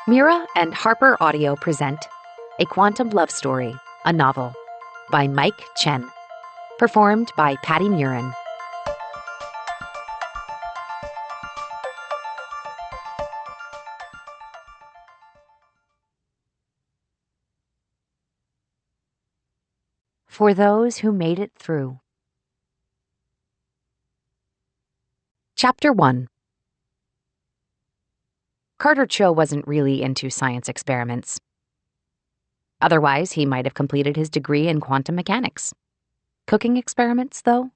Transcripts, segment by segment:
Mira and Harper Audio present A Quantum Love Story, a novel, by Mike Chen, performed by Patty Murin. For those who made it through. Chapter 1. Carter Cho wasn't really into science experiments. Otherwise, he might have completed his degree in quantum mechanics. Cooking experiments, though?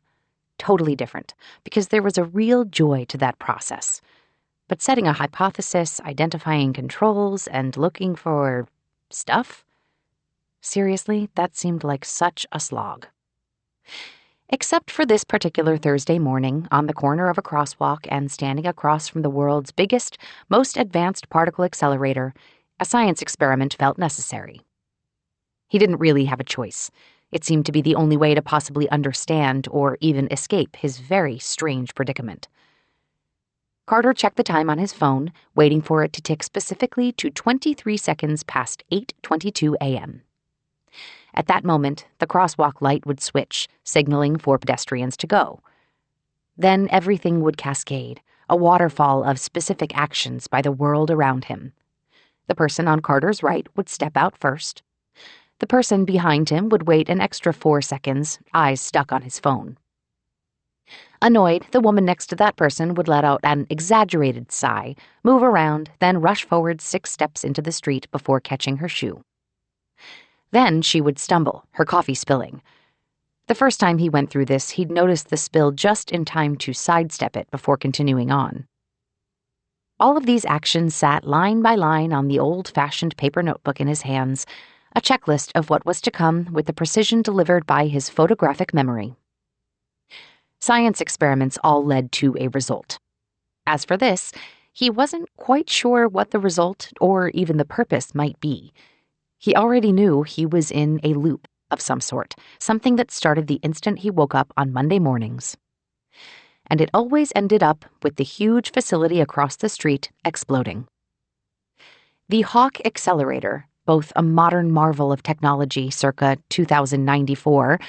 Totally different, because there was a real joy to that process. But setting a hypothesis, identifying controls, and looking for stuff? Seriously, that seemed like such a slog. Except for this particular Thursday morning, on the corner of a crosswalk and standing across from the world's biggest, most advanced particle accelerator, a science experiment felt necessary. He didn't really have a choice. It seemed to be the only way to possibly understand or even escape his very strange predicament. Carter checked the time on his phone, waiting for it to tick specifically to 23 seconds past 8:22 a.m. At that moment, the crosswalk light would switch, signaling for pedestrians to go. Then everything would cascade, a waterfall of specific actions by the world around him. The person on Carter's right would step out first. The person behind him would wait an extra 4 seconds, eyes stuck on his phone. Annoyed, the woman next to that person would let out an exaggerated sigh, move around, then rush forward 6 steps into the street before catching her shoe. Then she would stumble, her coffee spilling. The first time he went through this, he'd noticed the spill just in time to sidestep it before continuing on. All of these actions sat line by line on the old-fashioned paper notebook in his hands, a checklist of what was to come with the precision delivered by his photographic memory. Science experiments all led to a result. As for this, he wasn't quite sure what the result or even the purpose might be. He already knew he was in a loop of some sort, something that started the instant he woke up on Monday mornings. And it always ended up with the huge facility across the street exploding. The Hawk Accelerator, both a modern marvel of technology circa 2094,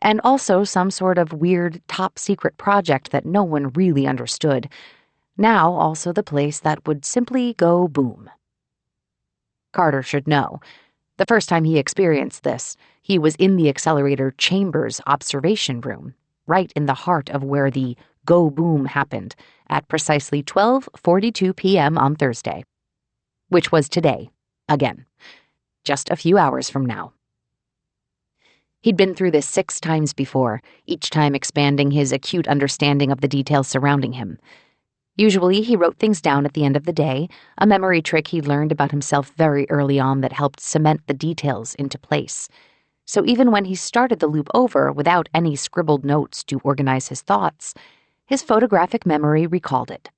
and also some sort of weird top-secret project that no one really understood, now also the place that would simply go boom. Carter should know. The first time he experienced this, he was in the accelerator chamber's observation room, right in the heart of where the go boom happened, at precisely 12:42 p.m. on Thursday. Which was today, again, just a few hours from now. He'd been through this 6 times before, each time expanding his acute understanding of the details surrounding him. Usually, he wrote things down at the end of the day, a memory trick he'd learned about himself very early on that helped cement the details into place. So even when he started the loop over without any scribbled notes to organize his thoughts, his photographic memory recalled it.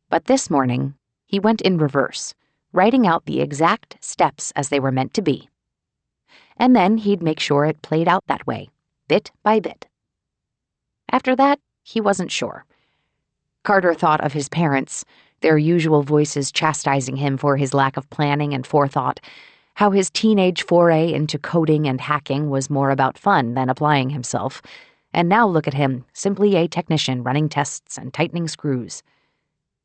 But this morning, he went in reverse, writing out the exact steps as they were meant to be. And then he'd make sure it played out that way, bit by bit. After that, he wasn't sure. Carter thought of his parents, their usual voices chastising him for his lack of planning and forethought, how his teenage foray into coding and hacking was more about fun than applying himself, and now look at him, simply a technician running tests and tightening screws.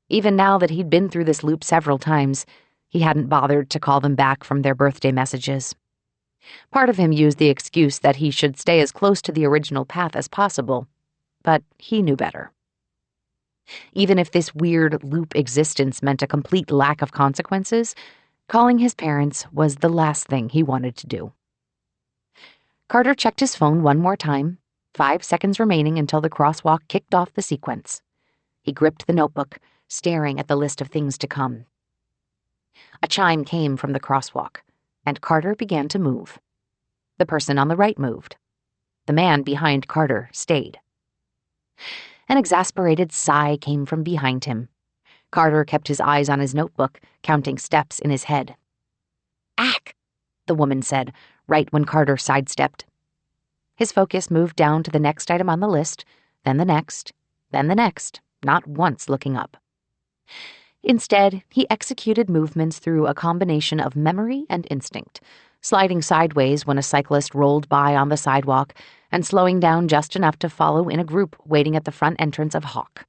Even now that he'd been through this loop several times, he hadn't bothered to call them back from their birthday messages. Part of him used the excuse that he should stay as close to the original path as possible, but he knew better. Even if this weird loop existence meant a complete lack of consequences, calling his parents was the last thing he wanted to do. Carter checked his phone one more time, 5 seconds remaining until the crosswalk kicked off the sequence. He gripped the notebook, staring at the list of things to come. A chime came from the crosswalk, and Carter began to move. The person on the right moved. The man behind Carter stayed. An exasperated sigh came from behind him. Carter kept his eyes on his notebook, counting steps in his head. "Ack," the woman said, right when Carter sidestepped. His focus moved down to the next item on the list, then the next, not once looking up. Instead, he executed movements through a combination of memory and instinct, sliding sideways when a cyclist rolled by on the sidewalk and slowing down just enough to follow in a group waiting at the front entrance of Hawk.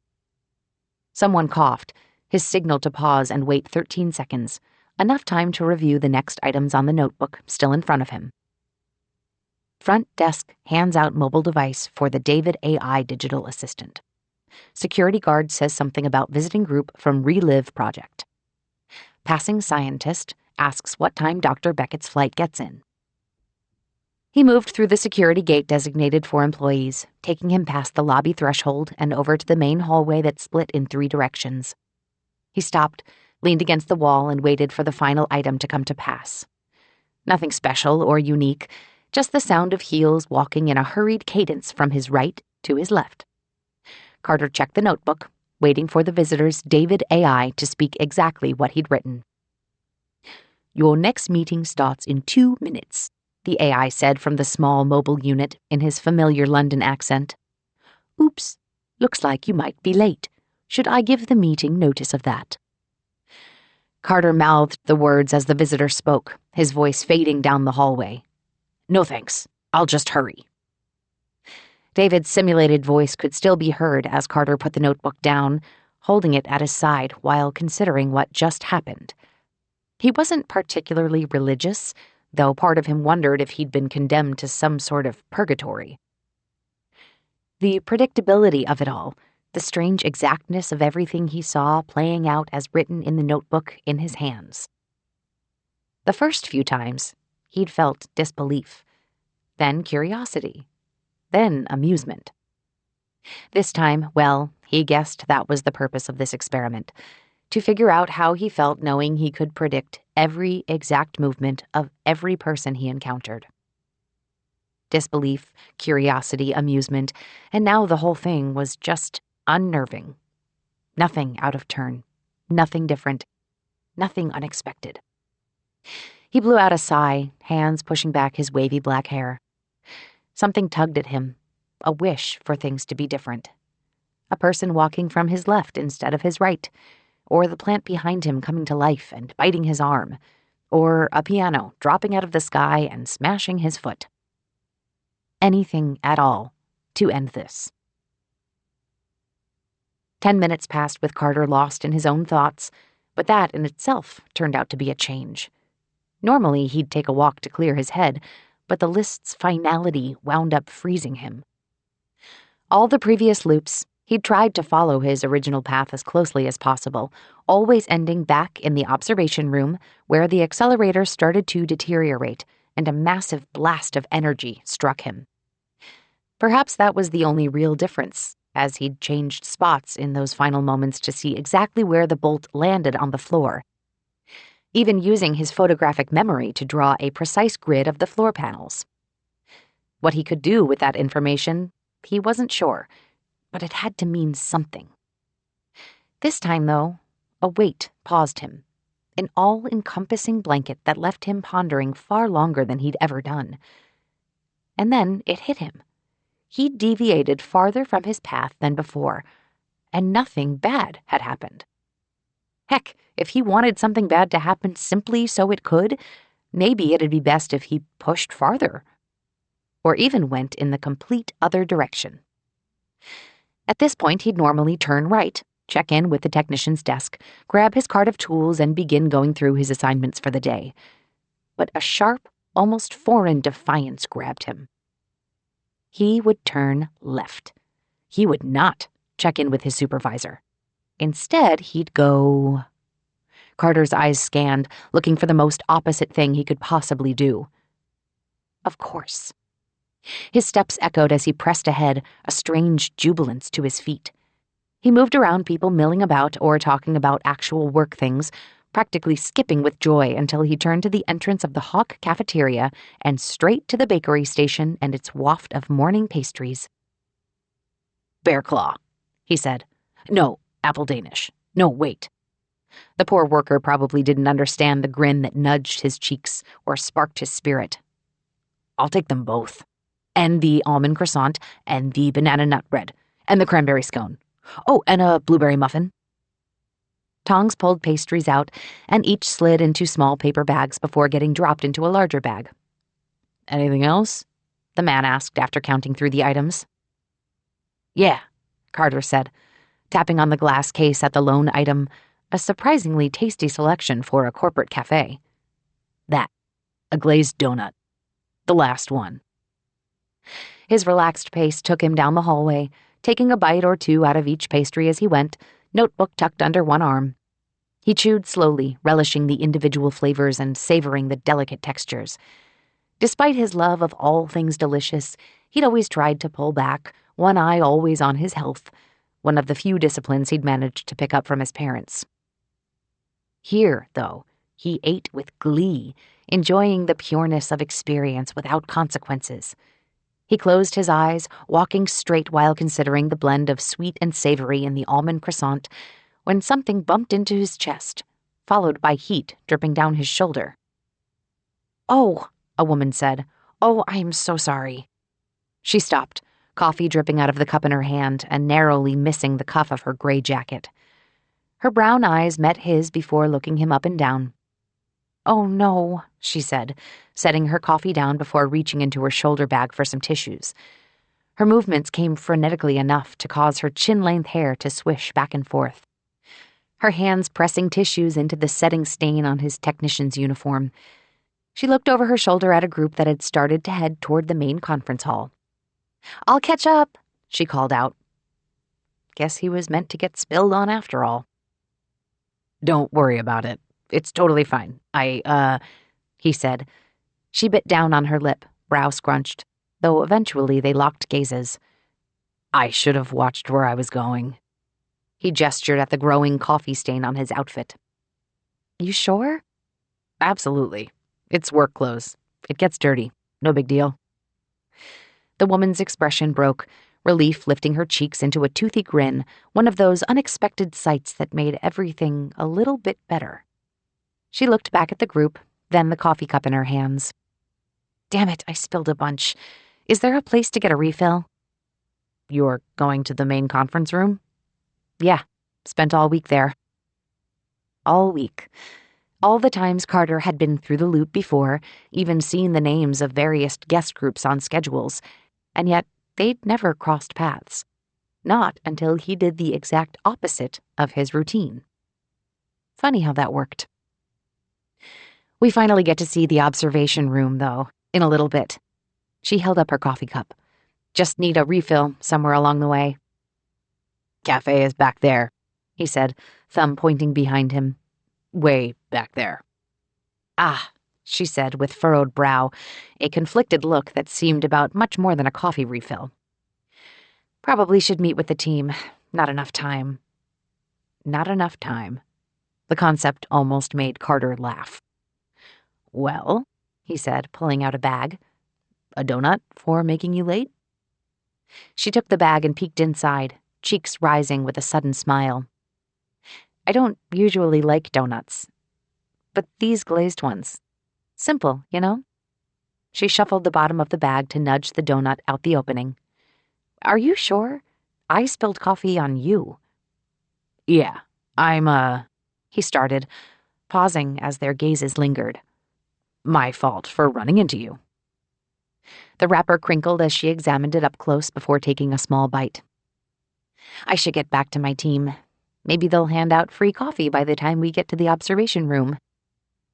Someone coughed, his signal to pause and wait 13 seconds, enough time to review the next items on the notebook still in front of him. Front desk hands out mobile device for the David AI digital assistant. Security guard says something about visiting group from Relive Project. Passing scientist asks what time Dr. Beckett's flight gets in. He moved through the security gate designated for employees, taking him past the lobby threshold and over to the main hallway that split in 3 directions. He stopped, leaned against the wall, and waited for the final item to come to pass. Nothing special or unique, just the sound of heels walking in a hurried cadence from his right to his left. Carter checked the notebook, waiting for the visitor's David AI to speak exactly what he'd written. "Your next meeting starts in 2 minutes, the AI said from the small mobile unit in his familiar London accent. "Oops, looks like you might be late. Should I give the meeting notice of that?" Carter mouthed the words as the visitor spoke, his voice fading down the hallway. "No thanks, I'll just hurry." David's simulated voice could still be heard as Carter put the notebook down, holding it at his side while considering what just happened. He wasn't particularly religious, though part of him wondered if he'd been condemned to some sort of purgatory. The predictability of it all, the strange exactness of everything he saw playing out as written in the notebook in his hands. The first few times, he'd felt disbelief, then curiosity, then amusement. This time, well, he guessed that was the purpose of this experiment, to figure out how he felt knowing he could predict every exact movement of every person he encountered. Disbelief, curiosity, amusement, and now the whole thing was just unnerving. Nothing out of turn, nothing different, nothing unexpected. He blew out a sigh, hands pushing back his wavy black hair. Something tugged at him, a wish for things to be different. A person walking from his left instead of his right, or the plant behind him coming to life and biting his arm, or a piano dropping out of the sky and smashing his foot. Anything at all to end this. 10 minutes passed with Carter lost in his own thoughts, but that in itself turned out to be a change. Normally he'd take a walk to clear his head, but the list's finality wound up freezing him. All the previous loops, he'd tried to follow his original path as closely as possible, always ending back in the observation room where the accelerator started to deteriorate and a massive blast of energy struck him. Perhaps that was the only real difference, as he'd changed spots in those final moments to see exactly where the bolt landed on the floor, even using his photographic memory to draw a precise grid of the floor panels. What he could do with that information, he wasn't sure, but it had to mean something. This time, though, a weight paused him, an all-encompassing blanket that left him pondering far longer than he'd ever done. And then it hit him. He'd deviated farther from his path than before, and nothing bad had happened. Heck, if he wanted something bad to happen simply so it could, maybe it'd be best if he pushed farther, or even went in the complete other direction. At this point, he'd normally turn right, check in with the technician's desk, grab his cart of tools, and begin going through his assignments for the day. But a sharp, almost foreign defiance grabbed him. He would turn left. He would not check in with his supervisor. Instead, he'd go... Carter's eyes scanned, looking for the most opposite thing he could possibly do. Of course. His steps echoed as he pressed ahead, a strange jubilance to his feet. He moved around people milling about or talking about actual work things, practically skipping with joy until he turned to the entrance of the Hawk cafeteria and straight to the bakery station and its waft of morning pastries. "Bear claw," he said. "No, apple Danish. No, wait." The poor worker probably didn't understand the grin that nudged his cheeks or sparked his spirit. "I'll take them both. And the almond croissant, and the banana nut bread, and the cranberry scone. Oh, and a blueberry muffin." Tongs pulled pastries out, and each slid into small paper bags before getting dropped into a larger bag. "Anything else?" the man asked after counting through the items. "Yeah," Carter said, tapping on the glass case at the lone item, a surprisingly tasty selection for a corporate cafe. "That, a glazed donut. The last one." His relaxed pace took him down the hallway, taking a bite or two out of each pastry as he went, notebook tucked under one arm. He chewed slowly, relishing the individual flavors and savoring the delicate textures. Despite his love of all things delicious, he'd always tried to pull back, one eye always on his health, one of the few disciplines he'd managed to pick up from his parents. Here, though, he ate with glee, enjoying the pureness of experience without consequences. He closed his eyes, walking straight while considering the blend of sweet and savory in the almond croissant, when something bumped into his chest, followed by heat dripping down his shoulder. "Oh," a woman said. "Oh, I am so sorry." She stopped, coffee dripping out of the cup in her hand and narrowly missing the cuff of her gray jacket. Her brown eyes met his before looking him up and down. "Oh, no," she said, setting her coffee down before reaching into her shoulder bag for some tissues. Her movements came frenetically enough to cause her chin-length hair to swish back and forth. Her hands pressing tissues into the setting stain on his technician's uniform. She looked over her shoulder at a group that had started to head toward the main conference hall. "I'll catch up," she called out. Guess he was meant to get spilled on after all. "Don't worry about it. It's totally fine. He said. She bit down on her lip, brow scrunched, though eventually they locked gazes. "I should have watched where I was going." He gestured at the growing coffee stain on his outfit. "You sure?" "Absolutely. It's work clothes. It gets dirty. No big deal." The woman's expression broke, relief lifting her cheeks into a toothy grin, one of those unexpected sights that made everything a little bit better. She looked back at the group, then the coffee cup in her hands. "Damn it, I spilled a bunch. Is there a place to get a refill?" "You're going to the main conference room?" "Yeah, spent all week there." All week. All the times Carter had been through the loop before, even seen the names of various guest groups on schedules, and yet they'd never crossed paths. Not until he did the exact opposite of his routine. Funny how that worked. "We finally get to see the observation room, though, in a little bit." She held up her coffee cup. "Just need a refill somewhere along the way." "Cafe is back there," he said, thumb pointing behind him. "Way back there." "Ah," she said with furrowed brow, a conflicted look that seemed about much more than a coffee refill. "Probably should meet with the team. Not enough time." Not enough time. The concept almost made Carter laugh. "Well," he said, pulling out a bag. "A donut for making you late?" She took the bag and peeked inside, cheeks rising with a sudden smile. "I don't usually like donuts, but these glazed ones. Simple, you know?" She shuffled the bottom of the bag to nudge the donut out the opening. "Are you sure? I spilled coffee on you." "Yeah, he started, pausing as their gazes lingered. "My fault for running into you." The wrapper crinkled as she examined it up close before taking a small bite. "I should get back to my team. Maybe they'll hand out free coffee by the time we get to the observation room.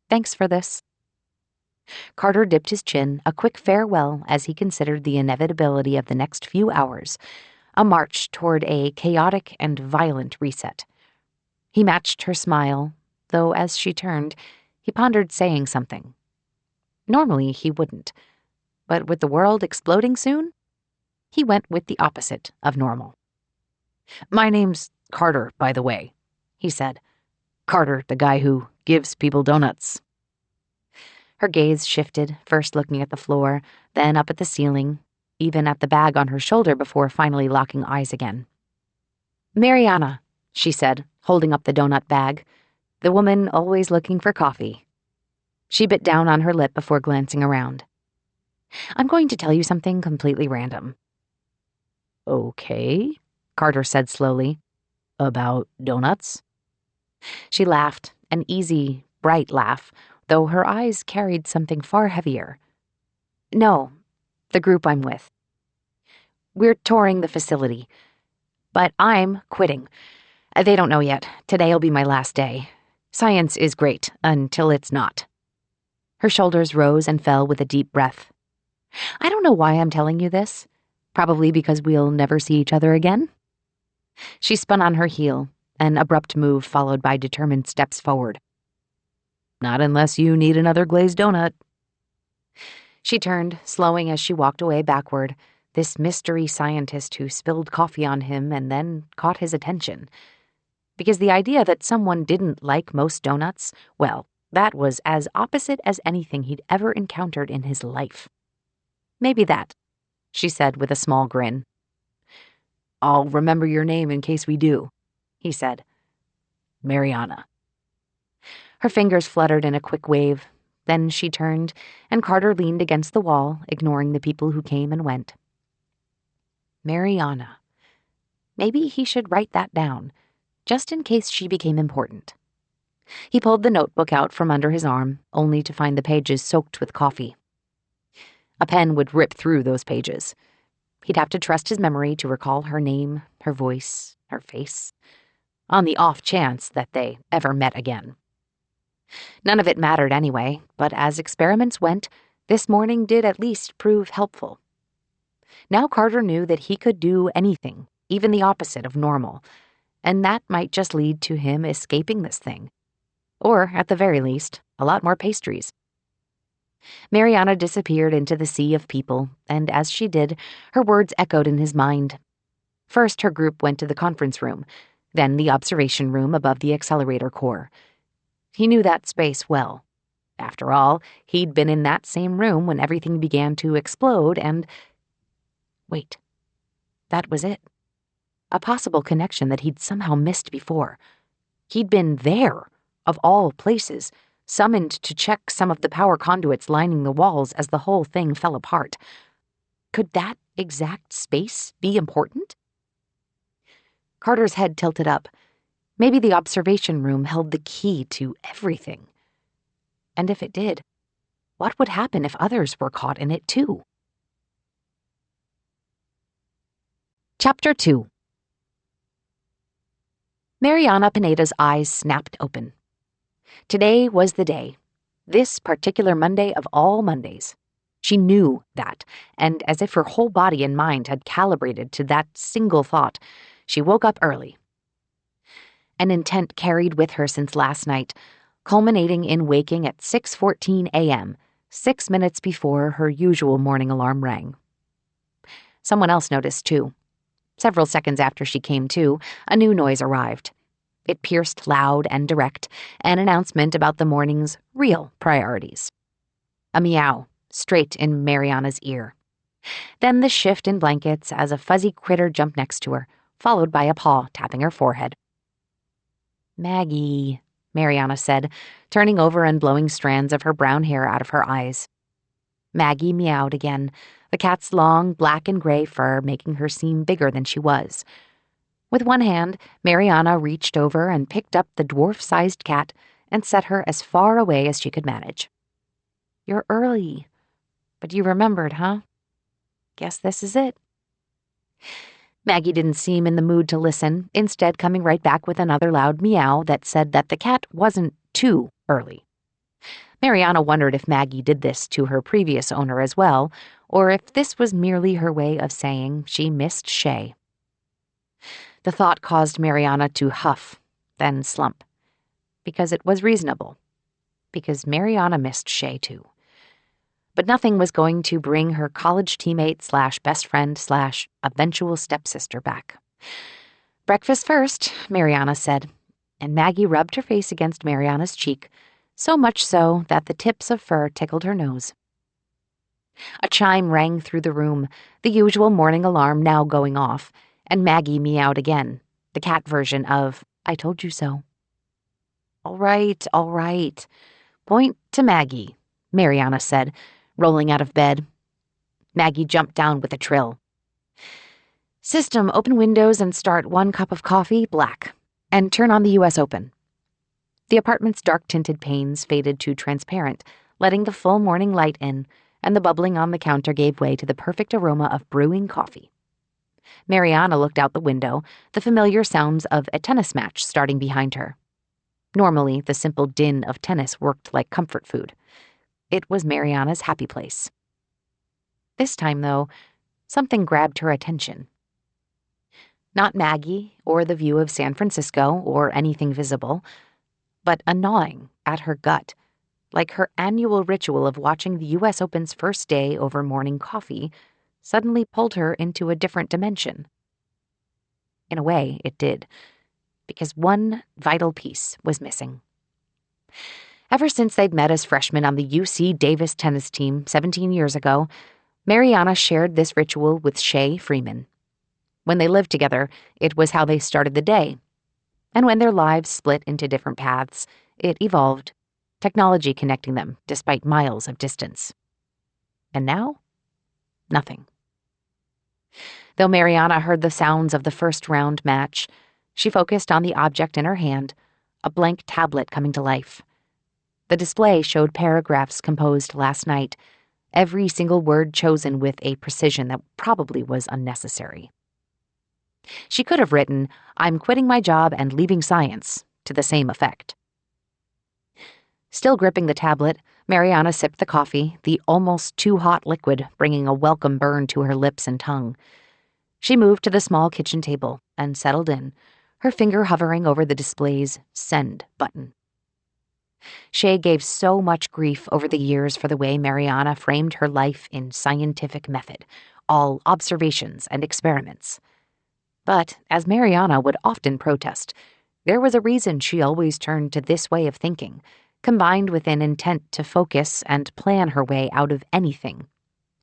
Thanks for this." Carter dipped his chin, a quick farewell as he considered the inevitability of the next few hours, a march toward a chaotic and violent reset. He matched her smile, though as she turned, he pondered saying something. Normally he wouldn't, but with the world exploding soon, he went with the opposite of normal. "My name's Carter, by the way," he said. "Carter, the guy who gives people donuts." Her gaze shifted, first looking at the floor, then up at the ceiling, even at the bag on her shoulder before finally locking eyes again. "Mariana," she said, holding up the donut bag, the woman always looking for coffee. She bit down on her lip before glancing around. "I'm going to tell you something completely random." "Okay," Carter said slowly. "About donuts?" She laughed, an easy, bright laugh, though her eyes carried something far heavier. No, the group I'm with. We're touring the facility. But I'm quitting. They don't know yet. Today'll be my last day. Science is great, until it's not. Her shoulders rose and fell with a deep breath. I don't know why I'm telling you this. Probably because we'll never see each other again. She spun on her heel, an abrupt move followed by determined steps forward. Not unless you need another glazed donut. She turned, slowing as she walked away backward, this mystery scientist who spilled coffee on him and then caught his attention. Because the idea that someone didn't like most donuts, well, that was as opposite as anything he'd ever encountered in his life. Maybe that, she said with a small grin. I'll remember your name in case we do, he said. Mariana. Her fingers fluttered in a quick wave. Then she turned, and Carter leaned against the wall, ignoring the people who came and went. Mariana. Maybe he should write that down, just in case she became important. He pulled the notebook out from under his arm, only to find the pages soaked with coffee. A pen would rip through those pages. He'd have to trust his memory to recall her name, her voice, her face, on the off chance that they ever met again. None of it mattered anyway, but as experiments went, this morning did at least prove helpful. Now Carter knew that he could do anything, even the opposite of normal, and that might just lead to him escaping this thing. Or, at the very least, a lot more pastries. Mariana disappeared into the sea of people, and as she did, her words echoed in his mind. First, her group went to the conference room, then the observation room above the accelerator core. He knew that space well. After all, he'd been in that same room when everything began to explode and... Wait. That was it. A possible connection that he'd somehow missed before. He'd been there, of all places, summoned to check some of the power conduits lining the walls as the whole thing fell apart. Could that exact space be important? Carter's head tilted up. Maybe the observation room held the key to everything. And if it did, what would happen if others were caught in it too? Chapter 2. Mariana Pineda's eyes snapped open. Today was the day. This particular Monday of all Mondays. She knew that, and as if her whole body and mind had calibrated to that single thought, she woke up early. An intent carried with her since last night, culminating in waking at 6:14 a.m., 6 minutes before her usual morning alarm rang. Someone else noticed, too. Several seconds after she came to, a new noise arrived. It pierced loud and direct, an announcement about the morning's real priorities. A meow, straight in Mariana's ear. Then the shift in blankets as a fuzzy critter jumped next to her, followed by a paw tapping her forehead. Maggie, Mariana said, turning over and blowing strands of her brown hair out of her eyes. Maggie meowed again, the cat's long black and gray fur making her seem bigger than she was. With one hand, Mariana reached over and picked up the dwarf-sized cat and set her as far away as she could manage. You're early. But you remembered, huh? Guess this is it. Maggie didn't seem in the mood to listen, instead coming right back with another loud meow that said that the cat wasn't too early. Mariana wondered if Maggie did this to her previous owner as well, or if this was merely her way of saying she missed Shay. The thought caused Mariana to huff, then slump. Because it was reasonable. Because Mariana missed Shay too. But nothing was going to bring her college teammate / best friend / eventual stepsister back. Breakfast first, Mariana said, and Maggie rubbed her face against Mariana's cheek, so much so that the tips of fur tickled her nose. A chime rang through the room, the usual morning alarm now going off, and Maggie meowed again, the cat version of, I told you so. All right. Point to Maggie, Mariana said, rolling out of bed. Maggie jumped down with a trill. System, open windows and start 1 cup of coffee, black, and turn on the U.S. Open. The apartment's dark-tinted panes faded to transparent, letting the full morning light in, and the bubbling on the counter gave way to the perfect aroma of brewing coffee. Mariana looked out the window, the familiar sounds of a tennis match starting behind her. Normally, the simple din of tennis worked like comfort food. It was Mariana's happy place. This time, though, something grabbed her attention. Not Maggie, or the view of San Francisco, or anything visible, but a gnawing at her gut, like her annual ritual of watching the U.S. Open's first day over morning coffee, suddenly pulled her into a different dimension. In a way, it did, because one vital piece was missing. Ever since they'd met as freshmen on the UC Davis tennis team 17 years ago, Mariana shared this ritual with Shay Freeman. When they lived together, it was how they started the day. And when their lives split into different paths, it evolved, technology connecting them despite miles of distance. And now, nothing. Though Mariana heard the sounds of the first round match, she focused on the object in her hand, a blank tablet coming to life. The display showed paragraphs composed last night, every single word chosen with a precision that probably was unnecessary. She could have written, "I'm quitting my job and leaving science," to the same effect. Still gripping the tablet, Mariana sipped the coffee, the almost too hot liquid bringing a welcome burn to her lips and tongue. She moved to the small kitchen table and settled in, her finger hovering over the display's send button. Shay gave so much grief over the years for the way Mariana framed her life in scientific method, all observations and experiments. But, as Mariana would often protest, there was a reason she always turned to this way of thinking, combined with an intent to focus and plan her way out of anything,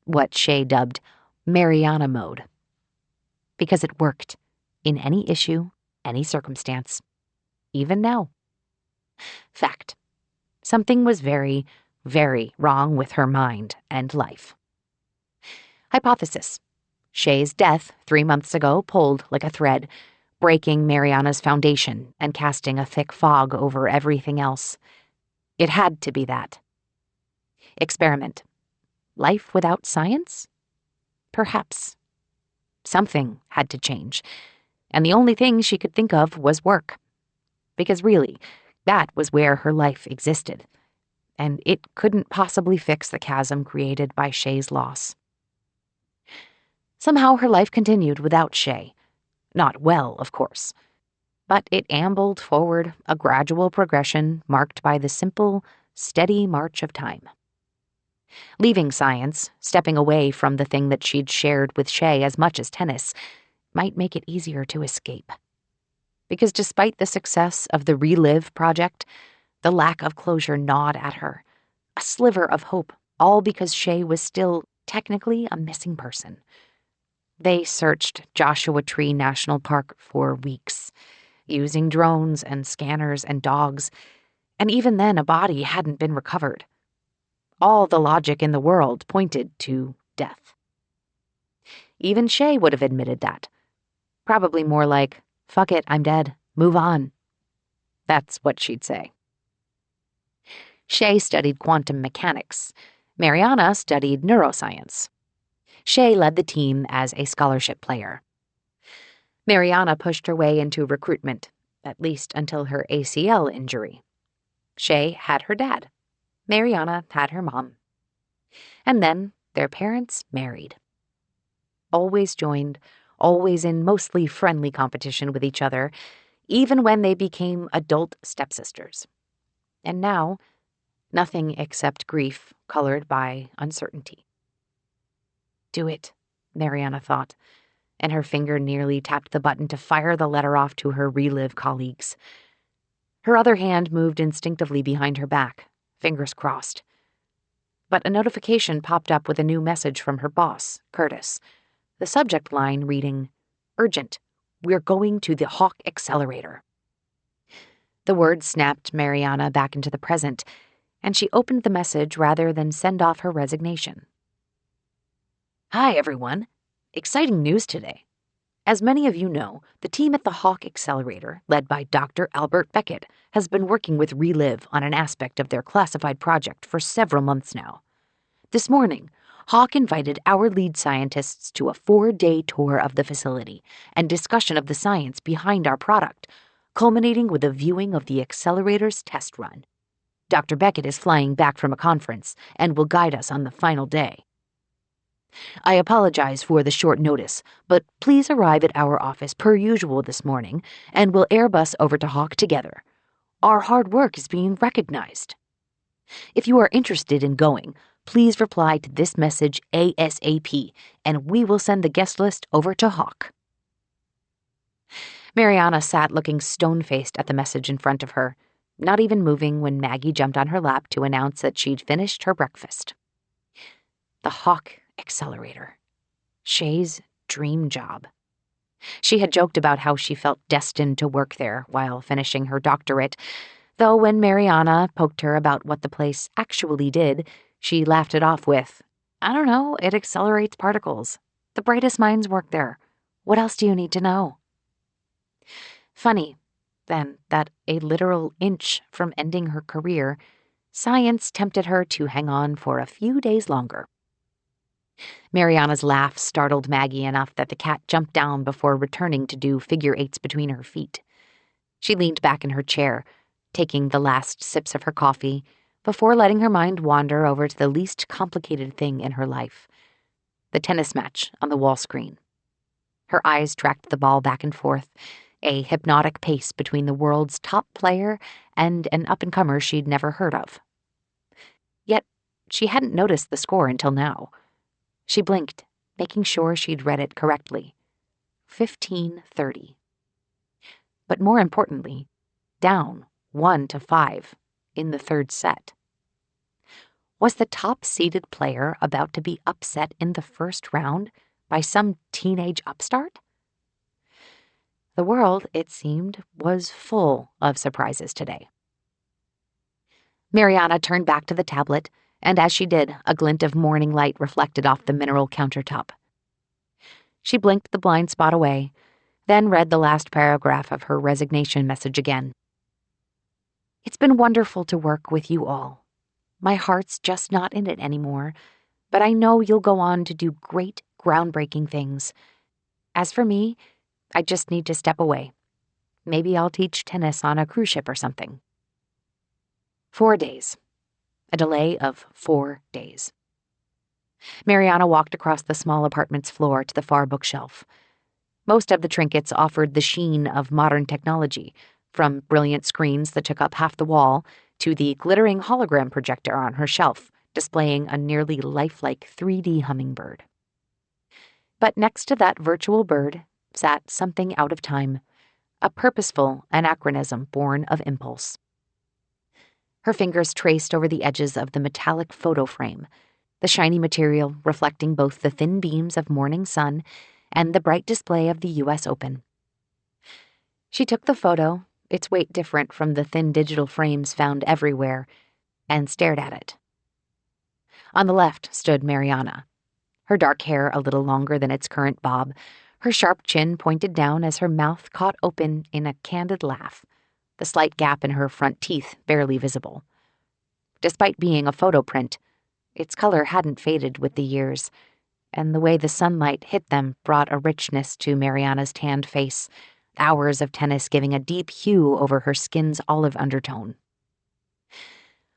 what Shay dubbed Mariana mode. Because it worked, in any issue, any circumstance, even now. Fact. Something was very, very wrong with her mind and life. Hypothesis. Shay's death 3 months ago pulled like a thread, breaking Mariana's foundation and casting a thick fog over everything else. It had to be that. Experiment. Life without science? Perhaps. Something had to change, and the only thing she could think of was work. Because really, that was where her life existed, and it couldn't possibly fix the chasm created by Shay's loss. Somehow her life continued without Shay. Not well, of course. But it ambled forward, a gradual progression marked by the simple, steady march of time. Leaving science, stepping away from the thing that she'd shared with Shay as much as tennis, might make it easier to escape. Because despite the success of the Relive project, the lack of closure gnawed at her. A sliver of hope, all because Shay was still technically a missing person. They searched Joshua Tree National Park for weeks, using drones and scanners and dogs, and even then a body hadn't been recovered. All the logic in the world pointed to death. Even Shay would have admitted that. Probably more like, "Fuck it, I'm dead. Move on." That's what she'd say. Shay studied quantum mechanics. Mariana studied neuroscience. Shay led the team as a scholarship player. Mariana pushed her way into recruitment, at least until her ACL injury. Shay had her dad. Mariana had her mom. And then their parents married. Always joined, always in mostly friendly competition with each other, even when they became adult stepsisters. And now, nothing except grief colored by uncertainty. Do it, Mariana thought, and her finger nearly tapped the button to fire the letter off to her Relive colleagues. Her other hand moved instinctively behind her back, fingers crossed. But a notification popped up with a new message from her boss, Curtis, the subject line reading, "Urgent. We're going to the Hawk Accelerator." The word snapped Mariana back into the present, and she opened the message rather than send off her resignation. "Hi, everyone. Exciting news today. As many of you know, the team at the Hawk Accelerator, led by Dr. Albert Beckett, has been working with Relive on an aspect of their classified project for several months now. This morning, Hawk invited our lead scientists to a 4-day tour of the facility and discussion of the science behind our product, culminating with a viewing of the accelerator's test run. Dr. Beckett is flying back from a conference and will guide us on the final day. I apologize for the short notice, but please arrive at our office per usual this morning, and we'll Airbus over to Hawk together. Our hard work is being recognized. If you are interested in going, please reply to this message ASAP, and we will send the guest list over to Hawk. Mariana sat looking stone-faced at the message in front of her, not even moving when Maggie jumped on her lap to announce that she'd finished her breakfast. The Hawk Accelerator. Shay's dream job. She had joked about how she felt destined to work there while finishing her doctorate, though when Mariana poked her about what the place actually did, she laughed it off with, "I don't know, it accelerates particles. The brightest minds work there. What else do you need to know?" Funny, then, that a literal inch from ending her career, science tempted her to hang on for a few days longer. Mariana's laugh startled Maggie enough that the cat jumped down before returning to do figure eights between her feet. She leaned back in her chair, taking the last sips of her coffee, before letting her mind wander over to the least complicated thing in her life, the tennis match on the wall screen. Her eyes tracked the ball back and forth, a hypnotic pace between the world's top player and an up-and-comer she'd never heard of. Yet she hadn't noticed the score until now. She blinked, making sure she'd read it correctly. 15-30. But more importantly, down 1-5 in the third set. Was the top-seeded player about to be upset in the first round by some teenage upstart? The world, it seemed, was full of surprises today. Mariana turned back to the tablet, and as she did, a glint of morning light reflected off the mineral countertop. She blinked the blind spot away, then read the last paragraph of her resignation message again. "It's been wonderful to work with you all. My heart's just not in it anymore, but I know you'll go on to do great, groundbreaking things. As for me, I just need to step away. Maybe I'll teach tennis on a cruise ship or something." 4 days. A delay of 4 days. Mariana walked across the small apartment's floor to the far bookshelf. Most of the trinkets offered the sheen of modern technology, from brilliant screens that took up half the wall to the glittering hologram projector on her shelf, displaying a nearly lifelike 3D hummingbird. But next to that virtual bird sat something out of time, a purposeful anachronism born of impulse. Her fingers traced over the edges of the metallic photo frame, the shiny material reflecting both the thin beams of morning sun and the bright display of the U.S. Open. She took the photo, its weight different from the thin digital frames found everywhere, and stared at it. On the left stood Mariana, her dark hair a little longer than its current bob, her sharp chin pointed down as her mouth caught open in a candid laugh, the slight gap in her front teeth barely visible. Despite being a photo print, its color hadn't faded with the years, and the way the sunlight hit them brought a richness to Mariana's tanned face, hours of tennis giving a deep hue over her skin's olive undertone.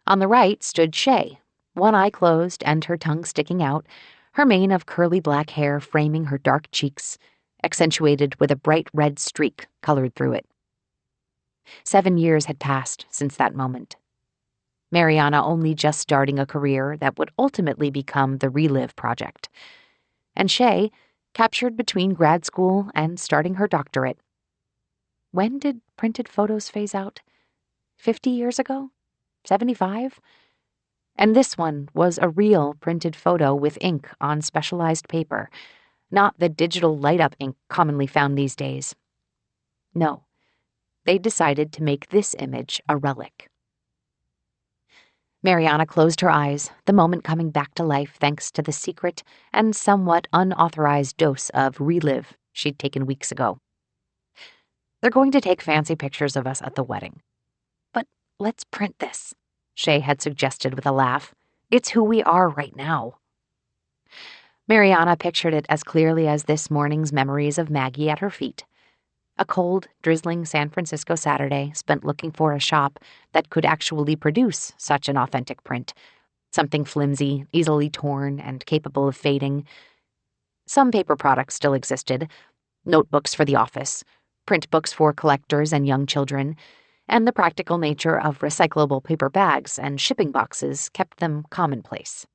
On the right stood Shay, one eye closed and her tongue sticking out, her mane of curly black hair framing her dark cheeks, accentuated with a bright red streak colored through it. 7 years had passed since that moment. Mariana only just starting a career that would ultimately become the Relive Project. And Shay, captured between grad school and starting her doctorate. When did printed photos phase out? 50 years ago? 75? And this one was a real printed photo with ink on specialized paper, not the digital light-up ink commonly found these days. No. They decided to make this image a relic. Mariana closed her eyes, the moment coming back to life thanks to the secret and somewhat unauthorized dose of Relive she'd taken weeks ago. They're going to take fancy pictures of us at the wedding. But let's print this, Shay had suggested with a laugh. It's who we are right now. Mariana pictured it as clearly as this morning's memories of Maggie at her feet. A cold, drizzling San Francisco Saturday spent looking for a shop that could actually produce such an authentic print. Something flimsy, easily torn, and capable of fading. Some paper products still existed. Notebooks for the office, print books for collectors and young children, and the practical nature of recyclable paper bags and shipping boxes kept them commonplace.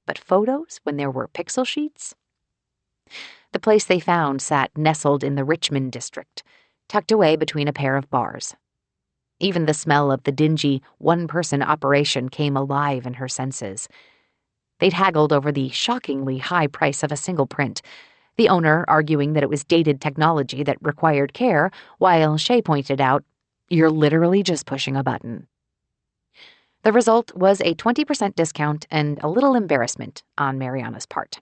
But photos when there were pixel sheets? The place they found sat nestled in the Richmond district, tucked away between a pair of bars. Even the smell of the dingy, one-person operation came alive in her senses. They'd haggled over the shockingly high price of a single print, the owner arguing that it was dated technology that required care, while Shay pointed out, "You're literally just pushing a button." The result was a 20% discount and a little embarrassment on Mariana's part.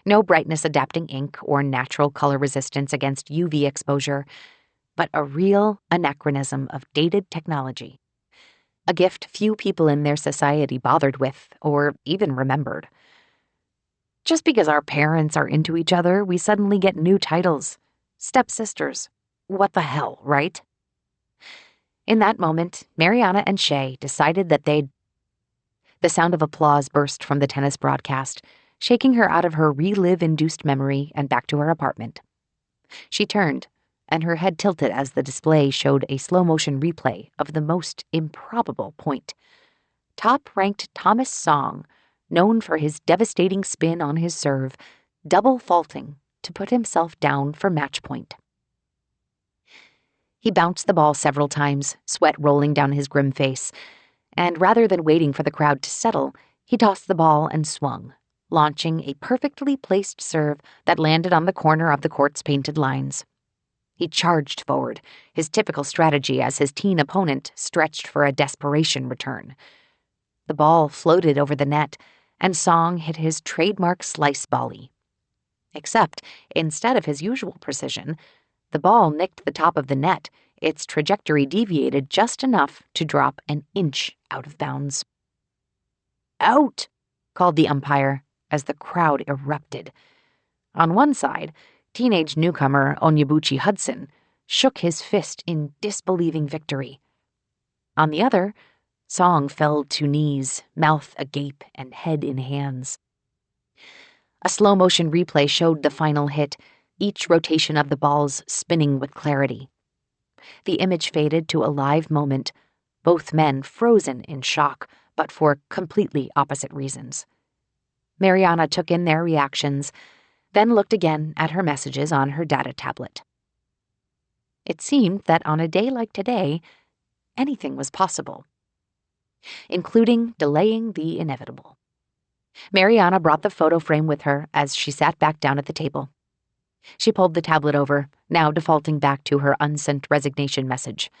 No brightness-adapting ink or natural color resistance against UV exposure, but a real anachronism of dated technology. A gift few people in their society bothered with or even remembered. Just because our parents are into each other, we suddenly get new titles. Stepsisters. What the hell, right? In that moment, Mariana and Shay decided that they'd... The sound of applause burst from the tennis broadcast, shaking her out of her relive-induced memory and back to her apartment. She turned, and her head tilted as the display showed a slow-motion replay of the most improbable point. Top-ranked Thomas Song, known for his devastating spin on his serve, double faulting to put himself down for match point. He bounced the ball several times, sweat rolling down his grim face, and rather than waiting for the crowd to settle, he tossed the ball and swung, launching a perfectly placed serve that landed on the corner of the court's painted lines. He charged forward, his typical strategy as his teen opponent stretched for a desperation return. The ball floated over the net, and Song hit his trademark slice volley. Except, instead of his usual precision, the ball nicked the top of the net, its trajectory deviated just enough to drop an inch out of bounds. "Out!" called the umpire as the crowd erupted. On one side, teenage newcomer Onyebuchi Hudson shook his fist in disbelieving victory. On the other, Song fell to knees, mouth agape and head in hands. A slow-motion replay showed the final hit, each rotation of the balls spinning with clarity. The image faded to a live moment, both men frozen in shock, but for completely opposite reasons. Mariana took in their reactions, then looked again at her messages on her data tablet. It seemed that on a day like today, anything was possible, including delaying the inevitable. Mariana brought the photo frame with her as she sat back down at the table. She pulled the tablet over, now defaulting back to her unsent resignation message.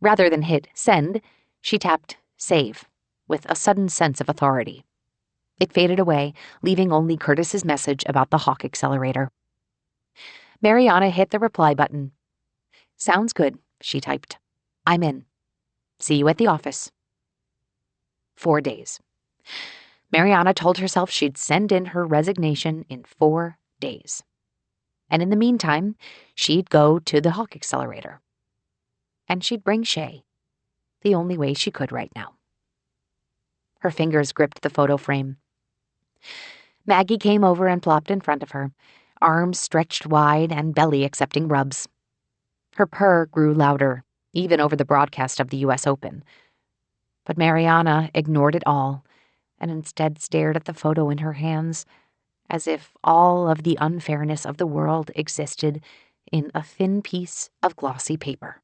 Rather than hit send, she tapped save, with a sudden sense of authority. It faded away, leaving only Curtis's message about the Hawk accelerator. Mariana hit the reply button. "Sounds good," she typed. "I'm in. See you at the office." 4 days. Mariana told herself she'd send in her resignation in 4 days. And in the meantime, she'd go to the Hawk accelerator. And she'd bring Shay, the only way she could right now. Her fingers gripped the photo frame. Maggie came over and plopped in front of her, arms stretched wide and belly accepting rubs. Her purr grew louder, even over the broadcast of the U.S. Open. But Mariana ignored it all and instead stared at the photo in her hands, as if all of the unfairness of the world existed in a thin piece of glossy paper.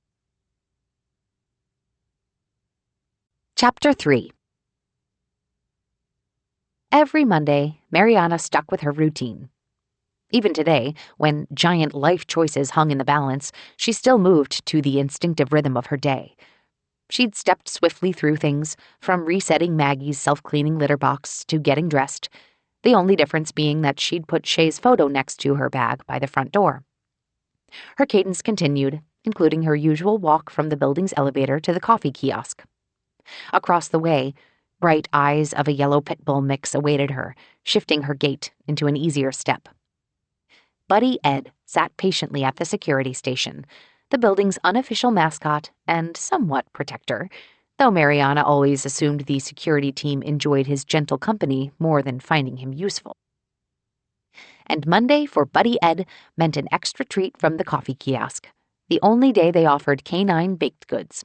Chapter 3. Every Monday, Mariana stuck with her routine. Even today, when giant life choices hung in the balance, she still moved to the instinctive rhythm of her day. She'd stepped swiftly through things, from resetting Maggie's self-cleaning litter box to getting dressed, the only difference being that she'd put Shay's photo next to her bag by the front door. Her cadence continued, including her usual walk from the building's elevator to the coffee kiosk. Across the way, bright eyes of a yellow pit bull mix awaited her, shifting her gait into an easier step. Buddy Ed sat patiently at the security station, the building's unofficial mascot and somewhat protector, though Mariana always assumed the security team enjoyed his gentle company more than finding him useful. And Monday for Buddy Ed meant an extra treat from the coffee kiosk, the only day they offered canine baked goods.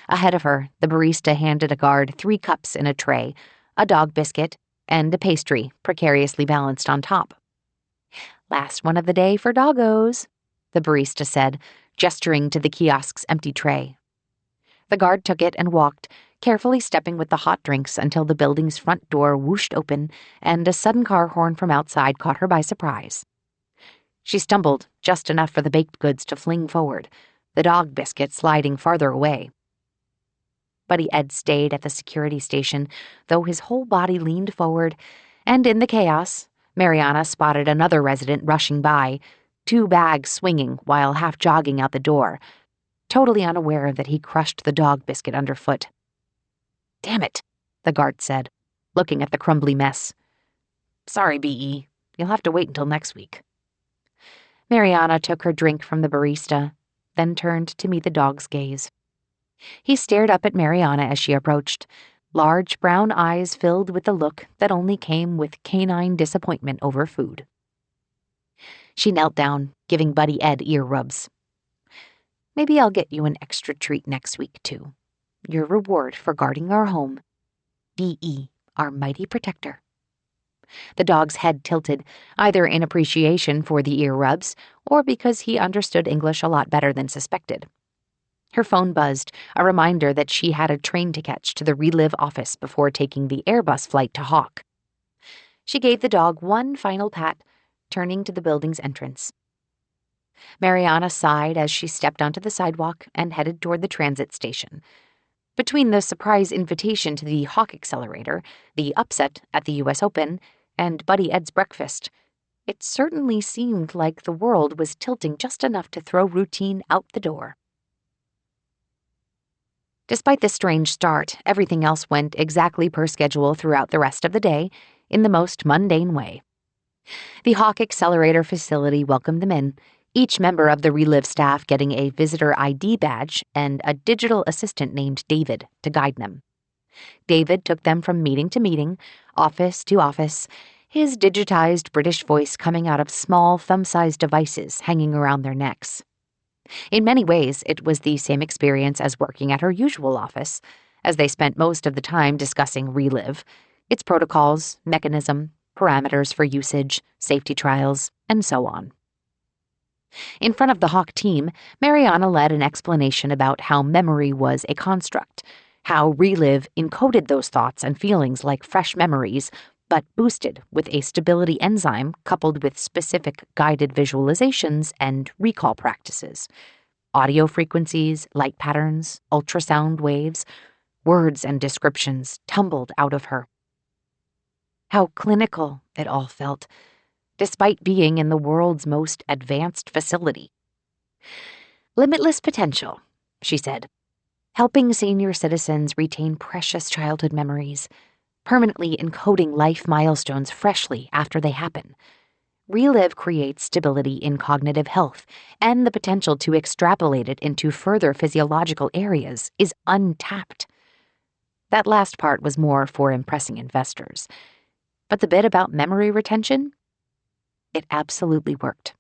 Ahead of her, the barista handed a guard 3 cups in a tray, a dog biscuit, and a pastry precariously balanced on top. "Last one of the day for doggos," the barista said, gesturing to the kiosk's empty tray. The guard took it and walked, carefully stepping with the hot drinks until the building's front door whooshed open and a sudden car horn from outside caught her by surprise. She stumbled just enough for the baked goods to fling forward, the dog biscuit sliding farther away. Buddy Ed stayed at the security station, though his whole body leaned forward, and in the chaos, Mariana spotted another resident rushing by, 2 bags swinging while half jogging out the door, totally unaware that he crushed the dog biscuit underfoot. "Damn it," the guard said, looking at the crumbly mess. "Sorry, B.E. You'll have to wait until next week." Mariana took her drink from the barista, then turned to meet the dog's gaze. He stared up at Mariana as she approached, large brown eyes filled with the look that only came with canine disappointment over food. She knelt down, giving Buddy Ed ear rubs. "Maybe I'll get you an extra treat next week, too. Your reward for guarding our home. B.E., our mighty protector." The dog's head tilted, either in appreciation for the ear rubs or because he understood English a lot better than suspected. Her phone buzzed, a reminder that she had a train to catch to the Relive office before taking the Airbus flight to Hawk. She gave the dog one final pat, turning to the building's entrance. Mariana sighed as she stepped onto the sidewalk and headed toward the transit station. Between the surprise invitation to the Hawk Accelerator, the upset at the U.S. Open, and Buddy Ed's breakfast, it certainly seemed like the world was tilting just enough to throw routine out the door. Despite the strange start, everything else went exactly per schedule throughout the rest of the day, in the most mundane way. The Hawk Accelerator facility welcomed them in, each member of the Relive staff getting a visitor ID badge and a digital assistant named David to guide them. David took them from meeting to meeting, office to office, his digitized British voice coming out of small thumb-sized devices hanging around their necks. In many ways, it was the same experience as working at her usual office, as they spent most of the time discussing Relive, its protocols, mechanism, parameters for usage, safety trials, and so on. In front of the Hawk team, Mariana led an explanation about how memory was a construct, how Relive encoded those thoughts and feelings like fresh memories, but boosted with a stability enzyme coupled with specific guided visualizations and recall practices. Audio frequencies, light patterns, ultrasound waves, words and descriptions tumbled out of her. How clinical it all felt, despite being in the world's most advanced facility. "Limitless potential," she said, "helping senior citizens retain precious childhood memories, permanently encoding life milestones freshly after they happen. Relive creates stability in cognitive health, and the potential to extrapolate it into further physiological areas is untapped." That last part was more for impressing investors. But the bit about memory retention? It absolutely worked.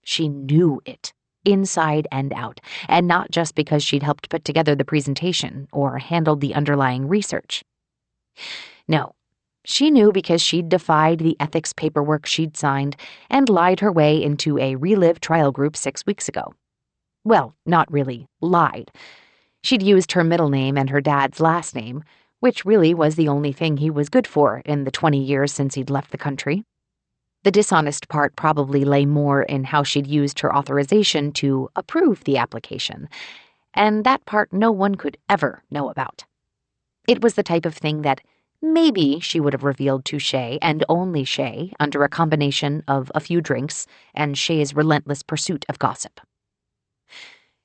She knew it, inside and out, and not just because she'd helped put together the presentation or handled the underlying research. No, she knew because she'd defied the ethics paperwork she'd signed and lied her way into a Relive trial group 6 weeks ago. Well, not really lied. She'd used her middle name and her dad's last name, which really was the only thing he was good for in the 20 years since he'd left the country. The dishonest part probably lay more in how she'd used her authorization to approve the application, and that part no one could ever know about. It was the type of thing that Maybe she would have revealed to Shay, and only Shay, under a combination of a few drinks and Shay's relentless pursuit of gossip.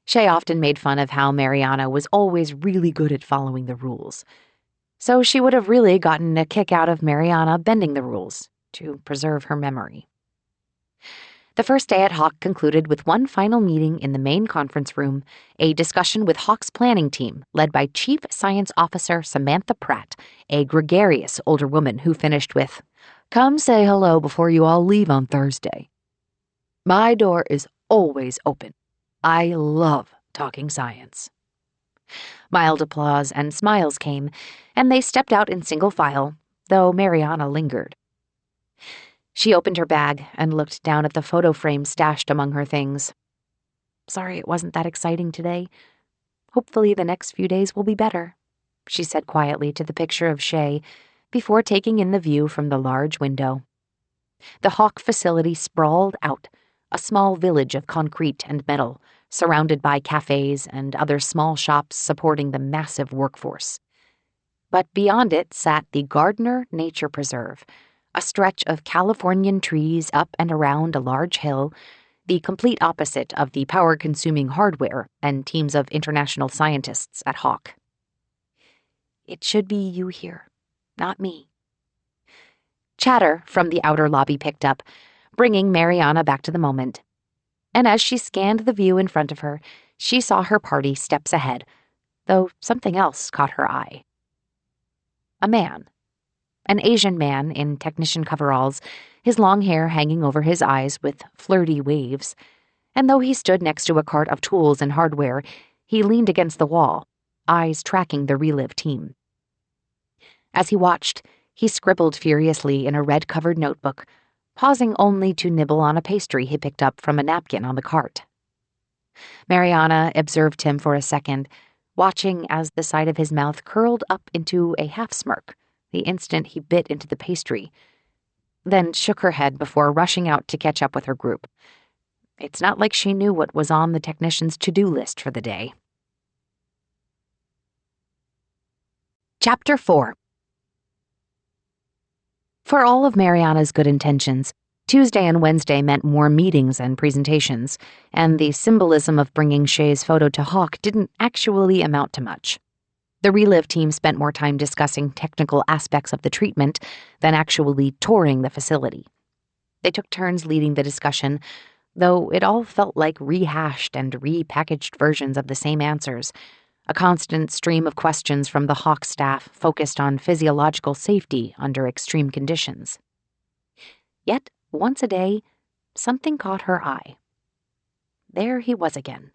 Shay often made fun of how Mariana was always really good at following the rules. So she would have really gotten a kick out of Mariana bending the rules to preserve her memory. The first day at Hawk concluded with one final meeting in the main conference room, a discussion with Hawk's planning team led by Chief Science Officer Samantha Pratt, a gregarious older woman who finished with, "Come say hello before you all leave on Thursday. My door is always open. I love talking science." Mild applause and smiles came, and they stepped out in single file, though Mariana lingered. She opened her bag and looked down at the photo frame stashed among her things. "Sorry it wasn't that exciting today. Hopefully the next few days will be better," she said quietly to the picture of Shay, before taking in the view from the large window. The Hawk facility sprawled out, a small village of concrete and metal, surrounded by cafes and other small shops supporting the massive workforce. But beyond it sat the Gardner Nature Preserve, a stretch of Californian trees up and around a large hill, the complete opposite of the power-consuming hardware and teams of international scientists at Hawk. "It should be you here, not me." Chatter from the outer lobby picked up, bringing Mariana back to the moment. And as she scanned the view in front of her, she saw her party steps ahead, though something else caught her eye. A man. An Asian man in technician coveralls, his long hair hanging over his eyes with flirty waves. And though he stood next to a cart of tools and hardware, he leaned against the wall, eyes tracking the Relive team. As he watched, he scribbled furiously in a red-covered notebook, pausing only to nibble on a pastry he picked up from a napkin on the cart. Mariana observed him for a second, watching as the side of his mouth curled up into a half-smirk the instant he bit into the pastry, then shook her head before rushing out to catch up with her group. It's not like she knew what was on the technician's to-do list for the day. Chapter 4. For all of Mariana's good intentions, Tuesday and Wednesday meant more meetings and presentations, and the symbolism of bringing Shay's photo to Hawk didn't actually amount to much. The Relive team spent more time discussing technical aspects of the treatment than actually touring the facility. They took turns leading the discussion, though it all felt like rehashed and repackaged versions of the same answers, a constant stream of questions from the Hawk staff focused on physiological safety under extreme conditions. Yet, once a day, something caught her eye. There he was again.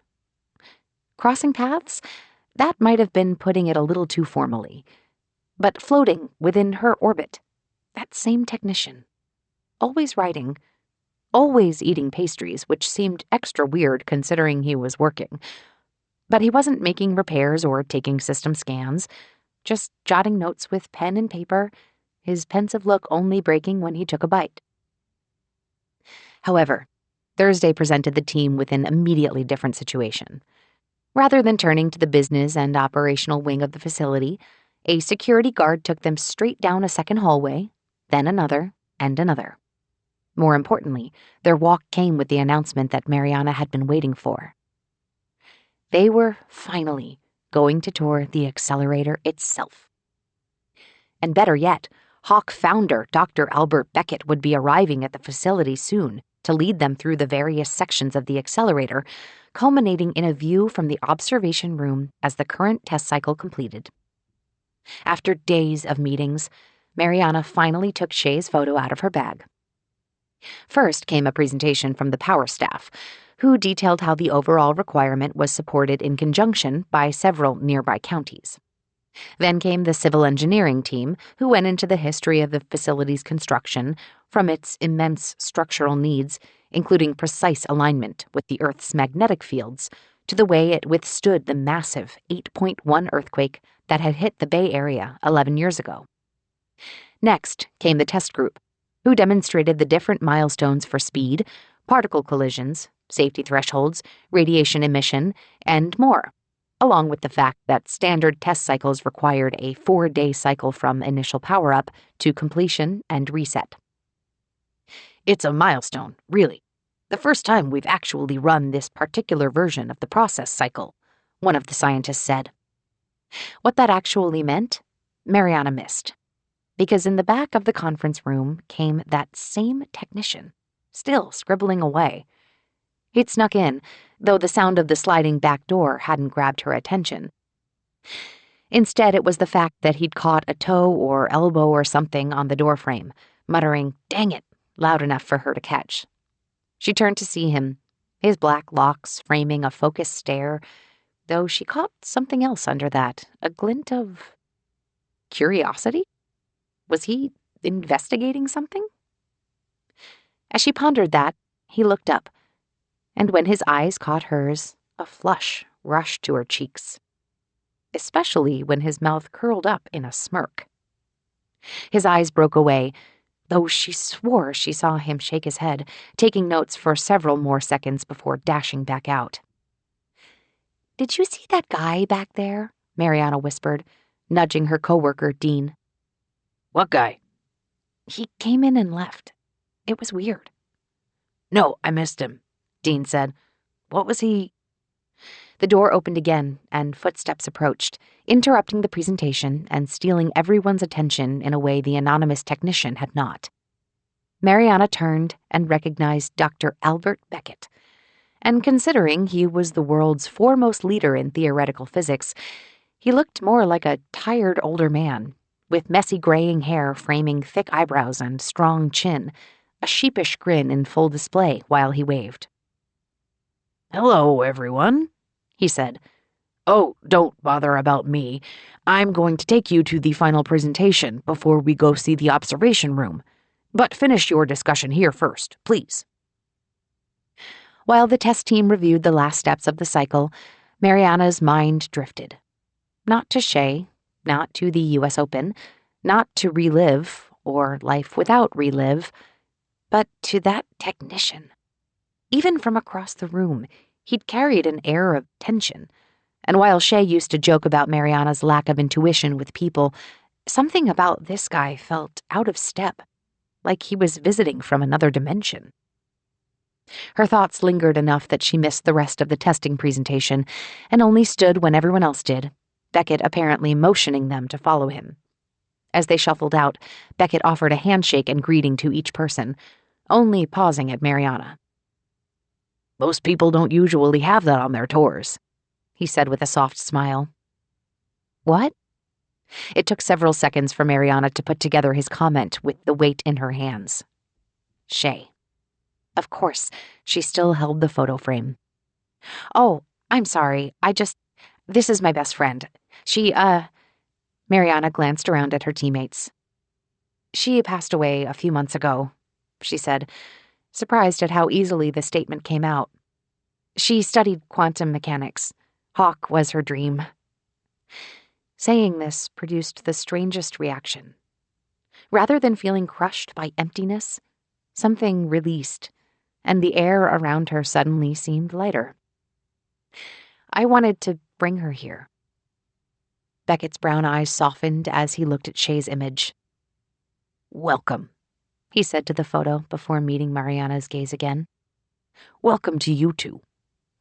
Crossing paths? That might have been putting it a little too formally. But floating within her orbit, that same technician. Always writing, always eating pastries, which seemed extra weird considering he was working. But he wasn't making repairs or taking system scans, just jotting notes with pen and paper, his pensive look only breaking when he took a bite. However, Thursday presented the team with an immediately different situation. Rather than turning to the business and operational wing of the facility, a security guard took them straight down a second hallway, then another, and another. More importantly, their walk came with the announcement that Mariana had been waiting for. They were finally going to tour the accelerator itself. And better yet, Hawk founder Dr. Albert Beckett would be arriving at the facility soon to lead them through the various sections of the accelerator, culminating in a view from the observation room as the current test cycle completed. After days of meetings, Mariana finally took Shay's photo out of her bag. First came a presentation from the power staff, who detailed how the overall requirement was supported in conjunction by several nearby counties. Then came the civil engineering team, who went into the history of the facility's construction, from its immense structural needs, including precise alignment with the Earth's magnetic fields, to the way it withstood the massive 8.1 earthquake that had hit the Bay Area 11 years ago. Next came the test group, who demonstrated the different milestones for speed, particle collisions, safety thresholds, radiation emission, and more, along with the fact that standard test cycles required a 4-day cycle from initial power-up to completion and reset. "It's a milestone, really. The first time we've actually run this particular version of the process cycle," one of the scientists said. What that actually meant, Mariana missed, because in the back of the conference room came that same technician, still scribbling away. He'd snuck in, though the sound of the sliding back door hadn't grabbed her attention. Instead, it was the fact that he'd caught a toe or elbow or something on the doorframe, muttering, "Dang it," loud enough for her to catch. She turned to see him, his black locks framing a focused stare, though she caught something else under that, a glint of curiosity? Was he investigating something? As she pondered that, he looked up, and when his eyes caught hers, a flush rushed to her cheeks, especially when his mouth curled up in a smirk. His eyes broke away, though she swore she saw him shake his head, taking notes for several more seconds before dashing back out. "Did you see that guy back there?" Mariana whispered, nudging her coworker, Dean. "What guy?" "He came in and left. It was weird." "No, I missed him," Dean said. "What was he—" The door opened again, and footsteps approached, interrupting the presentation and stealing everyone's attention in a way the anonymous technician had not. Mariana turned and recognized Dr. Albert Beckett, and considering he was the world's foremost leader in theoretical physics, he looked more like a tired older man, with messy graying hair framing thick eyebrows and strong chin, a sheepish grin in full display while he waved. "Hello, everyone," he said. "Oh, don't bother about me. I'm going to take you to the final presentation before we go see the observation room. But finish your discussion here first, please." While the test team reviewed the last steps of the cycle, Mariana's mind drifted. Not to Shay, not to the U.S. Open, not to Relive, or life without Relive, but to that technician. Even from across the room, he'd carried an air of tension, and while Shay used to joke about Mariana's lack of intuition with people, something about this guy felt out of step, like he was visiting from another dimension. Her thoughts lingered enough that she missed the rest of the testing presentation and only stood when everyone else did, Beckett apparently motioning them to follow him. As they shuffled out, Beckett offered a handshake and greeting to each person, only pausing at Mariana. "Most people don't usually have that on their tours," he said with a soft smile. "What?" It took several seconds for Mariana to put together his comment with the weight in her hands. Shay. Of course, she still held the photo frame. "Oh, I'm sorry. This is my best friend. Mariana glanced around at her teammates. "She passed away a few months ago," she said, surprised at how easily the statement came out. "She studied quantum mechanics. Hawk was her dream." Saying this produced the strangest reaction. Rather than feeling crushed by emptiness, something released, and the air around her suddenly seemed lighter. "I wanted to bring her here." Beckett's brown eyes softened as he looked at Shay's image. "Welcome," he said to the photo before meeting Mariana's gaze again. "Welcome to you two.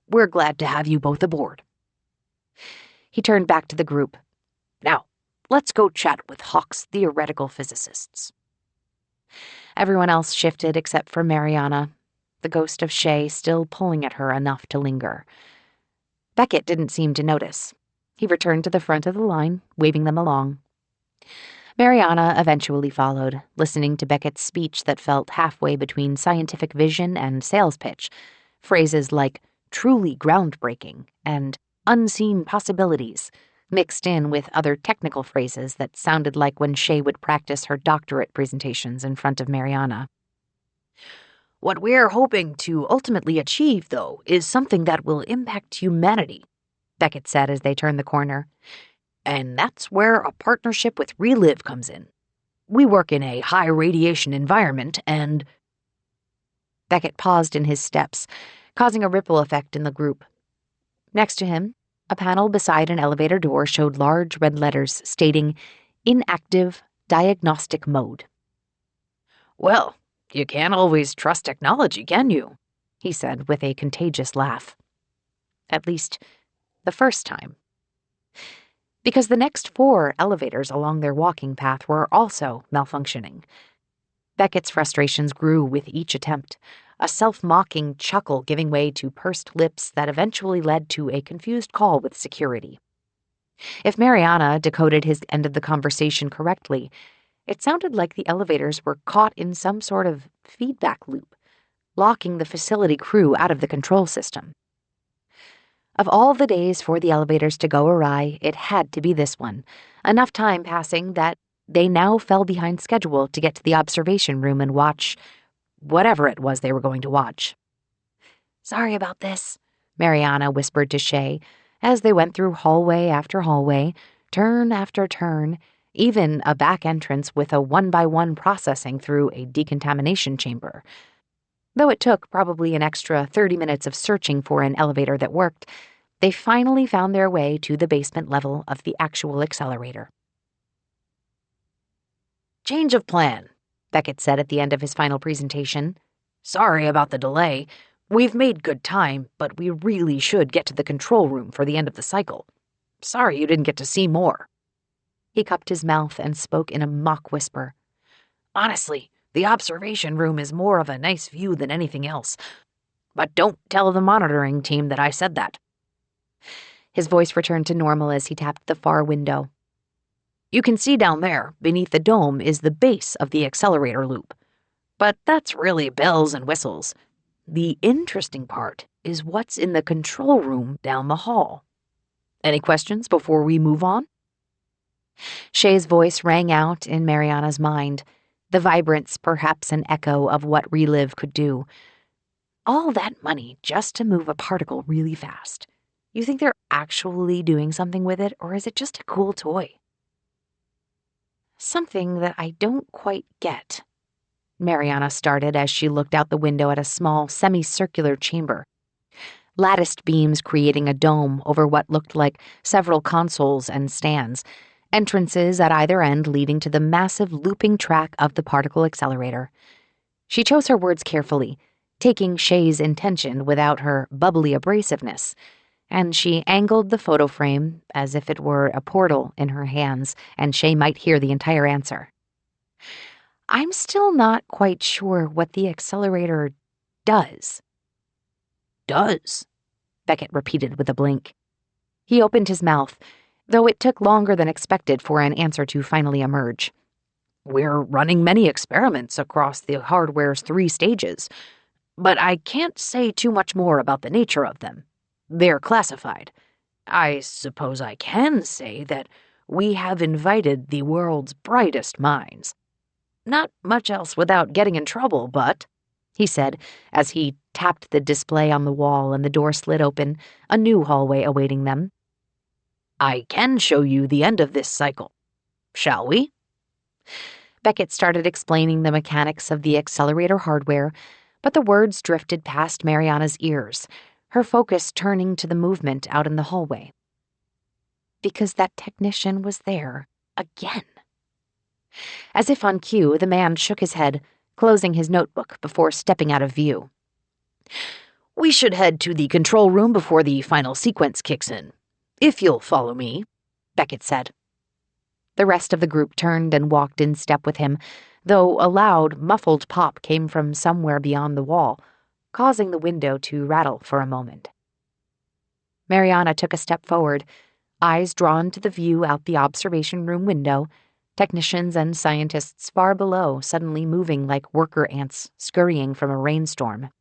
We're glad to have you both aboard." He turned back to the group. "Now, let's go chat with Hawk's theoretical physicists." Everyone else shifted except for Mariana, the ghost of Shay still pulling at her enough to linger. Beckett didn't seem to notice. He returned to the front of the line, waving them along. Mariana eventually followed, listening to Beckett's speech that felt halfway between scientific vision and sales pitch, phrases like truly groundbreaking and unseen possibilities, mixed in with other technical phrases that sounded like when Shay would practice her doctorate presentations in front of Mariana. "What we're hoping to ultimately achieve, though, is something that will impact humanity," Beckett said as they turned the corner. "And that's where a partnership with Relive comes in. We work in a high-radiation environment, and—" Beckett paused in his steps, causing a ripple effect in the group. Next to him, A panel beside an elevator door showed large red letters stating, "Inactive Diagnostic Mode." "Well, you can't always trust technology, can you?" he said with a contagious laugh. At least, the first time. Because the next 4 elevators along their walking path were also malfunctioning. Beckett's frustrations grew with each attempt, a self-mocking chuckle giving way to pursed lips that eventually led to a confused call with security. If Mariana decoded his end of the conversation correctly, it sounded like the elevators were caught in some sort of feedback loop, locking the facility crew out of the control system. Of all the days for the elevators to go awry, it had to be this one, enough time passing that they now fell behind schedule to get to the observation room and watch whatever it was they were going to watch. "Sorry about this," Mariana whispered to Shay as they went through hallway after hallway, turn after turn, even a back entrance with a one-by-one processing through a decontamination chamber. Though it took probably an extra 30 minutes of searching for an elevator that worked, they finally found their way to the basement level of the actual accelerator. "Change of plan," Beckett said at the end of his final presentation. "Sorry about the delay. We've made good time, but we really should get to the control room for the end of the cycle. Sorry you didn't get to see more." He cupped his mouth and spoke in a mock whisper. "Honestly, the observation room is more of a nice view than anything else. But don't tell the monitoring team that I said that." His voice returned to normal as he tapped the far window. "You can see down there, beneath the dome, is the base of the accelerator loop. But that's really bells and whistles. The interesting part is what's in the control room down the hall. Any questions before we move on?" Shay's voice rang out in Mariana's mind, the vibrance perhaps an echo of what Relive could do. All that money just to move a particle really fast. You think they're actually doing something with it, or is it just a cool toy? "Something that I don't quite get," Mariana started as she looked out the window at a small, semicircular chamber. Latticed beams creating a dome over what looked like several consoles and stands, entrances at either end leading to the massive looping track of the particle accelerator. She chose her words carefully, taking Shay's intention without her bubbly abrasiveness, and she angled the photo frame as if it were a portal in her hands and Shay might hear the entire answer. "I'm still not quite sure what the accelerator does." "Does?" Beckett repeated with a blink. He opened his mouth, though it took longer than expected for an answer to finally emerge. "We're running many experiments across the hardware's 3 stages, but I can't say too much more about the nature of them. They're classified. I suppose I can say that we have invited the world's brightest minds. Not much else without getting in trouble, but," he said as he tapped the display on the wall and the door slid open, a new hallway awaiting them. "I can show you the end of this cycle. Shall we?" Beckett started explaining the mechanics of the accelerator hardware, but the words drifted past Mariana's ears, her focus turning to the movement out in the hallway. Because that technician was there again. As if on cue, the man shook his head, closing his notebook before stepping out of view. "We should head to the control room before the final sequence kicks in. If you'll follow me," Beckett said. The rest of the group turned and walked in step with him, though a loud, muffled pop came from somewhere beyond the wall, causing the window to rattle for a moment. Mariana took a step forward, eyes drawn to the view out the observation room window, technicians and scientists far below suddenly moving like worker ants scurrying from a rainstorm.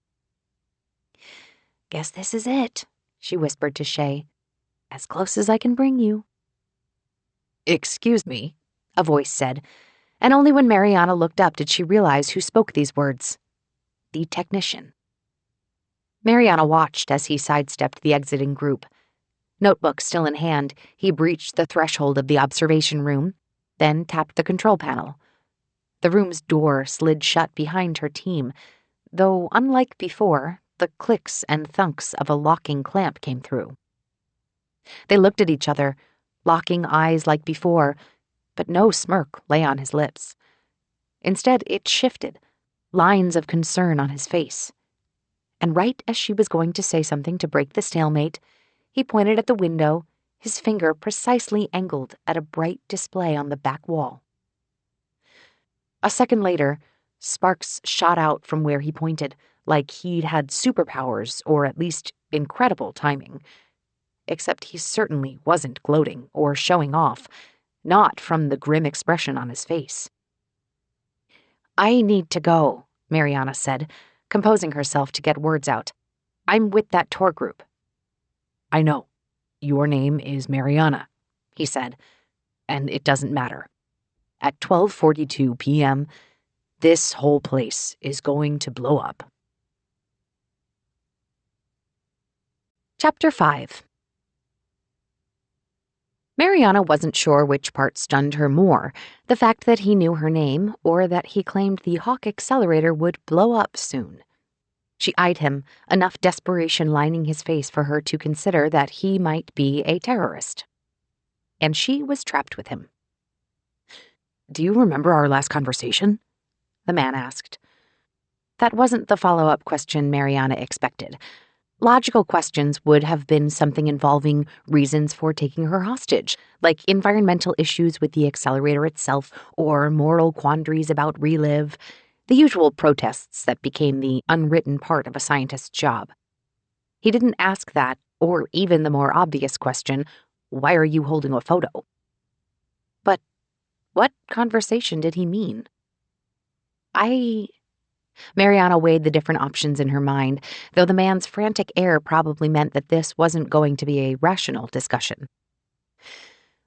"Guess this is it," she whispered to Shay. "As close as I can bring you." "Excuse me," a voice said, and only when Mariana looked up did she realize who spoke these words. The technician. Mariana watched as he sidestepped the exiting group. Notebook still in hand, he breached the threshold of the observation room, then tapped the control panel. The room's door slid shut behind her team, though, unlike before, the clicks and thunks of a locking clamp came through. They looked at each other, locking eyes like before, but no smirk lay on his lips. Instead, it shifted, lines of concern on his face. And right as she was going to say something to break the stalemate, he pointed at the window, his finger precisely angled at a bright display on the back wall. A second later, sparks shot out from where he pointed, like he'd had superpowers or at least incredible timing. Except he certainly wasn't gloating or showing off, not from the grim expression on his face. "I need to go," Mariana said, composing herself to get words out. "I'm with that tour group." "I know. Your name is Mariana," he said, "and it doesn't matter. At 12:42 p.m., this whole place is going to blow up." Chapter 5. Mariana wasn't sure which part stunned her more, the fact that he knew her name or that he claimed the Hawk accelerator would blow up soon. She eyed him, enough desperation lining his face for her to consider that he might be a terrorist. And she was trapped with him. "Do you remember our last conversation?" the man asked. That wasn't the follow-up question Mariana expected. Logical questions would have been something involving reasons for taking her hostage, like environmental issues with the accelerator itself or moral quandaries about Relive, the usual protests that became the unwritten part of a scientist's job. He didn't ask that, or even the more obvious question, "Why are you holding a photo?" But what conversation did he mean? Mariana weighed the different options in her mind, though the man's frantic air probably meant that this wasn't going to be a rational discussion.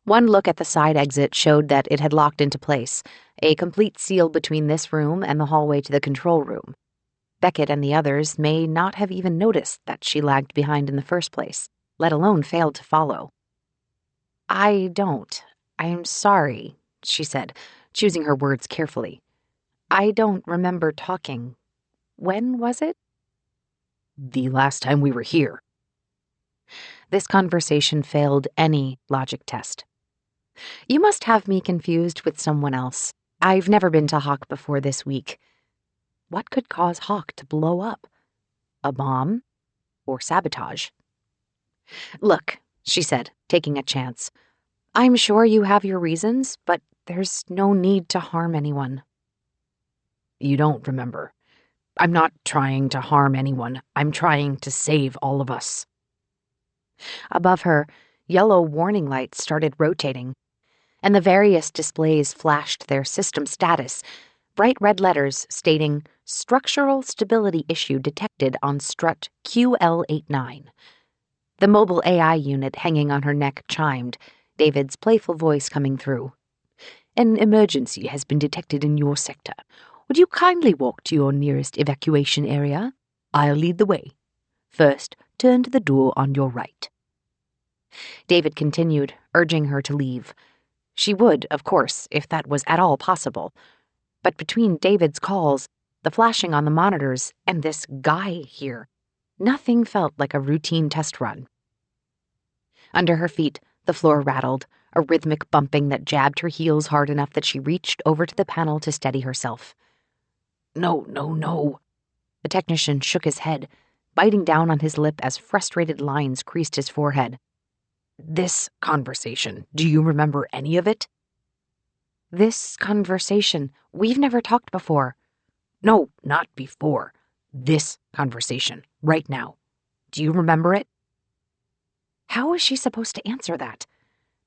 One look at the side exit showed that it had locked into place, a complete seal between this room and the hallway to the control room. Beckett and the others may not have even noticed that she lagged behind in the first place, let alone failed to follow. "I'm sorry," she said, choosing her words carefully. "I don't remember talking. When was it?" "The last time we were here." This conversation failed any logic test. "You must have me confused with someone else. I've never been to Hawk before this week." What could cause Hawk to blow up? A bomb? Or sabotage? "Look," she said, taking a chance. "I'm sure you have your reasons, but there's no need to harm anyone." "You don't remember. I'm not trying to harm anyone. I'm trying to save all of us." Above her, yellow warning lights started rotating, and the various displays flashed their system status, bright red letters stating, "Structural stability issue detected on strut QL89. The mobile AI unit hanging on her neck chimed, David's playful voice coming through. "An emergency has been detected in your sector. Would you kindly walk to your nearest evacuation area? I'll lead the way. First, turn to the door on your right." David continued, urging her to leave. She would, of course, if that was at all possible. But between David's calls, the flashing on the monitors, and this guy here, nothing felt like a routine test run. Under her feet, the floor rattled, a rhythmic bumping that jabbed her heels hard enough that she reached over to the panel to steady herself. "No, no, no." The technician shook his head, biting down on his lip as frustrated lines creased his forehead. "This conversation, do you remember any of it?" "This conversation? We've never talked before." "No, not before. This conversation, right now. Do you remember it?" How was she supposed to answer that?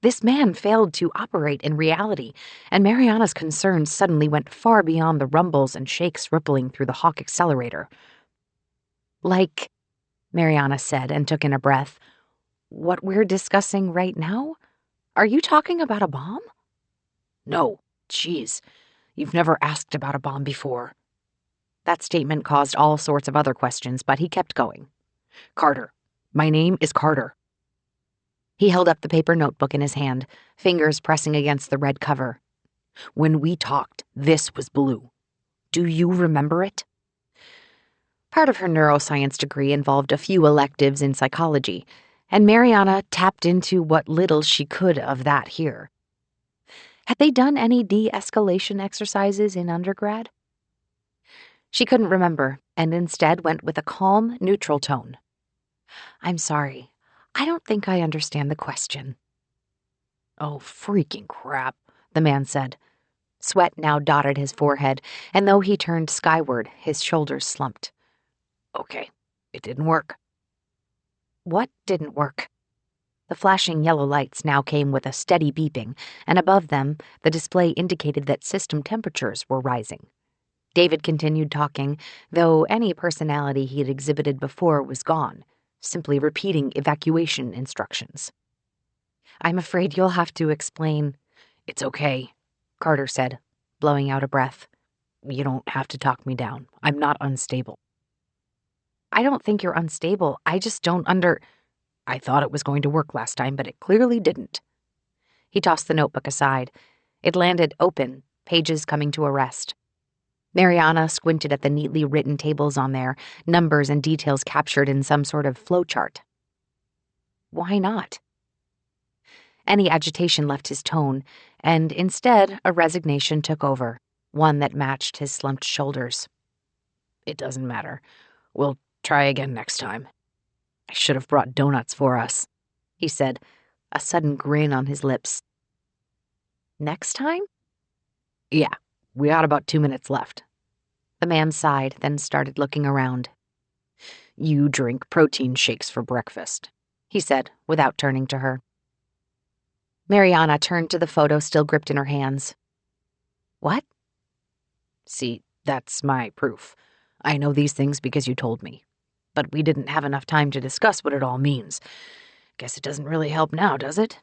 This man failed to operate in reality, and Mariana's concerns suddenly went far beyond the rumbles and shakes rippling through the Hawk accelerator. "Like," Mariana said and took in a breath, "what we're discussing right now? Are you talking about a bomb?" "No, geez, you've never asked about a bomb before." That statement caused all sorts of other questions, but he kept going. "Carter. My name is Carter." He held up the paper notebook in his hand, fingers pressing against the red cover. "When we talked, this was blue. Do you remember it?" Part of her neuroscience degree involved a few electives in psychology, And Mariana tapped into what little she could of that here. Had they done any de-escalation exercises in undergrad? She couldn't remember, and instead went with a calm, neutral tone. I'm sorry. I don't think I understand the question. Oh, freaking crap, the man said. Sweat now dotted his forehead, and though he turned skyward, his shoulders slumped. Okay, it didn't work. What didn't work? The flashing yellow lights now came with a steady beeping, and above them, the display indicated that system temperatures were rising. David continued talking, though any personality he had exhibited before was gone, simply repeating evacuation instructions. I'm afraid you'll have to explain. It's okay, Carter said, blowing out a breath. You don't have to talk me down. I'm not unstable. I don't think you're unstable. I just don't I thought it was going to work last time, but it clearly didn't. He tossed the notebook aside. It landed open, pages coming to a rest. Mariana squinted at the neatly written tables on there, numbers and details captured in some sort of flowchart. Why not? Any agitation left his tone, and instead a resignation took over, one that matched his slumped shoulders. It doesn't matter. We'll try again next time. I should have brought donuts for us, he said, a sudden grin on his lips. Next time? Yeah, we got about 2 minutes left. The man sighed, then started looking around. You drink protein shakes for breakfast, he said, without turning to her. Mariana turned to the photo still gripped in her hands. What? See, that's my proof. I know these things because you told me. But we didn't have enough time to discuss what it all means. Guess it doesn't really help now, does it?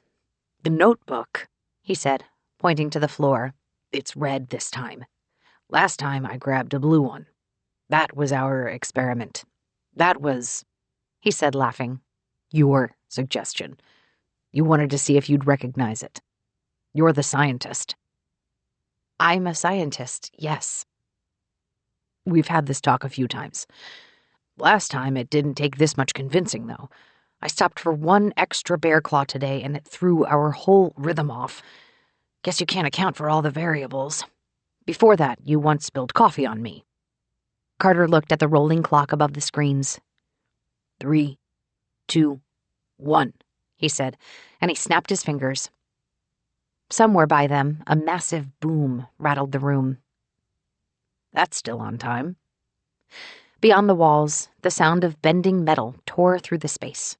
The notebook, he said, pointing to the floor. It's red this time. Last time I grabbed a blue one. That was our experiment. That was, he said, laughing, your suggestion. You wanted to see if you'd recognize it. You're the scientist. I'm a scientist, yes. We've had this talk a few times. Last time it didn't take this much convincing, though. I stopped for one extra bear claw today, and it threw our whole rhythm off. Guess you can't account for all the variables. Before that, you once spilled coffee on me. Carter looked at the rolling clock above the screens. 3, 2, 1, he said, and he snapped his fingers. Somewhere by them, a massive boom rattled the room. That's still on time. Beyond the walls, the sound of bending metal tore through the space.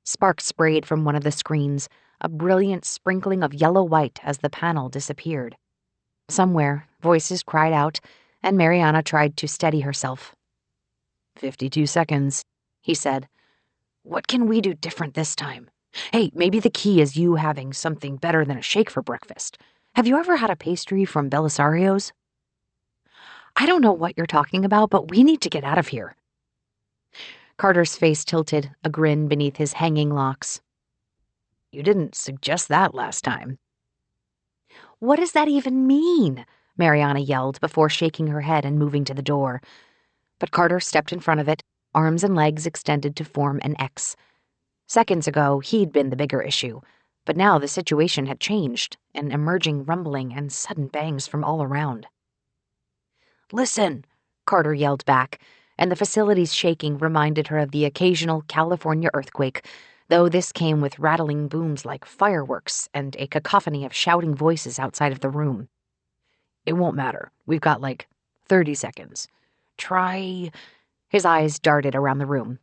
Sparks sprayed from one of the screens, a brilliant sprinkling of yellow-white as the panel disappeared. Somewhere, voices cried out, and Mariana tried to steady herself. 52 seconds, he said. What can we do different this time? Hey, maybe the key is you having something better than a shake for breakfast. Have you ever had a pastry from Belisario's? I don't know what you're talking about, but we need to get out of here. Carter's face tilted, a grin beneath his hanging locks. You didn't suggest that last time. What does that even mean? Mariana yelled before shaking her head and moving to the door. But Carter stepped in front of it, arms and legs extended to form an X. Seconds ago, he'd been the bigger issue, but now the situation had changed, an emerging rumbling and sudden bangs from all around. Listen, Carter yelled back, and the facility's shaking reminded her of the occasional California earthquake, though this came with rattling booms like fireworks and a cacophony of shouting voices outside of the room. It won't matter. We've got, 30 seconds. Try... His eyes darted around the room.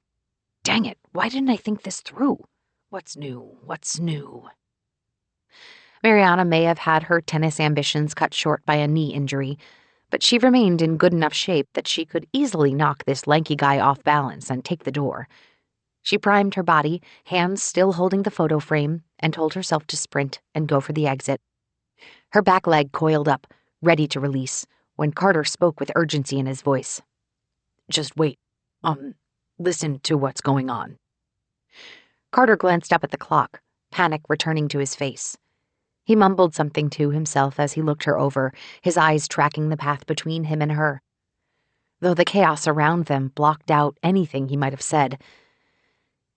Dang it, why didn't I think this through? What's new? What's new? Mariana may have had her tennis ambitions cut short by a knee injury, but she remained in good enough shape that she could easily knock this lanky guy off balance and take the door. She primed her body, hands still holding the photo frame, and told herself to sprint and go for the exit. Her back leg coiled up, ready to release, when Carter spoke with urgency in his voice. Just wait. Listen to what's going on. Carter glanced up at the clock, panic returning to his face. He mumbled something to himself as he looked her over, his eyes tracking the path between him and her. Though the chaos around them blocked out anything he might have said,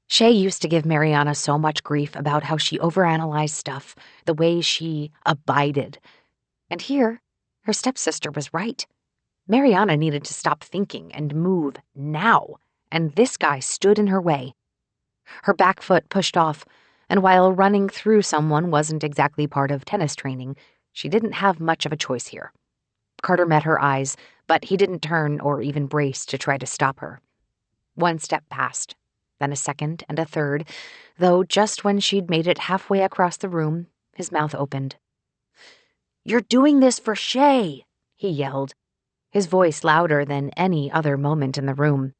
Shay used to give Mariana so much grief about how she overanalyzed stuff, the way she abided. And here, her stepsister was right. Mariana needed to stop thinking and move now, and this guy stood in her way. Her back foot pushed off, and while running through someone wasn't exactly part of tennis training, she didn't have much of a choice here. Carter met her eyes, but he didn't turn or even brace to try to stop her. One step passed, then a second and a third, though just when she'd made it halfway across the room, his mouth opened. "You're doing this for Shay," he yelled, his voice louder than any other moment in the room.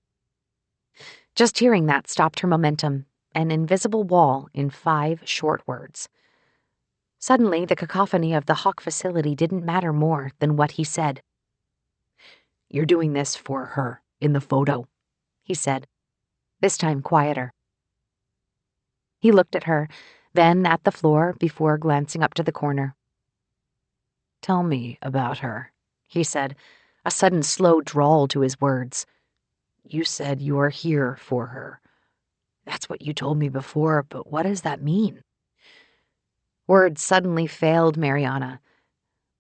Just hearing that stopped her momentum, an invisible wall in 5 short words. Suddenly, the cacophony of the Hawk facility didn't matter more than what he said. "You're doing this for her, in the photo," he said, this time quieter. He looked at her, then at the floor before glancing up to the corner. "Tell me about her," he said, a sudden slow drawl to his words. "You said you are here for her. That's what you told me before, but what does that mean?" Words suddenly failed Mariana.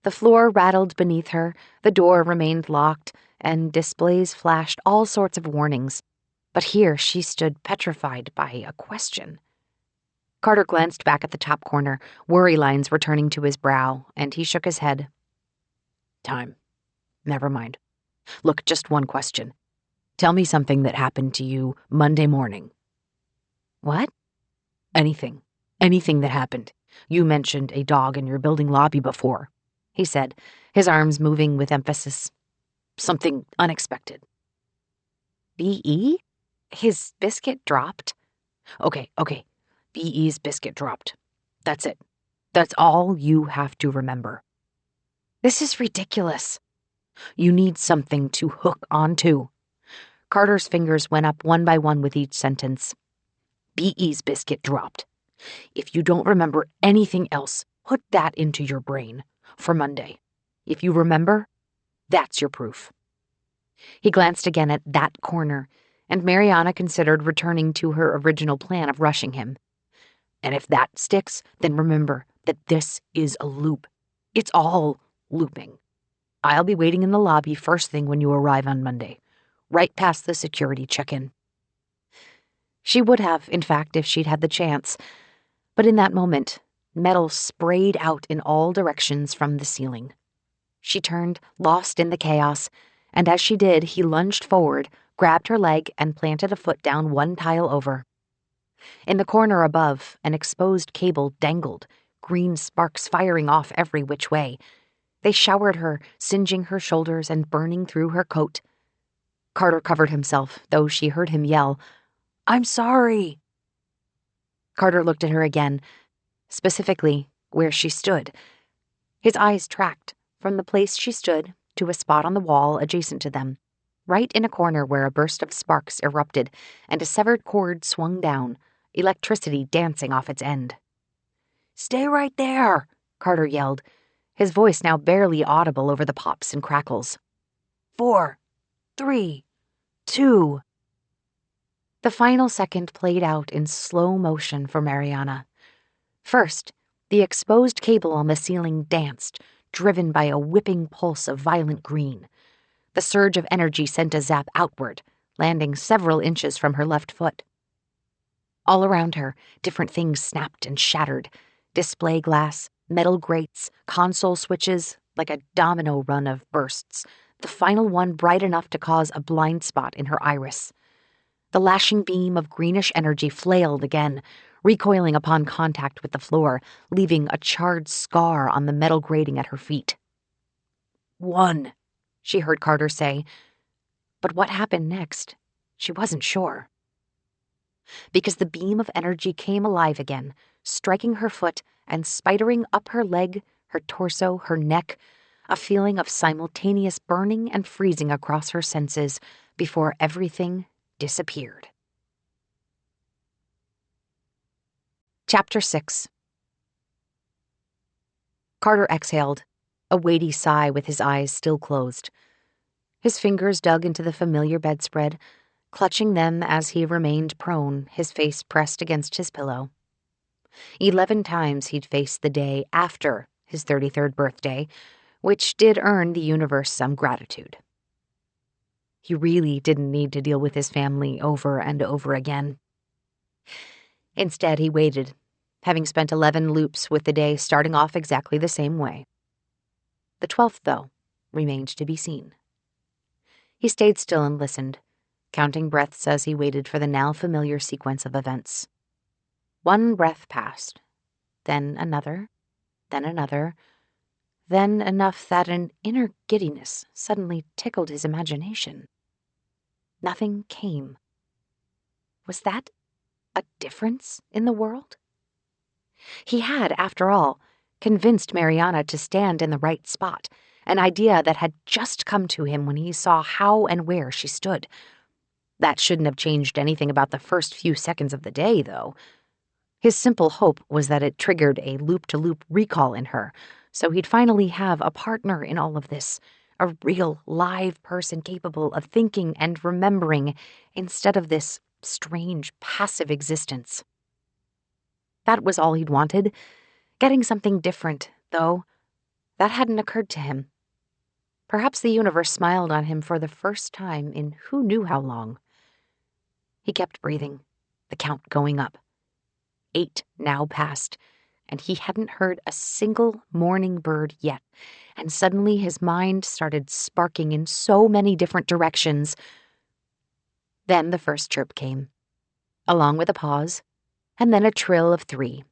The floor rattled beneath her, the door remained locked, and displays flashed all sorts of warnings. But here she stood petrified by a question. Carter glanced back at the top corner, worry lines returning to his brow, and he shook his head. "Time. Never mind. Look, just one question. Tell me something that happened to you Monday morning." "What?" "Anything. Anything that happened. You mentioned a dog in your building lobby before," he said, his arms moving with emphasis. "Something unexpected." "B.E.? His biscuit dropped?" Okay. B.E.'s biscuit dropped. That's it. That's all you have to remember." "This is ridiculous." "You need something to hook onto." Carter's fingers went up one by one with each sentence. "B.E.'s biscuit dropped. If you don't remember anything else, put that into your brain for Monday. If you remember, that's your proof." He glanced again at that corner, and Mariana considered returning to her original plan of rushing him. "And if that sticks, then remember that this is a loop. It's all looping. I'll be waiting in the lobby first thing when you arrive on Monday, right past the security check-in." She would have, in fact, if she'd had the chance. But in that moment, metal sprayed out in all directions from the ceiling. She turned, lost in the chaos, and as she did, he lunged forward, grabbed her leg, and planted a foot down one tile over. In the corner above, an exposed cable dangled, green sparks firing off every which way. They showered her, singeing her shoulders and burning through her coat. Carter covered himself, though she heard him yell, "I'm sorry." Carter looked at her again, specifically where she stood. His eyes tracked from the place she stood to a spot on the wall adjacent to them, right in a corner where a burst of sparks erupted and a severed cord swung down, electricity dancing off its end. "Stay right there," Carter yelled, his voice now barely audible over the pops and crackles. 4, 3, 2. The final second played out in slow motion for Mariana. First, the exposed cable on the ceiling danced, driven by a whipping pulse of violent green. The surge of energy sent a zap outward, landing several inches from her left foot. All around her, different things snapped and shattered. Display glass, metal grates, console switches, like a domino run of bursts, the final one bright enough to cause a blind spot in her iris. The lashing beam of greenish energy flailed again, recoiling upon contact with the floor, leaving a charred scar on the metal grating at her feet. "One," she heard Carter say. But what happened next? She wasn't sure. Because the beam of energy came alive again, striking her foot and spidering up her leg, her torso, her neck, a feeling of simultaneous burning and freezing across her senses before everything disappeared. Chapter 6. Carter exhaled, a weighty sigh with his eyes still closed. His fingers dug into the familiar bedspread, clutching them as he remained prone, his face pressed against his pillow. 11 times he'd faced the day after his 33rd birthday, which did earn the universe some gratitude. He really didn't need to deal with his family over and over again. Instead, he waited, having spent 11 loops with the day starting off exactly the same way. The 12th, though, remained to be seen. He stayed still and listened, counting breaths as he waited for the now familiar sequence of events. One breath passed, then another, then another, then enough that an inner giddiness suddenly tickled his imagination. Nothing came. Was that a difference in the world? He had, after all, convinced Mariana to stand in the right spot, an idea that had just come to him when he saw how and where she stood. That shouldn't have changed anything about the first few seconds of the day, though. His simple hope was that it triggered a loop-to-loop recall in her, so he'd finally have a partner in all of this, a real, live person capable of thinking and remembering instead of this strange, passive existence. That was all he'd wanted. Getting something different, though, that hadn't occurred to him. Perhaps the universe smiled on him for the first time in who knew how long. He kept breathing, the count going up. 8 now passed, and he hadn't heard a single morning bird yet, and suddenly his mind started sparking in so many different directions. Then the first chirp came, along with a pause, and then a trill of 3.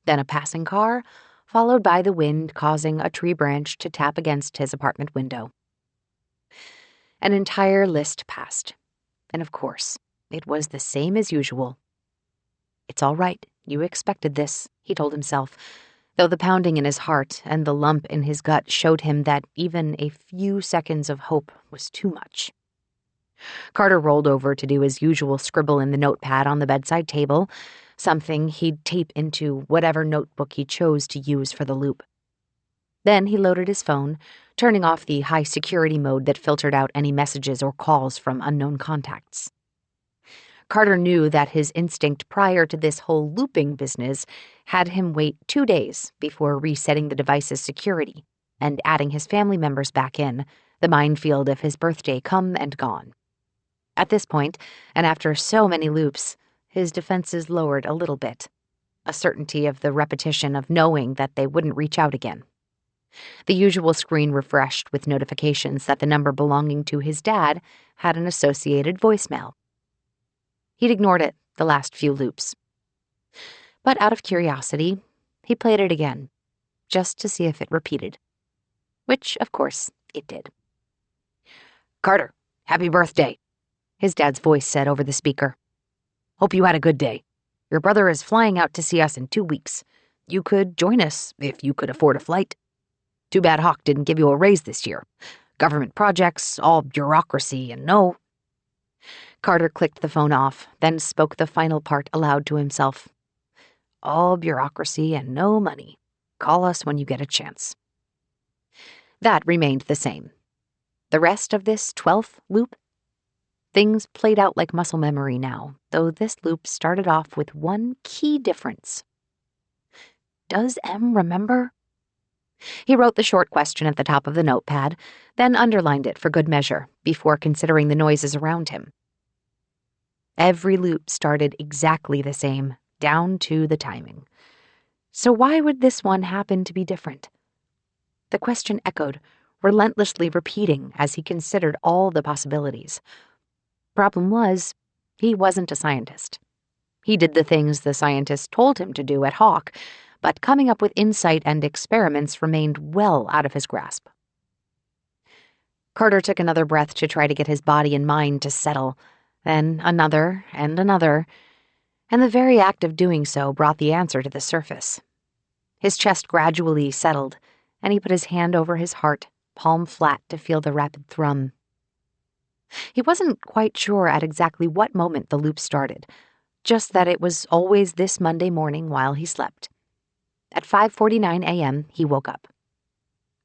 Then a passing car, followed by the wind causing a tree branch to tap against his apartment window. An entire list passed, and of course, it was the same as usual. It's all right, you expected this, he told himself, though the pounding in his heart and the lump in his gut showed him that even a few seconds of hope was too much. Carter rolled over to do his usual scribble in the notepad on the bedside table, something he'd tape into whatever notebook he chose to use for the loop. Then he loaded his phone, turning off the high-security mode that filtered out any messages or calls from unknown contacts. Carter knew that his instinct prior to this whole looping business had him wait 2 days before resetting the device's security and adding his family members back in, the minefield of his birthday come and gone. At this point, and after so many loops, his defenses lowered a little bit, a certainty of the repetition of knowing that they wouldn't reach out again. The usual screen refreshed with notifications that the number belonging to his dad had an associated voicemail. He'd ignored it the last few loops. But out of curiosity, he played it again, just to see if it repeated. Which, of course, it did. "Carter, happy birthday," his dad's voice said over the speaker. "Hope you had a good day. Your brother is flying out to see us in 2 weeks. You could join us if you could afford a flight. Too bad Hawk didn't give you a raise this year. Government projects, all bureaucracy, and no..." Carter clicked the phone off, then spoke the final part aloud to himself. "All bureaucracy and no money. Call us when you get a chance." That remained the same. The rest of this 12th loop? Things played out like muscle memory now, though this loop started off with one key difference. Does M remember? He wrote the short question at the top of the notepad, then underlined it for good measure before considering the noises around him. Every loop started exactly the same, down to the timing. So why would this one happen to be different? The question echoed, relentlessly repeating as he considered all the possibilities. Problem was, he wasn't a scientist. He did the things the scientists told him to do at Hawk, but coming up with insight and experiments remained well out of his grasp. Carter took another breath to try to get his body and mind to settle, then another, and the very act of doing so brought the answer to the surface. His chest gradually settled, and he put his hand over his heart, palm flat to feel the rapid thrum. He wasn't quite sure at exactly what moment the loop started, just that it was always this Monday morning while he slept. At 5:49 a.m., he woke up.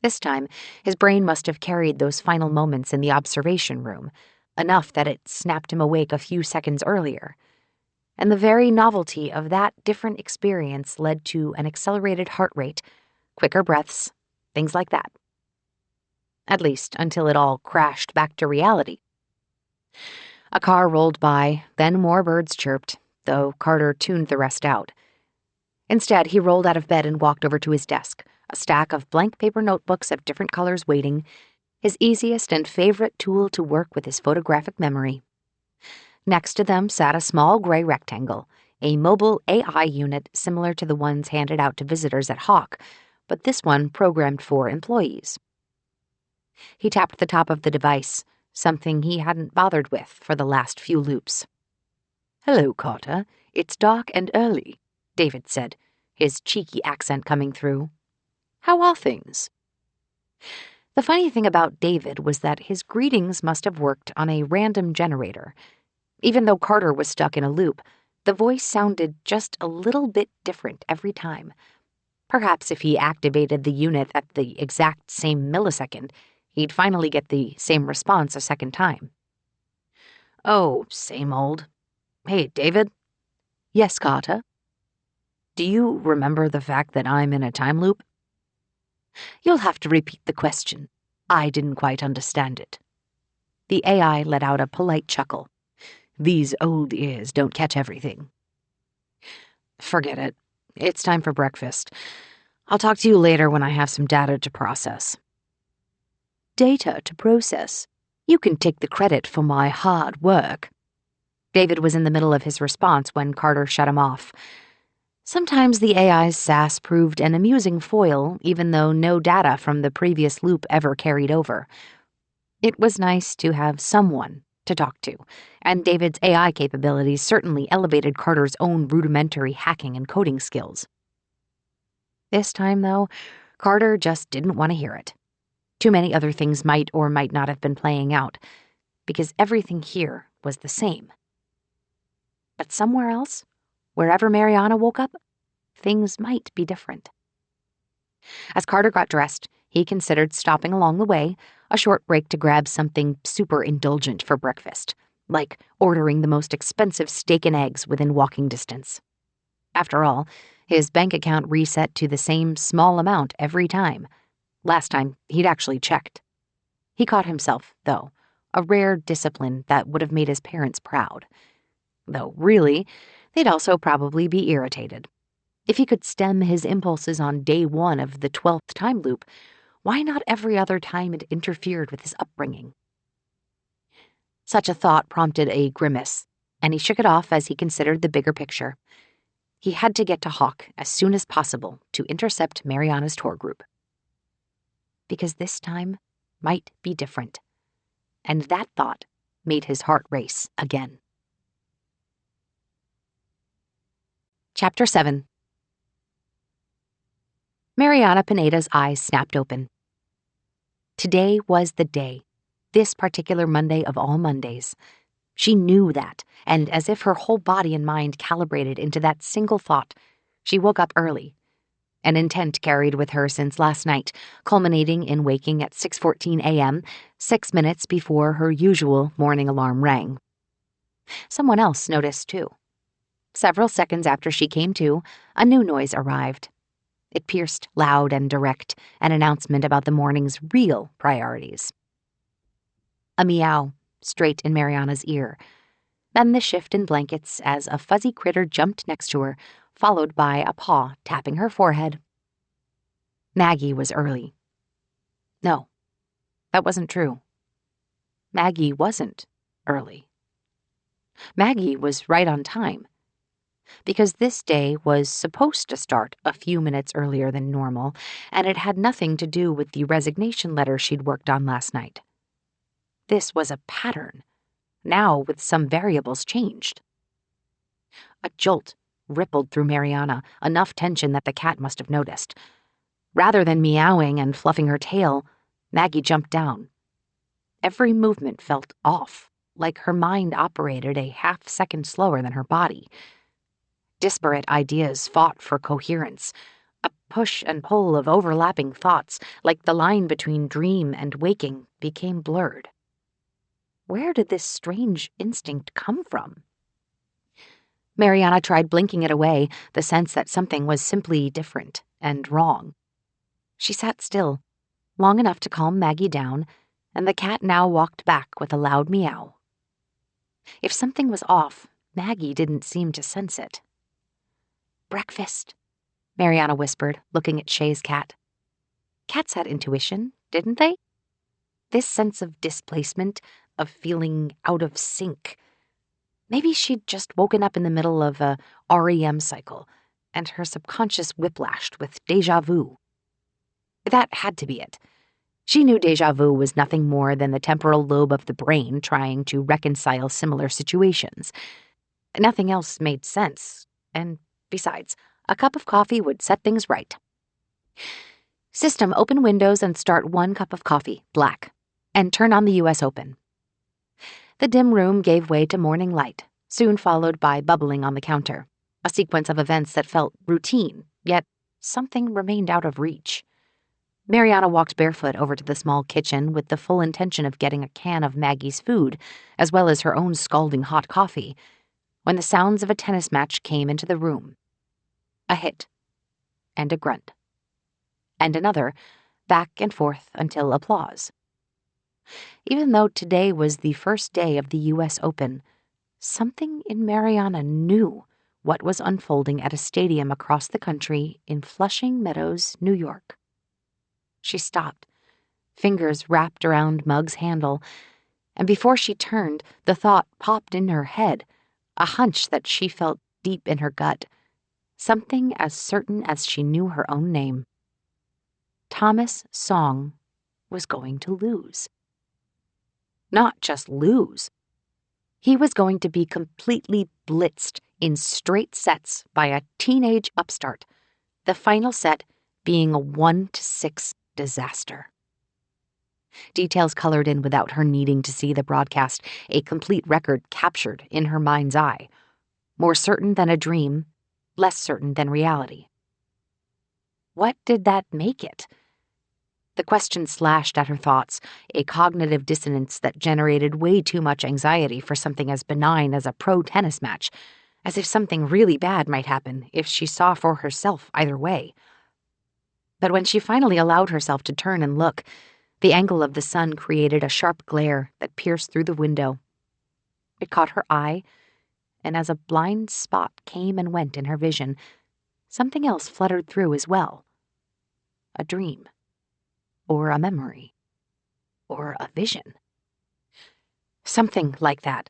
This time, his brain must have carried those final moments in the observation room, enough that it snapped him awake a few seconds earlier. And the very novelty of that different experience led to an accelerated heart rate, quicker breaths, things like that. At least until it all crashed back to reality. A car rolled by, then more birds chirped, though Carter tuned the rest out. Instead, he rolled out of bed and walked over to his desk, a stack of blank paper notebooks of different colors waiting, his easiest and favorite tool to work with his photographic memory. Next to them sat a small gray rectangle, a mobile AI unit similar to the ones handed out to visitors at Hawk, but this one programmed for employees. He tapped the top of the device, something he hadn't bothered with for the last few loops. "Hello, Carter. It's dark and early," David said, his cheeky accent coming through. "How are things?" The funny thing about David was that his greetings must have worked on a random generator. Even though Carter was stuck in a loop, the voice sounded just a little bit different every time. Perhaps if he activated the unit at the exact same millisecond, he'd finally get the same response a second time. "Oh, same old. Hey, David?" "Yes, Carter?" "Do you remember the fact that I'm in a time loop?" "You'll have to repeat the question. I didn't quite understand it." The AI let out a polite chuckle. "These old ears don't catch everything." "Forget it. It's time for breakfast. I'll talk to you later when I have some data to process." "Data to process? You can take the credit for my hard work." David was in the middle of his response when Carter shut him off. Sometimes the AI's sass proved an amusing foil, even though no data from the previous loop ever carried over. It was nice to have someone to talk to, and David's AI capabilities certainly elevated Carter's own rudimentary hacking and coding skills. This time, though, Carter just didn't want to hear it. Too many other things might or might not have been playing out, because everything here was the same. But somewhere else, wherever Mariana woke up, things might be different. As Carter got dressed, he considered stopping along the way, a short break to grab something super indulgent for breakfast, like ordering the most expensive steak and eggs within walking distance. After all, his bank account reset to the same small amount every time. Last time, he'd actually checked. He caught himself, though, a rare discipline that would have made his parents proud. Though, really, they'd also probably be irritated. If he could stem his impulses on day one of the 12th time loop, why not every other time it interfered with his upbringing? Such a thought prompted a grimace, and he shook it off as he considered the bigger picture. He had to get to Hawk as soon as possible to intercept Mariana's tour group. Because this time might be different, and that thought made his heart race again. Chapter 7. Mariana Pineda's eyes snapped open. Today was the day, this particular Monday of all Mondays. She knew that, and as if her whole body and mind calibrated into that single thought, she woke up early. An intent carried with her since last night, culminating in waking at 6:14 a.m., 6 minutes before her usual morning alarm rang. Someone else noticed, too. Several seconds after she came to, a new noise arrived. It pierced loud and direct, an announcement about the morning's real priorities. A meow, straight in Mariana's ear. Then the shift in blankets as a fuzzy critter jumped next to her, followed by a paw tapping her forehead. Maggie was early. No, that wasn't true. Maggie wasn't early. Maggie was right on time. Because this day was supposed to start a few minutes earlier than normal, and it had nothing to do with the resignation letter she'd worked on last night. This was a pattern, now with some variables changed. A jolt rippled through Mariana, enough tension that the cat must have noticed. Rather than meowing and fluffing her tail, Maggie jumped down. Every movement felt off, like her mind operated a half-second slower than her body. Disparate ideas fought for coherence, a push and pull of overlapping thoughts, like the line between dream and waking, became blurred. Where did this strange instinct come from? Mariana tried blinking it away, the sense that something was simply different and wrong. She sat still, long enough to calm Maggie down, and the cat now walked back with a loud meow. If something was off, Maggie didn't seem to sense it. "Breakfast," Mariana whispered, looking at Shay's cat. Cats had intuition, didn't they? This sense of displacement, of feeling out of sync. Maybe she'd just woken up in the middle of a REM cycle, and her subconscious whiplashed with déjà vu. That had to be it. She knew déjà vu was nothing more than the temporal lobe of the brain trying to reconcile similar situations. Nothing else made sense, and besides, a cup of coffee would set things right. "System, open Windows and start 1 cup of coffee, black, and turn on the US Open." The dim room gave way to morning light, soon followed by bubbling on the counter, a sequence of events that felt routine, yet something remained out of reach. Mariana walked barefoot over to the small kitchen with the full intention of getting a can of Maggie's food, as well as her own scalding hot coffee, when the sounds of a tennis match came into the room. A hit, and a grunt, and another, back and forth until applause. Even though today was the first day of the US Open, something in Mariana knew what was unfolding at a stadium across the country in Flushing Meadows, New York. She stopped, fingers wrapped around Mug's handle, and before she turned, the thought popped in her head, a hunch that she felt deep in her gut, something as certain as she knew her own name. Thomas Song was going to lose. Not just lose. He was going to be completely blitzed in straight sets by a teenage upstart, the final set being a 1-6 disaster. Details colored in without her needing to see the broadcast, a complete record captured in her mind's eye. More certain than a dream, less certain than reality. What did that make it? The question slashed at her thoughts, a cognitive dissonance that generated way too much anxiety for something as benign as a pro tennis match, as if something really bad might happen if she saw for herself either way. But when she finally allowed herself to turn and look, the angle of the sun created a sharp glare that pierced through the window. It caught her eye, and as a blind spot came and went in her vision, something else fluttered through as well. A dream. Or a memory. Or a vision. Something like that.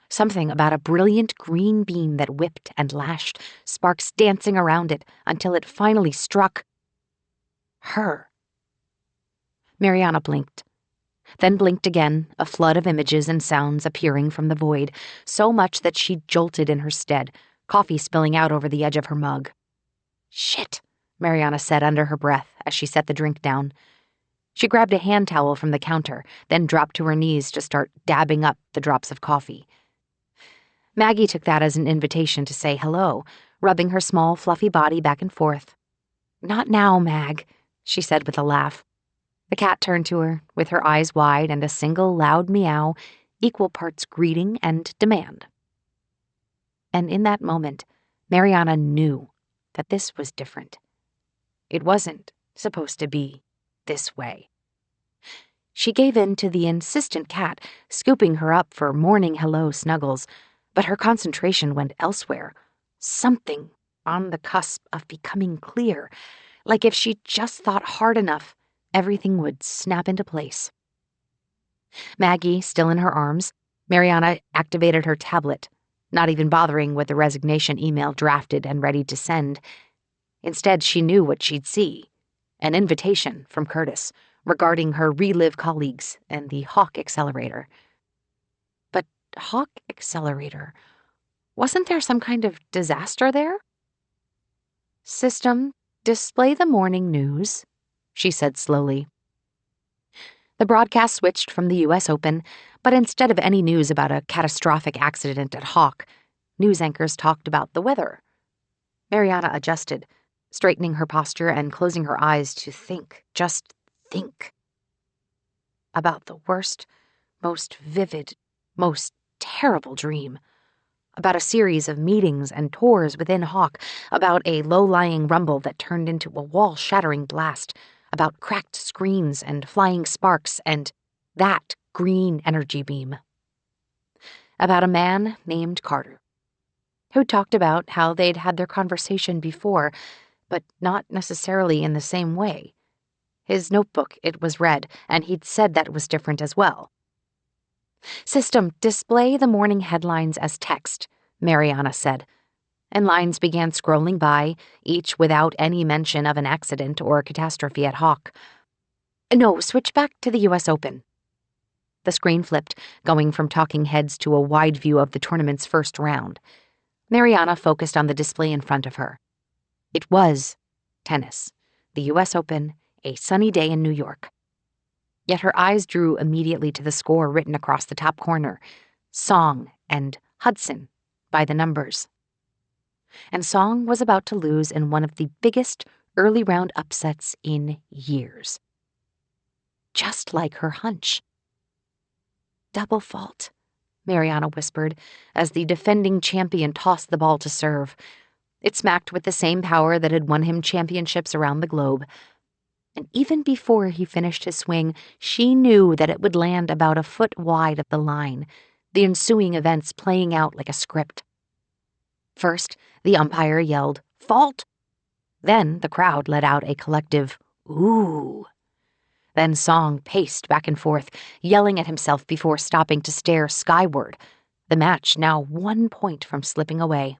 Something about a brilliant green beam that whipped and lashed, sparks dancing around it until it finally struck her. Mariana blinked, then blinked again, a flood of images and sounds appearing from the void, so much that she jolted in her stead, coffee spilling out over the edge of her mug. "Shit," Mariana said under her breath as she set the drink down. She grabbed a hand towel from the counter, then dropped to her knees to start dabbing up the drops of coffee. Maggie took that as an invitation to say hello, rubbing her small, fluffy body back and forth. "Not now, Mag," she said with a laugh. The cat turned to her, with her eyes wide and a single loud meow, equal parts greeting and demand. And in that moment, Mariana knew that this was different. It wasn't supposed to be this way. She gave in to the insistent cat, scooping her up for morning hello snuggles, but her concentration went elsewhere, something on the cusp of becoming clear, like if she just thought hard enough, everything would snap into place. Maggie, still in her arms, Mariana activated her tablet, not even bothering with the resignation email drafted and ready to send. Instead, she knew what she'd see. An invitation from Curtis regarding her Relive colleagues and the Hawk Accelerator. But Hawk Accelerator, wasn't there some kind of disaster there? "System, display the morning news," she said slowly. The broadcast switched from the US Open, but instead of any news about a catastrophic accident at Hawk, news anchors talked about the weather. Mariana adjusted, straightening her posture and closing her eyes to think, just think, about the worst, most vivid most terrible dream. About a series of meetings and tours within Hawk, about a low-lying rumble that turned into a wall-shattering blast, about cracked screens and flying sparks and that green energy beam. About a man named Carter, who talked about how they'd had their conversation before, but not necessarily in the same way. His notebook, it was red, and he'd said that it was different as well. "System, display the morning headlines as text," Mariana said, and lines began scrolling by, each without any mention of an accident or a catastrophe at Hawk. "No, switch back to the U.S. Open." The screen flipped, going from talking heads to a wide view of the tournament's first round. Mariana focused on the display in front of her. It was tennis, the U.S. Open, a sunny day in New York. Yet her eyes drew immediately to the score written across the top corner, Song and Hudson by the numbers. And Song was about to lose in one of the biggest early round upsets in years. Just like her hunch. "Double fault," Mariana whispered, as the defending champion tossed the ball to serve. It smacked with the same power that had won him championships around the globe. And even before he finished his swing, she knew that it would land about a foot wide of the line, the ensuing events playing out like a script. First, the umpire yelled, "Fault!" Then the crowd let out a collective, "Ooh." Then Song paced back and forth, yelling at himself before stopping to stare skyward, the match now 1 point from slipping away.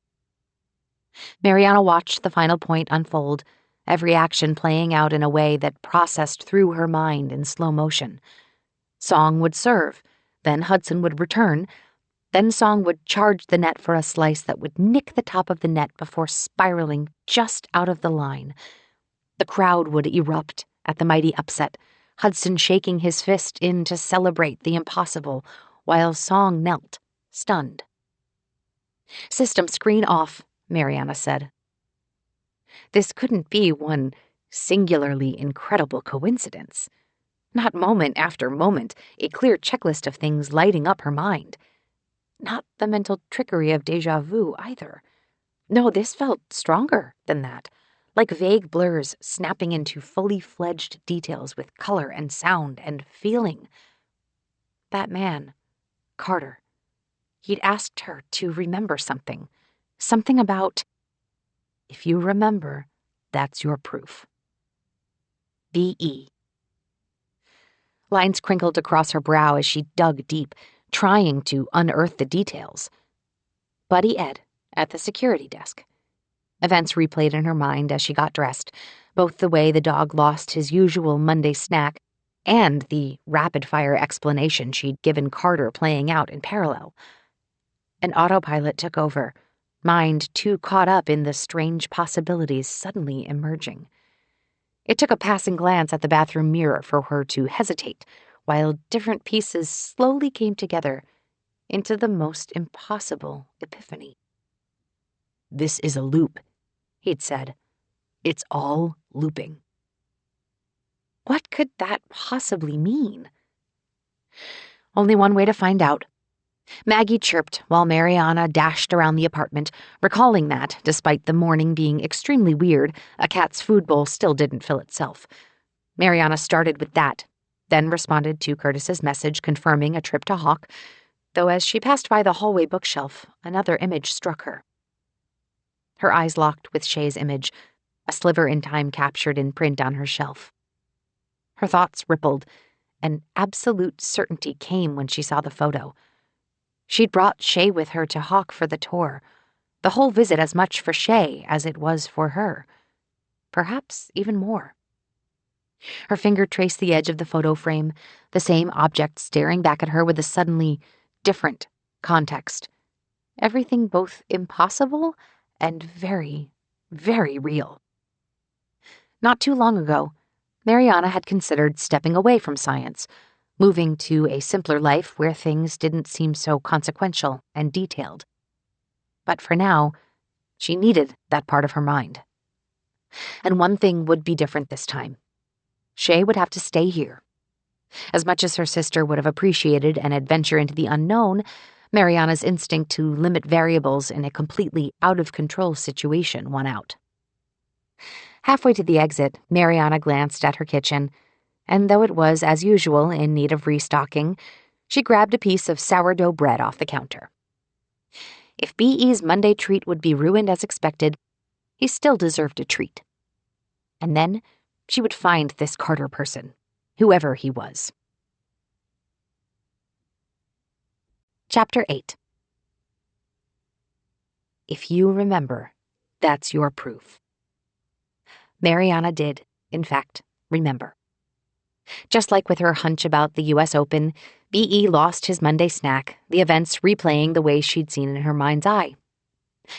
Mariana watched the final point unfold, every action playing out in a way that processed through her mind in slow motion. Song would serve, then Hudson would return, then Song would charge the net for a slice that would nick the top of the net before spiraling just out of the line. The crowd would erupt at the mighty upset, Hudson shaking his fist in to celebrate the impossible, while Song knelt, stunned. "System screen off," Mariana said. This couldn't be one singularly incredible coincidence. Not moment after moment, a clear checklist of things lighting up her mind. Not the mental trickery of déjà vu, either. No, this felt stronger than that, like vague blurs snapping into fully fledged details with color and sound and feeling. That man, Carter, he'd asked her to remember something. Something about, "If you remember, that's your proof." B.E. Lines crinkled across her brow as she dug deep, trying to unearth the details. Buddy Ed, at the security desk. Events replayed in her mind as she got dressed, both the way the dog lost his usual Monday snack and the rapid-fire explanation she'd given Carter playing out in parallel. An autopilot took over, mind too caught up in the strange possibilities suddenly emerging. It took a passing glance at the bathroom mirror for her to hesitate, while different pieces slowly came together into the most impossible epiphany. "This is a loop," he'd said. "It's all looping." What could that possibly mean? Only one way to find out. Maggie chirped while Mariana dashed around the apartment, recalling that, despite the morning being extremely weird, a cat's food bowl still didn't fill itself. Mariana started with that, then responded to Curtis's message confirming a trip to Hawk, though as she passed by the hallway bookshelf, another image struck her. Her eyes locked with Shay's image, a sliver in time captured in print on her shelf. Her thoughts rippled, and absolute certainty came when she saw the photo. She'd brought Shay with her to Hawk for the tour, the whole visit as much for Shay as it was for her. Perhaps even more. Her finger traced the edge of the photo frame, the same object staring back at her with a suddenly different context. Everything both impossible and very, very real. Not too long ago, Mariana had considered stepping away from science, moving to a simpler life where things didn't seem so consequential and detailed. But for now, she needed that part of her mind. And one thing would be different this time. Shay would have to stay here. As much as her sister would have appreciated an adventure into the unknown, Mariana's instinct to limit variables in a completely out-of-control situation won out. Halfway to the exit, Mariana glanced at her kitchen, and though it was, as usual, in need of restocking, she grabbed a piece of sourdough bread off the counter. If B.E.'s Monday treat would be ruined as expected, he still deserved a treat. And then she would find this Carter person, whoever he was. Chapter 8. If you remember, that's your proof. Mariana did, in fact, remember. Just like with her hunch about the U.S. Open, B.E. lost his Monday snack, the events replaying the way she'd seen in her mind's eye.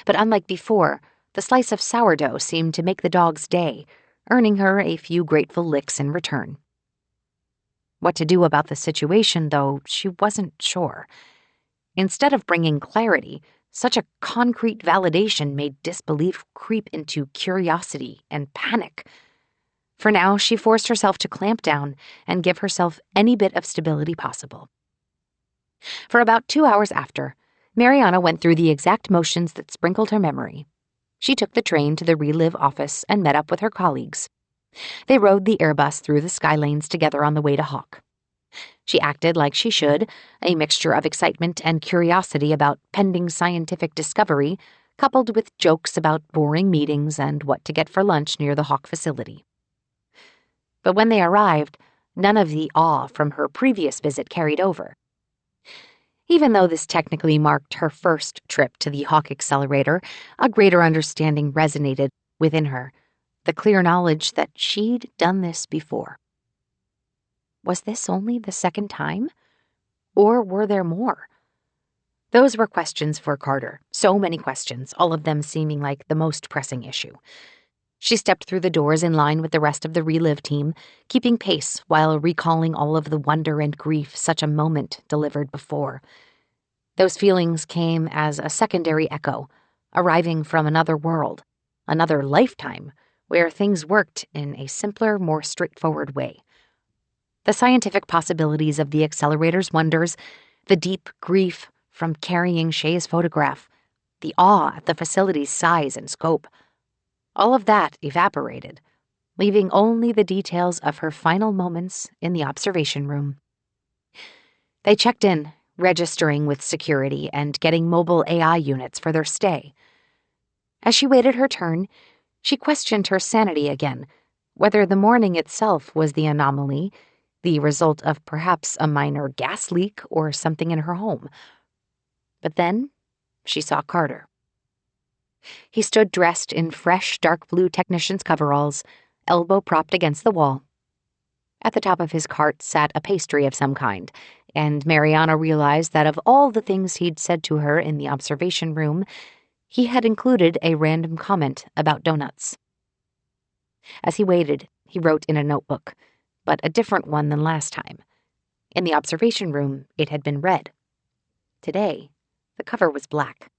But unlike before, the slice of sourdough seemed to make the dog's day, earning her a few grateful licks in return. What to do about the situation, though, she wasn't sure. Instead of bringing clarity, such a concrete validation made disbelief creep into curiosity and panic. For now, she forced herself to clamp down and give herself any bit of stability possible. For about 2 hours after, Mariana went through the exact motions that sprinkled her memory. She took the train to the Relive office and met up with her colleagues. They rode the Airbus through the skylanes together on the way to Hawk. She acted like she should, a mixture of excitement and curiosity about pending scientific discovery, coupled with jokes about boring meetings and what to get for lunch near the Hawk facility. But when they arrived, none of the awe from her previous visit carried over. Even though this technically marked her first trip to the Hawk Accelerator, a greater understanding resonated within her, the clear knowledge that she'd done this before. Was this only the second time? Or were there more? Those were questions for Carter, so many questions, all of them seeming like the most pressing issue. She stepped through the doors in line with the rest of the Relive team, keeping pace while recalling all of the wonder and grief such a moment delivered before. Those feelings came as a secondary echo, arriving from another world, another lifetime, where things worked in a simpler, more straightforward way. The scientific possibilities of the accelerator's wonders, the deep grief from carrying Shay's photograph, the awe at the facility's size and scope, all of that evaporated, leaving only the details of her final moments in the observation room. They checked in, registering with security and getting mobile AI units for their stay. As she waited her turn, she questioned her sanity again, whether the morning itself was the anomaly, the result of perhaps a minor gas leak or something in her home. But then she saw Carter. He stood dressed in fresh dark blue technician's coveralls, elbow propped against the wall. At the top of his cart sat a pastry of some kind, and Mariana realized that of all the things he'd said to her in the observation room, he had included a random comment about donuts. As he waited, he wrote in a notebook, but a different one than last time. In the observation room, it had been red. Today, the cover was black.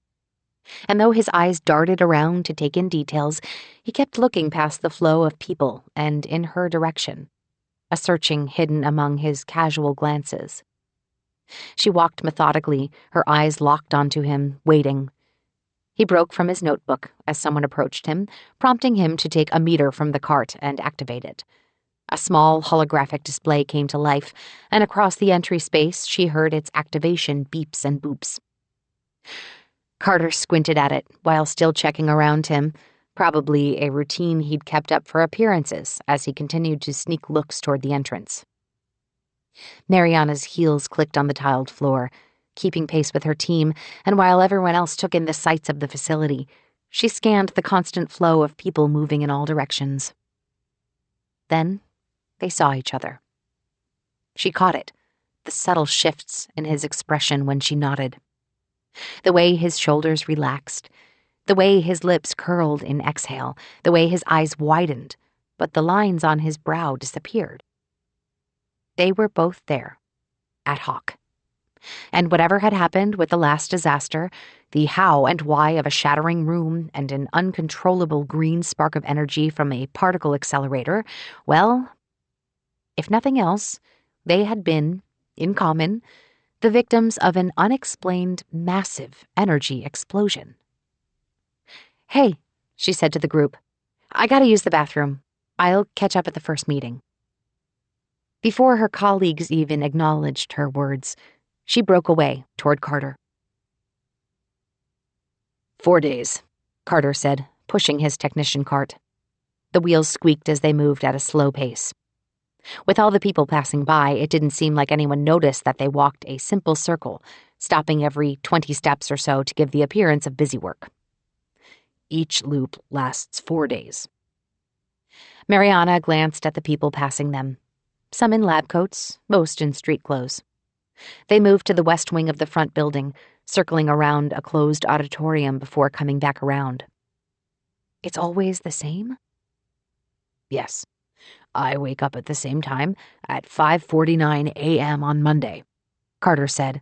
And though his eyes darted around to take in details, he kept looking past the flow of people and in her direction, a searching hidden among his casual glances. She walked methodically, her eyes locked onto him, waiting. He broke from his notebook as someone approached him, prompting him to take a meter from the cart and activate it. A small holographic display came to life, and across the entry space she heard its activation beeps and boops. Carter squinted at it while still checking around him, probably a routine he'd kept up for appearances as he continued to sneak looks toward the entrance. Mariana's heels clicked on the tiled floor, keeping pace with her team, and while everyone else took in the sights of the facility, she scanned the constant flow of people moving in all directions. Then they saw each other. She caught it, the subtle shifts in his expression when she nodded. The way his shoulders relaxed, the way his lips curled in exhale, the way his eyes widened, but the lines on his brow disappeared. They were both there, at Hawk. And whatever had happened with the last disaster, the how and why of a shattering room and an uncontrollable green spark of energy from a particle accelerator, well, if nothing else, They had been, in common, the victims of an unexplained, massive energy explosion. "Hey," she said to the group, "I gotta use the bathroom. I'll catch up at the first meeting." Before her colleagues even acknowledged her words, she broke away toward Carter. 4 days, Carter said, pushing his technician cart. The wheels squeaked as they moved at a slow pace. With all the people passing by, it didn't seem like anyone noticed that they walked a simple circle, stopping every 20 steps or so to give the appearance of busy work. Each loop lasts 4 days. Mariana glanced at the people passing them, some in lab coats, most in street clothes. They moved to the west wing of the front building, circling around a closed auditorium before coming back around. "It's always the same?" "Yes. I wake up at the same time at 5:49 a.m. on Monday," Carter said.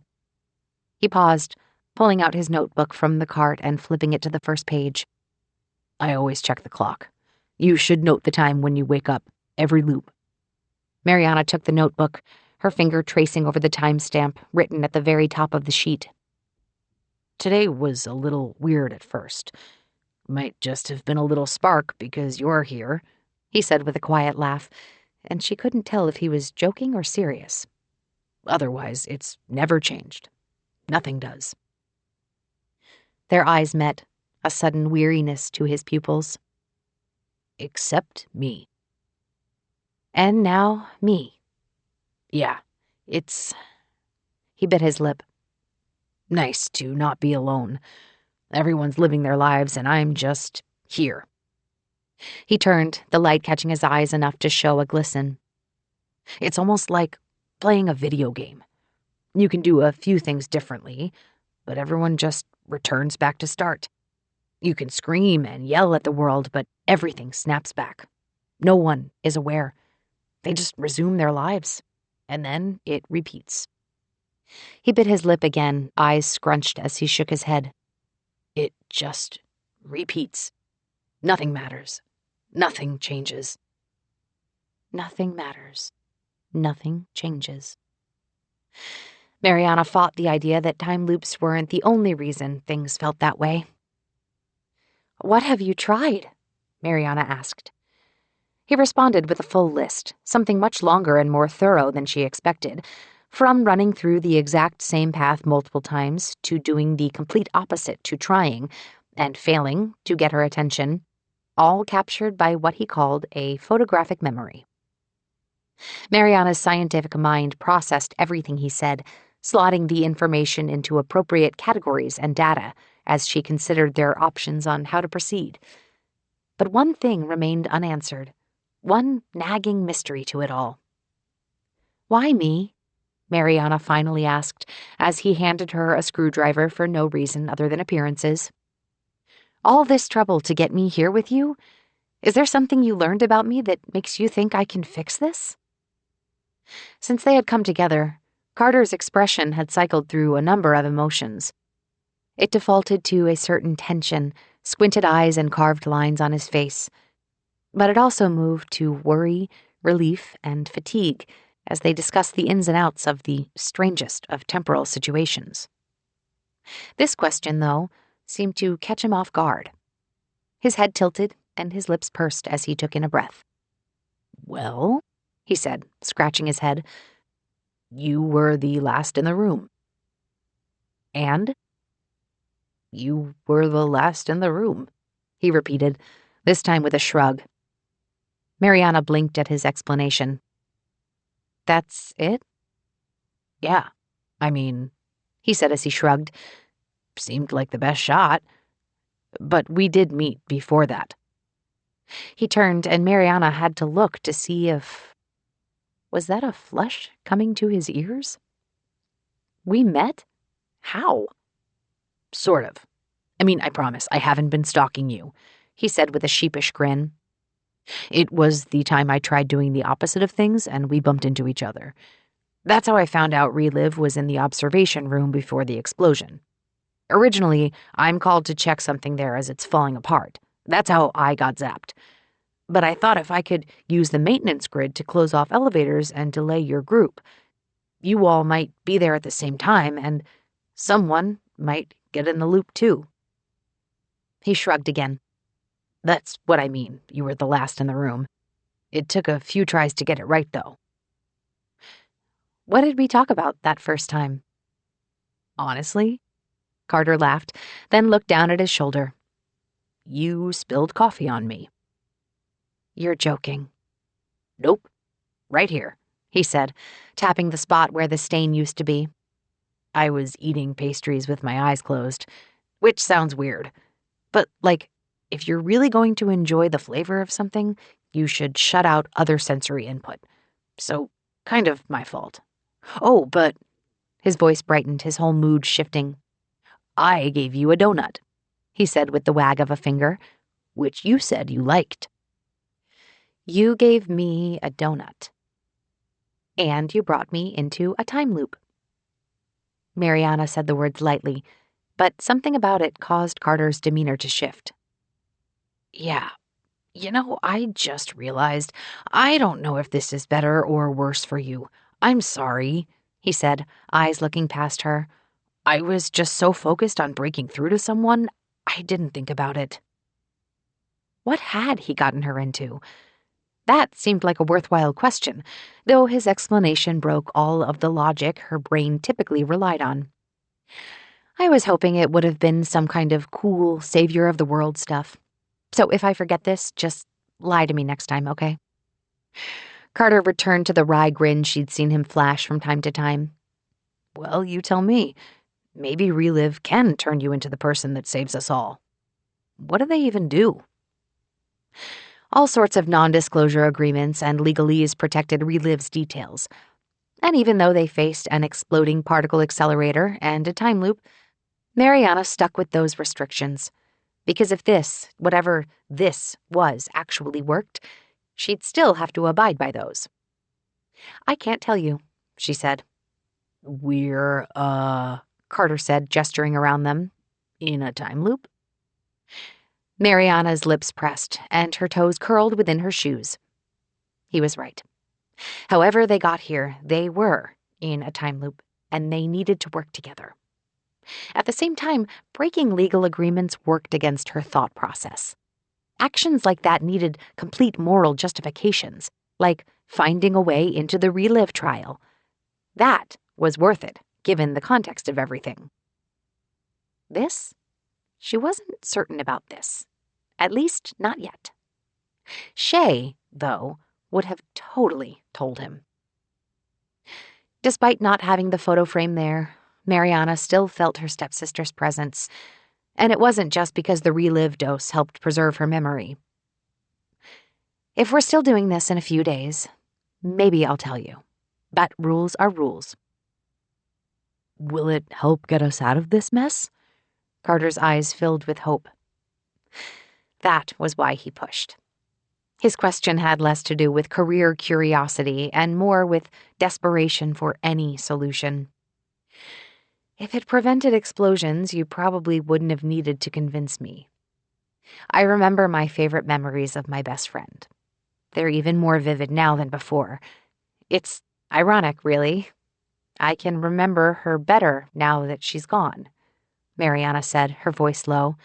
He paused, pulling out his notebook from the cart and flipping it to the first page. "I always check the clock. You should note the time when you wake up, every loop." Mariana took the notebook, her finger tracing over the timestamp written at the very top of the sheet. "Today was a little weird at first. Might just have been a little spark because you're here," he said with a quiet laugh, and she couldn't tell if he was joking or serious. "Otherwise, it's never changed. Nothing does." Their eyes met, a sudden weariness to his pupils. "Except me." "And now me." "Yeah, it's..." He bit his lip. "Nice to not be alone. Everyone's living their lives and I'm just here." He turned, the light catching his eyes enough to show a glisten. "It's almost like playing a video game. You can do a few things differently, but everyone just returns back to start. You can scream and yell at the world, but everything snaps back. No one is aware. They just resume their lives, and then it repeats." He bit his lip again, eyes scrunched as he shook his head. "It just repeats. Nothing matters. Nothing changes." Nothing matters. Nothing changes. Mariana fought the idea that time loops weren't the only reason things felt that way. "What have you tried?" Mariana asked. He responded with a full list, something much longer and more thorough than she expected, from running through the exact same path multiple times to doing the complete opposite to trying and failing to get her attention, all captured by what he called a photographic memory. Mariana's scientific mind processed everything he said, slotting the information into appropriate categories and data as she considered their options on how to proceed. But one thing remained unanswered, one nagging mystery to it all. "Why me?" Mariana finally asked, as he handed her a screwdriver for no reason other than appearances. "All this trouble to get me here with you? Is there something you learned about me that makes you think I can fix this?" Since they had come together, Carter's expression had cycled through a number of emotions. It defaulted to a certain tension, squinted eyes and carved lines on his face. But it also moved to worry, relief, and fatigue as they discussed the ins and outs of the strangest of temporal situations. This question, though, seemed to catch him off guard. His head tilted and his lips pursed as he took in a breath. "Well," he said, scratching his head, "you were the last in the room." "And?" "You were the last in the room," he repeated, this time with a shrug. Mariana blinked at his explanation. "That's it?" "Yeah. I mean," he said as he shrugged, "seemed like the best shot. But we did meet before that." He turned, and Mariana had to look to see if... Was that a flush coming to his ears? "We met? How?" "Sort of. I mean, I promise, I haven't been stalking you," he said with a sheepish grin. "It was the time I tried doing the opposite of things, and we bumped into each other. That's how I found out Relive was in the observation room before the explosion. Originally, I'm called to check something there as it's falling apart. That's how I got zapped. But I thought if I could use the maintenance grid to close off elevators and delay your group, you all might be there at the same time, and someone might get in the loop too. He shrugged again. That's what I mean. You were the last in the room. It took a few tries to get it right, though. What did we talk about that first time? Honestly? Carter laughed, then looked down at his shoulder. You spilled coffee on me. You're joking. Nope. Right here, he said, tapping the spot where the stain used to be. I was eating pastries with my eyes closed, which sounds weird. But, if you're really going to enjoy the flavor of something, you should shut out other sensory input. So, kind of my fault. Oh, but, his voice brightened, his whole mood shifting. I gave you a donut, he said with the wag of a finger, which you said you liked. You gave me a donut. And you brought me into a time loop. Mariana said the words lightly, but something about it caused Carter's demeanor to shift. Yeah, I just realized I don't know if this is better or worse for you. I'm sorry, he said, eyes looking past her. I was just so focused on breaking through to someone, I didn't think about it. What had he gotten her into? That seemed like a worthwhile question, though his explanation broke all of the logic her brain typically relied on. I was hoping it would have been some kind of cool savior of the world stuff. So if I forget this, just lie to me next time, okay? Carter returned to the wry grin she'd seen him flash from time to time. Well, you tell me. Maybe Relive can turn you into the person that saves us all. What do they even do? All sorts of non-disclosure agreements and legalese protected Relive's details. And even though they faced an exploding particle accelerator and a time loop, Mariana stuck with those restrictions. Because if this, whatever this was, actually worked, she'd still have to abide by those. I can't tell you, she said. We're, Carter said, gesturing around them. In a time loop? Mariana's lips pressed, and her toes curled within her shoes. He was right. However they got here, they were in a time loop, and they needed to work together. At the same time, breaking legal agreements worked against her thought process. Actions like that needed complete moral justifications, like finding a way into the Relive trial. That was worth it, given the context of everything. This? She wasn't certain about this. At least, not yet. Shay, though, would have totally told him. Despite not having the photo frame there, Mariana still felt her stepsister's presence, and it wasn't just because the Relive dose helped preserve her memory. If we're still doing this in a few days, maybe I'll tell you. But rules are rules. Will it help get us out of this mess? Carter's eyes filled with hope. That was why he pushed. His question had less to do with career curiosity and more with desperation for any solution. If it prevented explosions, you probably wouldn't have needed to convince me. I remember my favorite memories of my best friend. They're even more vivid now than before. It's ironic, really. I can remember her better now that she's gone, Mariana said, her voice low.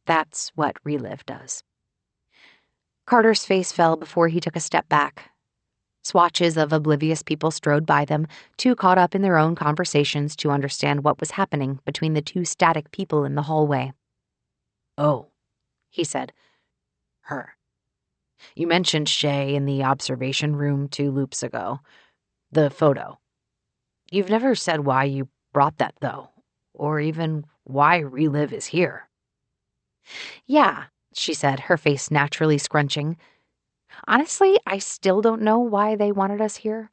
That's what Relive does. Carter's face fell before he took a step back. Swatches of oblivious people strode by them, too caught up in their own conversations to understand what was happening between the two static people in the hallway. Oh, he said. Her. You mentioned Shay in the observation room 2 loops ago. The photo. You've never said why you brought that, though, or even why Relive is here. Yeah, she said, her face naturally scrunching. Honestly, I still don't know why they wanted us here.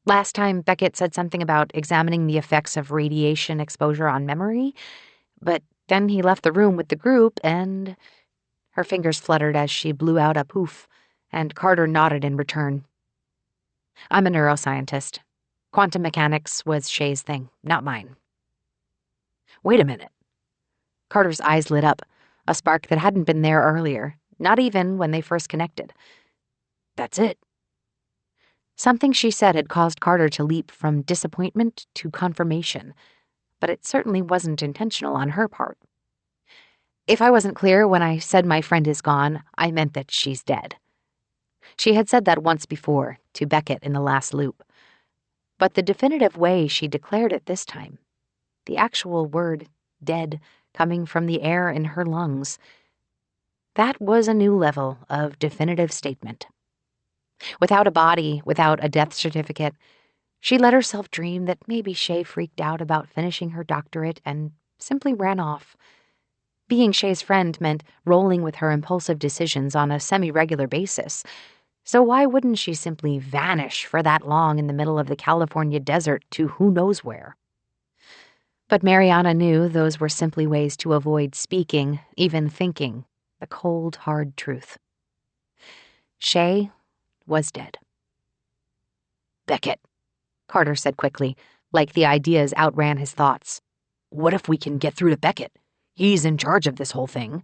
Last time, Beckett said something about examining the effects of radiation exposure on memory, but then he left the room with the group and... Her fingers fluttered as she blew out a poof, and Carter nodded in return. I'm a neuroscientist. Quantum mechanics was Shay's thing, not mine. Wait a minute. Carter's eyes lit up, a spark that hadn't been there earlier, not even when they first connected. That's it. Something she said had caused Carter to leap from disappointment to confirmation, but it certainly wasn't intentional on her part. If I wasn't clear when I said my friend is gone, I meant that she's dead. She had said that once before, to Beckett in the last loop. But the definitive way she declared it this time, the actual word dead coming from the air in her lungs, that was a new level of definitive statement. Without a body, without a death certificate, she let herself dream that maybe Shay freaked out about finishing her doctorate and simply ran off. Being Shay's friend meant rolling with her impulsive decisions on a semi-regular basis, so why wouldn't she simply vanish for that long in the middle of the California desert to who knows where? But Mariana knew those were simply ways to avoid speaking, even thinking, the cold, hard truth. Shay was dead. Beckett, Carter said quickly, like the ideas outran his thoughts. What if we can get through to Beckett? He's in charge of this whole thing.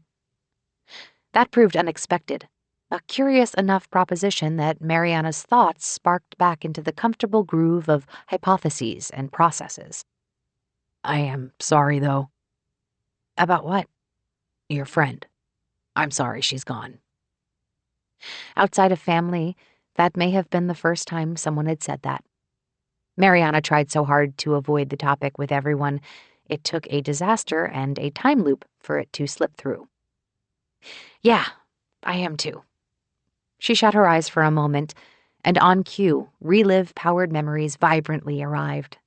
That proved unexpected, a curious enough proposition that Mariana's thoughts sparked back into the comfortable groove of hypotheses and processes. I am sorry, though. About what? Your friend. I'm sorry she's gone. Outside of family, that may have been the first time someone had said that. Mariana tried so hard to avoid the topic with everyone, it took a disaster and a time loop for it to slip through. Yeah, I am too. She shut her eyes for a moment, and on cue, relive-powered memories vibrantly arrived.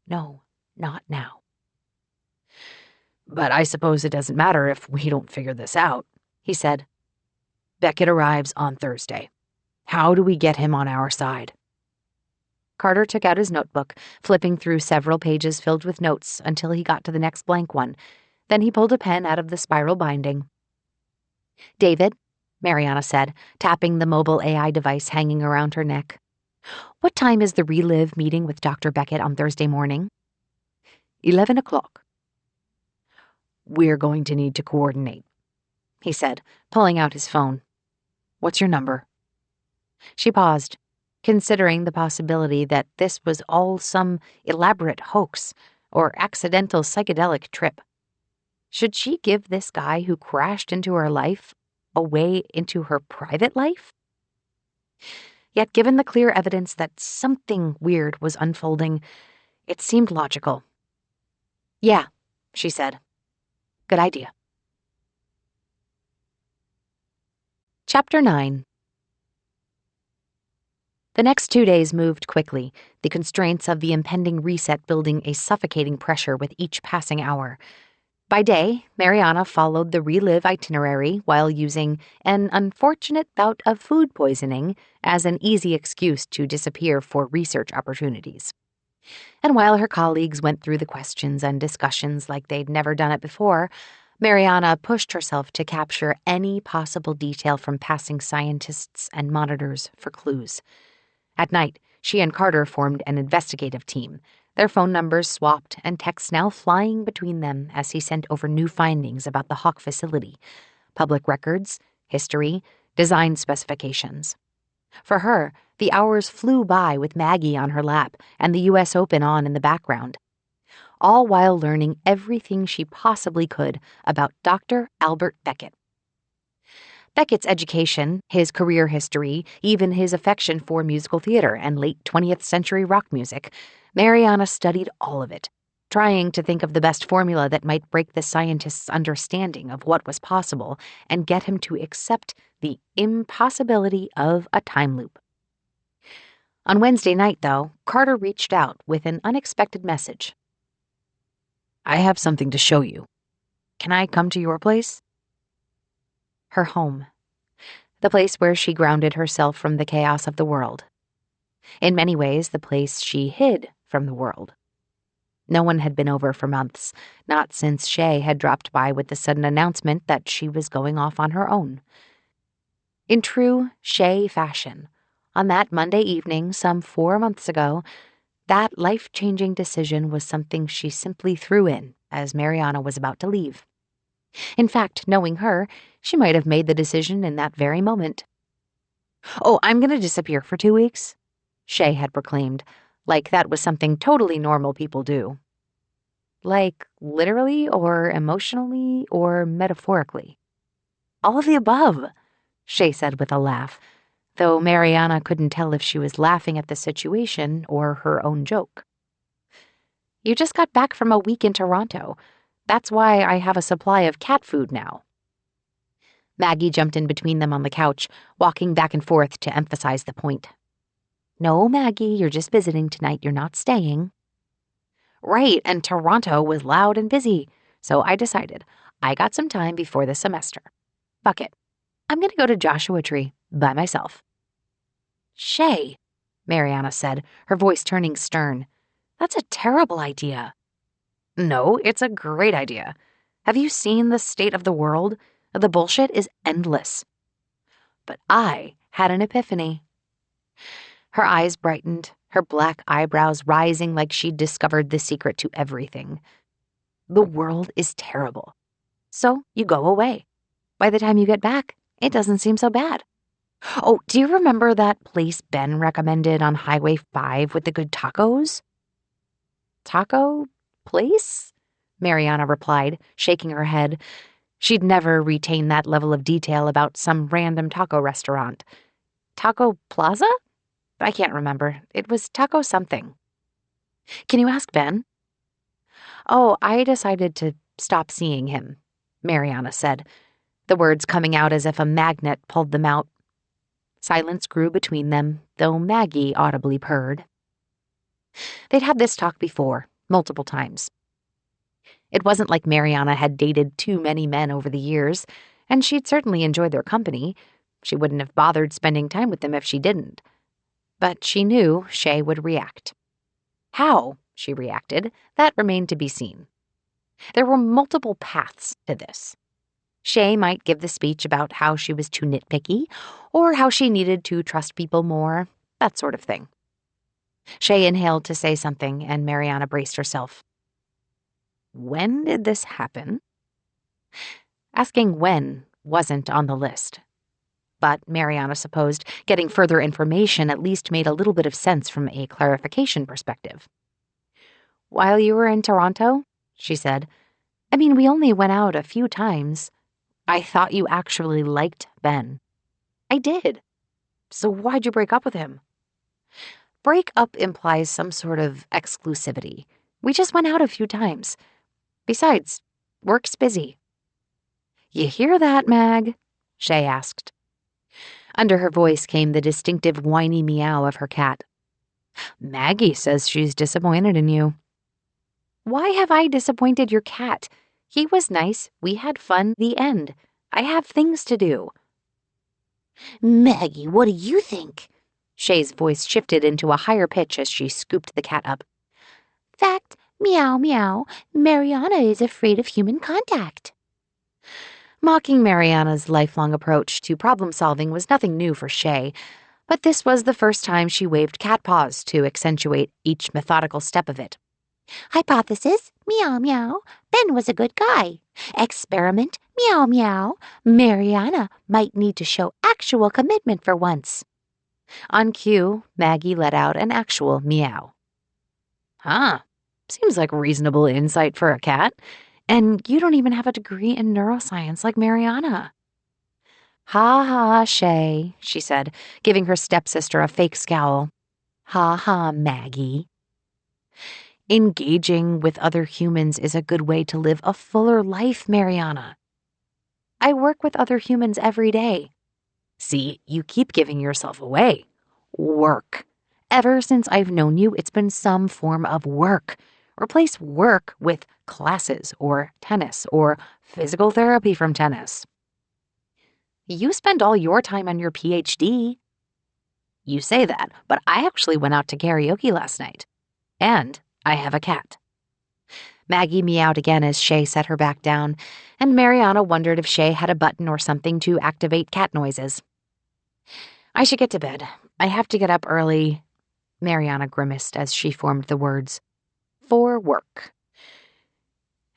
No, not now. But I suppose it doesn't matter if we don't figure this out, he said. Beckett arrives on Thursday. How do we get him on our side? Carter took out his notebook, flipping through several pages filled with notes until he got to the next blank one. Then he pulled a pen out of the spiral binding. David, Mariana said, tapping the mobile AI device hanging around her neck. What time is the Relive meeting with Dr. Beckett on Thursday morning? 11 o'clock. We're going to need to coordinate, he said, pulling out his phone. What's your number? She paused, considering the possibility that this was all some elaborate hoax or accidental psychedelic trip. Should she give this guy who crashed into her life a way into her private life? Yet given the clear evidence that something weird was unfolding, it seemed logical. Yeah, she said. Good idea. Chapter 9. The next 2 days moved quickly, the constraints of the impending reset building a suffocating pressure with each passing hour. By day, Mariana followed the Relive itinerary while using an unfortunate bout of food poisoning as an easy excuse to disappear for research opportunities. And while her colleagues went through the questions and discussions like they'd never done it before, Mariana pushed herself to capture any possible detail from passing scientists and monitors for clues. At night, she and Carter formed an investigative team, their phone numbers swapped and texts now flying between them as he sent over new findings about the Hawk facility, public records, history, design specifications. For her, the hours flew by with Maggie on her lap and the U.S. Open on in the background, all while learning everything she possibly could about Dr. Albert Beckett. Beckett's education, his career history, even his affection for musical theater and late 20th century rock music, Mariana studied all of it, trying to think of the best formula that might break the scientist's understanding of what was possible and get him to accept the impossibility of a time loop. On Wednesday night, though, Carter reached out with an unexpected message. I have something to show you. Can I come to your place? Her home. The place where she grounded herself from the chaos of the world. In many ways, the place she hid from the world. No one had been over for months, not since Shay had dropped by with the sudden announcement that she was going off on her own. In true Shay fashion, on that Monday evening some 4 months ago, that life-changing decision was something she simply threw in as Mariana was about to leave. In fact, knowing her, She might have made the decision in that very moment. "Oh, I'm going to disappear for 2 weeks," Shay had proclaimed, like that was something totally normal people do. Like literally or emotionally or metaphorically. All of the above, Shay said with a laugh, though Mariana couldn't tell if she was laughing at the situation or her own joke. "You just got back from a week in Toronto. That's why I have a supply of cat food now." Maggie jumped in between them on the couch, walking back and forth to emphasize the point. "No, Maggie, you're just visiting tonight. You're not staying." "Right, and Toronto was loud and busy, so I decided I got some time before the semester. Fuck it. I'm going to go to Joshua Tree by myself." "Shay," Mariana said, her voice turning stern, "that's a terrible idea." "No, it's a great idea. Have you seen the state of the world? The bullshit is endless." But I had an epiphany. Her eyes brightened, her black eyebrows rising like she'd discovered the secret to everything. "The world is terrible. So you go away. By the time you get back, it doesn't seem so bad. Oh, do you remember that place Ben recommended on Highway 5 with the good tacos?" "Taco place?" Mariana replied, shaking her head. She'd never retained that level of detail about some random taco restaurant. "Taco Plaza? I can't remember. It was taco something." "Can you ask Ben?" "Oh, I decided to stop seeing him," Mariana said, the words coming out as if a magnet pulled them out. Silence grew between them, though Maggie audibly purred. They'd had this talk before, multiple times. It wasn't like Mariana had dated too many men over the years, and she'd certainly enjoyed their company. She wouldn't have bothered spending time with them if she didn't. But she knew Shay would react. How she reacted, that remained to be seen. There were multiple paths to this. Shay might give the speech about how she was too nitpicky, or how she needed to trust people more, that sort of thing. Shay inhaled to say something, and Mariana braced herself. "When did this happen?" Asking when wasn't on the list. But Mariana supposed getting further information at least made a little bit of sense from a clarification perspective. "While you were in Toronto," she said. "I mean, we only went out a few times. I thought you actually liked Ben." "I did." "So why'd you break up with him?" "Break up implies some sort of exclusivity. We just went out a few times. Besides, work's busy." "You hear that, Mag?" Shay asked. Under her voice came the distinctive whiny meow of her cat. "Maggie says she's disappointed in you." "Why have I disappointed your cat? He was nice. We had fun. The end. I have things to do." "Maggie, what do you think?" Shay's voice shifted into a higher pitch as she scooped the cat up. "Fact, meow meow, Mariana is afraid of human contact." Mocking Mariana's lifelong approach to problem-solving was nothing new for Shay, but this was the first time she waved cat paws to accentuate each methodical step of it. Hypothesis, meow meow, Ben was a good guy. Experiment, meow meow, Mariana might need to show actual commitment for once. On cue, Maggie let out an actual meow. "Huh, seems like reasonable insight for a cat. And you don't even have a degree in neuroscience like Mariana." "Ha ha, Shay," she said, giving her stepsister a fake scowl. "Ha ha, Maggie." Engaging with other humans is a good way to live a fuller life, Mariana. "I work with other humans every day." "See, you keep giving yourself away. Work. Ever since I've known you, it's been some form of work. Replace work with classes or tennis or physical therapy from tennis." "You spend all your time on your PhD." "You say that, but I actually went out to karaoke last night. And I have a cat." Maggie meowed again as Shay set her back down, and Mariana wondered if Shay had a button or something to activate cat noises. "I should get to bed. I have to get up early," Mariana grimaced as she formed the words. "For work."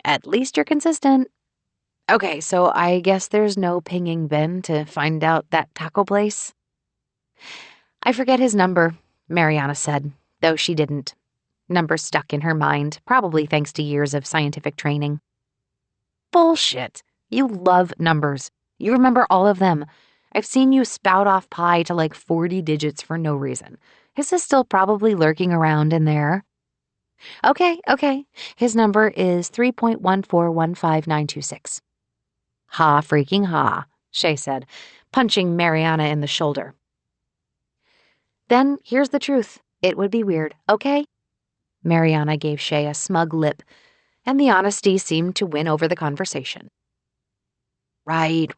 "At least you're consistent." Okay, so I guess there's no pinging Ben to find out that taco place? I forget his number, Mariana said, though she didn't. Number stuck in her mind, probably thanks to years of scientific training. Bullshit. You love numbers. You remember all of them. I've seen you spout off pi to like 40 digits for no reason. His is still probably lurking around in there. Okay. His number is 3.1415926. Ha freaking ha, Shay said, punching Mariana in the shoulder. Then here's the truth. It would be weird, okay? Mariana gave Shay a smug lip, and the honesty seemed to win over the conversation. Right.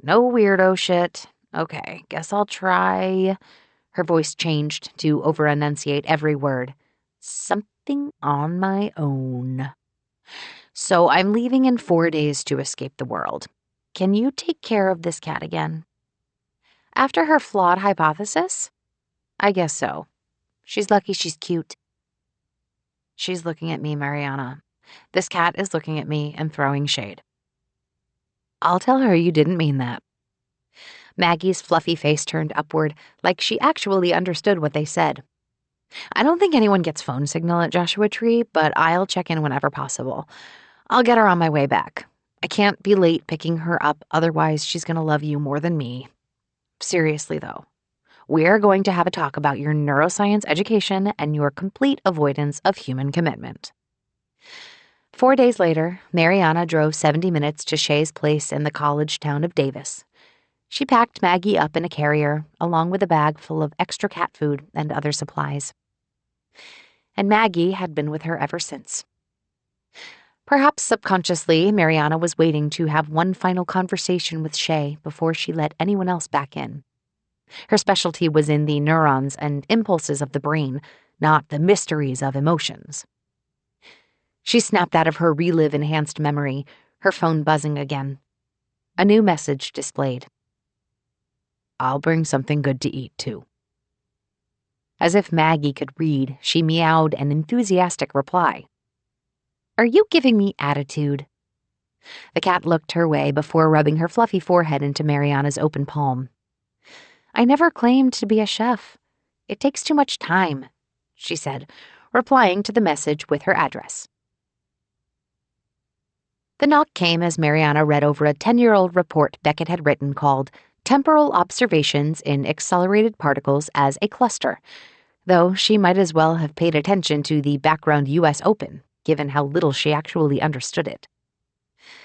No weirdo shit. Okay, guess I'll try. Her voice changed to over-enunciate every word. Something on my own. So I'm leaving in 4 days to escape the world. Can you take care of this cat again? After her flawed hypothesis? I guess so. She's lucky she's cute. She's looking at me, Mariana. This cat is looking at me and throwing shade. I'll tell her you didn't mean that. Maggie's fluffy face turned upward, like she actually understood what they said. I don't think anyone gets phone signal at Joshua Tree, but I'll check in whenever possible. I'll get her on my way back. I can't be late picking her up, otherwise she's gonna love you more than me. Seriously, though, we're going to have a talk about your neuroscience education and your complete avoidance of human commitment. 4 days later, Mariana drove 70 minutes to Shay's place in the college town of Davis. She packed Maggie up in a carrier, along with a bag full of extra cat food and other supplies. And Maggie had been with her ever since. Perhaps subconsciously, Mariana was waiting to have one final conversation with Shay before she let anyone else back in. Her specialty was in the neurons and impulses of the brain, not the mysteries of emotions. She snapped out of her relive-enhanced memory, her phone buzzing again. A new message displayed. I'll bring something good to eat, too. As if Maggie could read, she meowed an enthusiastic reply. Are you giving me attitude? The cat looked her way before rubbing her fluffy forehead into Mariana's open palm. I never claimed to be a chef. It takes too much time, she said, replying to the message with her address. The knock came as Mariana read over a 10-year-old report Beckett had written called Temporal Observations in Accelerated Particles as a Cluster, though she might as well have paid attention to the background U.S. Open, given how little she actually understood it.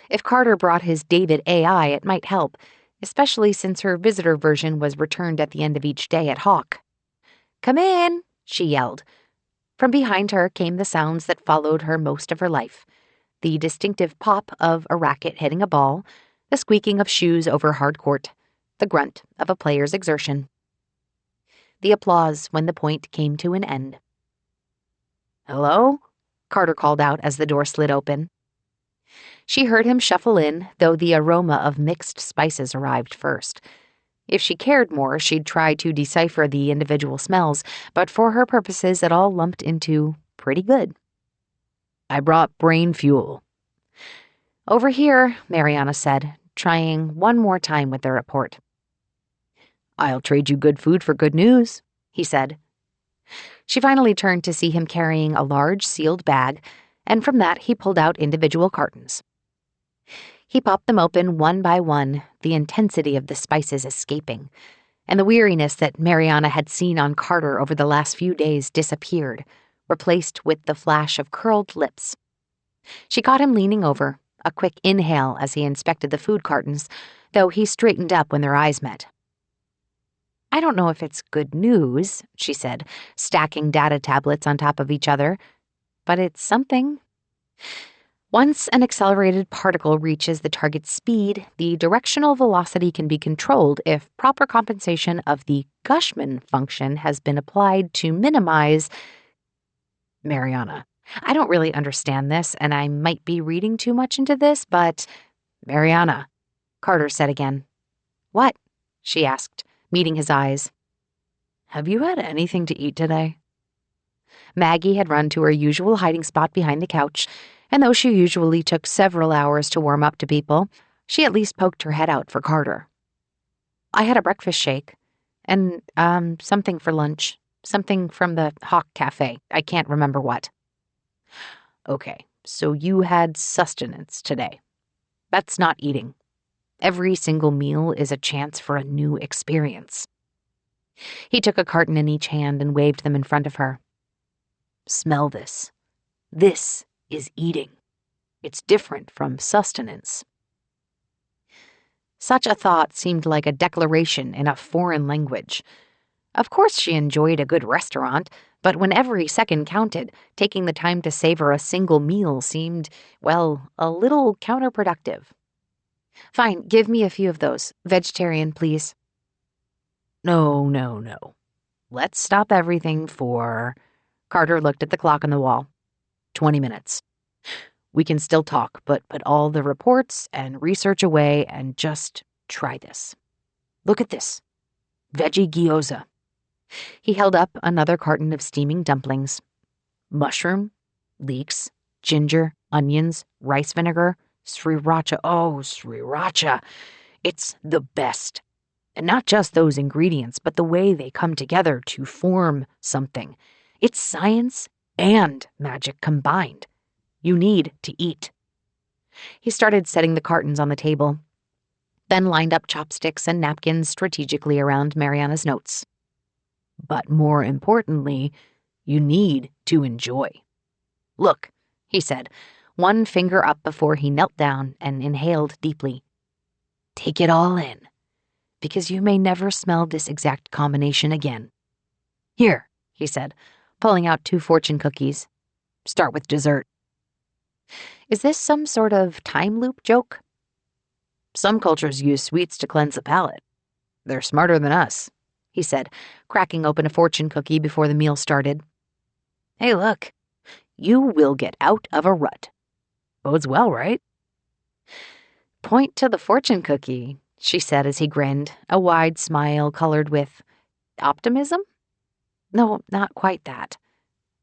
If Carter brought his David AI, it might help, especially since her visitor version was returned at the end of each day at Hawk. Come in, she yelled. From behind her came the sounds that followed her most of her life. The distinctive pop of a racket hitting a ball, the squeaking of shoes over hard court, the grunt of a player's exertion. The applause when the point came to an end. Hello? Carter called out as the door slid open. She heard him shuffle in, though the aroma of mixed spices arrived first. If she cared more, she'd try to decipher the individual smells, but for her purposes it all lumped into pretty good. I brought brain fuel. Over here, Mariana said, trying one more time with the report. I'll trade you good food for good news, he said. She finally turned to see him carrying a large sealed bag, and from that he pulled out individual cartons. He popped them open one by one, the intensity of the spices escaping, and the weariness that Mariana had seen on Carter over the last few days disappeared, replaced with the flash of curled lips. She caught him leaning over, a quick inhale as he inspected the food cartons, though he straightened up when their eyes met. I don't know if it's good news, she said, stacking data tablets on top of each other, but it's something. Once an accelerated particle reaches the target speed, the directional velocity can be controlled if proper compensation of the Gushman function has been applied to minimize. Mariana, I don't really understand this, and I might be reading too much into this, but... Mariana, Carter said again. What? She asked, meeting his eyes. Have you had anything to eat today? Maggie had run to her usual hiding spot behind the couch, And though she usually took several hours to warm up to people, she at least poked her head out for Carter. I had a breakfast shake and, something for lunch. Something from the Hawk Cafe. I can't remember what. Okay, so you had sustenance today. That's not eating. Every single meal is a chance for a new experience. He took a carton in each hand and waved them in front of her. Smell this. This is eating. It's different from sustenance. Such a thought seemed like a declaration in a foreign language. Of course she enjoyed a good restaurant, but when every second counted, taking the time to savor a single meal seemed, well, a little counterproductive. Fine, give me a few of those. Vegetarian, please. No. Let's stop everything for... Carter looked at the clock on the wall. 20 minutes. We can still talk, but put all the reports and research away and just try this. Look at this. Veggie gyoza. He held up another carton of steaming dumplings. Mushroom, leeks, ginger, onions, rice vinegar, sriracha. Oh, sriracha. It's the best. And not just those ingredients, but the way they come together to form something. It's science and magic combined. You need to eat. He started setting the cartons on the table, then lined up chopsticks and napkins strategically around Mariana's notes. But more importantly, you need to enjoy. Look, he said, one finger up before he knelt down and inhaled deeply. Take it all in, because you may never smell this exact combination again. Here, he said, pulling out 2 fortune cookies. Start with dessert. Is this some sort of time loop joke? Some cultures use sweets to cleanse the palate. They're smarter than us, he said, cracking open a fortune cookie before the meal started. Hey, look. You will get out of a rut. Bodes well, right? Point to the fortune cookie, she said as he grinned, a wide smile colored with optimism? No, not quite that.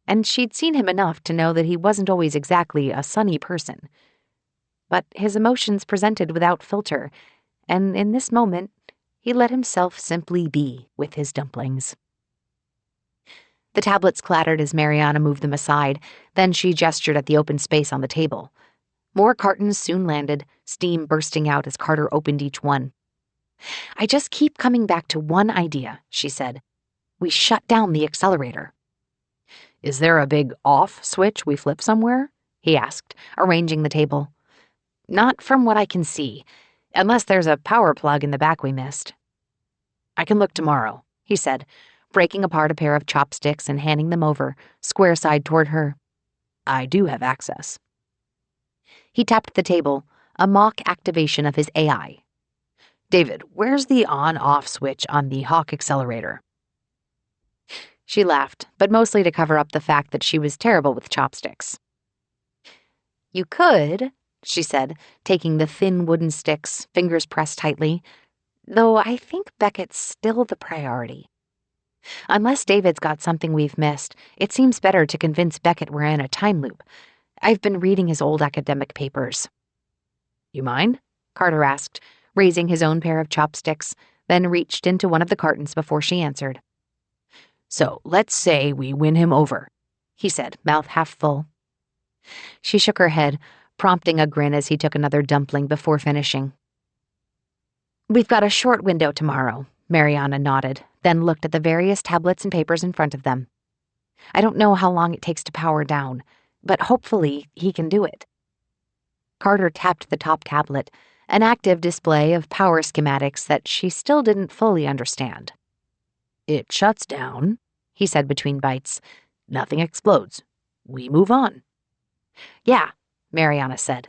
And she'd seen him enough to know that he wasn't always exactly a sunny person. But his emotions presented without filter, and in this moment, he let himself simply be with his dumplings. The tablets clattered as Mariana moved them aside, then she gestured at the open space on the table. More cartons soon landed, steam bursting out as Carter opened each one. I just keep coming back to one idea, she said. We shut down the accelerator. Is there a big off switch we flip somewhere? He asked, arranging the table. Not from what I can see, unless there's a power plug in the back we missed. I can look tomorrow, he said, breaking apart a pair of chopsticks and handing them over, square-side toward her. I do have access. He tapped the table, a mock activation of his AI. David, where's the on-off switch on the Hawk accelerator? She laughed, but mostly to cover up the fact that she was terrible with chopsticks. You could, she said, taking the thin wooden sticks, fingers pressed tightly, though I think Beckett's still the priority. Unless David's got something we've missed, it seems better to convince Beckett we're in a time loop. I've been reading his old academic papers. You mind? Carter asked, raising his own pair of chopsticks, then reached into one of the cartons before she answered. So, let's say we win him over, he said, mouth half full. She shook her head, prompting a grin as he took another dumpling before finishing. We've got a short window tomorrow, Mariana nodded, then looked at the various tablets and papers in front of them. I don't know how long it takes to power down, but hopefully he can do it. Carter tapped the top tablet, an active display of power schematics that she still didn't fully understand. It shuts down, he said between bites. Nothing explodes. We move on. Yeah, Mariana said.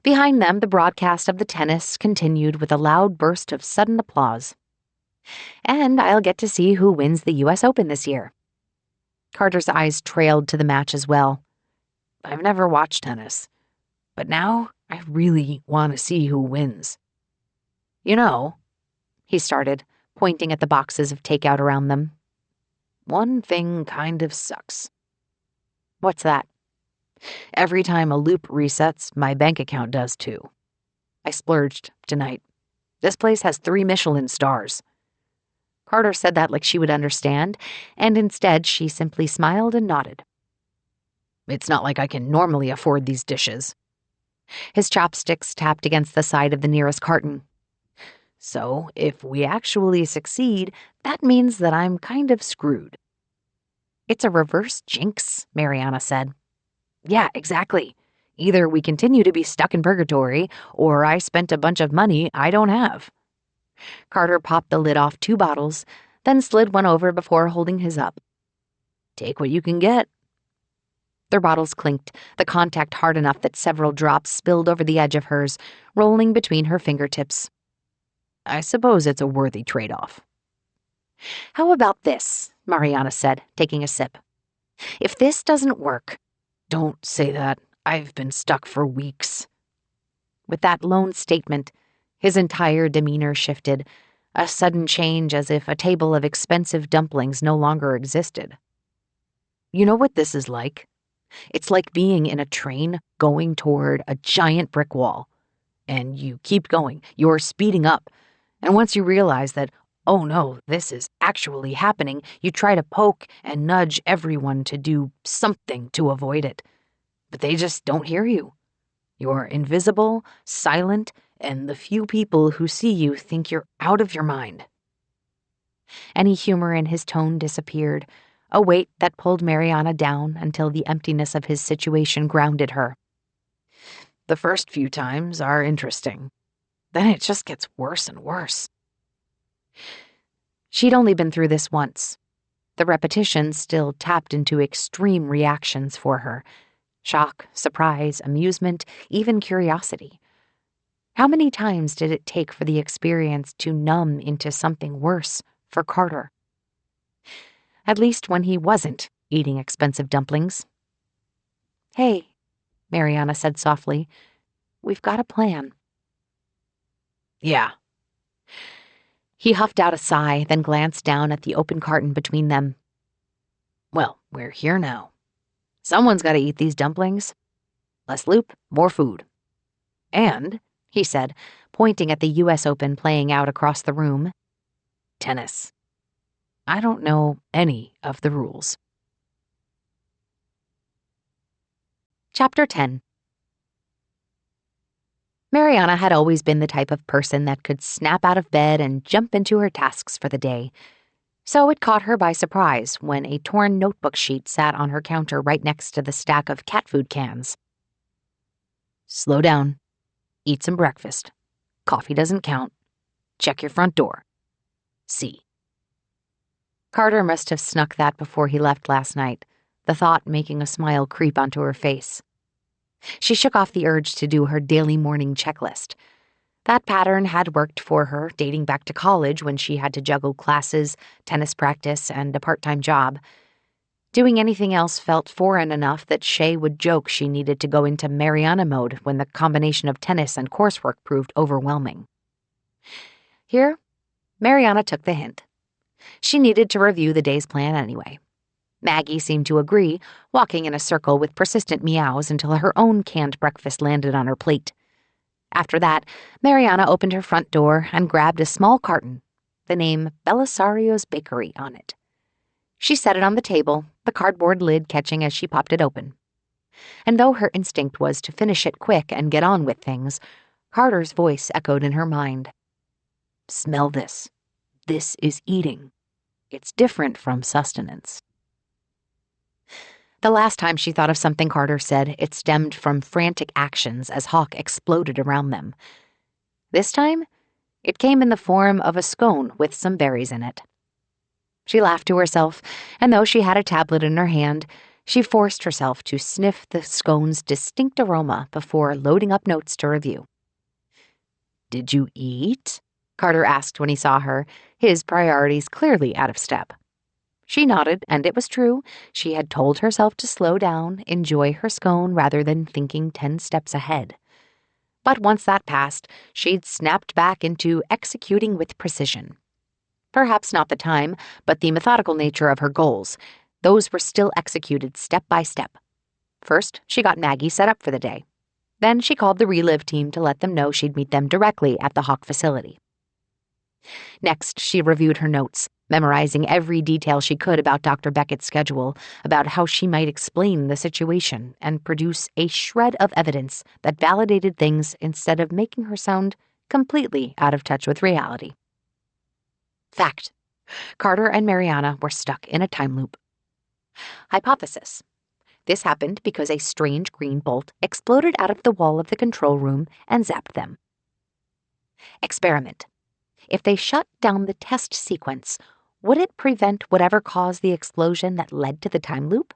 Behind them, the broadcast of the tennis continued with a loud burst of sudden applause. And I'll get to see who wins the U.S. Open this year. Carter's eyes trailed to the match as well. I've never watched tennis, but now I really want to see who wins. You know, he started, pointing at the boxes of takeout around them. One thing kind of sucks. What's that? Every time a loop resets, my bank account does too. I splurged tonight. This place has 3 Michelin stars." Carter said that like she would understand, and instead she simply smiled and nodded. "It's not like I can normally afford these dishes." His chopsticks tapped against the side of the nearest carton. "So, if we actually succeed, that means that I'm kind of screwed." "It's a reverse jinx," Mariana said. "Yeah, exactly. Either we continue to be stuck in purgatory, or I spent a bunch of money I don't have." Carter popped the lid off 2 bottles, then slid one over before holding his up. "Take what you can get." Their bottles clinked, the contact hard enough that several drops spilled over the edge of hers, rolling between her fingertips. "I suppose it's a worthy trade-off." "How about this?" Mariana said, taking a sip. "If this doesn't work—" "Don't say that. I've been stuck for weeks." With that lone statement, his entire demeanor shifted, a sudden change as if a table of expensive dumplings no longer existed. "You know what this is like? It's like being in a train going toward a giant brick wall. And you keep going, you're speeding up. And once you realize that, oh no, this is actually happening, you try to poke and nudge everyone to do something to avoid it. But they just don't hear you. You're invisible, silent, and the few people who see you think you're out of your mind." Any humor in his tone disappeared, a weight that pulled Mariana down until the emptiness of his situation grounded her. "The first few times are interesting. Then it just gets worse and worse." She'd only been through this once. The repetition still tapped into extreme reactions for her. Shock, surprise, amusement, even curiosity. How many times did it take for the experience to numb into something worse for Carter? At least when he wasn't eating expensive dumplings. "Hey," Mariana said softly, "we've got a plan." "Yeah." He huffed out a sigh, then glanced down at the open carton between them. "Well, we're here now. Someone's got to eat these dumplings. Less loop, more food. And," he said, pointing at the U.S. Open playing out across the room, "tennis. I don't know any of the rules." Chapter 10. Mariana had always been the type of person that could snap out of bed and jump into her tasks for the day. So it caught her by surprise when a torn notebook sheet sat on her counter right next to the stack of cat food cans. "Slow down. Eat some breakfast. Coffee doesn't count. Check your front door. See." Carter must have snuck that before he left last night, the thought making a smile creep onto her face. She shook off the urge to do her daily morning checklist. That pattern had worked for her dating back to college when she had to juggle classes, tennis practice, and a part-time job. Doing anything else felt foreign enough that Shay would joke she needed to go into Mariana mode when the combination of tennis and coursework proved overwhelming. Here, Mariana took the hint. She needed to review the day's plan anyway. Maggie seemed to agree, walking in a circle with persistent meows until her own canned breakfast landed on her plate. After that, Mariana opened her front door and grabbed a small carton, the name Belisario's Bakery on it. She set it on the table, the cardboard lid catching as she popped it open. And though her instinct was to finish it quick and get on with things, Carter's voice echoed in her mind. "Smell this. This is eating. It's different from sustenance." The last time she thought of something Carter said, it stemmed from frantic actions as Hawk exploded around them. This time, it came in the form of a scone with some berries in it. She laughed to herself, and though she had a tablet in her hand, she forced herself to sniff the scone's distinct aroma before loading up notes to review. "Did you eat?" Carter asked when he saw her, his priorities clearly out of step. She nodded, and it was true. She had told herself to slow down, enjoy her scone rather than thinking 10 steps ahead. But once that passed, she'd snapped back into executing with precision. Perhaps not the time, but the methodical nature of her goals. Those were still executed step by step. First, she got Maggie set up for the day. Then she called the Relive team to let them know she'd meet them directly at the Hawk facility. Next, she reviewed her notes, memorizing every detail she could about Dr. Beckett's schedule, about how she might explain the situation and produce a shred of evidence that validated things instead of making her sound completely out of touch with reality. Fact: Carter and Mariana were stuck in a time loop. Hypothesis: this happened because a strange green bolt exploded out of the wall of the control room and zapped them. Experiment: if they shut down the test sequence, would it prevent whatever caused the explosion that led to the time loop?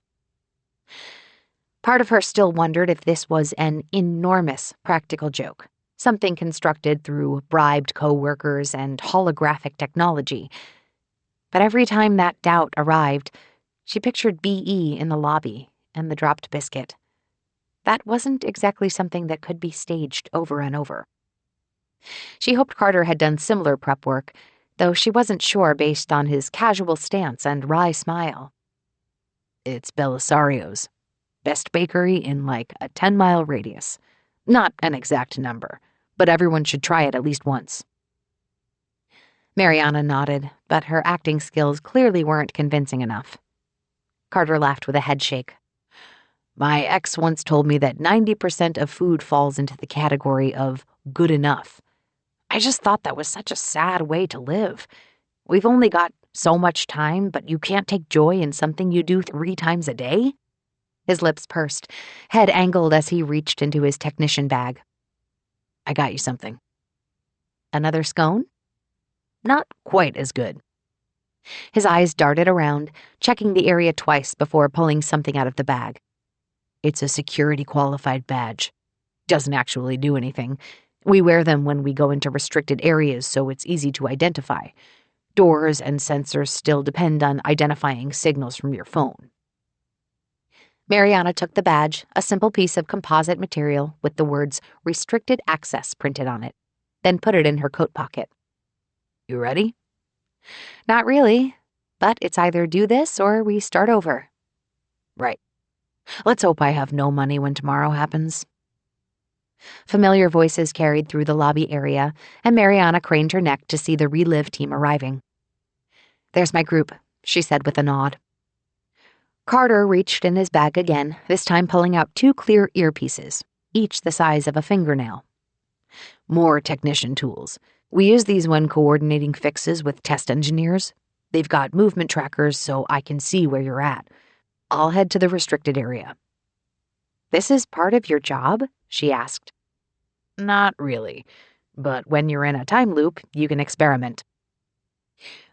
Part of her still wondered if this was an enormous practical joke, something constructed through bribed co-workers and holographic technology. But every time that doubt arrived, she pictured B.E. in the lobby and the dropped biscuit. That wasn't exactly something that could be staged over and over. She hoped Carter had done similar prep work, though she wasn't sure based on his casual stance and wry smile. It's Belisario's. Best bakery in like a 10-mile radius. Not an exact number, but everyone should try it at least once. Mariana nodded, but her acting skills clearly weren't convincing enough. Carter laughed with a headshake. My ex once told me that 90% of food falls into the category of good enough. I just thought that was such a sad way to live. We've only got so much time, but you can't take joy in something you do 3 times a day? His lips pursed, head angled as he reached into his technician bag. I got you something. Another scone? Not quite as good. His eyes darted around, checking the area twice before pulling something out of the bag. It's a security qualified badge. Doesn't actually do anything. We wear them when we go into restricted areas, so it's easy to identify. Doors and sensors still depend on identifying signals from your phone. Mariana took the badge, a simple piece of composite material with the words "Restricted Access" printed on it, then put it in her coat pocket. You ready? Not really, but it's either do this or we start over. Right. Let's hope I have no money when tomorrow happens. Familiar voices carried through the lobby area, and Mariana craned her neck to see the Relive team arriving. There's my group, she said with a nod. Carter reached in his bag again, this time pulling out 2 clear earpieces, each the size of a fingernail. More technician tools. We use these when coordinating fixes with test engineers. They've got movement trackers so I can see where you're at. I'll head to the restricted area. This is part of your job? She asked. Not really, but when you're in a time loop, you can experiment.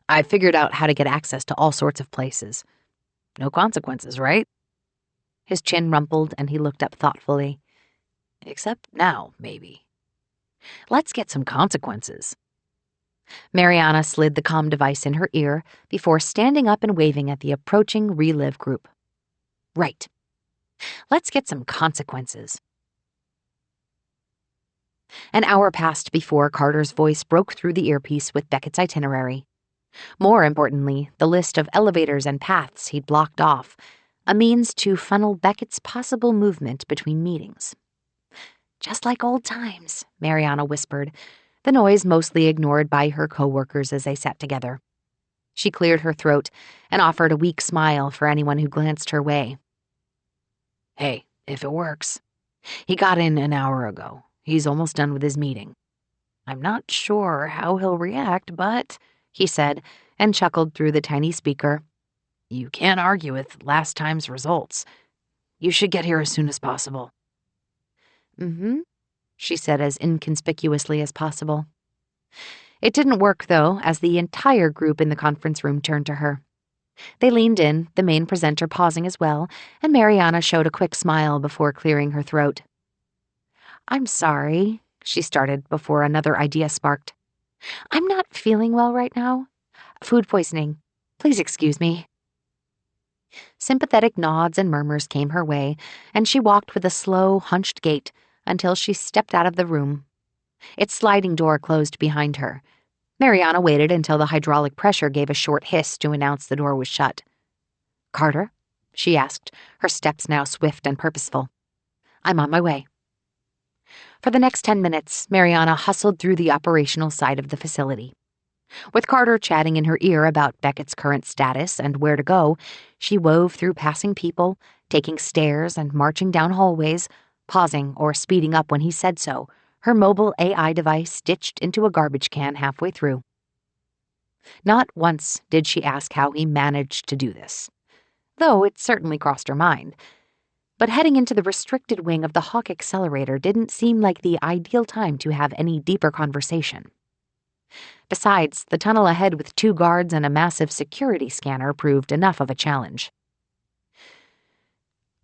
I figured out how to get access to all sorts of places. No consequences, right? His chin rumpled and he looked up thoughtfully. Except now, maybe. Let's get some consequences. Mariana slid the comm device in her ear before standing up and waving at the approaching Relive group. Right. Let's get some consequences. An hour passed before Carter's voice broke through the earpiece with Beckett's itinerary. More importantly, the list of elevators and paths he'd blocked off, a means to funnel Beckett's possible movement between meetings. Just like old times, Mariana whispered, the noise mostly ignored by her co-workers as they sat together. She cleared her throat and offered a weak smile for anyone who glanced her way. Hey, if it works. He got in an hour ago. He's almost done with his meeting. I'm not sure how he'll react, but, he said, and chuckled through the tiny speaker. You can't argue with last time's results. You should get here as soon as possible. Mm-hmm, she said as inconspicuously as possible. It didn't work, though, as the entire group in the conference room turned to her. They leaned in, the main presenter pausing as well, and Mariana showed a quick smile before clearing her throat. I'm sorry, she started before another idea sparked. I'm not feeling well right now. Food poisoning. Please excuse me. Sympathetic nods and murmurs came her way, and she walked with a slow, hunched gait until she stepped out of the room. Its sliding door closed behind her. Mariana waited until the hydraulic pressure gave a short hiss to announce the door was shut. Carter? she asked, her steps now swift and purposeful. I'm on my way. For the next 10 minutes, Mariana hustled through the operational side of the facility. With Carter chatting in her ear about Beckett's current status and where to go, she wove through passing people, taking stairs and marching down hallways, pausing or speeding up when he said so, her mobile AI device ditched into a garbage can halfway through. Not once did she ask how he managed to do this, though it certainly crossed her mind. But heading into the restricted wing of the Hawk Accelerator didn't seem like the ideal time to have any deeper conversation. Besides, the tunnel ahead with 2 guards and a massive security scanner proved enough of a challenge.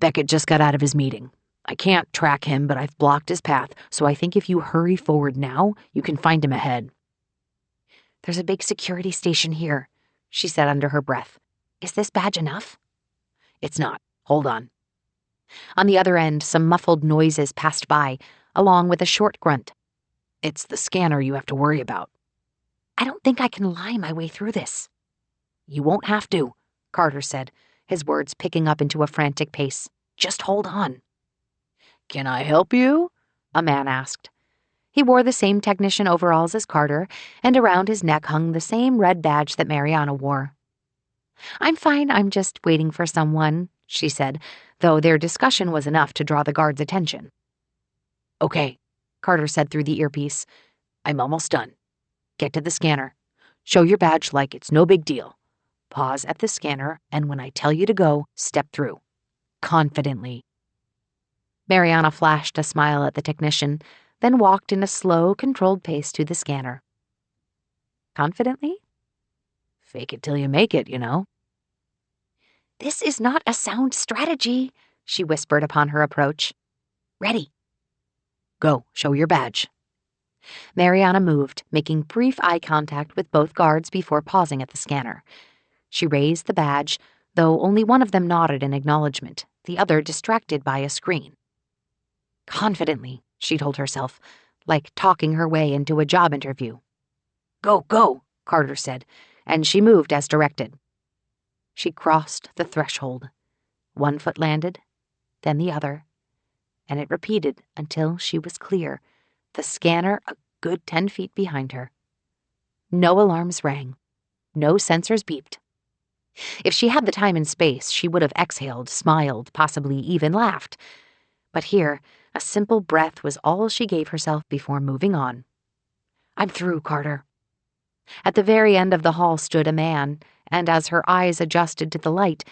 Beckett just got out of his meeting. I can't track him, but I've blocked his path, so I think if you hurry forward now, you can find him ahead. There's a big security station here, she said under her breath. Is this badge enough? It's not. Hold on. On the other end, some muffled noises passed by, along with a short grunt. It's the scanner you have to worry about. I don't think I can lie my way through this. You won't have to, Carter said, his words picking up into a frantic pace. Just hold on. Can I help you? A man asked. He wore the same technician overalls as Carter, and around his neck hung the same red badge that Mariana wore. I'm fine, I'm just waiting for someone, she said, though their discussion was enough to draw the guard's attention. Okay, Carter said through the earpiece. I'm almost done. Get to the scanner. Show your badge like it's no big deal. Pause at the scanner, and when I tell you to go, step through. Confidently. Mariana flashed a smile at the technician, then walked in a slow, controlled pace to the scanner. Confidently? Fake it till you make it, you know. This is not a sound strategy, she whispered upon her approach. Ready. Go, show your badge. Mariana moved, making brief eye contact with both guards before pausing at the scanner. She raised the badge, though only one of them nodded in acknowledgement, the other distracted by a screen. Confidently, she told herself, like talking her way into a job interview. Go, go, Carter said, and she moved as directed. She crossed the threshold. One foot landed, then the other, and it repeated until she was clear, the scanner a good 10 feet behind her. No alarms rang. No sensors beeped. If she had the time and space, she would have exhaled, smiled, possibly even laughed. But here, a simple breath was all she gave herself before moving on. I'm through, Carter. At the very end of the hall stood a man, and as her eyes adjusted to the light,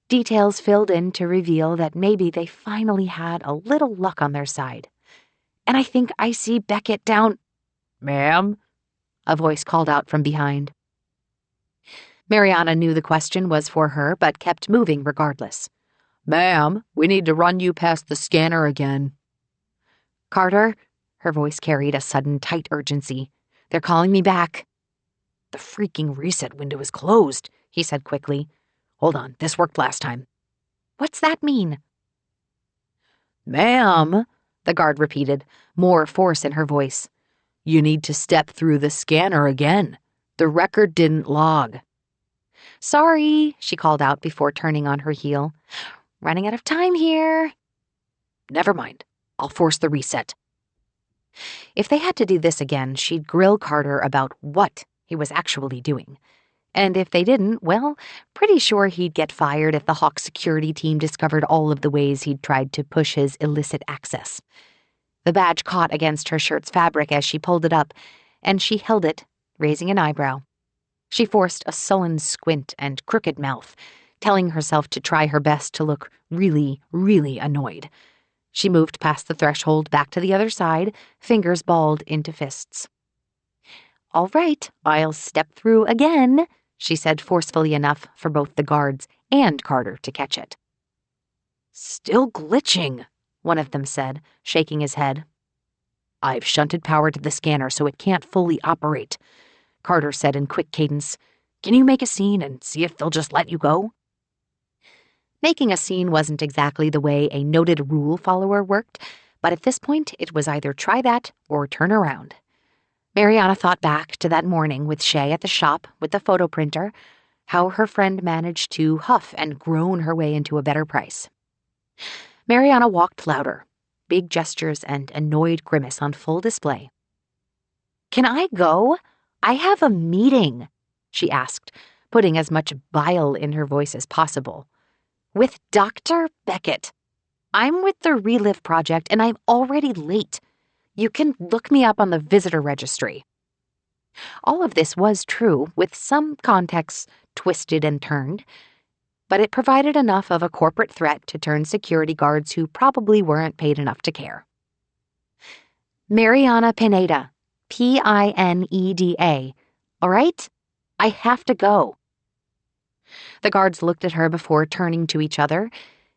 details filled in to reveal that maybe they finally had a little luck on their side. And I think I see Beckett down— Ma'am? A voice called out from behind. Mariana knew the question was for her, but kept moving regardless. Ma'am, we need to run you past the scanner again. Carter, her voice carried a sudden tight urgency. They're calling me back. The freaking reset window is closed, he said quickly. Hold on, this worked last time. What's that mean? Ma'am, the guard repeated, more force in her voice. You need to step through the scanner again. The record didn't log. Sorry, she called out before turning on her heel. Running out of time here. Never mind. I'll force the reset. If they had to do this again, she'd grill Carter about what he was actually doing. And if they didn't, well, pretty sure he'd get fired if the Hawk security team discovered all of the ways he'd tried to push his illicit access. The badge caught against her shirt's fabric as she pulled it up, and she held it, raising an eyebrow. She forced a sullen squint and crooked mouth, telling herself to try her best to look really, really annoyed. She moved past the threshold back to the other side, fingers balled into fists. All right, I'll step through again, she said forcefully enough for both the guards and Carter to catch it. Still glitching, one of them said, shaking his head. I've shunted power to the scanner so it can't fully operate, Carter said in quick cadence. Can you make a scene and see if they'll just let you go? Making a scene wasn't exactly the way a noted rule follower worked, but at this point it was either try that or turn around. Mariana thought back to that morning with Shay at the shop with the photo printer, how her friend managed to huff and groan her way into a better price. Mariana walked louder, big gestures and annoyed grimace on full display. "Can I go? I have a meeting," she asked, putting as much bile in her voice as possible. "With Dr. Beckett. I'm with the Relive Project and I'm already late. You can look me up on the visitor registry." All of this was true, with some contexts twisted and turned, but it provided enough of a corporate threat to turn security guards who probably weren't paid enough to care. "Mariana Pineda, Pineda, all right? I have to go." The guards looked at her before turning to each other,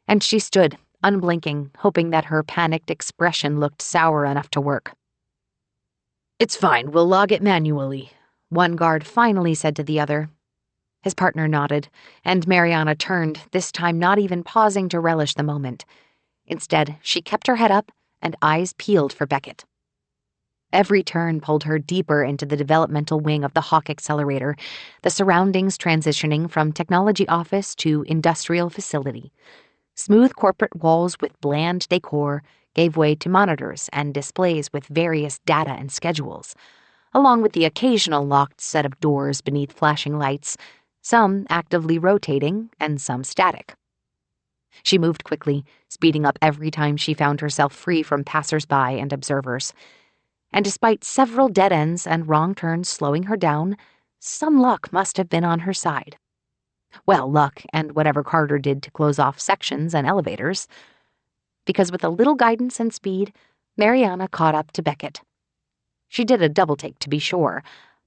and she stood, unblinking, hoping that her panicked expression looked sour enough to work. "It's fine, we'll log it manually," one guard finally said to the other. His partner nodded, and Mariana turned, this time not even pausing to relish the moment. Instead, she kept her head up and eyes peeled for Beckett. Every turn pulled her deeper into the developmental wing of the Hawk Accelerator, the surroundings transitioning from technology office to industrial facility. Smooth corporate walls with bland decor gave way to monitors and displays with various data and schedules, along with the occasional locked set of doors beneath flashing lights, some actively rotating and some static. She moved quickly, speeding up every time she found herself free from passers-by and observers. And despite several dead ends and wrong turns slowing her down, some luck must have been on her side. Well, luck and whatever Carter did to close off sections and elevators. Because with a little guidance and speed, Mariana caught up to Beckett. She did a double-take to be sure,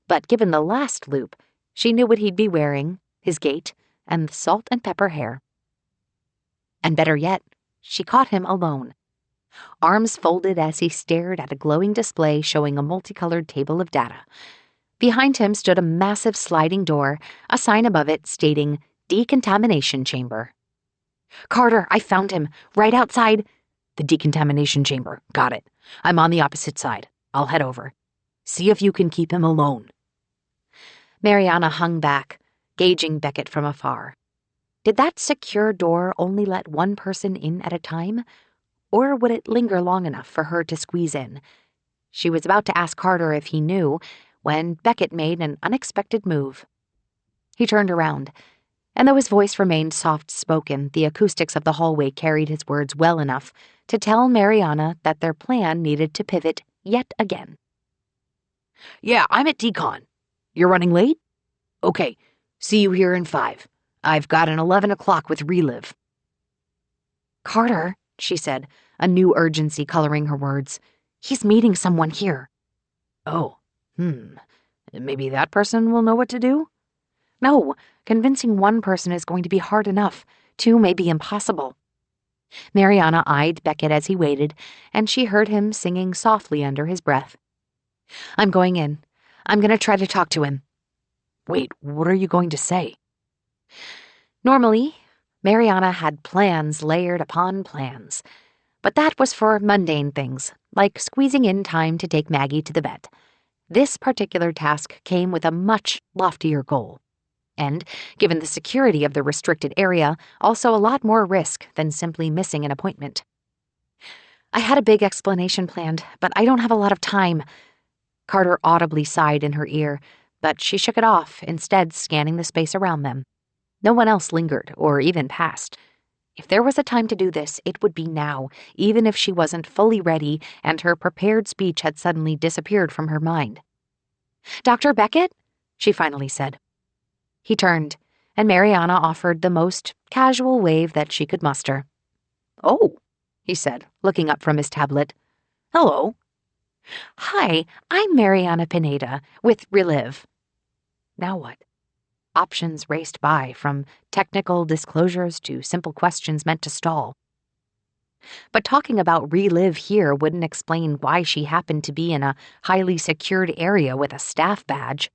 but given the last loop, she knew what he'd be wearing, his gait, and the salt and pepper hair. And better yet, she caught him alone. Arms folded as he stared at a glowing display showing a multicolored table of data. Behind him stood a massive sliding door, a sign above it stating Decontamination Chamber. "Carter, I found him, right outside the decontamination chamber. Got it. I'm on the opposite side. I'll head over. See if you can keep him alone." Mariana hung back, gauging Beckett from afar. Did that secure door only let one person in at a time? Or would it linger long enough for her to squeeze in? She was about to ask Carter if he knew, when Beckett made an unexpected move. He turned around, and though his voice remained soft-spoken, the acoustics of the hallway carried his words well enough to tell Mariana that their plan needed to pivot yet again. "Yeah, I'm at Decon. You're running late? Okay, see you here in 5. I've got an 11 o'clock with Relive." "Carter," she said, a new urgency coloring her words. "He's meeting someone here." "Oh, maybe that person will know what to do?" "No, convincing one person is going to be hard enough. 2 may be impossible." Mariana eyed Beckett as he waited, and she heard him singing softly under his breath. "I'm going in. I'm going to try to talk to him." "Wait, what are you going to say?" Normally, Mariana had plans layered upon plans, but that was for mundane things, like squeezing in time to take Maggie to the vet. This particular task came with a much loftier goal, and, given the security of the restricted area, also a lot more risk than simply missing an appointment. "I had a big explanation planned, but I don't have a lot of time." Carter audibly sighed in her ear, but she shook it off, instead scanning the space around them. No one else lingered or even passed. If there was a time to do this, it would be now, even if she wasn't fully ready and her prepared speech had suddenly disappeared from her mind. "Dr. Beckett?" she finally said. He turned, and Mariana offered the most casual wave that she could muster. "Oh," he said, looking up from his tablet. "Hello." "Hi, I'm Mariana Pineda, with Relive." Now what? Options raced by, from technical disclosures to simple questions meant to stall. But talking about Relive here wouldn't explain why she happened to be in a highly secured area with a staff badge.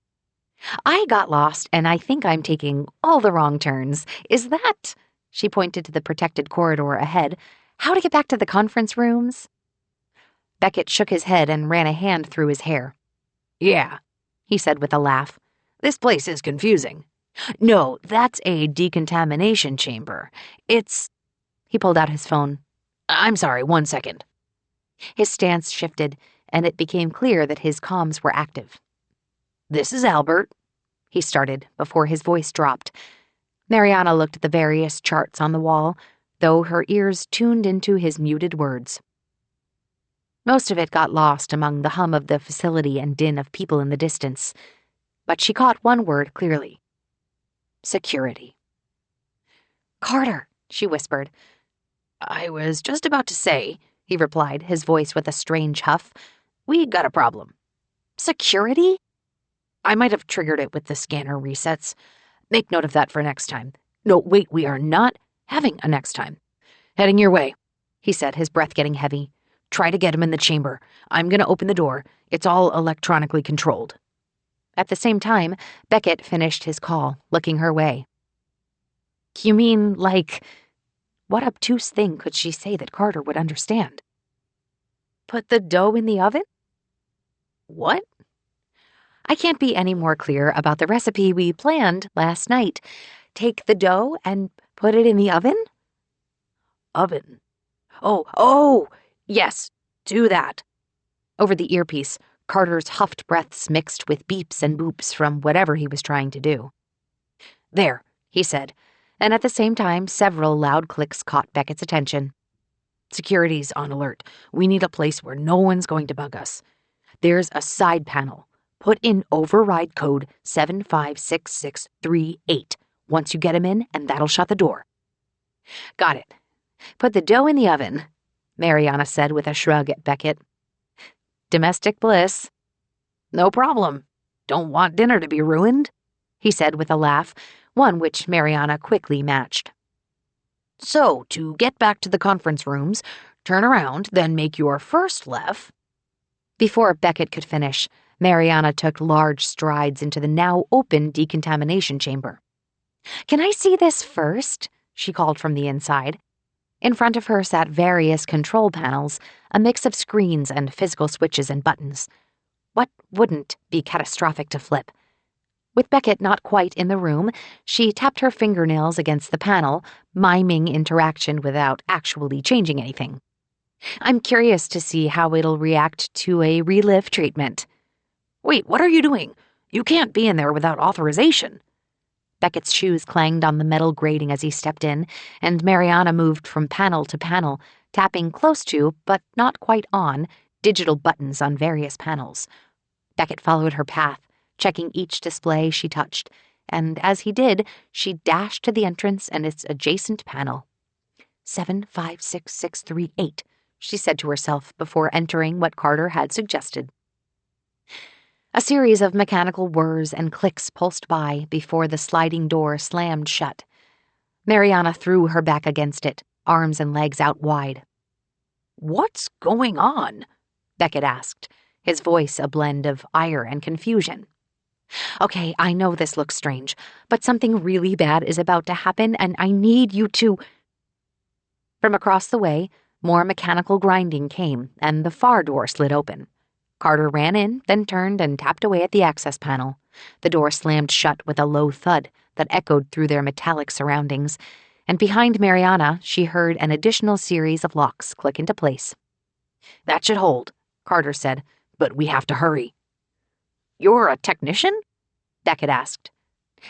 "I got lost, and I think I'm taking all the wrong turns. Is that," she pointed to the protected corridor ahead, "how to get back to the conference rooms?" Beckett shook his head and ran a hand through his hair. "Yeah," he said with a laugh. "This place is confusing. No, that's a decontamination chamber. It's... He pulled out his phone. I'm sorry, 1 second. His stance shifted, and it became clear that his comms were active. This is Albert, he started before his voice dropped. Mariana looked at the various charts on the wall, though her ears tuned into his muted words. Most of it got lost among the hum of the facility and din of people in the distance, but she caught one word clearly. Security. Carter, she whispered. I was just about to say, he replied, his voice with a strange huff. We got a problem. Security? I might have triggered it with the scanner resets. Make note of that for next time. No, wait, we are not having a next time. Heading your way, he said, his breath getting heavy. Try to get him in the chamber. I'm going to open the door. It's all electronically controlled. At the same time, Beckett finished his call, looking her way. You mean, like... What obtuse thing could she say that Carter would understand? Put the dough in the oven? What? I can't be any more clear about the recipe we planned last night. Take the dough and put it in the oven? Oven? Oh, yes, do that. Over the earpiece, Carter's huffed breaths mixed with beeps and boops from whatever he was trying to do. There, he said, and at the same time, several loud clicks caught Beckett's attention. Security's on alert. We need a place where no one's going to bug us. There's a side panel. Put in override code 756638 once you get him in, and that'll shut the door. Got it. Put the dough in the oven, Mariana said with a shrug at Beckett. Domestic bliss. No problem. Don't want dinner to be ruined, he said with a laugh, one which Mariana quickly matched. So, to get back to the conference rooms, turn around, then make your first left. Before Beckett could finish, Mariana took large strides into the now open decontamination chamber. Can I see this first? She called from the inside. In front of her sat various control panels, a mix of screens and physical switches and buttons. What wouldn't be catastrophic to flip? With Beckett not quite in the room, she tapped her fingernails against the panel, miming interaction without actually changing anything. I'm curious to see how it'll react to a relive treatment. Wait, what are you doing? You can't be in there without authorization. Beckett's shoes clanged on the metal grating as he stepped in, and Mariana moved from panel to panel, tapping close to, but not quite on, digital buttons on various panels. Beckett followed her path, checking each display she touched, and as he did, she dashed to the entrance and its adjacent panel. 756638, she said to herself before entering what Carter had suggested. A series of mechanical whirs and clicks pulsed by before the sliding door slammed shut. Mariana threw her back against it, arms and legs out wide. What's going on? Beckett asked, his voice a blend of ire and confusion. Okay, I know this looks strange, but something really bad is about to happen, and I need you to... From across the way, more mechanical grinding came, and the far door slid open. Carter ran in, then turned and tapped away at the access panel. The door slammed shut with a low thud that echoed through their metallic surroundings, and behind Mariana, she heard an additional series of locks click into place. That should hold, Carter said, but we have to hurry. You're a technician? Beckett asked.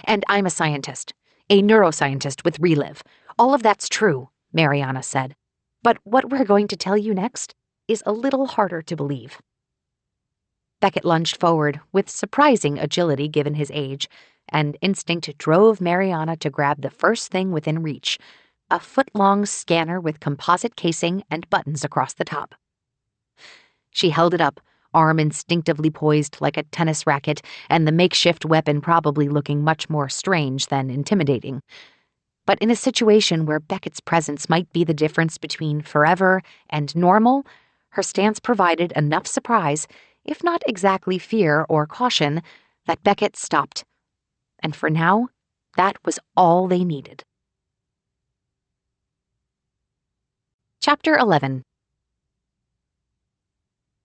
And I'm a scientist, a neuroscientist with Relive. All of that's true, Mariana said. But what we're going to tell you next is a little harder to believe. Beckett lunged forward with surprising agility given his age, and instinct drove Mariana to grab the first thing within reach, a foot-long scanner with composite casing and buttons across the top. She held it up, arm instinctively poised like a tennis racket, and the makeshift weapon probably looking much more strange than intimidating. But in a situation where Beckett's presence might be the difference between forever and normal, her stance provided enough surprise, if not exactly fear or caution, that Beckett stopped. And for now, that was all they needed. Chapter 11.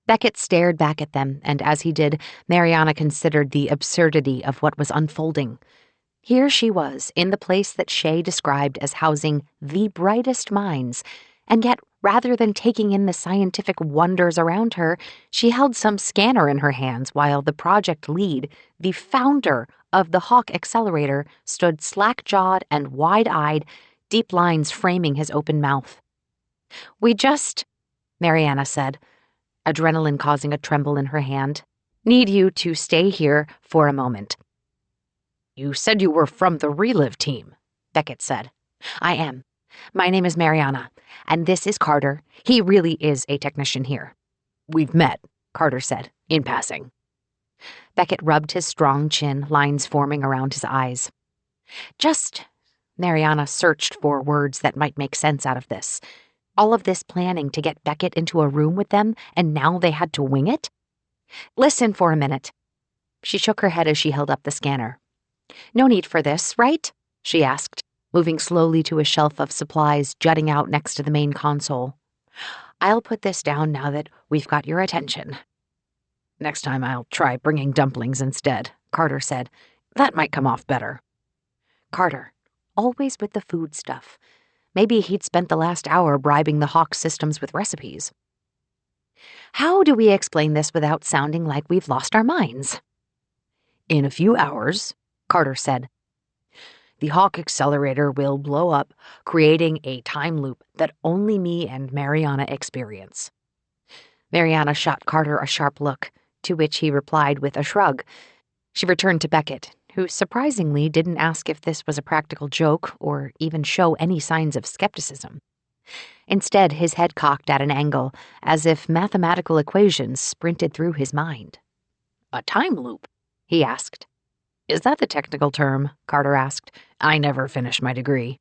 Beckett stared back at them, and as he did, Mariana considered the absurdity of what was unfolding. Here she was, in the place that Shay described as housing the brightest minds, and yet, rather than taking in the scientific wonders around her, she held some scanner in her hands while the project lead, the founder of the Hawk Accelerator, stood slack-jawed and wide-eyed, deep lines framing his open mouth. "We just," Mariana said, adrenaline causing a tremble in her hand, "need you to stay here for a moment." "You said you were from the Relive team," Beckett said. "I am. My name is Mariana, and this is Carter. He really is a technician here." "We've met," Carter said, in passing. Beckett rubbed his strong chin, lines forming around his eyes. "Just," Mariana searched for words that might make sense out of this. All of this planning to get Beckett into a room with them, and now they had to wing it? "Listen for a minute." She shook her head as she held up the scanner. "No need for this, right?" she asked, moving slowly to a shelf of supplies jutting out next to the main console. "I'll put this down now that we've got your attention." "Next time I'll try bringing dumplings instead," Carter said. "That might come off better." Carter, always with the food stuff. Maybe he'd spent the last hour bribing the Hawk systems with recipes. "How do we explain this without sounding like we've lost our minds?" "In a few hours," Carter said, "the Hawk Accelerator will blow up, creating a time loop that only me and Mariana experience." Mariana shot Carter a sharp look, to which he replied with a shrug. She returned to Beckett, who surprisingly didn't ask if this was a practical joke or even show any signs of skepticism. Instead, his head cocked at an angle, as if mathematical equations sprinted through his mind. "A time loop?" he asked. "Is that the technical term?" Carter asked. "I never finished my degree."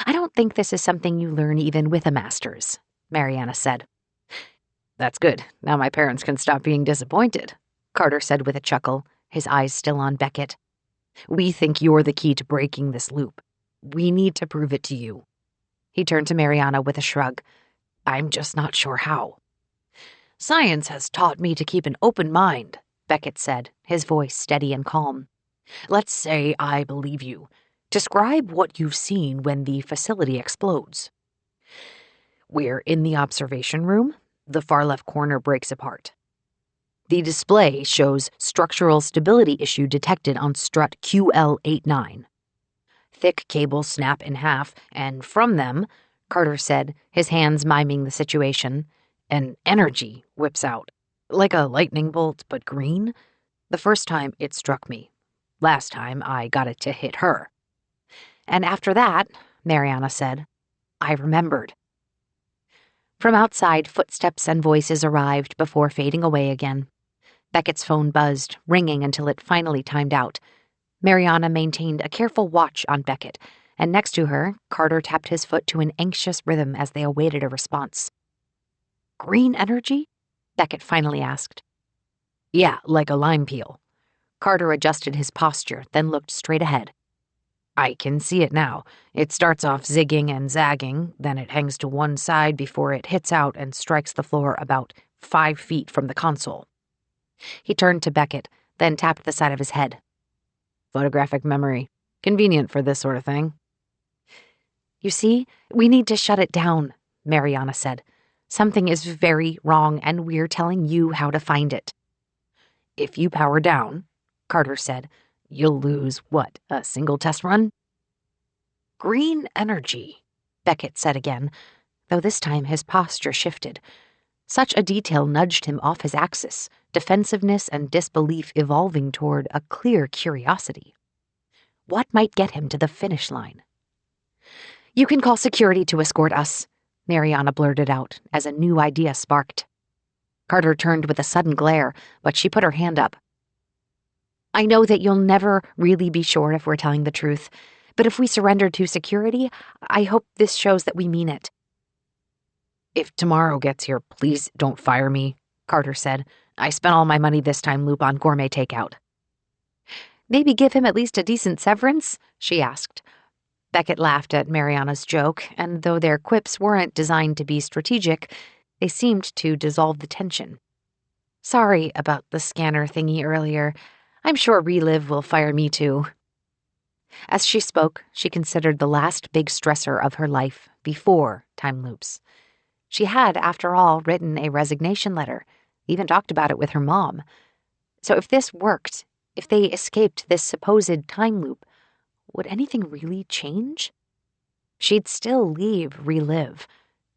"I don't think this is something you learn even with a master's," Mariana said. "That's good. Now my parents can stop being disappointed," Carter said with a chuckle, his eyes still on Beckett. "We think you're the key to breaking this loop. We need to prove it to you." He turned to Mariana with a shrug. "I'm just not sure how." "Science has taught me to keep an open mind," Beckett said, his voice steady and calm. "Let's say I believe you. Describe what you've seen when the facility explodes." "We're in the observation room. The far left corner breaks apart. The display shows structural stability issue detected on strut QL89. Thick cables snap in half, and from them," Carter said, his hands miming the situation, "an energy whips out, like a lightning bolt, but green. The first time it struck me. Last time I got it to hit her." "And after that," Mariana said, "I remembered." From outside, footsteps and voices arrived before fading away again. Beckett's phone buzzed, ringing until it finally timed out. Mariana maintained a careful watch on Beckett, and next to her, Carter tapped his foot to an anxious rhythm as they awaited a response. "Green energy?" Beckett finally asked. "Yeah, like a lime peel." Carter adjusted his posture, then looked straight ahead. "I can see it now. It starts off zigging and zagging, then it hangs to one side before it hits out and strikes the floor about 5 feet from the console." He turned to Beckett, then tapped the side of his head. "Photographic memory. Convenient for this sort of thing." "You see, we need to shut it down," Mariana said. "Something is very wrong, and we're telling you how to find it." "If you power down," Carter said, "you'll lose, what, a single test run?" "Green energy," Beckett said again, though this time his posture shifted. Such a detail nudged him off his axis, defensiveness and disbelief evolving toward a clear curiosity. What might get him to the finish line? "You can call security to escort us," Mariana blurted out as a new idea sparked. Carter turned with a sudden glare, but she put her hand up. "I know that you'll never really be sure if we're telling the truth, but if we surrender to security, I hope this shows that we mean it." "If tomorrow gets here, please don't fire me," Carter said. "I spent all my money this time loop on gourmet takeout." "Maybe give him at least a decent severance?" she asked. Beckett laughed at Mariana's joke, and though their quips weren't designed to be strategic, they seemed to dissolve the tension. "Sorry about the scanner thingy earlier. I'm sure Relive will fire me too." As she spoke, she considered the last big stressor of her life before time loops. She had, after all, written a resignation letter, even talked about it with her mom. So if this worked, if they escaped this supposed time loop, would anything really change? She'd still relive.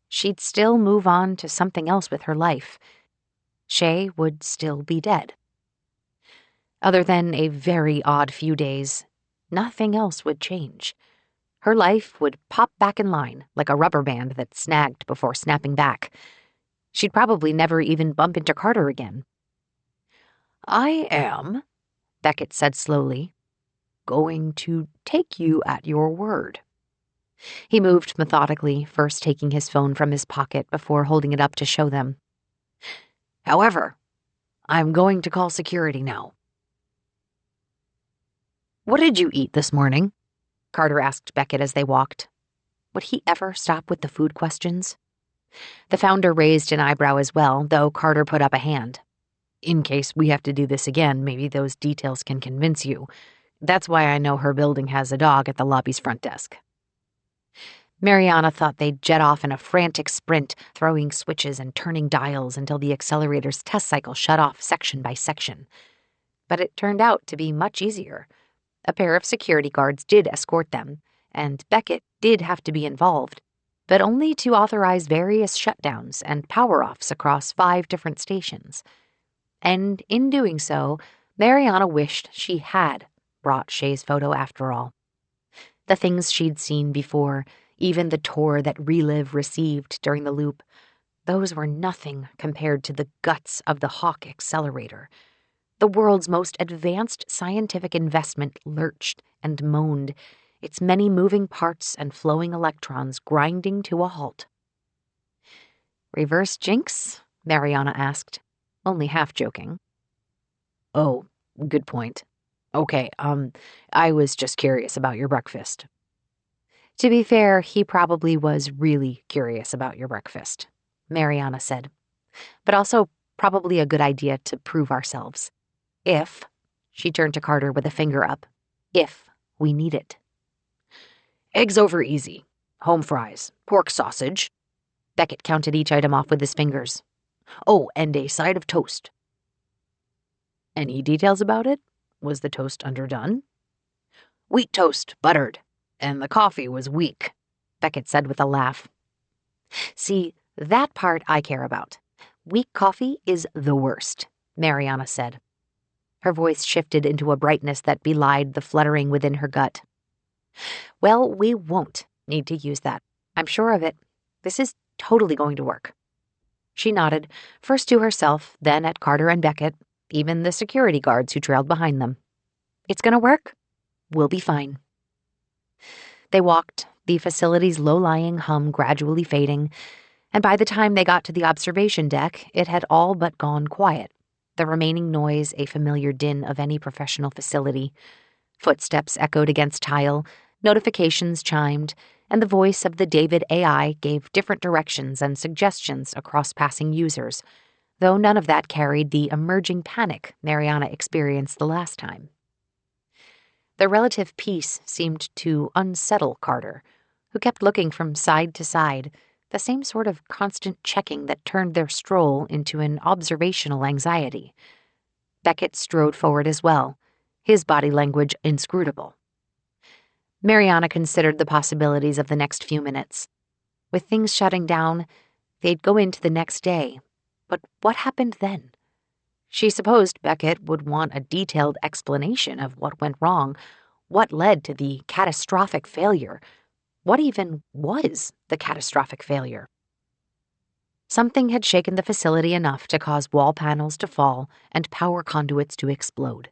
She'd still move on to something else with her life. Shay would still be dead. Other than a very odd few days, nothing else would change. Her life would pop back in line like a rubber band that snagged before snapping back. She'd probably never even bump into Carter again. "I am," Beckett said slowly, "going to take you at your word." He moved methodically, first taking his phone from his pocket before holding it up to show them. "However, I'm going to call security now." "What did you eat this morning?" Carter asked Beckett as they walked. Would he ever stop with the food questions? The founder raised an eyebrow as well, though Carter put up a hand. "In case we have to do this again, maybe those details can convince you. That's why I know her building has a dog at the lobby's front desk." Mariana thought they'd jet off in a frantic sprint, throwing switches and turning dials until the accelerator's test cycle shut off section by section. But it turned out to be much easier. A pair of security guards did escort them, and Beckett did have to be involved, but only to authorize various shutdowns and power-offs across 5 different stations. And in doing so, Mariana wished she had brought Shay's photo after all. The things she'd seen before, even the tour that Relive received during the loop, those were nothing compared to the guts of the Hawk accelerator. The world's most advanced scientific investment lurched and moaned, its many moving parts and flowing electrons grinding to a halt. "Reverse jinx?" Mariana asked, only half joking. "Oh, good point. Okay, I was just curious about your breakfast." To be fair, he probably was really curious about your breakfast, Mariana said. But also probably a good idea to prove ourselves. If, she turned to Carter with a finger up, if we need it. "Eggs over easy. Home fries. Pork sausage." Beckett counted each item off with his fingers. "Oh, and a side of toast." "Any details about it? Was the toast underdone?" "Wheat toast, buttered. And the coffee was weak," Beckett said with a laugh. "See, that part I care about. Weak coffee is the worst," Mariana said. Her voice shifted into a brightness that belied the fluttering within her gut. "Well, we won't need to use that. I'm sure of it. This is totally going to work." She nodded, first to herself, then at Carter and Beckett, even the security guards who trailed behind them. "It's going to work. We'll be fine." They walked, the facility's low-lying hum gradually fading, and by the time they got to the observation deck, it had all but gone quiet, the remaining noise a familiar din of any professional facility. Footsteps echoed against tile, notifications chimed, and the voice of the David AI gave different directions and suggestions across passing users, though none of that carried the emerging panic Mariana experienced the last time. The relative peace seemed to unsettle Carter, who kept looking from side to side, the same sort of constant checking that turned their stroll into an observational anxiety. Beckett strode forward as well, his body language inscrutable. Mariana considered the possibilities of the next few minutes. With things shutting down, they'd go into the next day. But what happened then? She supposed Beckett would want a detailed explanation of what went wrong, what led to the catastrophic failure. What even was the catastrophic failure? Something had shaken the facility enough to cause wall panels to fall and power conduits to explode.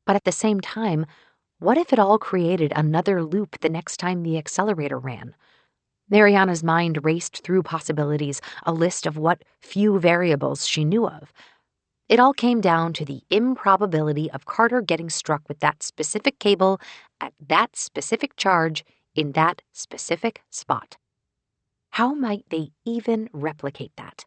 But at the same time, what if it all created another loop the next time the accelerator ran? Mariana's mind raced through possibilities, a list of what few variables she knew of. It all came down to the improbability of Carter getting struck with that specific cable at that specific charge in that specific spot. How might they even replicate that?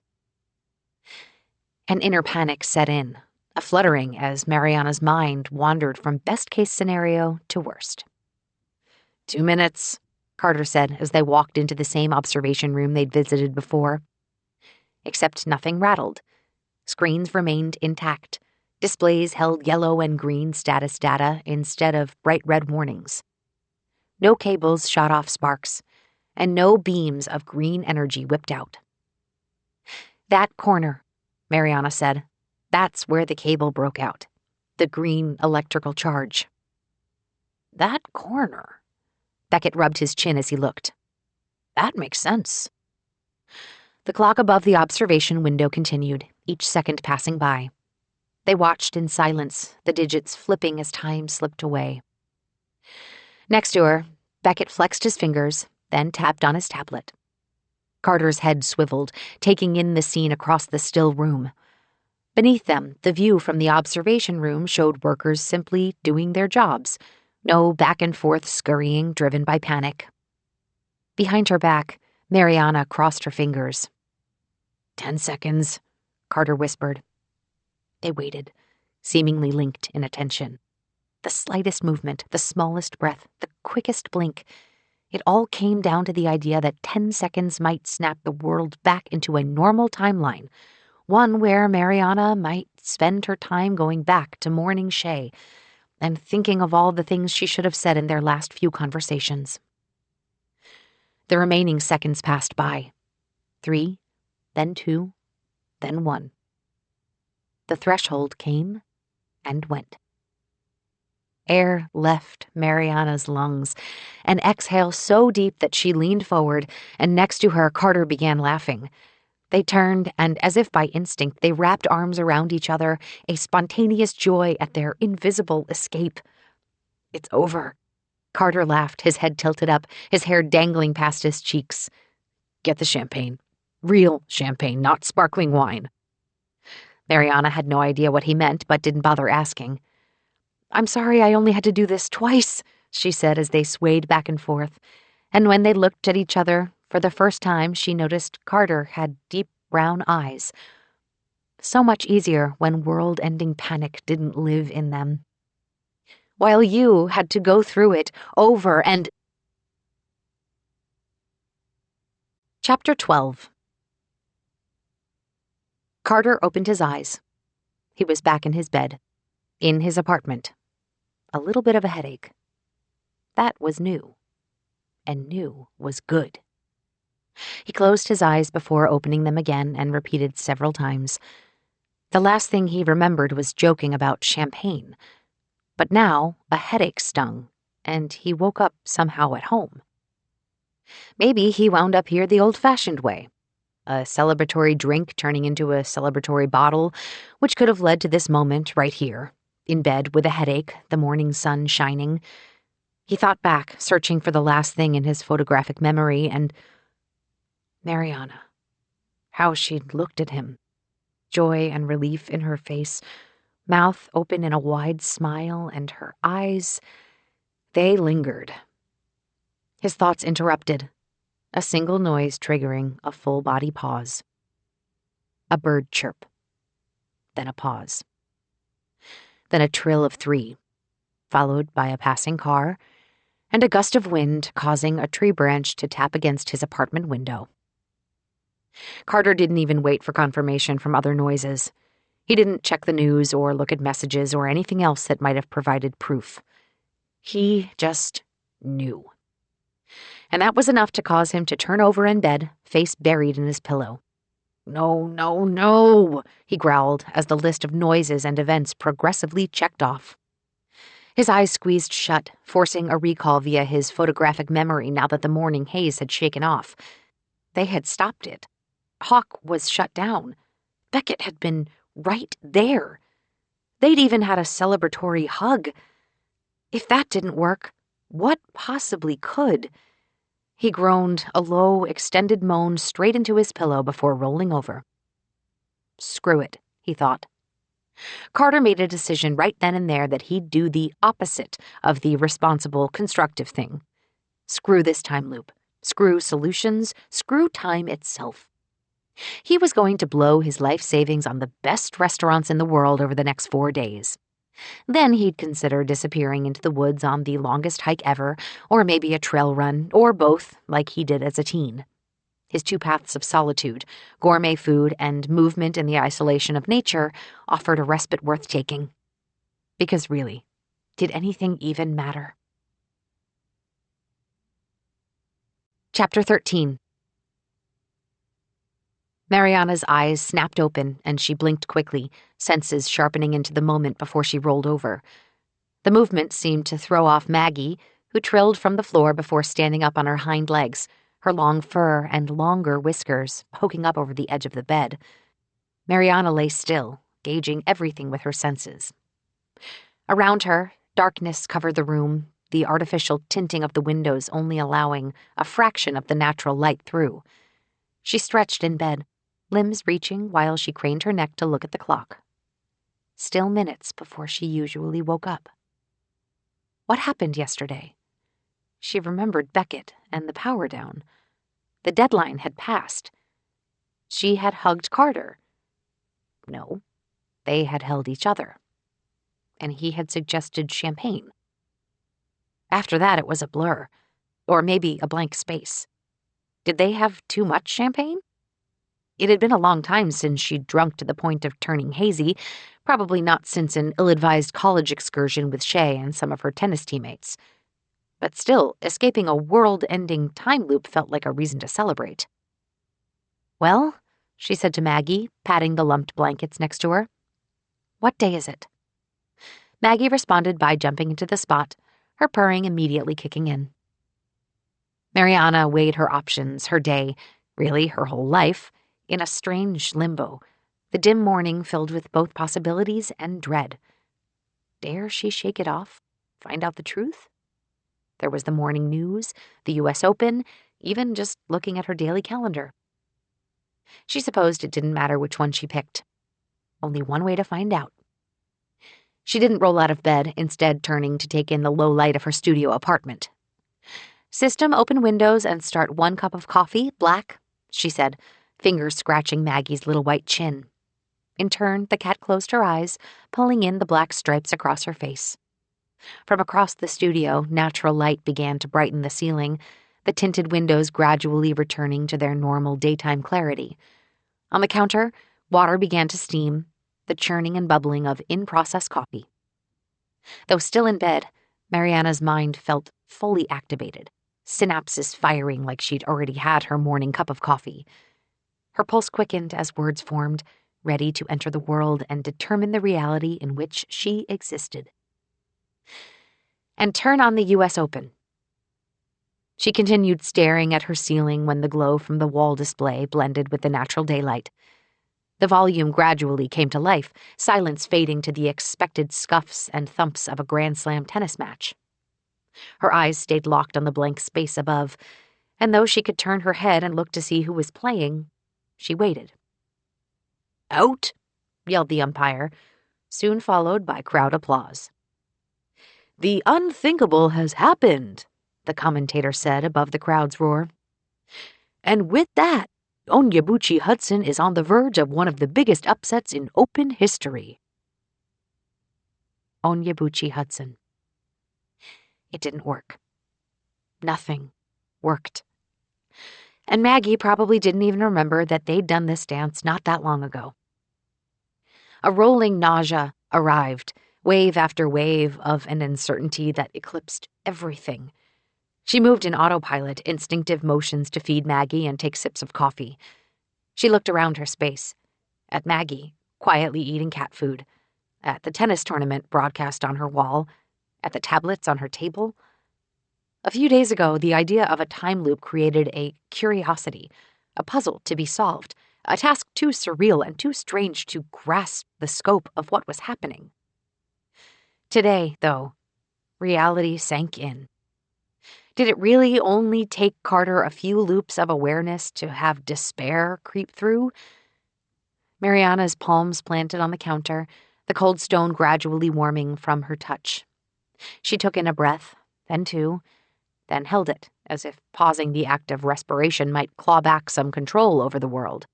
An inner panic set in, a fluttering as Mariana's mind wandered from best-case scenario to worst. 2 minutes, Carter said as they walked into the same observation room they'd visited before. Except nothing rattled. Screens remained intact. Displays held yellow and green status data instead of bright red warnings. No cables shot off sparks, and no beams of green energy whipped out. That corner, Mariana said. That's where the cable broke out. The green electrical charge. That corner? Beckett rubbed his chin as he looked. That makes sense. The clock above the observation window continued, each second passing by. They watched in silence, the digits flipping as time slipped away. Next to her, Beckett flexed his fingers, then tapped on his tablet. Carter's head swiveled, taking in the scene across the still room. Beneath them, the view from the observation room showed workers simply doing their jobs. No back-and-forth scurrying driven by panic. Behind her back, Mariana crossed her fingers. 10 seconds, Carter whispered. They waited, seemingly linked in attention. The slightest movement, the smallest breath, the quickest blink. It all came down to the idea that 10 seconds might snap the world back into a normal timeline, one where Mariana might spend her time going back to Morning Shea and thinking of all the things she should have said in their last few conversations. The remaining seconds passed by. 3, then 2, then 1. The threshold came and went. Air left Mariana's lungs, an exhale so deep that she leaned forward, and next to her, Carter began laughing. They turned, and as if by instinct, they wrapped arms around each other, a spontaneous joy at their invisible escape. It's over. Carter laughed, his head tilted up, his hair dangling past his cheeks. Get the champagne. Real champagne, not sparkling wine. Mariana had no idea what he meant, but didn't bother asking. I'm sorry I only had to do this twice, she said as they swayed back and forth. And when they looked at each other, for the first time she noticed Carter had deep brown eyes. So much easier when world-ending panic didn't live in them. While you had to go through it over and... Chapter 12. Carter opened his eyes. He was back in his bed, in his apartment. A little bit of a headache. That was new. And new was good. He closed his eyes before opening them again and repeated several times. The last thing he remembered was joking about champagne. But now a headache stung, and he woke up somehow at home. Maybe he wound up here the old-fashioned way. A celebratory drink turning into a celebratory bottle, which could have led to this moment right here, in bed with a headache, the morning sun shining. He thought back, searching for the last thing in his photographic memory, and... Mariana. How she'd looked at him. Joy and relief in her face, mouth open in a wide smile, and her eyes, they lingered. His thoughts interrupted, a single noise triggering a full-body pause. A bird chirp. Then a pause. Then a trill of 3, followed by a passing car, and a gust of wind causing a tree branch to tap against his apartment window. Carter didn't even wait for confirmation from other noises. He didn't check the news or look at messages or anything else that might have provided proof. He just knew. And that was enough to cause him to turn over in bed, face buried in his pillow. No, no, no, he growled as the list of noises and events progressively checked off. His eyes squeezed shut, forcing a recall via his photographic memory now that the morning haze had shaken off. They had stopped it. Hawk was shut down. Beckett had been right there. They'd even had a celebratory hug. If that didn't work, what possibly could? He groaned, a low, extended moan straight into his pillow before rolling over. Screw it, he thought. Carter made a decision right then and there that he'd do the opposite of the responsible, constructive thing. Screw this time loop. Screw solutions. Screw time itself. He was going to blow his life savings on the best restaurants in the world over the next 4 days. Then he'd consider disappearing into the woods on the longest hike ever, or maybe a trail run, or both, like he did as a teen. His two paths of solitude, gourmet food and movement in the isolation of nature, offered a respite worth taking. Because really, did anything even matter? Chapter 13. Mariana's eyes snapped open and she blinked quickly, senses sharpening into the moment before she rolled over. The movement seemed to throw off Maggie, who trilled from the floor before standing up on her hind legs, her long fur and longer whiskers poking up over the edge of the bed. Mariana lay still, gauging everything with her senses. Around her, darkness covered the room, the artificial tinting of the windows only allowing a fraction of the natural light through. She stretched in bed, limbs reaching while she craned her neck to look at the clock. Still minutes before she usually woke up. What happened yesterday? She remembered Beckett and the power down. The deadline had passed. She had hugged Carter. No, they had held each other. And he had suggested champagne. After that, it was a blur, or maybe a blank space. Did they have too much champagne? It had been a long time since she'd drunk to the point of turning hazy, probably not since an ill-advised college excursion with Shay and some of her tennis teammates. But still, escaping a world-ending time loop felt like a reason to celebrate. "Well," she said to Maggie, patting the lumped blankets next to her. "What day is it?" Maggie responded by jumping into the spot, her purring immediately kicking in. Mariana weighed her options, her day, really her whole life, in a strange limbo, the dim morning filled with both possibilities and dread. Dare she shake it off, find out the truth? There was the morning news, the U.S. Open, even just looking at her daily calendar. She supposed it didn't matter which one she picked. Only one way to find out. She didn't roll out of bed, instead turning to take in the low light of her studio apartment. "System, open windows and start 1 cup of coffee, black," she said, fingers scratching Maggie's little white chin. In turn, the cat closed her eyes, pulling in the black stripes across her face. From across the studio, natural light began to brighten the ceiling, the tinted windows gradually returning to their normal daytime clarity. On the counter, water began to steam, the churning and bubbling of in-process coffee. Though still in bed, Mariana's mind felt fully activated, synapses firing like she'd already had her morning cup of coffee. Her pulse quickened as words formed, ready to enter the world and determine the reality in which she existed. "And turn on the U.S. Open." She continued staring at her ceiling when the glow from the wall display blended with the natural daylight. The volume gradually came to life, silence fading to the expected scuffs and thumps of a Grand Slam tennis match. Her eyes stayed locked on the blank space above, and though she could turn her head and look to see who was playing, she waited. "Out!" yelled the umpire, soon followed by crowd applause. "The unthinkable has happened," the commentator said above the crowd's roar. "And with that, Onyebuchi Hudson is on the verge of one of the biggest upsets in Open history." Onyebuchi Hudson. It didn't work. Nothing worked. And Maggie probably didn't even remember that they'd done this dance not that long ago. A rolling nausea arrived, wave after wave of an uncertainty that eclipsed everything. She moved in autopilot, instinctive motions to feed Maggie and take sips of coffee. She looked around her space, at Maggie, quietly eating cat food, at the tennis tournament broadcast on her wall, at the tablets on her table. A few days ago, the idea of a time loop created a curiosity, a puzzle to be solved, a task too surreal and too strange to grasp the scope of what was happening. Today, though, reality sank in. Did it really only take Carter a few loops of awareness to have despair creep through? Mariana's palms planted on the counter, the cold stone gradually warming from her touch. She took in a breath, then two, then held it, as if pausing the act of respiration might claw back some control over the world.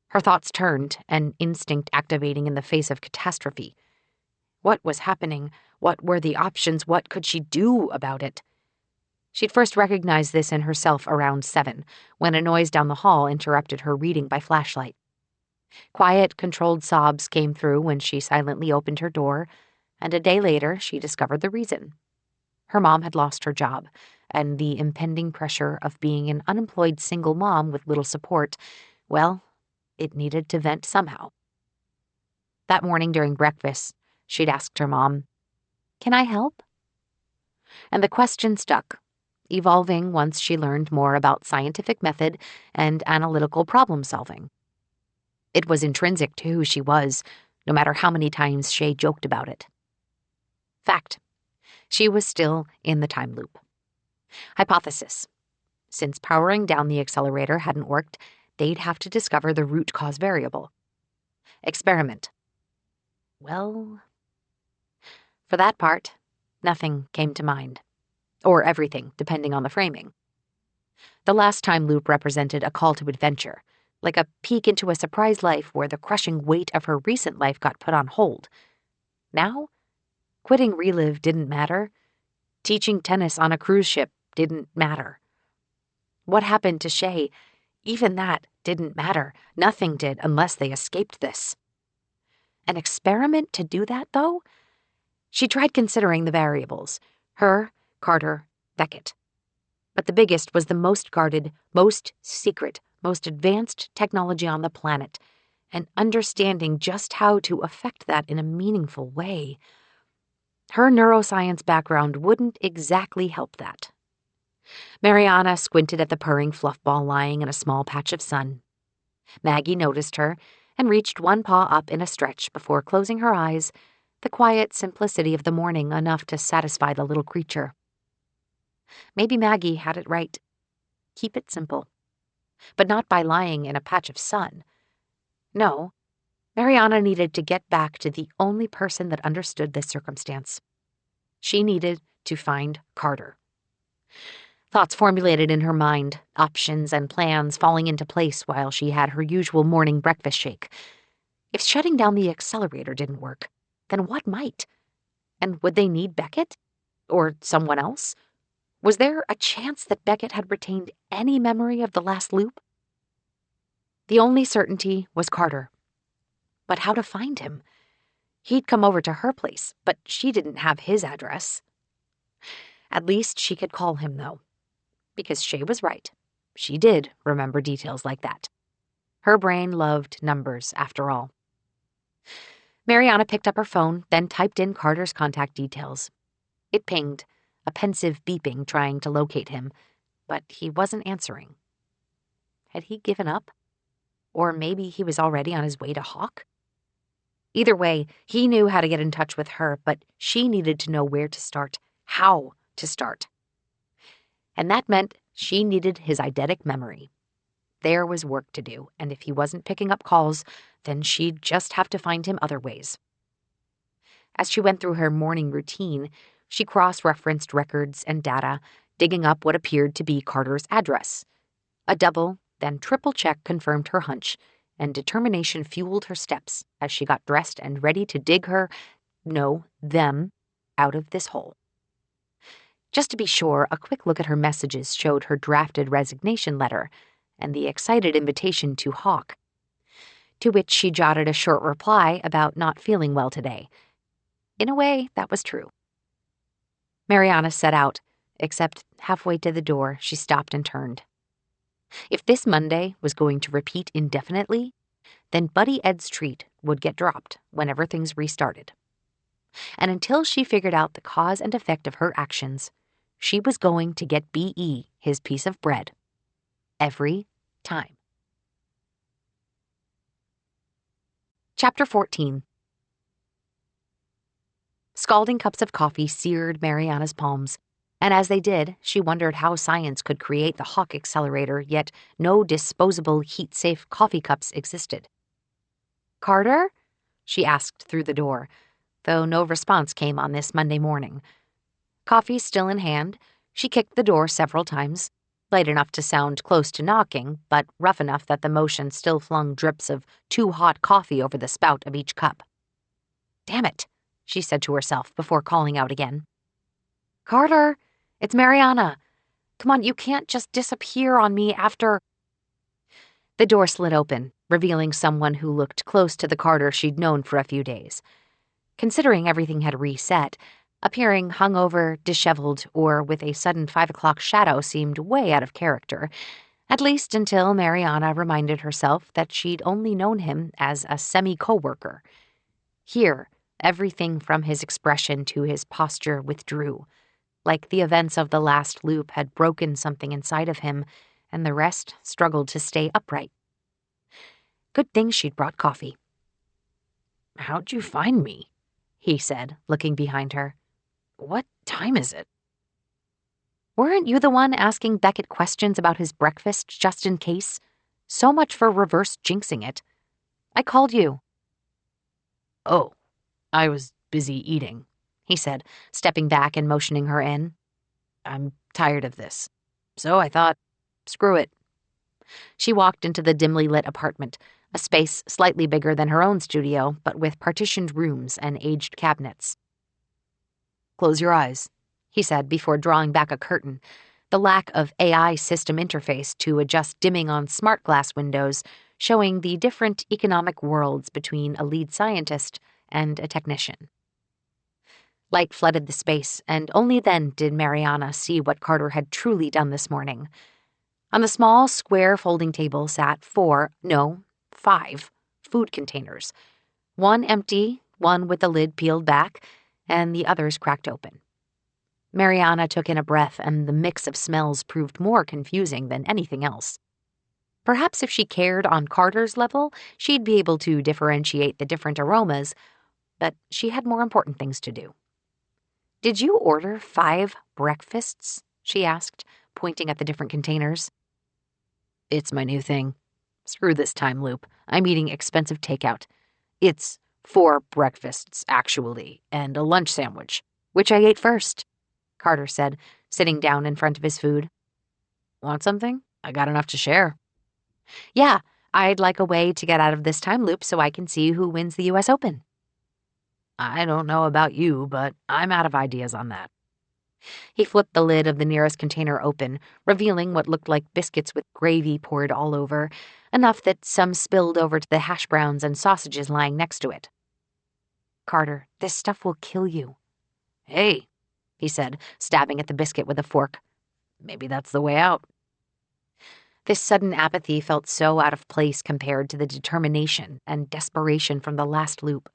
Her thoughts turned, an instinct activating in the face of catastrophe. What was happening? What were the options? What could she do about it? She'd first recognized this in herself around 7, when a noise down the hall interrupted her reading by flashlight. Quiet, controlled sobs came through when she silently opened her door, and a day later she discovered the reason. Her mom had lost her job, and the impending pressure of being an unemployed single mom with little support, well, it needed to vent somehow. That morning during breakfast, she'd asked her mom, "Can I help?" And the question stuck, evolving once she learned more about scientific method and analytical problem solving. It was intrinsic to who she was, no matter how many times Shay joked about it. Fact. She was still in the time loop. Hypothesis. Since powering down the accelerator hadn't worked, they'd have to discover the root cause variable. Experiment. Well, for that part, nothing came to mind. Or everything, depending on the framing. The last time loop represented a call to adventure, like a peek into a surprise life where the crushing weight of her recent life got put on hold. Now, quitting Relive didn't matter. Teaching tennis on a cruise ship didn't matter. What happened to Shay? Even that didn't matter. Nothing did unless they escaped this. An experiment to do that, though? She tried considering the variables. Her, Carter, Beckett. But the biggest was the most guarded, most secret, most advanced technology on the planet, and understanding just how to affect that in a meaningful way. Her neuroscience background wouldn't exactly help that. Mariana squinted at the purring fluff ball lying in a small patch of sun. Maggie noticed her and reached one paw up in a stretch before closing her eyes, the quiet simplicity of the morning enough to satisfy the little creature. Maybe Maggie had it right. Keep it simple. But not by lying in a patch of sun. No, Mariana needed to get back to the only person that understood this circumstance. She needed to find Carter. Thoughts formulated in her mind, options and plans falling into place while she had her usual morning breakfast shake. If shutting down the accelerator didn't work, then what might? And would they need Beckett? Or someone else? Was there a chance that Beckett had retained any memory of the last loop? The only certainty was Carter. But how to find him? He'd come over to her place, but she didn't have his address. At least she could call him, though. Because Shay was right. She did remember details like that. Her brain loved numbers, after all. Mariana picked up her phone, then typed in Carter's contact details. It pinged, a pensive beeping trying to locate him, but he wasn't answering. Had he given up? Or maybe he was already on his way to Hawk? Either way, he knew how to get in touch with her, but she needed to know where to start, how to start. And that meant she needed his eidetic memory. There was work to do, and if he wasn't picking up calls, then she'd just have to find him other ways. As she went through her morning routine, she cross-referenced records and data, digging up what appeared to be Carter's address. A double, then triple check confirmed her hunch, and determination fueled her steps as she got dressed and ready to dig them, out of this hole. Just to be sure, a quick look at her messages showed her drafted resignation letter and the excited invitation to Hawk, to which she jotted a short reply about not feeling well today. In a way, that was true. Mariana set out, except halfway to the door, she stopped and turned. If this Monday was going to repeat indefinitely, then Buddy Ed's treat would get dropped whenever things restarted. And until she figured out the cause and effect of her actions, she was going to get B.E. his piece of bread. Every time. Chapter 14. Scalding cups of coffee seared Mariana's palms, and as they did, she wondered how science could create the Hawk accelerator, yet no disposable, heat-safe coffee cups existed. "Carter?" she asked through the door, though no response came on this Monday morning. Coffee still in hand, she kicked the door several times. light enough to sound close to knocking, but rough enough that the motion still flung drips of too hot coffee over the spout of each cup. "Damn it," she said to herself before calling out again. "Carter, it's Mariana. Come on, you can't just disappear on me after—" The door slid open, revealing someone who looked close to the Carter she'd known for a few days. Considering everything had reset, appearing hungover, disheveled, or with a sudden 5 o'clock shadow seemed way out of character, at least until Mariana reminded herself that she'd only known him as a semi-coworker. Here, everything from his expression to his posture withdrew, like the events of the last loop had broken something inside of him, and the rest struggled to stay upright. Good thing she'd brought coffee. "How'd you find me?" he said, looking behind her. "What time is it?" "Weren't you the one asking Beckett questions about his breakfast just in case? So much for reverse jinxing it. I called you." "Oh, I was busy eating," he said, stepping back and motioning her in. "I'm tired of this. So I thought, screw it." She walked into the dimly lit apartment, a space slightly bigger than her own studio, but with partitioned rooms and aged cabinets. "Close your eyes," he said before drawing back a curtain, the lack of AI system interface to adjust dimming on smart glass windows, showing the different economic worlds between a lead scientist and a technician. Light flooded the space, and only then did Mariana see what Carter had truly done this morning. On the small, square folding table sat 5 food containers, one empty, one with the lid peeled back, and the others cracked open. Mariana took in a breath, and the mix of smells proved more confusing than anything else. Perhaps if she cared on Carter's level, she'd be able to differentiate the different aromas, but she had more important things to do. "Did you order 5 breakfasts?" she asked, pointing at the different containers. "It's my new thing. Screw this time loop. I'm eating expensive takeout. It's 4 breakfasts, actually, and a lunch sandwich, which I ate first," Carter said, sitting down in front of his food. "Want something? I got enough to share." "Yeah, I'd like a way to get out of this time loop so I can see who wins the US Open." "I don't know about you, but I'm out of ideas on that." He flipped the lid of the nearest container open, revealing what looked like biscuits with gravy poured all over, enough that some spilled over to the hash browns and sausages lying next to it. "Carter, this stuff will kill you." "Hey," he said, stabbing at the biscuit with a fork. "Maybe that's the way out." This sudden apathy felt so out of place compared to the determination and desperation from the last loop.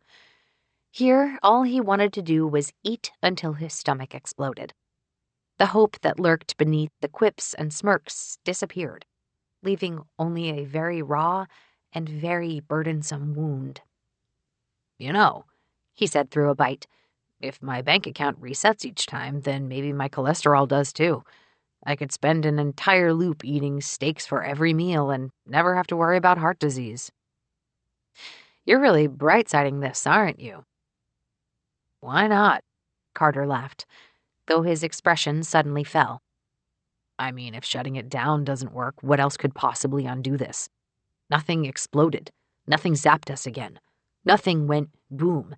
Here, all he wanted to do was eat until his stomach exploded. The hope that lurked beneath the quips and smirks disappeared, leaving only a very raw and very burdensome wound. "You know," he said through a bite, "if my bank account resets each time, then maybe my cholesterol does too. I could spend an entire loop eating steaks for every meal and never have to worry about heart disease." "You're really bright-siding this, aren't you?" "Why not?" Carter laughed, though his expression suddenly fell. "I mean, if shutting it down doesn't work, what else could possibly undo this? Nothing exploded. Nothing zapped us again. Nothing went boom.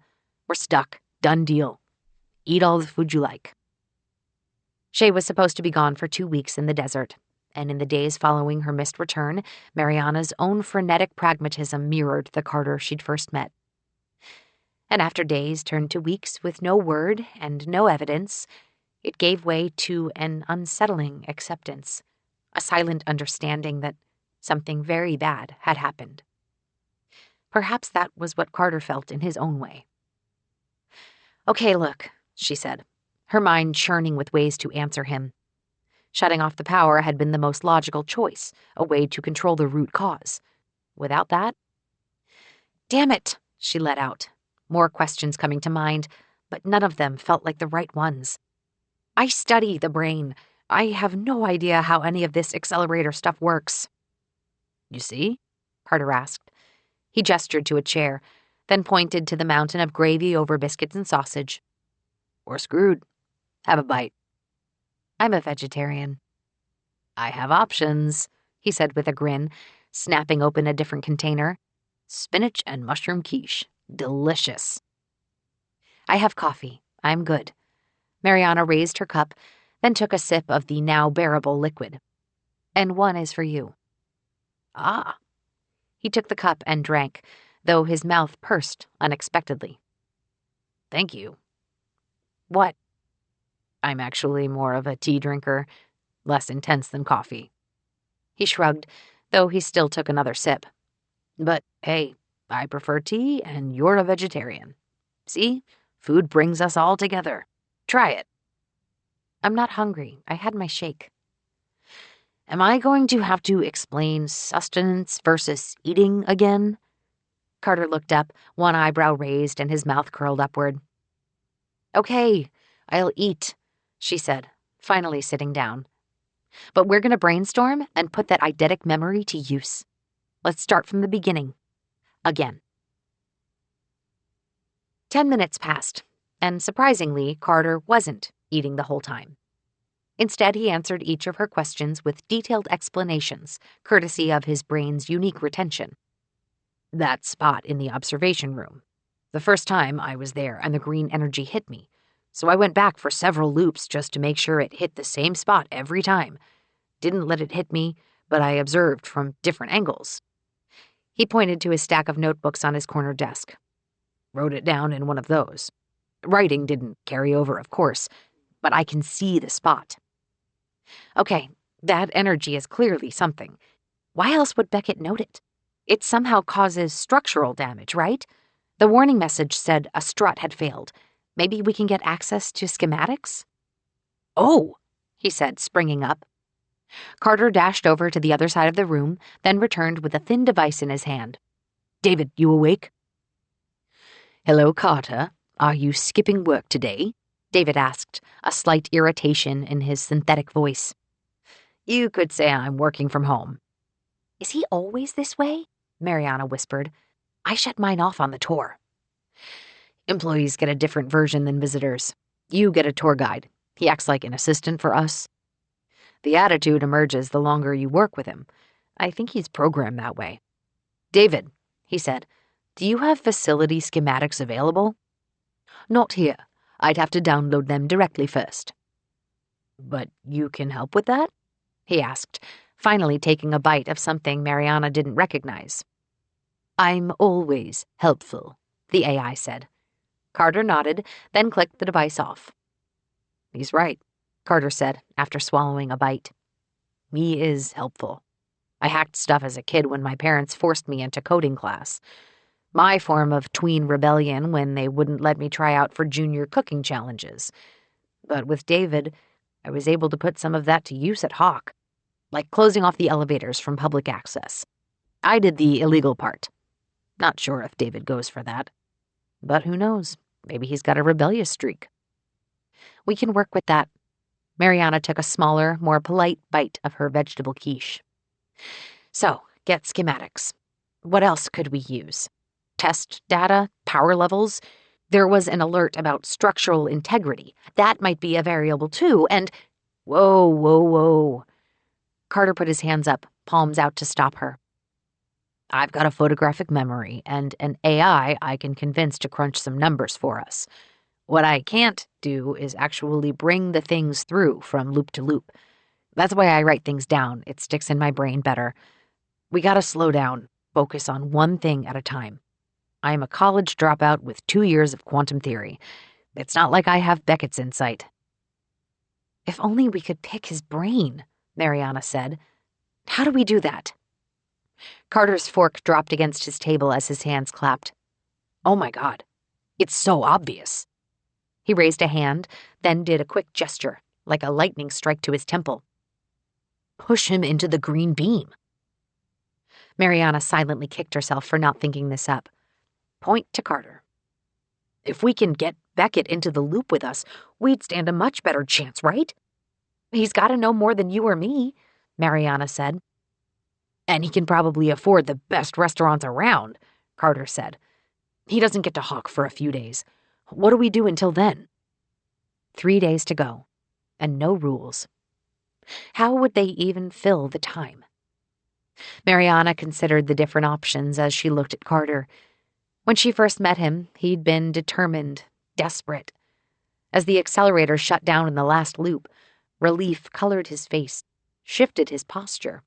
We're stuck. Done deal. Eat all the food you like." Shay was supposed to be gone for 2 weeks in the desert, and in the days following her missed return, Mariana's own frenetic pragmatism mirrored the Carter she'd first met. And after days turned to weeks with no word and no evidence, it gave way to an unsettling acceptance, a silent understanding that something very bad had happened. Perhaps that was what Carter felt in his own way. "Okay, look," she said, her mind churning with ways to answer him. Shutting off the power had been the most logical choice, a way to control the root cause. Without that? "Damn it," she let out, more questions coming to mind, but none of them felt like the right ones. "I study the brain. I have no idea how any of this accelerator stuff works." "You see?" Carter asked. He gestured to a chair, then pointed to the mountain of gravy over biscuits and sausage. "We're screwed. Have a bite." "I'm a vegetarian." I have options, he said with a grin, snapping open a different container. Spinach and mushroom quiche. Delicious. I have coffee. I'm good. Mariana raised her cup, then took a sip of the now bearable liquid. And one is for you. Ah. He took the cup and drank, though his mouth pursed unexpectedly. Thank you. What? I'm actually more of a tea drinker, less intense than coffee. He shrugged, though he still took another sip. But hey, I prefer tea and you're a vegetarian. See? Food brings us all together. Try it. I'm not hungry. I had my shake. Am I going to have to explain sustenance versus eating again? Carter looked up, one eyebrow raised and his mouth curled upward. Okay, I'll eat, she said, finally sitting down. But we're going to brainstorm and put that eidetic memory to use. Let's start from the beginning. Again. 10 minutes passed, and surprisingly, Carter wasn't eating the whole time. Instead, he answered each of her questions with detailed explanations, courtesy of his brain's unique retention. That spot in the observation room. The first time I was there and the green energy hit me, so I went back for several loops just to make sure it hit the same spot every time. Didn't let it hit me, but I observed from different angles. He pointed to his stack of notebooks on his corner desk. Wrote it down in one of those. Writing didn't carry over, of course, but I can see the spot. Okay, that energy is clearly something. Why else would Beckett note it? It somehow causes structural damage, right? The warning message said a strut had failed. Maybe we can get access to schematics? Oh, he said, springing up. Carter dashed over to the other side of the room, then returned with a thin device in his hand. David, you awake? Hello, Carter. Are you skipping work today? David asked, a slight irritation in his synthetic voice. You could say I'm working from home. Is he always this way? Mariana whispered. I shut mine off on the tour. Employees get a different version than visitors. You get a tour guide. He acts like an assistant for us. The attitude emerges the longer you work with him. I think he's programmed that way. David, he said, do you have facility schematics available? Not here. I'd have to download them directly first. But you can help with that? He asked, finally taking a bite of something Mariana didn't recognize. I'm always helpful, the AI said. Carter nodded, then clicked the device off. He's right, Carter said, after swallowing a bite. He is helpful. I hacked stuff as a kid when my parents forced me into coding class. My form of tween rebellion when they wouldn't let me try out for junior cooking challenges. But with David, I was able to put some of that to use at Hawk, like closing off the elevators from public access. I did the illegal part. Not sure if David goes for that. But who knows? Maybe he's got a rebellious streak. We can work with that. Mariana took a smaller, more polite bite of her vegetable quiche. So, get schematics. What else could we use? Test data, power levels. There was an alert about structural integrity. That might be a variable too, and... Whoa. Carter put his hands up, palms out to stop her. I've got a photographic memory and an AI I can convince to crunch some numbers for us. What I can't do is actually bring the things through from loop to loop. That's why I write things down. It sticks in my brain better. We gotta slow down, focus on one thing at a time. I am a college dropout with 2 years of quantum theory. It's not like I have Beckett's insight. If only we could pick his brain, Mariana said. How do we do that? Carter's fork dropped against his table as his hands clapped. Oh my God, it's so obvious. He raised a hand, then did a quick gesture, like a lightning strike to his temple. Push him into the green beam. Mariana silently kicked herself for not thinking this up. Point to Carter. If we can get Beckett into the loop with us, we'd stand a much better chance, right? He's got to know more than you or me, Mariana said. And he can probably afford the best restaurants around, Carter said. He doesn't get to Hawk for a few days. What do we do until then? 3 days to go, and no rules. How would they even fill the time? Mariana considered the different options as she looked at Carter. When she first met him, he'd been determined, desperate. As the accelerator shut down in the last loop, relief colored his face, shifted his posture.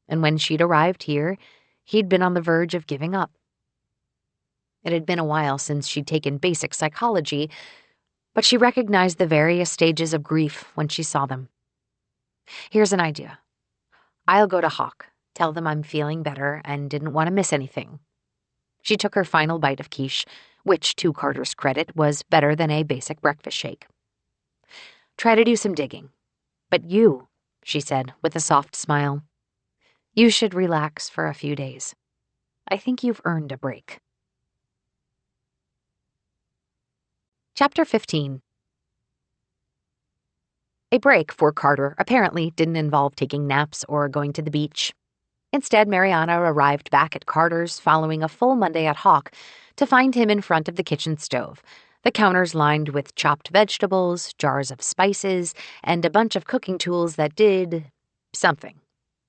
And when she'd arrived here, he'd been on the verge of giving up. It had been a while since she'd taken basic psychology, but she recognized the various stages of grief when she saw them. Here's an idea. I'll go to Hawk, tell them I'm feeling better and didn't want to miss anything. She took her final bite of quiche, which, to Carter's credit, was better than a basic breakfast shake. Try to do some digging. But you, she said with a soft smile, you should relax for a few days. I think you've earned a break. Chapter 15. A break for Carter apparently didn't involve taking naps or going to the beach. Instead, Mariana arrived back at Carter's following a full Monday at Hawk to find him in front of the kitchen stove, the counters lined with chopped vegetables, jars of spices, and a bunch of cooking tools that did something.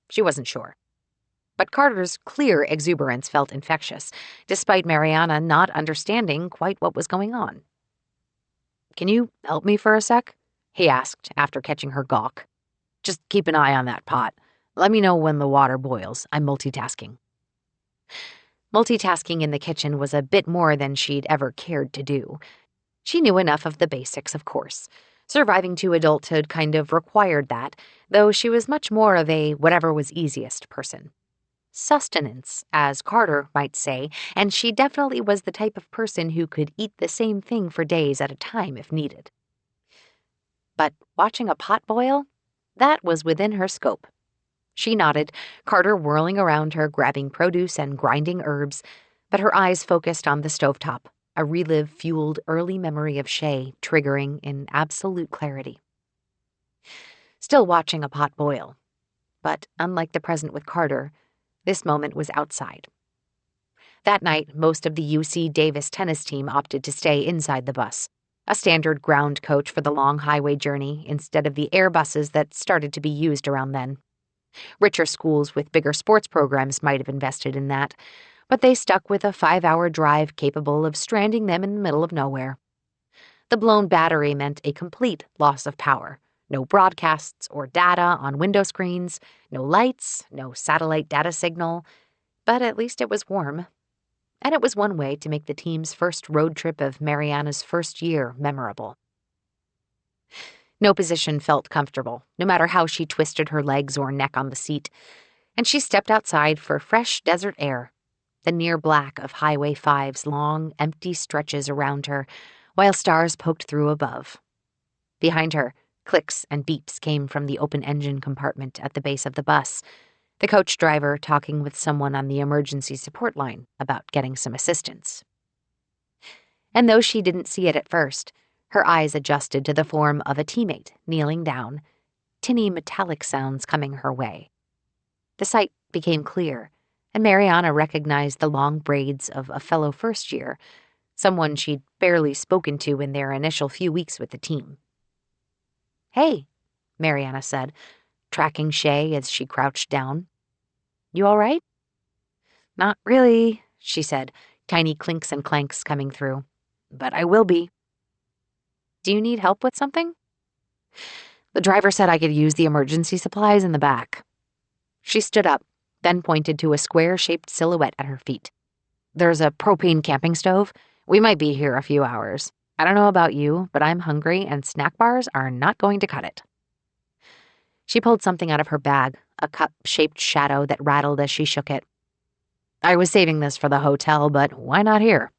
She wasn't sure. But Carter's clear exuberance felt infectious, despite Mariana not understanding quite what was going on. Can you help me for a sec? He asked after catching her gawk. Just keep an eye on that pot. Let me know when the water boils. I'm multitasking. Multitasking in the kitchen was a bit more than she'd ever cared to do. She knew enough of the basics, of course. Surviving to adulthood kind of required that, though she was much more of a whatever was easiest person. Sustenance, as Carter might say, and she definitely was the type of person who could eat the same thing for days at a time if needed. But watching a pot boil? That was within her scope. She nodded, Carter whirling around her, grabbing produce and grinding herbs, but her eyes focused on the stovetop, a relive-fueled early memory of Shay triggering in absolute clarity. Still watching a pot boil. But unlike the present with Carter, this moment was outside. That night, most of the UC Davis tennis team opted to stay inside the bus, a standard ground coach for the long highway journey instead of the air buses that started to be used around then. Richer schools with bigger sports programs might have invested in that, but they stuck with a 5-hour drive capable of stranding them in the middle of nowhere. The blown battery meant a complete loss of power. No broadcasts or data on window screens, no lights, no satellite data signal, but at least it was warm. And it was one way to make the team's first road trip of Mariana's first year memorable. No position felt comfortable, no matter how she twisted her legs or neck on the seat, and she stepped outside for fresh desert air, the near black of Highway 5's long, empty stretches around her, while stars poked through above. Behind her, clicks and beeps came from the open engine compartment at the base of the bus, the coach driver talking with someone on the emergency support line about getting some assistance. And though she didn't see it at first, her eyes adjusted to the form of a teammate kneeling down, tinny metallic sounds coming her way. The sight became clear, and Mariana recognized the long braids of a fellow first year, someone she'd barely spoken to in their initial few weeks with the team. Hey, Mariana said, tracking Shay as she crouched down. You all right? Not really, she said, tiny clinks and clanks coming through. But I will be. Do you need help with something? The driver said I could use the emergency supplies in the back. She stood up, then pointed to a square-shaped silhouette at her feet. There's a propane camping stove. We might be here a few hours. I don't know about you, but I'm hungry and snack bars are not going to cut it. She pulled something out of her bag, a cup-shaped shadow that rattled as she shook it. I was saving this for the hotel, but why not here?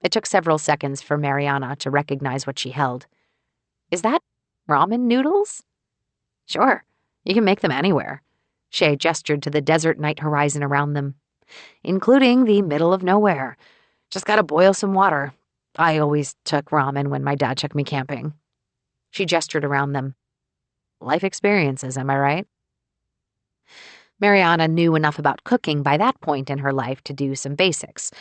It took several seconds for Mariana to recognize what she held. Is that ramen noodles? Sure, you can make them anywhere. Shay gestured to the desert night horizon around them, including the middle of nowhere. Just gotta boil some water. I always took ramen when my dad took me camping. She gestured around them. Life experiences, am I right? Mariana knew enough about cooking by that point in her life to do some basics,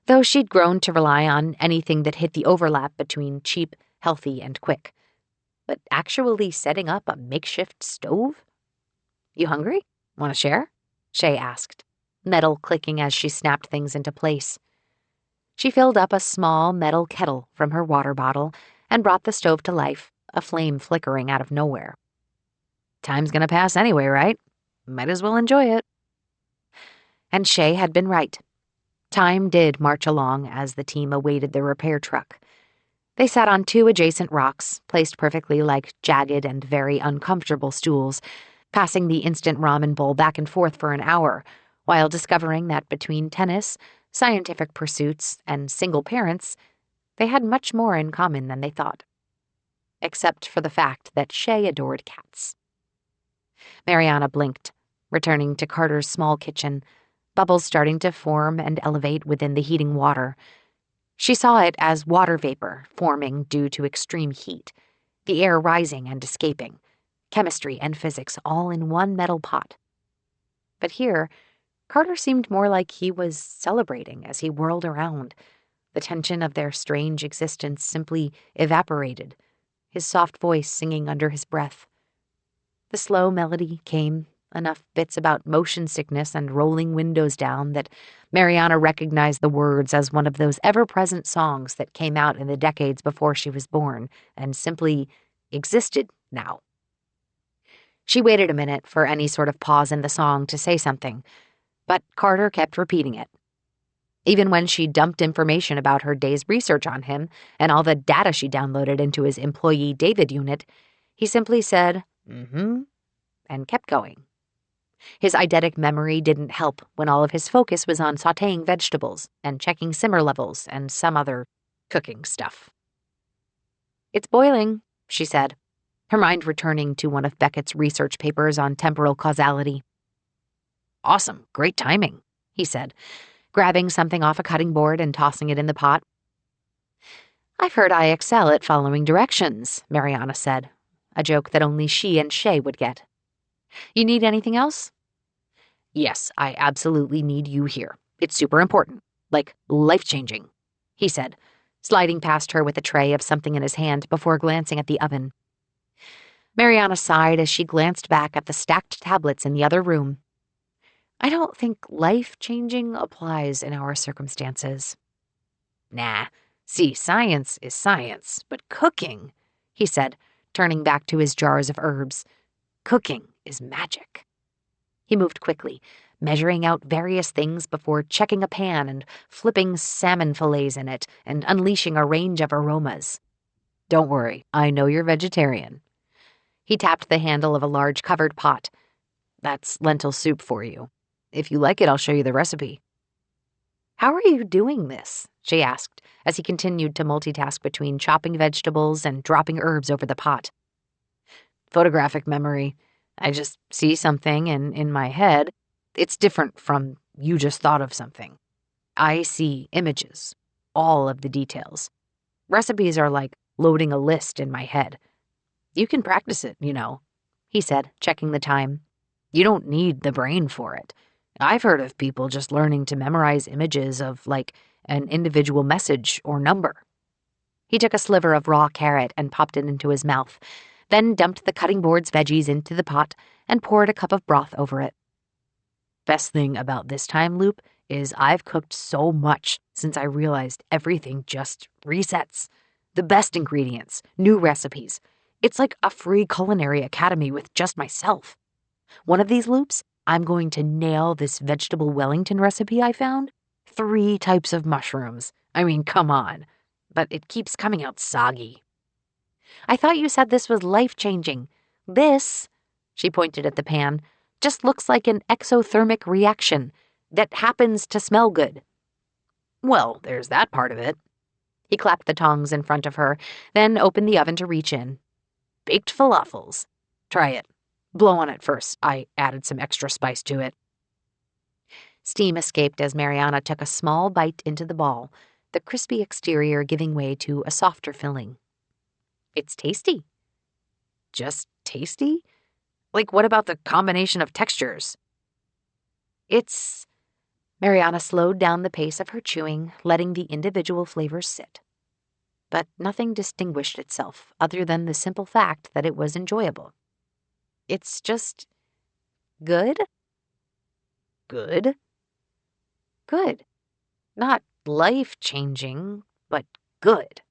though she'd grown to rely on anything that hit the overlap between cheap, healthy, and quick. but actually setting up a makeshift stove? You hungry? Want to share? Shay asked, metal clicking as she snapped things into place. She filled up a small metal kettle from her water bottle and brought the stove to life, a flame flickering out of nowhere. Time's gonna pass anyway, right? Might as well enjoy it. And Shay had been right. Time did march along as the team awaited the repair truck. They sat on 2 adjacent rocks, placed perfectly like jagged and very uncomfortable stools, passing the instant ramen bowl back and forth for an hour, while discovering that between tennis, scientific pursuits, and single parents, they had much more in common than they thought. Except for the fact that Shay adored cats. Mariana blinked, returning to Carter's small kitchen, bubbles starting to form and elevate within the heating water. She saw it as water vapor forming due to extreme heat, the air rising and escaping, chemistry and physics all in one metal pot. But here, Carter seemed more like he was celebrating as he whirled around. The tension of their strange existence simply evaporated, his soft voice singing under his breath. The slow melody came, enough bits about motion sickness and rolling windows down that Mariana recognized the words as one of those ever-present songs that came out in the decades before she was born and simply existed now. She waited a minute for any sort of pause in the song to say something, but Carter kept repeating it. Even when she dumped information about her day's research on him and all the data she downloaded into his employee David unit, he simply said, "Mm-hmm," and kept going. His eidetic memory didn't help when all of his focus was on sautéing vegetables and checking simmer levels and some other cooking stuff. "It's boiling," she said, her mind returning to one of Beckett's research papers on temporal causality. "Awesome, great timing," he said, grabbing something off a cutting board and tossing it in the pot. "I've heard I excel at following directions," Mariana said, a joke that only she and Shay would get. "You need anything else?" "Yes, I absolutely need you here. It's super important, like life-changing," he said, sliding past her with a tray of something in his hand before glancing at the oven. Mariana sighed as she glanced back at the stacked tablets in the other room. "I don't think life-changing applies in our circumstances." "Nah, see, science is science, but cooking," he said, turning back to his jars of herbs. "Cooking is magic." He moved quickly, measuring out various things before checking a pan and flipping salmon fillets in it and unleashing a range of aromas. "Don't worry, I know you're vegetarian." He tapped the handle of a large covered pot. "That's lentil soup for you. If you like it, I'll show you the recipe." "How are you doing this?" she asked, as he continued to multitask between chopping vegetables and dropping herbs over the pot. "Photographic memory. I just see something, and in my head, it's different from you just thought of something. I see images, all of the details. Recipes are like loading a list in my head. You can practice it, he said, checking the time. You don't need the brain for it. I've heard of people just learning to memorize images of, like, an individual message or number." He took a sliver of raw carrot and popped it into his mouth, then dumped the cutting board's veggies into the pot and poured a cup of broth over it. "Best thing about this time loop is I've cooked so much since I realized everything just resets. The best ingredients, new recipes. It's like a free culinary academy with just myself. One of these loops, I'm going to nail this vegetable Wellington recipe I found. 3 types of mushrooms. I mean, come on. But it keeps coming out soggy." "I thought you said this was life-changing. This," she pointed at the pan, "just looks like an exothermic reaction that happens to smell good." "Well, there's that part of it." He clapped the tongs in front of her, then opened the oven to reach in. "Baked falafels. Try it. Blow on it first. I added some extra spice to it." Steam escaped as Mariana took a small bite into the ball, the crispy exterior giving way to a softer filling. "It's tasty." "Just tasty? Like, what about the combination of textures?" "It's..." Mariana slowed down the pace of her chewing, letting the individual flavors sit. but nothing distinguished itself other than the simple fact that it was enjoyable. It's just good? Good? Good. Not life-changing, but good.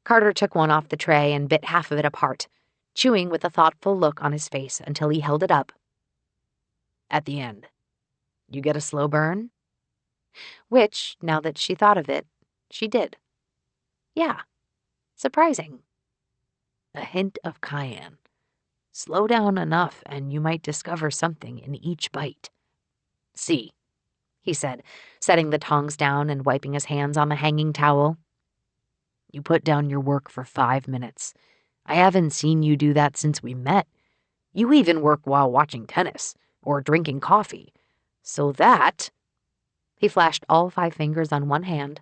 Carter took one off the tray and bit half of it apart, chewing with a thoughtful look on his face until he held it up. At the end, you get a slow burn? Which, now that she thought of it, she did. Yeah, surprising. A hint of cayenne. Slow down enough and you might discover something in each bite. See, he said, setting the tongs down and wiping his hands on the hanging towel. You put down your work for 5 minutes. I haven't seen you do that since we met. You even work while watching tennis or drinking coffee. So that, he flashed all 5 fingers on one hand,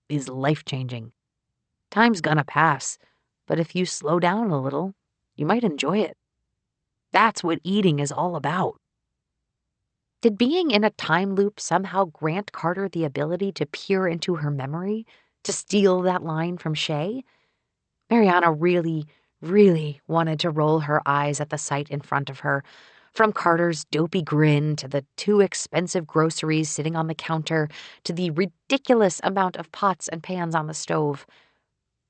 is life-changing. Time's gonna pass, but if you slow down a little, you might enjoy it. That's what eating is all about. Did being in a time loop somehow grant Carter the ability to peer into her memory, to steal that line from Shay? Mariana really wanted to roll her eyes at the sight in front of her, from Carter's dopey grin to the too expensive groceries sitting on the counter to the ridiculous amount of pots and pans on the stove.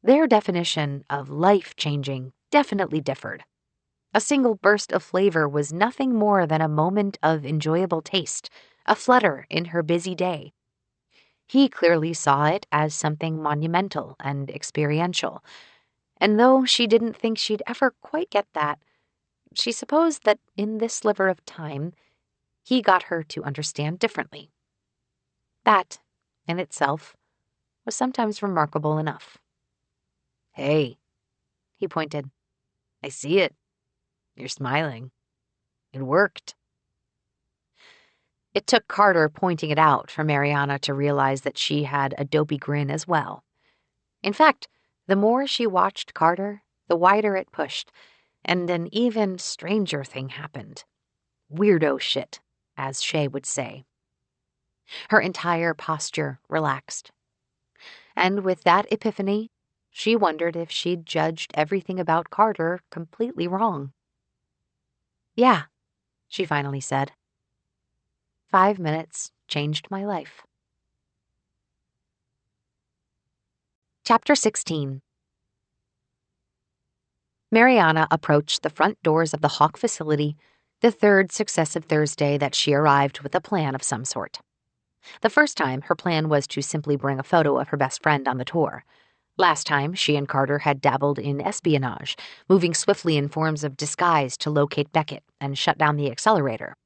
Their definition of life-changing definitely differed. A single burst of flavor was nothing more than a moment of enjoyable taste, a flutter in her busy day. He clearly saw it as something monumental and experiential, and though she didn't think she'd ever quite get that, she supposed that in this sliver of time, he got her to understand differently. That, in itself, was sometimes remarkable enough. Hey, he pointed. I see it. You're smiling. It worked. It took Carter pointing it out for Mariana to realize that she had a dopey grin as well. In fact, the more she watched Carter, the wider it pushed, and an even stranger thing happened. Weirdo shit, as Shay would say. Her entire posture relaxed. And with that epiphany, she wondered if she'd judged everything about Carter completely wrong. Yeah, she finally said. 5 minutes changed my life. Chapter 16. Mariana approached the front doors of the Hawk facility the 3rd successive Thursday that she arrived with a plan of some sort. The first time, her plan was to simply bring a photo of her best friend on the tour. Last time, she and Carter had dabbled in espionage, moving swiftly in forms of disguise to locate Beckett and shut down the accelerator.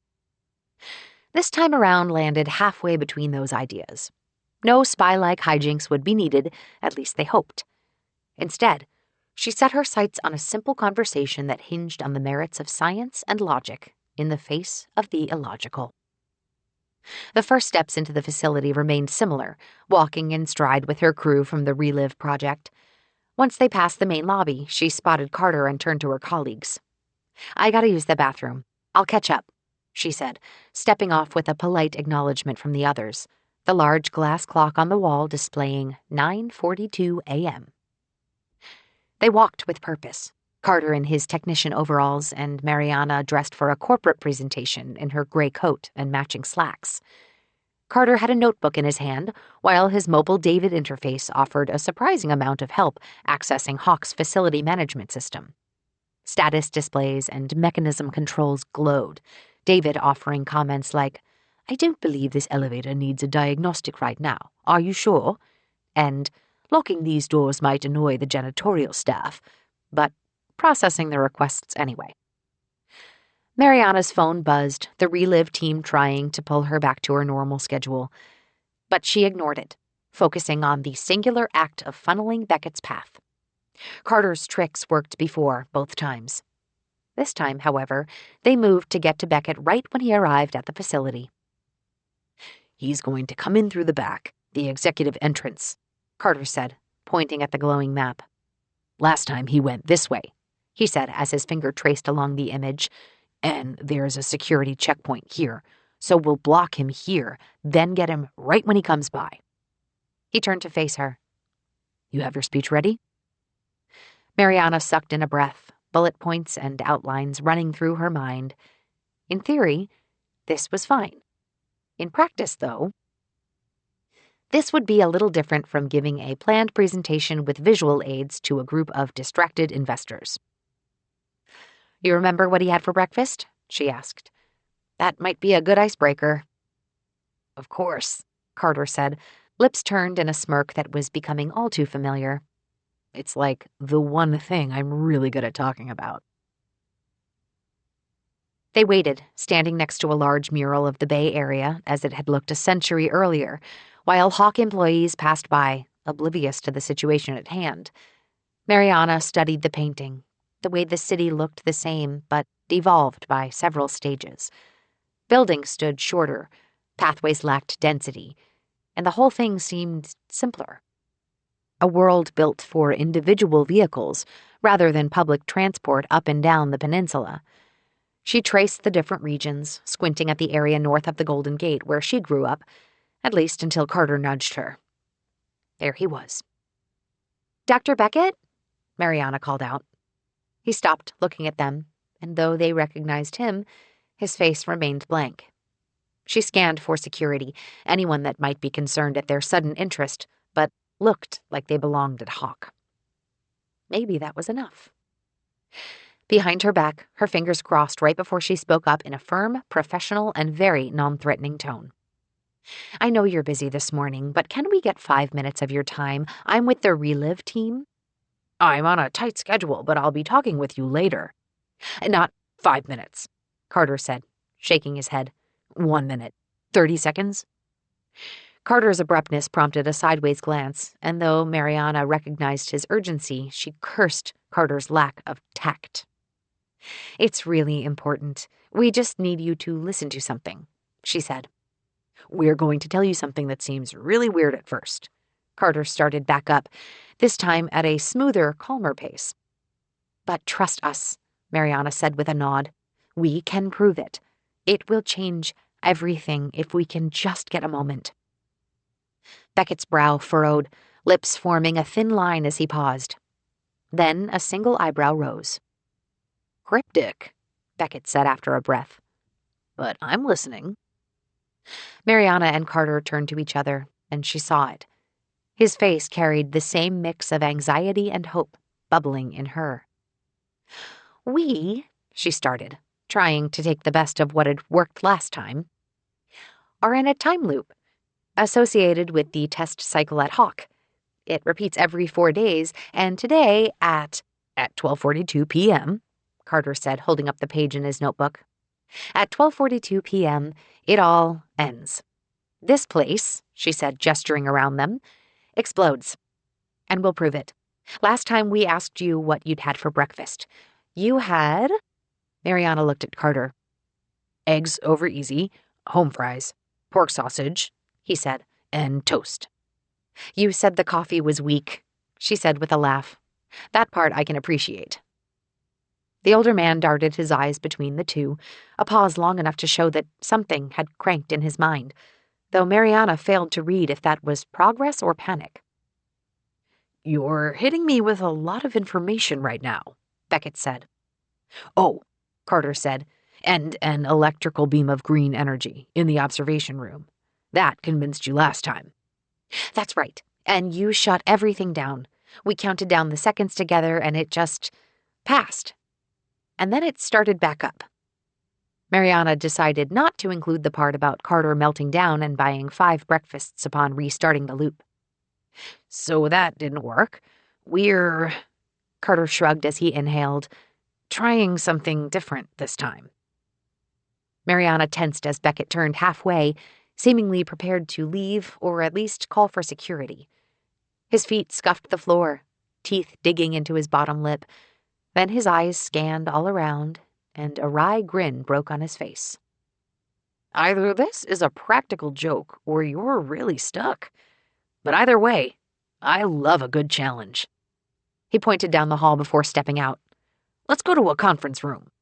This time around landed halfway between those ideas. No spy-like hijinks would be needed, at least they hoped. Instead, she set her sights on a simple conversation that hinged on the merits of science and logic in the face of the illogical. The first steps into the facility remained similar, walking in stride with her crew from the Relive project. Once they passed the main lobby, she spotted Carter and turned to her colleagues. I gotta use the bathroom. I'll catch up, she said, stepping off with a polite acknowledgement from the others, the large glass clock on the wall displaying 9:42 a.m. They walked with purpose, Carter in his technician overalls and Mariana dressed for a corporate presentation in her gray coat and matching slacks. Carter had a notebook in his hand, while his mobile David interface offered a surprising amount of help accessing Hawk's facility management system. Status displays and mechanism controls glowed, David offering comments like, I don't believe this elevator needs a diagnostic right now. Are you sure? And locking these doors might annoy the janitorial staff, but processing the requests anyway. Mariana's phone buzzed, the Relive team trying to pull her back to her normal schedule. But she ignored it, focusing on the singular act of funneling Beckett's path. Carter's tricks worked before, both times. This time, however, they moved to get to Beckett right when he arrived at the facility. He's going to come in through the back, the executive entrance, Carter said, pointing at the glowing map. Last time he went this way, he said as his finger traced along the image, and there's a security checkpoint here, so we'll block him here, then get him right when he comes by. He turned to face her. You have your speech ready?" Mariana sucked in a breath, bullet points and outlines running through her mind. In theory, this was fine. In practice, though, this would be a little different from giving a planned presentation with visual aids to a group of distracted investors. "You remember what he had for breakfast?" she asked. "That might be a good icebreaker." "Of course," Carter said, lips turned in a smirk that was becoming all too familiar. "It's like the one thing I'm really good at talking about." They waited, standing next to a large mural of the Bay Area as it had looked a century earlier, while Hawk employees passed by, oblivious to the situation at hand. Mariana studied the painting, the way the city looked the same, but devolved by several stages. Buildings stood shorter, pathways lacked density, and the whole thing seemed simpler. A world built for individual vehicles rather than public transport up and down the peninsula. She traced the different regions, squinting at the area north of the Golden Gate where she grew up, at least until Carter nudged her. There he was. "Dr. Beckett?" Mariana called out. He stopped, looking at them, and though they recognized him, his face remained blank. She scanned for security, anyone that might be concerned at their sudden interest, but looked like they belonged at Hawk. Maybe that was enough. Behind her back, her fingers crossed right before she spoke up in a firm, professional, and very non-threatening tone. "I know you're busy this morning, but can we get 5 minutes of your time? I'm with the Relive team." "I'm on a tight schedule, but I'll be talking with you later." "Not 5 minutes," Carter said, shaking his head. 1 minute. 30 seconds? Carter's abruptness prompted a sideways glance, and though Mariana recognized his urgency, she cursed Carter's lack of tact. "It's really important. We just need you to listen to something," she said. "We're going to tell you something that seems really weird at first." Carter started back up, this time at a smoother, calmer pace. "But trust us," Mariana said with a nod. "We can prove it. It will change everything if we can just get a moment." Beckett's brow furrowed, lips forming a thin line as he paused. Then a single eyebrow rose. "Cryptic," Beckett said after a breath. "But I'm listening." Mariana and Carter turned to each other, and she saw it. His face carried the same mix of anxiety and hope bubbling in her. "We," she started, trying to take the best of what had worked last time, "are in a time loop, associated with the test cycle at Hawk. It repeats every 4 days, and today at 12:42 p.m., Carter said, holding up the page in his notebook. "At 12:42 p.m., it all ends. This place," she said, gesturing around them, "explodes. And we'll prove it. Last time we asked you what you'd had for breakfast. You had—" Mariana looked at Carter. "Eggs over easy, home fries, pork sausage," he said, "and toast." "You said the coffee was weak," she said with a laugh. "That part I can appreciate." The older man darted his eyes between the two, a pause long enough to show that something had cranked in his mind, though Mariana failed to read if that was progress or panic. "You're hitting me with a lot of information right now," Beckett said. "Oh," Carter said, "and an electrical beam of green energy in the observation room. That convinced you last time." "That's right, and you shut everything down. We counted down the seconds together and it just passed. And then it started back up." Mariana decided not to include the part about Carter melting down and buying 5 breakfasts upon restarting the loop. "So that didn't work. We're—" Carter shrugged as he inhaled, "trying something different this time." Mariana tensed as Beckett turned halfway, seemingly prepared to leave or at least call for security. His feet scuffed the floor, teeth digging into his bottom lip. Then his eyes scanned all around, and a wry grin broke on his face. "Either this is a practical joke or you're really stuck. But either way, I love a good challenge." He pointed down the hall before stepping out. "Let's go to a conference room."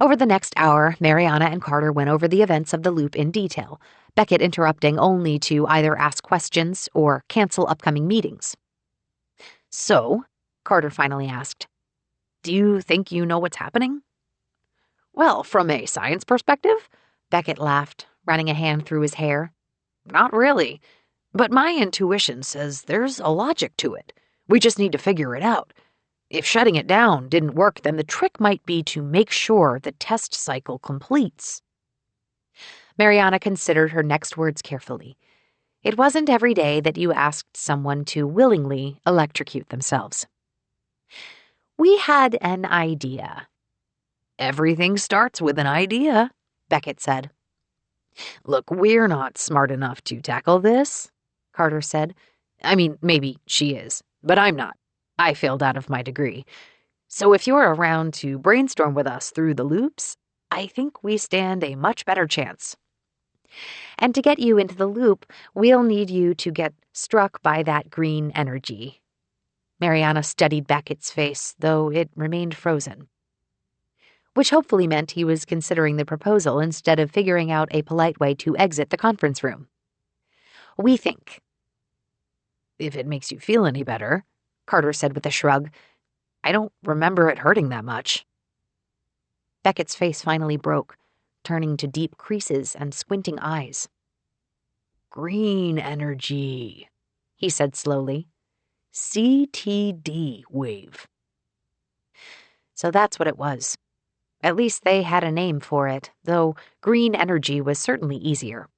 Over the next hour, Mariana and Carter went over the events of the loop in detail, Beckett interrupting only to either ask questions or cancel upcoming meetings. "So," Carter finally asked, "do you think you know what's happening?" "Well, from a science perspective," Beckett laughed, running a hand through his hair. "Not really. But my intuition says there's a logic to it. We just need to figure it out. If shutting it down didn't work, then the trick might be to make sure the test cycle completes." Mariana considered her next words carefully. It wasn't every day that you asked someone to willingly electrocute themselves. "We had an idea." "Everything starts with an idea," Beckett said. "Look, we're not smart enough to tackle this," Carter said. "I mean, maybe she is, but I'm not. I failed out of my degree. So if you're around to brainstorm with us through the loops, I think we stand a much better chance." "And to get you into the loop, we'll need you to get struck by that green energy." Mariana studied Beckett's face, though it remained frozen. Which hopefully meant he was considering the proposal instead of figuring out a polite way to exit the conference room. "We think." "If it makes you feel any better," Carter said with a shrug, "I don't remember it hurting that much." Beckett's face finally broke, turning to deep creases and squinting eyes. "Green energy," he said slowly. "CTD wave." So that's what it was. At least they had a name for it, though green energy was certainly easier.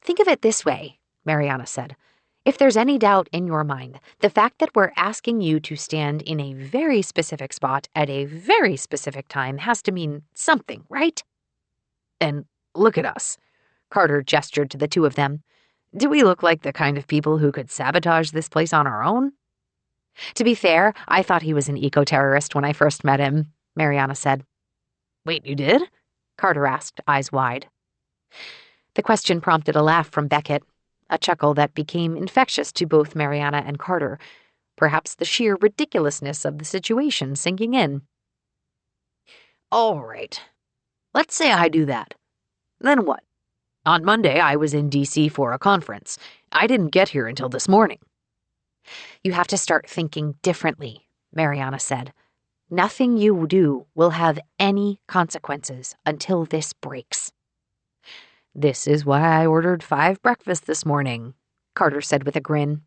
"Think of it this way," Mariana said. "If there's any doubt in your mind, the fact that we're asking you to stand in a very specific spot at a very specific time has to mean something, right?" "And look at us." Carter gestured to the two of them. "Do we look like the kind of people who could sabotage this place on our own?" "To be fair, I thought he was an eco-terrorist when I first met him," Mariana said. "Wait, you did?" Carter asked, eyes wide. The question prompted a laugh from Beckett, a chuckle that became infectious to both Mariana and Carter, perhaps the sheer ridiculousness of the situation sinking in. "All right. Let's say I do that. Then what? On Monday, I was in D.C. for a conference. I didn't get here until this morning." "You have to start thinking differently," Mariana said. "Nothing you do will have any consequences until this breaks." "This is why I ordered 5 breakfasts this morning," Carter said with a grin.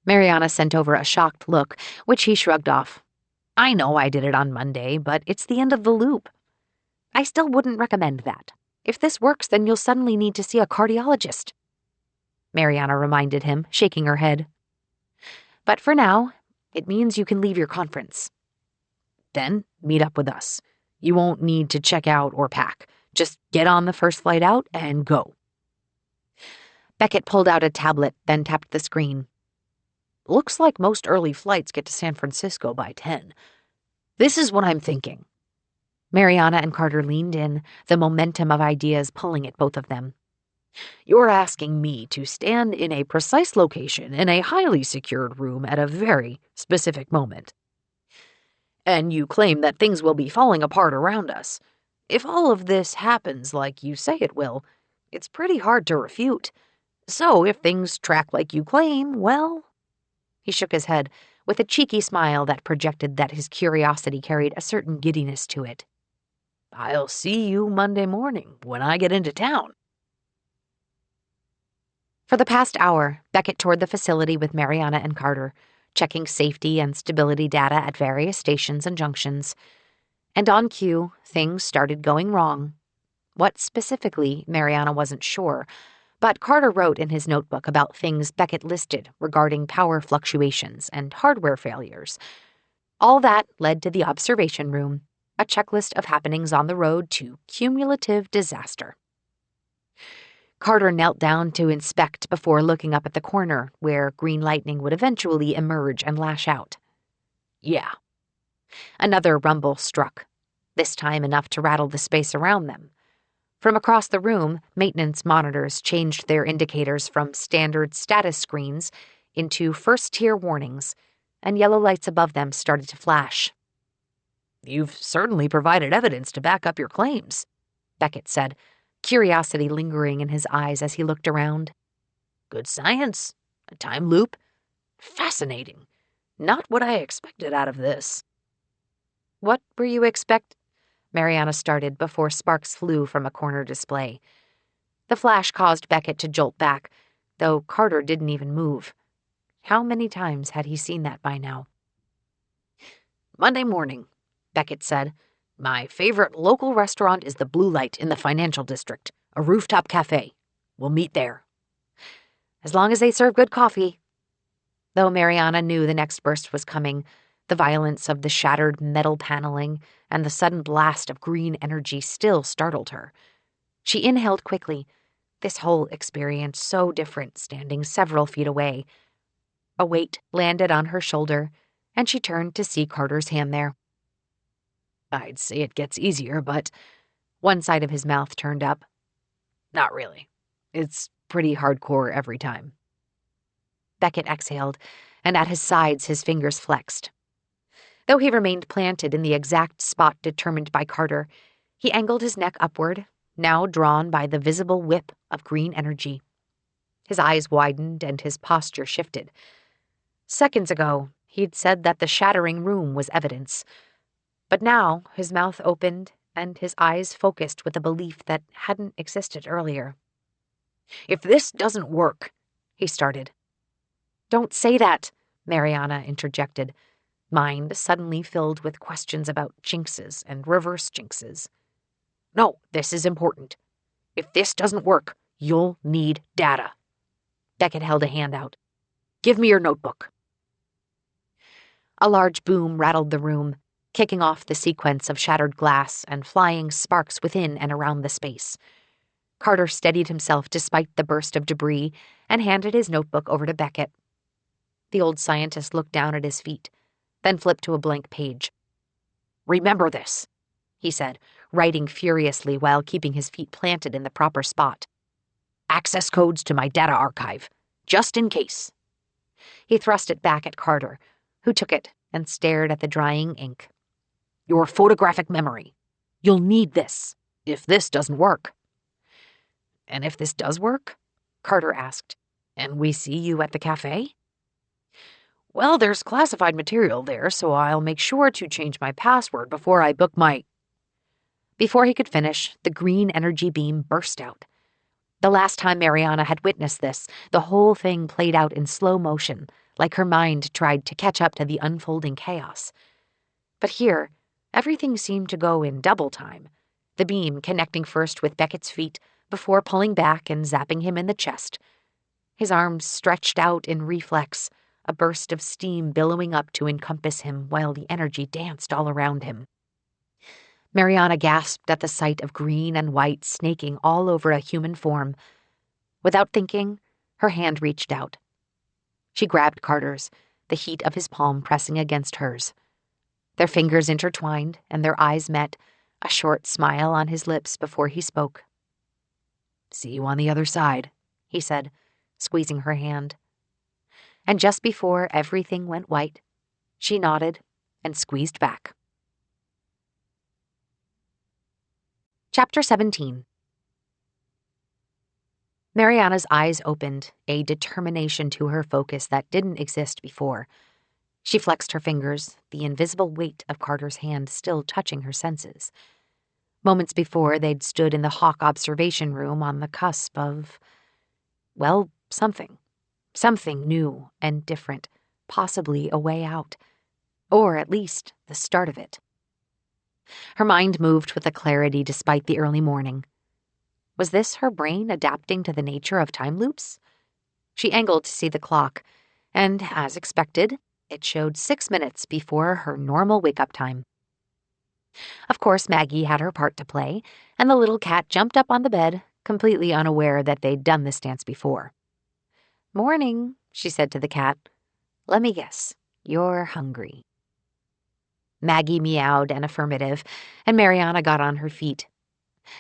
Mariana sent over a shocked look, which he shrugged off. "I know I did it on Monday, but it's the end of the loop. I still wouldn't recommend that. If this works, then you'll suddenly need to see a cardiologist." Mariana reminded him, shaking her head. "But for now, it means you can leave your conference." "Then meet up with us. You won't need to check out or pack. Just get on the first flight out and go." Beckett pulled out a tablet, then tapped the screen. "Looks like most early flights get to San Francisco by 10. This is what I'm thinking." Mariana and Carter leaned in, the momentum of ideas pulling at both of them. "You're asking me to stand in a precise location in a highly secured room at a very specific moment. And you claim that things will be falling apart around us. If all of this happens like you say it will, it's pretty hard to refute. So if things track like you claim, well—" He shook his head, with a cheeky smile that projected that his curiosity carried a certain giddiness to it. "I'll see you Monday morning when I get into town." For the past hour, Beckett toured the facility with Mariana and Carter, checking safety and stability data at various stations and junctions. And on cue, things started going wrong. What specifically, Mariana wasn't sure, but Carter wrote in his notebook about things Beckett listed regarding power fluctuations and hardware failures. All that led to the observation room, a checklist of happenings on the road to cumulative disaster. Carter knelt down to inspect before looking up at the corner where green lightning would eventually emerge and lash out. "Yeah." Another rumble struck, this time enough to rattle the space around them. From across the room, maintenance monitors changed their indicators from standard status screens into first-tier warnings, and yellow lights above them started to flash. You've certainly provided evidence to back up your claims, Beckett said, curiosity lingering in his eyes as he looked around. Good science. A time loop. Fascinating. Not what I expected out of this. What were you expect? Mariana started before sparks flew from a corner display. The flash caused Beckett to jolt back, though Carter didn't even move. How many times had he seen that by now? Monday morning, Beckett said. My favorite local restaurant is the Blue Light in the financial district, a rooftop cafe. We'll meet there. As long as they serve good coffee. Though Mariana knew the next burst was coming, the violence of the shattered metal paneling and the sudden blast of green energy still startled her. She inhaled quickly, this whole experience so different standing several feet away. A weight landed on her shoulder, and she turned to see Carter's hand there. I'd say it gets easier, but one side of his mouth turned up. Not really. It's pretty hardcore every time. Beckett exhaled, and at his sides his fingers flexed. Though he remained planted in the exact spot determined by Carter, he angled his neck upward, now drawn by the visible whip of green energy. His eyes widened and his posture shifted. Seconds ago, he'd said that the shattering room was evidence. But now his mouth opened and his eyes focused with a belief that hadn't existed earlier. If this doesn't work, he started. Don't say that, Mariana interjected, mind suddenly filled with questions about jinxes and reverse jinxes. No, this is important. If this doesn't work, you'll need data. Beckett held a hand out. Give me your notebook. A large boom rattled the room, kicking off the sequence of shattered glass and flying sparks within and around the space. Carter steadied himself despite the burst of debris and handed his notebook over to Beckett. The old scientist looked down at his feet, then flipped to a blank page. Remember this, he said, writing furiously while keeping his feet planted in the proper spot. Access codes to my data archive, just in case. He thrust it back at Carter, who took it and stared at the drying ink. Your photographic memory. You'll need this, if this doesn't work. And if this does work? Carter asked. And we see you at the cafe? Well, there's classified material there, so I'll make sure to change my password before I book my... Before he could finish, the green energy beam burst out. The last time Mariana had witnessed this, the whole thing played out in slow motion, like her mind tried to catch up to the unfolding chaos. But here, everything seemed to go in double time, the beam connecting first with Beckett's feet before pulling back and zapping him in the chest. His arms stretched out in reflex, a burst of steam billowing up to encompass him while the energy danced all around him. Mariana gasped at the sight of green and white snaking all over a human form. Without thinking, her hand reached out. She grabbed Carter's, the heat of his palm pressing against hers. Their fingers intertwined and their eyes met, a short smile on his lips before he spoke. See you on the other side, he said, squeezing her hand. And just before everything went white, she nodded and squeezed back. Chapter 17. Mariana's eyes opened, a determination to her focus that didn't exist before. She flexed her fingers, the invisible weight of Carter's hand still touching her senses. Moments before, they'd stood in the Hawk observation room on the cusp of, well, something. Something new and different, possibly a way out, or at least the start of it. Her mind moved with a clarity despite the early morning. Was this her brain adapting to the nature of time loops? She angled to see the clock, and, as expected, it showed 6 minutes before her normal wake-up time. Of course, Maggie had her part to play, and the little cat jumped up on the bed, completely unaware that they'd done this dance before. Morning, she said to the cat. Let me guess, you're hungry. Maggie meowed an affirmative, and Mariana got on her feet.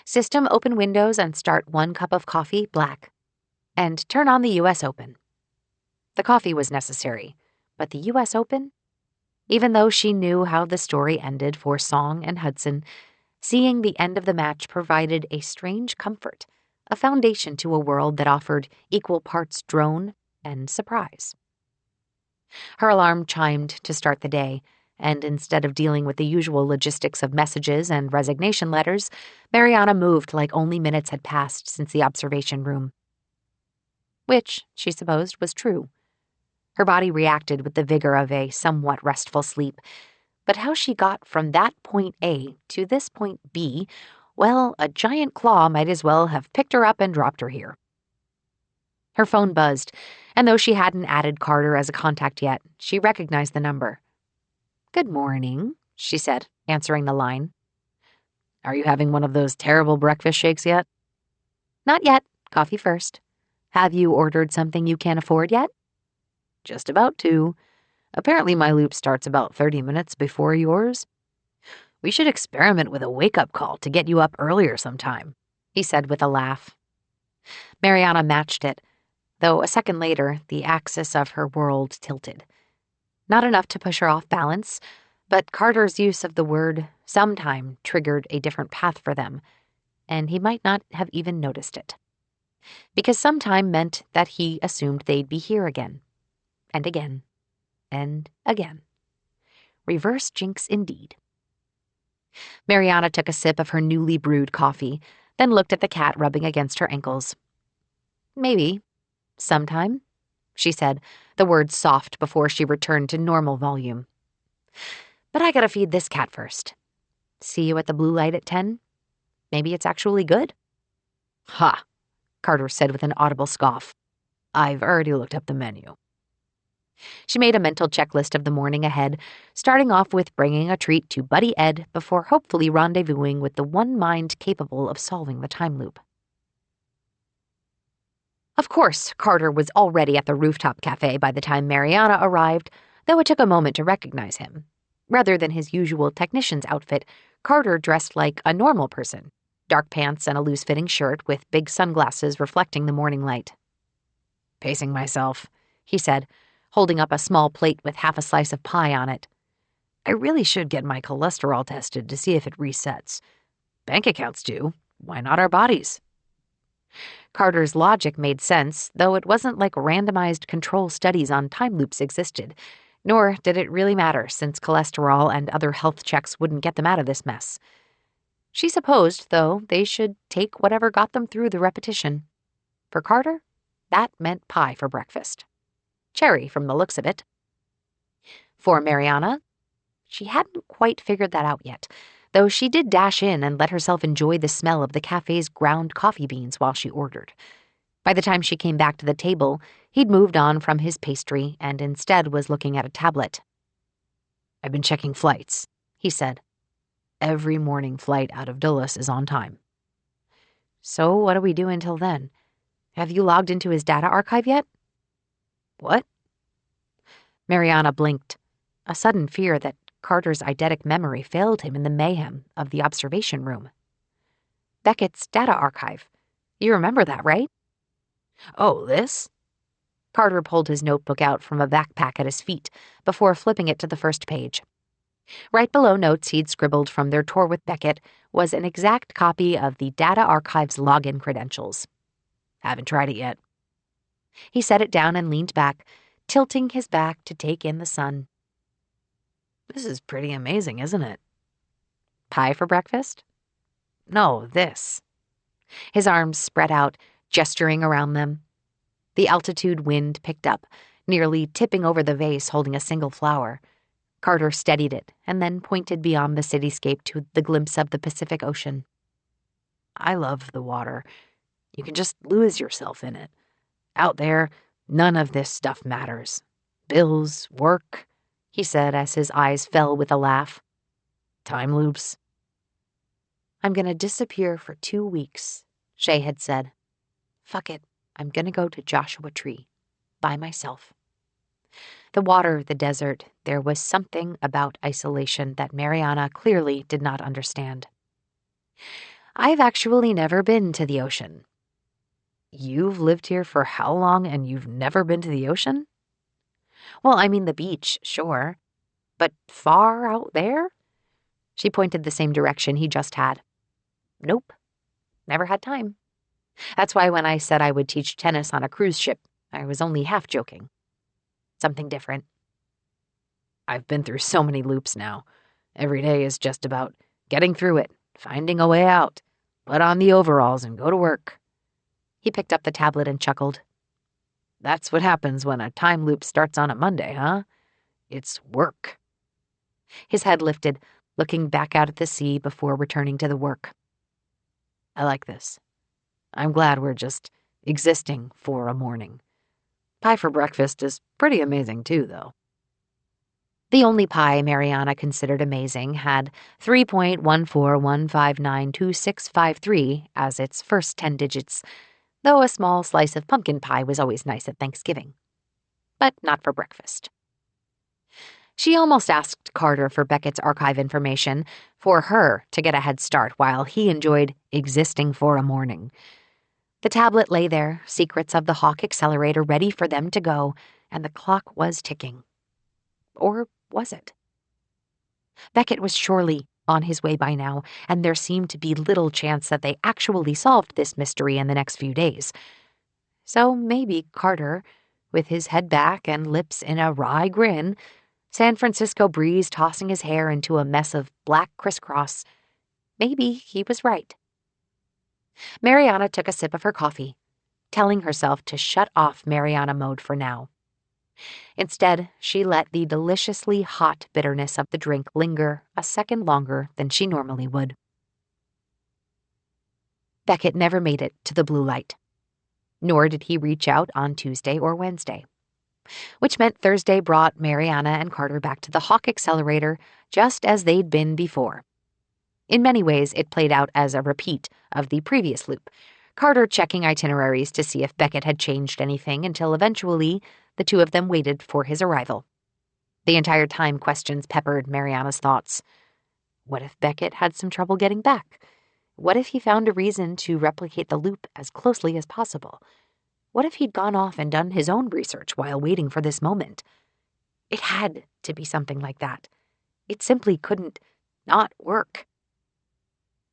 System, open windows and start 1 cup of coffee, black. And turn on the U.S. Open. The coffee was necessary, but the U.S. Open? Even though she knew how the story ended for Song and Hudson, seeing the end of the match provided a strange comfort, a foundation to a world that offered equal parts drone and surprise. Her alarm chimed to start the day, and instead of dealing with the usual logistics of messages and resignation letters, Mariana moved like only minutes had passed since the observation room. Which, she supposed, was true. Her body reacted with the vigor of a somewhat restful sleep, but how she got from that point A to this point B, well, a giant claw might as well have picked her up and dropped her here. Her phone buzzed, and though she hadn't added Carter as a contact yet, she recognized the number. "Good morning," she said, answering the line. "Are you having one of those terrible breakfast shakes yet?" "Not yet. Coffee first. Have you ordered something you can't afford yet?" "Just about to. Apparently my loop starts about 30 minutes before yours. We should experiment with a wake-up call to get you up earlier sometime," he said with a laugh. Mariana matched it, though a second later the axis of her world tilted. Not enough to push her off balance, but Carter's use of the word sometime triggered a different path for them, and he might not have even noticed it. Because sometime meant that he assumed they'd be here again, and again, and again. Reverse jinx indeed. Mariana took a sip of her newly brewed coffee, then looked at the cat rubbing against her ankles. "Maybe. Sometime," she said, the words soft before she returned to normal volume. "But I gotta feed this cat first. See you at the blue light at 10? Maybe it's actually good?" "Ha," Carter said with an audible scoff. "I've already looked up the menu." She made a mental checklist of the morning ahead, starting off with bringing a treat to Buddy Ed before hopefully rendezvousing with the one mind capable of solving the time loop. Of course, Carter was already at the rooftop cafe by the time Mariana arrived, though it took a moment to recognize him. Rather than his usual technician's outfit, Carter dressed like a normal person, dark pants and a loose-fitting shirt with big sunglasses reflecting the morning light. "Pacing myself," he said, holding up a small plate with half a slice of pie on it. "I really should get my cholesterol tested to see if it resets. Bank accounts do. Why not our bodies?" Carter's logic made sense, though it wasn't like randomized control studies on time loops existed, nor did it really matter since cholesterol and other health checks wouldn't get them out of this mess. She supposed, though, they should take whatever got them through the repetition. For Carter, that meant pie for breakfast. Cherry, from the looks of it. For Mariana, she hadn't quite figured that out yet, though she did dash in and let herself enjoy the smell of the cafe's ground coffee beans while she ordered. By the time she came back to the table, he'd moved on from his pastry and instead was looking at a tablet. "I've been checking flights," he said. "Every morning flight out of Dulles is on time." "So what do we do until then? Have you logged into his data archive yet?" "What?" Mariana blinked, a sudden fear that Carter's eidetic memory failed him in the mayhem of the observation room. "Beckett's data archive. You remember that, right?" "Oh, this?" Carter pulled his notebook out from a backpack at his feet before flipping it to the first page. Right below notes he'd scribbled from their tour with Beckett was an exact copy of the data archive's login credentials. "Haven't tried it yet." He set it down and leaned back, tilting his back to take in the sun. "This is pretty amazing, isn't it?" "Pie for breakfast?" "No, this." His arms spread out, gesturing around them. The altitude wind picked up, nearly tipping over the vase holding a single flower. Carter steadied it and then pointed beyond the cityscape to the glimpse of the Pacific Ocean. "I love the water. You can just lose yourself in it. Out there, none of this stuff matters. Bills, work," he said as his eyes fell with a laugh. "Time loops." "I'm gonna disappear for 2 weeks," Shay had said. "Fuck it, I'm gonna go to Joshua Tree. By myself." The water, the desert, there was something about isolation that Mariana clearly did not understand. "I've actually never been to the ocean." "You've lived here for how long and you've never been to the ocean?" "Well, I mean the beach, sure. But far out there? She pointed the same direction he just had. Nope. Never had time. That's why when I said I would teach tennis on a cruise ship, I was only half joking. Something different. I've been through so many loops now. Every day is just about getting through it, finding a way out, put on the overalls and go to work. He picked up the tablet and chuckled. That's what happens when a time loop starts on a Monday, huh? It's work. His head lifted, looking back out at the sea before returning to the work. I like this. I'm glad we're just existing for a morning. Pie for breakfast is pretty amazing too, though. The only pie Mariana considered amazing had 3.141592653 as its first 10 digits, though a small slice of pumpkin pie was always nice at Thanksgiving. But not for breakfast. She almost asked Carter for Beckett's archive information for her to get a head start while he enjoyed existing for a morning. The tablet lay there, secrets of the Hawk accelerator ready for them to go, and the clock was ticking. Or was it? Beckett was surely on his way by now, and there seemed to be little chance that they actually solved this mystery in the next few days. So maybe Carter, with his head back and lips in a wry grin, San Francisco breeze tossing his hair into a mess of black crisscross, maybe he was right. Mariana took a sip of her coffee, telling herself to shut off Mariana mode for now. Instead, she let the deliciously hot bitterness of the drink linger a second longer than she normally would. Beckett never made it to the blue light, nor did he reach out on Tuesday or Wednesday, which meant Thursday brought Mariana and Carter back to the Hawk accelerator just as they'd been before. In many ways, it played out as a repeat of the previous loop, Carter checking itineraries to see if Beckett had changed anything until eventually the two of them waited for his arrival. The entire time questions peppered Mariana's thoughts. What if Beckett had some trouble getting back? What if he found a reason to replicate the loop as closely as possible? What if he'd gone off and done his own research while waiting for this moment? It had to be something like that. It simply couldn't not work.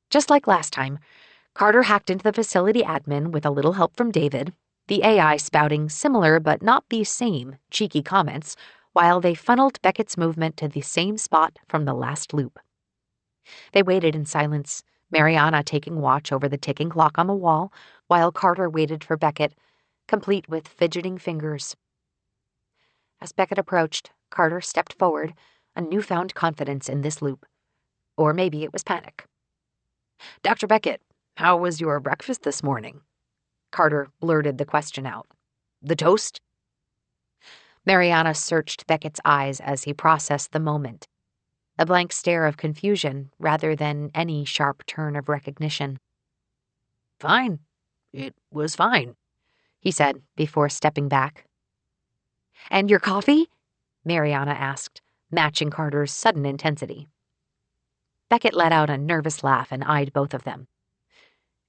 Just like last time, Carter hacked into the facility admin with a little help from David, the AI spouting similar but not the same cheeky comments while they funneled Beckett's movement to the same spot from the last loop. They waited in silence, Mariana taking watch over the ticking clock on the wall, while Carter waited for Beckett, complete with fidgeting fingers. As Beckett approached, Carter stepped forward, a newfound confidence in this loop. Or maybe it was panic. Dr. Beckett, how was your breakfast this morning? Carter blurted the question out. The toast? Mariana searched Beckett's eyes as he processed the moment, a blank stare of confusion rather than any sharp turn of recognition. Fine. It was fine, he said before stepping back. And your coffee? Mariana asked, matching Carter's sudden intensity. Beckett let out a nervous laugh and eyed both of them.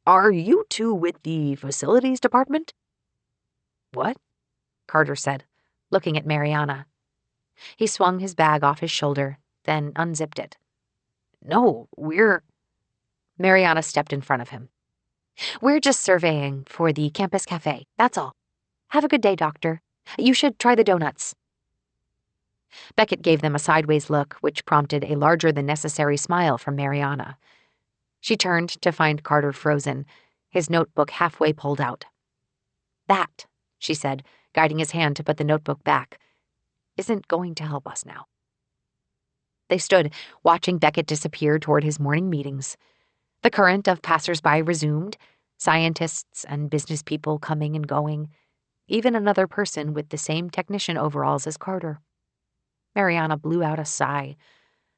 Are you two with the facilities department? What? Carter said, looking at Mariana. He swung his bag off his shoulder, then unzipped it. No, we're... Mariana stepped in front of him. We're just surveying for the campus cafe, that's all. Have a good day, Doctor. You should try the donuts. Beckett gave them a sideways look, which prompted a larger-than-necessary smile from Mariana. She turned to find Carter frozen, his notebook halfway pulled out. That, she said, guiding his hand to put the notebook back, isn't going to help us now. They stood, watching Beckett disappear toward his morning meetings. The current of passersby resumed, scientists and business people coming and going, even another person with the same technician overalls as Carter. Mariana blew out a sigh,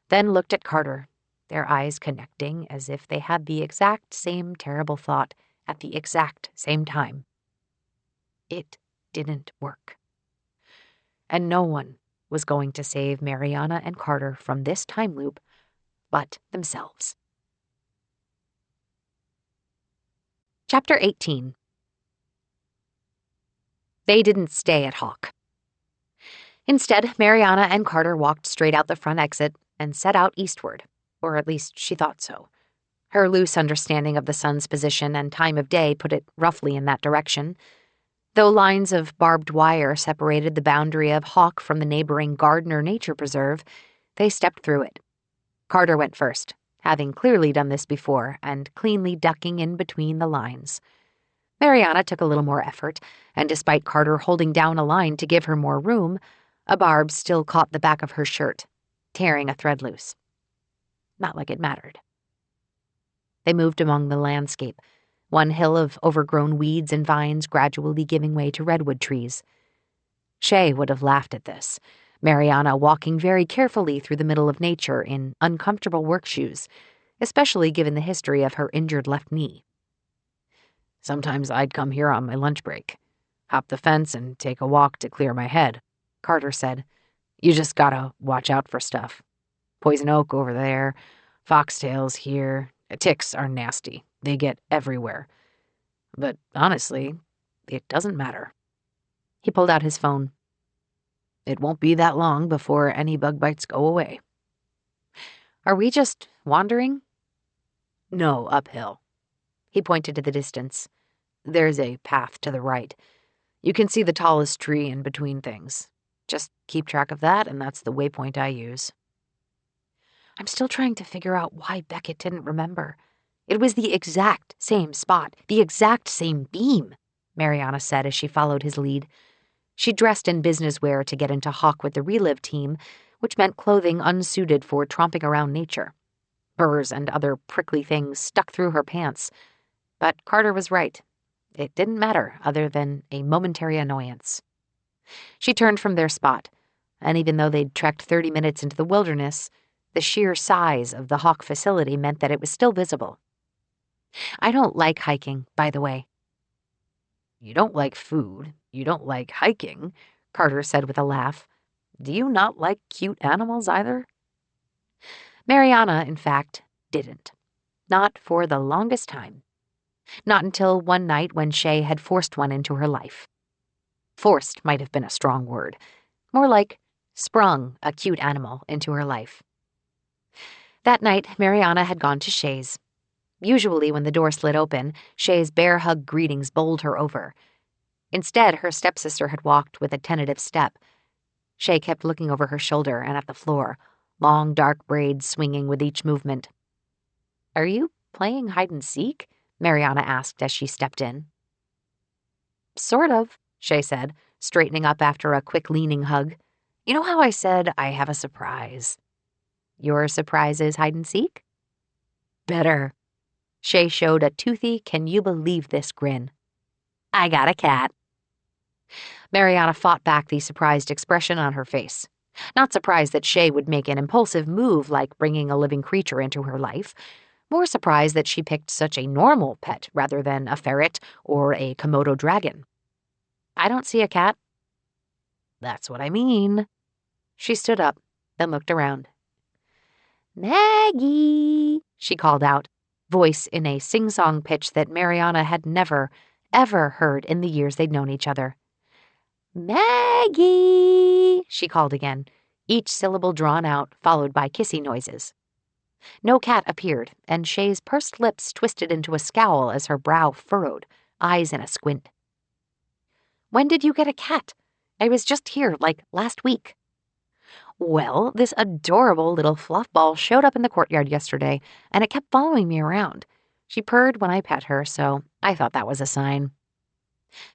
then looked at Carter, their eyes connecting as if they had the exact same terrible thought at the exact same time. It didn't work. And no one was going to save Mariana and Carter from this time loop but themselves. Chapter 18. They didn't stay at Hawk. Instead, Mariana and Carter walked straight out the front exit and set out eastward, or at least she thought so. Her loose understanding of the sun's position and time of day put it roughly in that direction. Though lines of barbed wire separated the boundary of Hawk from the neighboring Gardner Nature Preserve, they stepped through it. Carter went first, having clearly done this before and cleanly ducking in between the lines. Mariana took a little more effort, and despite Carter holding down a line to give her more room, a barb still caught the back of her shirt, tearing a thread loose. Not like it mattered. They moved among the landscape, one hill of overgrown weeds and vines gradually giving way to redwood trees. Shay would have laughed at this, Mariana walking very carefully through the middle of nature in uncomfortable work shoes, especially given the history of her injured left knee. Sometimes I'd come here on my lunch break, hop the fence and take a walk to clear my head, Carter said. You just gotta watch out for stuff. Poison oak over there, foxtails here. Ticks are nasty. They get everywhere. But honestly, it doesn't matter. He pulled out his phone. It won't be that long before any bug bites go away. Are we just wandering? No, uphill. He pointed to the distance. There's a path to the right. You can see the tallest tree in between things. Just keep track of that, and that's the waypoint I use. I'm still trying to figure out why Beckett didn't remember. It was the exact same spot, the exact same beam, Mariana said as she followed his lead. She dressed in business wear to get into Hawk with the Relive team, which meant clothing unsuited for tromping around nature. Burrs and other prickly things stuck through her pants. But Carter was right. It didn't matter other than a momentary annoyance. She turned from their spot, and even though they'd trekked 30 minutes into the wilderness, the sheer size of the Hawk facility meant that it was still visible. I don't like hiking, by the way. You don't like food. You don't like hiking, Carter said with a laugh. Do you not like cute animals either? Mariana, in fact, didn't. Not for the longest time. Not until one night when Shay had forced one into her life. Forced might have been a strong word. More like sprung a cute animal into her life. That night, Mariana had gone to Shay's. Usually when the door slid open, Shay's bear hug greetings bowled her over. Instead, her stepsister had walked with a tentative step. Shay kept looking over her shoulder and at the floor, long dark braids swinging with each movement. Are you playing hide-and-seek? Mariana asked as she stepped in. Sort of, Shay said, straightening up after a quick leaning hug. You know how I said I have a surprise? Your surprise is hide-and-seek? Better. Shay showed a toothy, can-you-believe-this grin. I got a cat. Mariana fought back the surprised expression on her face. Not surprised that Shay would make an impulsive move like bringing a living creature into her life. More surprised that she picked such a normal pet rather than a ferret or a Komodo dragon. I don't see a cat. That's what I mean. She stood up, then looked around. Maggie, she called out, voice in a sing-song pitch that Mariana had never, ever heard in the years they'd known each other. Maggie, she called again, each syllable drawn out, followed by kissy noises. No cat appeared, and Shay's pursed lips twisted into a scowl as her brow furrowed, eyes in a squint. When did you get a cat? I was just here, like last week. Well, this adorable little fluff ball showed up in the courtyard yesterday, and it kept following me around. She purred when I pet her, so I thought that was a sign.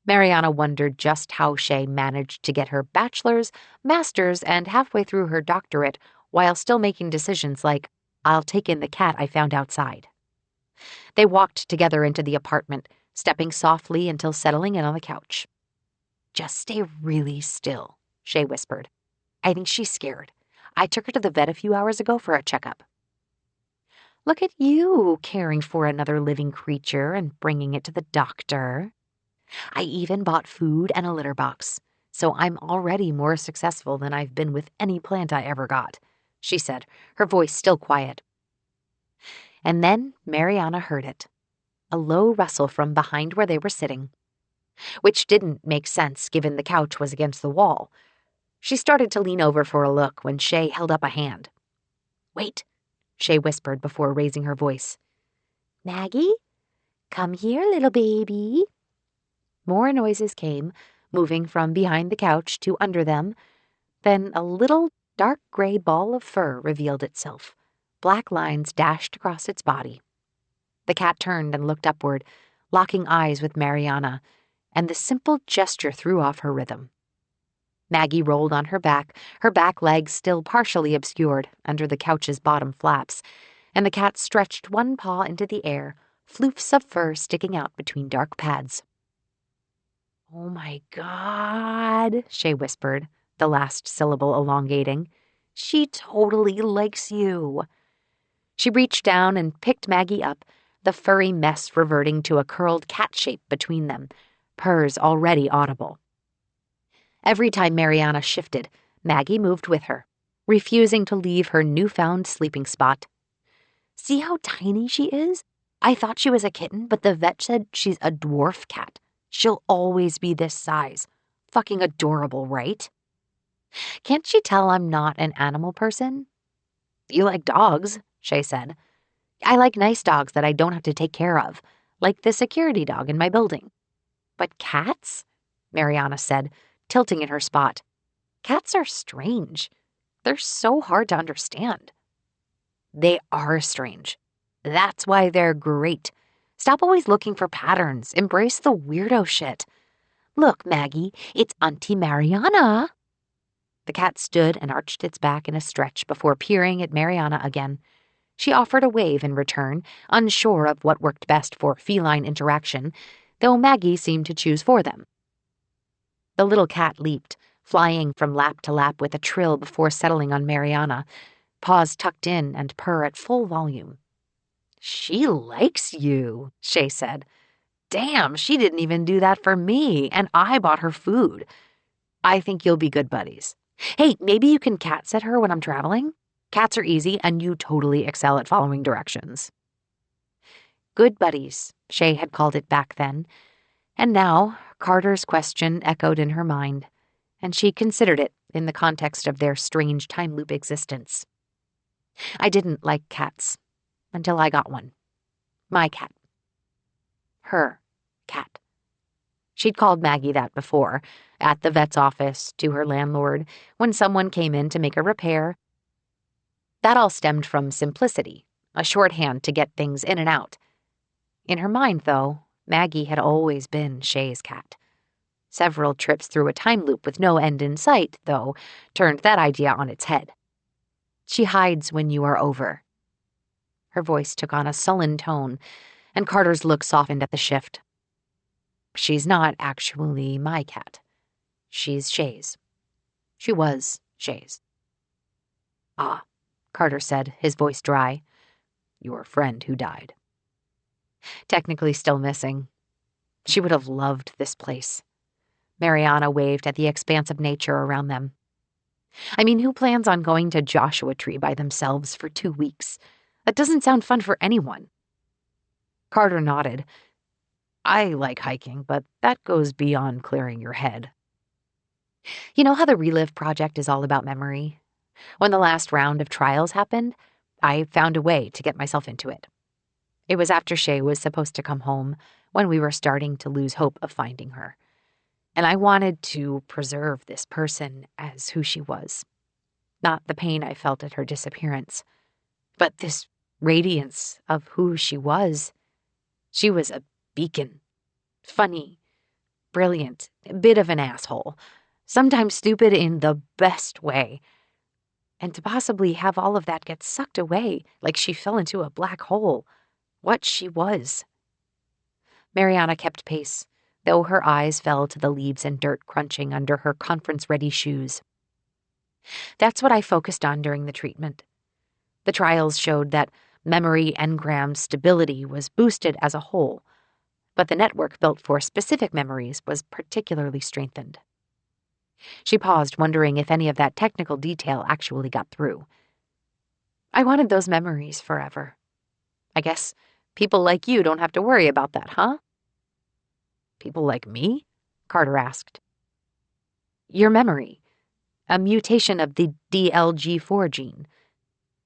Mariana wondered just how Shay managed to get her bachelor's, master's, and halfway through her doctorate while still making decisions like, I'll take in the cat I found outside. They walked together into the apartment, stepping softly until settling in on the couch. Just stay really still, Shay whispered. I think she's scared. I took her to the vet a few hours ago for a checkup. Look at you caring for another living creature and bringing it to the doctor. I even bought food and a litter box, so I'm already more successful than I've been with any plant I ever got, she said, her voice still quiet. And then Mariana heard it, a low rustle from behind where they were sitting, which didn't make sense given the couch was against the wall. She started to lean over for a look when Shay held up a hand. "Wait," Shay whispered before raising her voice. "Maggie, come here, little baby." More noises came, moving from behind the couch to under them. Then a little dark gray ball of fur revealed itself. Black lines dashed across its body. The cat turned and looked upward, locking eyes with Mariana, and the simple gesture threw off her rhythm. Maggie rolled on her back legs still partially obscured under the couch's bottom flaps, and the cat stretched one paw into the air, floofs of fur sticking out between dark pads. "Oh my God," Shay whispered, the last syllable elongating. "She totally likes you." She reached down and picked Maggie up, the furry mess reverting to a curled cat shape between them, purrs already audible. Every time Mariana shifted, Maggie moved with her, refusing to leave her newfound sleeping spot. "See how tiny she is? I thought she was a kitten, but the vet said she's a dwarf cat. She'll always be this size. Fucking adorable, right?" "Can't she tell I'm not an animal person?" "You like dogs," Shay said. "I like nice dogs that I don't have to take care of, like the security dog in my building." "But cats?" Mariana said, tilting in her spot. "Cats are strange. They're so hard to understand." "They are strange. That's why they're great. Stop always looking for patterns. Embrace the weirdo shit." "Look, Maggie, it's Auntie Mariana." The cat stood and arched its back in a stretch before peering at Mariana again. She offered a wave in return, unsure of what worked best for feline interaction, though Maggie seemed to choose for them. The little cat leaped, flying from lap to lap with a trill before settling on Mariana, paws tucked in and purr at full volume. "She likes you," Shay said. "Damn, she didn't even do that for me, and I bought her food. I think you'll be good buddies. Hey, maybe you can cat sit her when I'm traveling? Cats are easy, and you totally excel at following directions." Good buddies, Shay had called it back then, and now Carter's question echoed in her mind, and she considered it in the context of their strange time loop existence. "I didn't like cats until I got one. My cat. Her cat." She'd called Maggie that before, at the vet's office, to her landlord, when someone came in to make a repair. That all stemmed from simplicity, a shorthand to get things in and out. In her mind, though, Maggie had always been Shay's cat. Several trips through a time loop with no end in sight, though, turned that idea on its head. "She hides when you are over." Her voice took on a sullen tone, and Carter's look softened at the shift. "She's not actually my cat. She's Shay's. She was Shay's." "Ah," Carter said, his voice dry. "Your friend who died." Technically still missing. She would have loved this place. Mariana waved at the expanse of nature around them. "I mean, who plans on going to Joshua Tree by themselves for 2 weeks? That doesn't sound fun for anyone." Carter nodded. "I like hiking, but that goes beyond clearing your head." You know how the Relive Project is all about memory? When the last round of trials happened, I found a way to get myself into it. It was after Shay was supposed to come home, when we were starting to lose hope of finding her. And I wanted to preserve this person as who she was. Not the pain I felt at her disappearance, but this radiance of who she was. She was a beacon. Funny, brilliant, a bit of an asshole, sometimes stupid in the best way. And to possibly have all of that get sucked away like she fell into a black hole. What she was. Mariana kept pace, though her eyes fell to the leaves and dirt crunching under her conference-ready shoes. That's what I focused on during the treatment. The trials showed that memory engram stability was boosted as a whole, but the network built for specific memories was particularly strengthened. She paused, wondering if any of that technical detail actually got through. I wanted those memories forever. I guess people like you don't have to worry about that, huh? "People like me?" Carter asked. "Your memory. a mutation of the DLG4 gene.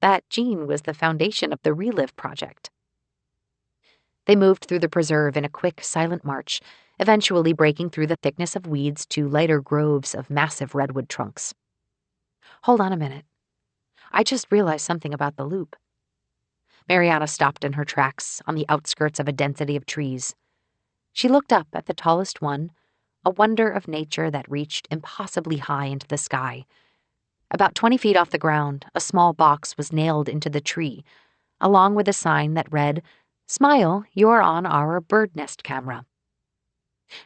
That gene was the foundation of the Relive project. They moved through the preserve in a quick, silent march, eventually breaking through the thickness of weeds to lighter groves of massive redwood trunks. Hold on a minute. I just realized something about the loop. Mariana stopped in her tracks on the outskirts of a density of trees. She looked up at the tallest one, a wonder of nature that reached impossibly high into the sky. About 20 feet off the ground, a small box was nailed into the tree, along with a sign that read, "Smile, you're on our bird nest camera."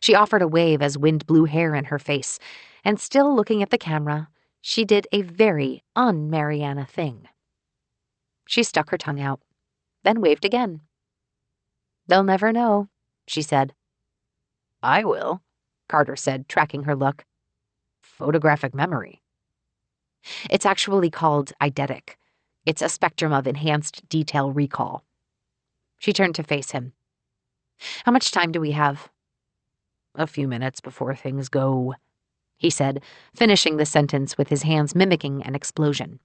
She offered a wave as wind blew hair in her face, and still looking at the camera, she did a very un-Mariana thing. She stuck her tongue out, then waved again. "They'll never know," she said. "I will," Carter said, tracking her look. "Photographic memory." It's actually called eidetic. It's a spectrum of enhanced detail recall. She turned to face him. "How much time do we have?" "A few minutes before things go," he said, finishing the sentence with his hands mimicking an explosion.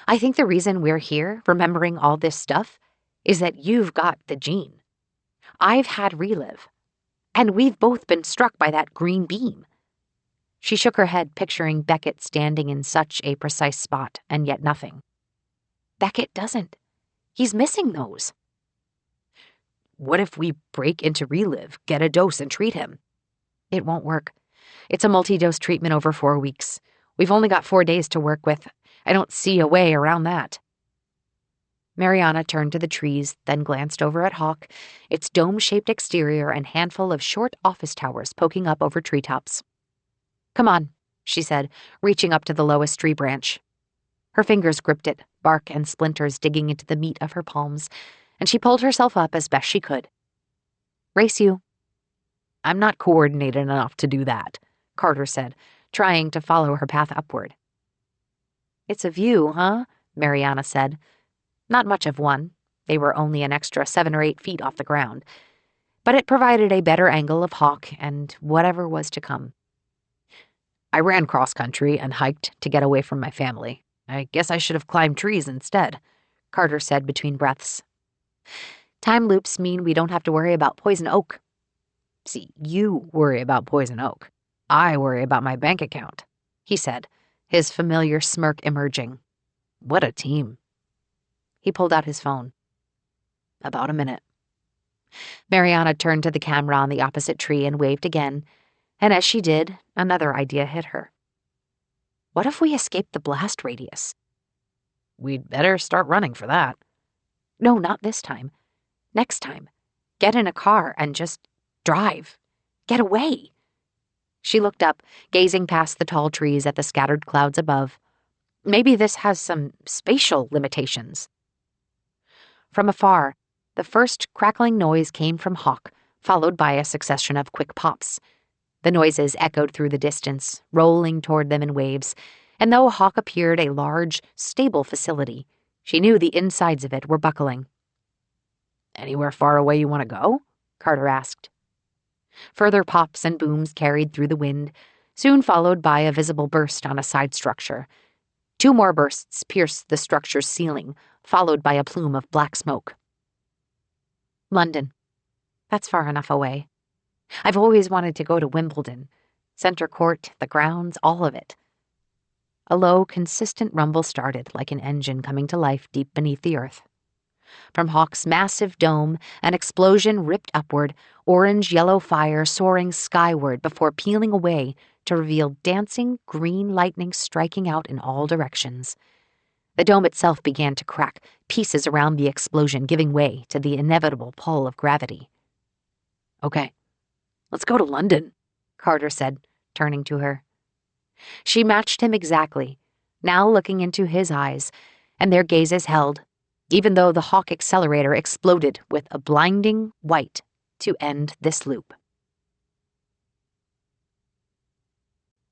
"I think the reason we're here, remembering all this stuff, is that you've got the gene. I've had Relive, and we've both been struck by that green beam." She shook her head, picturing Beckett standing in such a precise spot, and yet nothing. "Beckett doesn't. He's missing those." "What if we break into Relive, get a dose, and treat him?" "It won't work. It's a multi-dose treatment over 4 weeks. We've only got 4 days to work with. I don't see a way around that." Mariana turned to the trees, then glanced over at Hawk, its dome-shaped exterior and handful of short office towers poking up over treetops. "Come on," she said, reaching up to the lowest tree branch. Her fingers gripped it, bark and splinters digging into the meat of her palms, and she pulled herself up as best she could. "Race you." "I'm not coordinated enough to do that," Carter said, trying to follow her path upward. "It's a view, huh?" Mariana said. Not much of one. They were only an extra 7 or 8 feet off the ground. But it provided a better angle of Hawk and whatever was to come. "I ran cross-country and hiked to get away from my family. I guess I should have climbed trees instead," Carter said between breaths. "Time loops mean we don't have to worry about poison oak." "See, you worry about poison oak. I worry about my bank account," he said, his familiar smirk emerging. "What a team." He pulled out his phone. "About a minute." Mariana turned to the camera on the opposite tree and waved again, and as she did, another idea hit her. What if we escape the blast radius? "We'd better start running for that." "No, not this time. Next time. Get in a car and just drive. Get away." She looked up, gazing past the tall trees at the scattered clouds above. Maybe this has some spatial limitations. From afar, the first crackling noise came from Hawk, followed by a succession of quick pops. The noises echoed through the distance, rolling toward them in waves, and though Hawk appeared a large, stable facility, she knew the insides of it were buckling. "Anywhere far away you want to go?" Carter asked. Further pops and booms carried through the wind, soon followed by a visible burst on a side structure. 2 more bursts pierced the structure's ceiling, followed by a plume of black smoke. "London. That's far enough away. I've always wanted to go to Wimbledon. Center Court, the grounds, all of it." A low, consistent rumble started like an engine coming to life deep beneath the earth. From Hawk's massive dome, an explosion ripped upward, orange-yellow fire soaring skyward before peeling away to reveal dancing green lightning striking out in all directions. The dome itself began to crack, pieces around the explosion giving way to the inevitable pull of gravity. "Okay, let's go to London," Carter said, turning to her. She matched him exactly, now looking into his eyes, and their gazes held, even though the Hawk accelerator exploded with a blinding white to end this loop.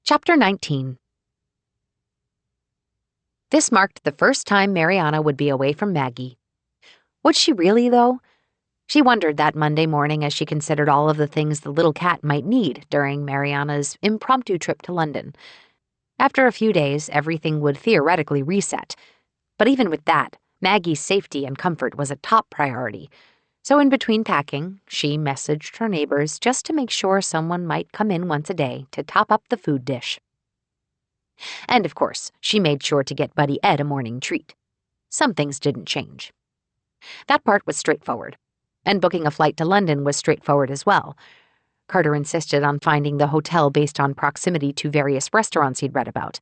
Chapter 19. This marked the first time Mariana would be away from Maggie. Would she really, though? She wondered that Monday morning as she considered all of the things the little cat might need during Mariana's impromptu trip to London. After a few days, everything would theoretically reset. But even with that, Maggie's safety and comfort was a top priority. So in between packing, she messaged her neighbors just to make sure someone might come in once a day to top up the food dish. And of course, she made sure to get Buddy Ed a morning treat. Some things didn't change. That part was straightforward, and booking a flight to London was straightforward as well. Carter insisted on finding the hotel based on proximity to various restaurants he'd read about.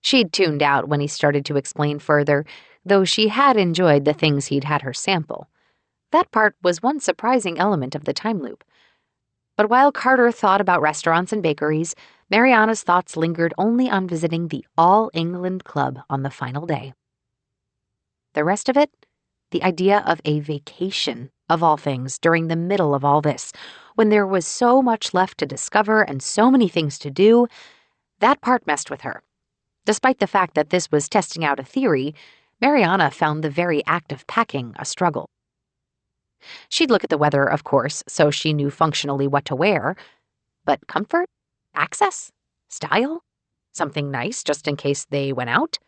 She'd tuned out when he started to explain further, though she had enjoyed the things he'd had her sample. That part was one surprising element of the time loop. But while Carter thought about restaurants and bakeries, Mariana's thoughts lingered only on visiting the All England Club on the final day. The rest of it? The idea of a vacation, of all things, during the middle of all this, when there was so much left to discover and so many things to do, that part messed with her. Despite the fact that this was testing out a theory, Mariana found the very act of packing a struggle. She'd look at the weather, of course, so she knew functionally what to wear. But comfort? Access? Style? Something nice just in case they went out?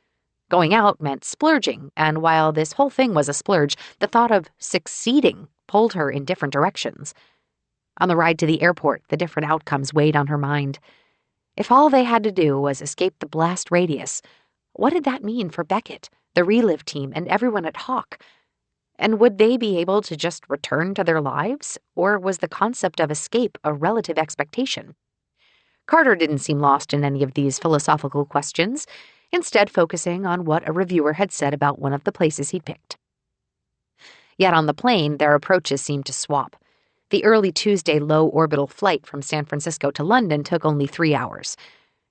Going out meant splurging, and while this whole thing was a splurge, the thought of succeeding pulled her in different directions. On the ride to the airport, the different outcomes weighed on her mind. If all they had to do was escape the blast radius, what did that mean for Beckett, the Relive team, and everyone at Hawk? And would they be able to just return to their lives, or was the concept of escape a relative expectation? Carter didn't seem lost in any of these philosophical questions, instead focusing on what a reviewer had said about one of the places he'd picked. Yet on the plane, their approaches seemed to swap. The early Tuesday low-orbital flight from San Francisco to London took only 3 hours.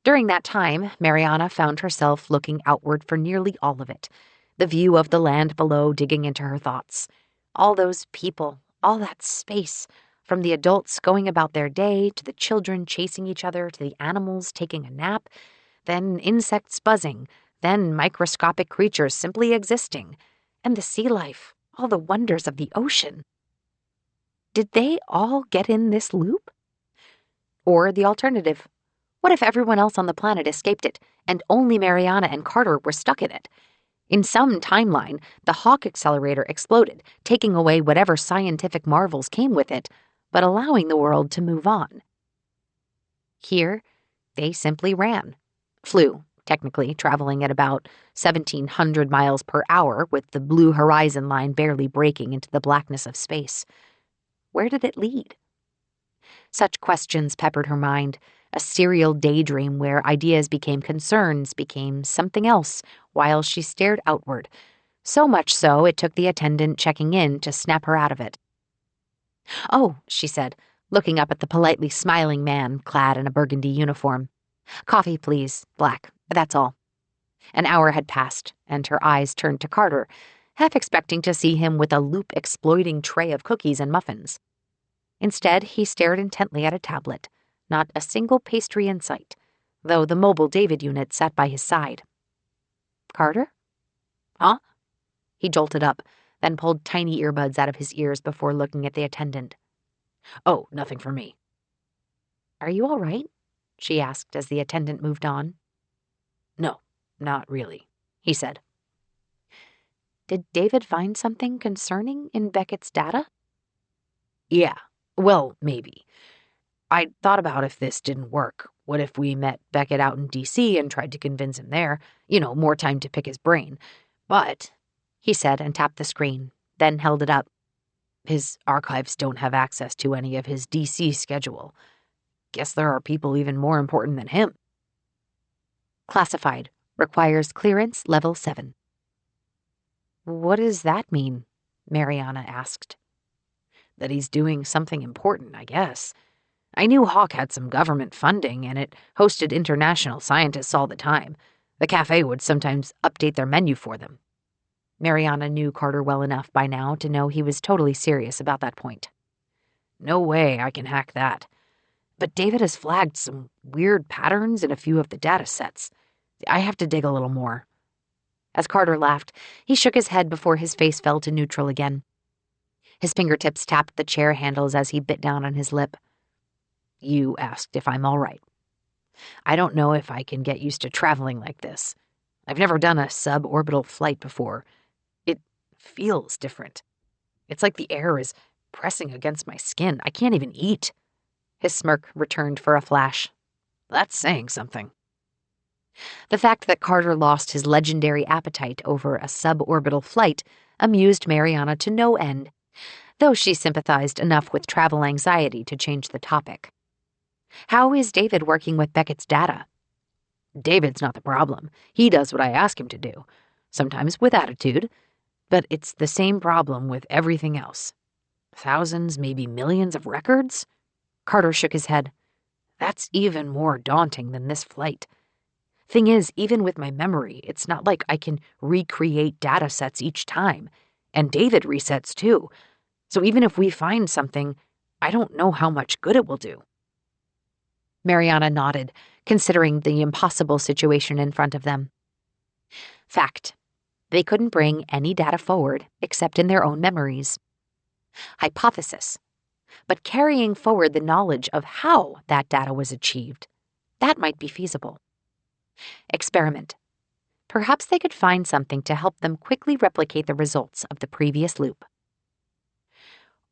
During that time, Mariana found herself looking outward for nearly all of it, the view of the land below digging into her thoughts. All those people, all that space, from the adults going about their day, to the children chasing each other, to the animals taking a nap, then insects buzzing, then microscopic creatures simply existing, and the sea life, all the wonders of the ocean. Did they all get in this loop? Or the alternative, what if everyone else on the planet escaped it, and only Mariana and Carter were stuck in it? In some timeline, the Hawk accelerator exploded, taking away whatever scientific marvels came with it, but allowing the world to move on. Here, they simply ran. Flew, technically traveling at about 1,700 miles per hour with the blue horizon line barely breaking into the blackness of space. Where did it lead? Such questions peppered her mind, a serial daydream where ideas became concerns, became something else, while she stared outward. So much so it took the attendant checking in to snap her out of it. "Oh," she said, looking up at the politely smiling man clad in a burgundy uniform. "Coffee, please, black, that's all." An hour had passed, and her eyes turned to Carter, half expecting to see him with a loop-exploiting tray of cookies and muffins. Instead, he stared intently at a tablet, not a single pastry in sight, though the mobile David unit sat by his side. "Carter?" "Huh?" He jolted up, then pulled tiny earbuds out of his ears before looking at the attendant. "Oh, nothing for me." "Are you all right?" she asked as the attendant moved on. "No, not really," he said. Did David find something concerning in Beckett's data? "Yeah, well, maybe. I thought about if this didn't work. What if we met Beckett out in D.C. and tried to convince him there? More time to pick his brain. But," he said and tapped the screen, then held it up. "His archives don't have access to any of his D.C. schedule. Guess there are people even more important than him." "Classified. Requires clearance level 7. "What does that mean?" Mariana asked. "That he's doing something important, I guess. I knew Hawk had some government funding, and it hosted international scientists all the time. The cafe would sometimes update their menu for them." Mariana knew Carter well enough by now to know he was totally serious about that point. "No way I can hack that. But David has flagged some weird patterns in a few of the data sets. I have to dig a little more." As Carter laughed, he shook his head before his face fell to neutral again. His fingertips tapped the chair handles as he bit down on his lip. "You asked if I'm all right." I don't know if I can get used to traveling like this. I've never done a suborbital flight before. It feels different. It's like the air is pressing against my skin. I can't even eat." His smirk returned for a flash. "That's saying something." The fact that Carter lost his legendary appetite over a suborbital flight amused Mariana to no end, though she sympathized enough with travel anxiety to change the topic. "How is David working with Beckett's data?" "David's not the problem. He does what I ask him to do, sometimes with attitude, but it's the same problem with everything else. Thousands, maybe millions of records?" Carter shook his head. "That's even more daunting than this flight. Thing is, even with my memory, it's not like I can recreate data sets each time, and David resets too. So even if we find something, I don't know how much good it will do." Mariana nodded, considering the impossible situation in front of them. Fact: they couldn't bring any data forward except in their own memories. Hypothesis: but carrying forward the knowledge of how that data was achieved, that might be feasible. Experiment: perhaps they could find something to help them quickly replicate the results of the previous loop.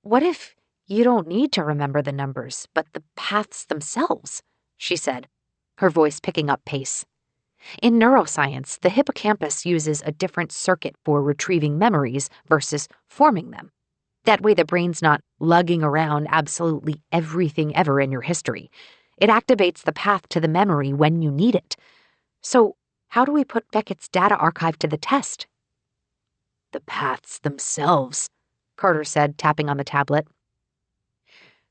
"What if you don't need to remember the numbers, but the paths themselves?" she said, her voice picking up pace. "In neuroscience, the hippocampus uses a different circuit for retrieving memories versus forming them. That way the brain's not lugging around absolutely everything ever in your history. It activates the path to the memory when you need it. So how do we put Beckett's data archive to the test?" "The paths themselves," Carter said, tapping on the tablet.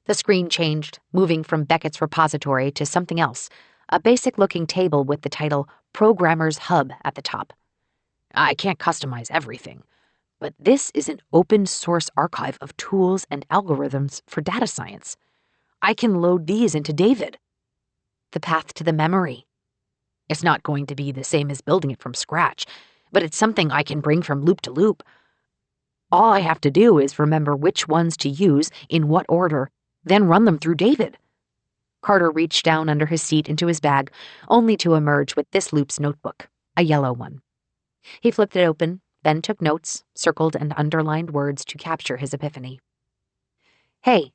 The screen changed, moving from Beckett's repository to something else, a basic-looking table with the title Programmer's Hub at the top. "I can't customize everything, but this is an open-source archive of tools and algorithms for data science. I can load these into David." "The path to the memory." "It's not going to be the same as building it from scratch, but it's something I can bring from loop to loop. All I have to do is remember which ones to use, in what order, then run them through David." Carter reached down under his seat into his bag, only to emerge with this loop's notebook, a yellow one. He flipped it open, then took notes, circled and underlined words to capture his epiphany. "Hey,"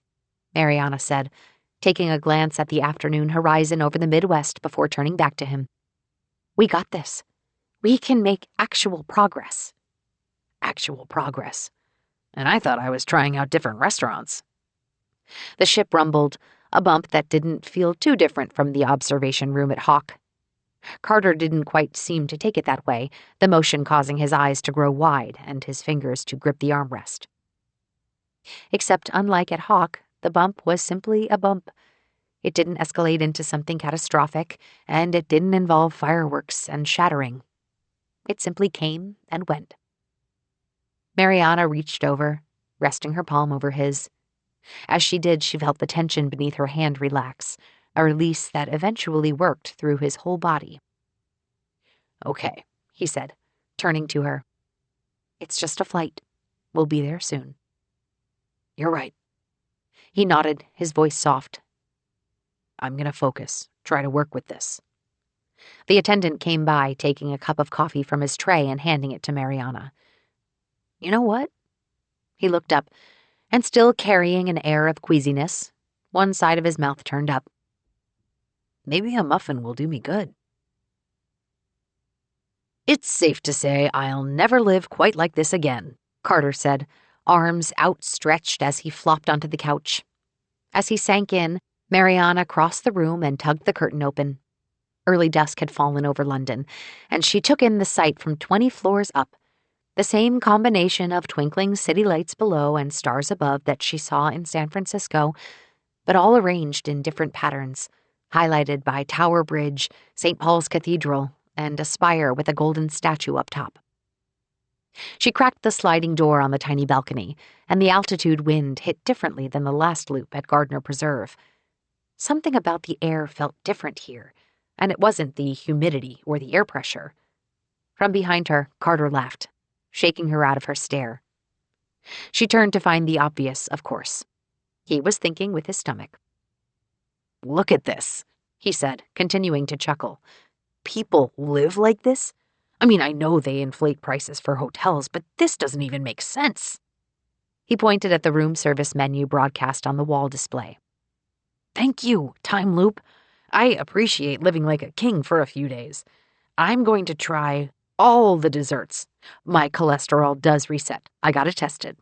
Mariana said, taking a glance at the afternoon horizon over the Midwest before turning back to him. "We got this. We can make actual progress." Actual progress. And I thought I was trying out different restaurants. The ship rumbled, a bump that didn't feel too different from the observation room at Hawk. Carter didn't quite seem to take it that way, the motion causing his eyes to grow wide and his fingers to grip the armrest. Except unlike at Hawk, the bump was simply a bump. It didn't escalate into something catastrophic, and it didn't involve fireworks and shattering. It simply came and went. Mariana reached over, resting her palm over his. As she did, she felt the tension beneath her hand relax, a release that eventually worked through his whole body. "Okay," he said, turning to her. "It's just a flight. We'll be there soon." "You're right." He nodded, his voice soft. "I'm gonna focus, try to work with this." The attendant came by, taking a cup of coffee from his tray and handing it to Mariana. "You know what?" He looked up, and still carrying an air of queasiness, one side of his mouth turned up. "Maybe a muffin will do me good." "It's safe to say I'll never live quite like this again," Carter said, arms outstretched as he flopped onto the couch. As he sank in, Mariana crossed the room and tugged the curtain open. Early dusk had fallen over London, and she took in the sight from 20 floors up, the same combination of twinkling city lights below and stars above that she saw in San Francisco, but all arranged in different patterns, highlighted by Tower Bridge, St. Paul's Cathedral, and a spire with a golden statue up top. She cracked the sliding door on the tiny balcony, and the altitude wind hit differently than the last loop at Gardner Preserve. Something about the air felt different here, and it wasn't the humidity or the air pressure. From behind her, Carter laughed, shaking her out of her stare. She turned to find the obvious, of course. He was thinking with his stomach. "Look at this," he said, continuing to chuckle. People live like this? I mean, I know they inflate prices for hotels, but this doesn't even make sense. He pointed at the room service menu broadcast on the wall display. Thank you, Time Loop. I appreciate living like a king for a few days. I'm going to try all the desserts. My cholesterol does reset. I got it tested.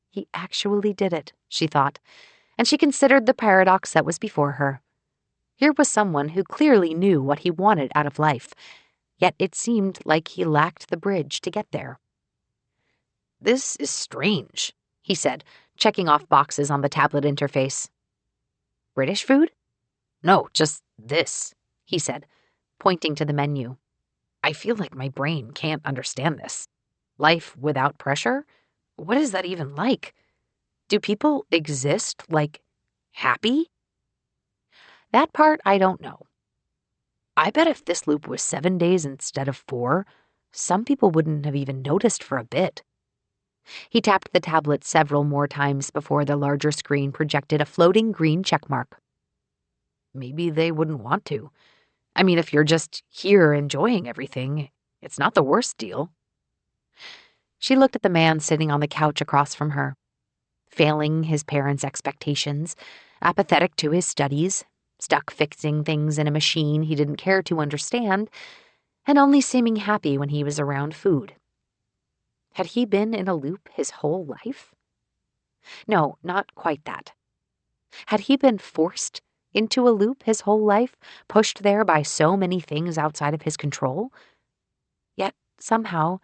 He actually did it, she thought, and she considered the paradox that was before her. Here was someone who clearly knew what he wanted out of life, yet it seemed like he lacked the bridge to get there. This is strange, he said, checking off boxes on the tablet interface. British food? No, just this, he said, pointing to the menu. I feel like my brain can't understand this. Life without pressure? What is that even like? Do people exist, like, happy? That part I don't know. I bet if this loop was 7 days instead of 4, some people wouldn't have even noticed for a bit. He tapped the tablet several more times before the larger screen projected a floating green checkmark. Maybe they wouldn't want to. I mean, if you're just here enjoying everything, it's not the worst deal. She looked at the man sitting on the couch across from her, failing his parents' expectations, apathetic to his studies, stuck fixing things in a machine he didn't care to understand, and only seeming happy when he was around food. Had he been in a loop his whole life? No, not quite that. Had he been forced into a loop his whole life, pushed there by so many things outside of his control? Yet, somehow,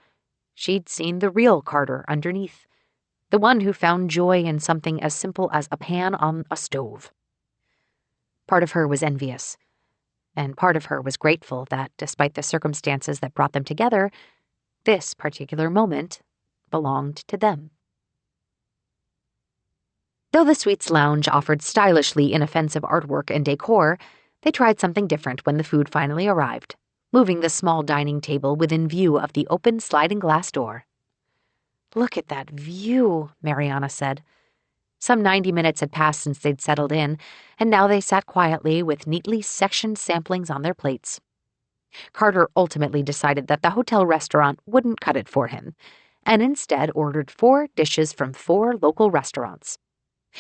she'd seen the real Carter underneath, the one who found joy in something as simple as a pan on a stove. Part of her was envious, and part of her was grateful that, despite the circumstances that brought them together, this particular moment belonged to them. Though the suite's lounge offered stylishly inoffensive artwork and decor, they tried something different when the food finally arrived, moving the small dining table within view of the open sliding glass door. Look at that view, Mariana said. Some 90 minutes had passed since they'd settled in, and now they sat quietly with neatly sectioned samplings on their plates. Carter ultimately decided that the hotel restaurant wouldn't cut it for him, and instead ordered 4 dishes from 4 local restaurants.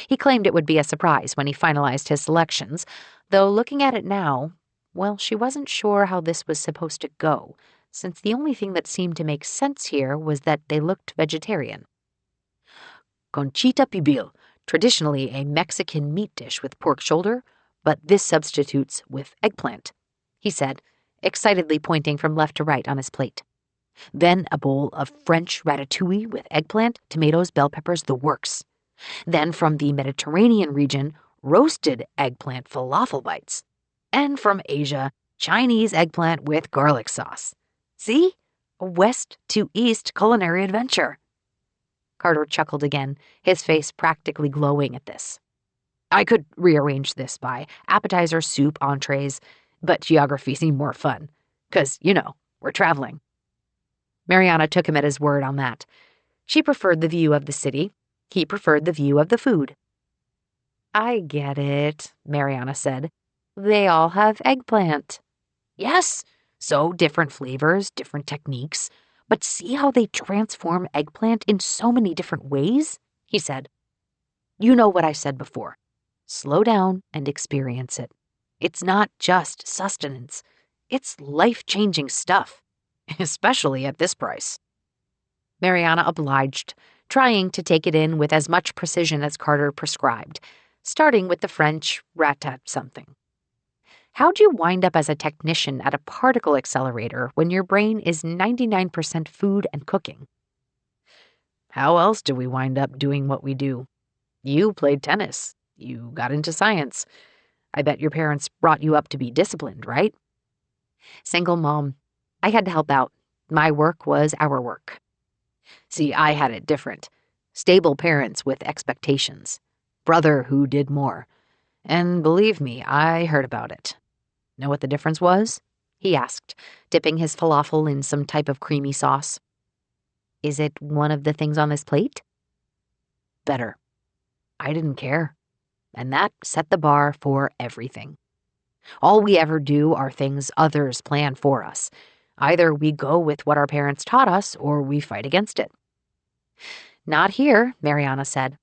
He claimed it would be a surprise when he finalized his selections, though looking at it now, well, she wasn't sure how this was supposed to go, since the only thing that seemed to make sense here was that they looked vegetarian. Conchita pibil, traditionally a Mexican meat dish with pork shoulder, but this substitutes with eggplant, he said, excitedly pointing from left to right on his plate. Then a bowl of French ratatouille with eggplant, tomatoes, bell peppers, the works. Then from the Mediterranean region, roasted eggplant falafel bites. And from Asia, Chinese eggplant with garlic sauce. See? A west to east culinary adventure. Carter chuckled again, his face practically glowing at this. I could rearrange this by appetizer, soup, entrees, but geography seemed more fun. 'Cause, we're traveling. Mariana took him at his word on that. She preferred the view of the city. He preferred the view of the food. I get it, Mariana said. They all have eggplant. Yes, so different flavors, different techniques. But see how they transform eggplant in so many different ways? He said. You know what I said before. Slow down and experience it. It's not just sustenance. It's life-changing stuff, especially at this price. Mariana obliged, trying to take it in with as much precision as Carter prescribed, starting with the French ratat something. How'd you wind up as a technician at a particle accelerator when your brain is 99% food and cooking? How else do we wind up doing what we do? You played tennis. You got into science. I bet your parents brought you up to be disciplined, right? Single mom. I had to help out. My work was our work. See, I had it different. Stable parents with expectations. Brother who did more. And believe me, I heard about it. Know what the difference was? He asked, dipping his falafel in some type of creamy sauce. Is it one of the things on this plate? Better. I didn't care. And that set the bar for everything. All we ever do are things others plan for us. Either we go with what our parents taught us, or we fight against it. Not here, Mariana said.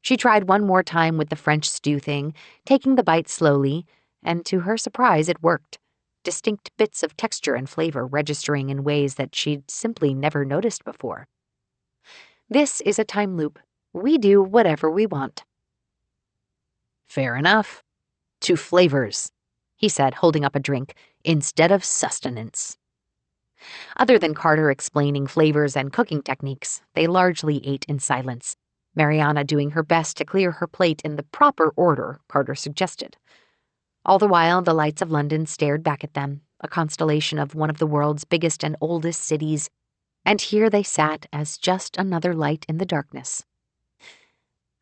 She tried one more time with the French stew thing, taking the bite slowly, and to her surprise it worked. Distinct bits of texture and flavor registering in ways that she'd simply never noticed before. This is a time loop. We do whatever we want. Fair enough. To flavors, he said, holding up a drink, instead of sustenance. Other than Carter explaining flavors and cooking techniques, they largely ate in silence, Mariana doing her best to clear her plate in the proper order Carter suggested. All the while, the lights of London stared back at them, a constellation of one of the world's biggest and oldest cities, and here they sat as just another light in the darkness.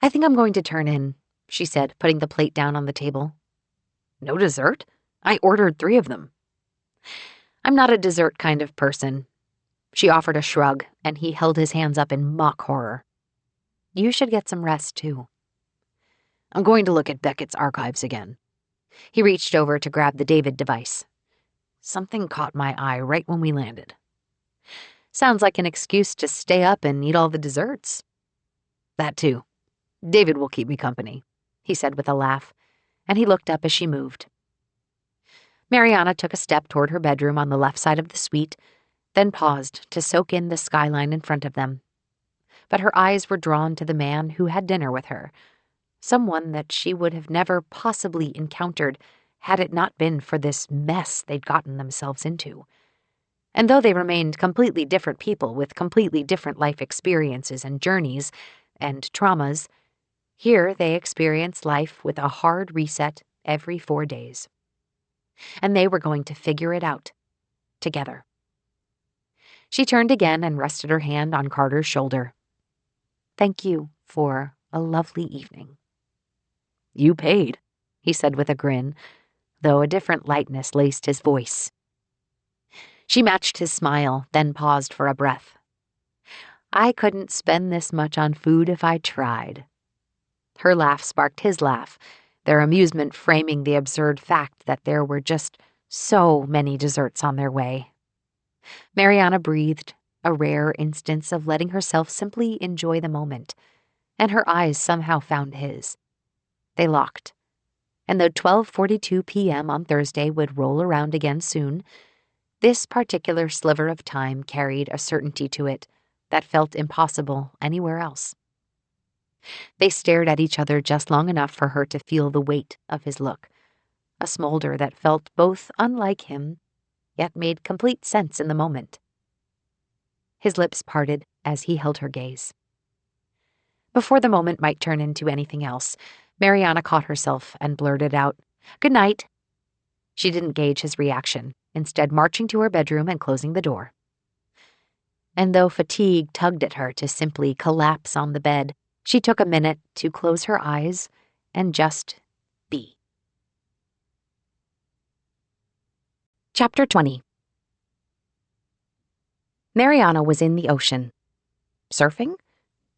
I think I'm going to turn in, she said, putting the plate down on the table. No dessert? I ordered 3 of them. I'm not a dessert kind of person. She offered a shrug, and he held his hands up in mock horror. You should get some rest, too. I'm going to look at Beckett's archives again. He reached over to grab the David device. Something caught my eye right when we landed. Sounds like an excuse to stay up and eat all the desserts. That too. David will keep me company, he said with a laugh, and he looked up as she moved. Mariana took a step toward her bedroom on the left side of the suite, then paused to soak in the skyline in front of them. But her eyes were drawn to the man who had dinner with her, someone that she would have never possibly encountered had it not been for this mess they'd gotten themselves into. And though they remained completely different people with completely different life experiences and journeys and traumas, here they experienced life with a hard reset every 4 days. And they were going to figure it out, together. She turned again and rested her hand on Carter's shoulder. Thank you for a lovely evening. You paid, he said with a grin, though a different lightness laced his voice. She matched his smile, then paused for a breath. I couldn't spend this much on food if I tried. Her laugh sparked his laugh, their amusement framing the absurd fact that there were just so many desserts on their way. Mariana breathed, a rare instance of letting herself simply enjoy the moment, and her eyes somehow found his. They locked, and though 12:42 p.m. on Thursday would roll around again soon, this particular sliver of time carried a certainty to it that felt impossible anywhere else. They stared at each other just long enough for her to feel the weight of his look, a smolder that felt both unlike him, yet made complete sense in the moment. His lips parted as he held her gaze. Before the moment might turn into anything else, Mariana caught herself and blurted out, "Good night." She didn't gauge his reaction, instead marching to her bedroom and closing the door. And though fatigue tugged at her to simply collapse on the bed, she took a minute to close her eyes and just be. Chapter 20. Mariana was in the ocean. Surfing?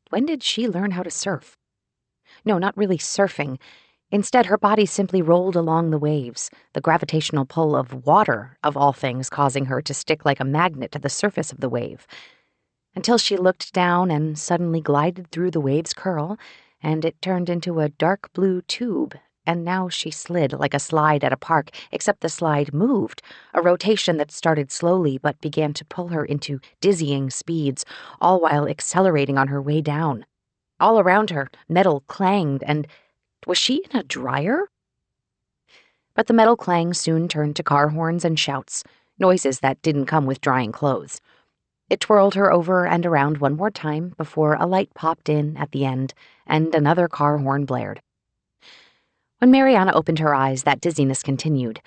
When did she learn how to surf? No, not really surfing. Instead, her body simply rolled along the waves, the gravitational pull of water, of all things, causing her to stick like a magnet to the surface of the wave, until she looked down and suddenly glided through the wave's curl, and it turned into a dark blue tube, and now she slid like a slide at a park, except the slide moved, a rotation that started slowly but began to pull her into dizzying speeds, all while accelerating on her way down. All around her, metal clanged, and was she in a dryer? But the metal clang soon turned to car horns and shouts, noises that didn't come with drying clothes. It twirled her over and around one more time before a light popped in at the end, and another car horn blared. When Mariana opened her eyes, that dizziness continued.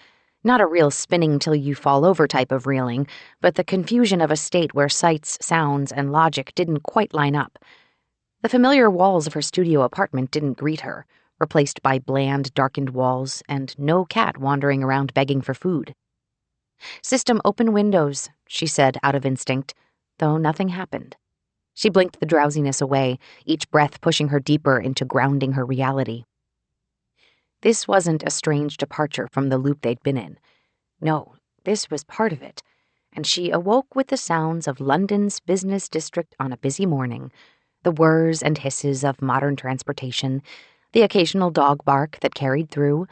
Not a real spinning till you fall over type of reeling, but the confusion of a state where sights, sounds, and logic didn't quite line up. The familiar walls of her studio apartment didn't greet her, replaced by bland, darkened walls and no cat wandering around begging for food. System open windows, she said out of instinct, though nothing happened. She blinked the drowsiness away, each breath pushing her deeper into grounding her reality. This wasn't a strange departure from the loop they'd been in. No, this was part of it, and she awoke with the sounds of London's business district on a busy morning, the whirs and hisses of modern transportation, the occasional dog bark that carried through,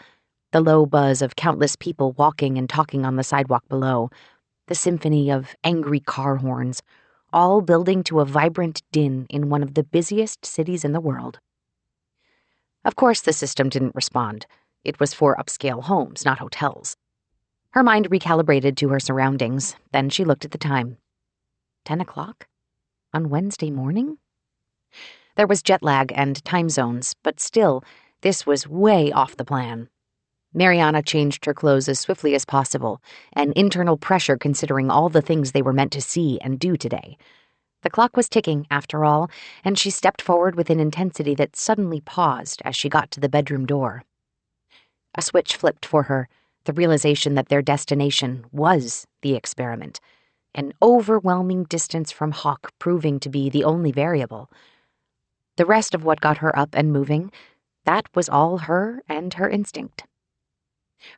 the low buzz of countless people walking and talking on the sidewalk below, the symphony of angry car horns, all building to a vibrant din in one of the busiest cities in the world. Of course, the system didn't respond. It was for upscale homes, not hotels. Her mind recalibrated to her surroundings, then she looked at the time. 10 o'clock? On Wednesday morning? There was jet lag and time zones, but still, this was way off the plan. Mariana changed her clothes as swiftly as possible, an internal pressure considering all the things they were meant to see and do today. The clock was ticking, after all, and she stepped forward with an intensity that suddenly paused as she got to the bedroom door. A switch flipped for her, the realization that their destination was the experiment, an overwhelming distance from Hawk proving to be the only variable. The rest of what got her up and moving, that was all her and her instinct.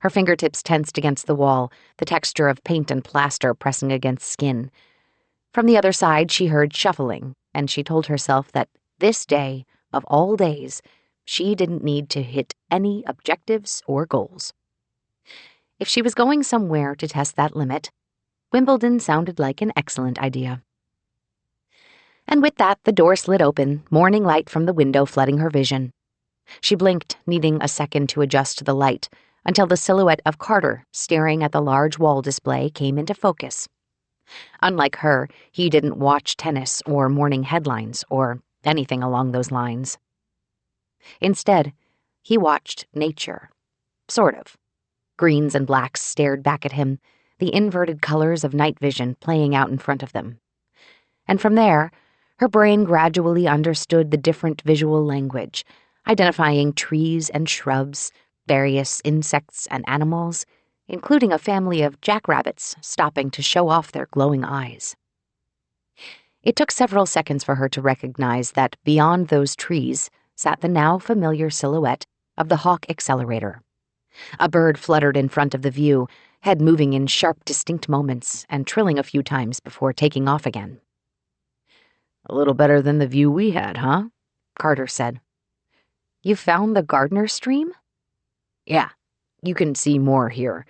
Her fingertips tensed against the wall, the texture of paint and plaster pressing against skin. From the other side, she heard shuffling, and she told herself that this day, of all days, she didn't need to hit any objectives or goals. If she was going somewhere to test that limit, Wimbledon sounded like an excellent idea. And with that, the door slid open, morning light from the window flooding her vision. She blinked, needing a second to adjust to the light, until the silhouette of Carter staring at the large wall display came into focus. Unlike her, he didn't watch tennis or morning headlines or anything along those lines. Instead, he watched nature. Sort of. Greens and blacks stared back at him, the inverted colors of night vision playing out in front of them. And from there, her brain gradually understood the different visual language, identifying trees and shrubs, various insects and animals, including a family of jackrabbits stopping to show off their glowing eyes. It took several seconds for her to recognize that beyond those trees sat the now familiar silhouette of the Hawk accelerator. A bird fluttered in front of the view, head moving in sharp, distinct moments and trilling a few times before taking off again. "A little better than the view we had, huh?" Carter said. "You found the Gardner stream?" "Yeah, you can see more here.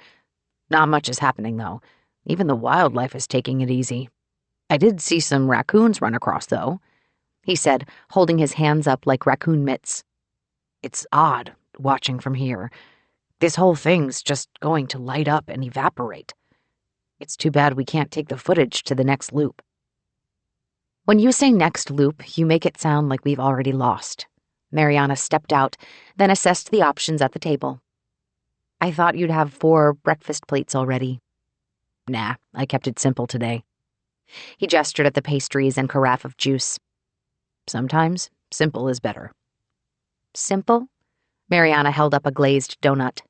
Not much is happening, though. Even the wildlife is taking it easy. I did see some raccoons run across, though," he said, holding his hands up like raccoon mitts. "It's odd, watching from here. This whole thing's just going to light up and evaporate. It's too bad we can't take the footage to the next loop." "When you say next loop, you make it sound like we've already lost." Mariana stepped out, then assessed the options at the table. "I thought you'd have 4 breakfast plates already." "Nah, I kept it simple today." He gestured at the pastries and carafe of juice. "Sometimes, simple is better." "Simple?" Mariana held up a glazed donut.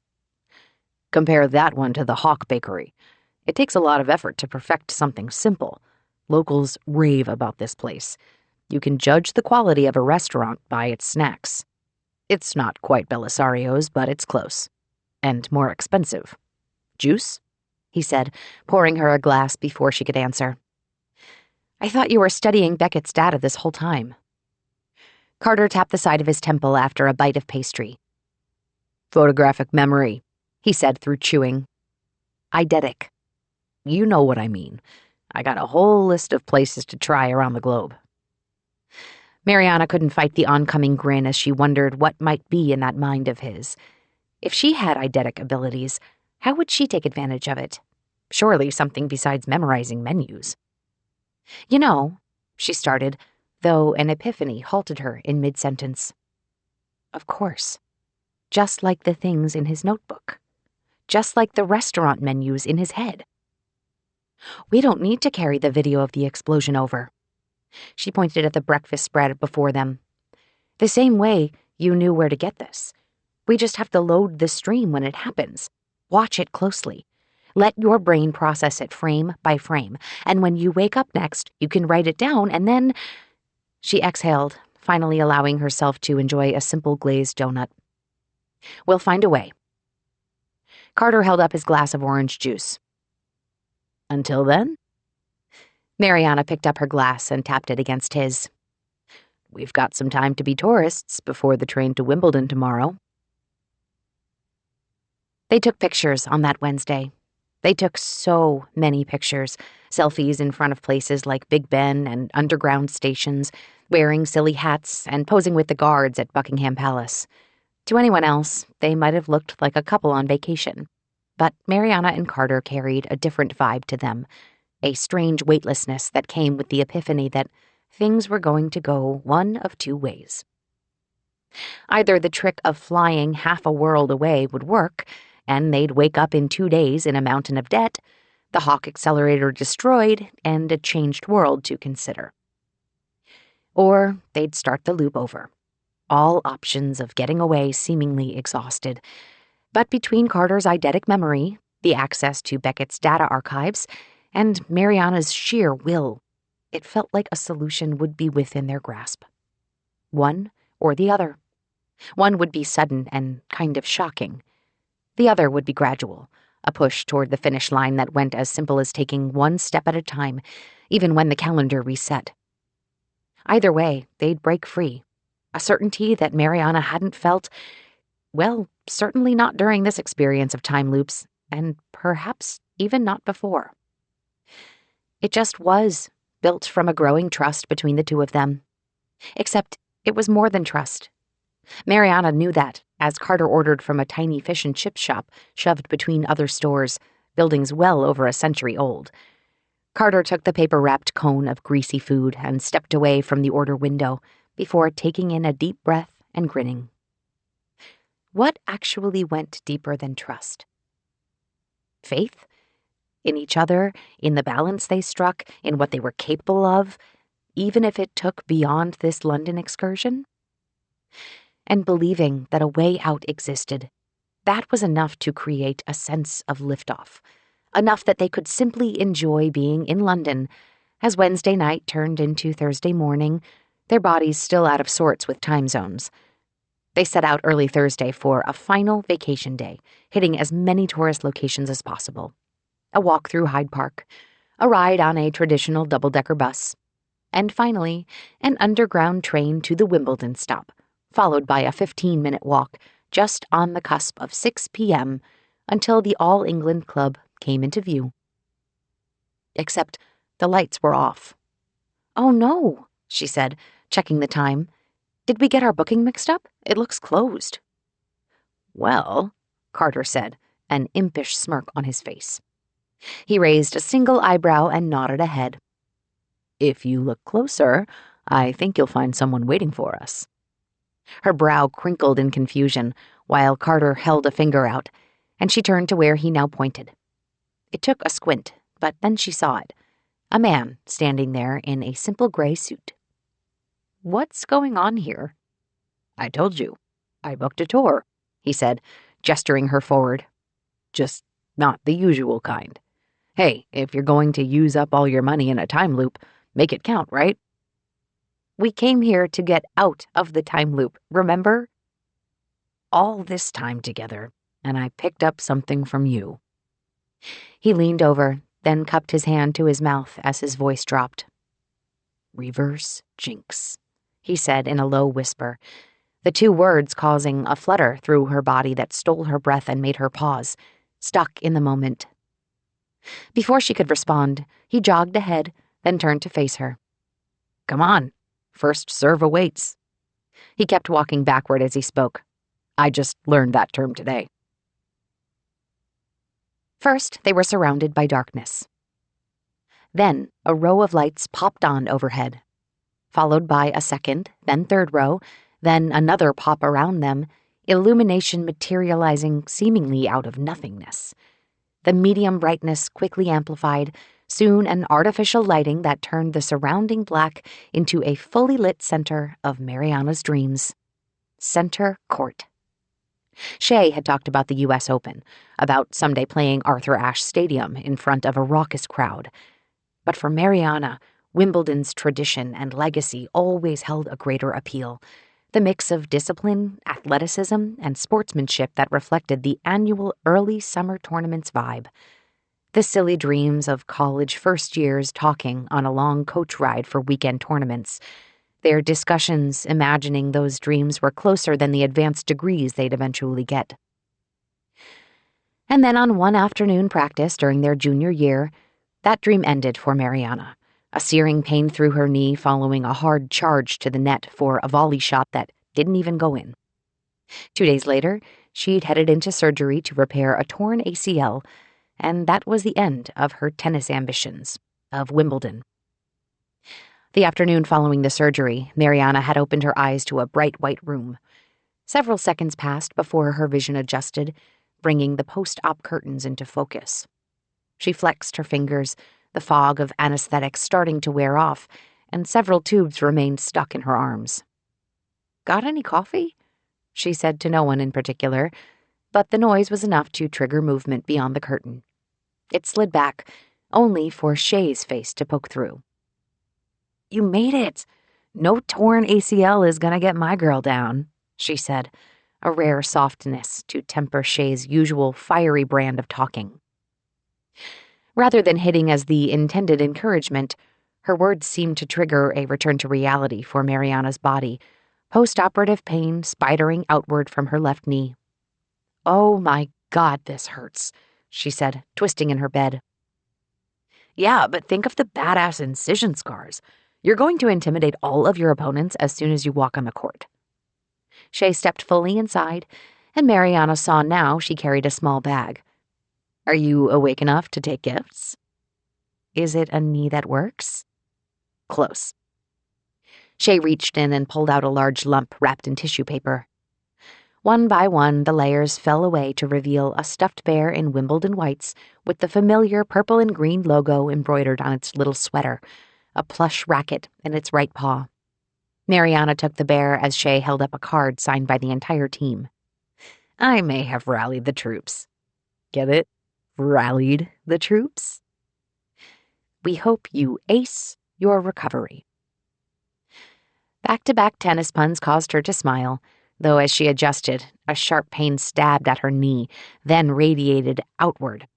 "Compare that one to the Hawk Bakery. It takes a lot of effort to perfect something simple. Locals rave about this place. You can judge the quality of a restaurant by its snacks. It's not quite Belisario's, but it's close. And more expensive. Juice?" he said, pouring her a glass before she could answer. "I thought you were studying Beckett's data this whole time." Carter tapped the side of his temple after a bite of pastry. "Photographic memory," he said through chewing. "Eidetic." "You know what I mean. I got a whole list of places to try around the globe." Mariana couldn't fight the oncoming grin as she wondered what might be in that mind of his. If she had eidetic abilities, how would she take advantage of it? Surely something besides memorizing menus. "You know," she started, though an epiphany halted her in mid-sentence. Of course. Just like the things in his notebook. Just like the restaurant menus in his head. "We don't need to carry the video of the explosion over." She pointed at the breakfast spread before them. "The same way you knew where to get this. We just have to load the stream when it happens. Watch it closely. Let your brain process it frame by frame, and when you wake up next, you can write it down and then—" She exhaled, finally allowing herself to enjoy a simple glazed donut. We'll find a way. Carter held up his glass of orange juice. Until then? Mariana picked up her glass and tapped it against his. We've got some time to be tourists before the train to Wimbledon tomorrow. They took pictures on that Wednesday. They took so many pictures, selfies in front of places like Big Ben and underground stations, wearing silly hats and posing with the guards at Buckingham Palace. To anyone else, they might have looked like a couple on vacation. But Mariana and Carter carried a different vibe to them, a strange weightlessness that came with the epiphany that things were going to go one of two ways. Either the trick of flying half a world away would work, and they'd wake up in 2 days in a mountain of debt, the Hawk accelerator destroyed, and a changed world to consider. Or they'd start the loop over, all options of getting away seemingly exhausted. But between Carter's eidetic memory, the access to Beckett's data archives, and Mariana's sheer will, it felt like a solution would be within their grasp. One or the other. One would be sudden and kind of shocking. The other would be gradual, a push toward the finish line that went as simple as taking one step at a time, even when the calendar reset. Either way, they'd break free, a certainty that Mariana hadn't felt, well, certainly not during this experience of time loops, and perhaps even not before. It just was, built from a growing trust between the two of them. Except it was more than trust. Mariana knew that, as Carter ordered from a tiny fish and chip shop shoved between other stores, buildings well over a century old. Carter took the paper-wrapped cone of greasy food and stepped away from the order window before taking in a deep breath and grinning. What actually went deeper than trust? Faith? In each other, in the balance they struck, in what they were capable of, even if it took beyond this London excursion? And believing that a way out existed, that was enough to create a sense of liftoff, enough that they could simply enjoy being in London as Wednesday night turned into Thursday morning, their bodies still out of sorts with time zones. They set out early Thursday for a final vacation day, hitting as many tourist locations as possible. A walk through Hyde Park, a ride on a traditional double-decker bus, and finally, an underground train to the Wimbledon stop, followed by a 15-minute walk just on the cusp of 6 p.m. until the All England Club came into view. Except the lights were off. "Oh no," she said, checking the time. "Did we get our booking mixed up? It looks closed." "Well," Carter said, an impish smirk on his face. He raised a single eyebrow and nodded ahead. "If you look closer, I think you'll find someone waiting for us." Her brow crinkled in confusion, while Carter held a finger out, and she turned to where he now pointed. It took a squint, but then she saw it. A man standing there in a simple gray suit. "What's going on here?" "I told you. I booked a tour," he said, gesturing her forward. "Just not the usual kind. Hey, if you're going to use up all your money in a time loop, make it count, right?" "We came here to get out of the time loop, remember?" "All this time together, and I picked up something from you." He leaned over, then cupped his hand to his mouth as his voice dropped. "Reverse jinx," he said in a low whisper, the two words causing a flutter through her body that stole her breath and made her pause, stuck in the moment. Before she could respond, he jogged ahead, then turned to face her. "Come on. First serve awaits." He kept walking backward as he spoke. "I just learned that term today." First, they were surrounded by darkness. Then, a row of lights popped on overhead, followed by a second, then third row, then another pop around them, illumination materializing seemingly out of nothingness. The medium brightness quickly amplified, soon an artificial lighting that turned the surrounding black into a fully lit center of Mariana's dreams. Center Court. Shay had talked about the U.S. Open, about someday playing Arthur Ashe Stadium in front of a raucous crowd. But for Mariana, Wimbledon's tradition and legacy always held a greater appeal. The mix of discipline, athleticism, and sportsmanship that reflected the annual early summer tournament's vibe. The silly dreams of college first years talking on a long coach ride for weekend tournaments. Their discussions imagining those dreams were closer than the advanced degrees they'd eventually get. And then on one afternoon practice during their junior year, that dream ended for Mariana, a searing pain through her knee following a hard charge to the net for a volley shot that didn't even go in. 2 days later, she'd headed into surgery to repair a torn ACL, and that was the end of her tennis ambitions, of Wimbledon. The afternoon following the surgery, Mariana had opened her eyes to a bright white room. Several seconds passed before her vision adjusted, bringing the post-op curtains into focus. She flexed her fingers, the fog of anesthetic starting to wear off, and several tubes remained stuck in her arms. "Got any coffee?" she said to no one in particular, but the noise was enough to trigger movement beyond the curtain. It slid back, only for Shay's face to poke through. "You made it! No torn ACL is gonna get my girl down," she said, a rare softness to temper Shay's usual fiery brand of talking. Rather than hitting as the intended encouragement, her words seemed to trigger a return to reality for Mariana's body, post-operative pain spidering outward from her left knee. "Oh my God, this hurts," she said, twisting in her bed. "Yeah, but think of the badass incision scars. You're going to intimidate all of your opponents as soon as you walk on the court." Shay stepped fully inside, and Mariana saw now she carried a small bag. "Are you awake enough to take gifts?" "Is it a knee that works?" "Close." Shay reached in and pulled out a large lump wrapped in tissue paper. One by one, the layers fell away to reveal a stuffed bear in Wimbledon whites with the familiar purple and green logo embroidered on its little sweater, a plush racket in its right paw. Mariana took the bear as Shay held up a card signed by the entire team. "I may have rallied the troops." "Get it? Rallied the troops?" "We hope you ace your recovery." Back-to-back tennis puns caused her to smile, though as she adjusted, a sharp pain stabbed at her knee, then radiated outward.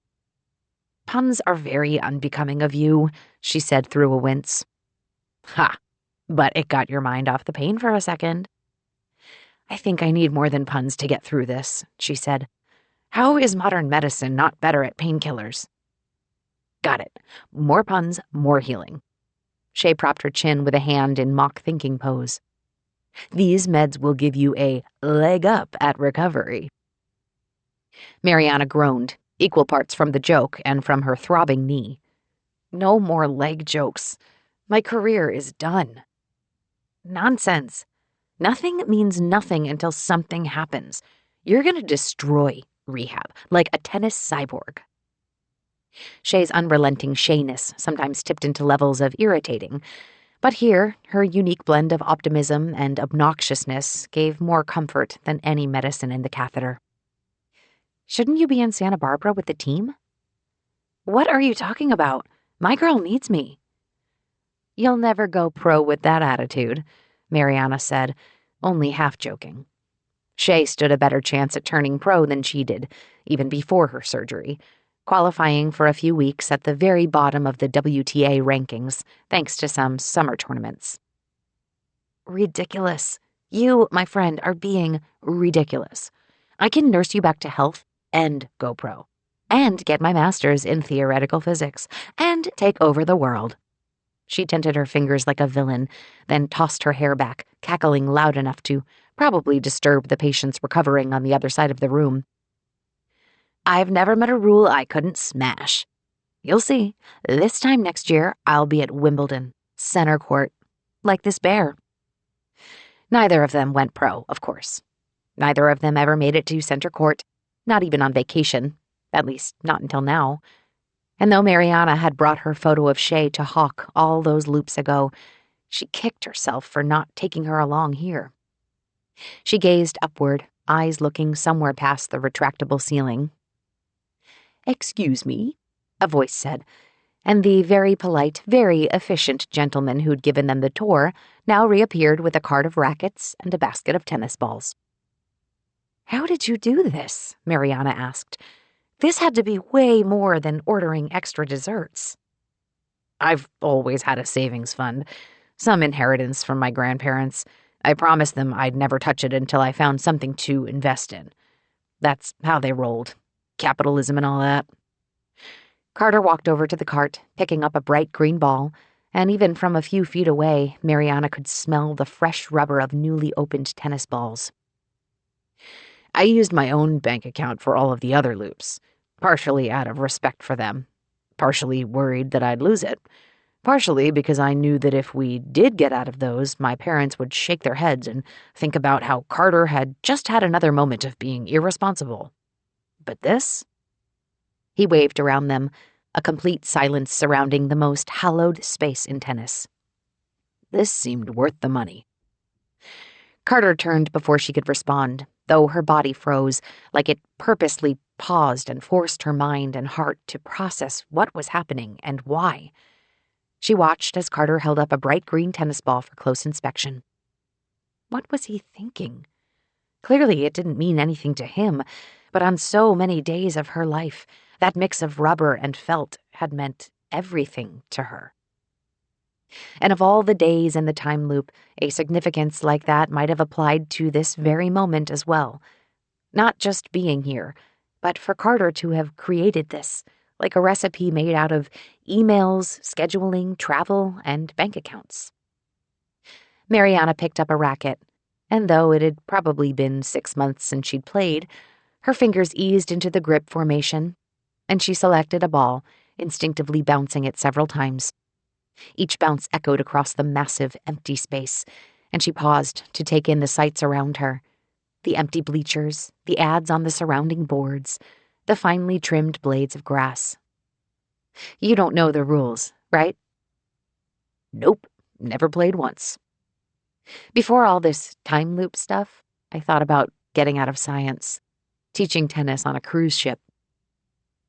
"Puns are very unbecoming of you," she said through a wince. "Ha! But it got your mind off the pain for a second." "I think I need more than puns to get through this," she said. "How is modern medicine not better at painkillers?" "Got it. More puns, more healing." Shay propped her chin with a hand in mock thinking pose. "These meds will give you a leg up at recovery." Mariana groaned, equal parts from the joke and from her throbbing knee. "No more leg jokes. My career is done." "Nonsense. Nothing means nothing until something happens. You're gonna destroy rehab, like a tennis cyborg." Shay's unrelenting shayness sometimes tipped into levels of irritating, but here, her unique blend of optimism and obnoxiousness gave more comfort than any medicine in the catheter. "Shouldn't you be in Santa Barbara with the team?" "What are you talking about? My girl needs me." "You'll never go pro with that attitude," Mariana said, only half joking. Shay stood a better chance at turning pro than she did, even before her surgery, qualifying for a few weeks at the very bottom of the WTA rankings, thanks to some summer tournaments. "Ridiculous. You, my friend, are being ridiculous. I can nurse you back to health and go pro, and get my master's in theoretical physics, and take over the world." She tinted her fingers like a villain, then tossed her hair back, cackling loud enough to probably disturb the patients recovering on the other side of the room. "I've never met a rule I couldn't smash. You'll see, this time next year I'll be at Wimbledon, center court, like this bear." Neither of them went pro, of course. Neither of them ever made it to center court, not even on vacation, at least not until now. And though Mariana had brought her photo of Shay to Hawk all those loops ago, she kicked herself for not taking her along here. She gazed upward, eyes looking somewhere past the retractable ceiling. "Excuse me," a voice said, and the very polite, very efficient gentleman who'd given them the tour now reappeared with a cart of rackets and a basket of tennis balls. "How did you do this?" Mariana asked. "This had to be way more than ordering extra desserts." "I've always had a savings fund, some inheritance from my grandparents. I promised them I'd never touch it until I found something to invest in. That's how they rolled. Capitalism and all that." Carter walked over to the cart, picking up a bright green ball, and even from a few feet away, Mariana could smell the fresh rubber of newly opened tennis balls. "I used my own bank account for all of the other loops, partially out of respect for them, partially worried that I'd lose it, partially because I knew that if we did get out of those, my parents would shake their heads and think about how Carter had just had another moment of being irresponsible. But this?" He waved around them, a complete silence surrounding the most hallowed space in tennis. "This seemed worth the money." Carter turned before she could respond, though her body froze, like it purposely paused and forced her mind and heart to process what was happening and why. She watched as Carter held up a bright green tennis ball for close inspection. What was he thinking? Clearly it didn't mean anything to him, but on so many days of her life, that mix of rubber and felt had meant everything to her. And of all the days in the time loop, a significance like that might have applied to this very moment as well. Not just being here, but for Carter to have created this, like a recipe made out of emails, scheduling, travel, and bank accounts. Mariana picked up a racket, and though it had probably been 6 months since she'd played, her fingers eased into the grip formation, and she selected a ball, instinctively bouncing it several times. Each bounce echoed across the massive, empty space, and she paused to take in the sights around her. The empty bleachers, the ads on the surrounding boards, the finely trimmed blades of grass. "You don't know the rules, right?" "Nope, never played once." "Before all this time loop stuff, I thought about getting out of science, teaching tennis on a cruise ship."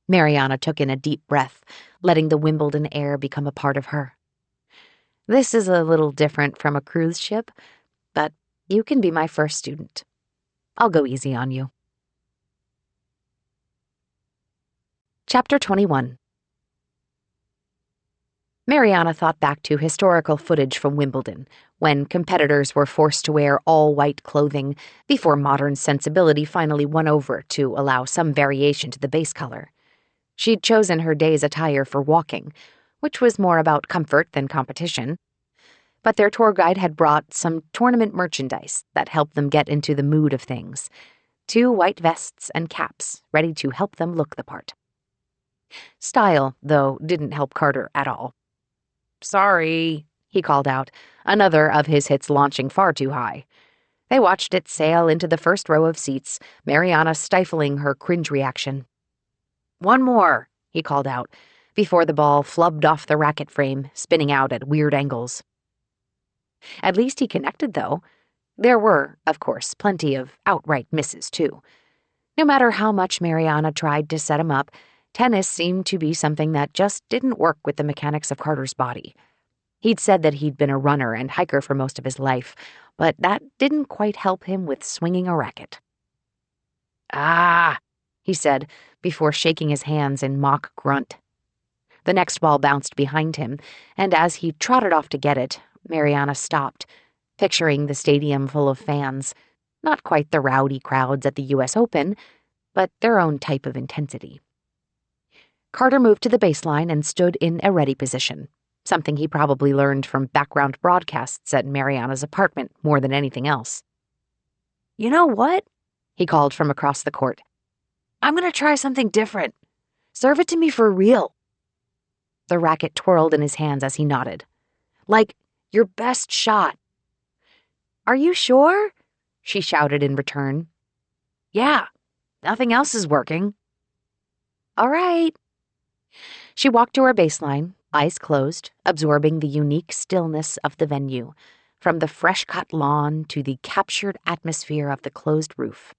Mariana took in a deep breath, letting the Wimbledon air become a part of her. "This is a little different from a cruise ship, but you can be my first student. I'll go easy on you." Chapter 21. Mariana thought back to historical footage from Wimbledon, when competitors were forced to wear all-white clothing before modern sensibility finally won over to allow some variation to the base color. She'd chosen her day's attire for walking, which was more about comfort than competition. But their tour guide had brought some tournament merchandise that helped them get into the mood of things. 2 white vests and caps, ready to help them look the part. Style, though, didn't help Carter at all. "Sorry," he called out, another of his hits launching far too high. They watched it sail into the first row of seats, Mariana stifling her cringe reaction. "One more," he called out, before the ball flubbed off the racket frame, spinning out at weird angles. At least he connected, though. There were, of course, plenty of outright misses, too. No matter how much Mariana tried to set him up, tennis seemed to be something that just didn't work with the mechanics of Carter's body. He'd said that he'd been a runner and hiker for most of his life, but that didn't quite help him with swinging a racket. "Ah," he said, before shaking his hands in mock grunt. The next ball bounced behind him, and as he trotted off to get it, Mariana stopped, picturing the stadium full of fans, not quite the rowdy crowds at the U.S. Open, but their own type of intensity. Carter moved to the baseline and stood in a ready position, something he probably learned from background broadcasts at Mariana's apartment more than anything else. "You know what?" he called from across the court. "I'm going to try something different. Serve it to me for real." The racket twirled in his hands as he nodded. "Like, your best shot." "Are you sure?" she shouted in return. "Yeah, nothing else is working." "All right." She walked to her baseline, eyes closed, absorbing the unique stillness of the venue, from the fresh-cut lawn to the captured atmosphere of the closed roof.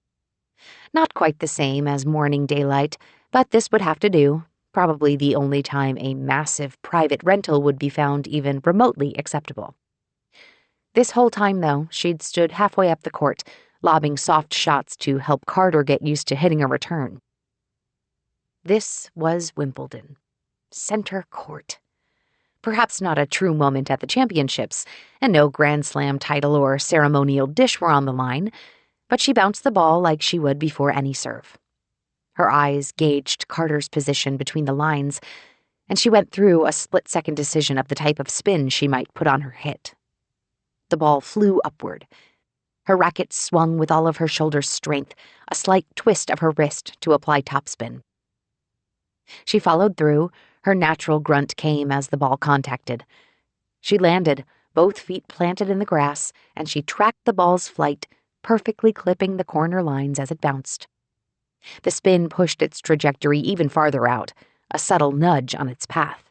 Not quite the same as morning daylight, but this would have to do, Probably the only time a massive private rental would be found even remotely acceptable. This whole time, though, she'd stood halfway up the court, lobbing soft shots to help Carter get used to hitting a return. This was Wimbledon. Center court. Perhaps not a true moment at the championships, and no Grand Slam title or ceremonial dish were on the line, but she bounced the ball like she would before any serve. Her eyes gauged Carter's position between the lines, and she went through a split-second decision of the type of spin she might put on her hit. The ball flew upward. Her racket swung with all of her shoulder strength, a slight twist of her wrist to apply topspin. She followed through. Her natural grunt came as the ball contacted. She landed, both feet planted in the grass, and she tracked the ball's flight, perfectly clipping the corner lines as it bounced. The spin pushed its trajectory even farther out, a subtle nudge on its path.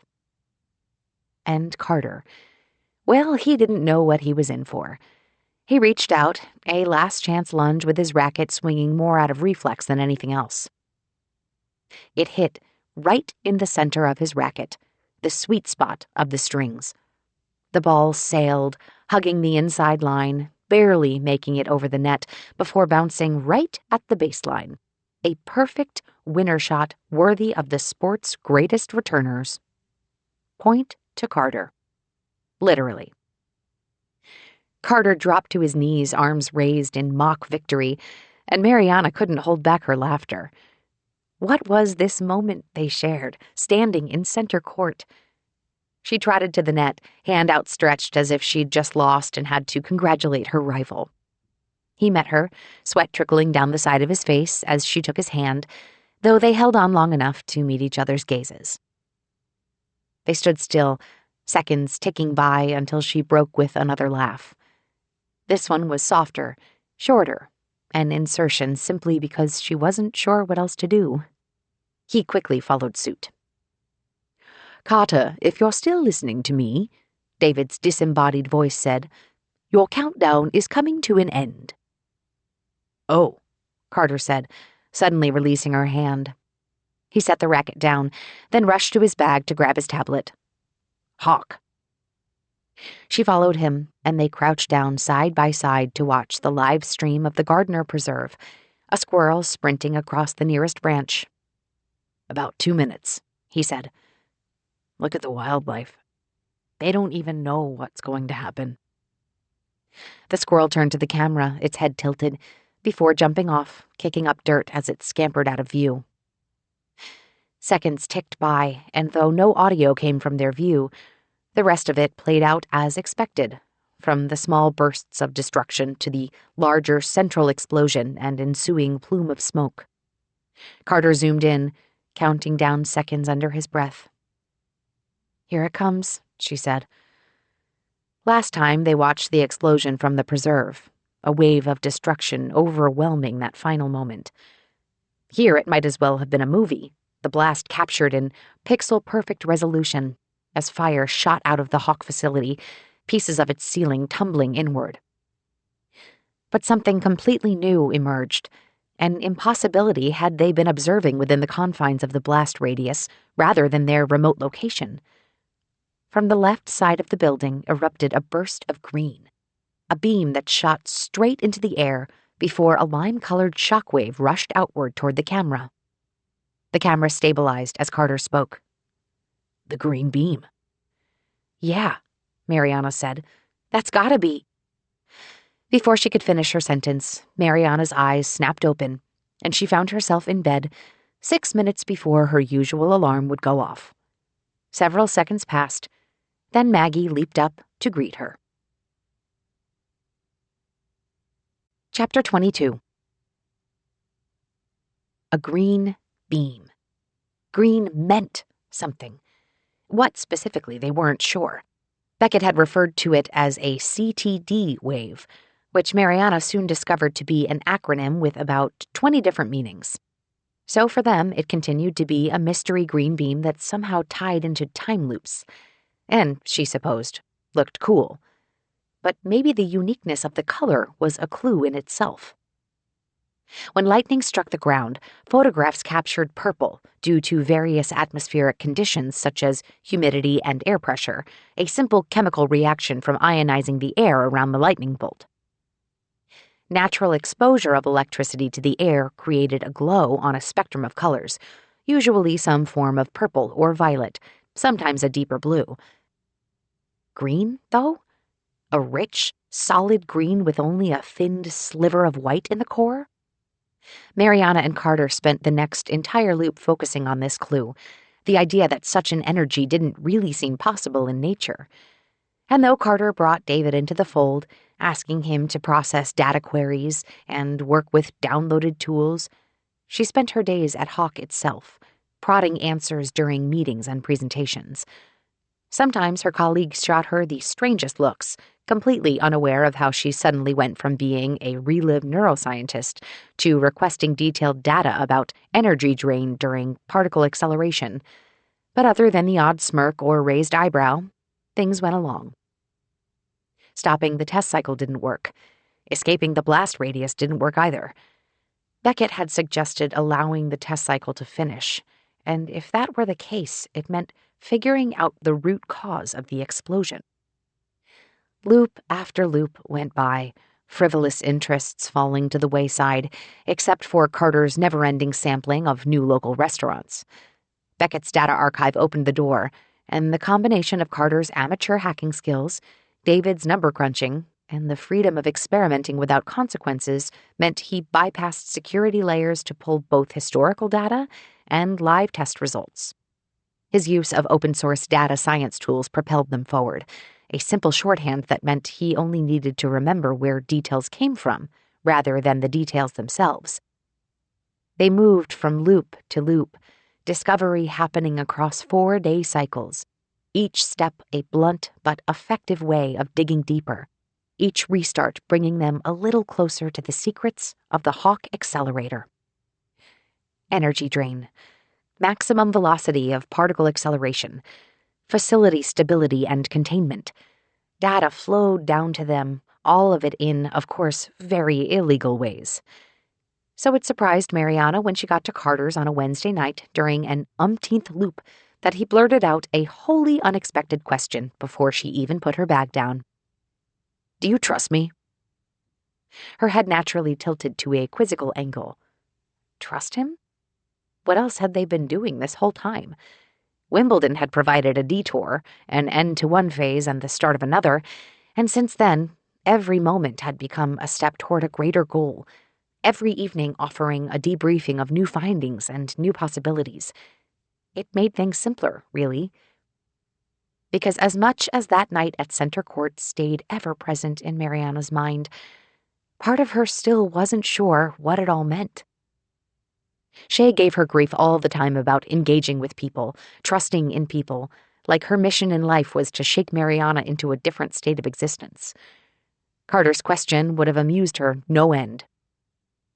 And Carter. Well, he didn't know what he was in for. He reached out, a last-chance lunge with his racket swinging more out of reflex than anything else. It hit right in the center of his racket, the sweet spot of the strings. The ball sailed, hugging the inside line, barely making it over the net before bouncing right at the baseline. A perfect winner shot worthy of the sport's greatest returners. Point to Carter. Literally. Carter dropped to his knees, arms raised in mock victory, and Mariana couldn't hold back her laughter. What was this moment they shared, standing in center court? She trotted to the net, hand outstretched as if she'd just lost and had to congratulate her rival. He met her, sweat trickling down the side of his face as she took his hand, though they held on long enough to meet each other's gazes. They stood still, seconds ticking by until she broke with another laugh. This one was softer, shorter, an insertion simply because she wasn't sure what else to do. He quickly followed suit. "Carter, if you're still listening to me," David's disembodied voice said, "your countdown is coming to an end." "Oh," Carter said, suddenly releasing her hand. He set the racket down, then rushed to his bag to grab his tablet. "Hawk." She followed him, and they crouched down side by side to watch the live stream of the Gardner Preserve, a squirrel sprinting across the nearest branch. "About 2 minutes," he said. "Look at the wildlife. They don't even know what's going to happen." The squirrel turned to the camera, its head tilted, before jumping off, kicking up dirt as it scampered out of view. Seconds ticked by, and though no audio came from their view, the rest of it played out as expected, from the small bursts of destruction to the larger central explosion and ensuing plume of smoke. Carter zoomed in, counting down seconds under his breath. "Here it comes," she said. Last time they watched the explosion from the preserve, a wave of destruction overwhelming that final moment. Here it might as well have been a movie, the blast captured in pixel-perfect resolution, as fire shot out of the Hawk facility, pieces of its ceiling tumbling inward. But something completely new emerged, an impossibility had they been observing within the confines of the blast radius rather than their remote location. From the left side of the building erupted a burst of green, a beam that shot straight into the air before a lime-colored shockwave rushed outward toward the camera. The camera stabilized as Carter spoke. "The green beam." "Yeah," Mariana said. "That's gotta be." Before she could finish her sentence, Mariana's eyes snapped open, and she found herself in bed 6 minutes before her usual alarm would go off. Several seconds passed, then Maggie leaped up to greet her. Chapter 22. A green beam. Green meant something. What specifically, they weren't sure. Beckett had referred to it as a CTD wave, which Mariana soon discovered to be an acronym with about 20 different meanings. So for them, it continued to be a mystery green beam that somehow tied into time loops, and, she supposed, looked cool. But maybe the uniqueness of the color was a clue in itself. When lightning struck the ground, photographs captured purple due to various atmospheric conditions such as humidity and air pressure, a simple chemical reaction from ionizing the air around the lightning bolt. Natural exposure of electricity to the air created a glow on a spectrum of colors, usually some form of purple or violet, sometimes a deeper blue. Green, though? A rich, solid green with only a thinned sliver of white in the core? Mariana and Carter spent the next entire loop focusing on this clue, the idea that such an energy didn't really seem possible in nature. And though Carter brought David into the fold, asking him to process data queries and work with downloaded tools, she spent her days at Hawk itself, prodding answers during meetings and presentations. Sometimes her colleagues shot her the strangest looks, completely unaware of how she suddenly went from being a relived neuroscientist to requesting detailed data about energy drain during particle acceleration. But other than the odd smirk or raised eyebrow, things went along. Stopping the test cycle didn't work. Escaping the blast radius didn't work either. Beckett had suggested allowing the test cycle to finish, and if that were the case, it meant figuring out the root cause of the explosion. Loop after loop went by, frivolous interests falling to the wayside, except for Carter's never-ending sampling of new local restaurants. Beckett's data archive opened the door, and the combination of Carter's amateur hacking skills, David's number crunching, and the freedom of experimenting without consequences meant he bypassed security layers to pull both historical data and live test results. His use of open-source data science tools propelled them forward, a simple shorthand that meant he only needed to remember where details came from, rather than the details themselves. They moved from loop to loop, discovery happening across 4-day cycles, each step a blunt but effective way of digging deeper, each restart bringing them a little closer to the secrets of the Hawk accelerator. Energy drain, maximum velocity of particle acceleration, facility stability and containment. Data flowed down to them, all of it in, of course, very illegal ways. So it surprised Mariana when she got to Carter's on a Wednesday night during an umpteenth loop that he blurted out a wholly unexpected question before she even put her bag down. "Do you trust me?" Her head naturally tilted to a quizzical angle. Trust him? What else had they been doing this whole time? Wimbledon had provided a detour, an end to one phase and the start of another, and since then, every moment had become a step toward a greater goal, every evening offering a debriefing of new findings and new possibilities. It made things simpler, really. Because as much as that night at Center Court stayed ever present in Mariana's mind, part of her still wasn't sure what it all meant. Shay gave her grief all the time about engaging with people, trusting in people, like her mission in life was to shake Mariana into a different state of existence. Carter's question would have amused her no end.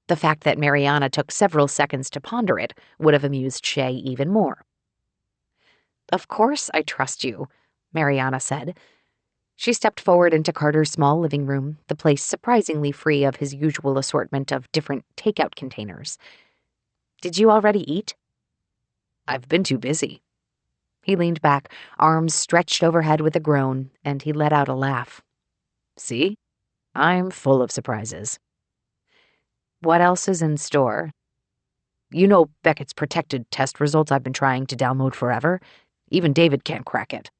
The fact that Mariana took several seconds to ponder it would have amused Shay even more. "Of course I trust you," Mariana said. She stepped forward into Carter's small living room, the place surprisingly free of his usual assortment of different takeout containers. "Did you already eat?" "I've been too busy." He leaned back, arms stretched overhead with a groan, and he let out a laugh. "See? I'm full of surprises." "What else is in store?" "You know Beckett's protected test results I've been trying to download forever? Even David can't crack it."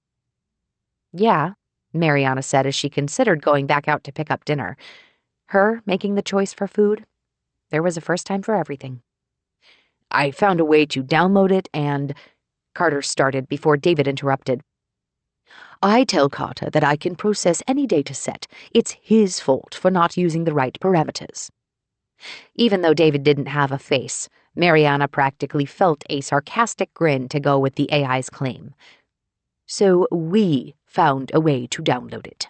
"Yeah," Mariana said as she considered going back out to pick up dinner. Her making the choice for food? There was a first time for everything. "I found a way to download it and—" Carter started before David interrupted. "I tell Carter that I can process any data set. It's his fault for not using the right parameters." Even though David didn't have a face, Mariana practically felt a sarcastic grin to go with the AI's claim. "So we found a way to download it."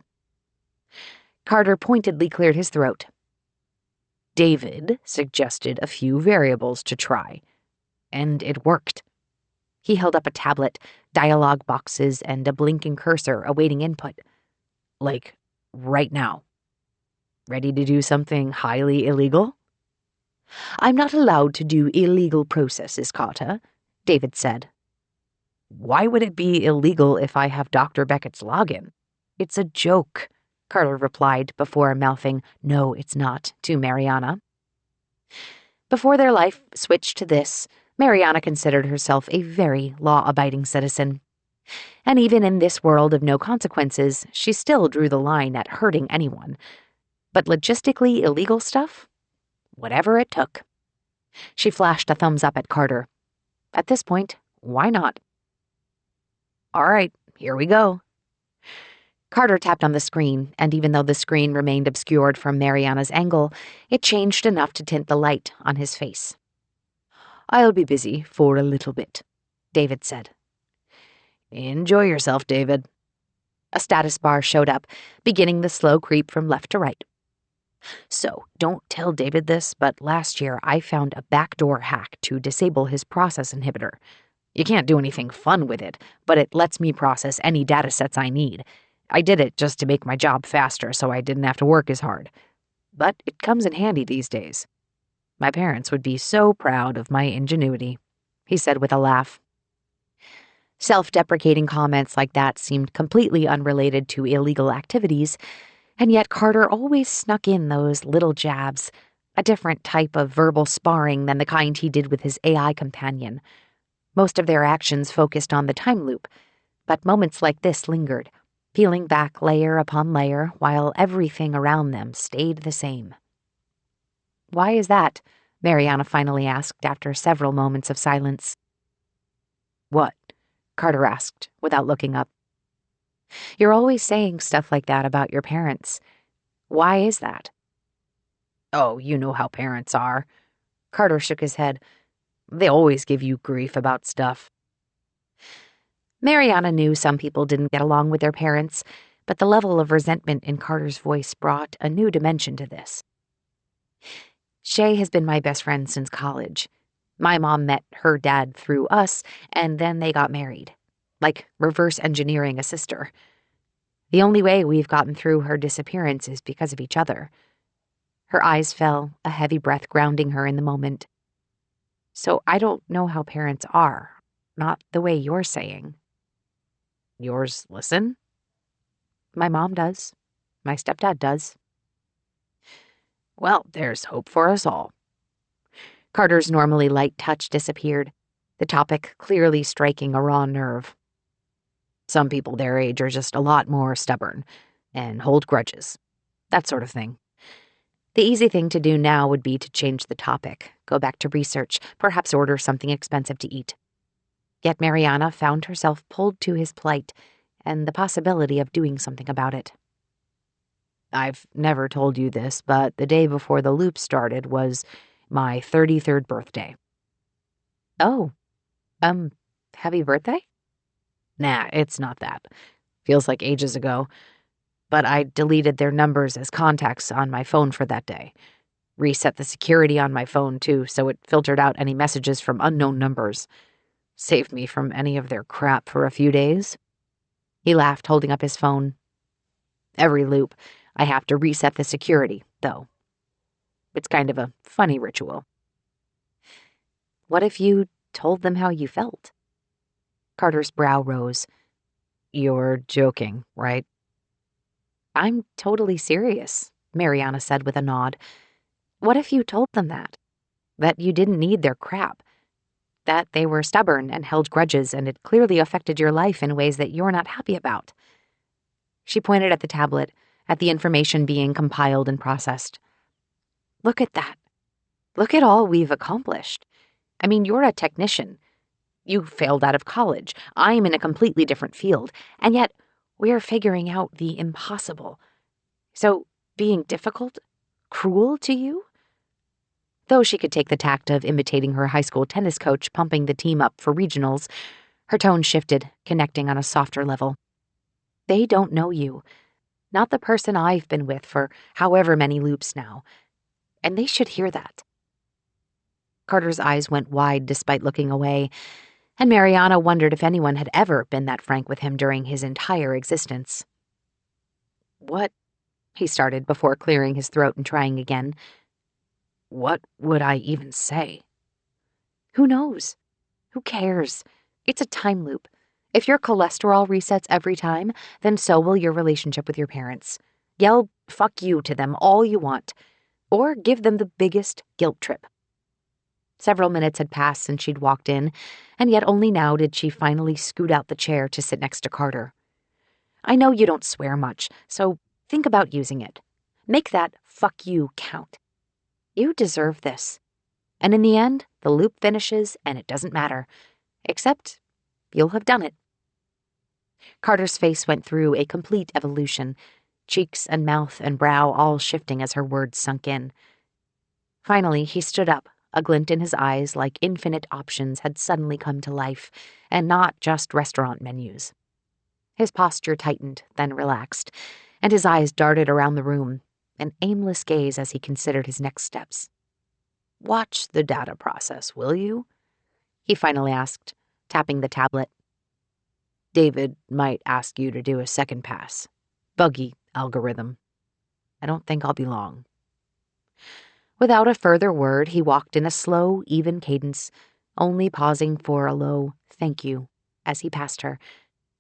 Carter pointedly cleared his throat. "David suggested a few variables to try, and it worked." He held up a tablet, dialogue boxes, and a blinking cursor awaiting input. "Like, right now. Ready to do something highly illegal?" I'm not allowed to do illegal processes, Carter, David said. Why would it be illegal if I have Dr. Beckett's login? It's a joke, Carter replied before mouthing, "No, it's not," to Mariana. Before their life switched to this, Mariana considered herself a very law-abiding citizen. And even in this world of no consequences, she still drew the line at hurting anyone. But logistically illegal stuff? Whatever it took. She flashed a thumbs up at Carter. At this point, why not? All right, here we go. Carter tapped on the screen, and even though the screen remained obscured from Mariana's angle, it changed enough to tint the light on his face. I'll be busy for a little bit, David said. Enjoy yourself, David. A status bar showed up, beginning the slow creep from left to right. So, don't tell David this, but last year I found a backdoor hack to disable his process inhibitor. You can't do anything fun with it, but it lets me process any datasets I need. I did it just to make my job faster so I didn't have to work as hard. But it comes in handy these days. My parents would be so proud of my ingenuity, he said with a laugh. Self-deprecating comments like that seemed completely unrelated to illegal activities, and yet Carter always snuck in those little jabs, a different type of verbal sparring than the kind he did with his AI companion. Most of their actions focused on the time loop, but moments like this lingered, peeling back layer upon layer while everything around them stayed the same. Why is that? Mariana finally asked after several moments of silence. What? Carter asked, without looking up. You're always saying stuff like that about your parents. Why is that? Oh, you know how parents are. Carter shook his head. They always give you grief about stuff. Mariana knew some people didn't get along with their parents, but the level of resentment in Carter's voice brought a new dimension to this. Shay has been my best friend since college. My mom met her dad through us, and then they got married. Like reverse engineering a sister. The only way we've gotten through her disappearance is because of each other. Her eyes fell, a heavy breath grounding her in the moment. So I don't know how parents are, not the way you're saying. Yours listen? My mom does. My stepdad does. Well, there's hope for us all. Carter's normally light touch disappeared, the topic clearly striking a raw nerve. Some people their age are just a lot more stubborn and hold grudges, that sort of thing. The easy thing to do now would be to change the topic, go back to research, perhaps order something expensive to eat. Yet Mariana found herself pulled to his plight and the possibility of doing something about it. I've never told you this, but the day before the loop started was my 33rd birthday. Oh, happy birthday? Nah, it's not that. Feels like ages ago. But I deleted their numbers as contacts on my phone for that day. Reset the security on my phone, too, so it filtered out any messages from unknown numbers. Saved me from any of their crap for a few days. He laughed, holding up his phone. Every loop, I have to reset the security, though. It's kind of a funny ritual. What if you told them how you felt? Carter's brow rose. You're joking, right? I'm totally serious, Mariana said with a nod. What if you told them that? That you didn't need their crap? That they were stubborn and held grudges and it clearly affected your life in ways that you're not happy about? She pointed at the tablet, at the information being compiled and processed. Look at that. Look at all we've accomplished. I mean, you're a technician. You failed out of college. I'm in a completely different field. And yet, we're figuring out the impossible. So, being difficult? Cruel to you? Though she could take the tact of imitating her high school tennis coach pumping the team up for regionals, her tone shifted, connecting on a softer level. They don't know you. Not the person I've been with for however many loops now. And they should hear that. Carter's eyes went wide despite looking away, and Mariana wondered if anyone had ever been that frank with him during his entire existence. What? He started before clearing his throat and trying again. What would I even say? Who knows? Who cares? It's a time loop. If your cholesterol resets every time, then so will your relationship with your parents. Yell "fuck you" to them all you want, or give them the biggest guilt trip. Several minutes had passed since she'd walked in, and yet only now did she finally scoot out the chair to sit next to Carter. I know you don't swear much, so think about using it. Make that "fuck you" count. You deserve this. And in the end, the loop finishes and it doesn't matter. Except you'll have done it. Carter's face went through a complete evolution, cheeks and mouth and brow all shifting as her words sunk in. Finally, he stood up, a glint in his eyes like infinite options had suddenly come to life, and not just restaurant menus. His posture tightened, then relaxed, and his eyes darted around the room, an aimless gaze as he considered his next steps. "Watch the data process, will you?" he finally asked, tapping the tablet. "David might ask you to do a second pass. Buggy algorithm. I don't think I'll be long." Without a further word, he walked in a slow, even cadence, only pausing for a low "thank you" as he passed her.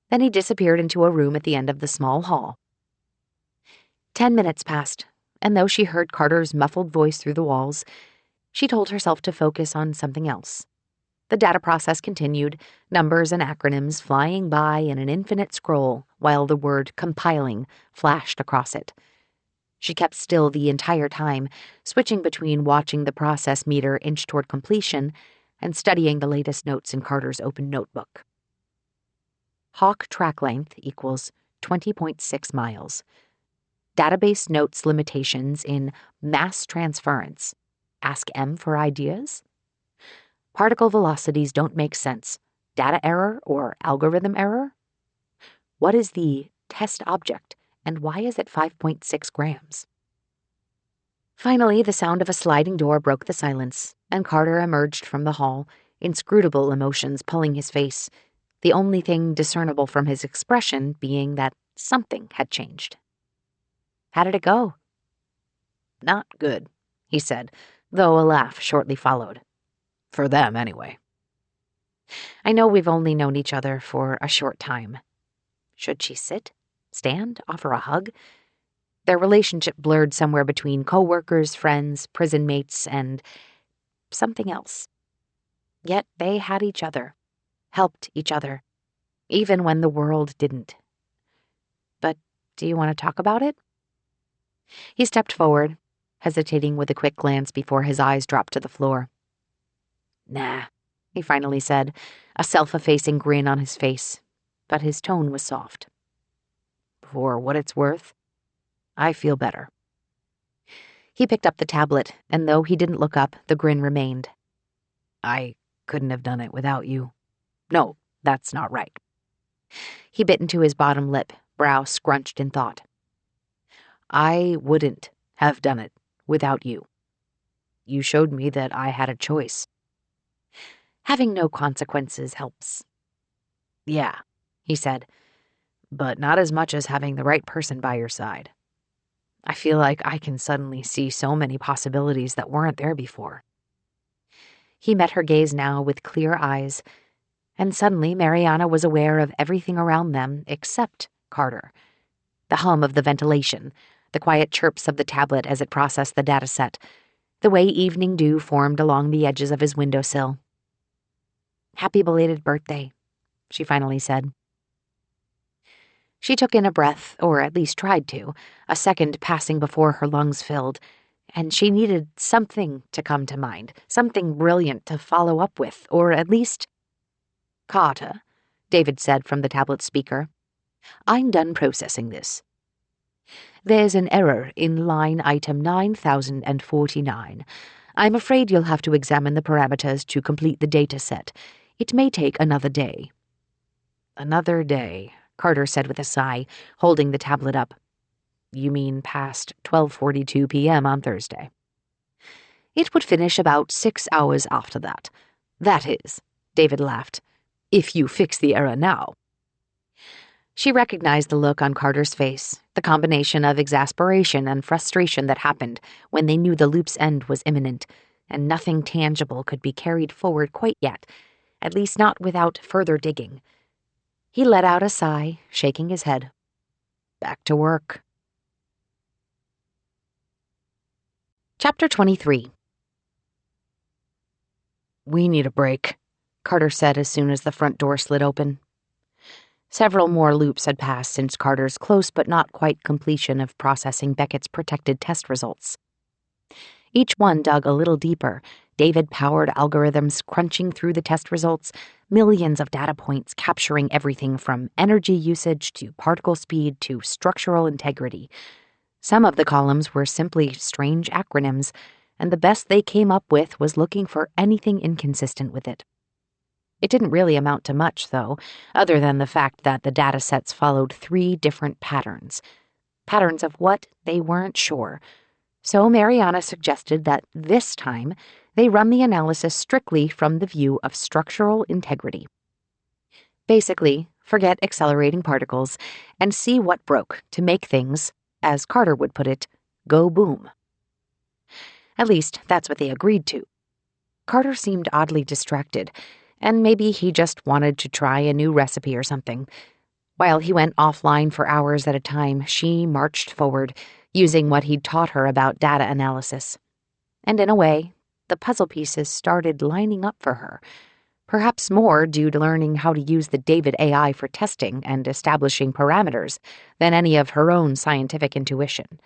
Then he disappeared into a room at the end of the small hall. 10 minutes passed, and though she heard Carter's muffled voice through the walls, she told herself to focus on something else. The data process continued, numbers and acronyms flying by in an infinite scroll while the word "compiling" flashed across it. She kept still the entire time, switching between watching the process meter inch toward completion and studying the latest notes in Carter's open notebook. Hawk track length equals 20.6 miles. Database notes limitations in mass transference. Ask M for ideas? Particle velocities don't make sense. Data error or algorithm error? What is the test object, and why is it 5.6 grams? Finally, the sound of a sliding door broke the silence, and Carter emerged from the hall, inscrutable emotions pulling his face, the only thing discernible from his expression being that something had changed. "How did it go?" "Not good," he said, though a laugh shortly followed. "For them, anyway." "I know we've only known each other for a short time." Should she sit? Stand? Offer a hug? Their relationship blurred somewhere between co-workers, friends, prison mates, and something else. Yet they had each other, helped each other, even when the world didn't. "But do you want to talk about it?" He stepped forward, hesitating with a quick glance before his eyes dropped to the floor. "Nah," he finally said, a self-effacing grin on his face, but his tone was soft. "For what it's worth, I feel better." He picked up the tablet, and though he didn't look up, the grin remained. "I couldn't have done it without you. No, that's not right." He bit into his bottom lip, brow scrunched in thought. "I wouldn't have done it without you. You showed me that I had a choice." "Having no consequences helps." "Yeah," he said, "but not as much as having the right person by your side. I feel like I can suddenly see so many possibilities that weren't there before." He met her gaze now with clear eyes, and suddenly Mariana was aware of everything around them except Carter. The hum of the ventilation, the quiet chirps of the tablet as it processed the dataset, the way evening dew formed along the edges of his windowsill. "Happy belated birthday," she finally said. She took in a breath, or at least tried to, a second passing before her lungs filled, and she needed something to come to mind, something brilliant to follow up with, or at least— "Carter," David said from the tablet speaker, "I'm done processing this. There's an error in line item 9049. I'm afraid you'll have to examine the parameters to complete the data set. It may take another day." "Another day," Carter said with a sigh, holding the tablet up. "You mean past 12:42 p.m. on Thursday?" "It would finish about 6 hours after that. That is," David laughed, "if you fix the error now." She recognized the look on Carter's face, the combination of exasperation and frustration that happened when they knew the loop's end was imminent, and nothing tangible could be carried forward quite yet, at least not without further digging. He let out a sigh, shaking his head. Back to work. Chapter 23. We need a break, Carter said as soon as the front door slid open. Several more loops had passed since Carter's close but not quite completion of processing Beckett's protected test results. Each one dug a little deeper, David-powered algorithms crunching through the test results, millions of data points capturing everything from energy usage to particle speed to structural integrity. Some of the columns were simply strange acronyms, and the best they came up with was looking for anything inconsistent with it. It didn't really amount to much, though, other than the fact that the data sets followed 3 different patterns. Patterns of what, they weren't sure. So Mariana suggested that this time they run the analysis strictly from the view of structural integrity. Basically, forget accelerating particles and see what broke to make things, as Carter would put it, go boom. At least, that's what they agreed to. Carter seemed oddly distracted, and maybe he just wanted to try a new recipe or something. While he went offline for hours at a time, she marched forward, using what he'd taught her about data analysis. And in a way, the puzzle pieces started lining up for her, perhaps more due to learning how to use the David AI for testing and establishing parameters than any of her own scientific intuition.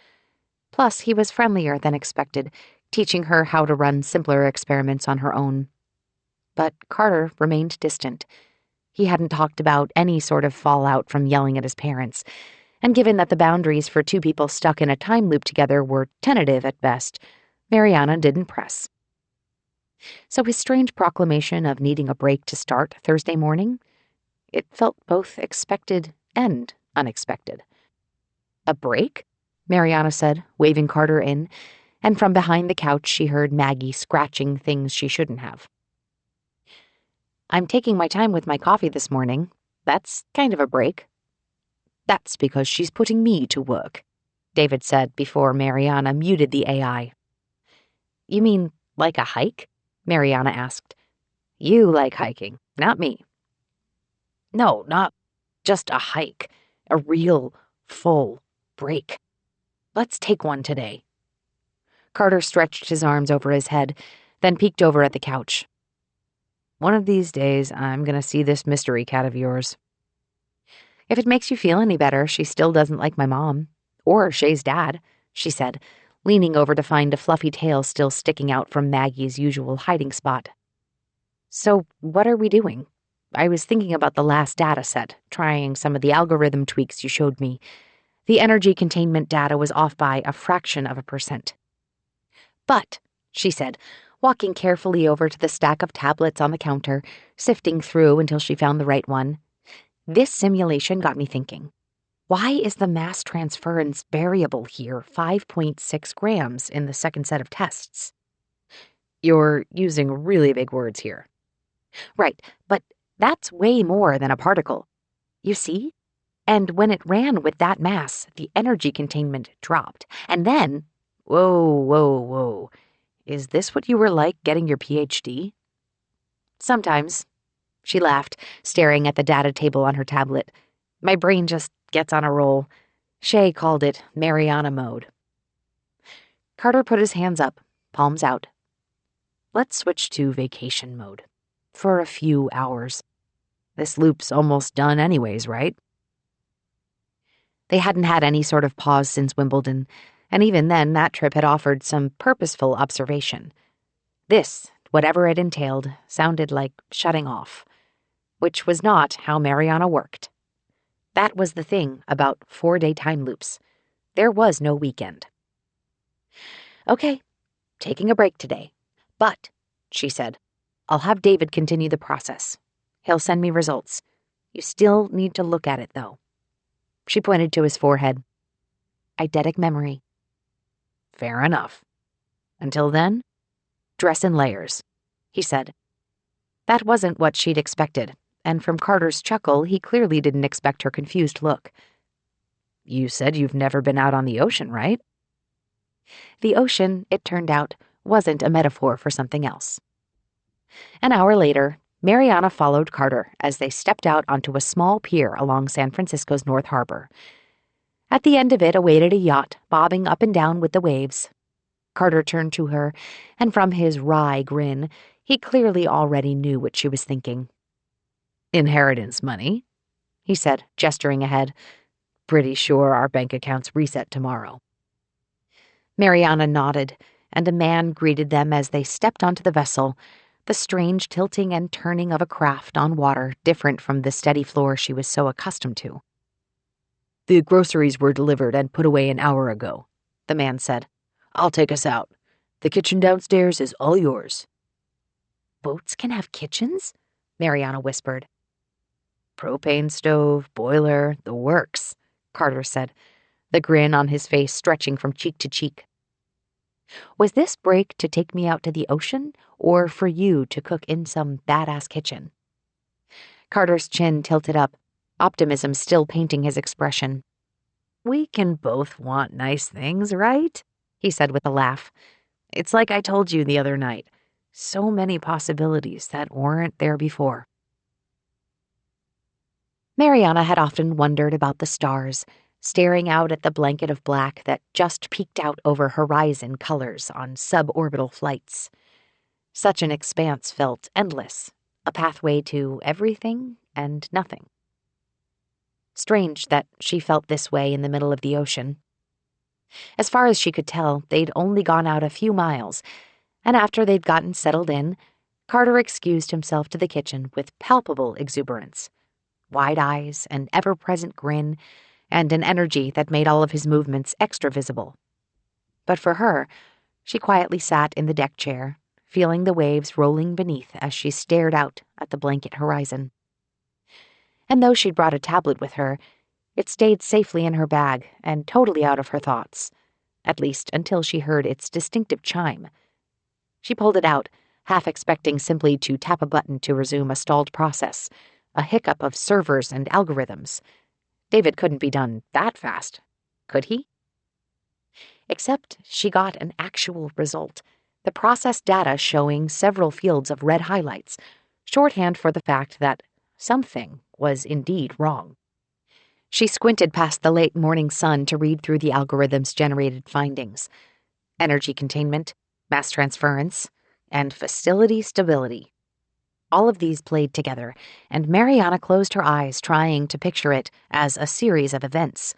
Plus, he was friendlier than expected, teaching her how to run simpler experiments on her own. But Carter remained distant. He hadn't talked about any sort of fallout from yelling at his parents, and given that the boundaries for 2 people stuck in a time loop together were tentative at best, Mariana didn't press. So his strange proclamation of needing a break to start Thursday morning, it felt both expected and unexpected. A break? Mariana said, waving Carter in, and from behind the couch she heard Maggie scratching things she shouldn't have. I'm taking my time with my coffee this morning. That's kind of a break. That's because she's putting me to work, David said before Mariana muted the AI. You mean like a hike? Mariana asked. You like hiking, not me. No, not just a hike. A real, full break. Let's take one today. Carter stretched his arms over his head, then peeked over at the couch. One of these days, I'm gonna see this mystery cat of yours. If it makes you feel any better, she still doesn't like my mom. Or Shay's dad, she said, leaning over to find a fluffy tail still sticking out from Maggie's usual hiding spot. So, what are we doing? I was thinking about the last data set, trying some of the algorithm tweaks you showed me. The energy containment data was off by a fraction of a %. But, she said, walking carefully over to the stack of tablets on the counter, sifting through until she found the right one. This simulation got me thinking. Why is the mass transference variable here 5.6 grams in the second set of tests? You're using really big words here. Right, but that's way more than a particle. You see? And when it ran with that mass, the energy containment dropped. And then, whoa. Is this what you were like getting your PhD? Sometimes, she laughed, staring at the data table on her tablet. My brain just gets on a roll. Shay called it Mariana mode. Carter put his hands up, palms out. Let's switch to vacation mode. For a few hours. This loop's almost done anyways, right? They hadn't had any sort of pause since Wimbledon, and even then that trip had offered some purposeful observation. This, whatever it entailed, sounded like shutting off, which was not how Mariana worked. That was the thing about 4-day time loops. There was no weekend. Okay, taking a break today. But, she said, I'll have David continue the process. He'll send me results. You still need to look at it, though. She pointed to his forehead. Eidetic memory. Fair enough. Until then, dress in layers, he said. That wasn't what she'd expected, and from Carter's chuckle, he clearly didn't expect her confused look. "You said you've never been out on the ocean, right?" The ocean, it turned out, wasn't a metaphor for something else. An hour later, Mariana followed Carter as they stepped out onto a small pier along San Francisco's North Harbor. At the end of it awaited a yacht bobbing up and down with the waves. Carter turned to her, and from his wry grin, he clearly already knew what she was thinking. "Inheritance money," he said, gesturing ahead. "Pretty sure our bank accounts reset tomorrow." Mariana nodded, and a man greeted them as they stepped onto the vessel, the strange tilting and turning of a craft on water different from the steady floor she was so accustomed to. "The groceries were delivered and put away an hour ago," the man said. "I'll take us out. The kitchen downstairs is all yours." "Boats can have kitchens?" Mariana whispered. "Propane stove, boiler, the works," Carter said, the grin on his face stretching from cheek to cheek. "Was this break to take me out to the ocean, or for you to cook in some badass kitchen?" Carter's chin tilted up, optimism still painting his expression. "We can both want nice things, right?" he said with a laugh. "It's like I told you the other night. So many possibilities that weren't there before." Mariana had often wondered about the stars, staring out at the blanket of black that just peeked out over horizon colors on suborbital flights. Such an expanse felt endless, a pathway to everything and nothing. Strange that she felt this way in the middle of the ocean. As far as she could tell, they'd only gone out a few miles, and after they'd gotten settled in, Carter excused himself to the kitchen with palpable exuberance. Wide eyes, an ever-present grin, and an energy that made all of his movements extra visible. But for her, she quietly sat in the deck chair, feeling the waves rolling beneath as she stared out at the blanket horizon. And though she'd brought a tablet with her, it stayed safely in her bag and totally out of her thoughts, at least until she heard its distinctive chime. She pulled it out, half expecting simply to tap a button to resume a stalled process, a hiccup of servers and algorithms. David couldn't be done that fast, could he? Except she got an actual result, the processed data showing several fields of red highlights, shorthand for the fact that something was indeed wrong. She squinted past the late morning sun to read through the algorithm's generated findings. Energy containment, mass transference, and facility stability. All of these played together, and Mariana closed her eyes, trying to picture it as a series of events.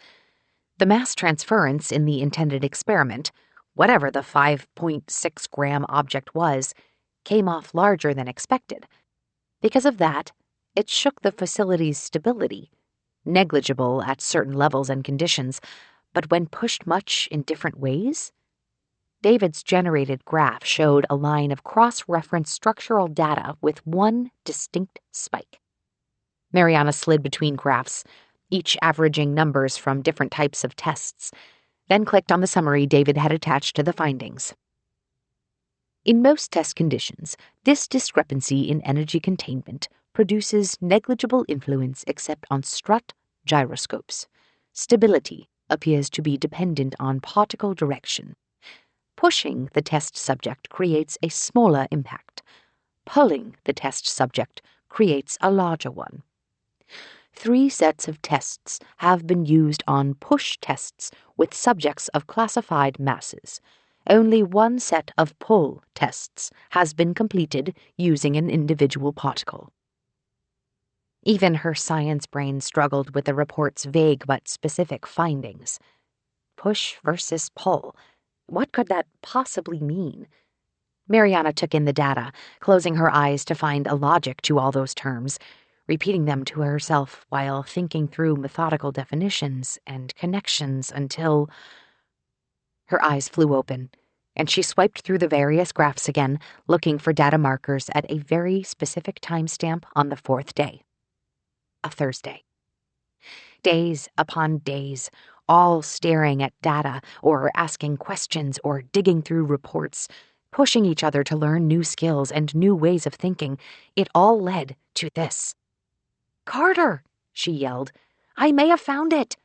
The mass transference in the intended experiment, whatever the 5.6-gram object was, came off larger than expected. Because of that, it shook the facility's stability, negligible at certain levels and conditions, but when pushed much in different ways? David's generated graph showed a line of cross-reference structural data with one distinct spike. Mariana slid between graphs, each averaging numbers from different types of tests, then clicked on the summary David had attached to the findings. In most test conditions, this discrepancy in energy containment produces negligible influence except on strut gyroscopes. Stability appears to be dependent on particle direction. Pushing the test subject creates a smaller impact. Pulling the test subject creates a larger one. 3 sets of tests have been used on push tests with subjects of classified masses. Only 1 set of pull tests has been completed using an individual particle. Even her science brain struggled with the report's vague but specific findings. Push versus pull. What could that possibly mean? Mariana took in the data, closing her eyes to find a logic to all those terms, repeating them to herself while thinking through methodical definitions and connections until... Her eyes flew open, and she swiped through the various graphs again, looking for data markers at a very specific timestamp on the 4th day. A Thursday. Days upon days, all staring at data or asking questions or digging through reports, pushing each other to learn new skills and new ways of thinking, it all led to this. "Carter," she yelled, "I may have found it."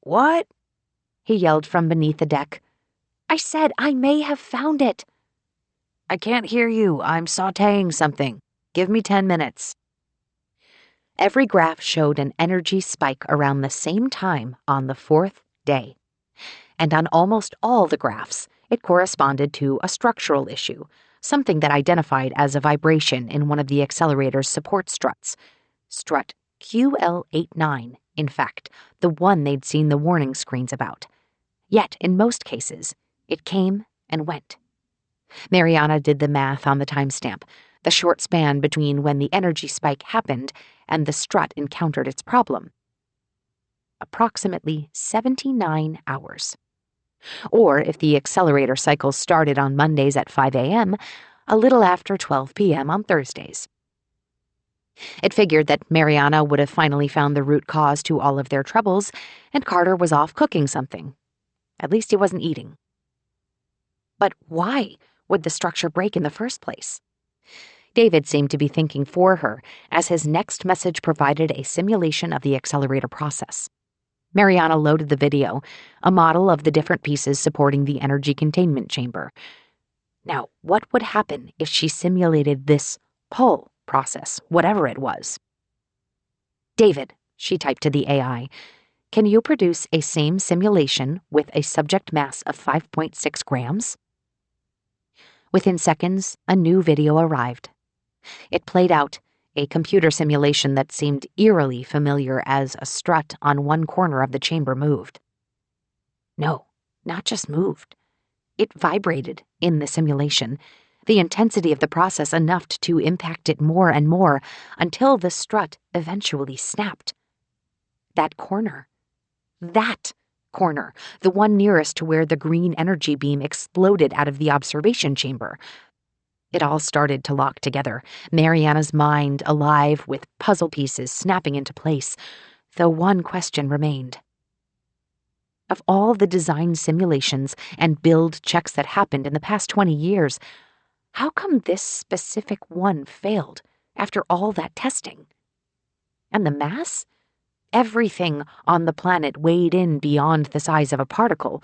"What?" he yelled from beneath the deck. "I said I may have found it." "I can't hear you. I'm sautéing something. Give me 10 minutes. Every graph showed an energy spike around the same time on the 4th day. And on almost all the graphs, it corresponded to a structural issue, something that identified as a vibration in one of the accelerator's support struts. Strut QL89, in fact, the one they'd seen the warning screens about. Yet, in most cases, it came and went. Mariana did the math on the timestamp, the short span between when the energy spike happened and the strut encountered its problem. Approximately 79 hours. Or, if the accelerator cycle started on Mondays at 5 a.m., a little after 12 p.m. on Thursdays. It figured that Mariana would have finally found the root cause to all of their troubles, and Carter was off cooking something. At least he wasn't eating. But why would the structure break in the first place? David seemed to be thinking for her, as his next message provided a simulation of the accelerator process. Mariana loaded the video, a model of the different pieces supporting the energy containment chamber. Now, what would happen if she simulated this pull process, whatever it was? "David," she typed to the AI, "can you produce a same simulation with a subject mass of 5.6 grams? Within seconds, a new video arrived. It played out, a computer simulation that seemed eerily familiar as a strut on one corner of the chamber moved. No, not just moved. It vibrated in the simulation, the intensity of the process enough to impact it more and more until the strut eventually snapped. That corner, the one nearest to where the green energy beam exploded out of the observation chamber. It all started to lock together, Mariana's mind alive with puzzle pieces snapping into place, though one question remained. Of all the design simulations and build checks that happened in the past 20 years, how come this specific one failed after all that testing? And the mass? Everything on the planet weighed in beyond the size of a particle.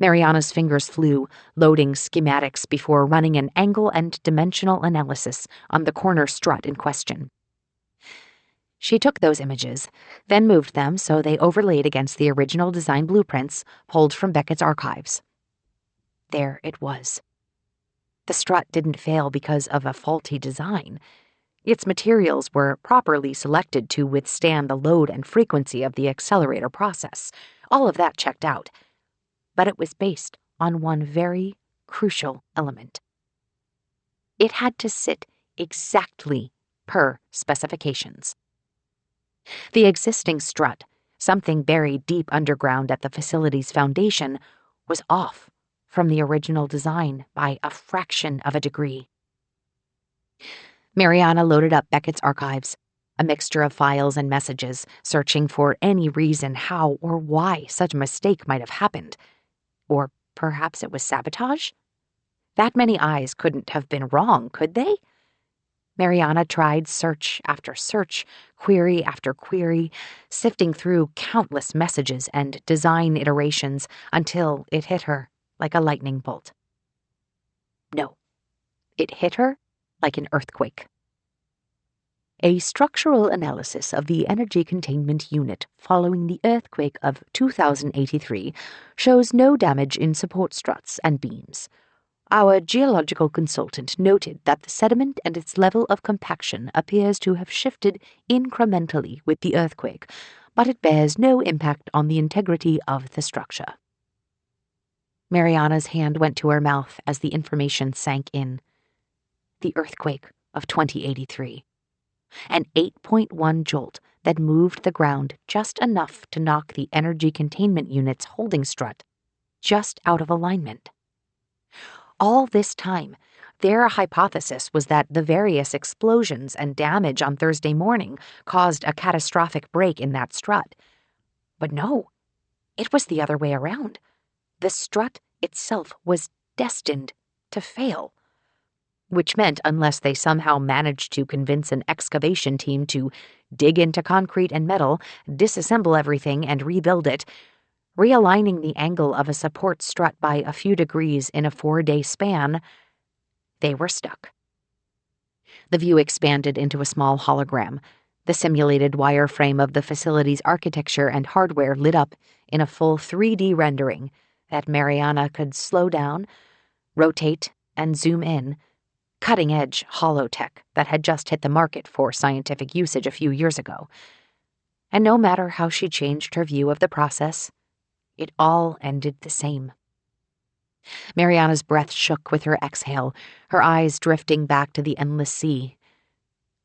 Mariana's fingers flew, loading schematics before running an angle and dimensional analysis on the corner strut in question. She took those images, then moved them so they overlaid against the original design blueprints pulled from Beckett's archives. There it was. The strut didn't fail because of a faulty design. Its materials were properly selected to withstand the load and frequency of the accelerator process. All of that checked out. But it was based on one very crucial element. It had to sit exactly per specifications. The existing strut, something buried deep underground at the facility's foundation, was off from the original design by a fraction of a degree. Mariana loaded up Beckett's archives, a mixture of files and messages, searching for any reason how or why such a mistake might have happened. Or perhaps it was sabotage? That many eyes couldn't have been wrong, could they? Mariana tried search after search, query after query, sifting through countless messages and design iterations until it hit her like a lightning bolt. No, it hit her like an earthquake. A structural analysis of the energy containment unit following the earthquake of 2083 shows no damage in support struts and beams. Our geological consultant noted that the sediment and its level of compaction appears to have shifted incrementally with the earthquake, but it bears no impact on the integrity of the structure. Mariana's hand went to her mouth as the information sank in. The earthquake of 2083. An 8.1 jolt that moved the ground just enough to knock the energy containment unit's holding strut just out of alignment. All this time, their hypothesis was that the various explosions and damage on Thursday morning caused a catastrophic break in that strut. But no, it was the other way around. The strut itself was destined to fail. Which meant, unless they somehow managed to convince an excavation team to dig into concrete and metal, disassemble everything, and rebuild it, realigning the angle of a support strut by a few degrees in a 4-day span, they were stuck. The view expanded into a small hologram. The simulated wireframe of the facility's architecture and hardware lit up in a full 3D rendering that Mariana could slow down, rotate, and zoom in, cutting-edge holotech that had just hit the market for scientific usage a few years ago. And no matter how she changed her view of the process, it all ended the same. Mariana's breath shook with her exhale, her eyes drifting back to the endless sea.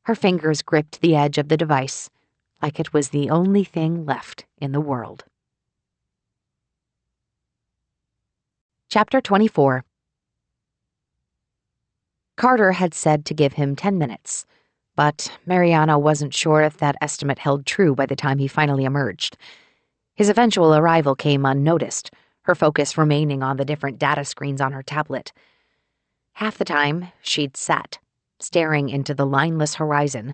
Her fingers gripped the edge of the device, like it was the only thing left in the world. Chapter 24. Carter had said to give him 10 minutes, but Mariana wasn't sure if that estimate held true by the time he finally emerged. His eventual arrival came unnoticed, her focus remaining on the different data screens on her tablet. Half the time, she'd sat, staring into the lineless horizon,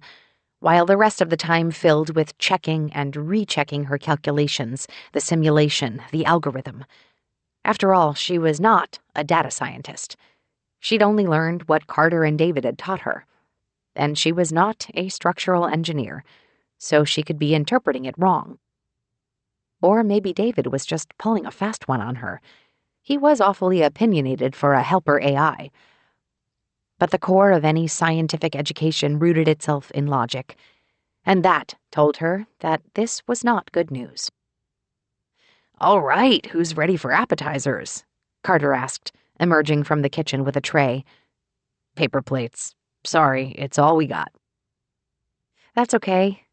while the rest of the time filled with checking and rechecking her calculations, the simulation, the algorithm. After all, she was not a data scientist. She'd only learned what Carter and David had taught her. And she was not a structural engineer, so she could be interpreting it wrong. Or maybe David was just pulling a fast one on her. He was awfully opinionated for a helper AI. But the core of any scientific education rooted itself in logic, and that told her that this was not good news. "All right, who's ready for appetizers?" Carter asked, emerging from the kitchen with a tray. "Paper plates. Sorry, it's all we got." "That's okay,"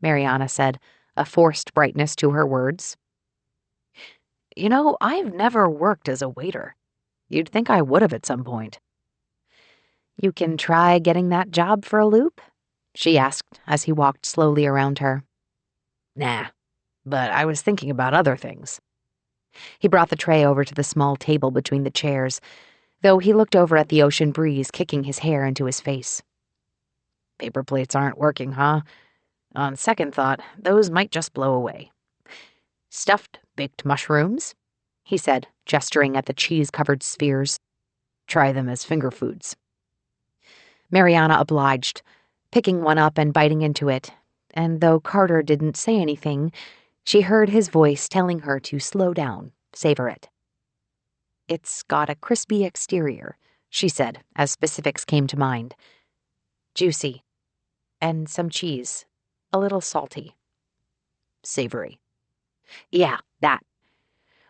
Mariana said, a forced brightness to her words. "You know, I've never worked as a waiter. You'd think I would have at some point." "You can try getting that job for a loop?" she asked as he walked slowly around her. "Nah, but I was thinking about other things." He brought the tray over to the small table between the chairs, though he looked over at the ocean breeze kicking his hair into his face. "Paper plates aren't working, huh? On second thought, those might just blow away." "Stuffed baked mushrooms?" he said, gesturing at the cheese-covered spheres. "Try them as finger foods." Mariana obliged, picking one up and biting into it, and though Carter didn't say anything, she heard his voice telling her to slow down, savor it. "It's got a crispy exterior," she said, as specifics came to mind. "Juicy. And some cheese. A little salty. Savory." "Yeah, that.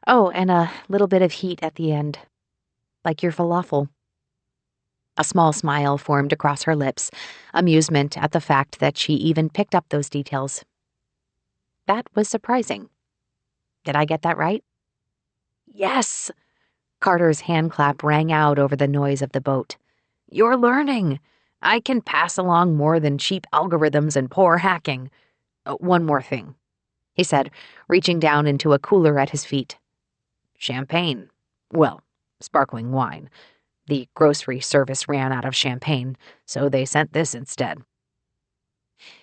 Oh, and a little bit of heat at the end. Like your falafel." A small smile formed across her lips, amusement at the fact that she even picked up those details. That was surprising. Did I get that right? "Yes!" Carter's handclap rang out over the noise of the boat. "You're learning. I can pass along more than cheap algorithms and poor hacking. One more thing," he said, reaching down into a cooler at his feet. "Champagne. Well, sparkling wine. The grocery service ran out of champagne, so they sent this instead."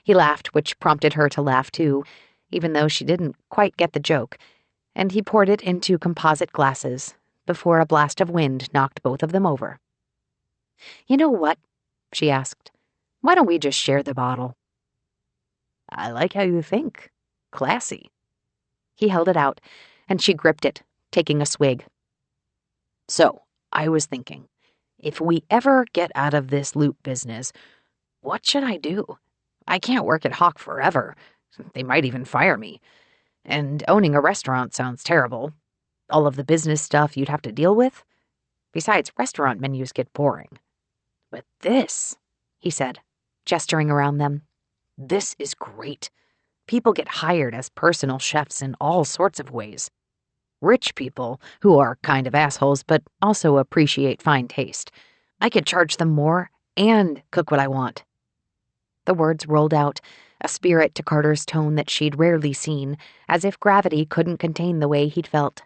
He laughed, which prompted her to laugh too, even though she didn't quite get the joke, and he poured it into composite glasses before a blast of wind knocked both of them over. "You know what?" she asked. "Why don't we just share the bottle?" "I like how you think. Classy." He held it out, and she gripped it, taking a swig. "So, I was thinking, if we ever get out of this loop business, what should I do? I can't work at Hawk forever. They might even fire me. And owning a restaurant sounds terrible. All of the business stuff you'd have to deal with. Besides, restaurant menus get boring. But this," he said, gesturing around them, "this is great. People get hired as personal chefs in all sorts of ways. Rich people, who are kind of assholes but also appreciate fine taste. I could charge them more and cook what I want." The words rolled out, a spirit to Carter's tone that she'd rarely seen, as if gravity couldn't contain the way he'd felt.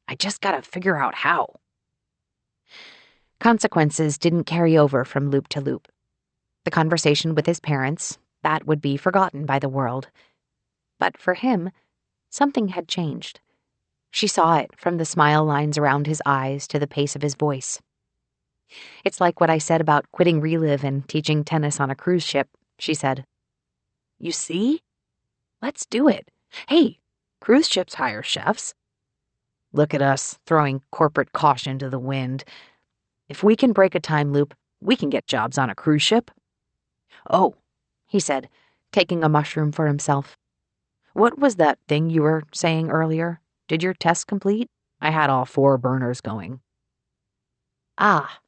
"I just gotta figure out how." Consequences didn't carry over from loop to loop. The conversation with his parents, that would be forgotten by the world. But for him, something had changed. She saw it from the smile lines around his eyes to the pace of his voice. "It's like what I said about quitting Relive and teaching tennis on a cruise ship," she said. "You see? Let's do it. Hey, cruise ships hire chefs. Look at us, throwing corporate caution to the wind. If we can break a time loop, we can get jobs on a cruise ship." "Oh," he said, taking a mushroom for himself. "What was that thing you were saying earlier? Did your test complete? I had all 4 burners going." "Ah."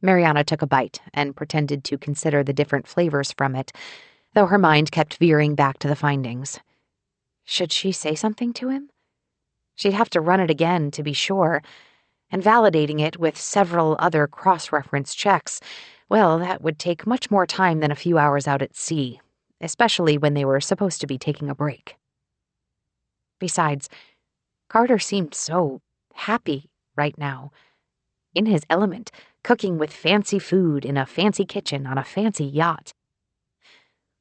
Mariana took a bite and pretended to consider the different flavors from it, though her mind kept veering back to the findings. Should she say something to him? She'd have to run it again to be sure, and validating it with several other cross-reference checks, well, that would take much more time than a few hours out at sea, especially when they were supposed to be taking a break. Besides, Carter seemed so happy right now, in his element, cooking with fancy food in a fancy kitchen on a fancy yacht.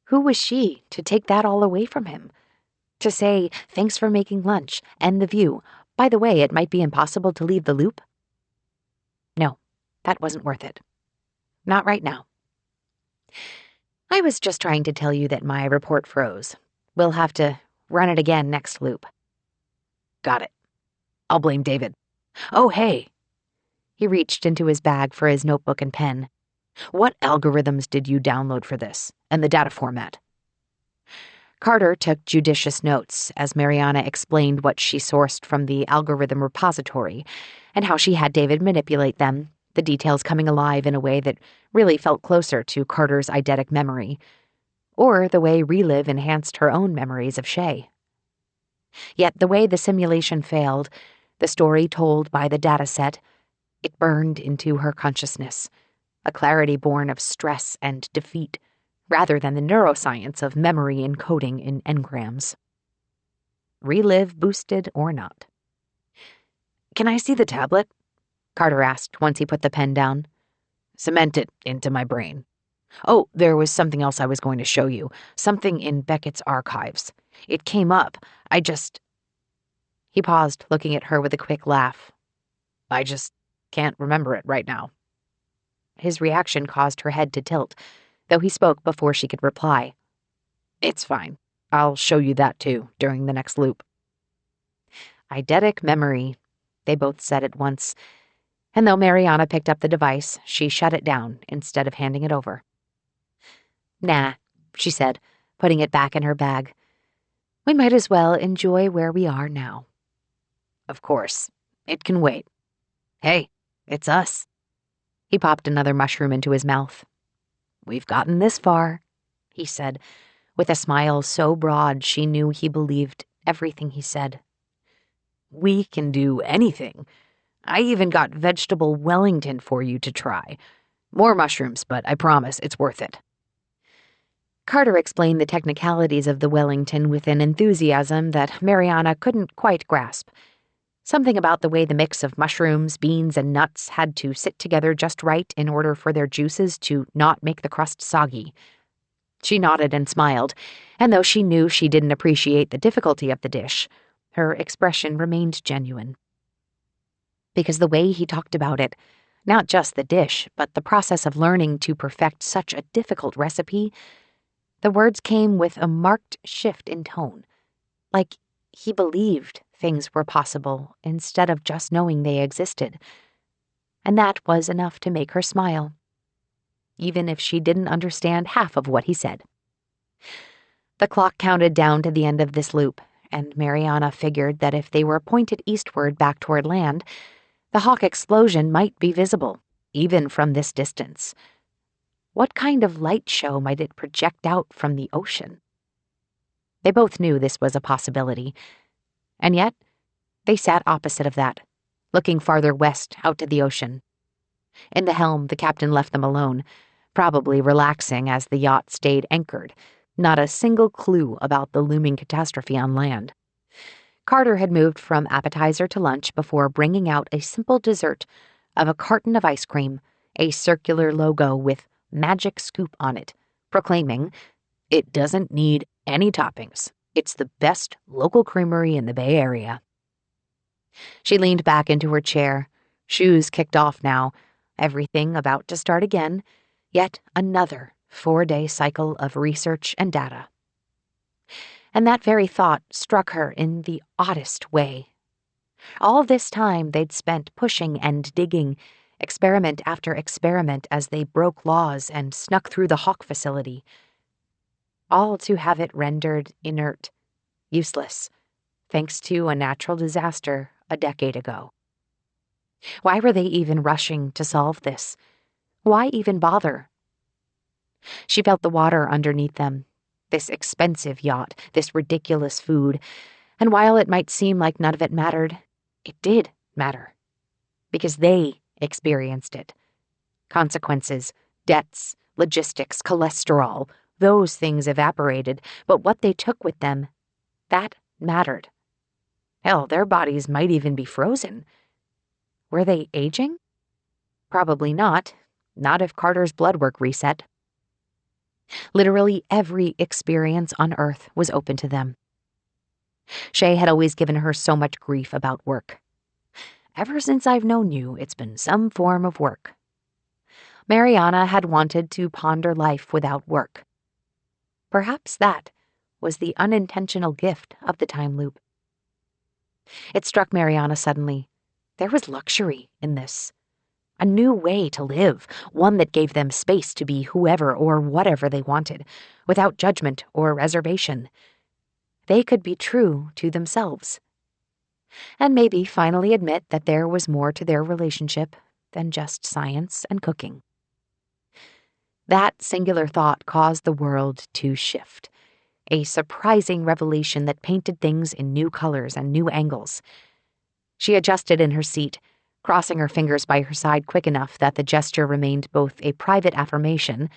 Who was she to take that all away from him? To say, "Thanks for making lunch, and the view. By the way, it might be impossible to leave the loop"? No, that wasn't worth it. Not right now. "I was just trying to tell you that my report froze. We'll have to run it again next loop." "Got it. I'll blame David. Oh, hey." He reached into his bag for his notebook and pen. "What algorithms did you download for this, and the data format?" Carter took judicious notes as Mariana explained what she sourced from the algorithm repository and how she had David manipulate them, the details coming alive in a way that really felt closer to Carter's eidetic memory, or the way Relive enhanced her own memories of Shay. Yet the way the simulation failed, the story told by the dataset, it burned into her consciousness, a clarity born of stress and defeat, rather than the neuroscience of memory encoding in engrams. Relive boosted or not. "Can I see the tablet?" Carter asked once he put the pen down. "Cement it into my brain. Oh, there was something else I was going to show you, something in Beckett's archives. It came up. He paused, looking at her with a quick laugh. "I just can't remember it right now." His reaction caused her head to tilt, though he spoke before she could reply. "It's fine. I'll show you that too, during the next loop." Eidetic memory, they both said at once, and though Mariana picked up the device, she shut it down instead of handing it over. "Nah," she said, putting it back in her bag. "We might as well enjoy where we are now." "Of course. It can wait. Hey, it's us." He popped another mushroom into his mouth. "We've gotten this far," he said, with a smile so broad she knew he believed everything he said. "We can do anything. I even got vegetable Wellington for you to try. More mushrooms, but I promise it's worth it." Carter explained the technicalities of the Wellington with an enthusiasm that Mariana couldn't quite grasp. Something about the way the mix of mushrooms, beans, and nuts had to sit together just right in order for their juices to not make the crust soggy. She nodded and smiled, and though she knew she didn't appreciate the difficulty of the dish, her expression remained genuine. Because the way he talked about it, not just the dish, but the process of learning to perfect such a difficult recipe, the words came with a marked shift in tone, like he believed things were possible instead of just knowing they existed. And that was enough to make her smile, even if she didn't understand half of what he said. The clock counted down to the end of this loop, and Mariana figured that if they were pointed eastward back toward land, the Hawk explosion might be visible, even from this distance. What kind of light show might it project out from the ocean? They both knew this was a possibility, and yet they sat opposite of that, looking farther west out to the ocean. In the helm, the captain left them alone, probably relaxing as the yacht stayed anchored, not a single clue about the looming catastrophe on land. Carter had moved from appetizer to lunch before bringing out a simple dessert of a carton of ice cream, a circular logo with "Magic Scoop" on it, proclaiming, It doesn't need any toppings. It's the best local creamery in the Bay Area. She leaned back into her chair, shoes kicked off now, everything about to start again, yet another 4-day cycle of research and data. And that very thought struck her in the oddest way. All this time they'd spent pushing and digging, experiment after experiment as they broke laws and snuck through the Hawk facility. All to have it rendered inert, useless, thanks to a natural disaster a decade ago. Why were they even rushing to solve this? Why even bother? She felt the water underneath them, this expensive yacht, this ridiculous food, and while it might seem like none of it mattered, it did matter. Because they experienced it. Consequences, debts, logistics, cholesterol, those things evaporated, but what they took with them, that mattered. Hell, their bodies might even be frozen. Were they aging? Probably not. Not if Carter's blood work reset. Literally every experience on Earth was open to them. Shay had always given her so much grief about work. Ever since I've known you, it's been some form of work. Mariana had wanted to ponder life without work. Perhaps that was the unintentional gift of the time loop. It struck Mariana suddenly. There was luxury in this. A new way to live, one that gave them space to be whoever or whatever they wanted, without judgment or reservation. They could be true to themselves. And maybe finally admit that there was more to their relationship than just science and cooking. That singular thought caused the world to shift, a surprising revelation that painted things in new colors and new angles. She adjusted in her seat, crossing her fingers by her side quick enough that the gesture remained both a private affirmation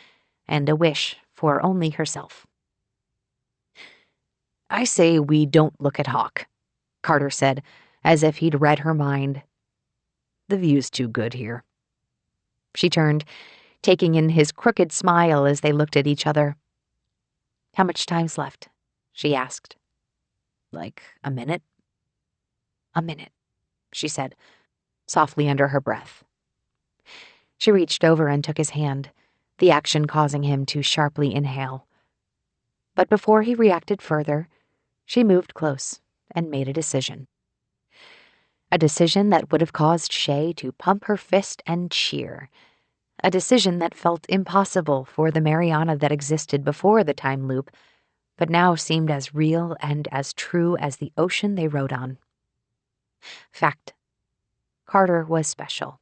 and a wish for only herself. I say we don't look at Hawk, Carter said, as if he'd read her mind. The view's too good here. She turned, taking in his crooked smile as they looked at each other. How much time's left? She asked. Like a minute? A minute, she said, softly under her breath. She reached over and took his hand, the action causing him to sharply inhale. But before he reacted further, she moved close and made a decision. A decision that would have caused Shay to pump her fist and cheer. A decision that felt impossible for the Mariana that existed before the time loop, but now seemed as real and as true as the ocean they rode on. Fact. Carter was special.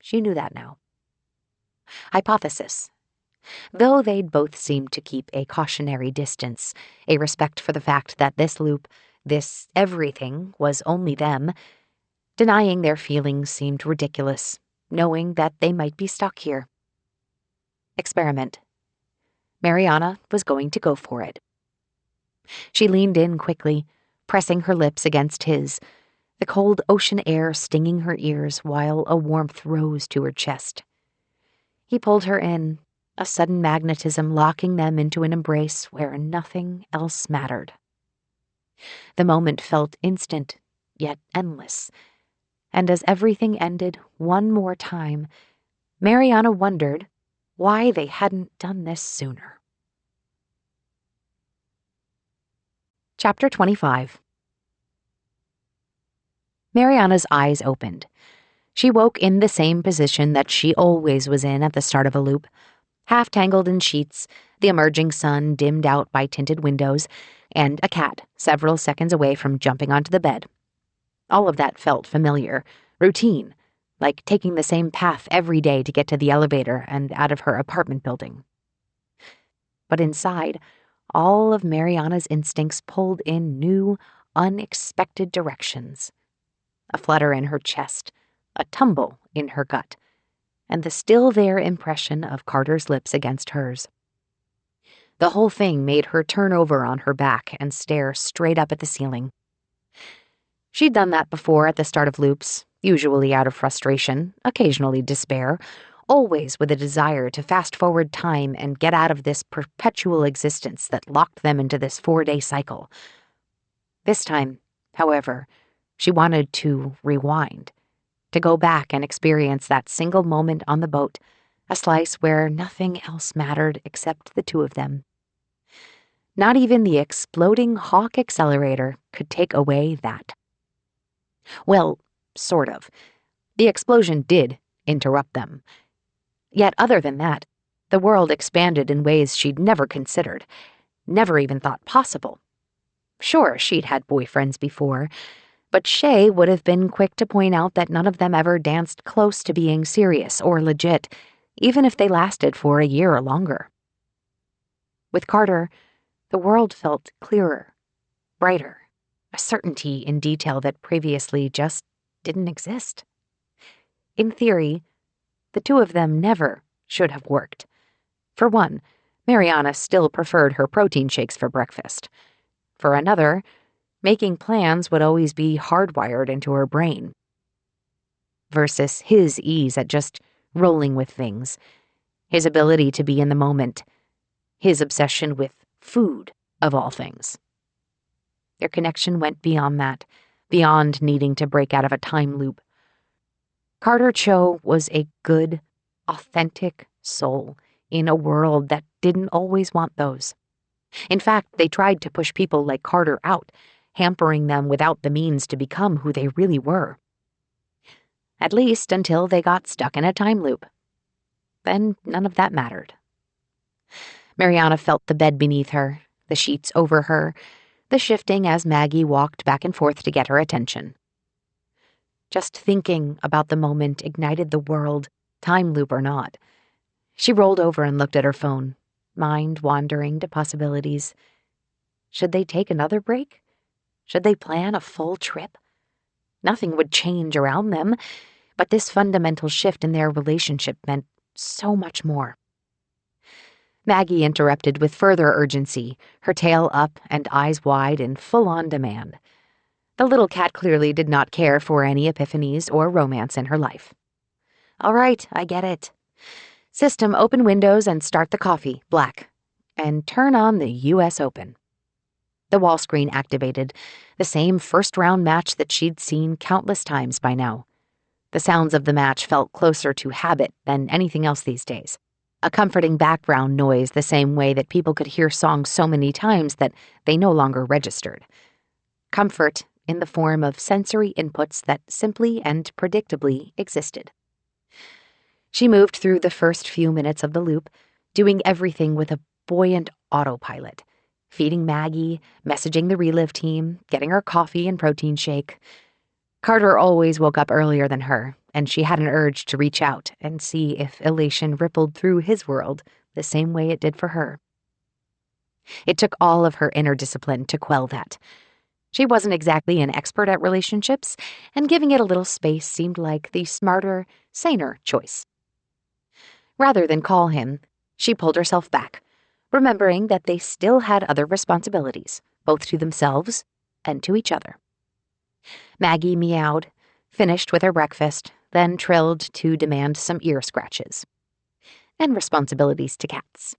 She knew that now. Hypothesis. Though they'd both seemed to keep a cautionary distance, a respect for the fact that this loop, this everything, was only them, denying their feelings seemed ridiculous, knowing that they might be stuck here. Experiment. Mariana was going to go for it. She leaned in quickly, pressing her lips against his, the cold ocean air stinging her ears while a warmth rose to her chest. He pulled her in, a sudden magnetism locking them into an embrace where nothing else mattered. The moment felt instant, yet endless, and as everything ended one more time, Mariana wondered why they hadn't done this sooner. Chapter 25. Mariana's eyes opened. She woke in the same position that she always was in at the start of a loop, half tangled in sheets, the emerging sun dimmed out by tinted windows, and a cat several seconds away from jumping onto the bed. All of that felt familiar, routine, like taking the same path every day to get to the elevator and out of her apartment building. But inside, all of Mariana's instincts pulled in new, unexpected directions. A flutter in her chest, a tumble in her gut, and the still-there impression of Carter's lips against hers. The whole thing made her turn over on her back and stare straight up at the ceiling. She'd done that before at the start of loops, usually out of frustration, occasionally despair, always with a desire to fast-forward time and get out of this perpetual existence that locked them into this 4-day cycle. This time, however, she wanted to rewind, to go back and experience that single moment on the boat, a slice where nothing else mattered except the two of them. Not even the exploding Hawk accelerator could take away that. Well, sort of. The explosion did interrupt them. Yet other than that, the world expanded in ways she'd never considered, never even thought possible. Sure, she'd had boyfriends before, but Shay would have been quick to point out that none of them ever danced close to being serious or legit, even if they lasted for a year or longer. With Carter, the world felt clearer, brighter, a certainty in detail that previously just didn't exist. In theory, the two of them never should have worked. For one, Mariana still preferred her protein shakes for breakfast. For another, making plans would always be hardwired into her brain. Versus his ease at just rolling with things, his ability to be in the moment, his obsession with food, of all things. Their connection went beyond that, beyond needing to break out of a time loop. Carter Cho was a good, authentic soul in a world that didn't always want those. In fact, they tried to push people like Carter out, hampering them without the means to become who they really were. At least until they got stuck in a time loop. Then none of that mattered. Mariana felt the bed beneath her, the sheets over her, the shifting as Maggie walked back and forth to get her attention. Just thinking about the moment ignited the world, time loop or not. She rolled over and looked at her phone, mind wandering to possibilities. Should they take another break? Should they plan a full trip? Nothing would change around them, but this fundamental shift in their relationship meant so much more. Maggie interrupted with further urgency, her tail up and eyes wide in full-on demand. The little cat clearly did not care for any epiphanies or romance in her life. All right, I get it. System, open windows and start the coffee, black. And turn on the U.S. Open. The wall screen activated, the same first-round match that she'd seen countless times by now. The sounds of the match felt closer to habit than anything else these days. A comforting background noise the same way that people could hear songs so many times that they no longer registered. Comfort in the form of sensory inputs that simply and predictably existed. She moved through the first few minutes of the loop, doing everything with a buoyant autopilot, feeding Maggie, messaging the Relive team, getting her coffee and protein shake. Carter always woke up earlier than her, and she had an urge to reach out and see if elation rippled through his world the same way it did for her. It took all of her inner discipline to quell that. She wasn't exactly an expert at relationships, and giving it a little space seemed like the smarter, saner choice. Rather than call him, she pulled herself back, remembering that they still had other responsibilities, both to themselves and to each other. Maggie meowed, finished with her breakfast, then trilled to demand some ear scratches. And responsibilities to cats.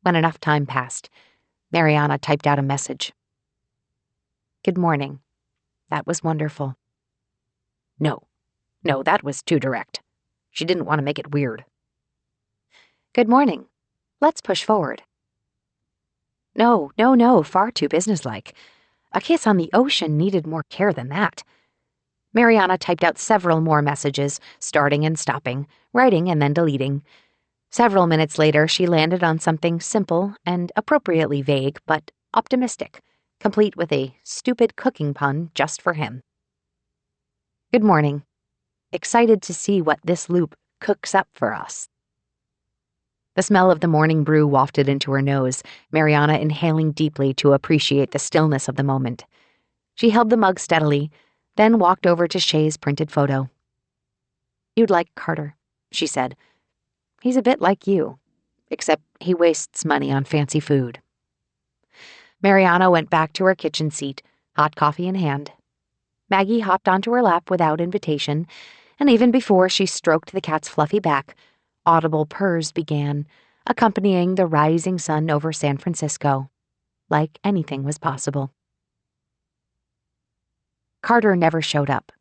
When enough time passed, Mariana typed out a message. Good morning. That was wonderful. No, that was too direct. She didn't want to make it weird. Good morning. Let's push forward. No, far too businesslike. A kiss on the ocean needed more care than that. Mariana typed out several more messages, starting and stopping, writing and then deleting. Several minutes later, she landed on something simple and appropriately vague, but optimistic, complete with a stupid cooking pun just for him. Good morning. Excited to see what this loop cooks up for us. The smell of the morning brew wafted into her nose, Mariana inhaling deeply to appreciate the stillness of the moment. She held the mug steadily, then walked over to Shay's printed photo. You'd like Carter, she said. He's a bit like you, except he wastes money on fancy food. Mariana went back to her kitchen seat, hot coffee in hand. Maggie hopped onto her lap without invitation, And even before she stroked the cat's fluffy back, audible purrs began, accompanying the rising sun over San Francisco, like anything was possible. Carter never showed up,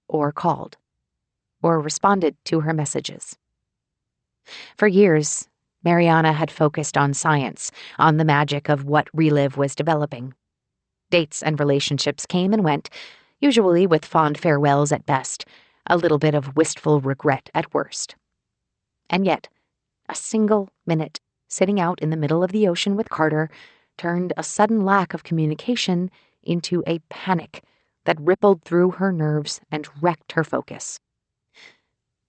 or called, or responded to her messages. For years, Mariana had focused on science, on the magic of what Relive was developing. Dates and relationships came and went, usually with fond farewells at best, a little bit of wistful regret at worst. And yet, a single minute sitting out in the middle of the ocean with Carter turned a sudden lack of communication into a panic that rippled through her nerves and wrecked her focus.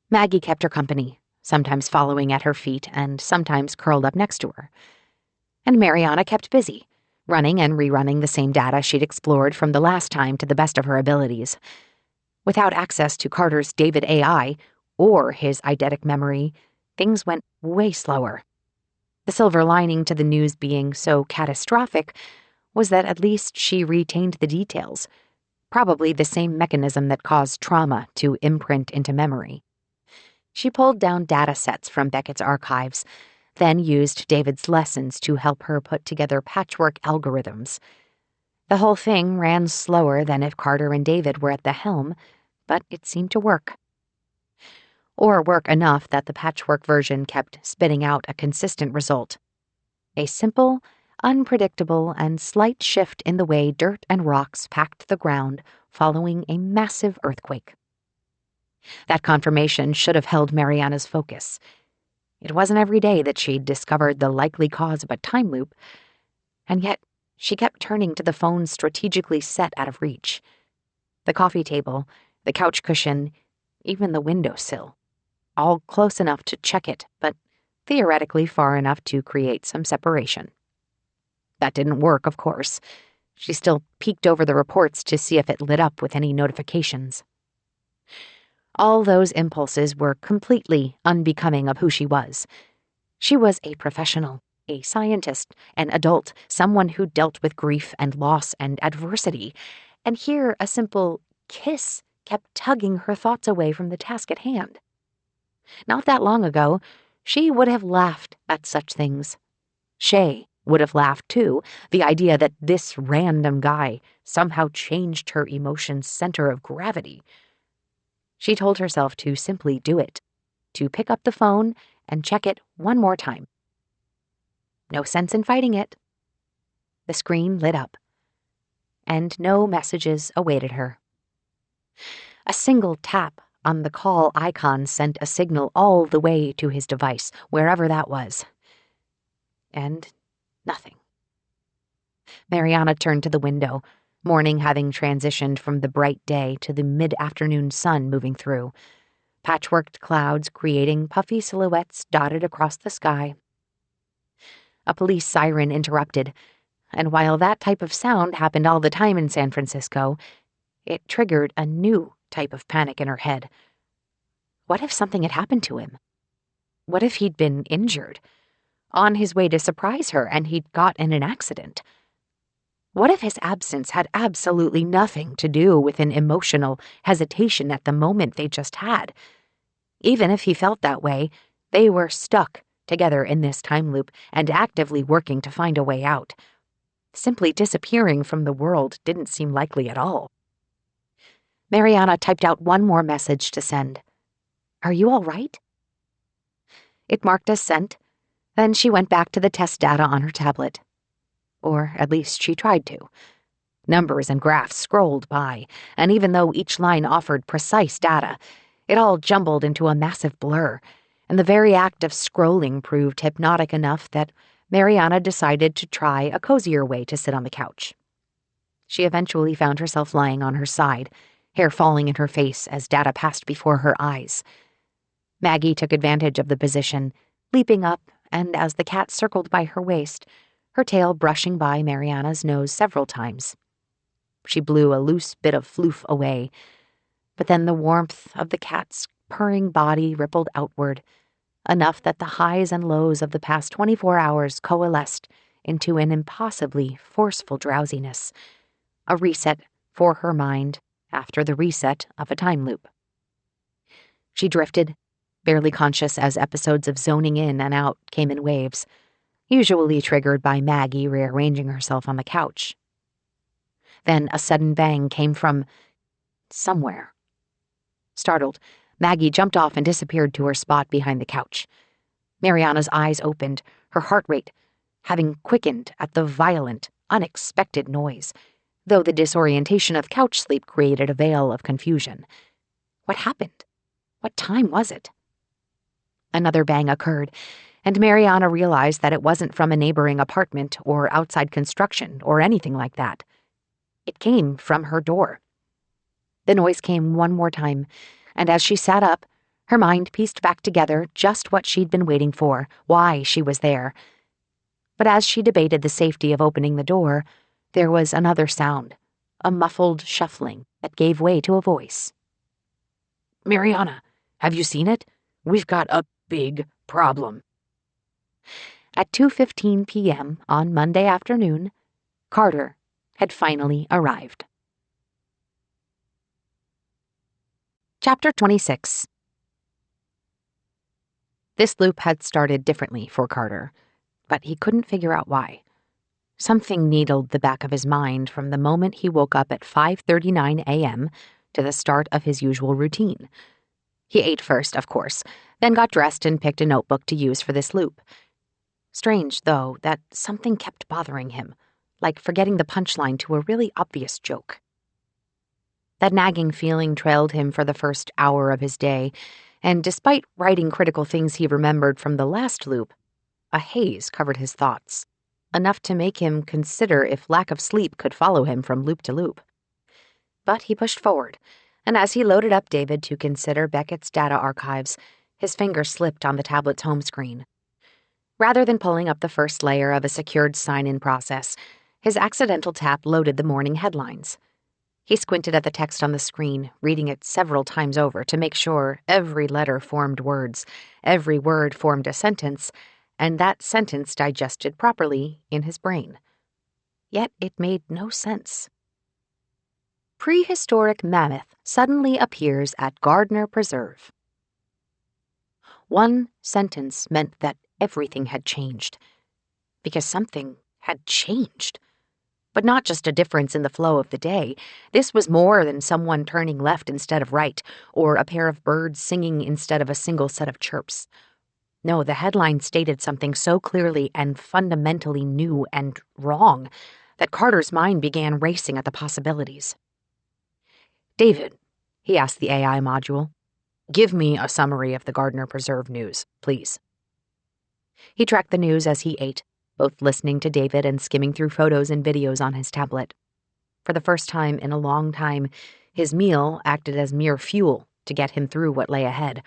Maggie kept her company, sometimes following at her feet and sometimes curled up next to her. And Mariana kept busy, running and rerunning the same data she'd explored from the last time to the best of her abilities. Without access to Carter's David AI or his eidetic memory, things went way slower. The silver lining to the news being so catastrophic was that at least she retained the details, probably the same mechanism that caused trauma to imprint into memory. She pulled down data sets from Beckett's archives, then used David's lessons to help her put together patchwork algorithms. The whole thing ran slower than if Carter and David were at the helm, but it seemed to work. Or work enough that the patchwork version kept spitting out a consistent result. A simple, unpredictable, and slight shift in the way dirt and rocks packed the ground following a massive earthquake. That confirmation should have held Mariana's focus. It wasn't every day that she'd discovered the likely cause of a time loop, and yet she kept turning to the phone strategically set out of reach. The coffee table, the couch cushion, even the windowsill, all close enough to check it, but theoretically far enough to create some separation. That didn't work, of course. She still peeked over the reports to see if it lit up with any notifications. All those impulses were completely unbecoming of who she was. She was a professional, a scientist, an adult, someone who dealt with grief and loss and adversity, and here a simple kiss kept tugging her thoughts away from the task at hand. Not that long ago, she would have laughed at such things. Shay would have laughed, too, the idea that this random guy somehow changed her emotions' center of gravity. She told herself to simply do it, to pick up the phone and check it one more time. No sense in fighting it. The screen lit up, and no messages awaited her. A single tap on the call icon sent a signal all the way to his device, wherever that was. And nothing. Mariana turned to the window, morning having transitioned from the bright day to the mid-afternoon sun moving through, patchworked clouds creating puffy silhouettes dotted across the sky. A police siren interrupted, and while that type of sound happened all the time in San Francisco, it triggered a new type of panic in her head. What if something had happened to him? What if he'd been injured, on his way to surprise her, and he'd got in an accident? What if his absence had absolutely nothing to do with an emotional hesitation at the moment they just had? Even if he felt that way, they were stuck together in this time loop and actively working to find a way out. Simply disappearing from the world didn't seem likely at all. Mariana typed out one more message to send. "Are you all right?" It marked as sent. Then she went back to the test data on her tablet. Or at least she tried to. Numbers and graphs scrolled by, and even though each line offered precise data, it all jumbled into a massive blur, and the very act of scrolling proved hypnotic enough that Mariana decided to try a cozier way to sit on the couch. She eventually found herself lying on her side, hair falling in her face as data passed before her eyes. Maggie took advantage of the position, leaping up, and as the cat circled by her waist, her tail brushing by Mariana's nose several times. She blew a loose bit of floof away, but then the warmth of the cat's purring body rippled outward, enough that the highs and lows of the past 24 hours coalesced into an impossibly forceful drowsiness, a reset for her mind after the reset of a time loop. She drifted, barely conscious as episodes of zoning in and out came in waves, usually triggered by Maggie rearranging herself on the couch. Then a sudden bang came from somewhere. Startled, Maggie jumped off and disappeared to her spot behind the couch. Mariana's eyes opened, her heart rate having quickened at the violent, unexpected noise, though the disorientation of couch sleep created a veil of confusion. What happened? What time was it? Another bang occurred, and Mariana realized that it wasn't from a neighboring apartment or outside construction or anything like that. It came from her door. The noise came one more time, and as she sat up, her mind pieced back together just what she'd been waiting for, why she was there. But as she debated the safety of opening the door, there was another sound, a muffled shuffling that gave way to a voice. "Mariana, have you seen it? We've got a big problem." At 2:15 p.m. on Monday afternoon, Carter had finally arrived. Chapter 26. This loop had started differently for Carter, but he couldn't figure out why. Something needled the back of his mind from the moment he woke up at 5:39 a.m. to the start of his usual routine. He ate first, of course, then got dressed and picked a notebook to use for this loop. Strange, though, that something kept bothering him, like forgetting the punchline to a really obvious joke. That nagging feeling trailed him for the first hour of his day, and despite writing critical things he remembered from the last loop, a haze covered his thoughts, enough to make him consider if lack of sleep could follow him from loop to loop. But he pushed forward, and as he loaded up David to consider Beckett's data archives, his finger slipped on the tablet's home screen. Rather than pulling up the first layer of a secured sign-in process, his accidental tap loaded the morning headlines. He squinted at the text on the screen, reading it several times over to make sure every letter formed words, every word formed a sentence, and that sentence digested properly in his brain. Yet it made no sense. Prehistoric mammoth suddenly appears at Gardner Preserve. One sentence meant that everything had changed. Because something had changed. But not just a difference in the flow of the day. This was more than someone turning left instead of right, or a pair of birds singing instead of a single set of chirps. No, the headline stated something so clearly and fundamentally new and wrong that Carter's mind began racing at the possibilities. "David," he asked the AI module, "give me a summary of the Gardner Preserve news, please." He tracked the news as he ate, both listening to David and skimming through photos and videos on his tablet. For the first time in a long time, his meal acted as mere fuel to get him through what lay ahead.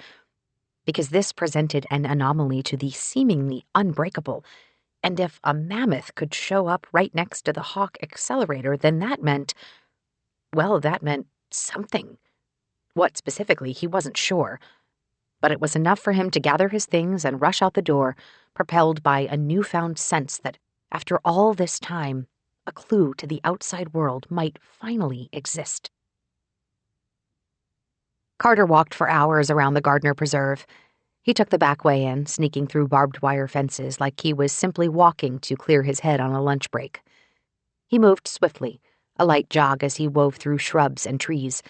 Because this presented an anomaly to the seemingly unbreakable, and if a mammoth could show up right next to the Hawk accelerator, then that meant something. What specifically, he wasn't sure. But it was enough for him to gather his things and rush out the door, propelled by a newfound sense that, after all this time, a clue to the outside world might finally exist. Carter walked for hours around the Gardner Preserve. He took the back way in, sneaking through barbed wire fences like he was simply walking to clear his head on a lunch break. He moved swiftly, a light jog as he wove through shrubs and trees,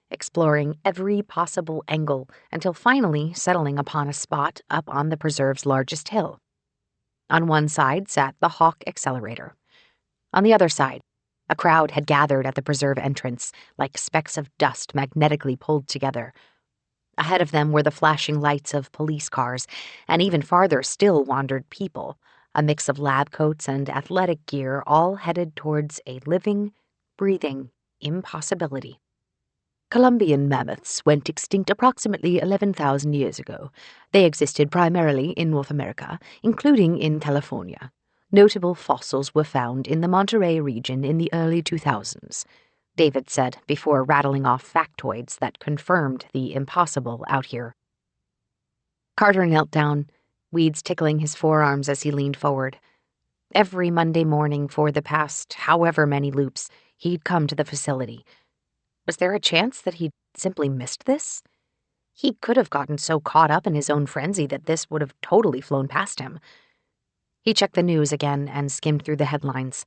exploring every possible angle until finally settling upon a spot up on the preserve's largest hill. On one side sat the Hawk accelerator. On the other side, a crowd had gathered at the preserve entrance, like specks of dust magnetically pulled together. Ahead of them were the flashing lights of police cars, and even farther still wandered people, a mix of lab coats and athletic gear, all headed towards a living, breathing impossibility. Columbian mammoths went extinct approximately 11,000 years ago. They existed primarily in North America, including in California. Notable fossils were found in the Monterey region in the early 2000s, David said before rattling off factoids that confirmed the impossible out here. Carter knelt down, weeds tickling his forearms as he leaned forward. Every Monday morning for the past however many loops, he'd come to the facility. Was there a chance that he'd simply missed this? He could have gotten so caught up in his own frenzy that this would have totally flown past him. He checked the news again and skimmed through the headlines.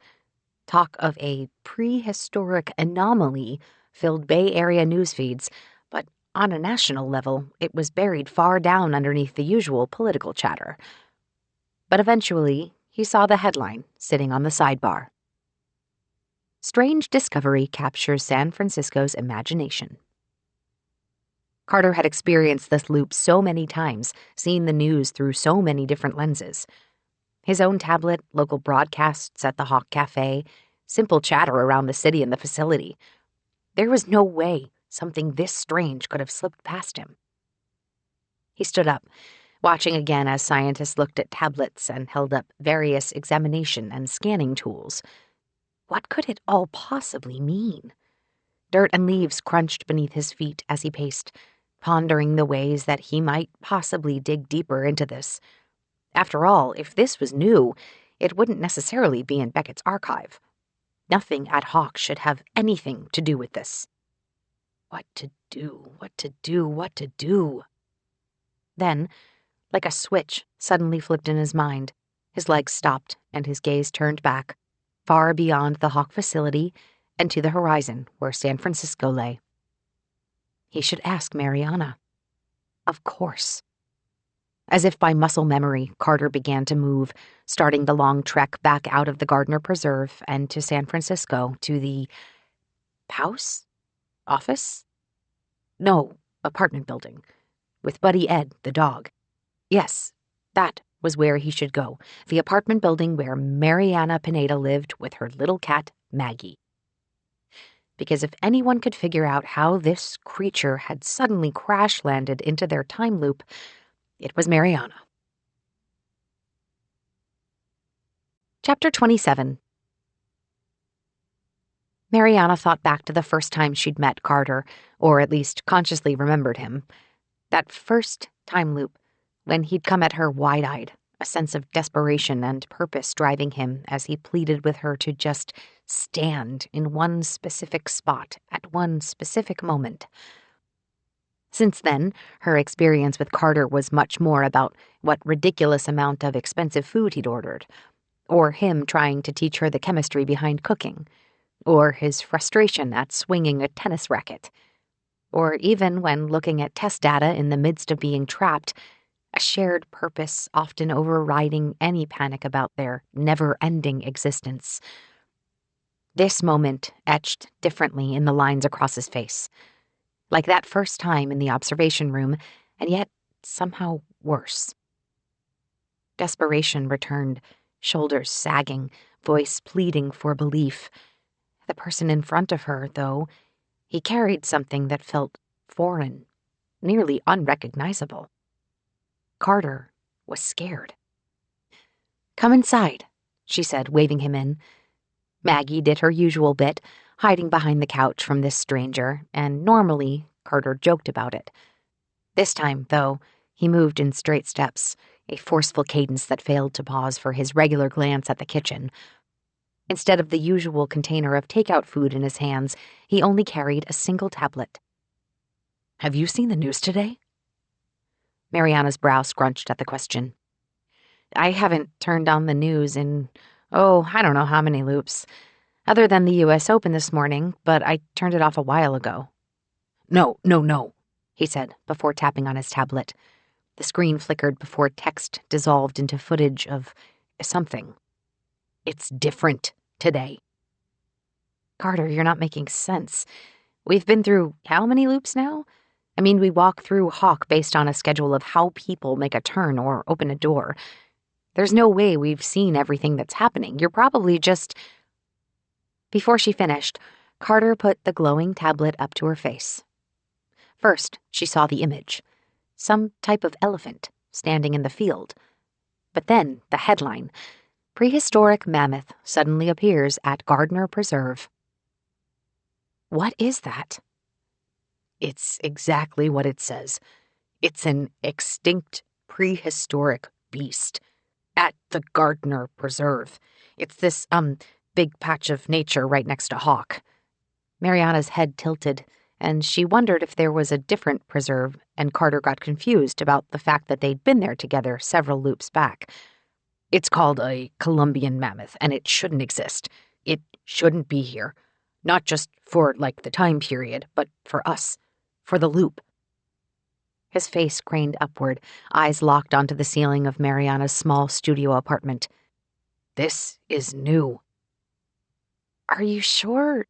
Talk of a prehistoric anomaly filled Bay Area news feeds, but on a national level, it was buried far down underneath the usual political chatter. But eventually, he saw the headline sitting on the sidebar. Strange discovery captures San Francisco's imagination. Carter had experienced this loop so many times, seen the news through so many different lenses. His own tablet, local broadcasts at the Hawk Cafe, simple chatter around the city and the facility. There was no way something this strange could have slipped past him. He stood up, watching again as scientists looked at tablets and held up various examination and scanning tools. What could it all possibly mean? Dirt and leaves crunched beneath his feet as he paced, pondering the ways that he might possibly dig deeper into this. After all, if this was new, it wouldn't necessarily be in Beckett's archive. Nothing at Hawk should have anything to do with this. What to do, what to do, what to do? Then, like a switch suddenly flipped in his mind, his legs stopped and his gaze turned back, far beyond the Hawk facility and to the horizon where San Francisco lay. He should ask Mariana. Of course. As if by muscle memory, Carter began to move, starting the long trek back out of the Gardner Preserve and to San Francisco, to the house? Office? No, apartment building. With Buddy Ed, the dog. Yes, that was where he should go, the apartment building where Mariana Pineda lived with her little cat, Maggie. Because if anyone could figure out how this creature had suddenly crash-landed into their time loop, it was Mariana. Chapter 27. Mariana thought back to the first time she'd met Carter, or at least consciously remembered him. That first time loop, when he'd come at her wide-eyed, a sense of desperation and purpose driving him as he pleaded with her to just stand in one specific spot at one specific moment. Since then, her experience with Carter was much more about what ridiculous amount of expensive food he'd ordered, or him trying to teach her the chemistry behind cooking, or his frustration at swinging a tennis racket, or even when looking at test data in the midst of being trapped, a shared purpose often overriding any panic about their never-ending existence. This moment etched differently in the lines across his face, like that first time in the observation room, and yet somehow worse. Desperation returned, shoulders sagging, voice pleading for belief. The person in front of her, though, he carried something that felt foreign, nearly unrecognizable. Carter was scared. "Come inside," she said, waving him in. Maggie did her usual bit, hiding behind the couch from this stranger, and normally Carter joked about it. This time, though, he moved in straight steps, a forceful cadence that failed to pause for his regular glance at the kitchen. Instead of the usual container of takeout food in his hands, he only carried a single tablet. "Have you seen the news today?" Mariana's brow scrunched at the question. "I haven't turned on the news in, I don't know how many loops. Other than the U.S. Open this morning, but I turned it off a while ago." No, he said before tapping on his tablet. The screen flickered before text dissolved into footage of something. "It's different today." "Carter, you're not making sense. We've been through how many loops now? I mean, we walk through Hawk based on a schedule of how people make a turn or open a door. There's no way we've seen everything that's happening. You're probably just..." Before she finished, Carter put the glowing tablet up to her face. First, she saw the image. Some type of elephant standing in the field. But then, the headline, "Prehistoric Mammoth Suddenly Appears at Gardner Preserve." What is that? It's exactly what it says. It's an extinct prehistoric beast at the Gardner Preserve. It's this, big patch of nature right next to Hawk. Mariana's head tilted, and she wondered if there was a different preserve, and Carter got confused about the fact that they'd been there together several loops back. It's called a Columbian mammoth, and it shouldn't exist. It shouldn't be here. Not just for, the time period, but for us. For the loop. His face craned upward, eyes locked onto the ceiling of Mariana's small studio apartment. This is new. Are you sure?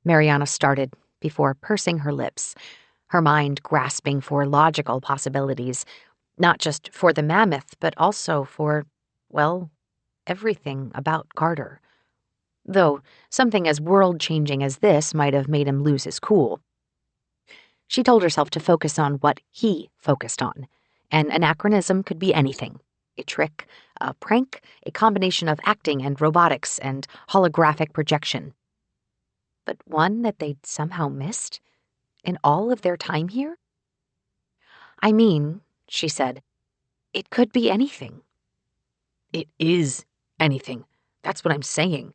Mariana started, before pursing her lips, her mind grasping for logical possibilities, not just for the mammoth, but also for, everything about Carter. Though something as world-changing as this might have made him lose his cool. She told herself to focus on what he focused on. An anachronism could be anything. A trick, a prank, a combination of acting and robotics and holographic projection. But one that they'd somehow missed? In all of their time here? I mean, she said, it could be anything. It is anything. That's what I'm saying.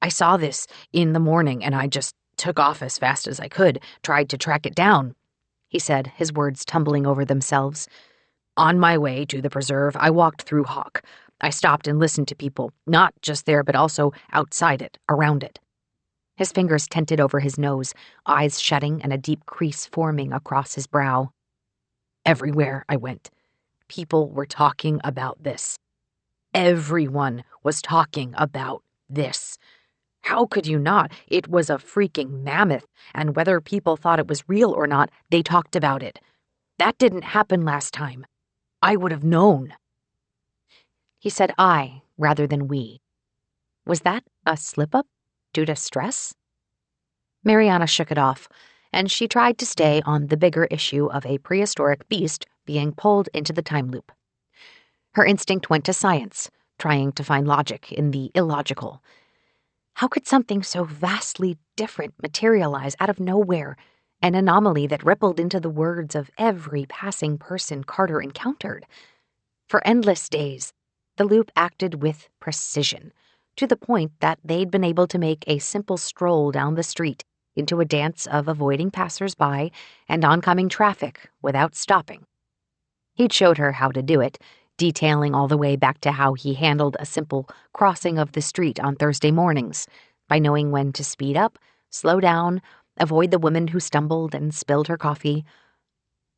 I saw this in the morning and I just took off as fast as I could, tried to track it down, he said, his words tumbling over themselves. On my way to the preserve, I walked through Hawk. I stopped and listened to people, not just there but also outside it, around it. His fingers tented over his nose, eyes shutting and a deep crease forming across his brow. Everywhere I went, people were talking about this. Everyone was talking about this. How could you not? It was a freaking mammoth, and whether people thought it was real or not, they talked about it. That didn't happen last time. I would have known. He said I rather than we. Was that a slip-up? Due to stress? Mariana shook it off, and she tried to stay on the bigger issue of a prehistoric beast being pulled into the time loop. Her instinct went to science, trying to find logic in the illogical. How could something so vastly different materialize out of nowhere, an anomaly that rippled into the words of every passing person Carter encountered? For endless days, the loop acted with precision, to the point that they'd been able to make a simple stroll down the street into a dance of avoiding passers-by and oncoming traffic without stopping. He'd showed her how to do it, detailing all the way back to how he handled a simple crossing of the street on Thursday mornings, by knowing when to speed up, slow down, avoid the woman who stumbled and spilled her coffee.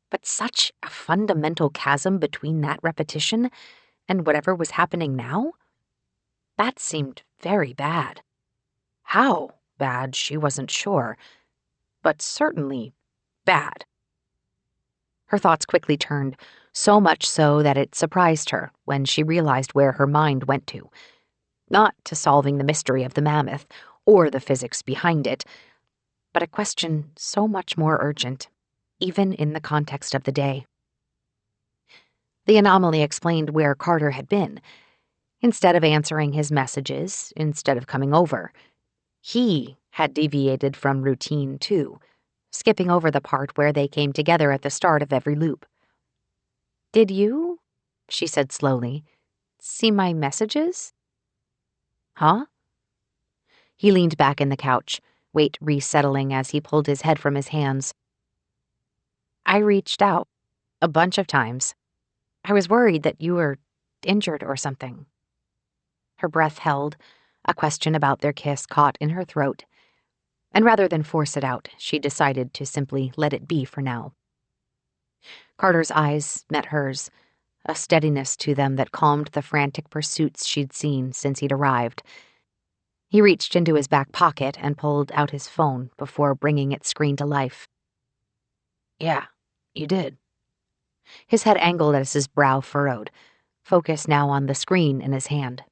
But such a fundamental chasm between that repetition and whatever was happening now? That seemed very bad. How bad, she wasn't sure, but certainly bad. Her thoughts quickly turned, so much so that it surprised her when she realized where her mind went to. Not to solving the mystery of the mammoth, or the physics behind it, but a question so much more urgent, even in the context of the day. The anomaly explained where Carter had been. Instead of answering his messages, instead of coming over, he had deviated from routine too, skipping over the part where they came together at the start of every loop. Did you, she said slowly, see my messages? Huh? He leaned back in the couch, weight resettling as he pulled his head from his hands. I reached out, a bunch of times. I was worried that you were injured or something. Her breath held, a question about their kiss caught in her throat, and rather than force it out, she decided to simply let it be for now. Carter's eyes met hers, a steadiness to them that calmed the frantic pursuits she'd seen since he'd arrived. He reached into his back pocket and pulled out his phone before bringing its screen to life. Yeah, you did. His head angled as his brow furrowed, focus now on the screen in his hand.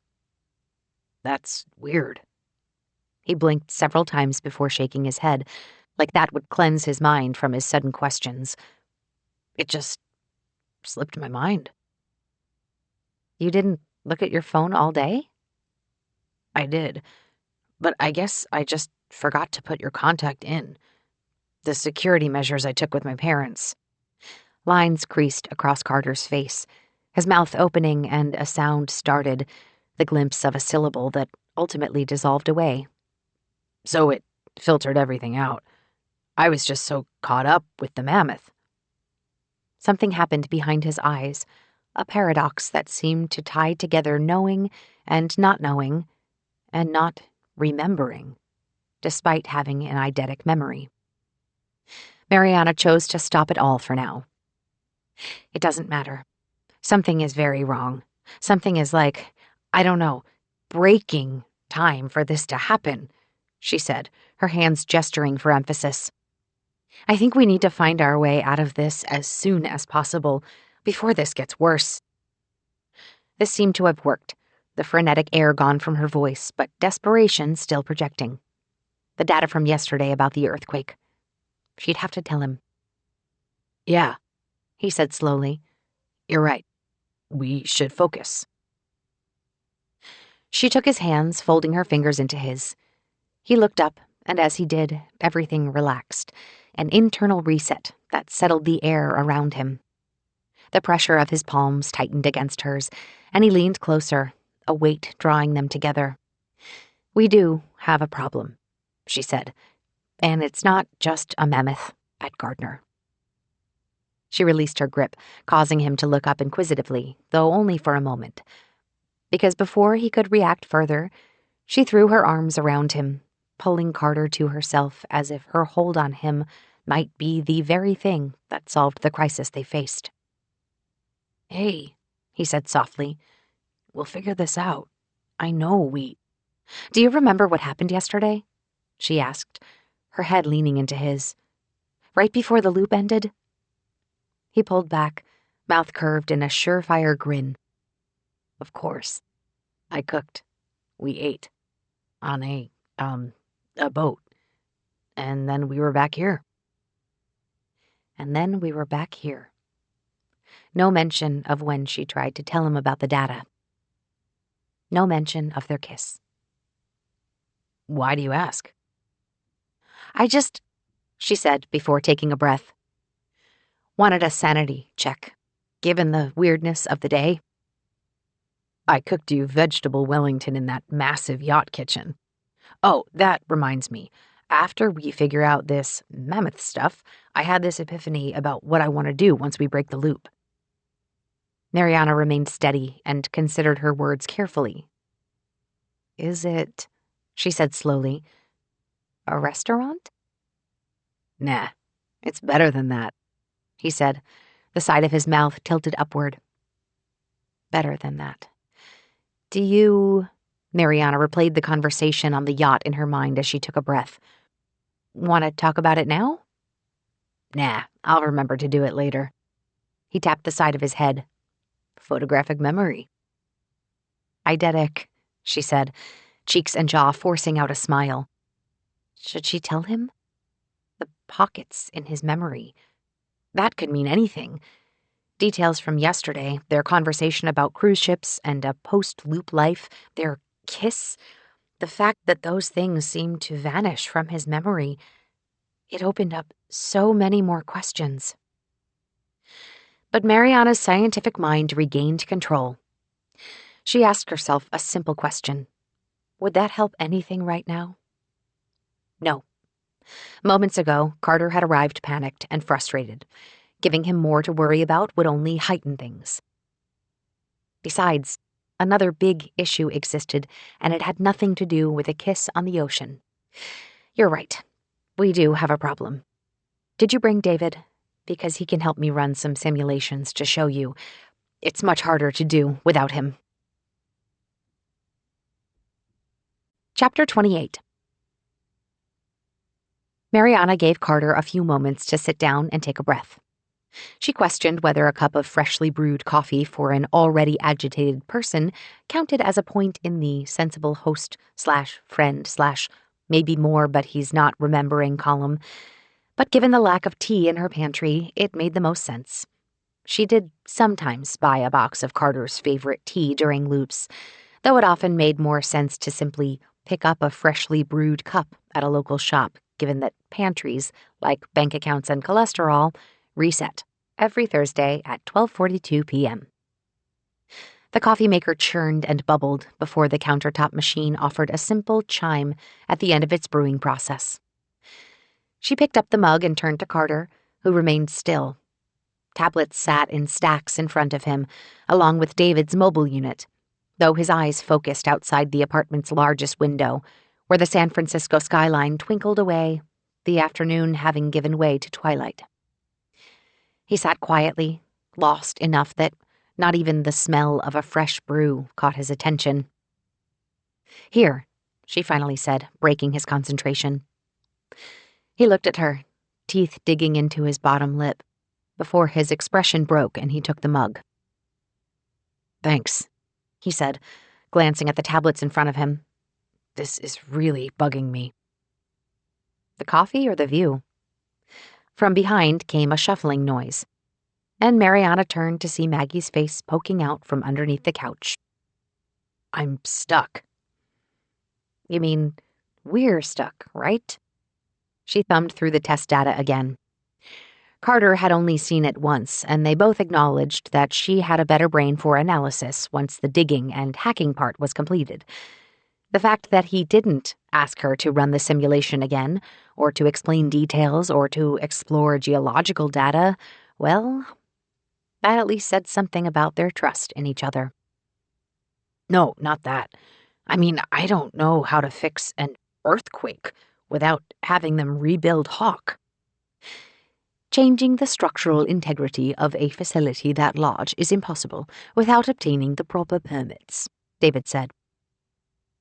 That's weird. He blinked several times before shaking his head, like that would cleanse his mind from his sudden questions. It just slipped my mind. You didn't look at your phone all day? I did, but I guess I just forgot to put your contact in. The security measures I took with my parents. Lines creased across Carter's face, his mouth opening and a sound started, the glimpse of a syllable that ultimately dissolved away. So it filtered everything out. I was just so caught up with the mammoth. Something happened behind his eyes, a paradox that seemed to tie together knowing and not remembering, despite having an eidetic memory. Mariana chose to stop it all for now. It doesn't matter. Something is very wrong. Something is like, I don't know, breaking time for this to happen, she said, her hands gesturing for emphasis. I think we need to find our way out of this as soon as possible, before this gets worse. This seemed to have worked, the frenetic air gone from her voice, but desperation still projecting. The data from yesterday about the earthquake. She'd have to tell him. Yeah, he said slowly. You're right. We should focus. She took his hands, folding her fingers into his. He looked up, and as he did, everything relaxed, an internal reset that settled the air around him. The pressure of his palms tightened against hers, and he leaned closer, a weight drawing them together. We do have a problem, she said, and it's not just a mammoth at Gardner. She released her grip, causing him to look up inquisitively, though only for a moment. Because before he could react further, she threw her arms around him, pulling Carter to herself as if her hold on him might be the very thing that solved the crisis they faced. Hey, he said softly, we'll figure this out. I know we... Do you remember what happened yesterday? She asked, her head leaning into his. Right before the loop ended? He pulled back, mouth curved in a surefire grin. Of course. I cooked. We ate. On a boat. And then we were back here. No mention of when she tried to tell him about the data. No mention of their kiss. Why do you ask? She said before taking a breath. Wanted a sanity check, given the weirdness of the day. I cooked you vegetable Wellington in that massive yacht kitchen. Oh, that reminds me. After we figure out this mammoth stuff, I had this epiphany about what I want to do once we break the loop. Mariana remained steady and considered her words carefully. Is it, she said slowly, a restaurant? Nah, it's better than that, he said, the side of his mouth tilted upward. Better than that. Do you... Mariana replayed the conversation on the yacht in her mind as she took a breath. Want to talk about it now? Nah, I'll remember to do it later. He tapped the side of his head. Photographic memory. Eidetic, she said, cheeks and jaw forcing out a smile. Should she tell him? The pockets in his memory. That could mean anything. Details from yesterday, their conversation about cruise ships and a post-loop life, their kiss, the fact that those things seemed to vanish from his memory. It opened up so many more questions. But Mariana's scientific mind regained control. She asked herself a simple question. Would that help anything right now? No. Moments ago, Carter had arrived panicked and frustrated. Giving him more to worry about would only heighten things. Besides, another big issue existed, and it had nothing to do with a kiss on the ocean. You're right. We do have a problem. Did you bring David? Because he can help me run some simulations to show you. It's much harder to do without him. Chapter 28. Mariana gave Carter a few moments to sit down and take a breath. She questioned whether a cup of freshly brewed coffee for an already agitated person counted as a point in the sensible host/friend/maybe more but he's not remembering column. But given the lack of tea in her pantry, it made the most sense. She did sometimes buy a box of Carter's favorite tea during loops, though it often made more sense to simply pick up a freshly brewed cup at a local shop, given that pantries, like bank accounts and cholesterol, reset every Thursday at 12:42 p.m. The coffee maker churned and bubbled before the countertop machine offered a simple chime at the end of its brewing process. She picked up the mug and turned to Carter, who remained still. Tablets sat in stacks in front of him, along with David's mobile unit, though his eyes focused outside the apartment's largest window, where the San Francisco skyline twinkled away, the afternoon having given way to twilight. He sat quietly, lost enough that not even the smell of a fresh brew caught his attention. "Here," she finally said, breaking his concentration. He looked at her, teeth digging into his bottom lip, before his expression broke and he took the mug. "Thanks," he said, glancing at the tablets in front of him. "This is really bugging me." The coffee or the view? From behind came a shuffling noise, and Mariana turned to see Maggie's face poking out from underneath the couch. "I'm stuck." "You mean, we're stuck, right?" She thumbed through the test data again. Carter had only seen it once, and they both acknowledged that she had a better brain for analysis once the digging and hacking part was completed. The fact that he didn't ask her to run the simulation again, or to explain details, or to explore geological data, well, that at least said something about their trust in each other. "No, not that. I mean, I don't know how to fix an earthquake without having them rebuild Hawk." "Changing the structural integrity of a facility that large is impossible without obtaining the proper permits," David said.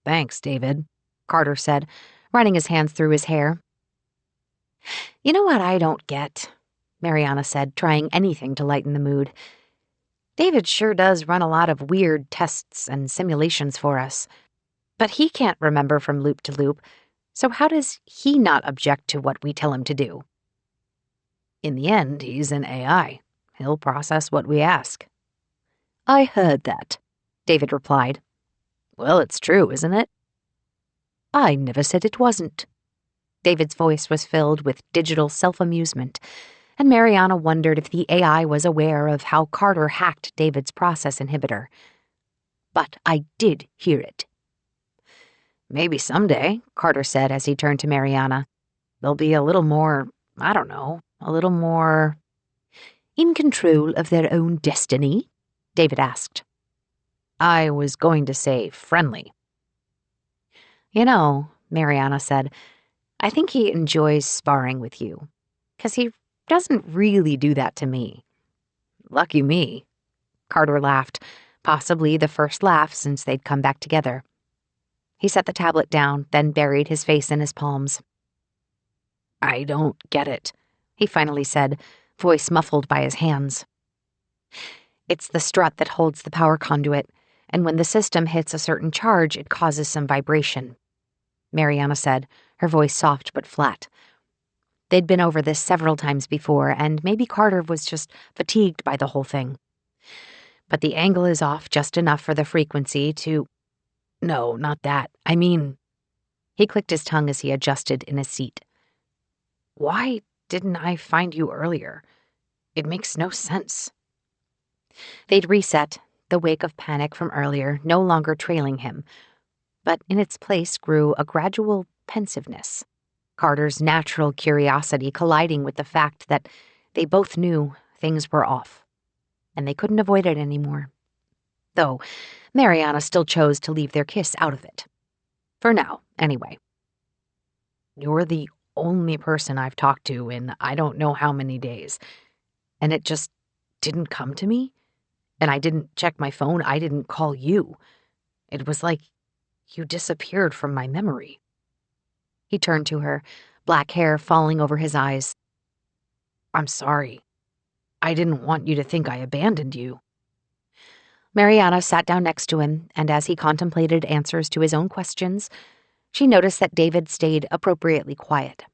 "Thanks, David," Carter said, running his hands through his hair. "You know what I don't get?" Mariana said, trying anything to lighten the mood. "David sure does run a lot of weird tests and simulations for us, but he can't remember from loop to loop, so how does he not object to what we tell him to do?" "In the end, he's an AI. He'll process what we ask." "I heard that," David replied. "Well, it's true, isn't it?" "I never said it wasn't." David's voice was filled with digital self-amusement, and Mariana wondered if the AI was aware of how Carter hacked David's process inhibitor. "But I did hear it." "Maybe someday," Carter said as he turned to Mariana, "they'll be a little more, I don't know, a little more—" "In control of their own destiny?" David asked. "I was going to say friendly." "You know," Mariana said, "I think he enjoys sparring with you, 'cause he doesn't really do that to me." "Lucky me." Carter laughed, possibly the first laugh since they'd come back together. He set the tablet down, then buried his face in his palms. "I don't get it," he finally said, voice muffled by his hands. "It's the strut that holds the power conduit, and when the system hits a certain charge, it causes some vibration," Mariana said, her voice soft but flat. They'd been over this several times before, and maybe Carter was just fatigued by the whole thing. But the angle is off just enough for the frequency to— "No, not that. I mean—" He clicked his tongue as he adjusted in his seat. "Why didn't I find you earlier? It makes no sense." They'd reset, the wake of panic from earlier no longer trailing him, but in its place grew a gradual pensiveness, Carter's natural curiosity colliding with the fact that they both knew things were off, and they couldn't avoid it anymore. Though Mariana still chose to leave their kiss out of it. For now, anyway. "You're the only person I've talked to in I don't know how many days, and it just didn't come to me, and I didn't check my phone, I didn't call you. It was like you disappeared from my memory." He turned to her, black hair falling over his eyes. "I'm sorry. I didn't want you to think I abandoned you." Mariana sat down next to him, and as he contemplated answers to his own questions, she noticed that David stayed appropriately quiet.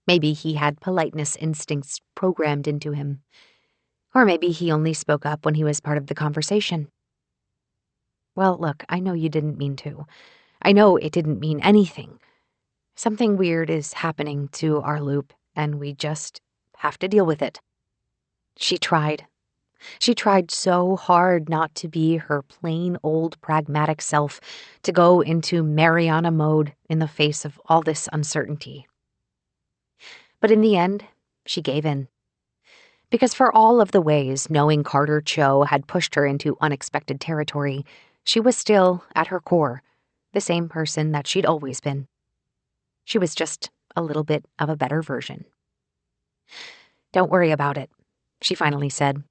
Maybe he had politeness instincts programmed into him. Or maybe he only spoke up when he was part of the conversation. "Well, look, I know you didn't mean to. I know it didn't mean anything. Something weird is happening to our loop, and we just have to deal with it." She tried. She tried so hard not to be her plain old pragmatic self, to go into Mariana mode in the face of all this uncertainty. But in the end, she gave in. Because for all of the ways knowing Carter Cho had pushed her into unexpected territory, she was still, at her core, the same person that she'd always been. She was just a little bit of a better version. "Don't worry about it," she finally said.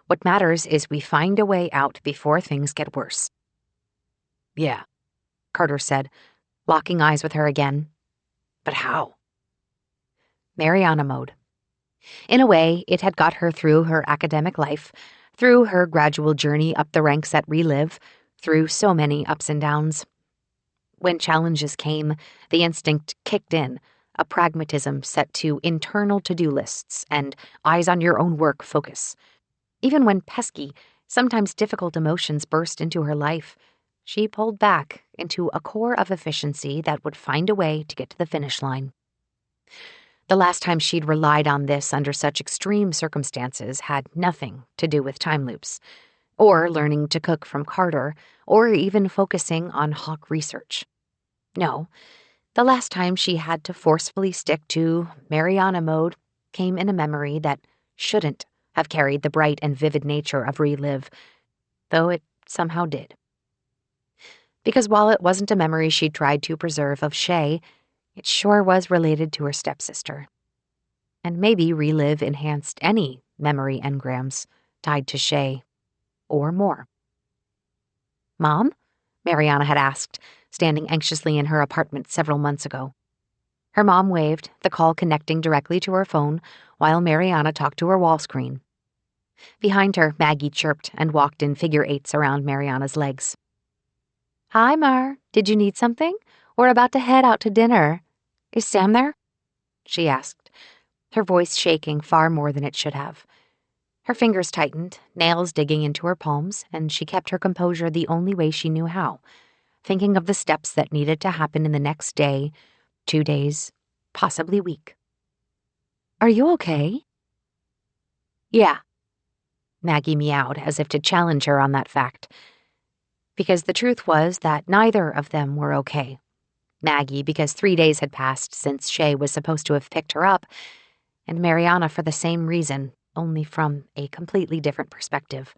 "What matters is we find a way out before things get worse." "Yeah," Carter said, locking eyes with her again. "But how?" Mariana mode. In a way, it had got her through her academic life, through her gradual journey up the ranks at Relive, through so many ups and downs. When challenges came, the instinct kicked in, a pragmatism set to internal to-do lists and eyes-on-your-own-work focus. Even when pesky, sometimes difficult emotions burst into her life, she pulled back into a core of efficiency that would find a way to get to the finish line. The last time she'd relied on this under such extreme circumstances had nothing to do with time loops, or learning to cook from Carter, or even focusing on Hawk research. No, the last time she had to forcefully stick to Mariana mode came in a memory that shouldn't have carried the bright and vivid nature of Relive, though it somehow did. Because while it wasn't a memory she'd tried to preserve of Shay, it sure was related to her stepsister. And maybe Relive enhanced any memory engrams tied to Shay, or more. "Mom?" Mariana had asked, standing anxiously in her apartment several months ago. Her mom waved, the call connecting directly to her phone, while Mariana talked to her wall screen. Behind her, Maggie chirped and walked in figure eights around Mariana's legs. "Hi, Mar. Did you need something? We're about to head out to dinner. Is Sam there?" she asked, her voice shaking far more than it should have. Her fingers tightened, nails digging into her palms, and she kept her composure the only way she knew how, thinking of the steps that needed to happen in the next day, 2 days, possibly week. "Are you okay?" "Yeah," Maggie meowed as if to challenge her on that fact. Because the truth was that neither of them were okay. Maggie because 3 days had passed since Shay was supposed to have picked her up, and Mariana for the same reason, only from a completely different perspective.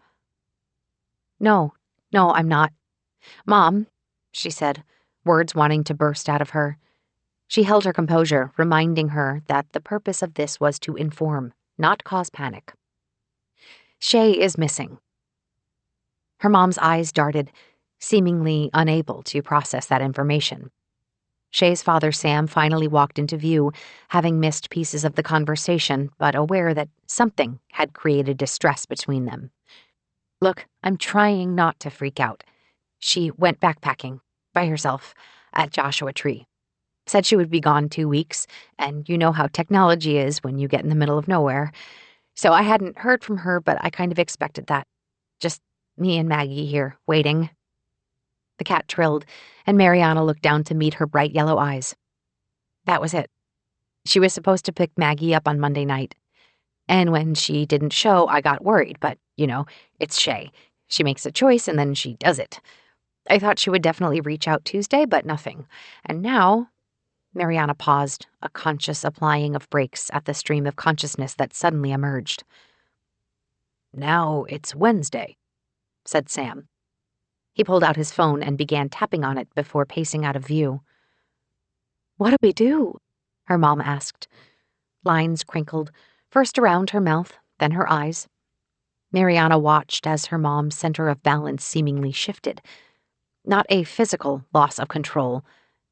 No, I'm not. Mom," she said, words wanting to burst out of her. She held her composure, reminding her that the purpose of this was to inform, not cause panic. "Shay is missing." Her mom's eyes darted, seemingly unable to process that information. Shay's father, Sam, finally walked into view, having missed pieces of the conversation, but aware that something had created distress between them. "Look, I'm trying not to freak out. She went backpacking, by herself, at Joshua Tree. Said she would be gone 2 weeks, and you know how technology is when you get in the middle of nowhere. So I hadn't heard from her, but I kind of expected that. Just me and Maggie here, waiting." The cat trilled, and Mariana looked down to meet her bright yellow eyes. That was it. She was supposed to pick Maggie up on Monday night. And when she didn't show, I got worried, but, it's Shay. She makes a choice and then she does it. I thought she would definitely reach out Tuesday, but nothing. And now, Mariana paused, a conscious applying of brakes at the stream of consciousness that suddenly emerged. "Now it's Wednesday," said Sam. He pulled out his phone and began tapping on it before pacing out of view. "What do we do?" her mom asked. Lines crinkled, first around her mouth, then her eyes. Mariana watched as her mom's center of balance seemingly shifted. Not a physical loss of control,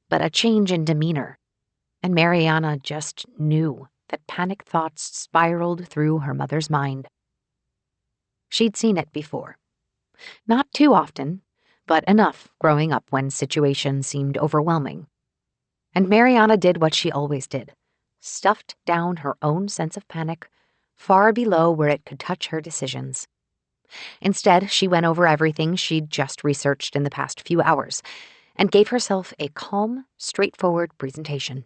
but a change in demeanor. And Mariana just knew that panic thoughts spiraled through her mother's mind. She'd seen it before. Not too often, but enough growing up when situations seemed overwhelming. And Mariana did what she always did, stuffed down her own sense of panic, far below where it could touch her decisions. Instead, she went over everything she'd just researched in the past few hours and gave herself a calm, straightforward presentation.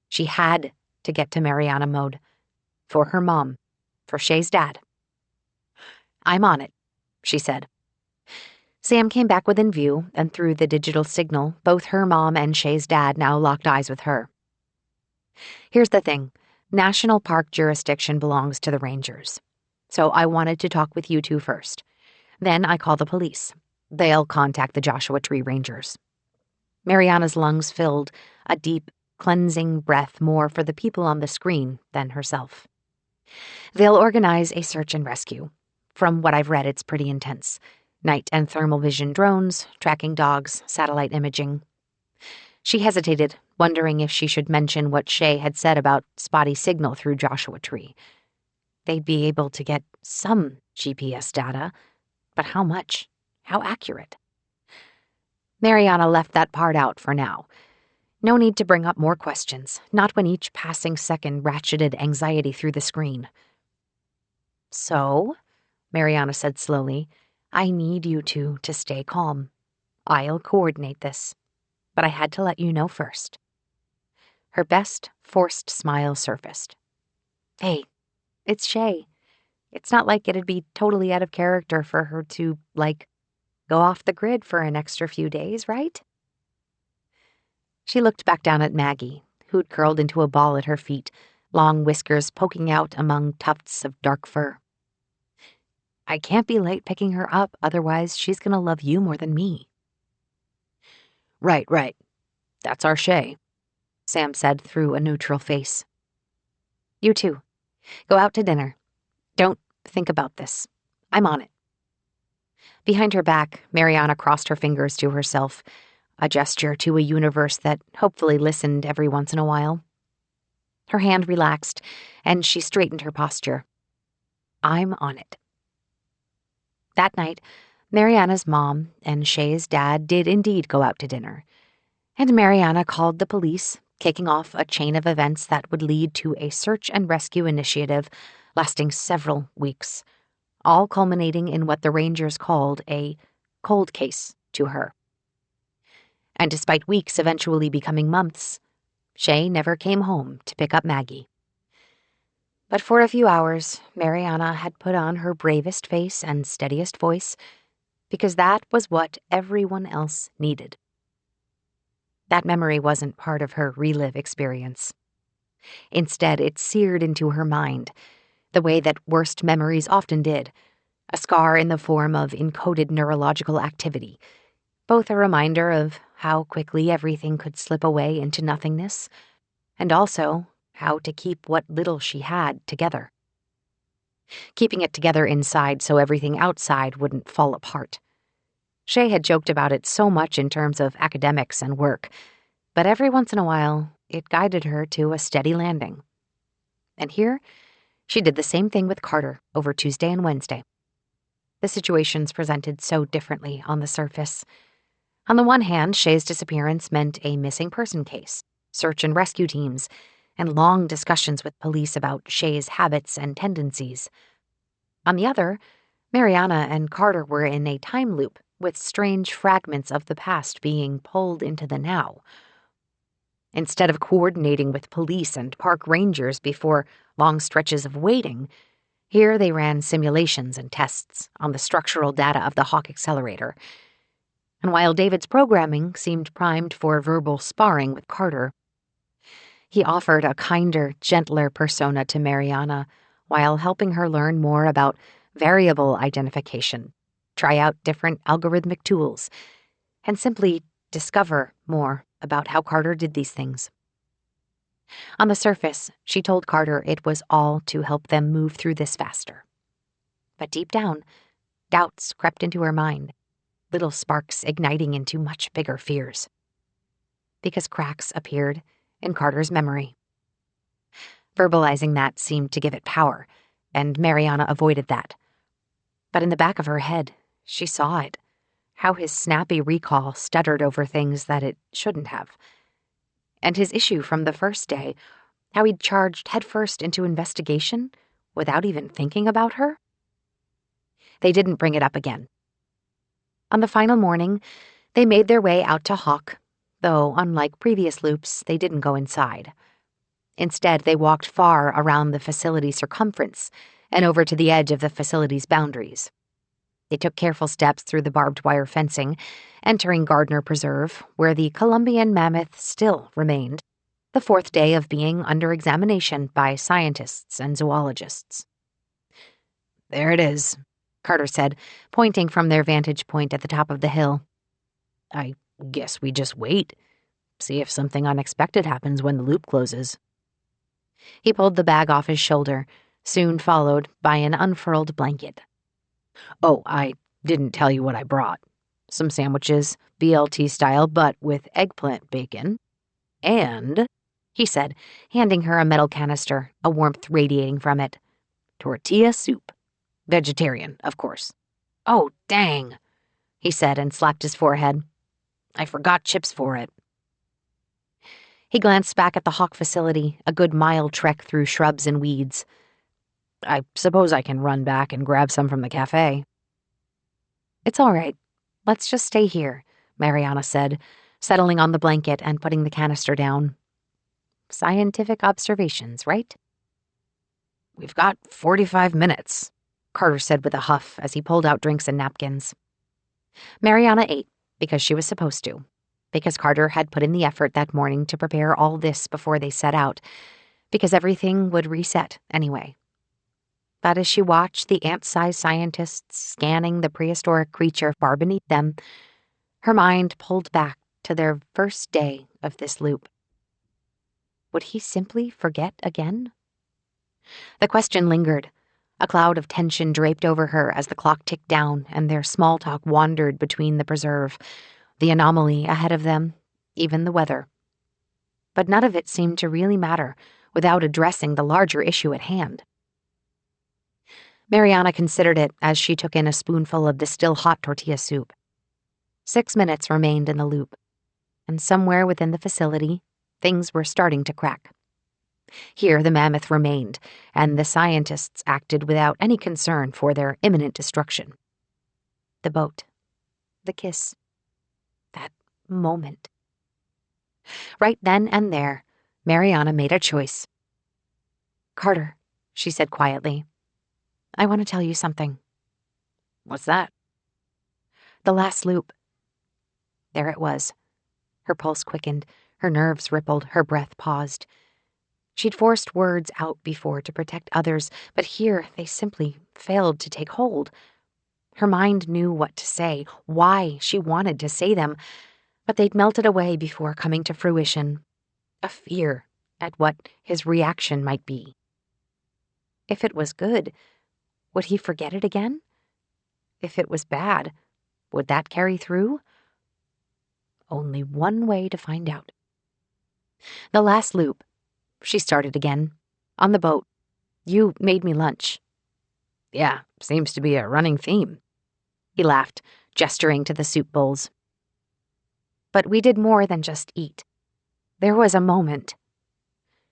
She had to get to Mariana mode. For her mom. For Shay's dad. "I'm on it," she said. Sam came back within view, and through the digital signal, both her mom and Shay's dad now locked eyes with her. Here's the thing. National park jurisdiction belongs to the rangers. So I wanted to talk with you two first. Then I call the police. They'll contact the Joshua Tree Rangers. Mariana's lungs filled, a deep, cleansing breath more for the people on the screen than herself. They'll organize a search and rescue. From what I've read, it's pretty intense. Night and thermal vision drones, tracking dogs, satellite imaging. She hesitated, wondering if she should mention what Shay had said about spotty signal through Joshua Tree. They'd be able to get some GPS data, but how much? How accurate? Mariana left that part out for now. No need to bring up more questions, not when each passing second ratcheted anxiety through the screen. So, Mariana said slowly, I need you two to stay calm. I'll coordinate this, but I had to let you know first. Her best forced smile surfaced. Hey, it's Shay. It's not like it'd be totally out of character for her to, go off the grid for an extra few days, right? She looked back down at Maggie, who'd curled into a ball at her feet, long whiskers poking out among tufts of dark fur. I can't be late picking her up, otherwise she's gonna love you more than me. Right. That's our Shay, Sam said through a neutral face. You two, go out to dinner. Don't think about this. I'm on it. Behind her back, Mariana crossed her fingers to herself, a gesture to a universe that hopefully listened every once in a while. Her hand relaxed, and she straightened her posture. I'm on it. That night, Mariana's mom and Shay's dad did indeed go out to dinner, and Mariana called the police, kicking off a chain of events that would lead to a search and rescue initiative lasting several weeks, all culminating in what the Rangers called a cold case to her. And despite weeks eventually becoming months, Shay never came home to pick up Maggie. But for a few hours, Mariana had put on her bravest face and steadiest voice, because that was what everyone else needed. That memory wasn't part of her relive experience. Instead, it seared into her mind, the way that worst memories often did, a scar in the form of encoded neurological activity, both a reminder of how quickly everything could slip away into nothingness, and also how to keep what little she had together. Keeping it together inside so everything outside wouldn't fall apart. Shay had joked about it so much in terms of academics and work, but every once in a while, it guided her to a steady landing. And here, she did the same thing with Carter over Tuesday and Wednesday. The situations presented so differently on the surface. On the one hand, Shay's disappearance meant a missing person case, search and rescue teams, and long discussions with police about Shay's habits and tendencies. On the other, Mariana and Carter were in a time loop, with strange fragments of the past being pulled into the now. Instead of coordinating with police and park rangers before long stretches of waiting, here they ran simulations and tests on the structural data of the Hawk accelerator. And while David's programming seemed primed for verbal sparring with Carter, he offered a kinder, gentler persona to Mariana while helping her learn more about variable identification, try out different algorithmic tools, and simply discover more about how Carter did these things. On the surface, she told Carter it was all to help them move through this faster. But deep down, doubts crept into her mind, little sparks igniting into much bigger fears. Because cracks appeared in Carter's memory. Verbalizing that seemed to give it power, and Mariana avoided that. But in the back of her head, she saw it, how his snappy recall stuttered over things that it shouldn't have. And his issue from the first day, how he'd charged headfirst into investigation without even thinking about her. They didn't bring it up again. On the final morning, they made their way out to Hawk, though, unlike previous loops, they didn't go inside. Instead, they walked far around the facility circumference and over to the edge of the facility's boundaries. They took careful steps through the barbed wire fencing, entering Gardner Preserve, where the Columbian mammoth still remained, the 4th day of being under examination by scientists and zoologists. "There it is," Carter said, pointing from their vantage point at the top of the hill. "I guess we just wait. See if something unexpected happens when the loop closes." He pulled the bag off his shoulder, soon followed by an unfurled blanket. "Oh, I didn't tell you what I brought. Some sandwiches, BLT style, but with eggplant bacon. And," he said, handing her a metal canister, a warmth radiating from it, "tortilla soup. Vegetarian, of course." "Oh, dang," he said and slapped his forehead. "I forgot chips for it." He glanced back at the Hawk facility, a good mile trek through shrubs and weeds. "I suppose I can run back and grab some from the cafe." "It's all right. Let's just stay here," Mariana said, settling on the blanket and putting the canister down. "Scientific observations, right?" "We've got 45 minutes, Carter said with a huff as he pulled out drinks and napkins. Mariana ate because she was supposed to, because Carter had put in the effort that morning to prepare all this before they set out, because everything would reset anyway. But as she watched the ant-sized scientists scanning the prehistoric creature far beneath them, her mind pulled back to their first day of this loop. Would he simply forget again? The question lingered. A cloud of tension draped over her as the clock ticked down and their small talk wandered between the preserve, the anomaly ahead of them, even the weather. But none of it seemed to really matter without addressing the larger issue at hand. Mariana considered it as she took in a spoonful of the still-hot tortilla soup. 6 minutes remained in the loop, and somewhere within the facility, things were starting to crack. Here the mammoth remained, and the scientists acted without any concern for their imminent destruction. The boat. The kiss. That moment. Right then and there, Mariana made a choice. "Carter," she said quietly, "I want to tell you something." "What's that?" "The last loop." There it was. Her pulse quickened, her nerves rippled, her breath paused. She'd forced words out before to protect others, but here they simply failed to take hold. Her mind knew what to say, why she wanted to say them, but they'd melted away before coming to fruition. A fear at what his reaction might be. If it was good, would he forget it again? If it was bad, would that carry through? Only one way to find out. "The last loop," she started again. "On the boat. You made me lunch." "Yeah, seems to be a running theme." He laughed, gesturing to the soup bowls. "But we did more than just eat. There was a moment."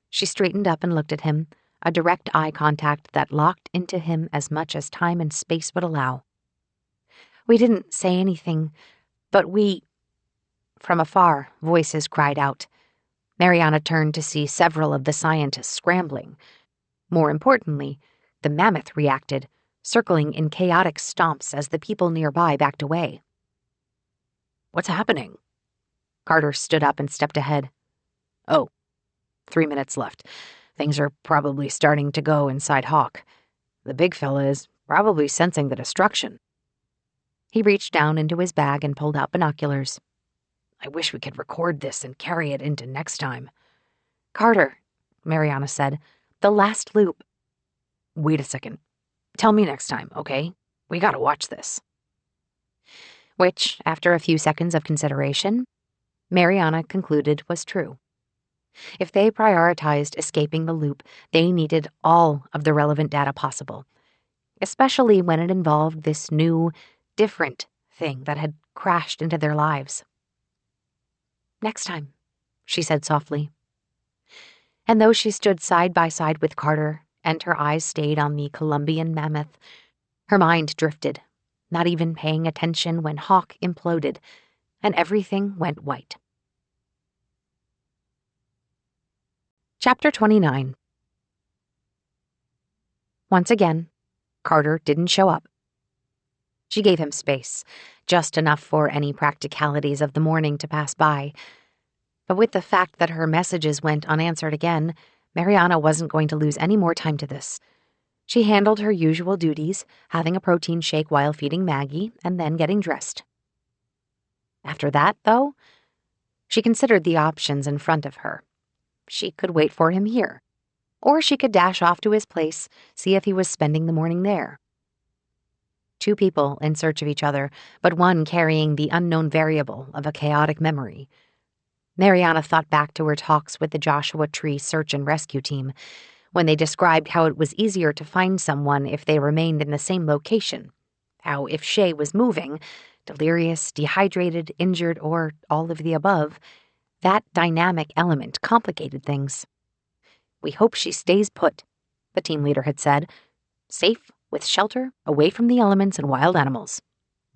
She straightened up and looked at him, a direct eye contact that locked into him as much as time and space would allow. "We didn't say anything, but we—" From afar, voices cried out. Mariana turned to see several of the scientists scrambling. More importantly, the mammoth reacted, circling in chaotic stomps as the people nearby backed away. "What's happening?" Carter stood up and stepped ahead. "Oh, 3 minutes left. Things are probably starting to go inside Hawk. The big fella is probably sensing the destruction." He reached down into his bag and pulled out binoculars. "I wish we could record this and carry it into next time." "Carter," Mariana said, "the last loop." "Wait a second. Tell me next time, okay? We gotta watch this." Which, after a few seconds of consideration, Mariana concluded was true. If they prioritized escaping the loop, they needed all of the relevant data possible, especially when it involved this new, different thing that had crashed into their lives. "Next time," she said softly. And though she stood side by side with Carter and her eyes stayed on the Colombian mammoth, her mind drifted, not even paying attention when Hawk imploded and everything went white. Chapter 29. Once again, Carter didn't show up. She gave him space, just enough for any practicalities of the morning to pass by. But with the fact that her messages went unanswered again, Mariana wasn't going to lose any more time to this. She handled her usual duties, having a protein shake while feeding Maggie, and then getting dressed. After that, though, she considered the options in front of her. She could wait for him here, or she could dash off to his place, see if he was spending the morning there. Two people in search of each other, but one carrying the unknown variable of a chaotic memory. Mariana thought back to her talks with the Joshua Tree search and rescue team, when they described how it was easier to find someone if they remained in the same location, how if Shay was moving, delirious, dehydrated, injured, or all of the above, that dynamic element complicated things. "We hope she stays put," the team leader had said. "Safe, with shelter, away from the elements and wild animals.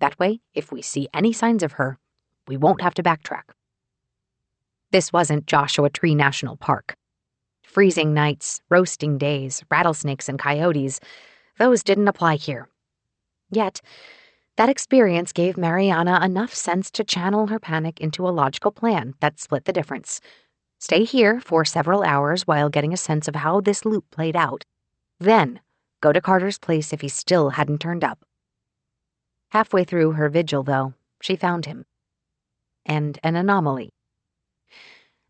That way, if we see any signs of her, we won't have to backtrack." This wasn't Joshua Tree National Park. Freezing nights, roasting days, rattlesnakes and coyotes, those didn't apply here. Yet, that experience gave Mariana enough sense to channel her panic into a logical plan that split the difference. Stay here for several hours while getting a sense of how this loop played out. Then, go to Carter's place if he still hadn't turned up. Halfway through her vigil, though, she found him. And an anomaly.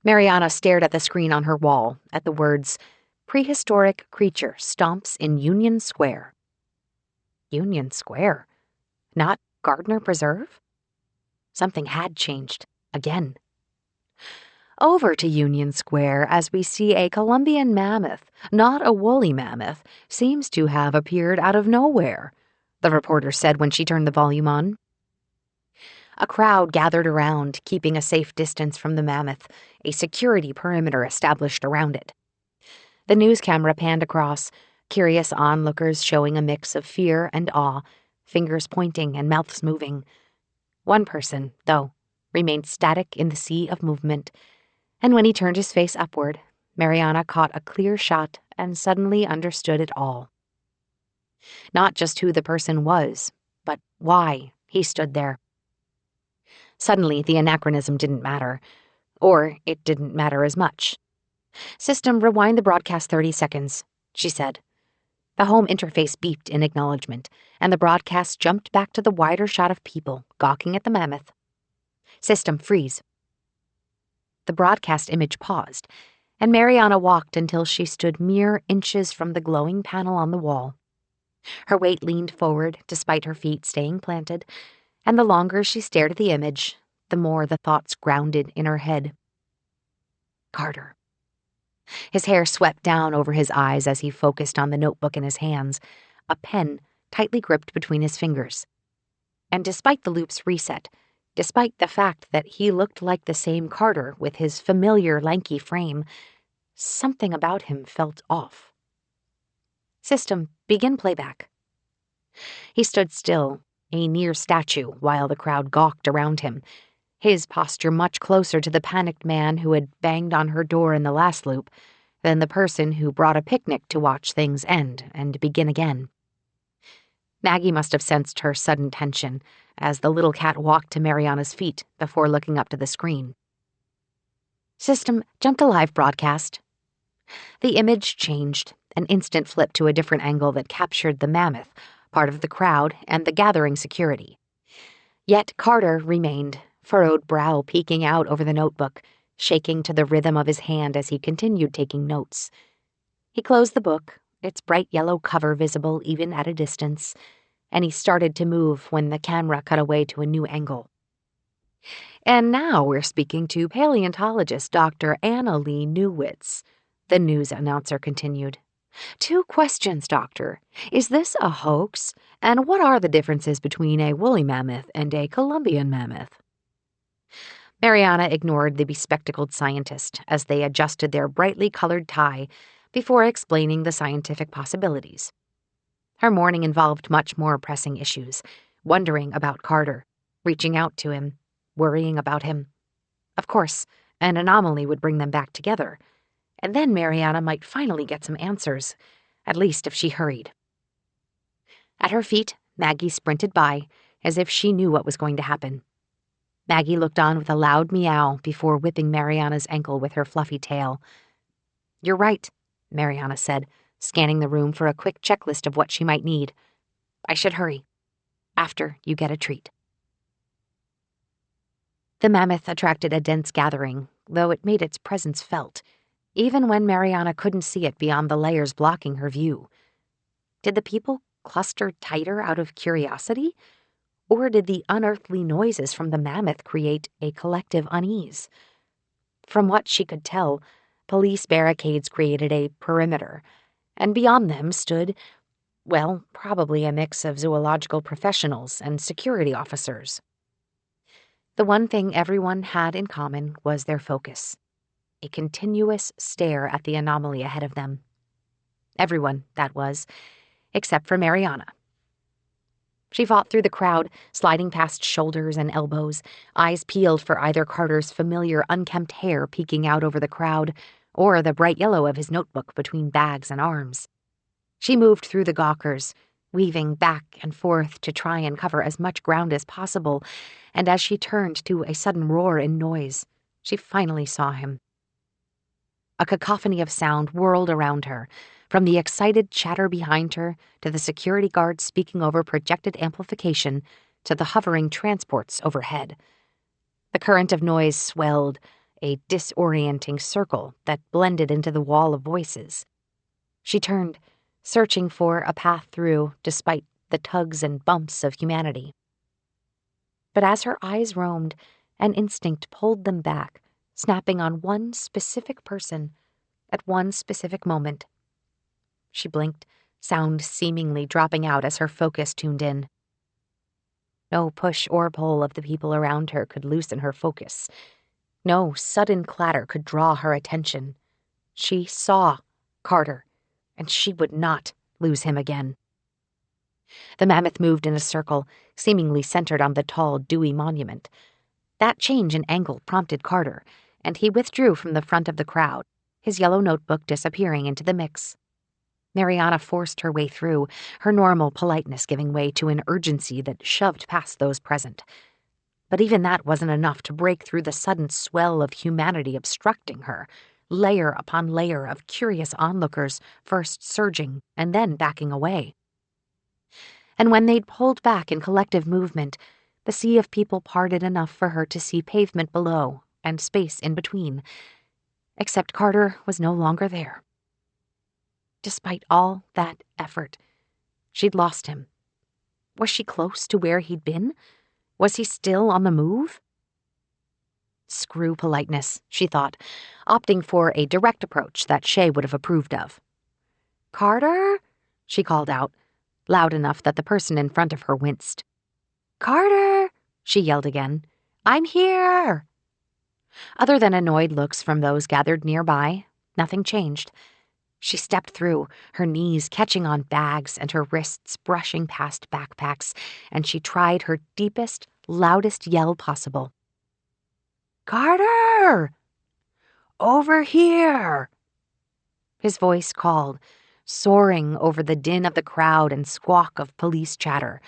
Mariana stared at the screen on her wall, at the words, "Prehistoric creature stomps in Union Square." Union Square? Not Gardner Preserve? Something had changed, again. Over to Union Square as we see a Columbian mammoth, not a woolly mammoth, seems to have appeared out of nowhere, the reporter said when she turned the volume on. A crowd gathered around, keeping a safe distance from the mammoth, a security perimeter established around it. The news camera panned across, curious onlookers showing a mix of fear and awe, fingers pointing and mouths moving. One person, though, remained static in the sea of movement, and when he turned his face upward, Mariana caught a clear shot and suddenly understood it all. Not just who the person was, but why he stood there. Suddenly, the anachronism didn't matter. Or it didn't matter as much. "System, rewind the broadcast 30 seconds, she said. The home interface beeped in acknowledgement, and the broadcast jumped back to the wider shot of people gawking at the mammoth. "System, freeze." The broadcast image paused, and Mariana walked until she stood mere inches from the glowing panel on the wall. Her weight leaned forward, despite her feet staying planted, and the longer she stared at the image, the more the thoughts grounded in her head. Carter. His hair swept down over his eyes as he focused on the notebook in his hands, a pen tightly gripped between his fingers. And despite the loop's reset, despite the fact that he looked like the same Carter with his familiar lanky frame, something about him felt off. "System, begin playback." He stood still, a near statue, while the crowd gawked around him, his posture much closer to the panicked man who had banged on her door in the last loop than the person who brought a picnic to watch things end and begin again. Maggie must have sensed her sudden tension as the little cat walked to Mariana's feet before looking up to the screen. "System, jump to live broadcast." The image changed, an instant flip to a different angle that captured the mammoth, part of the crowd, and the gathering security. Yet Carter remained, furrowed brow peeking out over the notebook, shaking to the rhythm of his hand as he continued taking notes. He closed the book, its bright yellow cover visible even at a distance, and he started to move when the camera cut away to a new angle. "And now we're speaking to paleontologist Dr. Anna Lee Newitz," the news announcer continued. "2 questions, Doctor. Is this a hoax? And what are the differences between a woolly mammoth and a Columbian mammoth?" Mariana ignored the bespectacled scientist as they adjusted their brightly colored tie before explaining the scientific possibilities. Her morning involved much more pressing issues, wondering about Carter, reaching out to him, worrying about him. Of course, an anomaly would bring them back together, and then Mariana might finally get some answers, at least if she hurried. At her feet, Maggie sprinted by, as if she knew what was going to happen. Maggie looked on with a loud meow before whipping Mariana's ankle with her fluffy tail. "You're right," Mariana said, scanning the room for a quick checklist of what she might need. "I should hurry. After you get a treat." The mammoth attracted a dense gathering, though it made its presence felt, even when Mariana couldn't see it beyond the layers blocking her view. Did the people cluster tighter out of curiosity? Or did the unearthly noises from the mammoth create a collective unease? From what she could tell, police barricades created a perimeter, and beyond them stood, well, probably a mix of zoological professionals and security officers. The one thing everyone had in common was their focus, a continuous stare at the anomaly ahead of them. Everyone, that was, except for Mariana. She fought through the crowd, sliding past shoulders and elbows, eyes peeled for either Carter's familiar unkempt hair peeking out over the crowd or the bright yellow of his notebook between bags and arms. She moved through the gawkers, weaving back and forth to try and cover as much ground as possible, and as she turned to a sudden roar and noise, she finally saw him. A cacophony of sound whirled around her, from the excited chatter behind her to the security guards speaking over projected amplification to the hovering transports overhead. The current of noise swelled, a disorienting circle that blended into the wall of voices. She turned, searching for a path through despite the tugs and bumps of humanity. But as her eyes roamed, an instinct pulled them back, snapping on one specific person at one specific moment. She blinked, sound seemingly dropping out as her focus tuned in. No push or pull of the people around her could loosen her focus. No sudden clatter could draw her attention. She saw Carter, and she would not lose him again. The mammoth moved in a circle, seemingly centered on the tall, dewy monument. That change in angle prompted Carter, and he withdrew from the front of the crowd, his yellow notebook disappearing into the mix. Mariana forced her way through, her normal politeness giving way to an urgency that shoved past those present. But even that wasn't enough to break through the sudden swell of humanity obstructing her, layer upon layer of curious onlookers first surging and then backing away. And when they'd pulled back in collective movement, the sea of people parted enough for her to see pavement below and space in between. Except Carter was no longer there. Despite all that effort, she'd lost him. Was she close to where he'd been? Was he still on the move? Screw politeness, she thought, opting for a direct approach that Shay would have approved of. "Carter?" she called out, loud enough that the person in front of her winced. "Carter!" she yelled again. "I'm here!" Other than annoyed looks from those gathered nearby, nothing changed. She stepped through, her knees catching on bags and her wrists brushing past backpacks, and she tried her deepest, loudest yell possible. "Carter! Over here!" His voice called, soaring over the din of the crowd and squawk of police chatter.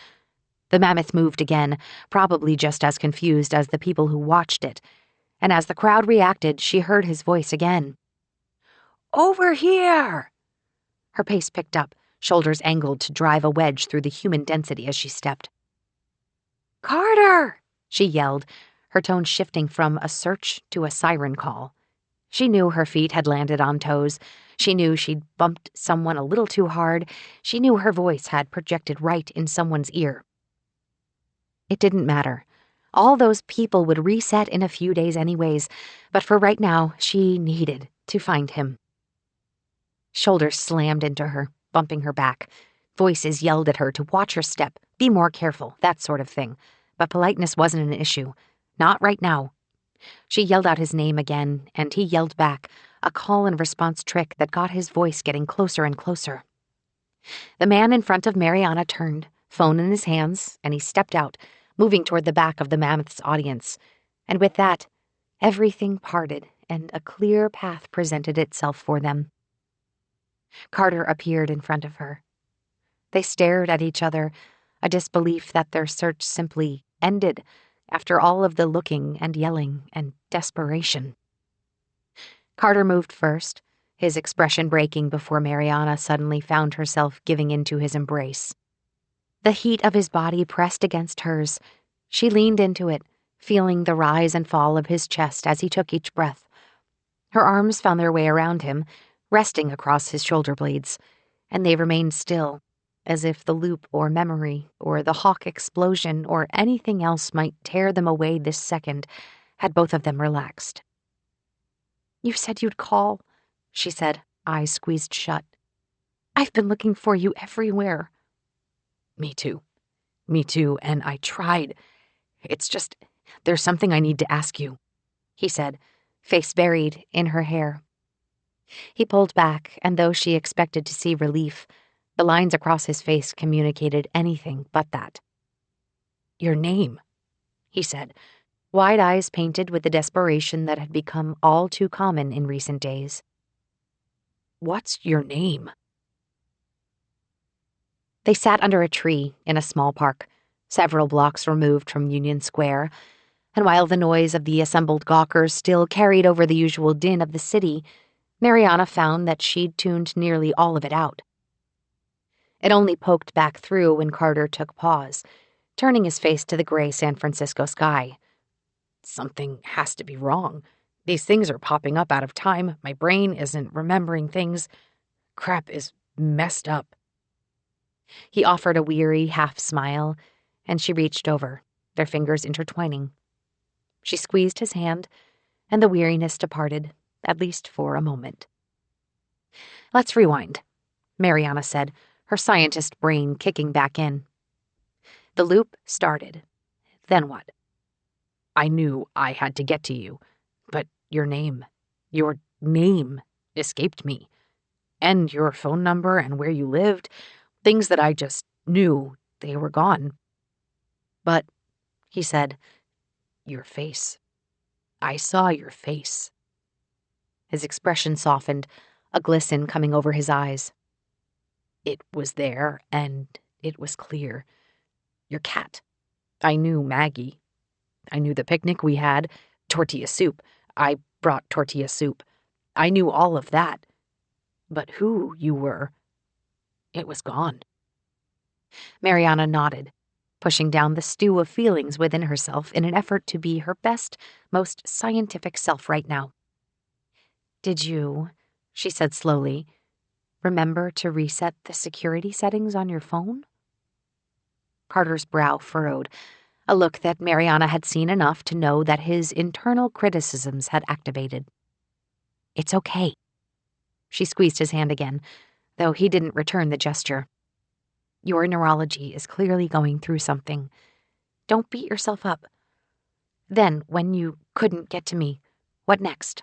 The mammoth moved again, probably just as confused as the people who watched it, and as the crowd reacted, she heard his voice again. "Over here!" Her pace picked up, shoulders angled to drive a wedge through the human density as she stepped. "Carter!" she yelled, her tone shifting from a search to a siren call. She knew her feet had landed on toes. She knew she'd bumped someone a little too hard. She knew her voice had projected right in someone's ear. It didn't matter. All those people would reset in a few days anyways, but for right now, she needed to find him. Shoulders slammed into her, bumping her back. Voices yelled at her to watch her step, be more careful, that sort of thing. But politeness wasn't an issue. Not right now. She yelled out his name again, and he yelled back, a call-and-response trick that got his voice getting closer and closer. The man in front of Mariana turned, phone in his hands, and he stepped out, moving toward the back of the mammoth's audience. And with that, everything parted, and a clear path presented itself for them. Carter appeared in front of her. They stared at each other, a disbelief that their search simply ended, after all of the looking and yelling and desperation. Carter moved first, his expression breaking before Mariana suddenly found herself giving into his embrace. The heat of his body pressed against hers. She leaned into it, feeling the rise and fall of his chest as he took each breath. Her arms found their way around him, resting across his shoulder blades, and they remained still, as if the loop or memory or the hawk explosion or anything else might tear them away this second, had both of them relaxed. "You said you'd call," she said, eyes squeezed shut. "I've been looking for you everywhere." Me too, and I tried. It's just, there's something I need to ask you," he said, face buried in her hair. He pulled back, and though she expected to see relief, the lines across his face communicated anything but that. "Your name," he said, wide eyes painted with the desperation that had become all too common in recent days. "What's your name?" They sat under a tree in a small park, several blocks removed from Union Square, and while the noise of the assembled gawkers still carried over the usual din of the city, Mariana found that she'd tuned nearly all of it out. It only poked back through when Carter took pause, turning his face to the gray San Francisco sky. "Something has to be wrong. These things are popping up out of time. My brain isn't remembering things. Crap is messed up." He offered a weary half-smile, and she reached over, their fingers intertwining. She squeezed his hand, and the weariness departed, at least for a moment. "Let's rewind," Mariana said, her scientist brain kicking back in. The loop started. Then what? "I knew I had to get to you, but your name escaped me. And your phone number and where you lived, things that I just knew, they were gone. But," he said, "your face. I saw your face." His expression softened, a glisten coming over his eyes. "It was there, and it was clear. Your cat. I knew Maggie. I knew the picnic we had, tortilla soup. I brought tortilla soup. I knew all of that. But who you were, it was gone." Mariana nodded, pushing down the stew of feelings within herself in an effort to be her best, most scientific self right now. "Did you," she said slowly, "remember to reset the security settings on your phone?" Carter's brow furrowed, a look that Mariana had seen enough to know that his internal criticisms had activated. "It's okay." She squeezed his hand again, though he didn't return the gesture. "Your neurology is clearly going through something. Don't beat yourself up. Then, when you couldn't get to me, what next?"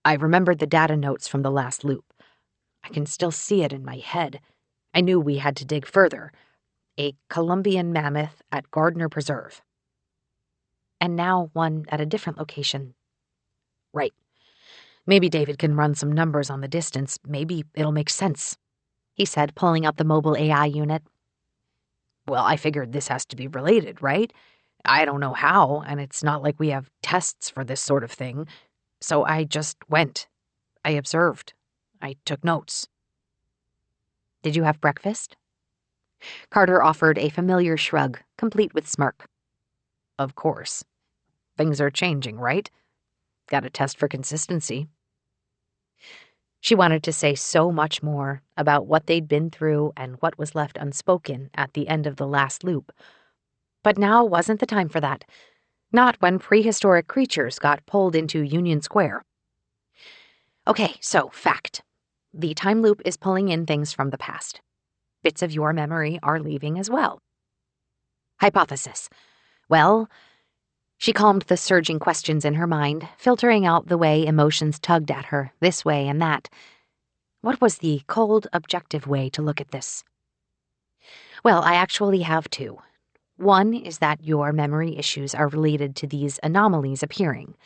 "I remembered the data notes from the last loop. I can still see it in my head. I knew we had to dig further. A Columbian mammoth at Gardner Preserve. And now one at a different location." "Right. Maybe David can run some numbers on the distance. Maybe it'll make sense," he said, pulling out the mobile AI unit. "Well, I figured this has to be related, right? I don't know how, and it's not like we have tests for this sort of thing. So I just went. I observed. I took notes." "Did you have breakfast?" Carter offered a familiar shrug, complete with smirk. "Of course. Things are changing, right? Gotta test for consistency." She wanted to say so much more about what they'd been through and what was left unspoken at the end of the last loop. But now wasn't the time for that. Not when prehistoric creatures got pulled into Union Square. "Okay, so fact. The time loop is pulling in things from the past. Bits of your memory are leaving as well. Hypothesis. Well," she calmed the surging questions in her mind, filtering out the way emotions tugged at her, this way and that. What was the cold, objective way to look at this? "Well, I actually have two. One is that your memory issues are related to these anomalies appearing.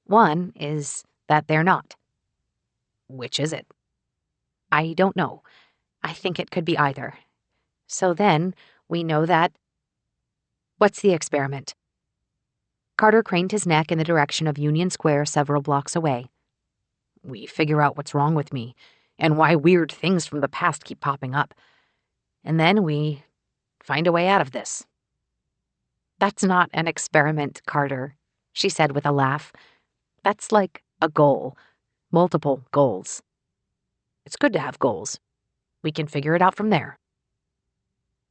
One is that they're not." "Which is it?" "I don't know. I think it could be either. So then, we know that—" "What's the experiment?" Carter craned his neck in the direction of Union Square several blocks away. We figure out what's wrong with me and why weird things from the past keep popping up. And then we find a way out of this. That's not an experiment, Carter, she said with a laugh. That's like a goal. Multiple goals. It's good to have goals. We can figure it out from there.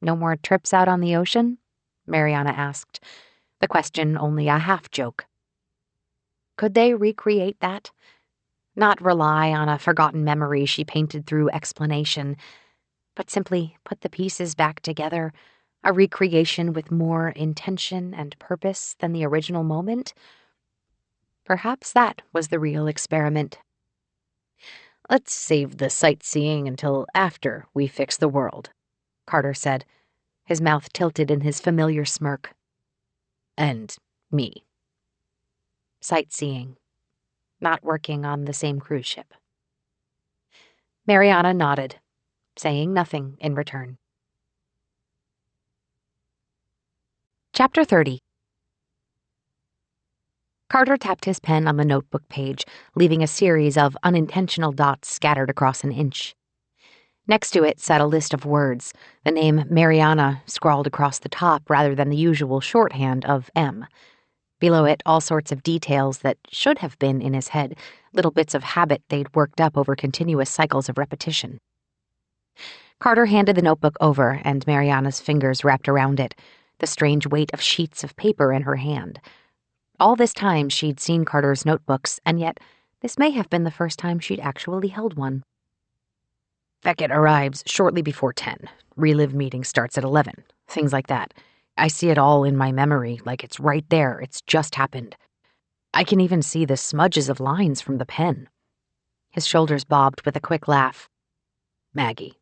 No more trips out on the ocean? Mariana asked, the question only a half-joke. Could they recreate that? Not rely on a forgotten memory she painted through explanation, but simply put the pieces back together, a recreation with more intention and purpose than the original moment? Perhaps that was the real experiment. Let's save the sightseeing until after we fix the world, Carter said, his mouth tilted in his familiar smirk. And me. Sightseeing. Not working on the same cruise ship. Mariana nodded, saying nothing in return. Chapter 30. Carter tapped his pen on the notebook page, leaving a series of unintentional dots scattered across an inch. Next to it sat a list of words, the name Mariana scrawled across the top rather than the usual shorthand of M. Below it, all sorts of details that should have been in his head, little bits of habit they'd worked up over continuous cycles of repetition. Carter handed the notebook over, and Mariana's fingers wrapped around it, the strange weight of sheets of paper in her hand. All this time she'd seen Carter's notebooks, and yet this may have been the first time she'd actually held one. Beckett arrives shortly before 10. Relive meeting starts at 11. Things like that. I see it all in my memory, like it's right there. It's just happened. I can even see the smudges of lines from the pen. His shoulders bobbed with a quick laugh. Maggie.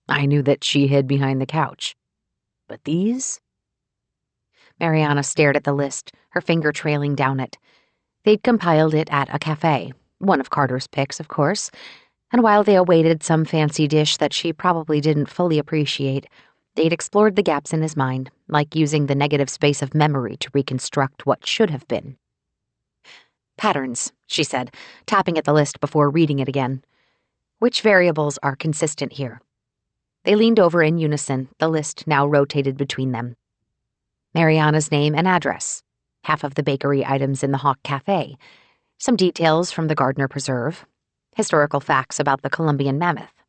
I knew that she hid behind the couch. But these? Mariana stared at the list, her finger trailing down it. They'd compiled it at a cafe, one of Carter's picks, of course, and while they awaited some fancy dish that she probably didn't fully appreciate, they'd explored the gaps in his mind, like using the negative space of memory to reconstruct what should have been. Patterns, she said, tapping at the list before reading it again. Which variables are consistent here? They leaned over in unison, the list now rotated between them. Mariana's name and address, half of the bakery items in the Hawk Cafe, some details from the Gardner Preserve, historical facts about the Columbian mammoth.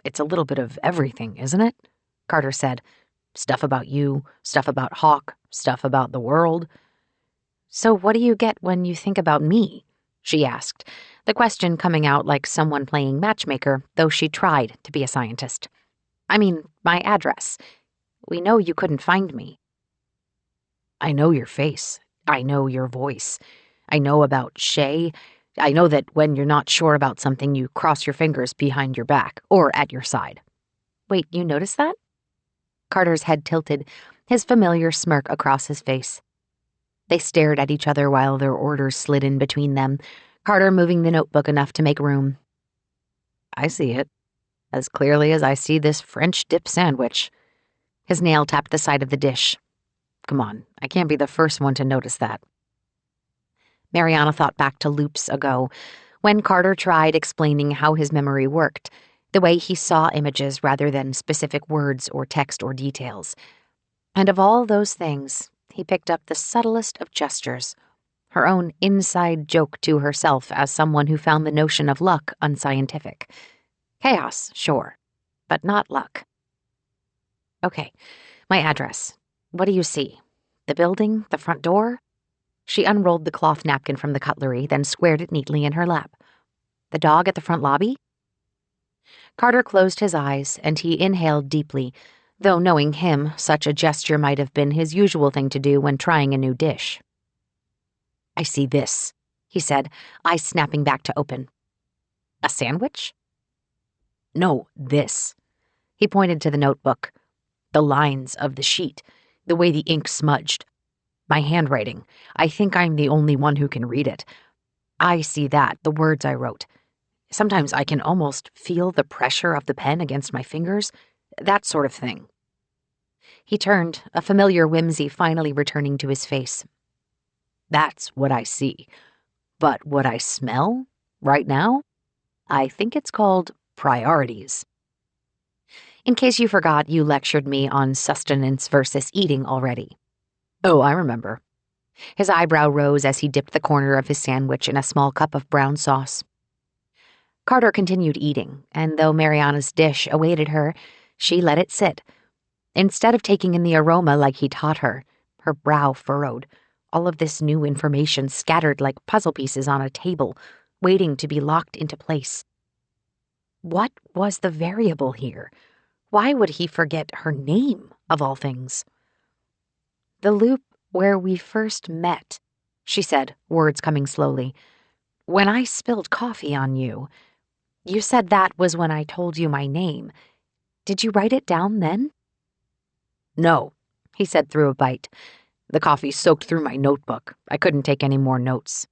It's a little bit of everything, isn't it? Carter said. Stuff about you, stuff about Hawk, stuff about the world. So what do you get when you think about me? She asked, the question coming out like someone playing matchmaker, though she tried to be a scientist. I mean, my address. We know you couldn't find me. I know your face. I know your voice. I know about Shay. I know that when you're not sure about something, you cross your fingers behind your back or at your side. Wait, you noticed that? Carter's head tilted, his familiar smirk across his face. They stared at each other while their orders slid in between them, Carter moving the notebook enough to make room. I see it, as clearly as I see this French dip sandwich. His nail tapped the side of the dish. Come on, I can't be the first one to notice that. Mariana thought back to loops ago, when Carter tried explaining how his memory worked, the way he saw images rather than specific words or text or details. And of all those things, he picked up the subtlest of gestures, her own inside joke to herself as someone who found the notion of luck unscientific. Chaos, sure, but not luck. Okay, my address. What do you see? The building? The front door? She unrolled the cloth napkin from the cutlery, then squared it neatly in her lap. The dog at the front lobby? Carter closed his eyes, and he inhaled deeply, though knowing him, such a gesture might have been his usual thing to do when trying a new dish. I see this, he said, eyes snapping back to open. A sandwich? No, this. He pointed to the notebook. The lines of the sheet, the way the ink smudged. My handwriting. I think I'm the only one who can read it. I see that, the words I wrote. Sometimes I can almost feel the pressure of the pen against my fingers, that sort of thing. He turned, a familiar whimsy finally returning to his face. That's what I see. But what I smell right now, I think it's called priorities. In case you forgot, you lectured me on sustenance versus eating already. Oh, I remember. His eyebrow rose as he dipped the corner of his sandwich in a small cup of brown sauce. Carter continued eating, and though Mariana's dish awaited her, she let it sit. Instead of taking in the aroma like he taught her, her brow furrowed, all of this new information scattered like puzzle pieces on a table, waiting to be locked into place. What was the variable here? Why would he forget her name, of all things? The loop where we first met, she said, words coming slowly. When I spilled coffee on you. You said that was when I told you my name. Did you write it down then? No, he said through a bite. The coffee soaked through my notebook. I couldn't take any more notes.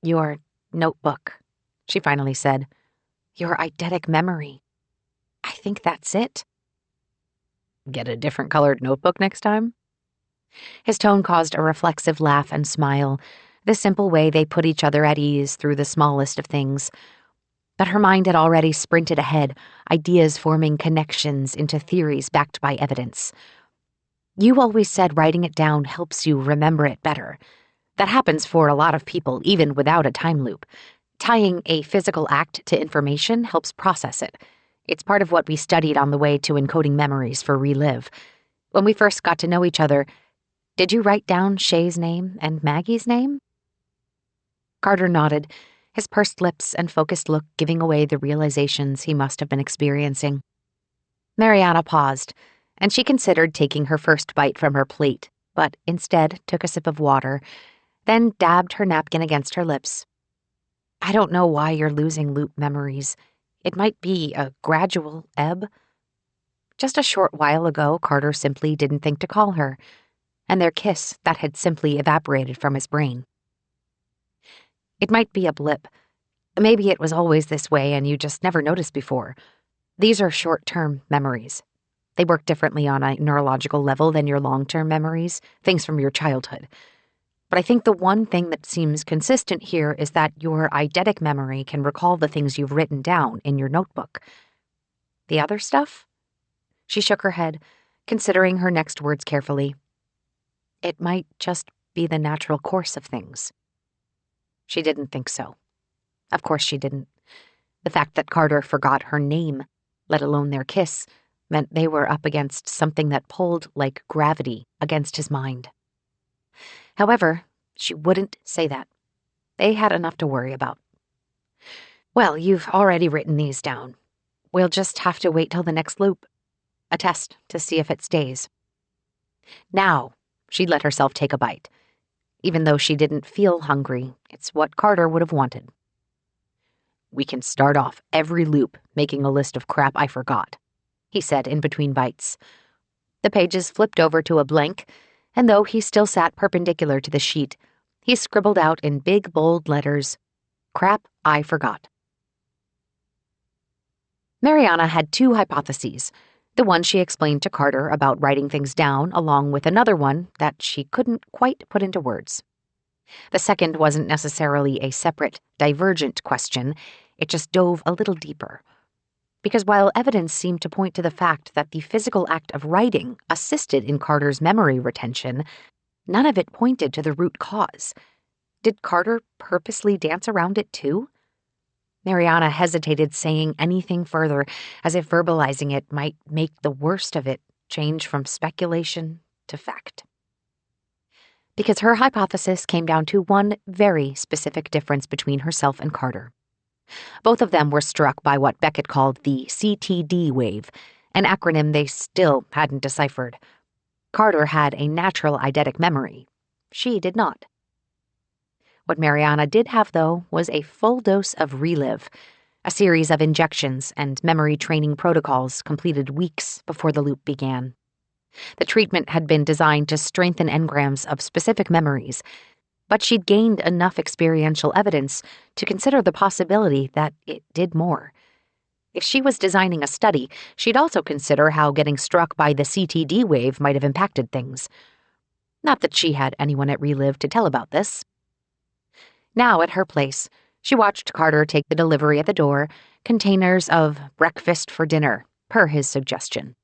Your notebook, she finally said. Your eidetic memory. I think that's it. Get a different colored notebook next time? His tone caused a reflexive laugh and smile, the simple way they put each other at ease through the smallest of things. But her mind had already sprinted ahead, ideas forming connections into theories backed by evidence. You always said writing it down helps you remember it better. That happens for a lot of people, even without a time loop. Tying a physical act to information helps process it. It's part of what we studied on the way to encoding memories for Relive. When we first got to know each other, did you write down Shay's name and Maggie's name? Carter nodded, his pursed lips and focused look giving away the realizations he must have been experiencing. Mariana paused, and she considered taking her first bite from her plate, but instead took a sip of water, then dabbed her napkin against her lips. I don't know why you're losing loop memories. It might be a gradual ebb. Just a short while ago, Carter simply didn't think to call her, and their kiss that had simply evaporated from his brain. It might be a blip. Maybe it was always this way and you just never noticed before. These are short-term memories. They work differently on a neurological level than your long-term memories, things from your childhood. But I think the one thing that seems consistent here is that your eidetic memory can recall the things you've written down in your notebook. The other stuff? She shook her head, considering her next words carefully. It might just be the natural course of things. She didn't think so. Of course she didn't. The fact that Carter forgot her name, let alone their kiss, meant they were up against something that pulled like gravity against his mind. However, she wouldn't say that. They had enough to worry about. Well, you've already written these down. We'll just have to wait till the next loop. A test to see if it stays. Now, she let herself take a bite. Even though she didn't feel hungry, it's what Carter would have wanted. We can start off every loop making a list of crap I forgot, he said in between bites. The pages flipped over to a blank, and though he still sat perpendicular to the sheet, he scribbled out in big, bold letters, Crap I forgot. Mariana had two hypotheses, the one she explained to Carter about writing things down, along with another one that she couldn't quite put into words. The second wasn't necessarily a separate, divergent question, it just dove a little deeper. Because while evidence seemed to point to the fact that the physical act of writing assisted in Carter's memory retention, none of it pointed to the root cause. Did Carter purposely dance around it too? Mariana hesitated saying anything further, as if verbalizing it might make the worst of it change from speculation to fact. Because her hypothesis came down to one very specific difference between herself and Carter. Both of them were struck by what Beckett called the CTD wave, an acronym they still hadn't deciphered. Carter had a natural eidetic memory. She did not. What Mariana did have, though, was a full dose of Relive, a series of injections and memory training protocols completed weeks before the loop began. The treatment had been designed to strengthen engrams of specific memories, but she'd gained enough experiential evidence to consider the possibility that it did more. If she was designing a study, she'd also consider how getting struck by the CTD wave might have impacted things. Not that she had anyone at Relive to tell about this. Now, at her place, she watched Carter take the delivery at the door, containers of breakfast for dinner, per his suggestion.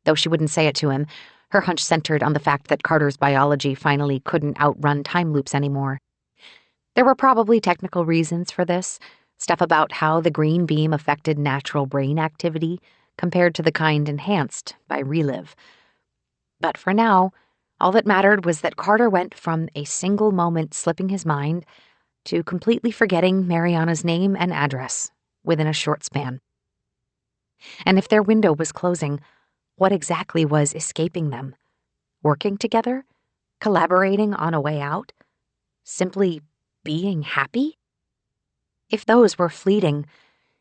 Though she wouldn't say it to him, her hunch centered on the fact that Carter's biology finally couldn't outrun time loops anymore. There were probably technical reasons for this, stuff about how the green beam affected natural brain activity compared to the kind enhanced by Relive. But for now, all that mattered was that Carter went from a single moment slipping his mind to completely forgetting Mariana's name and address within a short span. And if their window was closing, what exactly was escaping them? Working together? Collaborating on a way out? Simply being happy? If those were fleeting,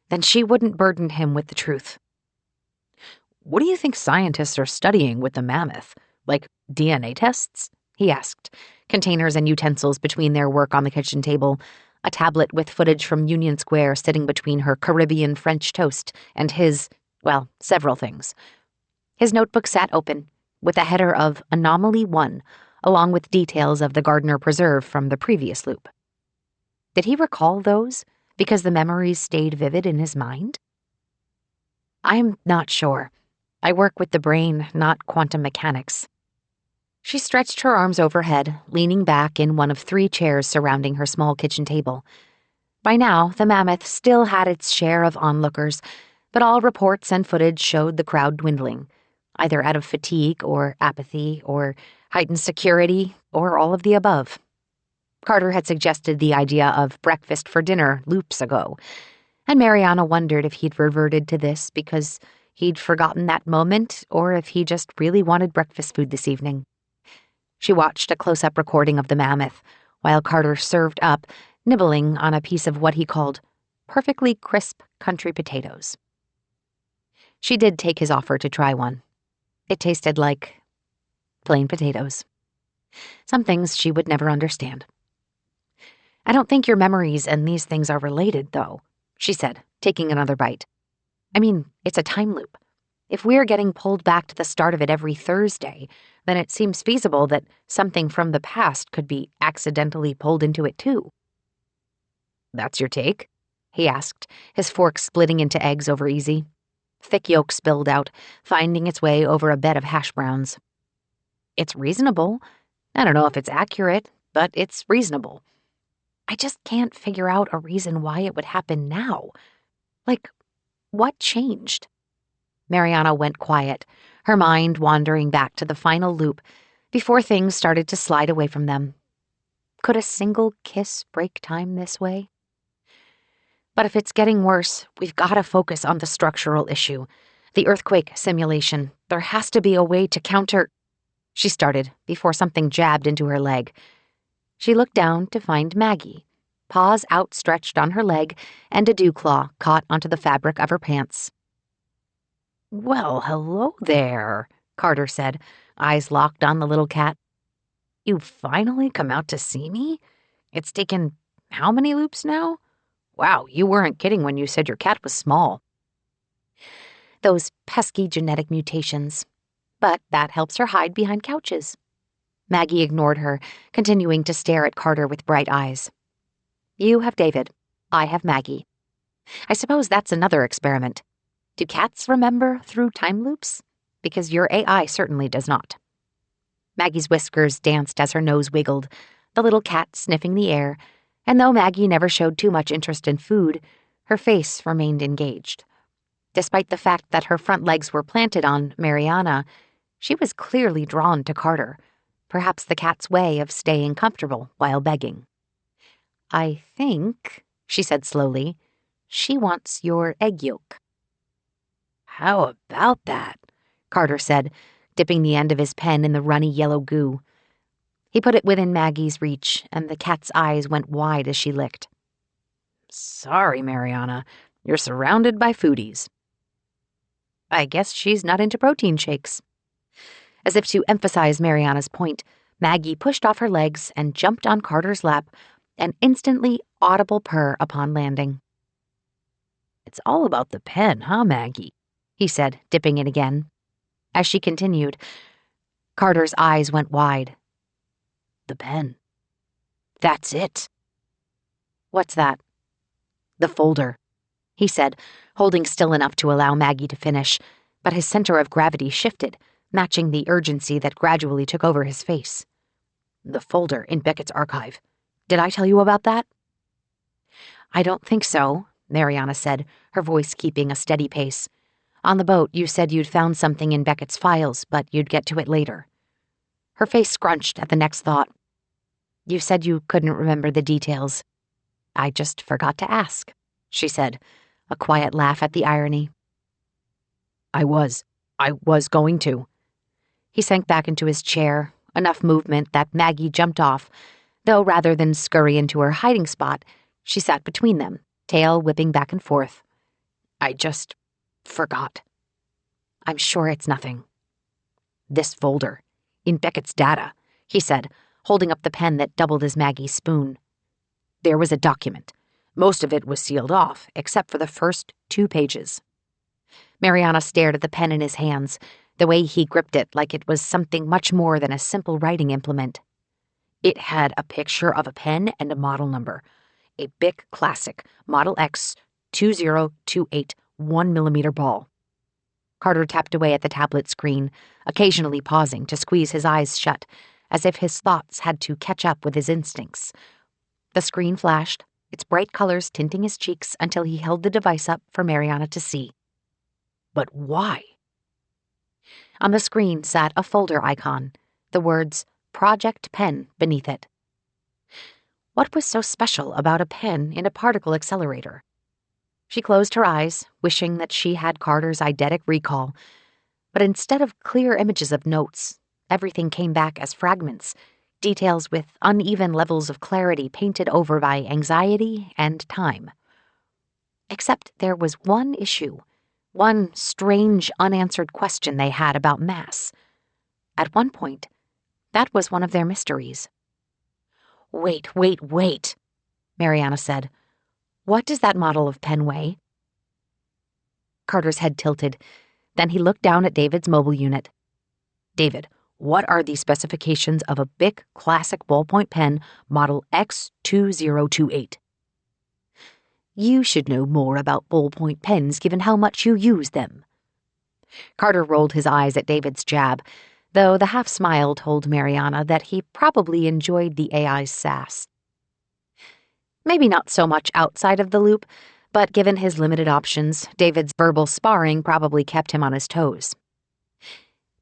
then she wouldn't burden him with the truth. "What do you think scientists are studying with the mammoth? Like DNA tests?" he asked, containers and utensils between their work on the kitchen table, a tablet with footage from Union Square sitting between her Caribbean French toast and his, well, several things. His notebook sat open, with a header of Anomaly 1, along with details of the Gardner Preserve from the previous loop. Did he recall those because the memories stayed vivid in his mind? "I'm not sure. I work with the brain, not quantum mechanics." She stretched her arms overhead, leaning back in one of 3 chairs surrounding her small kitchen table. By now, the mammoth still had its share of onlookers, but all reports and footage showed the crowd dwindling, either out of fatigue or apathy or heightened security or all of the above. Carter had suggested the idea of breakfast for dinner loops ago, and Mariana wondered if he'd reverted to this because he'd forgotten that moment or if he just really wanted breakfast food this evening. She watched a close-up recording of the mammoth while Carter served up, nibbling on a piece of what he called perfectly crisp country potatoes. She did take his offer to try one. It tasted like plain potatoes. Some things she would never understand. "I don't think your memories and these things are related, though," she said, taking another bite. "I mean, it's a time loop. If we're getting pulled back to the start of it every Thursday, then it seems feasible that something from the past could be accidentally pulled into it, too." "That's your take?" he asked, his fork splitting into eggs over easy. Thick yolk spilled out, finding its way over a bed of hash browns. "It's reasonable. I don't know if it's accurate, but it's reasonable. I just can't figure out a reason why it would happen now. Like, what changed?" Mariana went quiet, her mind wandering back to the final loop before things started to slide away from them. Could a single kiss break time this way? "But if it's getting worse, we've got to focus on the structural issue. The earthquake simulation. There has to be a way to counter—" she started before something jabbed into her leg. She looked down to find Maggie, paws outstretched on her leg and a dew claw caught onto the fabric of her pants. "Well, hello there," Carter said, eyes locked on the little cat. "You've finally come out to see me? It's taken how many loops now? Wow, you weren't kidding when you said your cat was small." "Those pesky genetic mutations. But that helps her hide behind couches." Maggie ignored her, continuing to stare at Carter with bright eyes. "You have David. I have Maggie. I suppose that's another experiment. Do cats remember through time loops? Because your AI certainly does not." Maggie's whiskers danced as her nose wiggled, the little cat sniffing the air, and though Maggie never showed too much interest in food, her face remained engaged. Despite the fact that her front legs were planted on Mariana, she was clearly drawn to Carter, perhaps the cat's way of staying comfortable while begging. "I think," she said slowly, "she wants your egg yolk." "How about that?" Carter said, dipping the end of his pen in the runny yellow goo. He put it within Maggie's reach, and the cat's eyes went wide as she licked. "Sorry, Mariana, you're surrounded by foodies." "I guess she's not into protein shakes." As if to emphasize Mariana's point, Maggie pushed off her legs and jumped on Carter's lap, an instantly audible purr upon landing. "It's all about the pen, huh, Maggie?" he said, dipping it again. As she continued, Carter's eyes went wide, the pen. That's it. What's that? The folder, he said, holding still enough to allow Maggie to finish, but his center of gravity shifted, matching the urgency that gradually took over his face. The folder in Beckett's archive. Did I tell you about that? I don't think so, Mariana said, her voice keeping a steady pace. On the boat, you said you'd found something in Beckett's files, but you'd get to it later. Her face scrunched at the next thought. You said you couldn't remember the details. I just forgot to ask, she said, a quiet laugh at the irony. I was going to. He sank back into his chair, enough movement that Maggie jumped off, though rather than scurry into her hiding spot, she sat between them, tail whipping back and forth. I just forgot. I'm sure it's nothing. This folder, in Beckett's data, he said, holding up the pen that doubled as Maggie's spoon. There was a document. Most of it was sealed off, except for the first 2 pages. Mariana stared at the pen in his hands, the way he gripped it like it was something much more than a simple writing implement. It had a picture of a pen and a model number. A Bic Classic, Model X 2028 1mm ball. Carter tapped away at the tablet screen, occasionally pausing to squeeze his eyes shut, as if his thoughts had to catch up with his instincts. The screen flashed, its bright colors tinting his cheeks until he held the device up for Mariana to see. But why? On the screen sat a folder icon, the words Project Pen beneath it. What was so special about a pen in a particle accelerator? She closed her eyes, wishing that she had Carter's eidetic recall, but instead of clear images of notes, everything came back as fragments, details with uneven levels of clarity painted over by anxiety and time. Except there was one issue, one strange unanswered question they had about mass. At one point, that was one of their mysteries. Wait, Mariana said. What does that model of pen weigh? Carter's head tilted. Then he looked down at David's mobile unit. David, what are the specifications of a Bic Classic ballpoint pen, Model X2028? You should know more about ballpoint pens given how much you use them. Carter rolled his eyes at David's jab, though the half-smile told Mariana that he probably enjoyed the AI's sass. Maybe not so much outside of the loop, but given his limited options, David's verbal sparring probably kept him on his toes.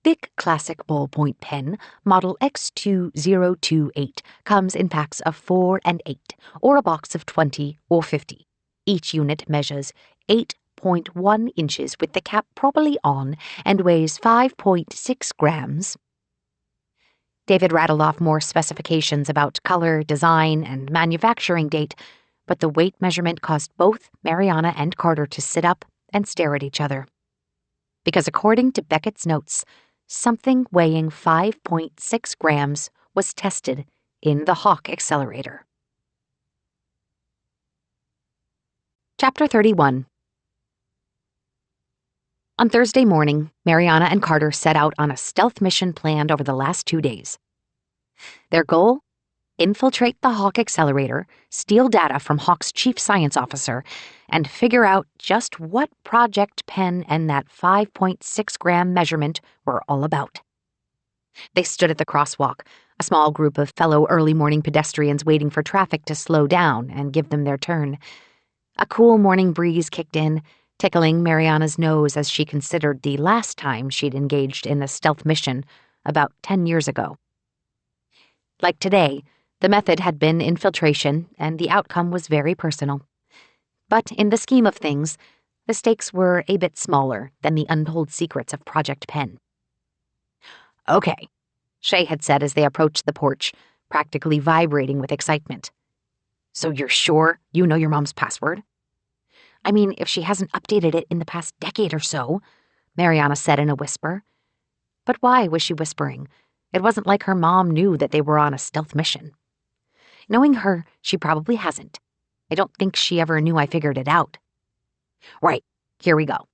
Bic Classic ballpoint pen, Model X2028, comes in packs of 4 and 8, or a box of 20 or 50. Each unit measures 8.1 inches with the cap properly on and weighs 5.6 grams. David rattled off more specifications about color, design, and manufacturing date, but the weight measurement caused both Mariana and Carter to sit up and stare at each other. Because according to Beckett's notes, something weighing 5.6 grams was tested in the Hawk accelerator. Chapter 31. On Thursday morning, Mariana and Carter set out on a stealth mission planned over the last 2 days. Their goal? Infiltrate the Hawk accelerator, steal data from Hawk's chief science officer, and figure out just what Project Pen and that 5.6-gram measurement were all about. They stood at the crosswalk, a small group of fellow early-morning pedestrians waiting for traffic to slow down and give them their turn. A cool morning breeze kicked in, tickling Mariana's nose as she considered the last time she'd engaged in a stealth mission, about 10 years ago. Like today, the method had been infiltration, and the outcome was very personal. But in the scheme of things, the stakes were a bit smaller than the untold secrets of Project Pen. Okay, Shay had said as they approached the porch, practically vibrating with excitement. So you're sure you know your mom's password? I mean, if she hasn't updated it in the past decade or so, Mariana said in a whisper. But why was she whispering? It wasn't like her mom knew that they were on a stealth mission. Knowing her, she probably hasn't. I don't think she ever knew I figured it out. Right, here we go.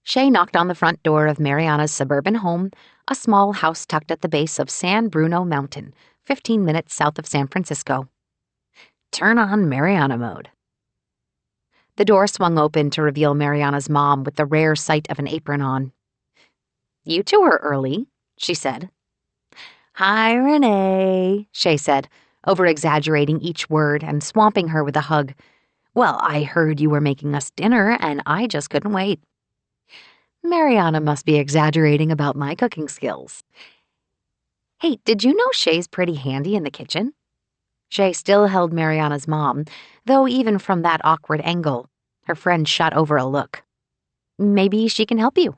Shay knocked on the front door of Mariana's suburban home, a small house tucked at the base of San Bruno Mountain, 15 minutes south of San Francisco. Turn on Mariana mode. The door swung open to reveal Mariana's mom with the rare sight of an apron on. "You two are early," she said. "Hi, Renee," Shay said, over-exaggerating each word and swamping her with a hug. "Well, I heard you were making us dinner, and I just couldn't wait." Mariana must be exaggerating about my cooking skills. "Hey, did you know Shay's pretty handy in the kitchen?" Shay still held Mariana's mom, though even from that awkward angle, her friend shot over a look. "Maybe she can help you."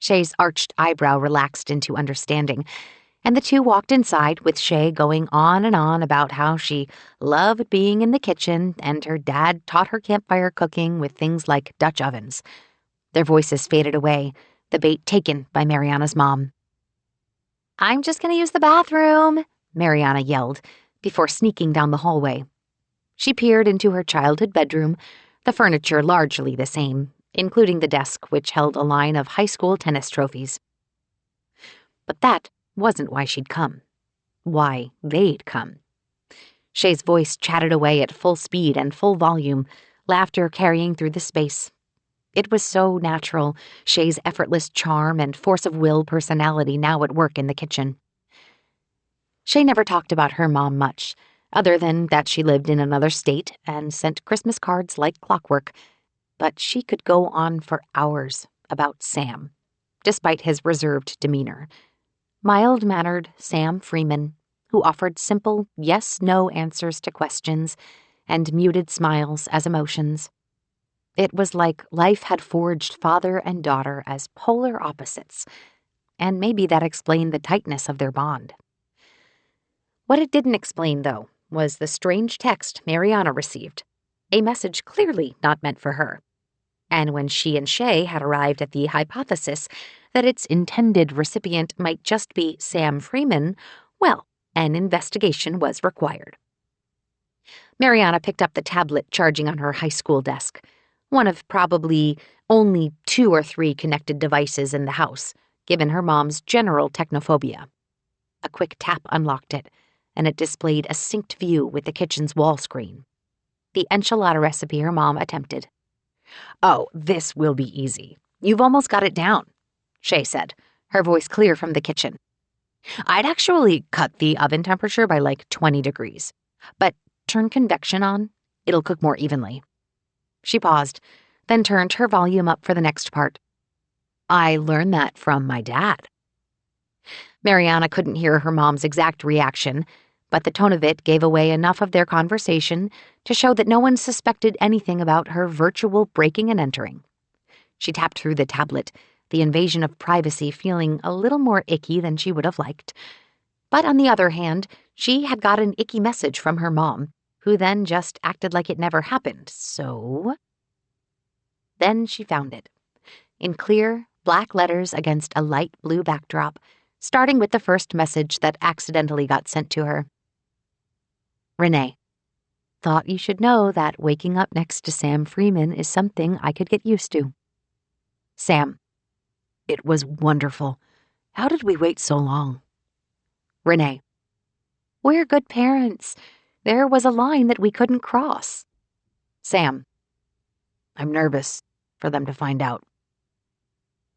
Shay's arched eyebrow relaxed into understanding, and the two walked inside with Shay going on and on about how she loved being in the kitchen and her dad taught her campfire cooking with things like Dutch ovens. Their voices faded away, the bait taken by Mariana's mom. "I'm just going to use the bathroom," Mariana yelled, before sneaking down the hallway. She peered into her childhood bedroom, the furniture largely the same, including the desk which held a line of high school tennis trophies. But that wasn't why she'd come. Why they'd come. Shay's voice chatted away at full speed and full volume, laughter carrying through the space. It was so natural, Shay's effortless charm and force of will personality now at work in the kitchen. Shay never talked about her mom much, other than that she lived in another state and sent Christmas cards like clockwork, but she could go on for hours about Sam, despite his reserved demeanor. Mild-mannered Sam Freeman, who offered simple yes-no answers to questions and muted smiles as emotions. It was like life had forged father and daughter as polar opposites, and maybe that explained the tightness of their bond. What it didn't explain, though, was the strange text Mariana received, a message clearly not meant for her. And when she and Shay had arrived at the hypothesis that its intended recipient might just be Sam Freeman, well, an investigation was required. Mariana picked up the tablet charging on her high school desk, one of probably only 2 or 3 connected devices in the house, given her mom's general technophobia. A quick tap unlocked it, and it displayed a synced view with the kitchen's wall screen. The enchilada recipe her mom attempted. "Oh, this will be easy. You've almost got it down," Shay said, her voice clear from the kitchen. "I'd actually cut the oven temperature by like 20 degrees. But turn convection on. It'll cook more evenly." She paused, then turned her volume up for the next part. "I learned that from my dad." Mariana couldn't hear her mom's exact reaction, but the tone of it gave away enough of their conversation to show that no one suspected anything about her virtual breaking and entering. She tapped through the tablet, the invasion of privacy feeling a little more icky than she would have liked. But on the other hand, she had got an icky message from her mom, who then just acted like it never happened, so... Then she found it, in clear, black letters against a light blue backdrop, starting with the first message that accidentally got sent to her. "Renee, thought you should know that waking up next to Sam Freeman is something I could get used to. Sam, it was wonderful. How did we wait so long? Renee, we're good parents. There was a line that we couldn't cross. Sam, I'm nervous for them to find out.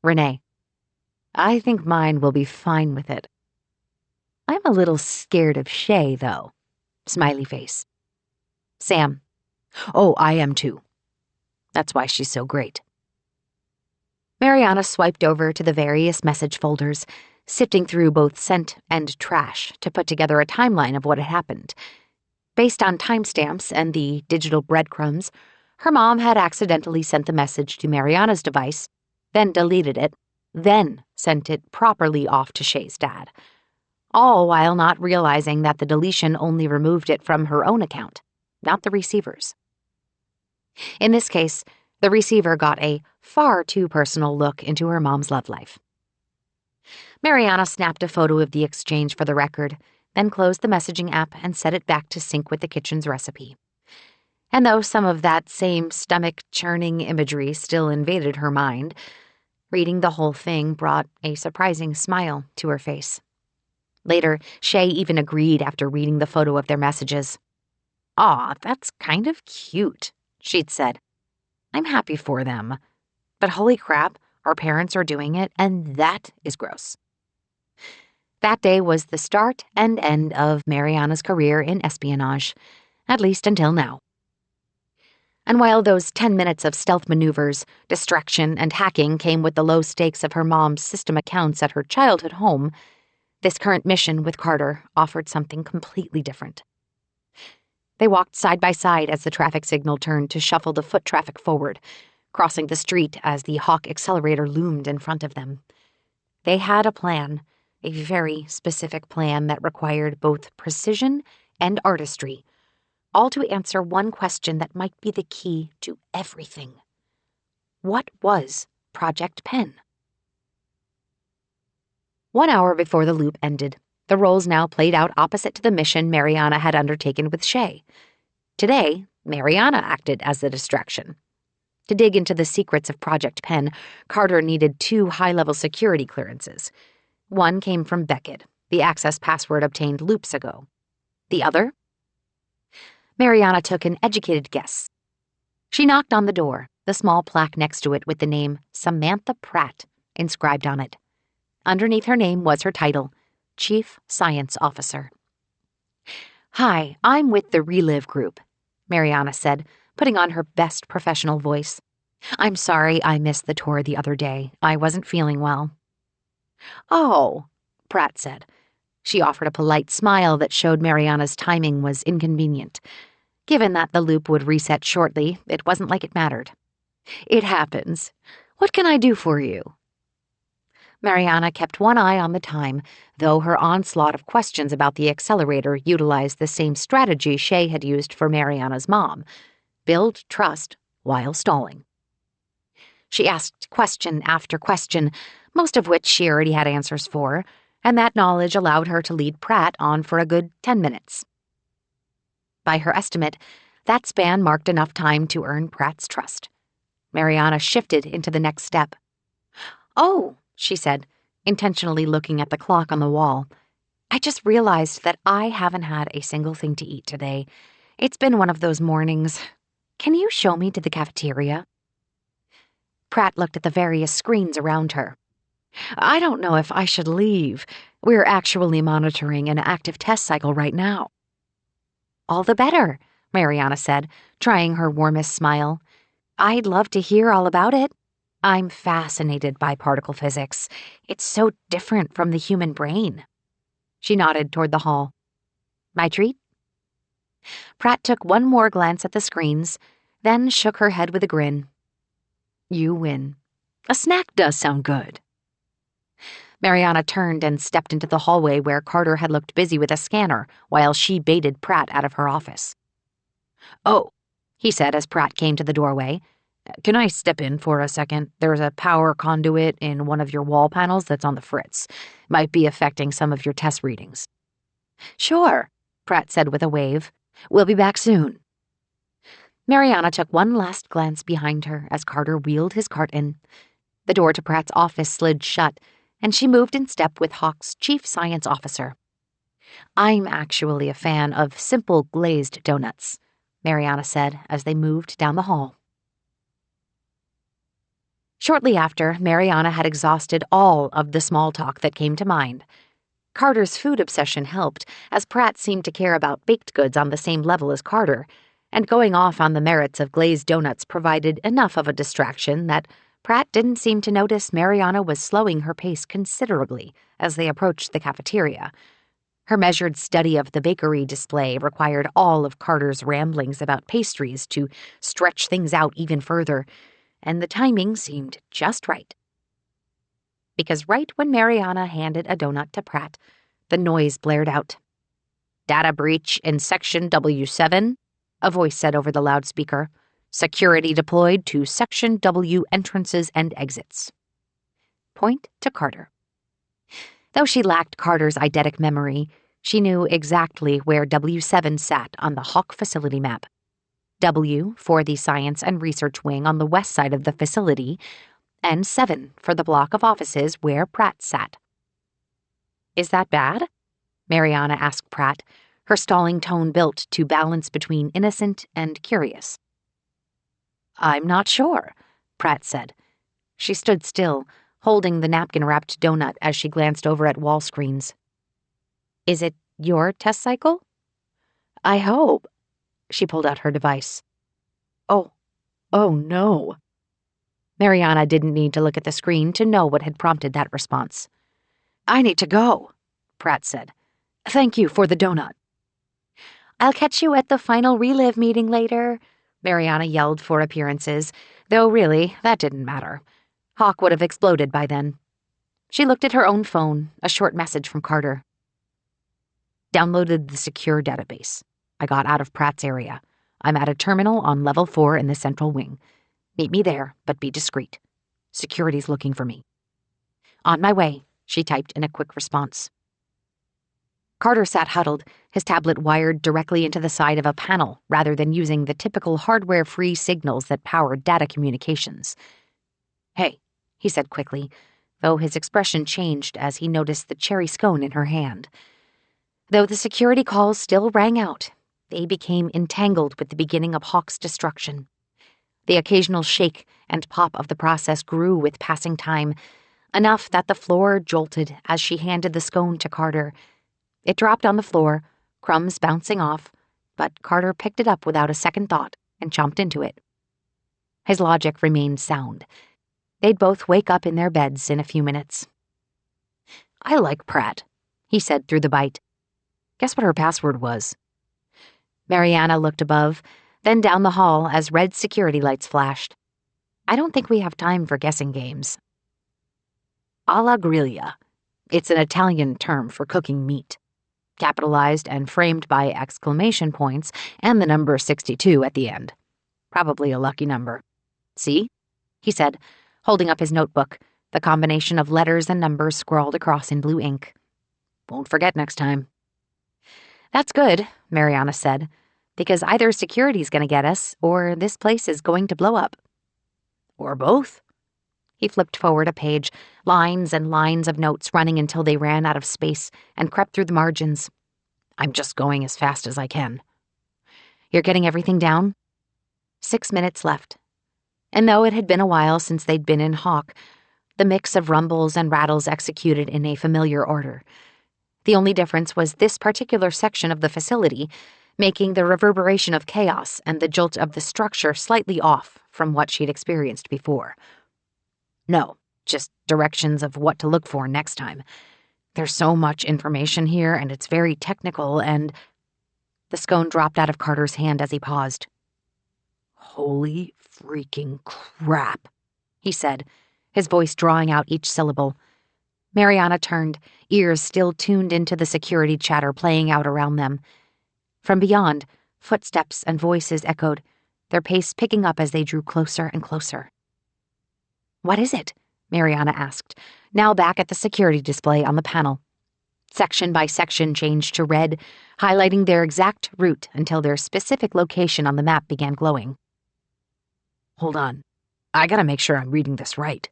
Renee, I think mine will be fine with it. I'm a little scared of Shay, though. Smiley face. Sam, oh, I am too. That's why she's so great." Mariana swiped over to the various message folders, sifting through both sent and trash to put together a timeline of what had happened. Based on timestamps and the digital breadcrumbs, her mom had accidentally sent the message to Mariana's device, then deleted it, then sent it properly off to Shay's dad, all while not realizing that the deletion only removed it from her own account, not the receiver's. In this case, the receiver got a far too personal look into her mom's love life. Mariana snapped a photo of the exchange for the record, then closed the messaging app and set it back to sync with the kitchen's recipe. And though some of that same stomach-churning imagery still invaded her mind, reading the whole thing brought a surprising smile to her face. Later, Shay even agreed after reading the photo of their messages. "Aw, that's kind of cute," she'd said. "I'm happy for them. But holy crap, our parents are doing it, and that is gross." That day was the start and end of Mariana's career in espionage, at least until now. And while those 10 minutes of stealth maneuvers, distraction, and hacking came with the low stakes of her mom's system accounts at her childhood home, this current mission with Carter offered something completely different. They walked side by side as the traffic signal turned to shuffle the foot traffic forward, crossing the street as the Hawk accelerator loomed in front of them. They had a plan, a very specific plan that required both precision and artistry, all to answer one question that might be the key to everything. What was Project Pen? 1 hour before the loop ended, the roles now played out opposite to the mission Mariana had undertaken with Shay. Today, Mariana acted as the distraction. To dig into the secrets of Project Pen, Carter needed 2 high-level security clearances. One came from Beckett, the access password obtained loops ago. The other? Mariana took an educated guess. She knocked on the door, the small plaque next to it with the name Samantha Pratt inscribed on it. Underneath her name was her title, Chief Science Officer. "Hi, I'm with the Relive Group," Mariana said, putting on her best professional voice. "I'm sorry I missed the tour the other day. I wasn't feeling well." "Oh," Pratt said. She offered a polite smile that showed Mariana's timing was inconvenient. Given that the loop would reset shortly, it wasn't like it mattered. "It happens. What can I do for you?" Mariana kept one eye on the time, though her onslaught of questions about the accelerator utilized the same strategy Shay had used for Mariana's mom: build trust while stalling. She asked question after question, most of which she already had answers for, and that knowledge allowed her to lead Pratt on for a good 10 minutes. By her estimate, that span marked enough time to earn Pratt's trust. Mariana shifted into the next step. "Oh," she said, intentionally looking at the clock on the wall. "I just realized that I haven't had a single thing to eat today. It's been one of those mornings. Can you show me to the cafeteria?" Pratt looked at the various screens around her. "I don't know if I should leave. We're actually monitoring an active test cycle right now." "All the better," Mariana said, trying her warmest smile. "I'd love to hear all about it. I'm fascinated by particle physics. It's so different from the human brain." She nodded toward the hall. "My treat?" Pratt took one more glance at the screens, then shook her head with a grin. "You win. A snack does sound good." Mariana turned and stepped into the hallway where Carter had looked busy with a scanner while she baited Pratt out of her office. "Oh," he said as Pratt came to the doorway. "Can I step in for a second? There's a power conduit in one of your wall panels that's on the fritz. Might be affecting some of your test readings." "Sure," Pratt said with a wave. "We'll be back soon." Mariana took one last glance behind her as Carter wheeled his cart in. The door to Pratt's office slid shut, and she moved in step with Hawk's chief science officer. "I'm actually a fan of simple glazed donuts," Mariana said as they moved down the hall. Shortly after, Mariana had exhausted all of the small talk that came to mind. Carter's food obsession helped, as Pratt seemed to care about baked goods on the same level as Carter, and going off on the merits of glazed donuts provided enough of a distraction that Pratt didn't seem to notice Mariana was slowing her pace considerably as they approached the cafeteria. Her measured study of the bakery display required all of Carter's ramblings about pastries to stretch things out even further, and the timing seemed just right. Because right when Mariana handed a donut to Pratt, the noise blared out. "Data breach in Section W7, a voice said over the loudspeaker. "Security deployed to Section W entrances and exits." Point to Carter. Though she lacked Carter's eidetic memory, she knew exactly where W7 sat on the Hawk facility map. W for the Science and Research Wing on the west side of the facility, and 7 for the block of offices where Pratt sat. "Is that bad?" Mariana asked Pratt, her stalling tone built to balance between innocent and curious. "I'm not sure," Pratt said. She stood still, holding the napkin-wrapped donut as she glanced over at wall screens. "Is it your test cycle?" "I hope." She pulled out her device. Oh no." Mariana didn't need to look at the screen to know what had prompted that response. "I need to go," Pratt said. "Thank you for the donut." "I'll catch you at the final relive meeting later," Mariana yelled for appearances, though really, that didn't matter. Hawk would have exploded by then. She looked at her own phone, a short message from Carter. "Downloaded the secure database. I got out of Pratt's area. I'm at a terminal on level 4 in the central wing. Meet me there, but be discreet. Security's looking for me." "On my way," she typed in a quick response. Carter sat huddled, his tablet wired directly into the side of a panel rather than using the typical hardware-free signals that powered data communications. "Hey," he said quickly, though his expression changed as he noticed the cherry scone in her hand. Though the security calls still rang out, they became entangled with the beginning of Hawk's destruction. The occasional shake and pop of the process grew with passing time, enough that the floor jolted as she handed the scone to Carter. It dropped on the floor, crumbs bouncing off, but Carter picked it up without a second thought and chomped into it. His logic remained sound. They'd both wake up in their beds in a few minutes. "I like Pratt," he said through the bite. "Guess what her password was?" Mariana looked above, then down the hall as red security lights flashed. "I don't think we have time for guessing games." "Alla griglia. It's an Italian term for cooking meat. Capitalized and framed by exclamation points and the number 62 at the end. Probably a lucky number. See?" he said, holding up his notebook, the combination of letters and numbers scrawled across in blue ink. "Won't forget next time." "That's good," Mariana said, "because either security's gonna get us, or this place is going to blow up." "Or both." He flipped forward a page, lines and lines of notes running until they ran out of space and crept through the margins. "I'm just going as fast as I can." "You're getting everything down?" 6 minutes left. And though it had been a while since they'd been in Hawk, the mix of rumbles and rattles executed in a familiar order. The only difference was this particular section of the facility, making the reverberation of chaos and the jolt of the structure slightly off from what she'd experienced before. No, just directions of what to look for next time. There's so much information here, and it's very technical, and... The scone dropped out of Carter's hand as he paused. "Holy freaking crap," he said, his voice drawing out each syllable. Mariana turned, ears still tuned into the security chatter playing out around them. From beyond, footsteps and voices echoed, their pace picking up as they drew closer and closer. "What is it?" Mariana asked, now back at the security display on the panel. Section by section changed to red, highlighting their exact route until their specific location on the map began glowing. "Hold on. I gotta make sure I'm reading this right."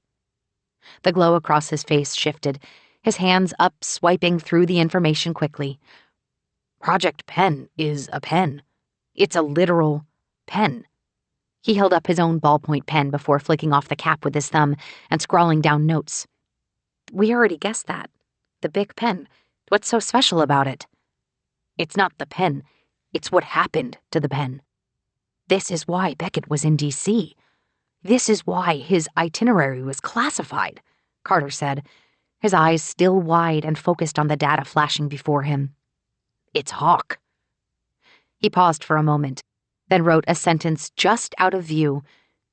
The glow across his face shifted, his hands up swiping through the information quickly. Project Pen is a pen. It's a literal pen. He held up his own ballpoint pen before flicking off the cap with his thumb and scrawling down notes. "We already guessed that. The big pen. What's so special about it?" "It's not the pen. It's what happened to the pen. This is why Beckett was in D.C. This is why his itinerary was classified," Carter said, his eyes still wide and focused on the data flashing before him. "It's Hawk." He paused for a moment, then wrote a sentence just out of view,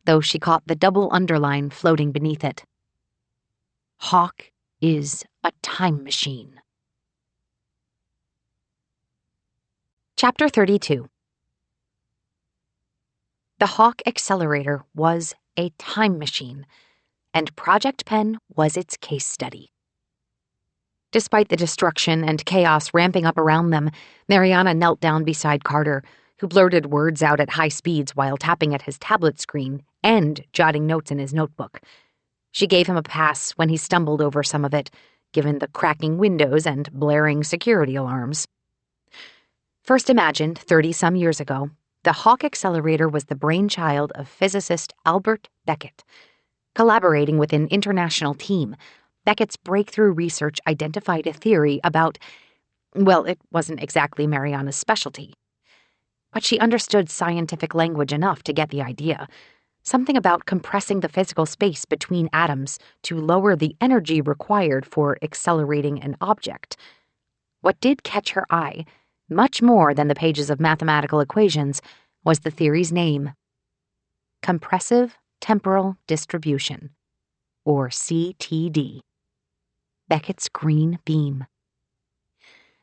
though she caught the double underline floating beneath it. "Hawk is a time machine." Chapter 32. The Hawk Accelerator was a time machine, and Project Pen was its case study. Despite the destruction and chaos ramping up around them, Mariana knelt down beside Carter, who blurted words out at high speeds while tapping at his tablet screen and jotting notes in his notebook. She gave him a pass when he stumbled over some of it, given the cracking windows and blaring security alarms. First imagined 30-some years ago, the Hawk accelerator was the brainchild of physicist Albert Beckett. Collaborating with an international team, Beckett's breakthrough research identified a theory about, well, it wasn't exactly Mariana's specialty. But she understood scientific language enough to get the idea. Something about compressing the physical space between atoms to lower the energy required for accelerating an object. What did catch her eye, much more than the pages of mathematical equations, was the theory's name: compressive temporal distribution, or CTD. Beckett's green beam.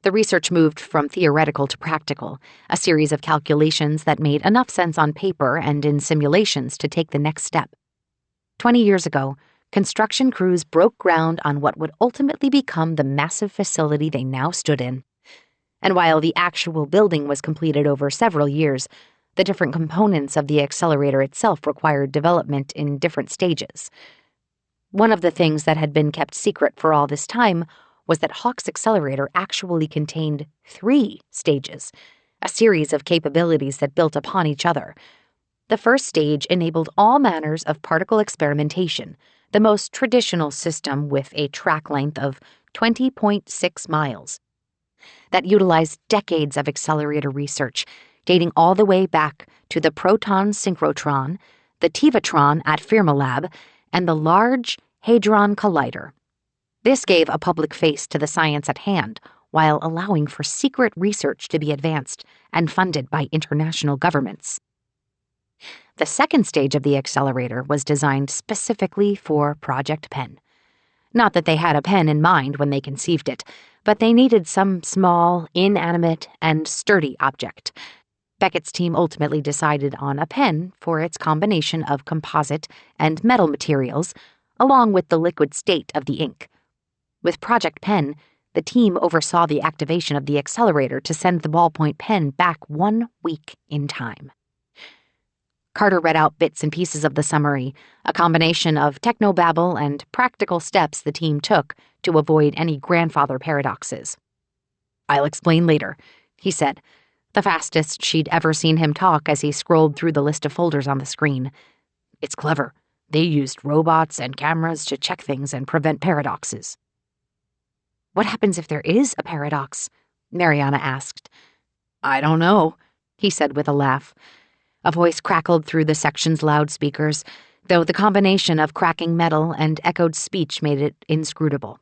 The research moved from theoretical to practical, a series of calculations that made enough sense on paper and in simulations to take the next step. 20 years ago, construction crews broke ground on what would ultimately become the massive facility they now stood in. And while the actual building was completed over several years, the different components of the accelerator itself required development in different stages. One of the things that had been kept secret for all this time was that Hawk's accelerator actually contained 3 stages, a series of capabilities that built upon each other. The first stage enabled all manners of particle experimentation, the most traditional system with a track length of 20.6 miles. That utilized decades of accelerator research, dating all the way back to the proton synchrotron, the Tevatron at Fermilab, and the Large Hadron Collider. This gave a public face to the science at hand, while allowing for secret research to be advanced and funded by international governments. The second stage of the accelerator was designed specifically for Project Pen. Not that they had a pen in mind when they conceived it, but they needed some small, inanimate, and sturdy object. Beckett's team ultimately decided on a pen for its combination of composite and metal materials, along with the liquid state of the ink. With Project Pen, the team oversaw the activation of the accelerator to send the ballpoint pen back 1 week in time. Carter read out bits and pieces of the summary, a combination of technobabble and practical steps the team took to avoid any grandfather paradoxes. "I'll explain later," he said, the fastest she'd ever seen him talk as he scrolled through the list of folders on the screen. "It's clever. They used robots and cameras to check things and prevent paradoxes." "What happens if there is a paradox?" Mariana asked. "I don't know," he said with a laugh. A voice crackled through the section's loudspeakers, though the combination of cracking metal and echoed speech made it inscrutable.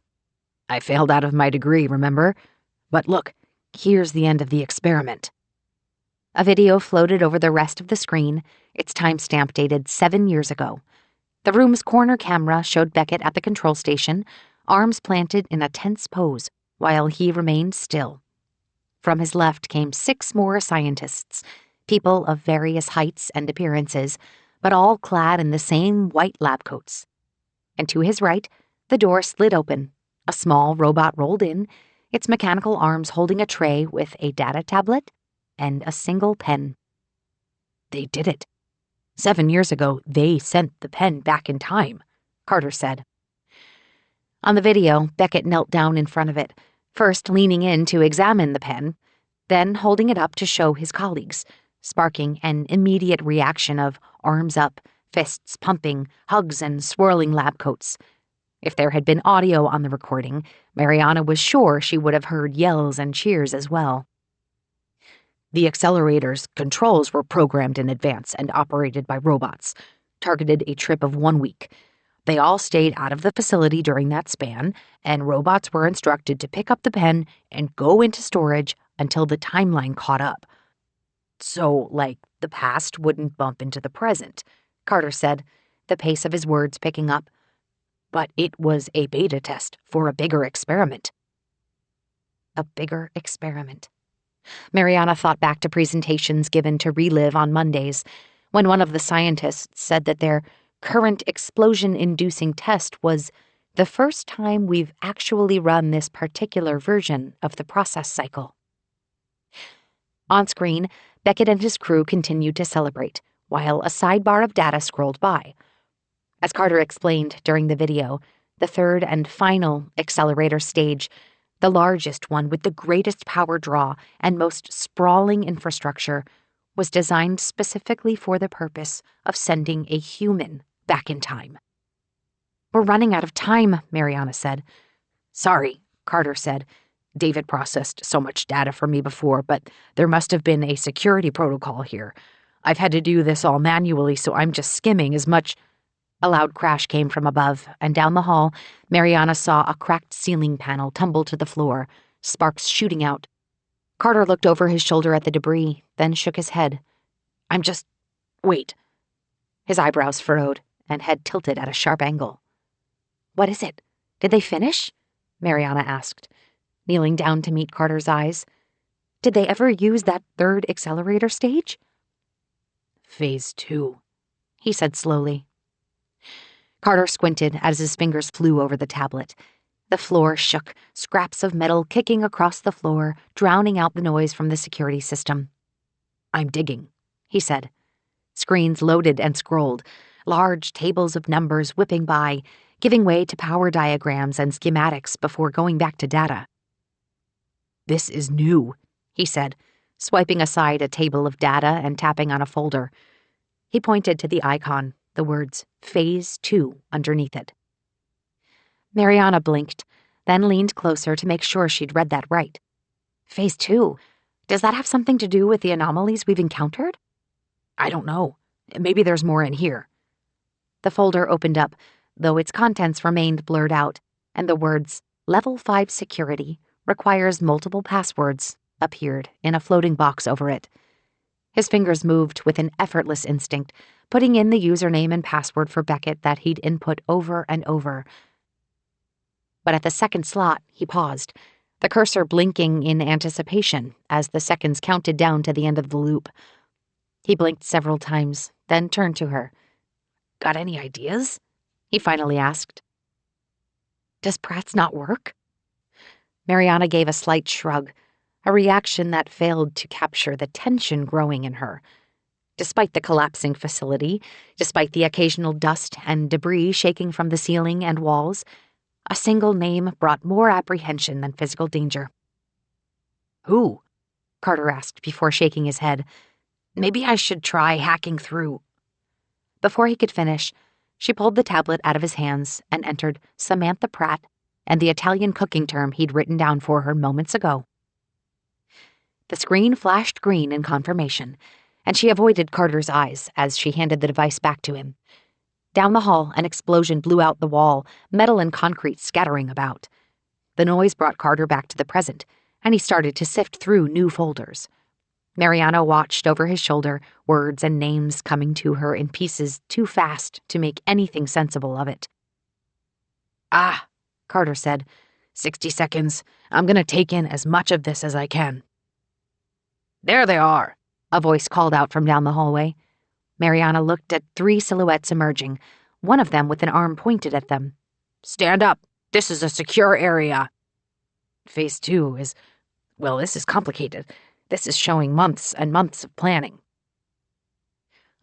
"I failed out of my degree, remember? But look, here's the end of the experiment." A video floated over the rest of the screen, its timestamp dated 7 years ago. The room's corner camera showed Beckett at the control station, arms planted in a tense pose, while he remained still. From his left came 6 more scientists, people of various heights and appearances, but all clad in the same white lab coats. And to his right, the door slid open. A small robot rolled in, its mechanical arms holding a tray with a data tablet and a single pen. "They did it. 7 years ago, they sent the pen back in time," Carter said. On the video, Beckett knelt down in front of it, first leaning in to examine the pen, then holding it up to show his colleagues, sparking an immediate reaction of arms up, fists pumping, hugs, and swirling lab coats. If there had been audio on the recording, Mariana was sure she would have heard yells and cheers as well. "The accelerator's controls were programmed in advance and operated by robots, targeted a trip of 1 week. They all stayed out of the facility during that span, and robots were instructed to pick up the pen and go into storage until the timeline caught up. So, like, the past wouldn't bump into the present," Carter said, the pace of his words picking up. "But it was a beta test for a bigger experiment." A bigger experiment. Mariana thought back to presentations given to Relive on Mondays, when one of the scientists said that their current explosion-inducing test was the first time we've actually run this particular version of the process cycle. On screen, Beckett and his crew continued to celebrate, while a sidebar of data scrolled by. As Carter explained during the video, the third and final accelerator stage, the largest one with the greatest power draw and most sprawling infrastructure, was designed specifically for the purpose of sending a human back in time. "We're running out of time," Mariana said. "Sorry," Carter said. "David processed so much data for me before, but there must have been a security protocol here. I've had to do this all manually, so I'm just skimming as much—" A loud crash came from above, and down the hall, Mariana saw a cracked ceiling panel tumble to the floor, sparks shooting out. Carter looked over his shoulder at the debris, then shook his head. Wait. His eyebrows furrowed, and head tilted at a sharp angle. "What is it? Did they finish?" Mariana asked, kneeling down to meet Carter's eyes. "Did they ever use that third accelerator stage?" "Phase 2, he said slowly. Carter squinted as his fingers flew over the tablet. The floor shook, scraps of metal kicking across the floor, drowning out the noise from the security system. "I'm digging," he said. Screens loaded and scrolled, large tables of numbers whipping by, giving way to power diagrams and schematics before going back to data. "This is new," he said, swiping aside a table of data and tapping on a folder. He pointed to the icon, the words Phase 2 underneath it. Mariana blinked, then leaned closer to make sure she'd read that right. "Phase 2? Does that have something to do with the anomalies we've encountered?" "I don't know. Maybe there's more in here." The folder opened up, though its contents remained blurred out, and the words Level 5 Security requires multiple passwords appeared in a floating box over it. His fingers moved with an effortless instinct, putting in the username and password for Beckett that he'd input over and over. But at the second slot, he paused, the cursor blinking in anticipation as the seconds counted down to the end of the loop. He blinked several times, then turned to her. "Got any ideas?" he finally asked. "Does Pratt's not work?" Mariana gave a slight shrug, a reaction that failed to capture the tension growing in her. Despite the collapsing facility, despite the occasional dust and debris shaking from the ceiling and walls, a single name brought more apprehension than physical danger. "Who?" Carter asked before shaking his head. "Maybe I should try hacking through." Before he could finish, she pulled the tablet out of his hands and entered Samantha Pratt and the Italian cooking term he'd written down for her moments ago. The screen flashed green in confirmation, and she avoided Carter's eyes as she handed the device back to him. Down the hall, an explosion blew out the wall, metal and concrete scattering about. The noise brought Carter back to the present, and he started to sift through new folders. Mariana watched over his shoulder, words and names coming to her in pieces too fast to make anything sensible of it. "Ah," Carter said. 60 seconds. I'm gonna take in as much of this as I can." "There they are," a voice called out from down the hallway. Mariana looked at 3 silhouettes emerging, one of them with an arm pointed at them. "Stand up. This is a secure area." Phase 2 is... well, this is complicated. This is showing months and months of planning.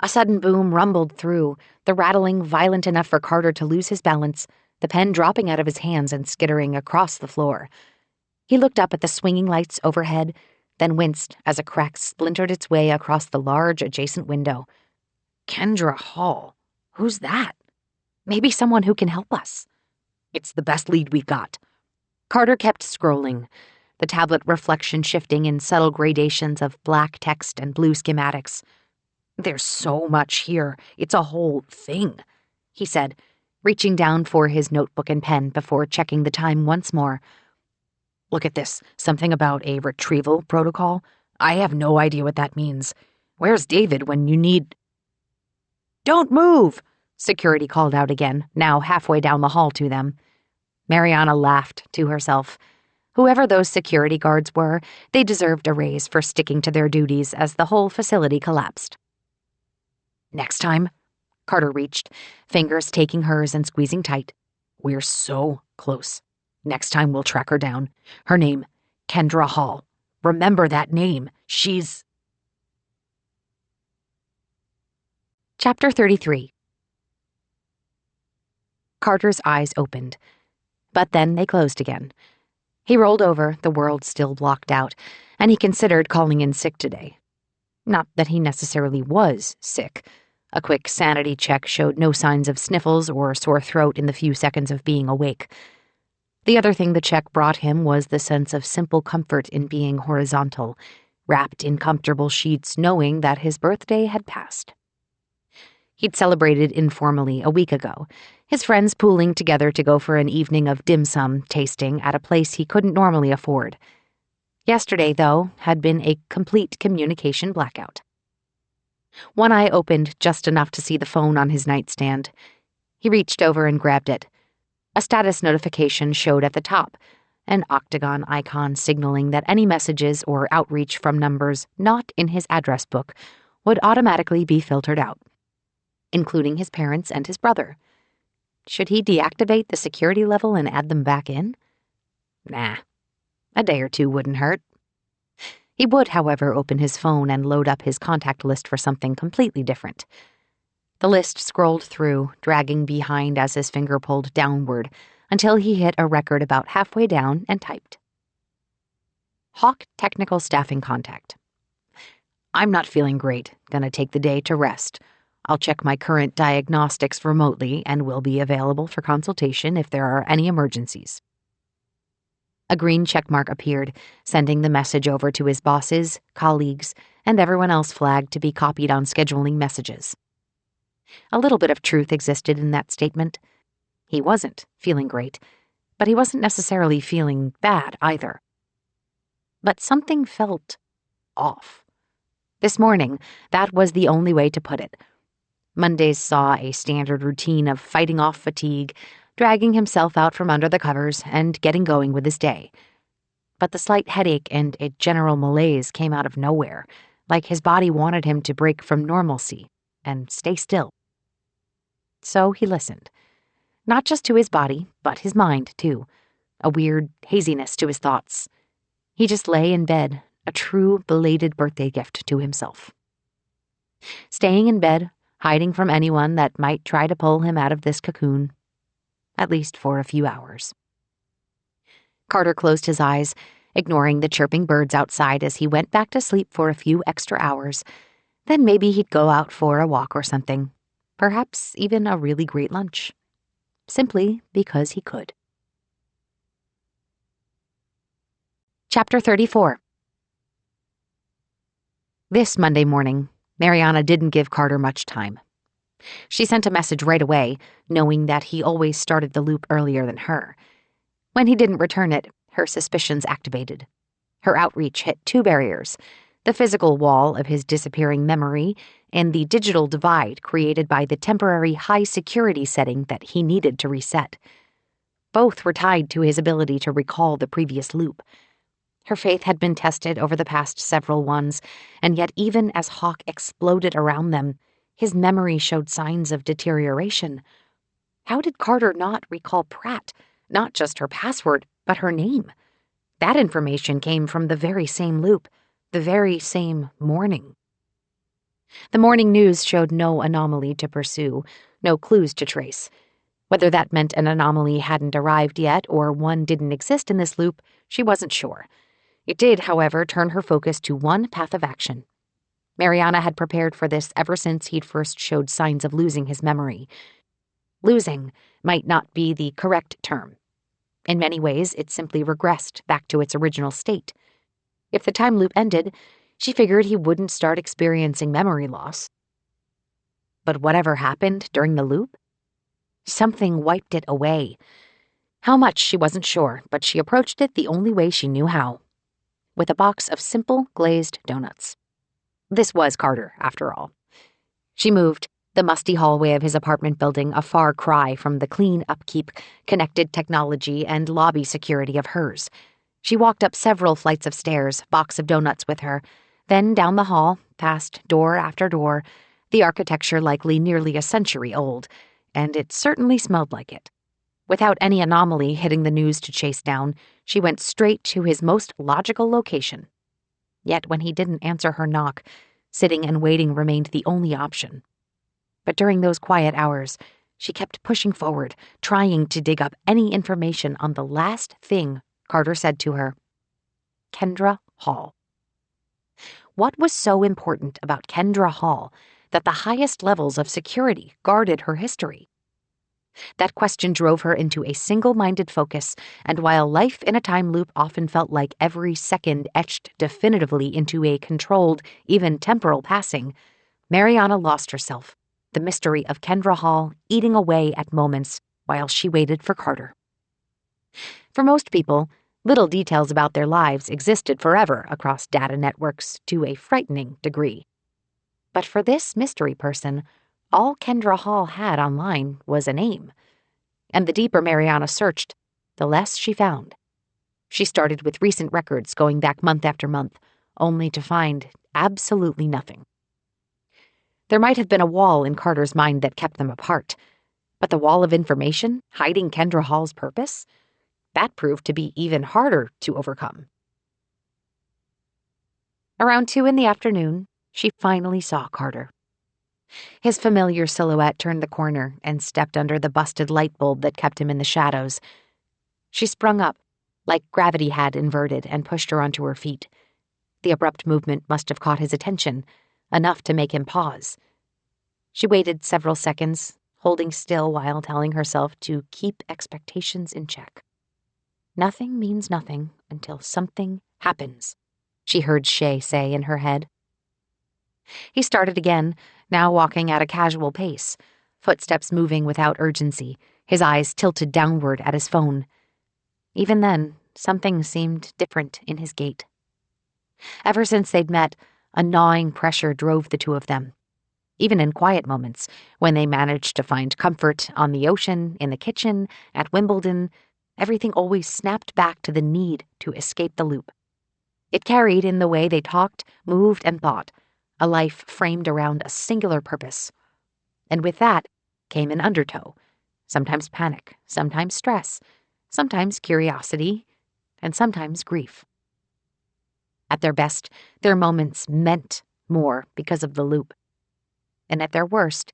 A sudden boom rumbled through, the rattling violent enough for Carter to lose his balance, the pen dropping out of his hands and skittering across the floor. He looked up at the swinging lights overhead, then winced as a crack splintered its way across the large adjacent window. Kendra Hall. Who's that? Maybe someone who can help us. It's the best lead we've got. Carter kept scrolling, the tablet reflection shifting in subtle gradations of black text and blue schematics. "There's so much here. It's a whole thing," he said, reaching down for his notebook and pen before checking the time once more. "Look at this. Something about a retrieval protocol. I have no idea what that means. Where's David when you need—" "Don't move!" Security called out again, now halfway down the hall to them. Mariana laughed to herself. Whoever those security guards were, they deserved a raise for sticking to their duties as the whole facility collapsed. "Next time," Carter reached, fingers taking hers and squeezing tight. "We're so close. Next time we'll track her down. Her name, Kendra Hall. Remember that name. She's..." Chapter 33. Carter's eyes opened, but then they closed again. He rolled over, the world still blocked out, and he considered calling in sick today. Not that he necessarily was sick. A quick sanity check showed no signs of sniffles or sore throat in the few seconds of being awake. The other thing the check brought him was the sense of simple comfort in being horizontal, wrapped in comfortable sheets, knowing that his birthday had passed. He'd celebrated informally a week ago, his friends pooling together to go for an evening of dim sum tasting at a place he couldn't normally afford. Yesterday, though, had been a complete communication blackout. One eye opened just enough to see the phone on his nightstand. He reached over and grabbed it. A status notification showed at the top, an octagon icon signaling that any messages or outreach from numbers not in his address book would automatically be filtered out, including his parents and his brother. Should he deactivate the security level and add them back in? Nah. A day or two wouldn't hurt. He would, however, open his phone and load up his contact list for something completely different. The list scrolled through, dragging behind as his finger pulled downward, until he hit a record about halfway down and typed. Hawk Technical Staffing Contact. I'm not feeling great. Gonna take the day to rest. I'll check my current diagnostics remotely and will be available for consultation if there are any emergencies. A green checkmark appeared, sending the message over to his bosses, colleagues, and everyone else flagged to be copied on scheduling messages. A little bit of truth existed in that statement. He wasn't feeling great, but he wasn't necessarily feeling bad either. But something felt off. This morning, that was the only way to put it. Mondays saw a standard routine of fighting off fatigue, dragging himself out from under the covers, and getting going with his day. But the slight headache and a general malaise came out of nowhere, like his body wanted him to break from normalcy and stay still. So he listened. Not just to his body, but his mind, too. A weird haziness to his thoughts. He just lay in bed, a true belated birthday gift to himself. Staying in bed, hiding from anyone that might try to pull him out of this cocoon, at least for a few hours. Carter closed his eyes, ignoring the chirping birds outside as he went back to sleep for a few extra hours. Then maybe he'd go out for a walk or something. Perhaps even a really great lunch. Simply because he could. Chapter 34. This Monday morning, Mariana didn't give Carter much time. She sent a message right away, knowing that he always started the loop earlier than her. When he didn't return it, her suspicions activated. Her outreach hit two barriers: the physical wall of his disappearing memory and the digital divide created by the temporary high-security setting that he needed to reset. Both were tied to his ability to recall the previous loop. Her faith had been tested over the past several ones, and yet even as Hawk exploded around them, his memory showed signs of deterioration. How did Carter not recall Pratt, not just her password, but her name? That information came from the very same loop, the very same morning. The morning news showed no anomaly to pursue, no clues to trace. Whether that meant an anomaly hadn't arrived yet or one didn't exist in this loop, she wasn't sure. It did, however, turn her focus to one path of action. Mariana had prepared for this ever since he'd first showed signs of losing his memory. Losing might not be the correct term. In many ways, it simply regressed back to its original state. If the time loop ended, she figured he wouldn't start experiencing memory loss. But whatever happened during the loop? Something wiped it away. How much, she wasn't sure, but she approached it the only way she knew how. With a box of simple glazed donuts. This was Carter, after all. She moved, the musty hallway of his apartment building a far cry from the clean upkeep, connected technology, and lobby security of hers. She walked up several flights of stairs, box of donuts with her, then down the hall, past door after door, the architecture likely nearly a century old, and it certainly smelled like it. Without any anomaly hitting the news to chase down, she went straight to his most logical location. Yet when he didn't answer her knock, sitting and waiting remained the only option. But during those quiet hours, she kept pushing forward, trying to dig up any information on the last thing Carter said to her. Kendra Hall. What was so important about Kendra Hall that the highest levels of security guarded her history? That question drove her into a single-minded focus, and while life in a time loop often felt like every second etched definitively into a controlled, even temporal passing, Mariana lost herself, the mystery of Kendra Hall eating away at moments while she waited for Carter. For most people, little details about their lives existed forever across data networks to a frightening degree. But for this mystery person, all Kendra Hall had online was a name. And the deeper Mariana searched, the less she found. She started with recent records going back month after month, only to find absolutely nothing. There might have been a wall in Carter's mind that kept them apart, but the wall of information hiding Kendra Hall's purpose? That proved to be even harder to overcome. Around 2 p.m, she finally saw Carter. His familiar silhouette turned the corner and stepped under the busted light bulb that kept him in the shadows. She sprung up, like gravity had inverted, and pushed her onto her feet. The abrupt movement must have caught his attention, enough to make him pause. She waited several seconds, holding still while telling herself to keep expectations in check. Nothing means nothing until something happens, she heard Shay say in her head. He started again, now walking at a casual pace, footsteps moving without urgency, his eyes tilted downward at his phone. Even then, something seemed different in his gait. Ever since they'd met, a gnawing pressure drove the two of them. Even in quiet moments, when they managed to find comfort on the ocean, in the kitchen, at Wimbledon, everything always snapped back to the need to escape the loop. It carried in the way they talked, moved, and thought, a life framed around a singular purpose. And with that came an undertow, sometimes panic, sometimes stress, sometimes curiosity, and sometimes grief. At their best, their moments meant more because of the loop. And at their worst,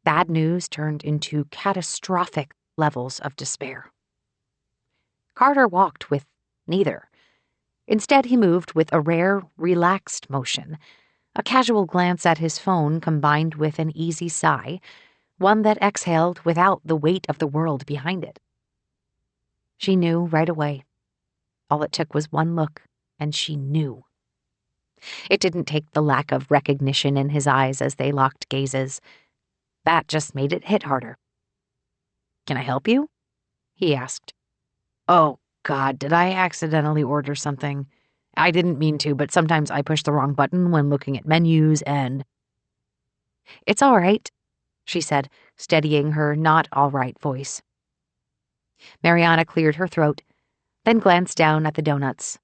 bad news turned into catastrophic levels of despair. Carter walked with neither. Instead, he moved with a rare, relaxed motion, a casual glance at his phone combined with an easy sigh, one that exhaled without the weight of the world behind it. She knew right away. All it took was one look, and she knew. It didn't take the lack of recognition in his eyes as they locked gazes. That just made it hit harder. "Can I help you?" he asked. "Oh, God, did I accidentally order something? I didn't mean to, but sometimes I push the wrong button when looking at menus and—" "It's all right," she said, steadying her not all right voice. Mariana cleared her throat, then glanced down at the donuts.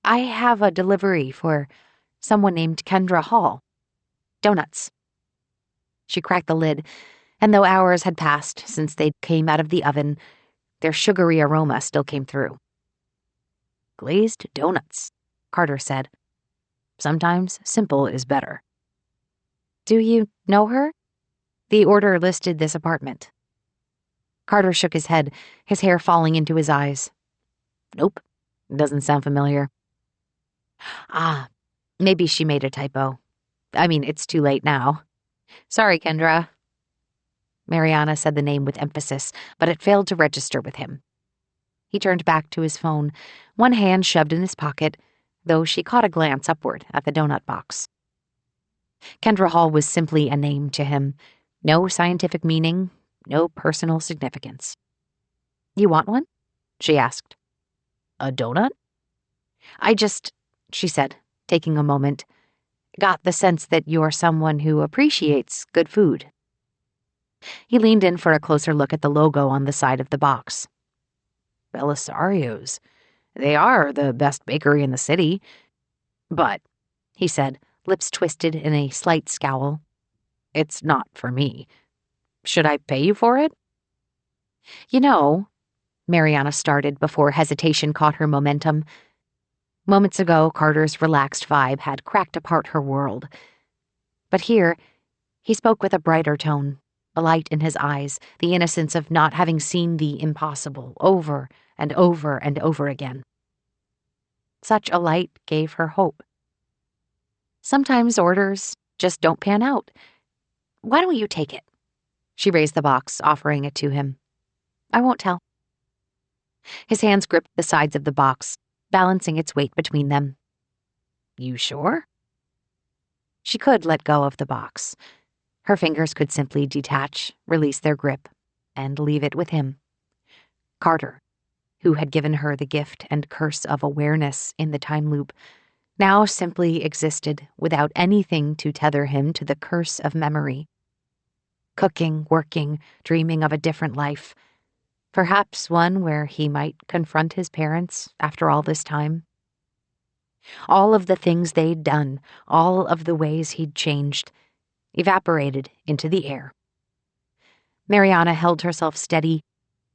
"I have a delivery for someone named Kendra Hall. Donuts." She cracked the lid, and though hours had passed since they came out of the oven, their sugary aroma still came through. "Glazed donuts," Carter said. "Sometimes simple is better." "Do you know her?" The order listed this apartment. Carter shook his head, his hair falling into his eyes. "Nope, doesn't sound familiar." "Ah, maybe she made a typo. I mean, it's too late now. Sorry, Kendra." Mariana said the name with emphasis, but it failed to register with him. He turned back to his phone, one hand shoved in his pocket, though she caught a glance upward at the donut box. Kendra Hall was simply a name to him. No scientific meaning, no personal significance. "You want one?" she asked. "A donut?" She said, taking a moment, "got the sense that you're someone who appreciates good food." He leaned in for a closer look at the logo on the side of the box. "Belisario's. They are the best bakery in the city. But," he said, lips twisted in a slight scowl, "it's not for me. Should I pay you for it?" "You know," Mariana started before hesitation caught her momentum. Moments ago, Carter's relaxed vibe had cracked apart her world. But here, He spoke with a brighter tone, a light in his eyes, the innocence of not having seen the impossible over and over and over again. Such a light gave her hope. Sometimes orders just don't pan out. Why don't you take it? She raised the box, offering it to him. I won't tell. His hands gripped the sides of the box, balancing its weight between them. You sure? She could let go of the box. Her fingers could simply detach, release their grip, and leave it with him. Carter, who had given her the gift and curse of awareness in the time loop, now simply existed without anything to tether him to the curse of memory. Cooking, working, dreaming of a different life. Perhaps one where he might confront his parents after all this time. All of the things they'd done, all of the ways he'd changed, evaporated into the air. Mariana held herself steady,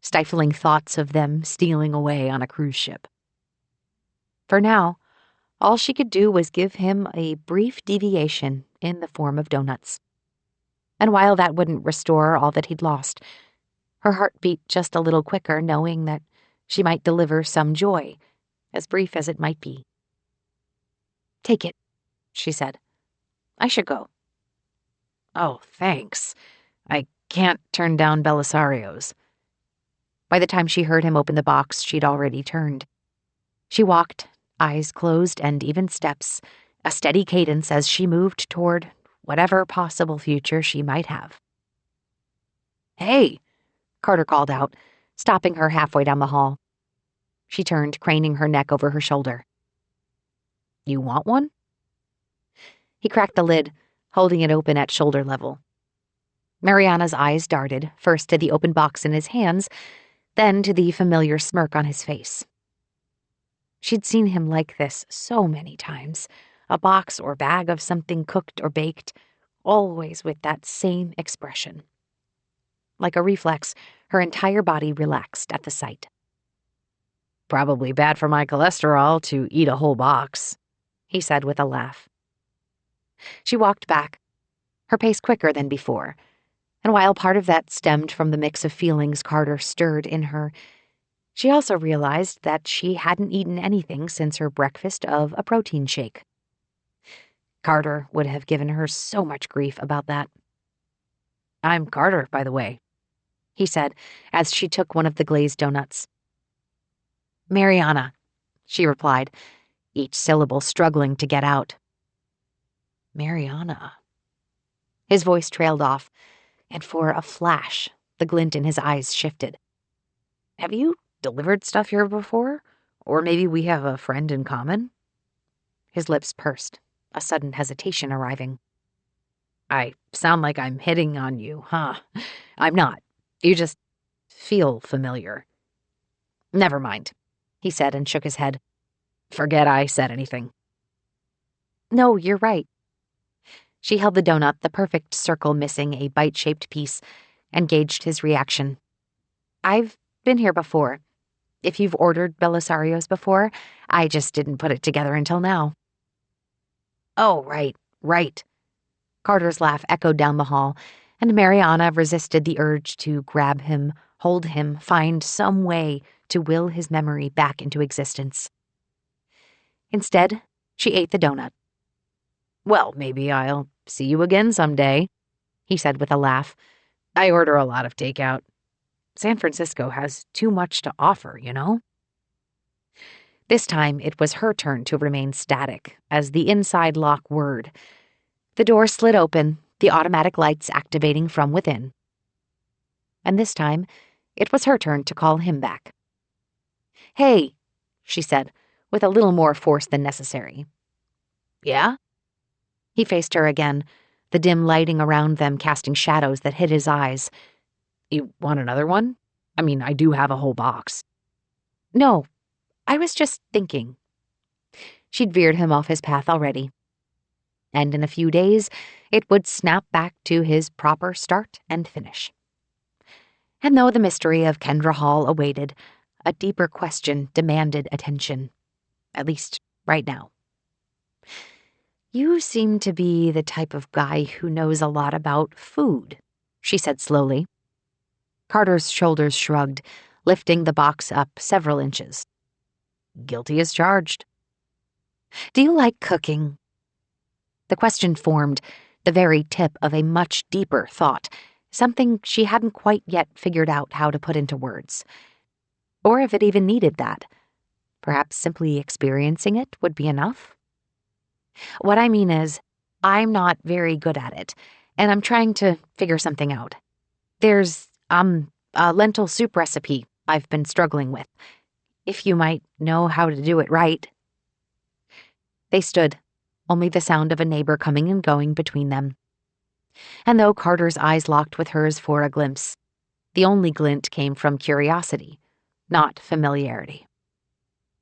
stifling thoughts of them stealing away on a cruise ship. For now, all she could do was give him a brief deviation in the form of donuts. And while that wouldn't restore all that he'd lost, her heart beat just a little quicker, knowing that she might deliver some joy, as brief as it might be. Take it, she said. I should go. Oh, thanks. I can't turn down Belisario's. By the time she heard him open the box, she'd already turned. She walked, eyes closed and even steps, a steady cadence as she moved toward whatever possible future she might have. Hey, Carter called out, stopping her halfway down the hall. She turned, craning her neck over her shoulder. You want one? He cracked the lid, holding it open at shoulder level. Mariana's eyes darted, first to the open box in his hands, then to the familiar smirk on his face. She'd seen him like this so many times, a box or bag of something cooked or baked, always with that same expression. Like a reflex, her entire body relaxed at the sight. Probably bad for my cholesterol to eat a whole box, he said with a laugh. She walked back, her pace quicker than before, and while part of that stemmed from the mix of feelings Carter stirred in her, she also realized that she hadn't eaten anything since her breakfast of a protein shake. Carter would have given her so much grief about that. I'm Carter, by the way, he said as she took one of the glazed donuts. Mariana, she replied, each syllable struggling to get out. Mariana. His voice trailed off, and for a flash, the glint in his eyes shifted. Have you delivered stuff here before? Or maybe we have a friend in common? His lips pursed, a sudden hesitation arriving. I sound like I'm hitting on you, huh? I'm not. You just feel familiar. Never mind, he said and shook his head. Forget I said anything. No, you're right. She held the donut, the perfect circle missing a bite-shaped piece, and gauged his reaction. I've been here before. If you've ordered Belisario's before, I just didn't put it together until now. Oh, right. Carter's laugh echoed down the hall, and Mariana resisted the urge to grab him, hold him, find some way to will his memory back into existence. Instead, she ate the donut. Well, maybe I'll see you again someday, he said with a laugh. I order a lot of takeout. San Francisco has too much to offer, you know? This time, it was her turn to remain static as the inside lock whirred. The door slid open, the automatic lights activating from within. And this time, it was her turn to call him back. Hey, she said, with a little more force than necessary. Yeah? He faced her again, the dim lighting around them casting shadows that hid his eyes. You want another one? I mean, I do have a whole box. No, I was just thinking. She'd veered him off his path already. And in a few days, it would snap back to his proper start and finish. And though the mystery of Kendra Hall awaited, a deeper question demanded attention. At least, right now. You seem to be the type of guy who knows a lot about food, she said slowly. Carter's shoulders shrugged, lifting the box up several inches. Guilty as charged. Do you like cooking? The question formed the very tip of a much deeper thought, something she hadn't quite yet figured out how to put into words. Or if it even needed that. Perhaps simply experiencing it would be enough? What I mean is, I'm not very good at it, and I'm trying to figure something out. There's, a lentil soup recipe I've been struggling with. If you might know how to do it right. They stood, only the sound of a neighbor coming and going between them. And though Carter's eyes locked with hers for a glimpse, the only glint came from curiosity, not familiarity.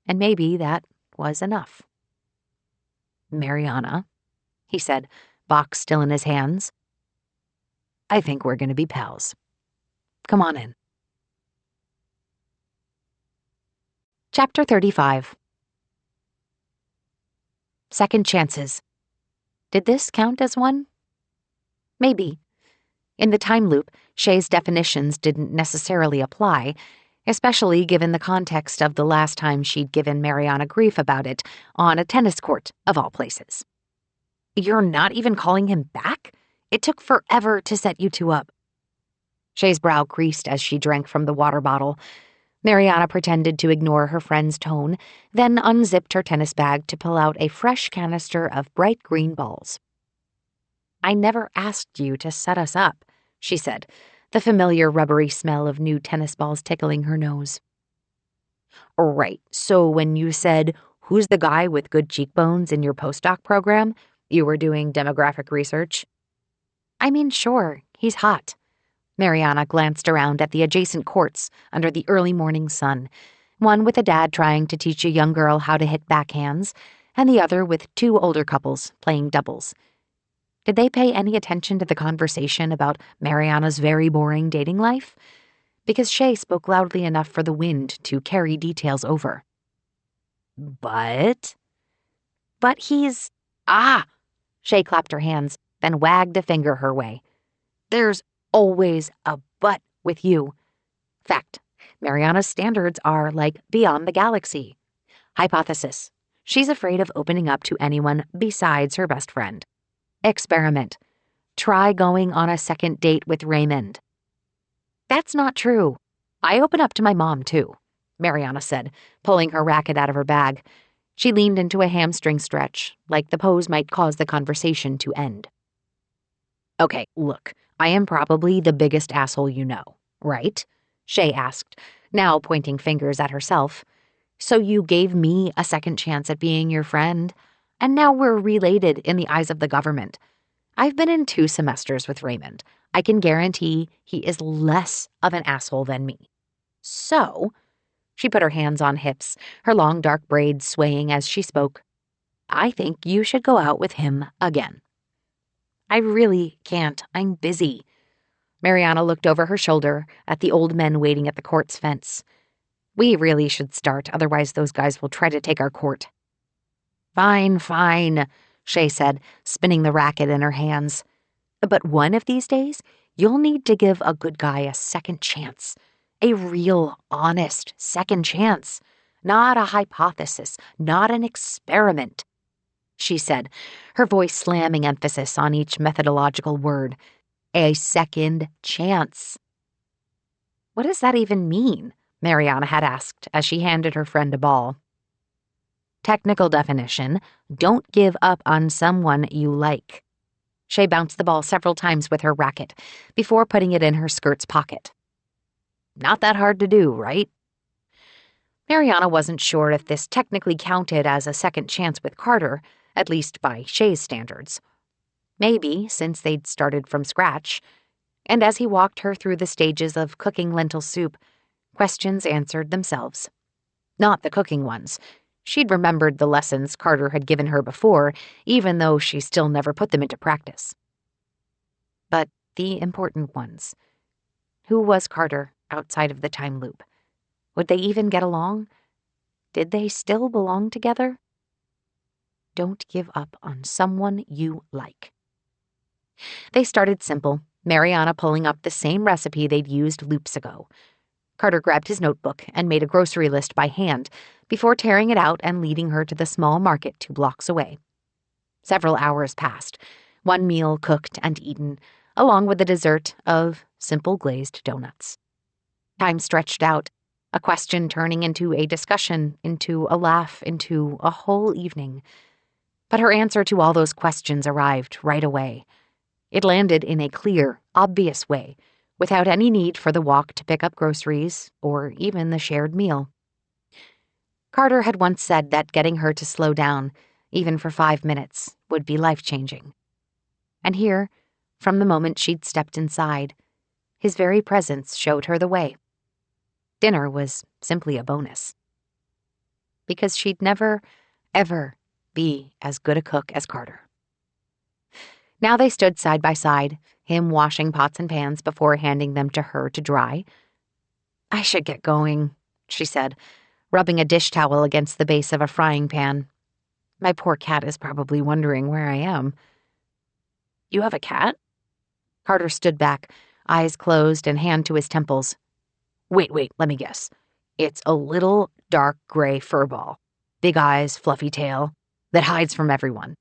And maybe that was enough. Mariana, he said, box still in his hands. I think we're going to be pals. Come on in. Chapter 35. Second chances. Did this count as one? Maybe. In the time loop, Shay's definitions didn't necessarily apply, especially given the context of the last time she'd given Mariana grief about it on a tennis court, of all places. You're not even calling him back? It took forever to set you two up. Shay's brow creased as she drank from the water bottle. Mariana pretended to ignore her friend's tone, then unzipped her tennis bag to pull out a fresh canister of bright green balls. I never asked you to set us up, she said, the familiar rubbery smell of new tennis balls tickling her nose. Right, so when you said, who's the guy with good cheekbones in your postdoc program, you were doing demographic research? I mean, sure, he's hot. Mariana glanced around at the adjacent courts under the early morning sun, one with a dad trying to teach a young girl how to hit backhands, and the other with two older couples playing doubles. Did they pay any attention to the conversation about Mariana's very boring dating life? Because Shay spoke loudly enough for the wind to carry details over. But he's... Shay clapped her hands, then wagged a finger her way. There's always a but with you. Fact, Mariana's standards are like beyond the galaxy. Hypothesis, she's afraid of opening up to anyone besides her best friend. Experiment. Try going on a second date with Raymond. That's not true. I open up to my mom, too, Mariana said, pulling her racket out of her bag. She leaned into a hamstring stretch, like the pose might cause the conversation to end. Okay, look, I am probably the biggest asshole you know, right? Shay asked, now pointing fingers at herself. So you gave me a second chance at being your friend, and now we're related in the eyes of the government. I've been in 2 semesters with Raymond. I can guarantee he is less of an asshole than me. So, she put her hands on hips, her long dark braids swaying as she spoke. I think you should go out with him again. I really can't. I'm busy. Mariana looked over her shoulder at the old men waiting at the court's fence. We really should start, otherwise those guys will try to take our court. Fine, Shay said, spinning the racket in her hands. But one of these days, you'll need to give a good guy a second chance. A real, honest second chance. Not a hypothesis, not an experiment, she said, her voice slamming emphasis on each methodological word. A second chance. What does that even mean? Mariana had asked as she handed her friend a ball. Technical definition, don't give up on someone you like. Shay bounced the ball several times with her racket before putting it in her skirt's pocket. Not that hard to do, right? Mariana wasn't sure if this technically counted as a second chance with Carter, at least by Shay's standards. Maybe, since they'd started from scratch. And as he walked her through the stages of cooking lentil soup, questions answered themselves. Not the cooking ones. She'd remembered the lessons Carter had given her before, even though she still never put them into practice. But the important ones. Who was Carter outside of the time loop? Would they even get along? Did they still belong together? Don't give up on someone you like. They started simple, Mariana pulling up the same recipe they'd used loops ago. Carter grabbed his notebook and made a grocery list by hand before tearing it out and leading her to the small market 2 blocks away. Several hours passed, one meal cooked and eaten, along with the dessert of simple glazed donuts. Time stretched out, a question turning into a discussion, into a laugh, into a whole evening. But her answer to all those questions arrived right away. It landed in a clear, obvious way, without any need for the walk to pick up groceries or even the shared meal. Carter had once said that getting her to slow down, even for 5 minutes, would be life-changing. And here, from the moment she'd stepped inside, his very presence showed her the way. Dinner was simply a bonus. Because she'd never, ever be as good a cook as Carter. Now they stood side by side, him washing pots and pans before handing them to her to dry. "I should get going," she said, rubbing a dish towel against the base of a frying pan. "My poor cat is probably wondering where I am." "You have a cat?" Carter stood back, eyes closed and hand to his temples. Wait, let me guess. It's a little dark gray furball, big eyes, fluffy tail, that hides from everyone."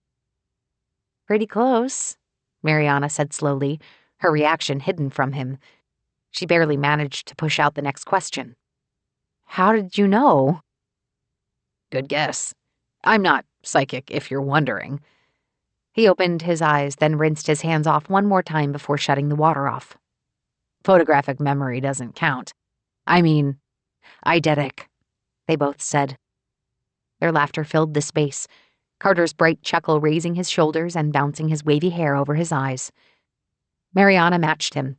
"Pretty close," Mariana said slowly, her reaction hidden from him. She barely managed to push out the next question. "How did you know?" "Good guess. I'm not psychic, if you're wondering." He opened his eyes, then rinsed his hands off one more time before shutting the water off. "Photographic memory doesn't count. I mean, eidetic," they both said. Their laughter filled the space, Carter's bright chuckle raising his shoulders and bouncing his wavy hair over his eyes. Mariana matched him,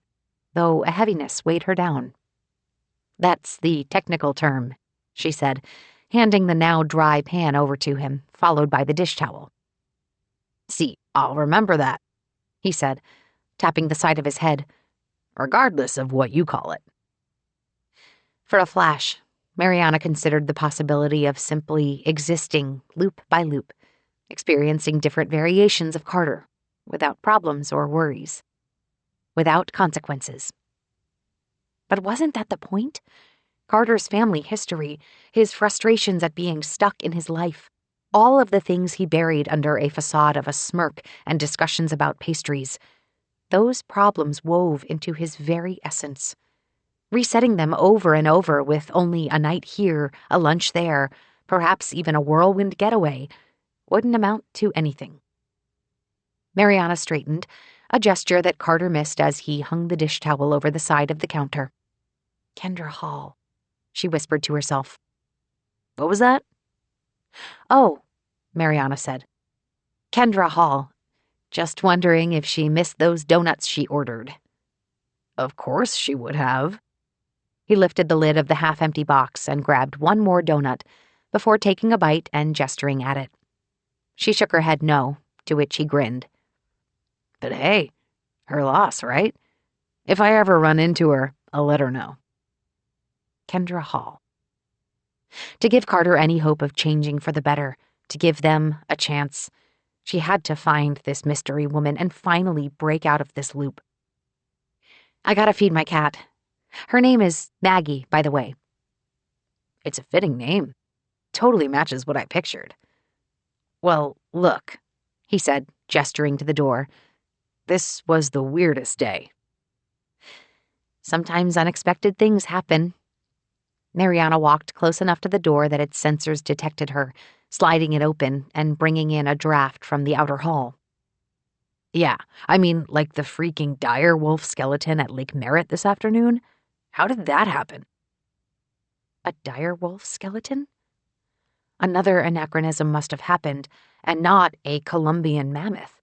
though a heaviness weighed her down. "That's the technical term," she said, handing the now dry pan over to him, followed by the dish towel. "See, I'll remember that," he said, tapping the side of his head, "regardless of what you call it." For a flash, Mariana considered the possibility of simply existing loop by loop, experiencing different variations of Carter, without problems or worries, without consequences. But wasn't that the point? Carter's family history, his frustrations at being stuck in his life, all of the things he buried under a facade of a smirk and discussions about pastries, those problems wove into his very essence. Resetting them over and over with only a night here, a lunch there, perhaps even a whirlwind getaway, wouldn't amount to anything. Mariana straightened, a gesture that Carter missed as he hung the dish towel over the side of the counter. "Kendra Hall," she whispered to herself. "What was that?" "Oh," Mariana said. "Kendra Hall. Just wondering if she missed those donuts she ordered." "Of course she would have." He lifted the lid of the half-empty box and grabbed one more donut before taking a bite and gesturing at it. She shook her head no, to which he grinned. "But hey, her loss, right? If I ever run into her, I'll let her know." Kendra Hall. To give Carter any hope of changing for the better, to give them a chance, she had to find this mystery woman and finally break out of this loop. "I gotta feed my cat. Her name is Maggie, by the way." "It's a fitting name. Totally matches what I pictured." "Well, look," he said, gesturing to the door. "This was the weirdest day." Sometimes unexpected things happen. Mariana walked close enough to the door that its sensors detected her, sliding it open and bringing in a draft from the outer hall. "Yeah, I mean, like the freaking dire wolf skeleton at Lake Merritt this afternoon? How did that happen?" A dire wolf skeleton? Another anachronism must have happened, and not a Columbian mammoth.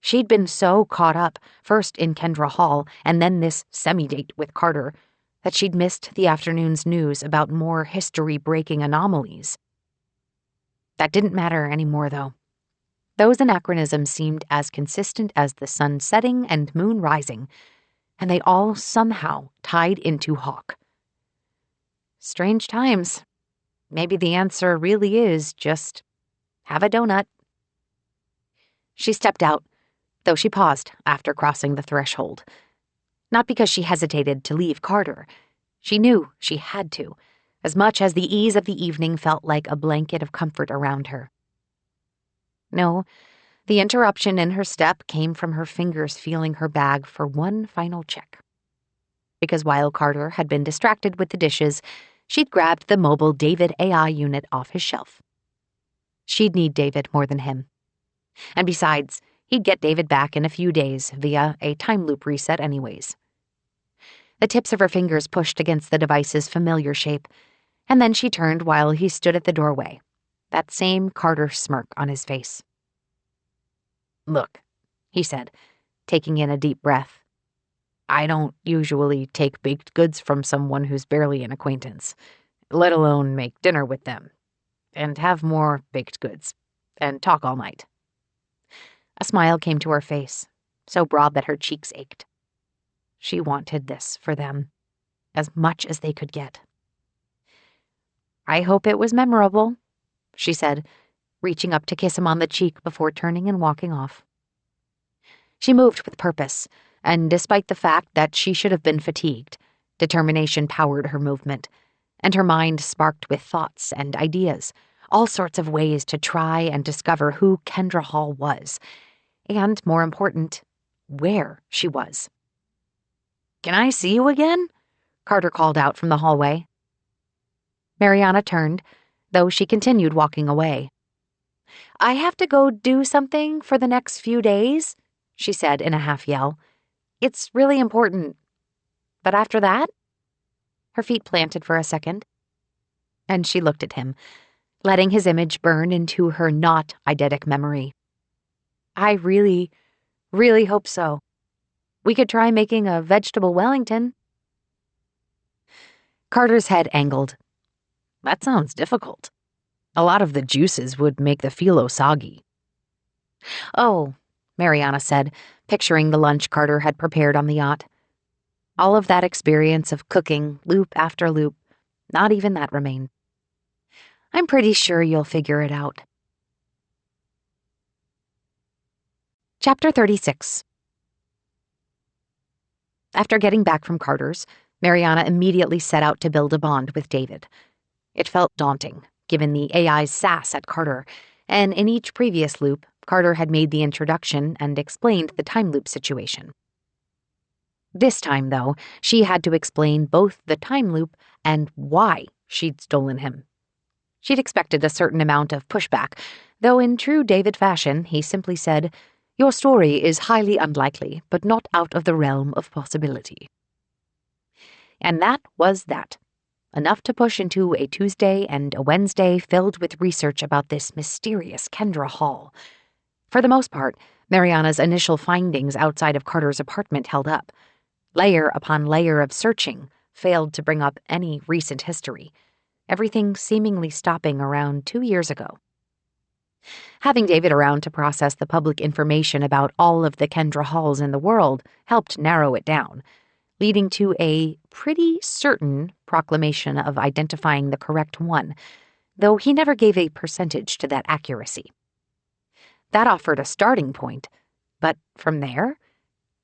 She'd been so caught up, first in Kendra Hall and then this semi-date with Carter, that she'd missed the afternoon's news about more history-breaking anomalies. That didn't matter anymore, though. Those anachronisms seemed as consistent as the sun setting and moon rising, and they all somehow tied into Hawk. Strange times. Maybe the answer really is just have a donut. She stepped out, though she paused after crossing the threshold. Not because she hesitated to leave Carter. She knew she had to, as much as the ease of the evening felt like a blanket of comfort around her. No, the interruption in her step came from her fingers feeling her bag for one final check. Because while Carter had been distracted with the dishes, she'd grabbed the mobile David AI unit off his shelf. She'd need David more than him. And besides, he'd get David back in a few days via a time loop reset anyways. The tips of her fingers pushed against the device's familiar shape, and then she turned while he stood at the doorway, that same Carter smirk on his face. "Look," he said, taking in a deep breath. "I don't usually take baked goods from someone who's barely an acquaintance, let alone make dinner with them, and have more baked goods, and talk all night." A smile came to her face, so broad that her cheeks ached. She wanted this for them, as much as they could get. "I hope it was memorable," she said, reaching up to kiss him on the cheek before turning and walking off. She moved with purpose, and despite the fact that she should have been fatigued, determination powered her movement, and her mind sparked with thoughts and ideas, all sorts of ways to try and discover who Kendra Hall was, and, more important, where she was. "Can I see you again?" Carter called out from the hallway. Mariana turned, though she continued walking away. "I have to go do something for the next few days," she said in a half-yell. "It's really important. But after that?" Her feet planted for a second, and she looked at him, letting his image burn into her not eidetic memory. "I really, really hope so. We could try making a vegetable Wellington." Carter's head angled. "That sounds difficult. A lot of the juices would make the phyllo soggy." "Oh," Mariana said, picturing the lunch Carter had prepared on the yacht. All of that experience of cooking, loop after loop, not even that remained. "I'm pretty sure you'll figure it out." Chapter 36. After getting back from Carter's, Mariana immediately set out to build a bond with David. It felt daunting, given the AI's sass at Carter, and in each previous loop, Carter had made the introduction and explained the time loop situation. This time, though, she had to explain both the time loop and why she'd stolen him. She'd expected a certain amount of pushback, though in true David fashion, he simply said, "Your story is highly unlikely, but not out of the realm of possibility." And that was that. Enough to push into a Tuesday and a Wednesday filled with research about this mysterious Kendra Hall. For the most part, Mariana's initial findings outside of Carter's apartment held up. Layer upon layer of searching failed to bring up any recent history, everything seemingly stopping around 2 years ago. Having David around to process the public information about all of the Kendra Halls in the world helped narrow it down, leading to a pretty certain proclamation of identifying the correct one, though he never gave a percentage to that accuracy. That offered a starting point, but from there,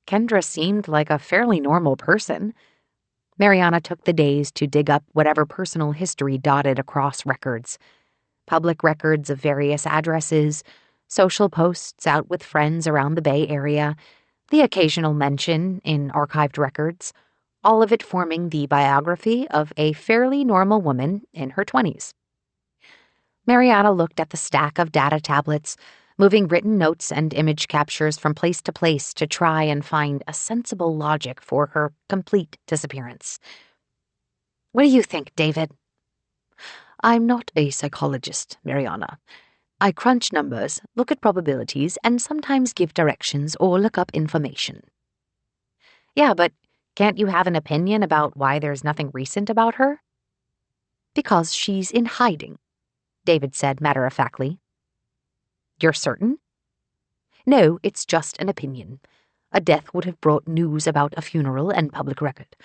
Kendra seemed like a fairly normal person. Mariana took the days to dig up whatever personal history dotted across records. Public records of various addresses, social posts out with friends around the Bay Area, the occasional mention in archived records, all of it forming the biography of a fairly normal woman in her 20s. Mariana looked at the stack of data tablets, moving written notes and image captures from place to place to try and find a sensible logic for her complete disappearance. "What do you think, David?" "I'm not a psychologist, Mariana. I crunch numbers, look at probabilities, and sometimes give directions or look up information." "Yeah, but can't you have an opinion about why there's nothing recent about her?" "Because she's in hiding," David said matter-of-factly. "You're certain?" "No, it's just an opinion. A death would have brought news about a funeral and public record.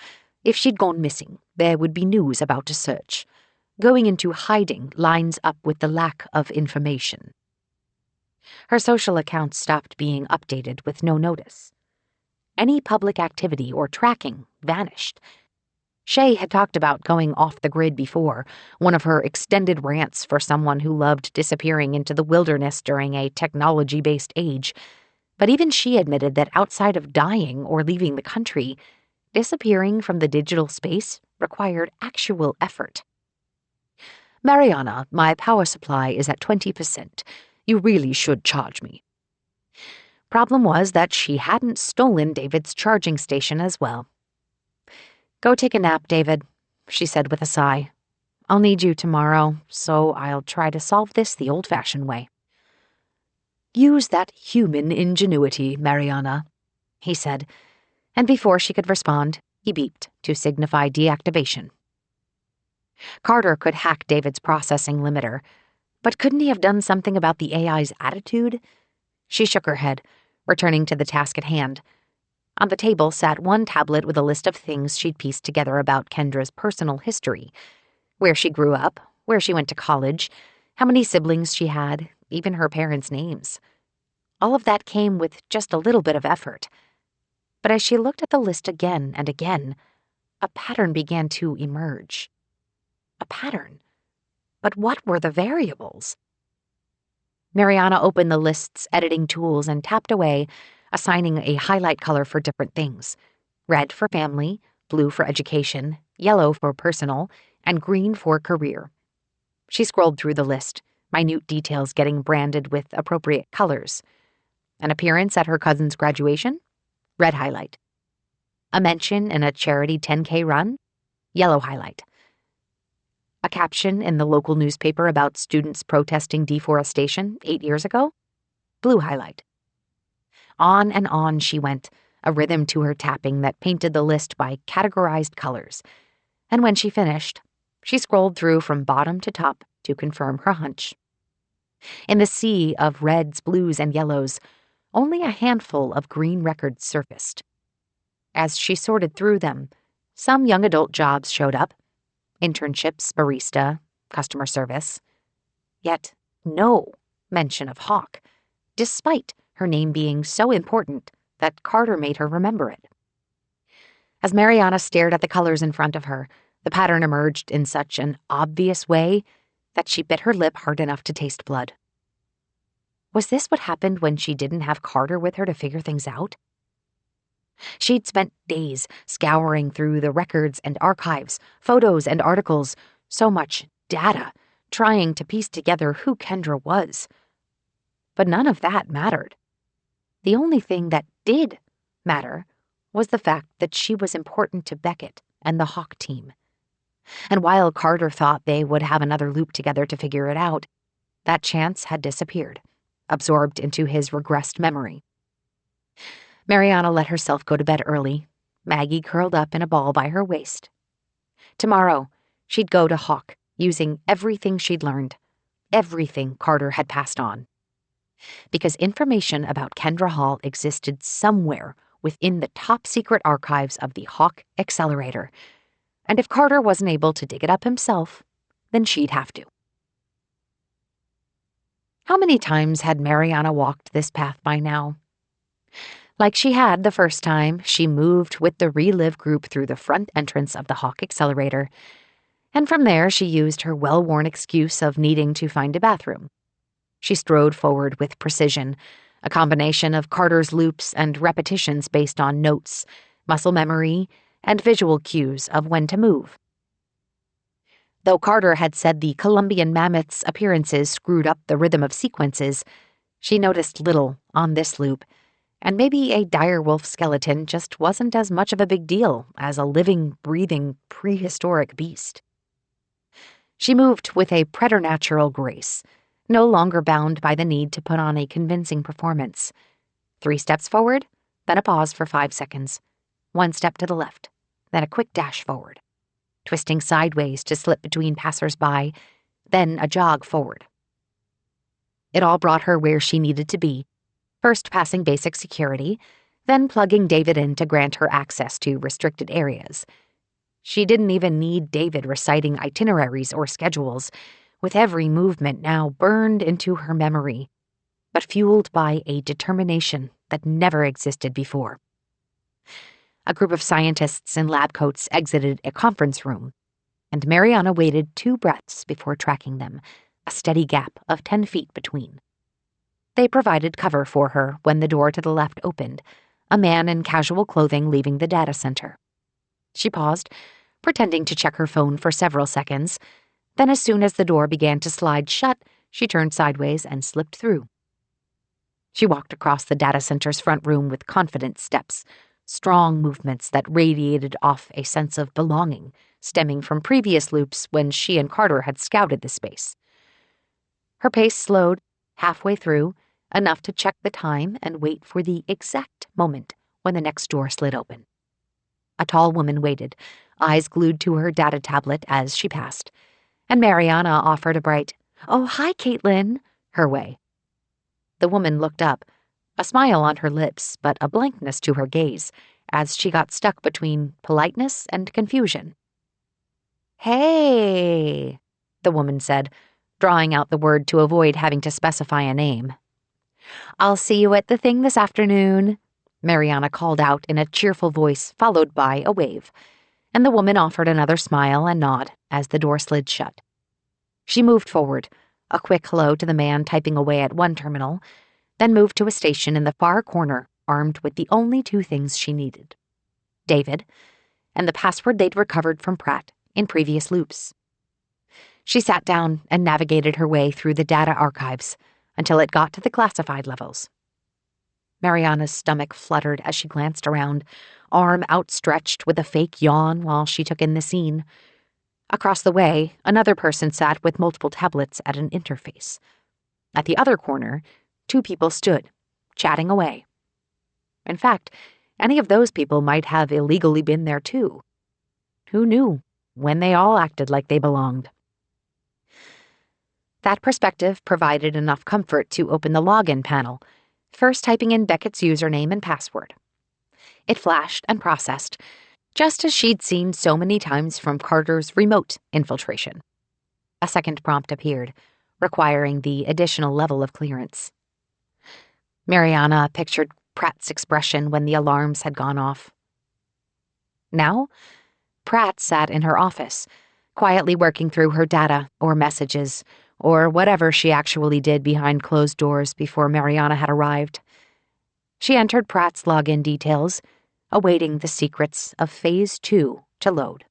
If she'd gone missing, there would be news about a search. Going into hiding lines up with the lack of information." Her social accounts stopped being updated with no notice. Any public activity or tracking vanished. Shay had talked about going off the grid before, one of her extended rants for someone who loved disappearing into the wilderness during a technology-based age. But even she admitted that outside of dying or leaving the country, disappearing from the digital space required actual effort. "Mariana, my power supply is at 20%. You really should charge me." Problem was that she hadn't stolen David's charging station as well. "Go take a nap, David," she said with a sigh. "I'll need you tomorrow, so I'll try to solve this the old-fashioned way." "Use that human ingenuity, Mariana," he said, and before she could respond, he beeped to signify deactivation. Carter could hack David's processing limiter, but couldn't he have done something about the AI's attitude? She shook her head, returning to the task at hand. On the table sat one tablet with a list of things she'd pieced together about Kendra's personal history. Where she grew up, where she went to college, how many siblings she had, even her parents' names. All of that came with just a little bit of effort. But as she looked at the list again and again, a pattern began to emerge. A pattern. But what were the variables? Mariana opened the list's editing tools and tapped away, assigning a highlight color for different things. Red for family, blue for education, yellow for personal, and green for career. She scrolled through the list, minute details getting branded with appropriate colors. An appearance at her cousin's graduation? Red highlight. A mention in a charity 10K run? Yellow highlight. A caption in the local newspaper about students protesting deforestation 8 years ago? Blue highlight. On and on she went, a rhythm to her tapping that painted the list by categorized colors. And when she finished, she scrolled through from bottom to top to confirm her hunch. In the sea of reds, blues, and yellows, only a handful of green records surfaced. As she sorted through them, some young adult jobs showed up. Internships, barista, customer service. Yet no mention of Hawk, despite her name being so important that Carter made her remember it. As Mariana stared at the colors in front of her, the pattern emerged in such an obvious way that she bit her lip hard enough to taste blood. Was this what happened when she didn't have Carter with her to figure things out? She'd spent days scouring through the records and archives, photos and articles, so much data, trying to piece together who Kendra was. But none of that mattered. The only thing that did matter was the fact that she was important to Beckett and the Hawk team. And while Carter thought they would have another loop together to figure it out, that chance had disappeared, absorbed into his regressed memory. Mariana let herself go to bed early, Maggie curled up in a ball by her waist. Tomorrow, she'd go to Hawk, using everything she'd learned, everything Carter had passed on. Because information about Kendra Hall existed somewhere within the top-secret archives of the Hawk Accelerator, and if Carter wasn't able to dig it up himself, then she'd have to. How many times had Mariana walked this path by now? Like she had the first time, she moved with the Relive group through the front entrance of the Hawk Accelerator, and from there she used her well-worn excuse of needing to find a bathroom. She strode forward with precision, a combination of Carter's loops and repetitions based on notes, muscle memory, and visual cues of when to move. Though Carter had said the Columbian mammoth's appearances screwed up the rhythm of sequences, she noticed little on this loop, and maybe a direwolf skeleton just wasn't as much of a big deal as a living, breathing, prehistoric beast. She moved with a preternatural grace, no longer bound by the need to put on a convincing performance. 3 steps forward, then a pause for 5 seconds. 1 step to the left, then a quick dash forward. Twisting sideways to slip between passers-by, then a jog forward. It all brought her where she needed to be, first passing basic security, then plugging David in to grant her access to restricted areas. She didn't even need David reciting itineraries or schedules, with every movement now burned into her memory. but fueled by a determination that never existed before. A group of scientists in lab coats exited a conference room, and Mariana waited 2 breaths before tracking them, a steady gap of 10 feet between. They provided cover for her when the door to the left opened, a man in casual clothing leaving the data center. She paused, pretending to check her phone for several seconds. Then as soon as the door began to slide shut, she turned sideways and slipped through. She walked across the data center's front room with confident steps, strong movements that radiated off a sense of belonging, stemming from previous loops when she and Carter had scouted the space. Her pace slowed halfway through, enough to check the time and wait for the exact moment when the next door slid open. A tall woman waited, eyes glued to her data tablet as she passed, and Mariana offered a bright, "Oh, hi, Caitlin," her way. The woman looked up, a smile on her lips, but a blankness to her gaze, as she got stuck between politeness and confusion. "Hey," the woman said, drawing out the word to avoid having to specify a name. "I'll see you at the thing this afternoon," Mariana called out in a cheerful voice, followed by a wave, and the woman offered another smile and nod as the door slid shut. She moved forward, a quick hello to the man typing away at one terminal, then moved to a station in the far corner, armed with the only 2 things she needed: David, and the password they'd recovered from Pratt in previous loops. She sat down and navigated her way through the data archives until it got to the classified levels. Mariana's stomach fluttered as she glanced around, arm outstretched with a fake yawn while she took in the scene. Across the way, another person sat with multiple tablets at an interface. At the other corner, 2 people stood, chatting away. In fact, any of those people might have illegally been there too. Who knew when they all acted like they belonged? That perspective provided enough comfort to open the login panel, first typing in Beckett's username and password. It flashed and processed, just as she'd seen so many times from Carter's remote infiltration. A second prompt appeared, requiring the additional level of clearance. Mariana pictured Pratt's expression when the alarms had gone off. Now, Pratt sat in her office, quietly working through her data or messages, or whatever she actually did behind closed doors before Mariana had arrived. She entered Pratt's login details, awaiting the secrets of Phase 2 to load.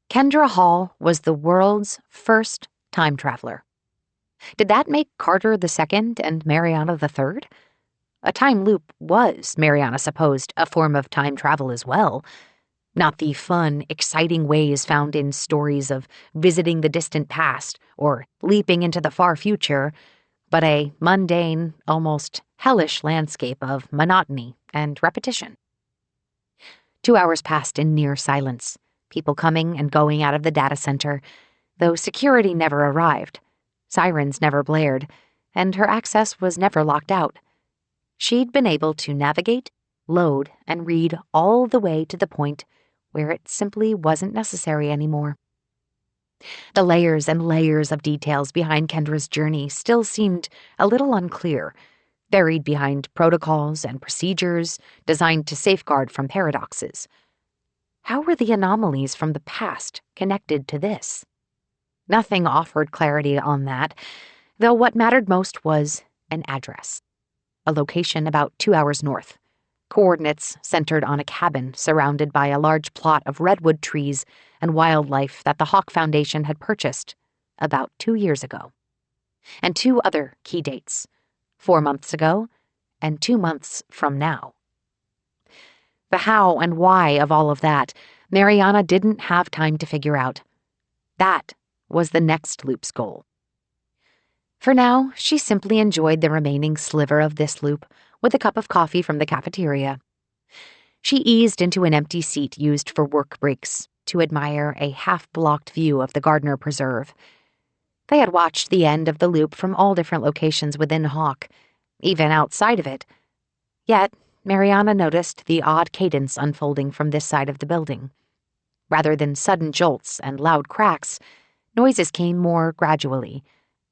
Kendra Hall was the world's first time traveler. Did that make Carter the second and Mariana the third? A time loop was, Mariana supposed, a form of time travel as well. Not the fun, exciting ways found in stories of visiting the distant past or leaping into the far future, but a mundane, almost hellish landscape of monotony and repetition. 2 hours passed in near silence, people coming and going out of the data center, though security never arrived, sirens never blared, and her access was never locked out. She'd been able to navigate, load, and read all the way to the point where it simply wasn't necessary anymore. The layers and layers of details behind Kendra's journey still seemed a little unclear, buried behind protocols and procedures designed to safeguard from paradoxes. How were the anomalies from the past connected to this? Nothing offered clarity on that, though what mattered most was an address, a location about 2 hours north. Coordinates centered on a cabin surrounded by a large plot of redwood trees and wildlife that the Hawk Foundation had purchased about 2 years ago. And 2 other key dates, 4 months ago and 2 months from now. The how and why of all of that, Mariana didn't have time to figure out. That was the next loop's goal. For now, she simply enjoyed the remaining sliver of this loop with a cup of coffee from the cafeteria. She eased into an empty seat used for work breaks to admire a half-blocked view of the Gardner Preserve. They had watched the end of the loop from all different locations within Hawk, even outside of it. Yet, Mariana noticed the odd cadence unfolding from this side of the building. Rather than sudden jolts and loud cracks, noises came more gradually,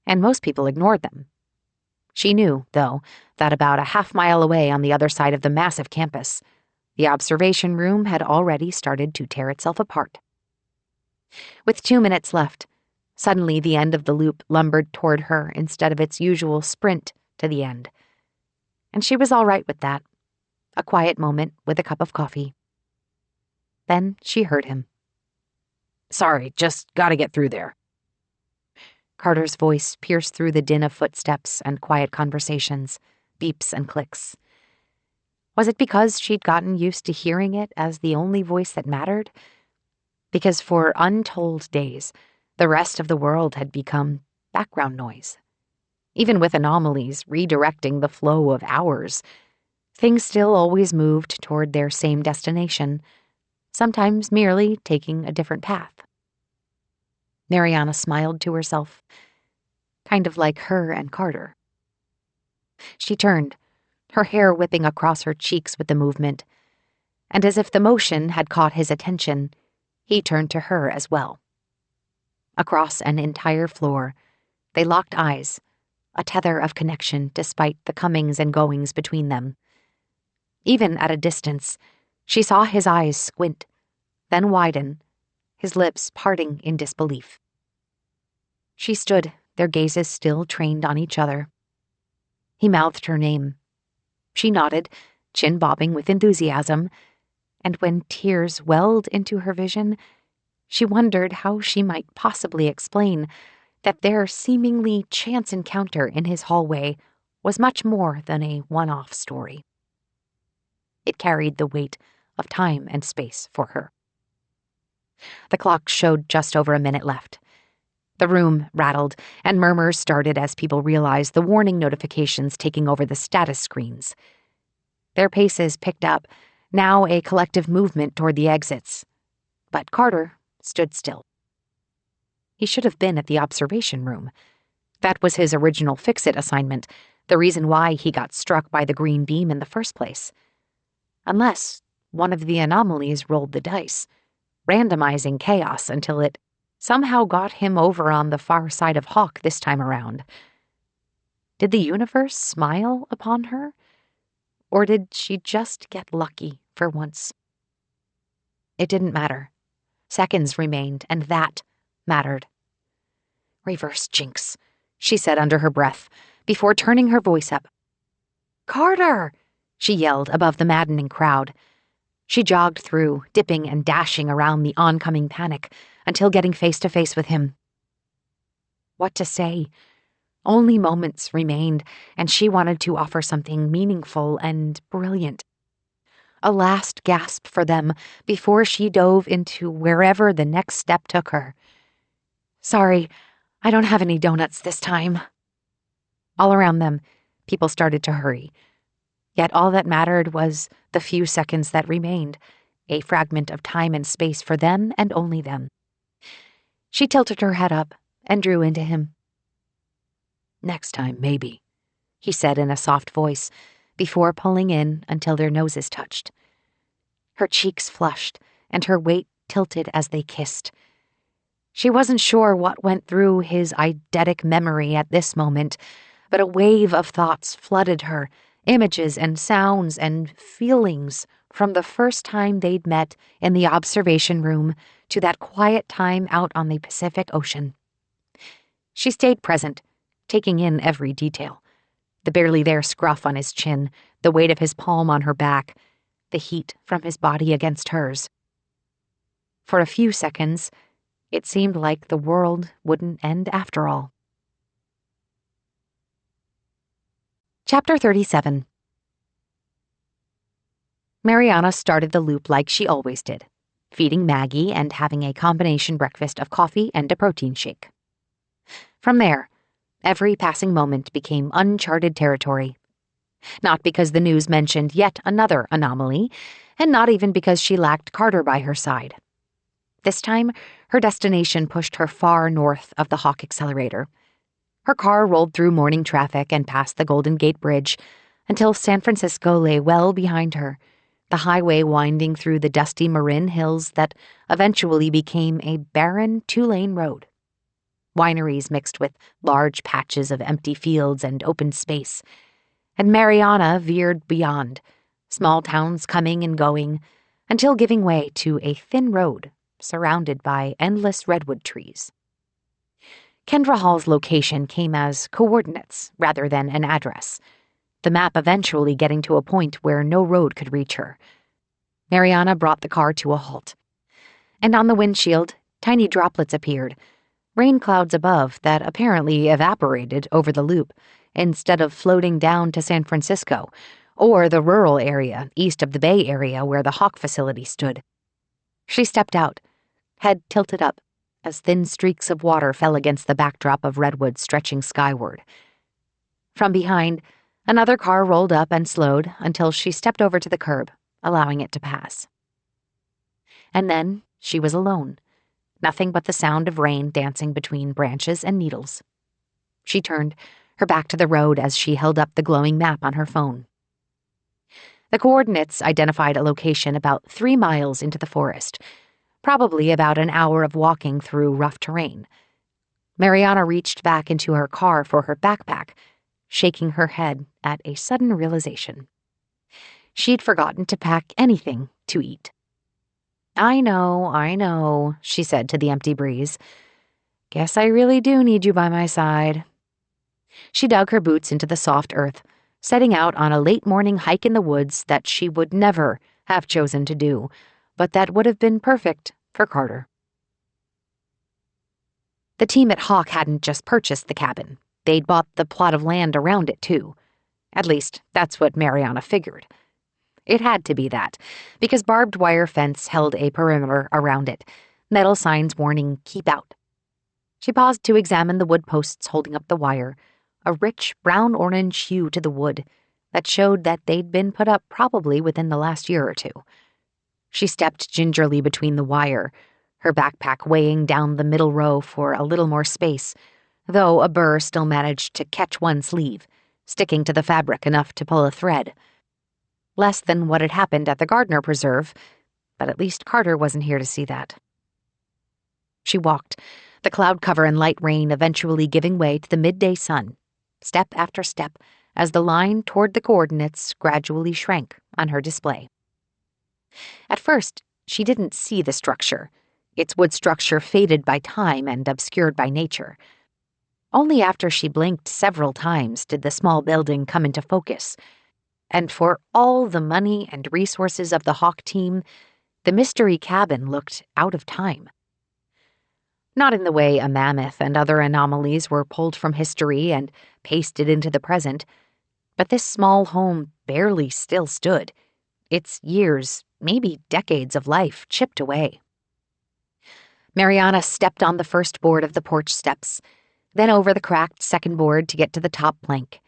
and most people ignored them. She knew, though, that about a half-mile away on the other side of the massive campus, the observation room had already started to tear itself apart. With 2 minutes left, suddenly the end of the loop lumbered toward her instead of its usual sprint to the end. And she was all right with that. A quiet moment with a cup of coffee. Then she heard him. "Sorry, just gotta get through there." Carter's voice pierced through the din of footsteps and quiet conversations, beeps and clicks. Was it because she'd gotten used to hearing it as the only voice that mattered? Because for untold days, the rest of the world had become background noise. Even with anomalies redirecting the flow of hours, things still always moved toward their same destination, sometimes merely taking a different path. Mariana smiled to herself, kind of like her and Carter. She turned, her hair whipping across her cheeks with the movement, and as if the motion had caught his attention, he turned to her as well. Across an entire floor, they locked eyes, a tether of connection despite the comings and goings between them. Even at a distance, she saw his eyes squint, then widen, his lips parting in disbelief. She stood, their gazes still trained on each other. He mouthed her name. She nodded, chin bobbing with enthusiasm, and when tears welled into her vision, she wondered how she might possibly explain that their seemingly chance encounter in his hallway was much more than a one-off story. It carried the weight of time and space for her. The clock showed just over a minute left. The room rattled, and murmurs started as people realized the warning notifications taking over the status screens. Their paces picked up, now a collective movement toward the exits. But Carter stood still. He should have been at the observation room. That was his original fix-it assignment, the reason why he got struck by the green beam in the first place. Unless one of the anomalies rolled the dice, randomizing chaos until it somehow got him over on the far side of Hawk this time around. Did the universe smile upon her? Or did she just get lucky for once? It didn't matter. Seconds remained, and that mattered. "Reverse jinx," she said under her breath, before turning her voice up. "Carter!" she yelled above the maddening crowd. She jogged through, dipping and dashing around the oncoming panic, until getting face to face with him. What to say? Only moments remained, and she wanted to offer something meaningful and brilliant. A last gasp for them before she dove into wherever the next step took her. "Sorry, I don't have any donuts this time." All around them, people started to hurry. Yet all that mattered was the few seconds that remained, a fragment of time and space for them and only them. She tilted her head up and drew into him. "Next time, maybe," he said in a soft voice, before pulling in until their noses touched. Her cheeks flushed, and her weight tilted as they kissed. She wasn't sure what went through his eidetic memory at this moment, but a wave of thoughts flooded her, images and sounds and feelings from the first time they'd met in the observation room to that quiet time out on the Pacific Ocean. She stayed present, taking in every detail. The barely there scruff on his chin, the weight of his palm on her back, the heat from his body against hers. For a few seconds, it seemed like the world wouldn't end after all. Chapter 37. Mariana started the loop like she always did, feeding Maggie and having a combination breakfast of coffee and a protein shake. From there, every passing moment became uncharted territory. Not because the news mentioned yet another anomaly, and not even because she lacked Carter by her side. This time, her destination pushed her far north of the Hawk Accelerator. Her car rolled through morning traffic and past the Golden Gate Bridge until San Francisco lay well behind her, the highway winding through the dusty Marin Hills that eventually became a barren two-lane road. wineries mixed with large patches of empty fields and open space. And Mariana veered beyond, small towns coming and going, until giving way to a thin road surrounded by endless redwood trees. Kendra Hall's location came as coordinates rather than an address, the map eventually getting to a point where no road could reach her. Mariana brought the car to a halt, and on the windshield, tiny droplets appeared, rain clouds above that apparently evaporated over the loop instead of floating down to San Francisco or the rural area east of the Bay Area where the Hawk facility stood. She stepped out, head tilted up, as thin streaks of water fell against the backdrop of redwoods stretching skyward. From behind, another car rolled up and slowed until she stepped over to the curb, allowing it to pass. And then she was alone, nothing but the sound of rain dancing between branches and needles. She turned, her back to the road as she held up the glowing map on her phone. The coordinates identified a location about 3 miles into the forest, probably about an hour of walking through rough terrain. Mariana reached back into her car for her backpack, shaking her head at a sudden realization. She'd forgotten to pack anything to eat. I know, she said to the empty breeze. Guess I really do need you by my side. She dug her boots into the soft earth, setting out on a late morning hike in the woods that she would never have chosen to do, but that would have been perfect for Carter. The team at Hawk hadn't just purchased the cabin. They'd bought the plot of land around it, too. At least, that's what Mariana figured. It had to be that, because barbed wire fence held a perimeter around it, metal signs warning, "Keep out." She paused to examine the wood posts holding up the wire, a rich brown-orange hue to the wood that showed that they'd been put up probably within the last year or two. She stepped gingerly between the wire, her backpack weighing down the middle row for a little more space, though a burr still managed to catch one sleeve, sticking to the fabric enough to pull a thread. Less than what had happened at the Gardner Preserve, but at least Carter wasn't here to see that. She walked, the cloud cover and light rain eventually giving way to the midday sun, step after step, as the line toward the coordinates gradually shrank on her display. At first, she didn't see the structure, its wood structure faded by time and obscured by nature. Only after she blinked several times did the small building come into focus. And for all the money and resources of the Hawk team, the mystery cabin looked out of time. Not in the way a mammoth and other anomalies were pulled from history and pasted into the present, but this small home barely still stood, its years, maybe decades of life chipped away. Mariana stepped on the first board of the porch steps, then over the cracked second board to get to the top plank.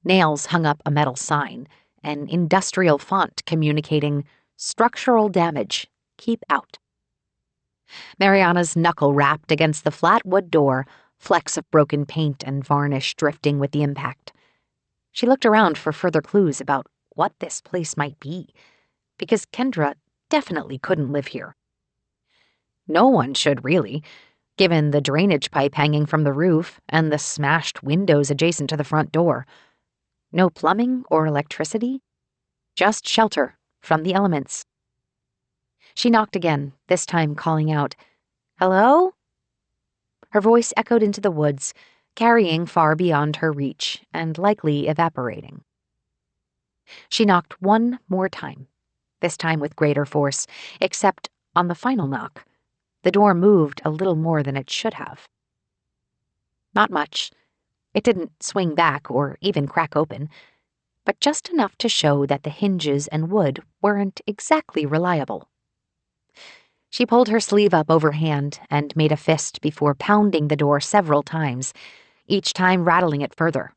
Nails hung up a metal sign, an industrial font communicating, "Structural damage. Keep out." Mariana's knuckle rapped against the flat wood door, flecks of broken paint and varnish drifting with the impact. She looked around for further clues about what this place might be, because Kendra definitely couldn't live here. No one should, really, given the drainage pipe hanging from the roof and the smashed windows adjacent to the front door. No plumbing or electricity, just shelter from the elements. She knocked again, this time calling out, "Hello?" Her voice echoed into the woods, carrying far beyond her reach and likely evaporating. She knocked one more time, this time with greater force, except on the final knock, the door moved a little more than it should have. Not much. It didn't swing back or even crack open, but just enough to show that the hinges and wood weren't exactly reliable. She pulled her sleeve up overhand and made a fist before pounding the door several times, each time rattling it further.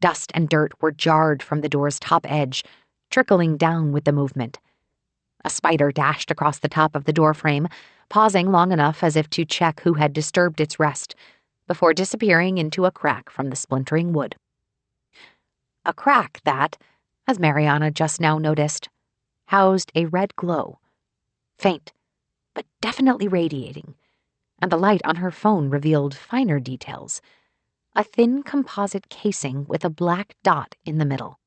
Dust and dirt were jarred from the door's top edge, trickling down with the movement. A spider dashed across the top of the doorframe, pausing long enough as if to check who had disturbed its rest, before disappearing into a crack from the splintering wood. A crack that, as Mariana just now noticed, housed a red glow. Faint, but definitely radiating. and the light on her phone revealed finer details. A thin composite casing with a black dot in the middle.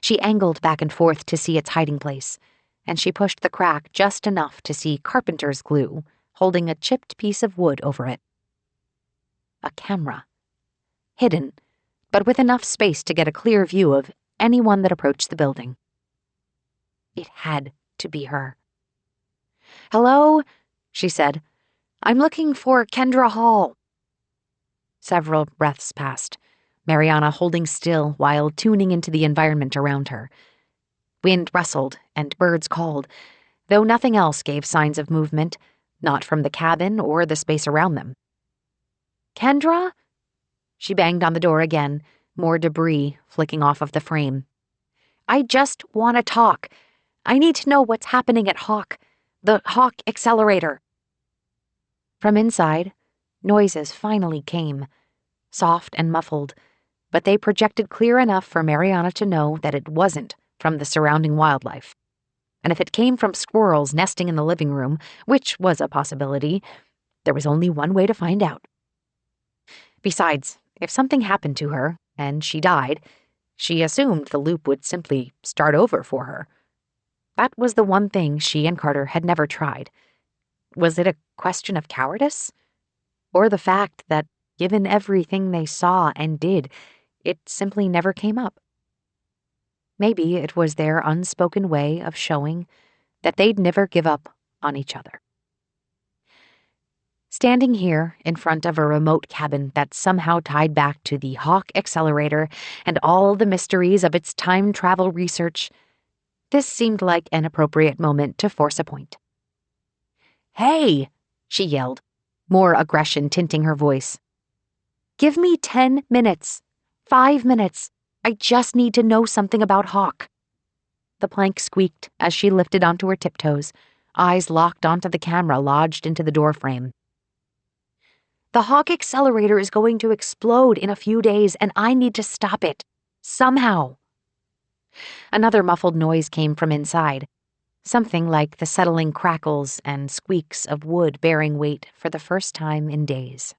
She angled back and forth to see its hiding place, and she pushed the crack just enough to see carpenter's glue holding a chipped piece of wood over it. A camera. Hidden, but with enough space to get a clear view of anyone that approached the building. It had to be her. "Hello," she said. "I'm looking for Kendra Hall." Several breaths passed, Mariana holding still while tuning into the environment around her. Wind rustled and birds called, though nothing else gave signs of movement, not from the cabin or the space around them. "Kendra?" She banged on the door again, more debris flicking off of the frame. "I just want to talk. I need to know what's happening at Hawk, the Hawk accelerator." From inside, noises finally came, soft and muffled, but they projected clear enough for Mariana to know that it wasn't from the surrounding wildlife. And if it came from squirrels nesting in the living room, which was a possibility, there was only one way to find out. Besides, if something happened to her, and she died, she assumed the loop would simply start over for her. That was the one thing she and Carter had never tried. Was it a question of cowardice? Or the fact that, given everything they saw and did, it simply never came up? Maybe it was their unspoken way of showing that they'd never give up on each other. Standing here in front of a remote cabin that somehow tied back to the Hawk accelerator and all the mysteries of its time travel research, this seemed like an appropriate moment to force a point. "Hey!" she yelled, more aggression tinting her voice. "Give me 10 minutes. 5 minutes. I just need to know something about Hawk." The plank squeaked as she lifted onto her tiptoes, eyes locked onto the camera lodged into the doorframe. "The Hawk accelerator is going to explode in a few days, and I need to stop it. Somehow." Another muffled noise came from inside, something like the settling crackles and squeaks of wood bearing weight for the first time in days.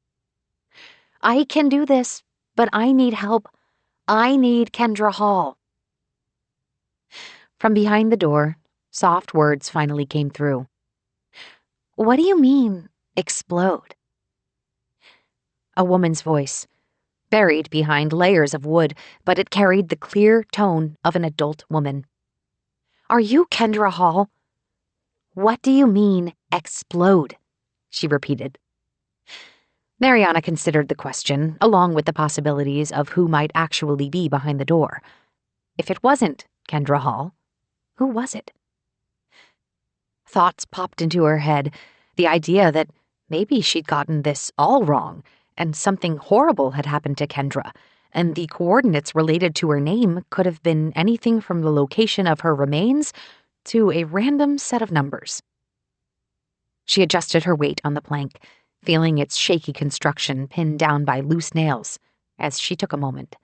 "I can do this, but I need help. I need Kendra Hall." From behind the door, soft words finally came through. "What do you mean, explode?" A woman's voice, buried behind layers of wood, but it carried the clear tone of an adult woman. "Are you Kendra Hall?" "What do you mean, explode?" she repeated. Mariana considered the question, along with the possibilities of who might actually be behind the door. If it wasn't Kendra Hall, who was it? Thoughts popped into her head, the idea that maybe she'd gotten this all wrong, and something horrible had happened to Kendra, and the coordinates related to her name could have been anything from the location of her remains to a random set of numbers. She adjusted her weight on the plank, feeling its shaky construction pinned down by loose nails, as she took a moment.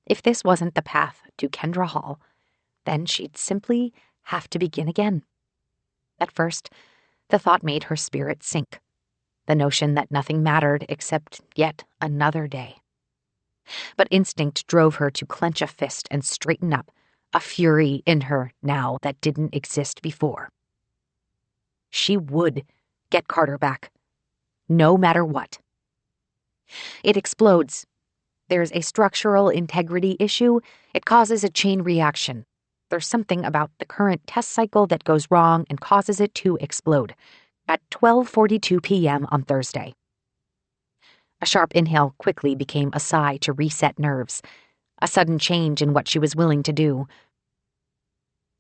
If this wasn't the path to Kendra Hall, then she'd simply have to begin again. At first, the thought made her spirit sink, the notion that nothing mattered except yet another day. But instinct drove her to clench a fist and straighten up, a fury in her now that didn't exist before. She would get Carter back, no matter what. It explodes. There's a structural integrity issue. It causes a chain reaction. There's something about the current test cycle that goes wrong and causes it to explode at 12:42 p.m. on Thursday. A sharp inhale quickly became a sigh to reset nerves, a sudden change in what she was willing to do.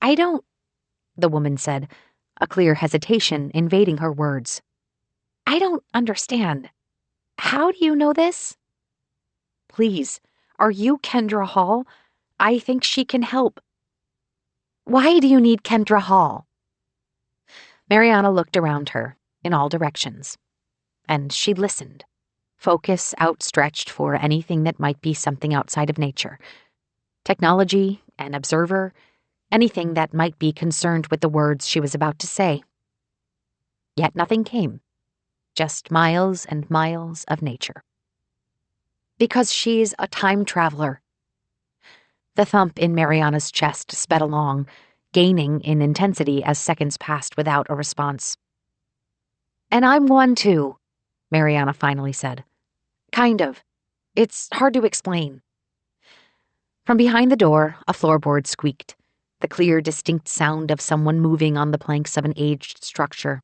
"I don't," the woman said, a clear hesitation invading her words. "I don't understand. How do you know this?" "Please, are you Kendra Hall? I think she can help." "Why do you need Kendra Hall?" Mariana looked around her, in all directions, and she listened, focus outstretched for anything that might be something outside of nature. Technology, an observer, anything that might be concerned with the words she was about to say. Yet nothing came. just miles and miles of nature. Because she's a time traveler. The thump in Mariana's chest sped along, gaining in intensity as seconds passed without a response. "And I'm one too," Mariana finally said. "Kind of. It's hard to explain." From behind the door, a floorboard squeaked, the clear, distinct sound of someone moving on the planks of an aged structure.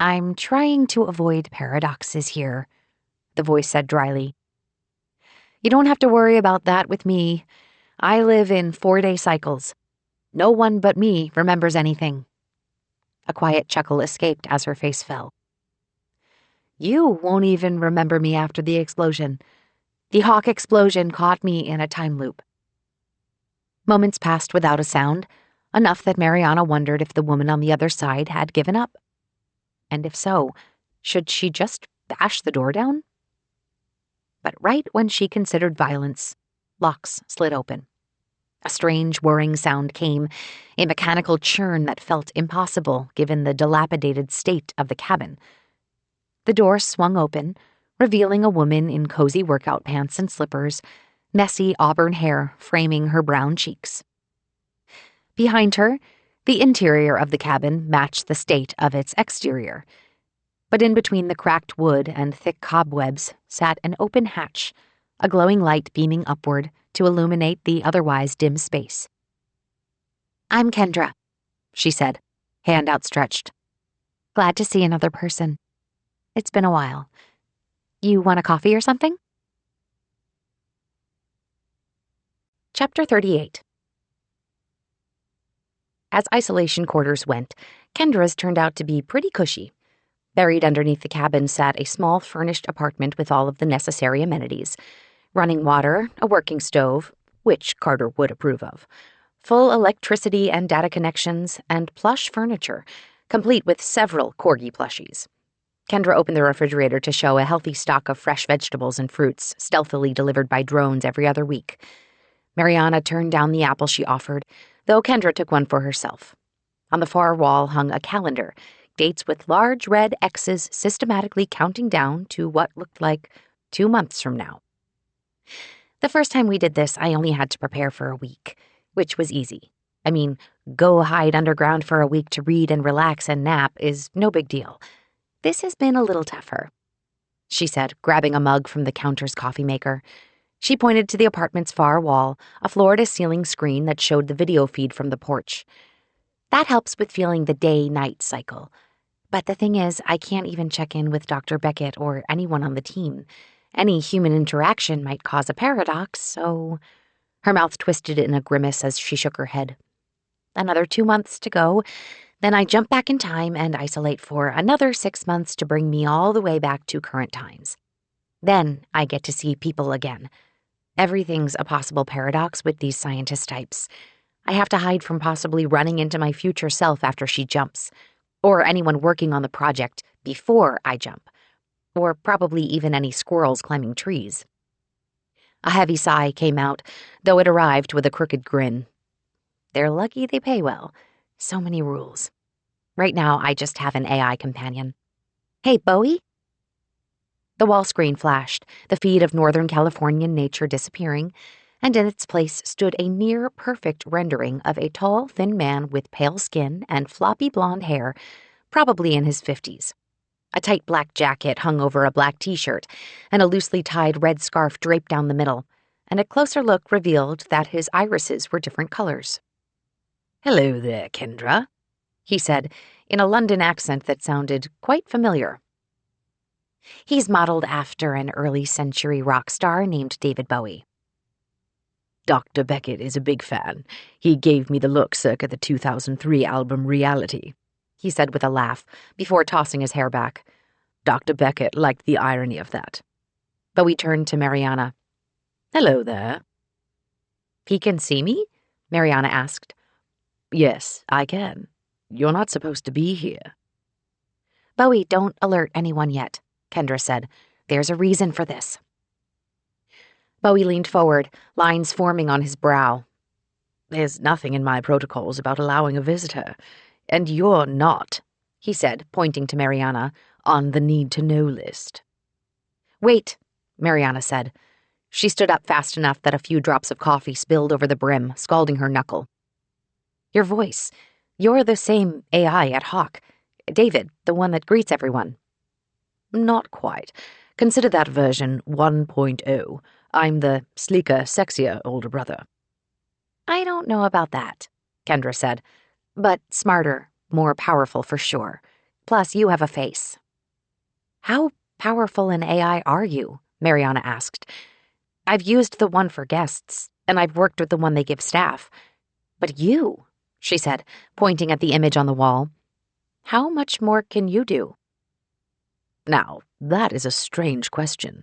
"I'm trying to avoid paradoxes here," the voice said dryly. "You don't have to worry about that with me. I live in 4-day cycles. No one but me remembers anything." A quiet chuckle escaped as her face fell. "You won't even remember me after the explosion. The Hawk explosion caught me in a time loop." Moments passed without a sound, enough that Mariana wondered if the woman on the other side had given up. And if so, should she just bash the door down? But right when she considered violence, locks slid open. A strange whirring sound came, a mechanical churn that felt impossible given the dilapidated state of the cabin. The door swung open, revealing a woman in cozy workout pants and slippers, messy auburn hair framing her brown cheeks. Behind her, the interior of the cabin matched the state of its exterior. But in between the cracked wood and thick cobwebs sat an open hatch, a glowing light beaming upward to illuminate the otherwise dim space. "I'm Kendra," she said, hand outstretched. "Glad to see another person. It's been a while. You want a coffee or something?" Chapter 38. As isolation quarters went, Kendra's turned out to be pretty cushy. Buried underneath the cabin sat a small furnished apartment with all of the necessary amenities. Running water, a working stove, which Carter would approve of, full electricity and data connections, and plush furniture, complete with several corgi plushies. Kendra opened the refrigerator to show a healthy stock of fresh vegetables and fruits, stealthily delivered by drones every other week. Mariana turned down the apple she offered, though Kendra took one for herself. On the far wall hung a calendar, dates with large red X's systematically counting down to what looked like 2 months from now. The first time we did this, I only had to prepare for a week, which was easy. I mean, go hide underground for a week to read and relax and nap is no big deal. This has been a little tougher, she said, grabbing a mug from the counter's coffee maker. She pointed to the apartment's far wall, a floor-to-ceiling screen that showed the video feed from the porch. "That helps with feeling the day-night cycle. But the thing is, I can't even check in with Dr. Beckett or anyone on the team. Any human interaction might cause a paradox, so—" Her mouth twisted in a grimace as she shook her head. "Another 2 months to go, then I jump back in time and isolate for another 6 months to bring me all the way back to current times. Then I get to see people again. Everything's a possible paradox with these scientist types. I have to hide from possibly running into my future self after she jumps, or anyone working on the project before I jump, or probably even any squirrels climbing trees." A heavy sigh came out, though it arrived with a crooked grin. "They're lucky they pay well. So many rules. Right now, I just have an AI companion. Hey, Bowie?" The wall screen flashed, the feed of Northern Californian nature disappearing, and in its place stood a near-perfect rendering of a tall, thin man with pale skin and floppy blonde hair, probably in his 50s. A tight black jacket hung over a black t-shirt, and a loosely tied red scarf draped down the middle, and a closer look revealed that his irises were different colors. "Hello there, Kendra," he said, in a London accent that sounded quite familiar. He's modeled after an early-century rock star named David Bowie. "Dr. Beckett is a big fan. He gave me the look circa the 2003 album Reality," he said with a laugh, before tossing his hair back. "Dr. Beckett liked the irony of that." Bowie turned to Mariana. "Hello there." "He can see me?" Mariana asked. "Yes, I can. You're not supposed to be here." "Bowie, don't alert anyone yet," Kendra said. "There's a reason for this." Bowie leaned forward, lines forming on his brow. "There's nothing in my protocols about allowing a visitor. And you're not," he said, pointing to Mariana, on the need-to-know list. Wait, Mariana said. She stood up fast enough that a few drops of coffee spilled over the brim, scalding her knuckle. Your voice. You're the same AI at Hawk. David, the one that greets everyone. Not quite. Consider that version 1.0. I'm the sleeker, sexier older brother. I don't know about that, Kendra said. But smarter, more powerful for sure. Plus, you have a face. How powerful an AI are you? Mariana asked. I've used the one for guests, and I've worked with the one they give staff. But you, she said, pointing at the image on the wall. How much more can you do? Now, that is a strange question.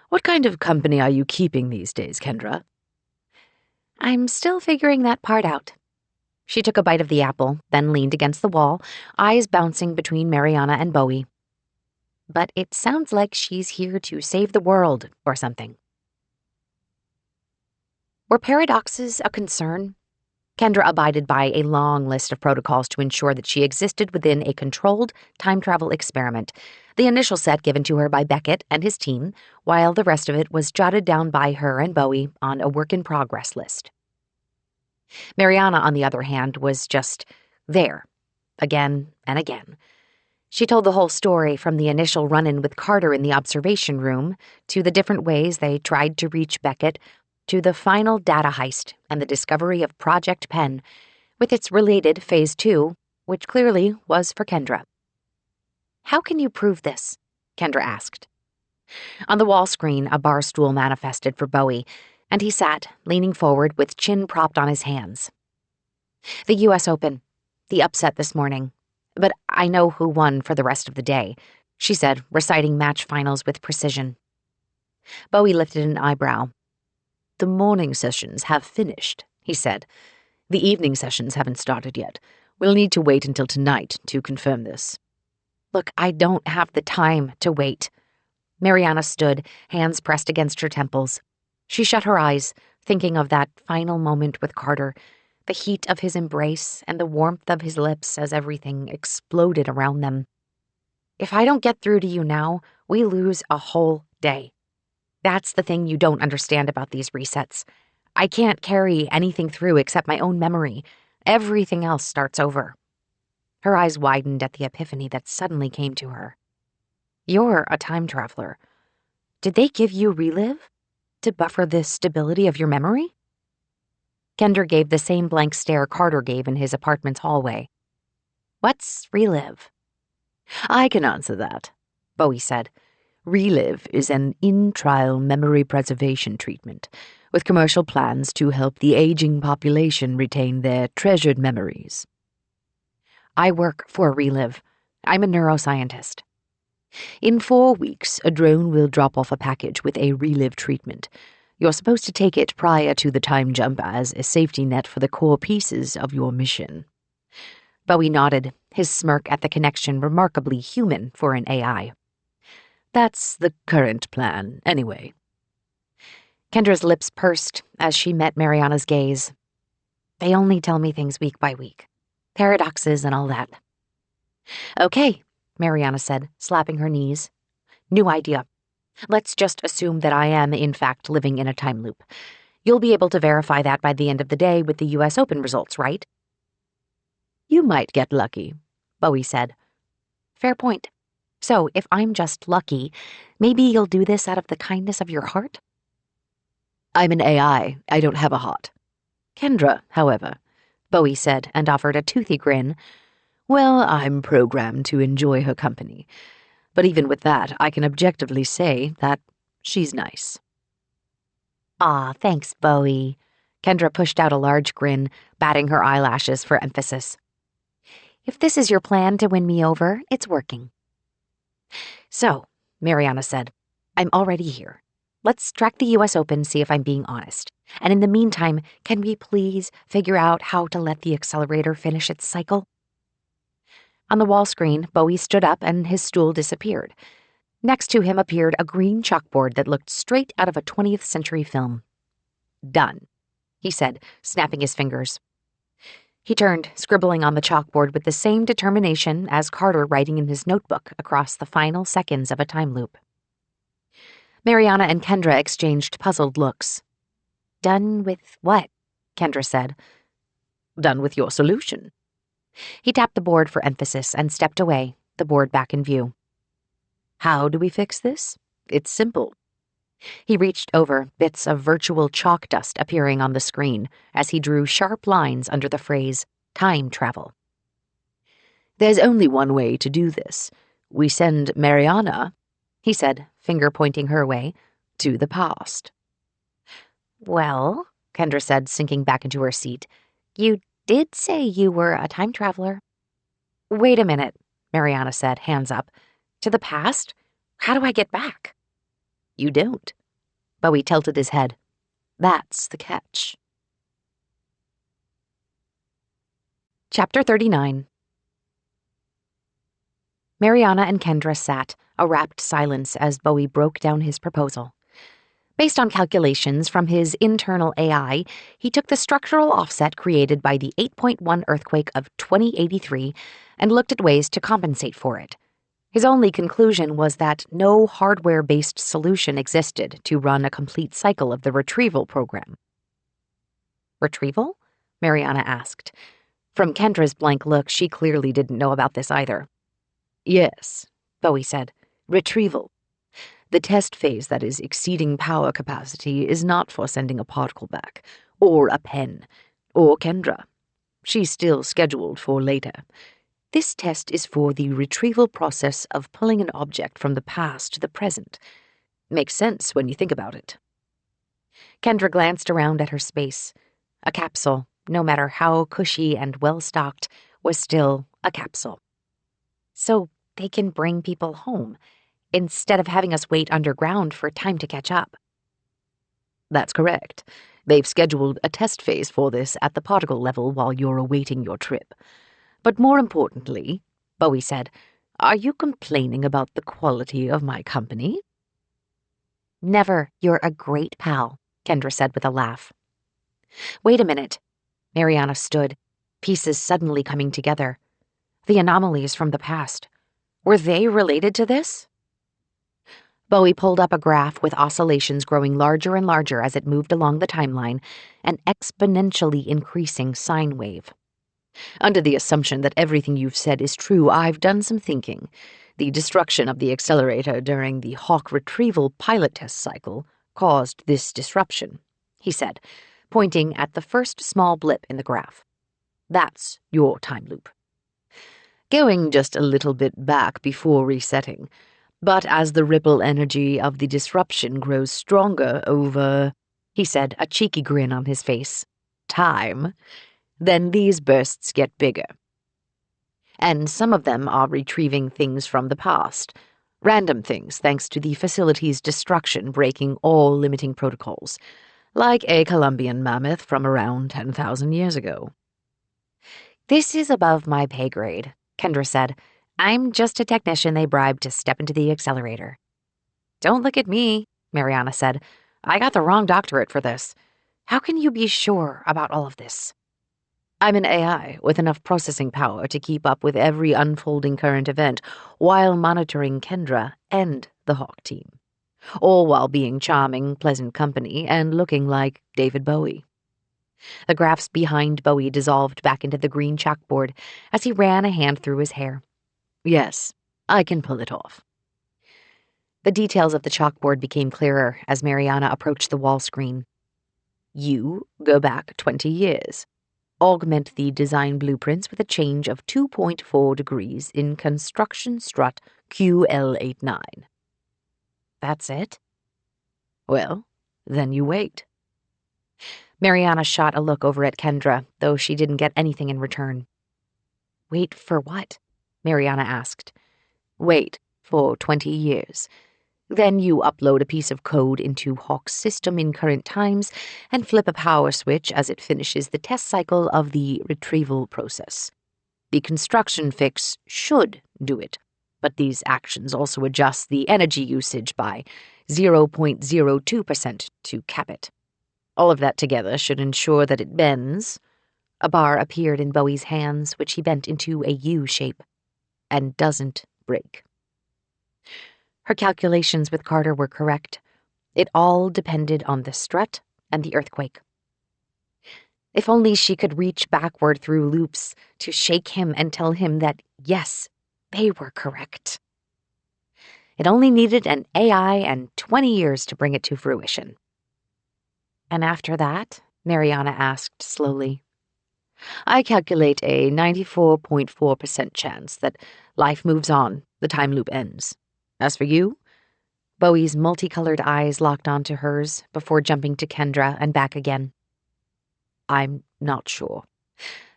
What kind of company are you keeping these days, Kendra? I'm still figuring that part out. She took a bite of the apple, then leaned against the wall, eyes bouncing between Mariana and Bowie. But it sounds like she's here to save the world, or something. Were paradoxes a concern? Kendra abided by a long list of protocols to ensure that she existed within a controlled time travel experiment, the initial set given to her by Beckett and his team, while the rest of it was jotted down by her and Bowie on a work-in-progress list. Mariana, on the other hand, was just there, again and again. She told the whole story from the initial run-in with Carter in the observation room, to the different ways they tried to reach Beckett, to the final data heist and the discovery of Project Pen, with its related Phase 2, which clearly was for Kendra. How can you prove this? Kendra asked. On the wall screen, a bar stool manifested for Bowie, and he sat, leaning forward with chin propped on his hands. The U.S. Open. The upset this morning. But I know who won for the rest of the day, she said, reciting match finals with precision. Bowie lifted an eyebrow. The morning sessions have finished, he said. The evening sessions haven't started yet. We'll need to wait until tonight to confirm this. Look, I don't have the time to wait. Mariana stood, hands pressed against her temples. She shut her eyes, thinking of that final moment with Carter, the heat of his embrace and the warmth of his lips as everything exploded around them. If I don't get through to you now, we lose a whole day. That's the thing you don't understand about these resets. I can't carry anything through except my own memory. Everything else starts over. Her eyes widened at the epiphany that suddenly came to her. You're a time traveler. Did they give you relive? To buffer the stability of your memory? Kendra gave the same blank stare Carter gave in his apartment's hallway. What's relive? I can answer that, Bowie said. Relive is an in-trial memory preservation treatment, with commercial plans to help the aging population retain their treasured memories. I work for Relive. I'm a neuroscientist. In 4 weeks, a drone will drop off a package with a Relive treatment. You're supposed to take it prior to the time jump as a safety net for the core pieces of your mission. Bowie nodded, his smirk at the connection remarkably human for an AI. That's the current plan, anyway. Kendra's lips pursed as she met Mariana's gaze. They only tell me things week by week. Paradoxes and all that. Okay, Mariana said, slapping her knees. New idea. Let's just assume that I am, in fact, living in a time loop. You'll be able to verify that by the end of the day with the U.S. Open results, right? You might get lucky, Bowie said. Fair point. So, if I'm just lucky, maybe you'll do this out of the kindness of your heart? I'm an AI. I don't have a heart. Kendra, however, Bowie said and offered a toothy grin. Well, I'm programmed to enjoy her company. But even with that, I can objectively say that she's nice. Aw, thanks, Bowie. Kendra pushed out a large grin, batting her eyelashes for emphasis. If this is your plan to win me over, it's working. So, Mariana said, I'm already here. Let's track the U.S. Open, see if I'm being honest. And in the meantime, can we please figure out how to let the accelerator finish its cycle? On the wall screen, Bowie stood up and his stool disappeared. Next to him appeared a green chalkboard that looked straight out of a 20th century film. Done, he said, snapping his fingers. He turned, scribbling on the chalkboard with the same determination as Carter writing in his notebook across the final seconds of a time loop. Mariana and Kendra exchanged puzzled looks. "Done with what?" Kendra said. "Done with your solution." He tapped the board for emphasis and stepped away, the board back in view. "How do we fix this? It's simple." He reached over, bits of virtual chalk dust appearing on the screen as he drew sharp lines under the phrase time travel. "There's only one way to do this. We send Mariana," he said, finger pointing her way, "to the past." "Well," Kendra said, sinking back into her seat, "you did say you were a time traveler." "Wait a minute," Mariana said, hands up. "To the past? How do I get back?" "You don't." Bowie tilted his head. "That's the catch." Chapter 39. Mariana and Kendra sat, a rapt silence as Bowie broke down his proposal. Based on calculations from his internal AI, he took the structural offset created by the 8.1 earthquake of 2083 and looked at ways to compensate for it. His only conclusion was that no hardware-based solution existed to run a complete cycle of the retrieval program. "Retrieval?" Mariana asked. From Kendra's blank look, she clearly didn't know about this either. "Yes," Bowie said. "Retrieval. The test phase that is exceeding power capacity is not for sending a particle back, or a pen, or Kendra. She's still scheduled for later. This test is for the retrieval process of pulling an object from the past to the present. Makes sense when you think about it." Kendra glanced around at her space. A capsule, no matter how cushy and well-stocked, was still a capsule. "So they can bring people home, instead of having us wait underground for time to catch up." "That's correct. They've scheduled a test phase for this at the particle level while you're awaiting your trip. But more importantly," Bowie said, "are you complaining about the quality of my company?" "Never. You're a great pal," Kendra said with a laugh. "Wait a minute." Mariana stood, pieces suddenly coming together. The anomalies from the past. Were they related to this? Bowie pulled up a graph with oscillations growing larger and larger as it moved along the timeline, an exponentially increasing sine wave. "Under the assumption that everything you've said is true, I've done some thinking. The destruction of the accelerator during the Hawk retrieval pilot test cycle caused this disruption," he said, pointing at the first small blip in the graph. "That's your time loop. Going just a little bit back before resetting. But as the ripple energy of the disruption grows stronger over," he said, a cheeky grin on his face, "time, then these bursts get bigger. And some of them are retrieving things from the past, random things thanks to the facility's destruction breaking all limiting protocols, like a Columbian mammoth from around 10,000 years ago." "This is above my pay grade," Kendra said. "I'm just a technician they bribed to step into the accelerator." "Don't look at me," Mariana said. "I got the wrong doctorate for this. How can you be sure about all of this?" "I'm an AI with enough processing power to keep up with every unfolding current event while monitoring Kendra and the Hawk team. All while being charming, pleasant company and looking like David Bowie." The graphs behind Bowie dissolved back into the green chalkboard as he ran a hand through his hair. "Yes, I can pull it off." The details of the chalkboard became clearer as Mariana approached the wall screen. "You go back 20 years. Augment the design blueprints with a change of 2.4 degrees in construction strut QL89. "That's it?" "Well, then you wait." Mariana shot a look over at Kendra, though she didn't get anything in return. "Wait for what?" Mariana asked. "Wait for 20 years. Then you upload a piece of code into Hawk's system in current times and flip a power switch as it finishes the test cycle of the retrieval process. The construction fix should do it, but these actions also adjust the energy usage by 0.02% to cap it. All of that together should ensure that it bends A bar appeared in Bowie's hands, which he bent into a U shape. And doesn't break. Her calculations with Carter were correct. It all depended on the strut and the earthquake. If only she could reach backward through loops to shake him and tell him that, yes, they were correct. It only needed an AI and 20 years to bring it to fruition. And after that, Mariana asked slowly, I calculate a 94.4% chance that life moves on, the time loop ends. As for you? Bowie's multicolored eyes locked onto hers before jumping to Kendra and back again. I'm not sure.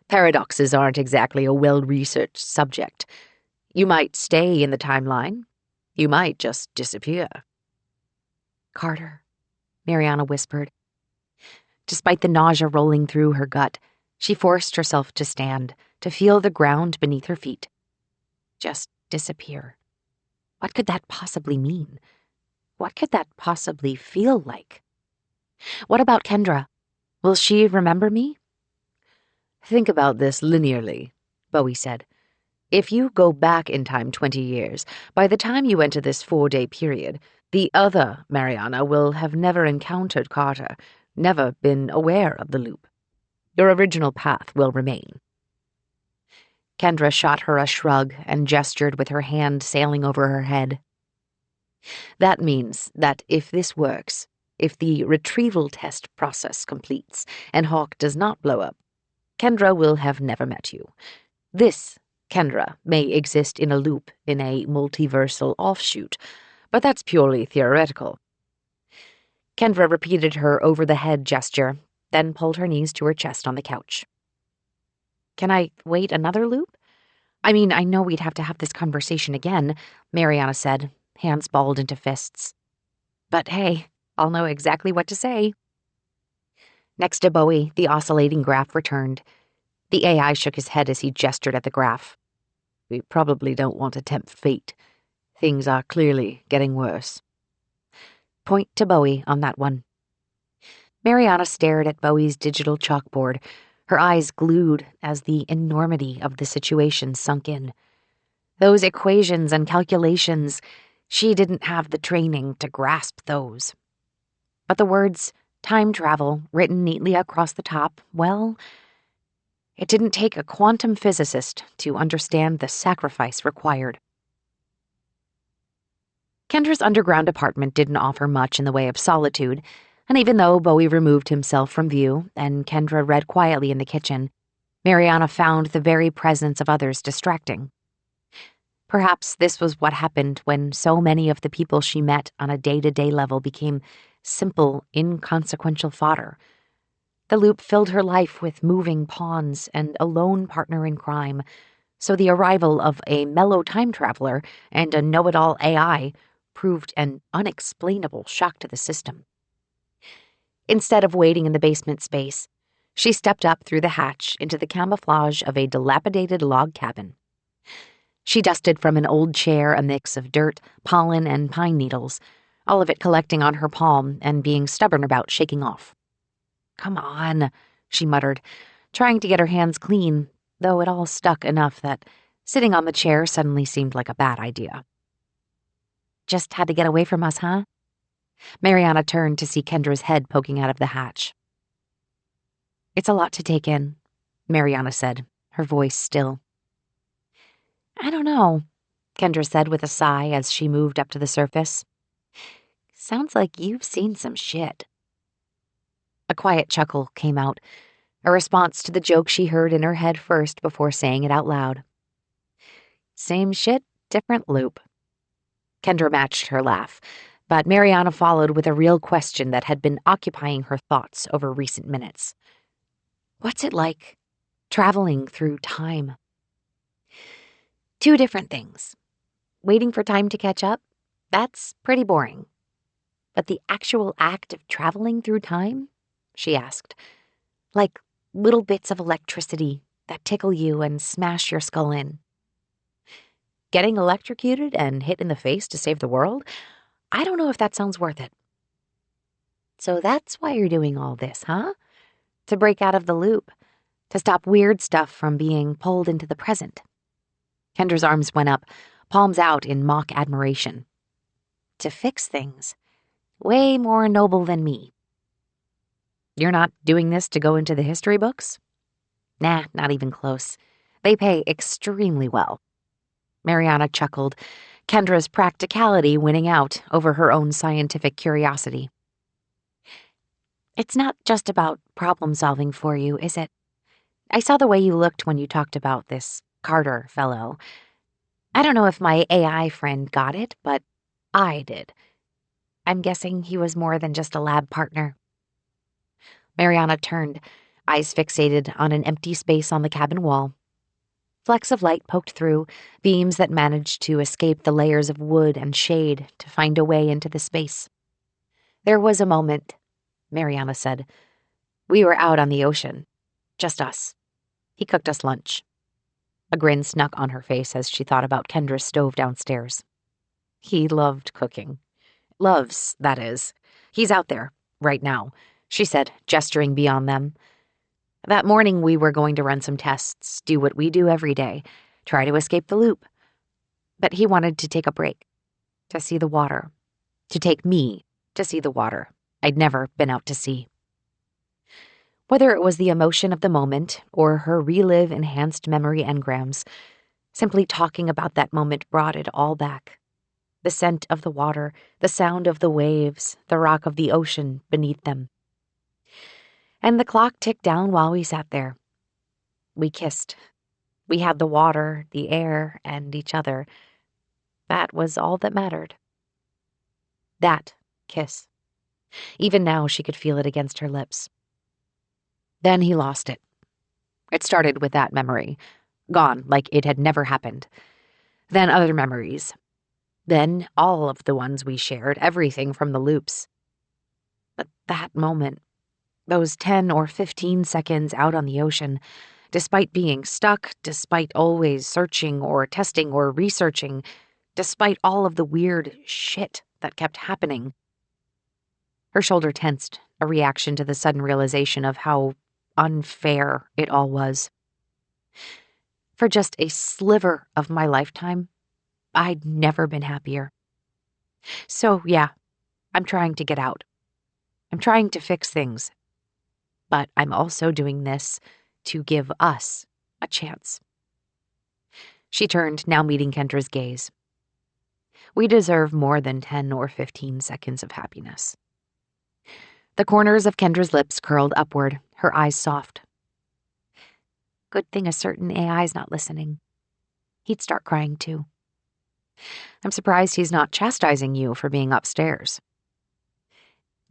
Paradoxes aren't exactly a well-researched subject. You might stay in the timeline. You might just disappear. Carter, Mariana whispered. Despite the nausea rolling through her gut, she forced herself to stand, to feel the ground beneath her feet. Just disappear. What could that possibly mean? What could that possibly feel like? What about Kendra? Will she remember me? Think about this linearly, Bowie said. If you go back in time 20 years, by the time you enter this 4-day period, the other Mariana will have never encountered Carter, never been aware of the loop. Your original path will remain. Kendra shot her a shrug and gestured with her hand sailing over her head. That means that if this works, if the retrieval test process completes and Hawk does not blow up, Kendra will have never met you. This Kendra may exist in a loop in a multiversal offshoot, but that's purely theoretical. Kendra repeated her over-the-head gesture, then pulled her knees to her chest on the couch. Can I wait another loop? I mean, I know we'd have to have this conversation again, Mariana said, hands balled into fists. But hey, I'll know exactly what to say. Next to Bowie, the oscillating graph returned. The AI shook his head as he gestured at the graph. We probably don't want to tempt fate. Things are clearly getting worse. Point to Bowie on that one. Mariana stared at Bowie's digital chalkboard, her eyes glued as the enormity of the situation sunk in. Those equations and calculations, she didn't have the training to grasp those. But the words time travel written neatly across the top, well, it didn't take a quantum physicist to understand the sacrifice required. Kendra's underground apartment didn't offer much in the way of solitude, and even though Bowie removed himself from view and Kendra read quietly in the kitchen, Mariana found the very presence of others distracting. Perhaps this was what happened when so many of the people she met on a day-to-day level became simple, inconsequential fodder. The loop filled her life with moving pawns and a lone partner in crime, so the arrival of a mellow time traveler and a know-it-all AI proved an unexplainable shock to the system. Instead of waiting in the basement space, she stepped up through the hatch into the camouflage of a dilapidated log cabin. She dusted from an old chair a mix of dirt, pollen, and pine needles, all of it collecting on her palm and being stubborn about shaking off. Come on, she muttered, trying to get her hands clean, though it all stuck enough that sitting on the chair suddenly seemed like a bad idea. Just had to get away from us, huh? Mariana turned to see Kendra's head poking out of the hatch. It's a lot to take in, Mariana said, her voice still. I don't know, Kendra said with a sigh as she moved up to the surface. Sounds like you've seen some shit. A quiet chuckle came out, a response to the joke she heard in her head first before saying it out loud. Same shit, different loop. Kendra matched her laugh, but Mariana followed with a real question that had been occupying her thoughts over recent minutes. What's it like, traveling through time? Two different things. Waiting for time to catch up? That's pretty boring. But the actual act of traveling through time? She asked. Like little bits of electricity that tickle you and smash your skull in. Getting electrocuted and hit in the face to save the world? I don't know if that sounds worth it. So that's why you're doing all this, huh? To break out of the loop, to stop weird stuff from being pulled into the present. Kendra's arms went up, palms out in mock admiration. To fix things. Way more noble than me. You're not doing this to go into the history books? Nah, not even close. They pay extremely well. Mariana chuckled, Kendra's practicality winning out over her own scientific curiosity. It's not just about problem-solving for you, is it? I saw the way you looked when you talked about this Carter fellow. I don't know if my AI friend got it, but I did. I'm guessing he was more than just a lab partner. Mariana turned, eyes fixated on an empty space on the cabin wall. Flecks of light poked through, beams that managed to escape the layers of wood and shade to find a way into the space. There was a moment, Mariana said. We were out on the ocean. Just us. He cooked us lunch. A grin snuck on her face as she thought about Kendra's stove downstairs. He loved cooking. Loves, that is. He's out there, right now, she said, gesturing beyond them. That morning we were going to run some tests, do what we do every day, try to escape the loop. But he wanted to take a break, to see the water, to take me to see the water I'd never been out to sea. Whether it was the emotion of the moment or her relive enhanced memory engrams, simply talking about that moment brought it all back. The scent of the water, the sound of the waves, the rock of the ocean beneath them. And the clock ticked down while we sat there. We kissed. We had the water, the air, and each other. That was all that mattered. That kiss. Even now she could feel it against her lips. Then he lost it. It started with that memory. Gone, like it had never happened. Then other memories. Then all of the ones we shared, everything from the loops. But that moment, those 10 or 15 seconds out on the ocean, despite being stuck, despite always searching or testing or researching, despite all of the weird shit that kept happening. Her shoulder tensed, a reaction to the sudden realization of how unfair it all was. For just a sliver of my lifetime, I'd never been happier. So, yeah, I'm trying to get out. I'm trying to fix things. But I'm also doing this to give us a chance. She turned, now meeting Kendra's gaze. We deserve more than 10 or 15 seconds of happiness. The corners of Kendra's lips curled upward, her eyes soft. Good thing a certain AI's not listening. He'd start crying too. I'm surprised he's not chastising you for being upstairs.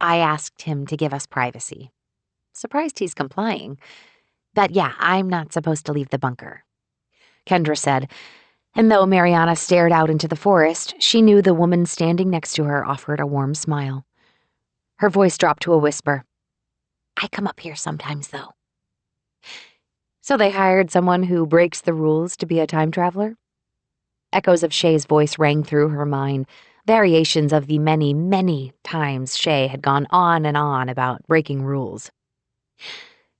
I asked him to give us privacy. Surprised he's complying. But yeah, I'm not supposed to leave the bunker, Kendra said, and though Mariana stared out into the forest, she knew the woman standing next to her offered a warm smile. Her voice dropped to a whisper. I come up here sometimes, though. So they hired someone who breaks the rules to be a time traveler? Echoes of Shay's voice rang through her mind, variations of the many, many times Shay had gone on and on about breaking rules.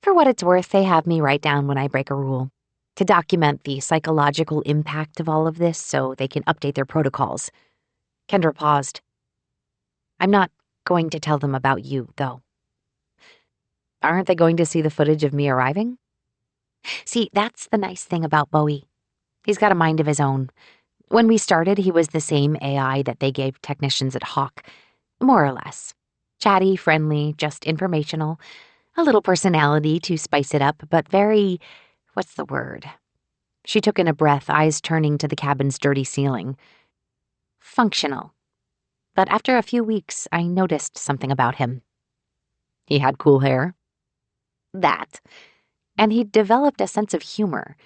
For what it's worth, they have me write down when I break a rule, to document the psychological impact of all of this so they can update their protocols. Kendra paused. I'm not going to tell them about you, though. Aren't they going to see the footage of me arriving? See, that's the nice thing about Bowie. He's got a mind of his own. When we started, he was the same AI that they gave technicians at Hawk, more or less. Chatty, friendly, just informational. A little personality to spice it up, but very, what's the word? She took in a breath, eyes turning to the cabin's dirty ceiling. Functional. But after a few weeks, I noticed something about him. He had cool hair. That. And he'd developed a sense of humor.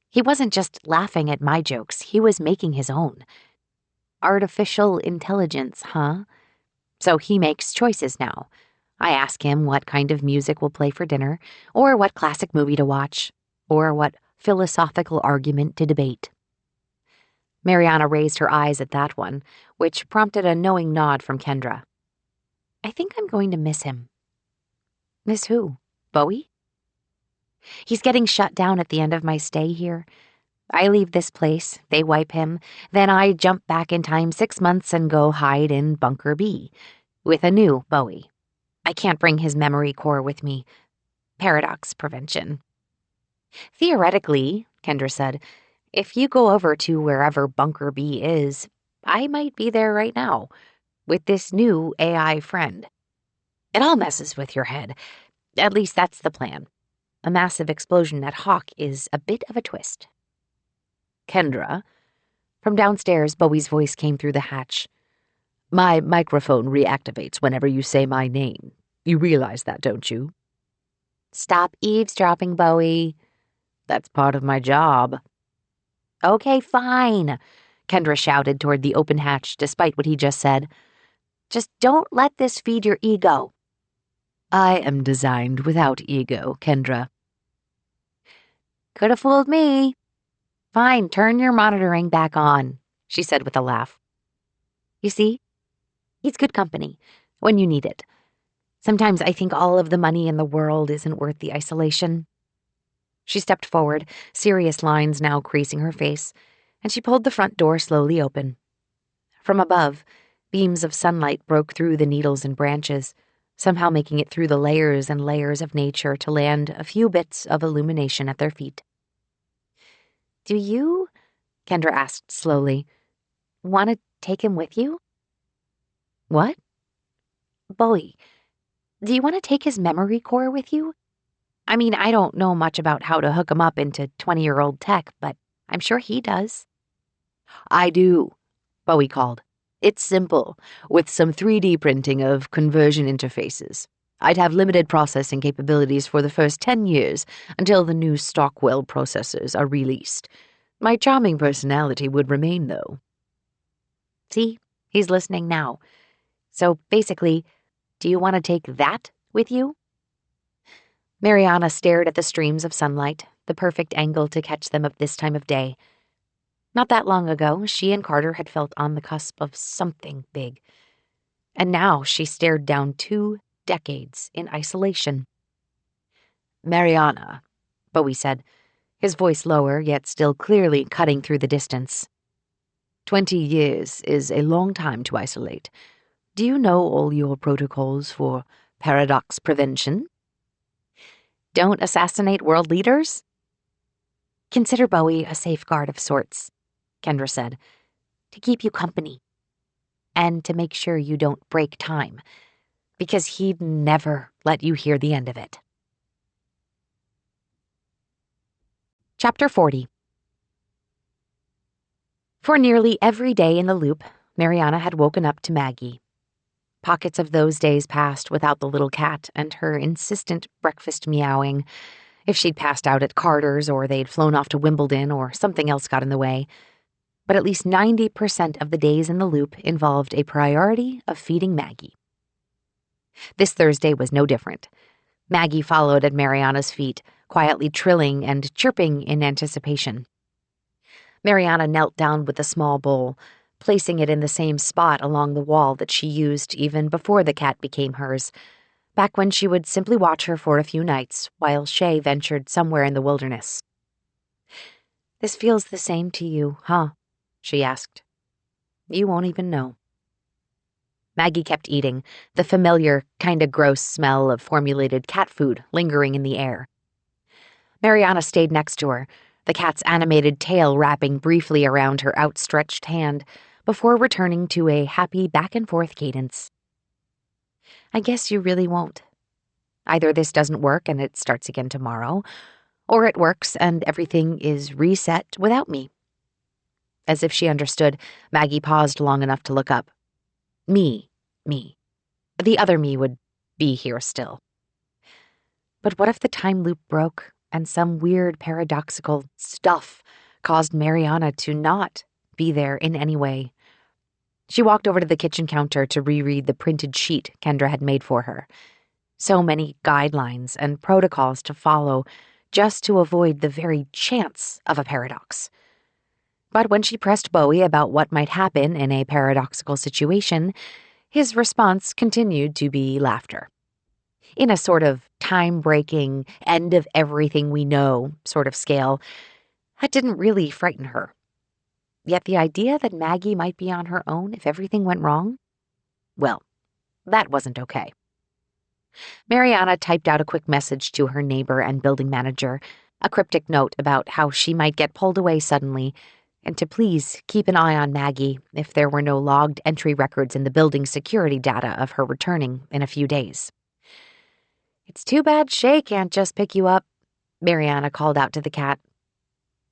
He wasn't just laughing at my jokes, he was making his own. Artificial intelligence, huh? So he makes choices now. I ask him what kind of music we'll play for dinner, or what classic movie to watch, or what philosophical argument to debate. Mariana raised her eyes at that one, which prompted a knowing nod from Kendra. I think I'm going to miss him. Miss who? Bowie? He's getting shut down at the end of my stay here. I leave this place, they wipe him, then I jump back in time 6 months and go hide in Bunker B with a new Bowie. I can't bring his memory core with me. Paradox prevention. Theoretically, Kendra said, if you go over to wherever Bunker B is, I might be there right now, with this new AI friend. It all messes with your head. At least that's the plan. A massive explosion at Hawk is a bit of a twist. Kendra. From downstairs, Bowie's voice came through the hatch. My microphone reactivates whenever you say my name. You realize that, don't you? Stop eavesdropping, Bowie. That's part of my job. Okay, fine, Kendra shouted toward the open hatch despite what he just said. Just don't let this feed your ego. I am designed without ego, Kendra. Could have fooled me. Fine, turn your monitoring back on, she said with a laugh. You see, he's good company when you need it. Sometimes I think all of the money in the world isn't worth the isolation. She stepped forward, serious lines now creasing her face, and she pulled the front door slowly open. From above, beams of sunlight broke through the needles and branches, somehow making it through the layers and layers of nature to land a few bits of illumination at their feet. Do you, Kendra asked slowly, want to take him with you? What? Bowie, do you want to take his memory core with you? I mean, I don't know much about how to hook him up into 20-year-old tech, but I'm sure he does. I do, Bowie called. It's simple, with some 3D printing of conversion interfaces. I'd have limited processing capabilities for the first 10 years until the new Stockwell processors are released. My charming personality would remain, though. See, he's listening now. So basically, do you want to take that with you? Mariana stared at the streams of sunlight, the perfect angle to catch them at this time of day. Not that long ago, she and Carter had felt on the cusp of something big. And now she stared down 2 decades in isolation. Mariana, Bowie said, his voice lower, yet still clearly cutting through the distance. 20 years is a long time to isolate. Do you know all your protocols for paradox prevention? Don't assassinate world leaders? Consider Bowie a safeguard of sorts, Kendra said, to keep you company. And to make sure you don't break time, because he'd never let you hear the end of it. Chapter 40. For nearly every day in the loop, Mariana had woken up to Maggie. Pockets of those days passed without the little cat and her insistent breakfast meowing. If she'd passed out at Carter's or they'd flown off to Wimbledon or something else got in the way. But at least 90% of the days in the loop involved a priority of feeding Maggie. This Thursday was no different. Maggie followed at Mariana's feet, quietly trilling and chirping in anticipation. Mariana knelt down with the small bowl, placing it in the same spot along the wall that she used even before the cat became hers, back when she would simply watch her for a few nights while Shay ventured somewhere in the wilderness. This feels the same to you, huh? She asked. You won't even know. Maggie kept eating, the familiar, kinda gross smell of formulated cat food lingering in the air. Mariana stayed next to her, the cat's animated tail wrapping briefly around her outstretched hand, before returning to a happy back-and-forth cadence. I guess you really won't. Either this doesn't work and it starts again tomorrow, or it works and everything is reset without me. As if she understood, Maggie paused long enough to look up. Me. The other me would be here still. But what if the time loop broke and some weird paradoxical stuff caused Mariana to not be there in any way? She walked over to the kitchen counter to reread the printed sheet Kendra had made for her. So many guidelines and protocols to follow just to avoid the very chance of a paradox. But when she pressed Bowie about what might happen in a paradoxical situation, his response continued to be laughter. In a sort of time-breaking, end of everything we know sort of scale, that didn't really frighten her. Yet the idea that Maggie might be on her own if everything went wrong? Well, that wasn't okay. Mariana typed out a quick message to her neighbor and building manager, a cryptic note about how she might get pulled away suddenly, and to please keep an eye on Maggie if there were no logged entry records in the building's security data of her returning in a few days. "It's too bad Shay can't just pick you up," Mariana called out to the cat.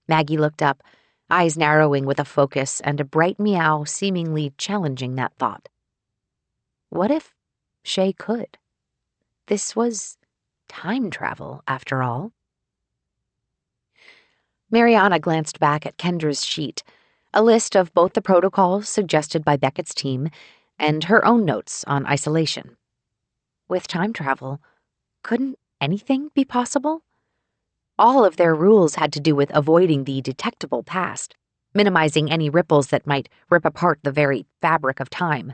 Maggie looked up, eyes narrowing with a focus and a bright meow seemingly challenging that thought. What if Shay could? This was time travel, after all. Mariana glanced back at Kendra's sheet, a list of both the protocols suggested by Beckett's team and her own notes on isolation. With time travel, couldn't anything be possible? All of their rules had to do with avoiding the detectable past, minimizing any ripples that might rip apart the very fabric of time.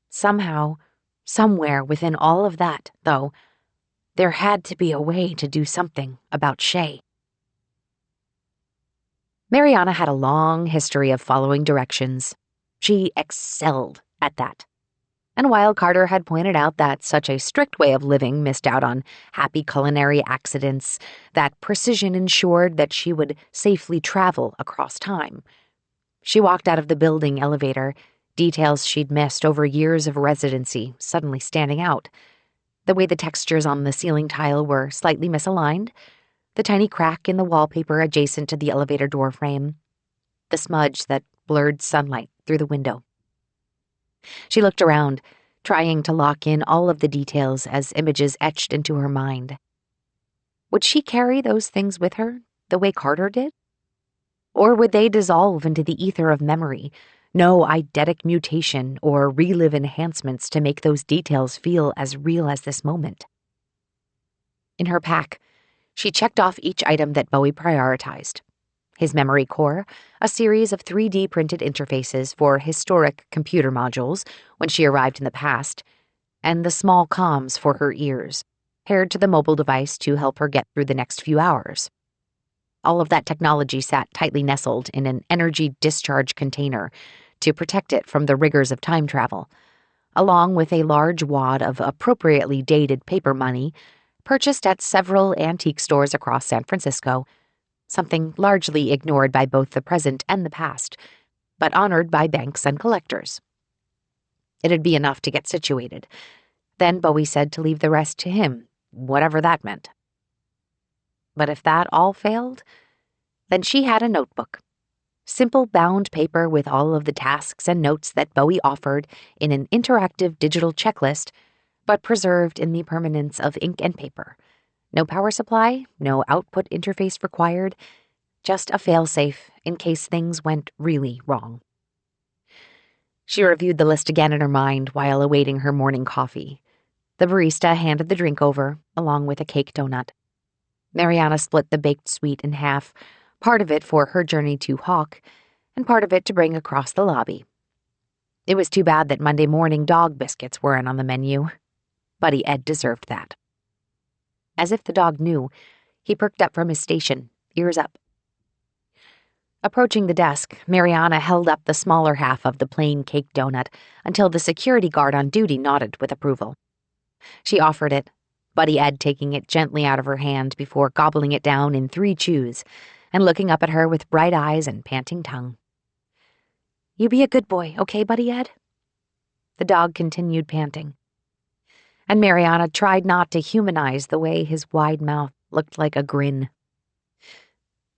Somehow, somewhere within all of that, though, there had to be a way to do something about Shay. Mariana had a long history of following directions. She excelled at that. And while Carter had pointed out that such a strict way of living missed out on happy culinary accidents, that precision ensured that she would safely travel across time. She walked out of the building elevator, details she'd missed over years of residency suddenly standing out. The way the textures on the ceiling tile were slightly misaligned, the tiny crack in the wallpaper adjacent to the elevator door frame, the smudge that blurred sunlight through the window. She looked around, trying to lock in all of the details as images etched into her mind. Would she carry those things with her, the way Carter did? Or would they dissolve into the ether of memory, no eidetic mutation or relive enhancements to make those details feel as real as this moment? In her pack, she checked off each item that Bowie prioritized. His memory core, a series of 3D printed interfaces for historic computer modules when she arrived in the past, and the small comms for her ears, paired to the mobile device to help her get through the next few hours. All of that technology sat tightly nestled in an energy discharge container to protect it from the rigors of time travel, along with a large wad of appropriately dated paper money purchased at several antique stores across San Francisco, something largely ignored by both the present and the past, but honored by banks and collectors. It'd be enough to get situated. Then Bowie said to leave the rest to him, whatever that meant. But if that all failed, then she had a notebook. Simple bound paper with all of the tasks and notes that Bowie offered in an interactive digital checklist, but preserved in the permanence of ink and paper. No power supply, no output interface required, just a failsafe in case things went really wrong. She reviewed the list again in her mind while awaiting her morning coffee. The barista handed the drink over, along with a cake donut. Mariana split the baked sweet in half, part of it for her journey to Hawk, and part of it to bring across the lobby. It was too bad that Monday morning dog biscuits weren't on the menu. Buddy Ed deserved that. As if the dog knew, he perked up from his station, ears up. Approaching the desk, Mariana held up the smaller half of the plain cake donut until the security guard on duty nodded with approval. She offered it, Buddy Ed taking it gently out of her hand before gobbling it down in 3 chews and looking up at her with bright eyes and panting tongue. "You be a good boy, okay, Buddy Ed?" The dog continued panting, and Mariana tried not to humanize the way his wide mouth looked like a grin.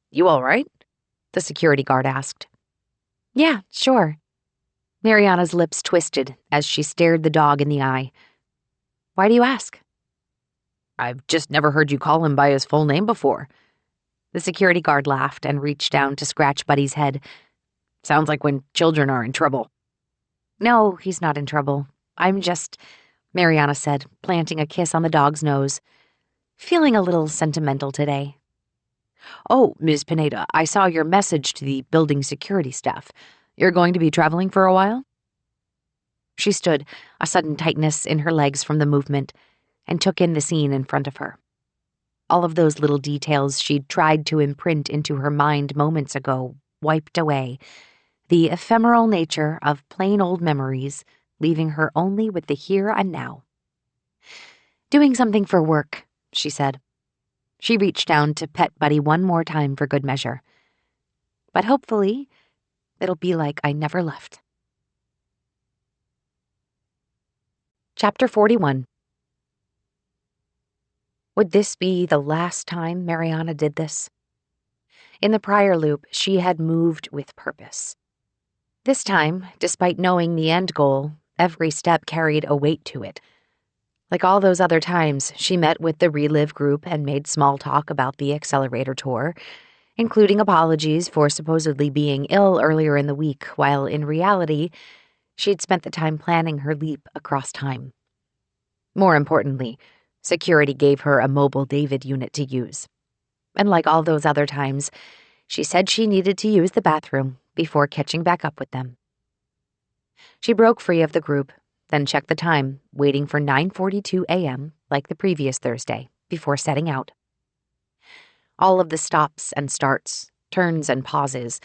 "You all right?" the security guard asked. "Yeah, sure." Mariana's lips twisted as she stared the dog in the eye. "Why do you ask?" "I've just never heard you call him by his full name before." The security guard laughed and reached down to scratch Buddy's head. "Sounds like when children are in trouble." "No, he's not in trouble. I'm just," Mariana said, planting a kiss on the dog's nose, "feeling a little sentimental today." "Oh, Ms. Pineda, I saw your message to the building security staff. You're going to be traveling for a while?" She stood, a sudden tightness in her legs from the movement, and took in the scene in front of her. All of those little details she'd tried to imprint into her mind moments ago wiped away, the ephemeral nature of plain old memories leaving her only with the here and now. "Doing something for work," she said. She reached down to pet Buddy one more time for good measure. "But hopefully, it'll be like I never left." Chapter 41. Would this be the last time Mariana did this? In the prior loop, she had moved with purpose. This time, despite knowing the end goal, every step carried a weight to it. Like all those other times, she met with the Relive group and made small talk about the accelerator tour, including apologies for supposedly being ill earlier in the week, while in reality, she'd spent the time planning her leap across time. More importantly, security gave her a mobile David unit to use. And like all those other times, she said she needed to use the bathroom before catching back up with them. She broke free of the group, then checked the time, waiting for 9:42 a.m., like the previous Thursday, before setting out. All of the stops and starts, turns and pauses,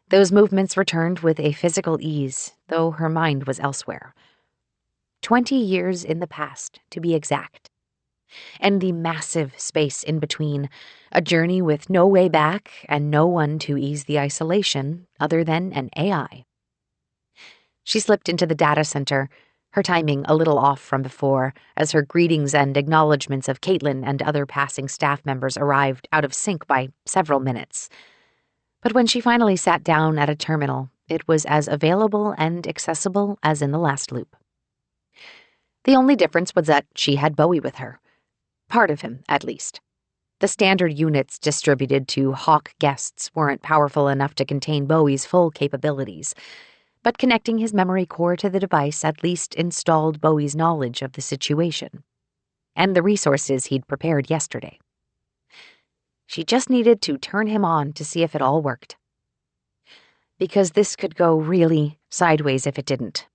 those movements returned with a physical ease, though her mind was elsewhere. 20 years in the past, to be exact. And the massive space in between, a journey with no way back and no one to ease the isolation other than an AI. She slipped into the data center, her timing a little off from before, as her greetings and acknowledgments of Caitlin and other passing staff members arrived out of sync by several minutes. But when she finally sat down at a terminal, it was as available and accessible as in the last loop. The only difference was that she had Bowie with her. Part of him, at least. The standard units distributed to Hawk guests weren't powerful enough to contain Bowie's full capabilities, but connecting his memory core to the device at least installed Bowie's knowledge of the situation and the resources he'd prepared yesterday. She just needed to turn him on to see if it all worked. Because this could go really sideways if it didn't.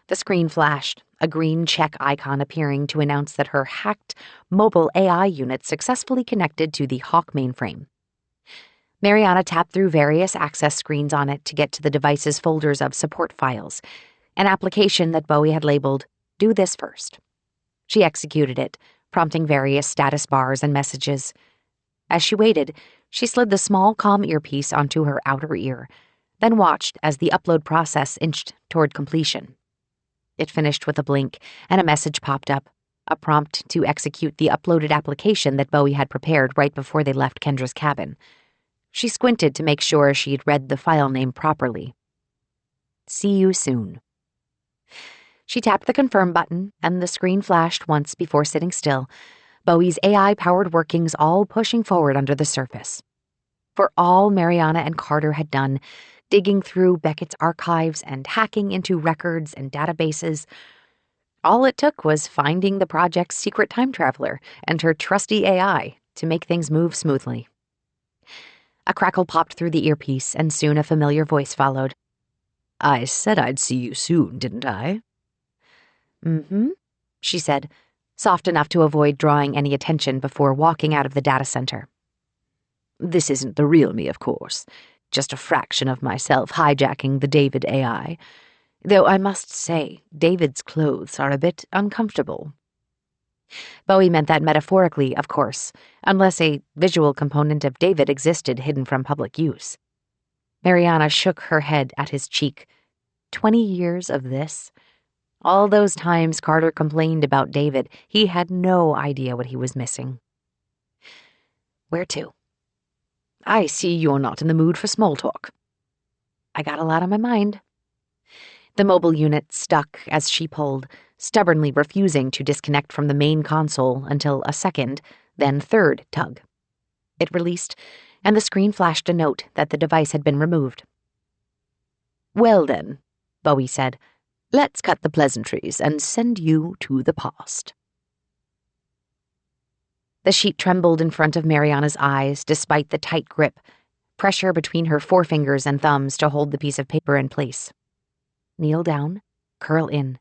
The screen flashed, a green check icon appearing to announce that her hacked mobile AI unit successfully connected to the Hawk mainframe. Mariana tapped through various access screens on it to get to the device's folders of support files, an application that Bowie had labeled, "Do this first." She executed it, prompting various status bars and messages. As she waited, she slid the small comm earpiece onto her outer ear, then watched as the upload process inched toward completion. It finished with a blink, and a message popped up, a prompt to execute the uploaded application that Bowie had prepared right before they left Kendra's cabin. She squinted to make sure she'd read the file name properly. "See you soon." She tapped the confirm button, and the screen flashed once before sitting still, Bowie's AI-powered workings all pushing forward under the surface. For all Mariana and Carter had done, digging through Beckett's archives and hacking into records and databases, all it took was finding the project's secret time traveler and her trusty AI to make things move smoothly. A crackle popped through the earpiece, and soon a familiar voice followed. "I said I'd see you soon, didn't I?" "Mm-hmm," she said, soft enough to avoid drawing any attention before walking out of the data center. "This isn't the real me, of course. Just a fraction of myself hijacking the David AI. Though I must say, David's clothes are a bit uncomfortable." Bowie meant that metaphorically, of course, unless a visual component of David existed hidden from public use. Mariana shook her head at his cheek. 20 years of this? All those times Carter complained about David, he had no idea what he was missing. "Where to?" "I see you're not in the mood for small talk." "I got a lot on my mind." The mobile unit stuck as she pulled, stubbornly refusing to disconnect from the main console until a second, then third tug. It released, and the screen flashed a note that the device had been removed. "Well then," Bowie said, "let's cut the pleasantries and send you to the past." The sheet trembled in front of Mariana's eyes despite the tight grip, pressure between her forefingers and thumbs to hold the piece of paper in place. Kneel down, curl in,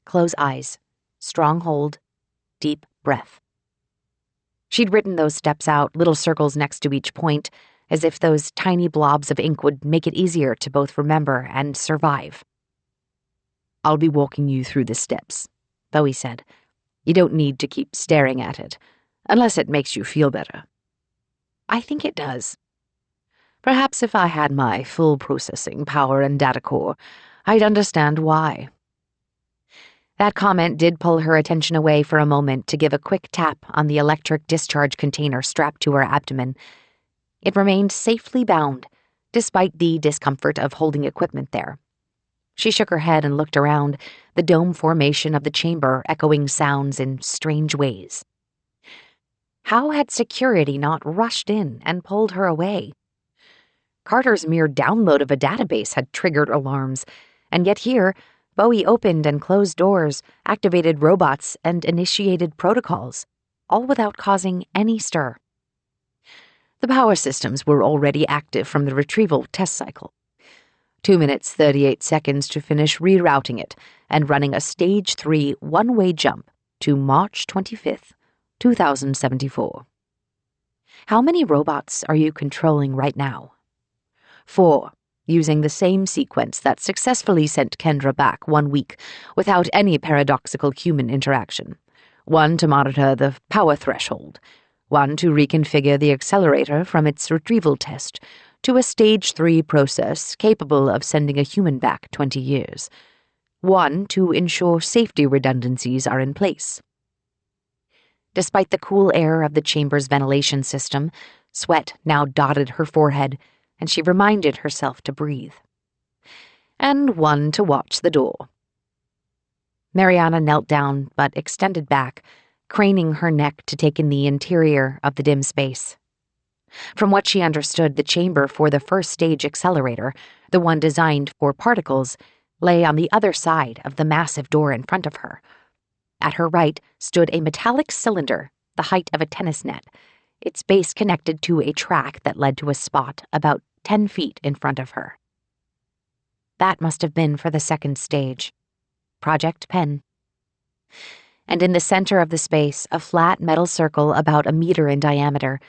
close eyes, strong hold, deep breath. She'd written those steps out, little circles next to each point, as if those tiny blobs of ink would make it easier to both remember and survive. "I'll be walking you through the steps," Bowie said. "You don't need to keep staring at it, unless it makes you feel better." "I think it does." "Perhaps if I had my full processing power and data core, I'd understand why." That comment did pull her attention away for a moment to give a quick tap on the electric discharge container strapped to her abdomen. It remained safely bound, despite the discomfort of holding equipment there. She shook her head and looked around, the dome formation of the chamber echoing sounds in strange ways. How had security not rushed in and pulled her away? Carter's mere download of a database had triggered alarms, and yet here, Bowie opened and closed doors, activated robots, and initiated protocols, all without causing any stir. The power systems were already active from the retrieval test cycle. 2 minutes 38 seconds to finish rerouting it and running a Stage 3 one-way jump to March 25th, 2074. "How many robots are you controlling right now?" 4, using the same sequence that successfully sent Kendra back 1 week without any paradoxical human interaction. 1 to monitor the power threshold, 1 to reconfigure the accelerator from its retrieval test to a Stage 3 process capable of sending a human back 20 years, 1 to ensure safety redundancies are in place. Despite the cool air of the chamber's ventilation system, sweat now dotted her forehead, and she reminded herself to breathe. And 1 to watch the door. Mariana knelt down but extended back, craning her neck to take in the interior of the dim space. From what she understood, the chamber for the first stage accelerator, the one designed for particles, lay on the other side of the massive door in front of her. At her right stood a metallic cylinder, the height of a tennis net, its base connected to a track that led to a spot about 10 feet in front of her. That must have been for the second stage. Project Pen. And in the center of the space, a flat metal circle about 1 meter in diameter,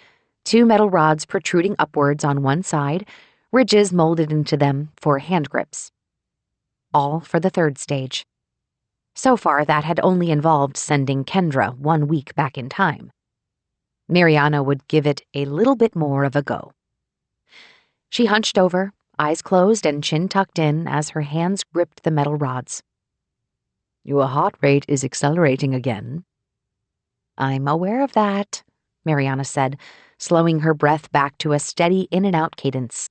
2 metal rods protruding upwards on one side, ridges molded into them for hand grips. All for the third stage. So far, that had only involved sending Kendra 1 week back in time. Mariana would give it a little bit more of a go. She hunched over, eyes closed and chin tucked in as her hands gripped the metal rods. "Your heart rate is accelerating again." "I'm aware of that," Mariana said, slowing her breath back to a steady in-and-out cadence.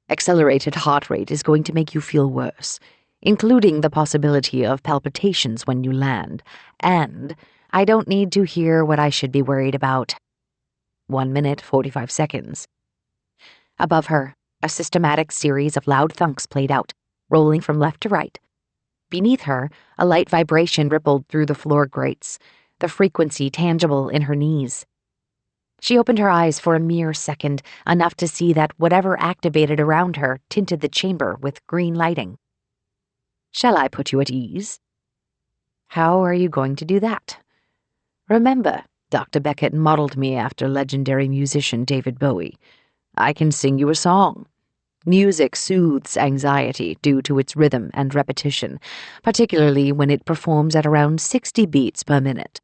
"Accelerated heart rate is going to make you feel worse, including the possibility of palpitations when you land, and I don't need to hear what I should be worried about." 1 minute, 45 seconds. Above her, a systematic series of loud thunks played out, rolling from left to right. Beneath her, a light vibration rippled through the floor grates, the frequency tangible in her knees. She opened her eyes for a mere second, enough to see that whatever activated around her tinted the chamber with green lighting. "Shall I put you at ease?" "How are you going to do that?" "Remember, Dr. Beckett modeled me after legendary musician David Bowie. I can sing you a song. Music soothes anxiety due to its rhythm and repetition, particularly when it performs at around 60 beats per minute."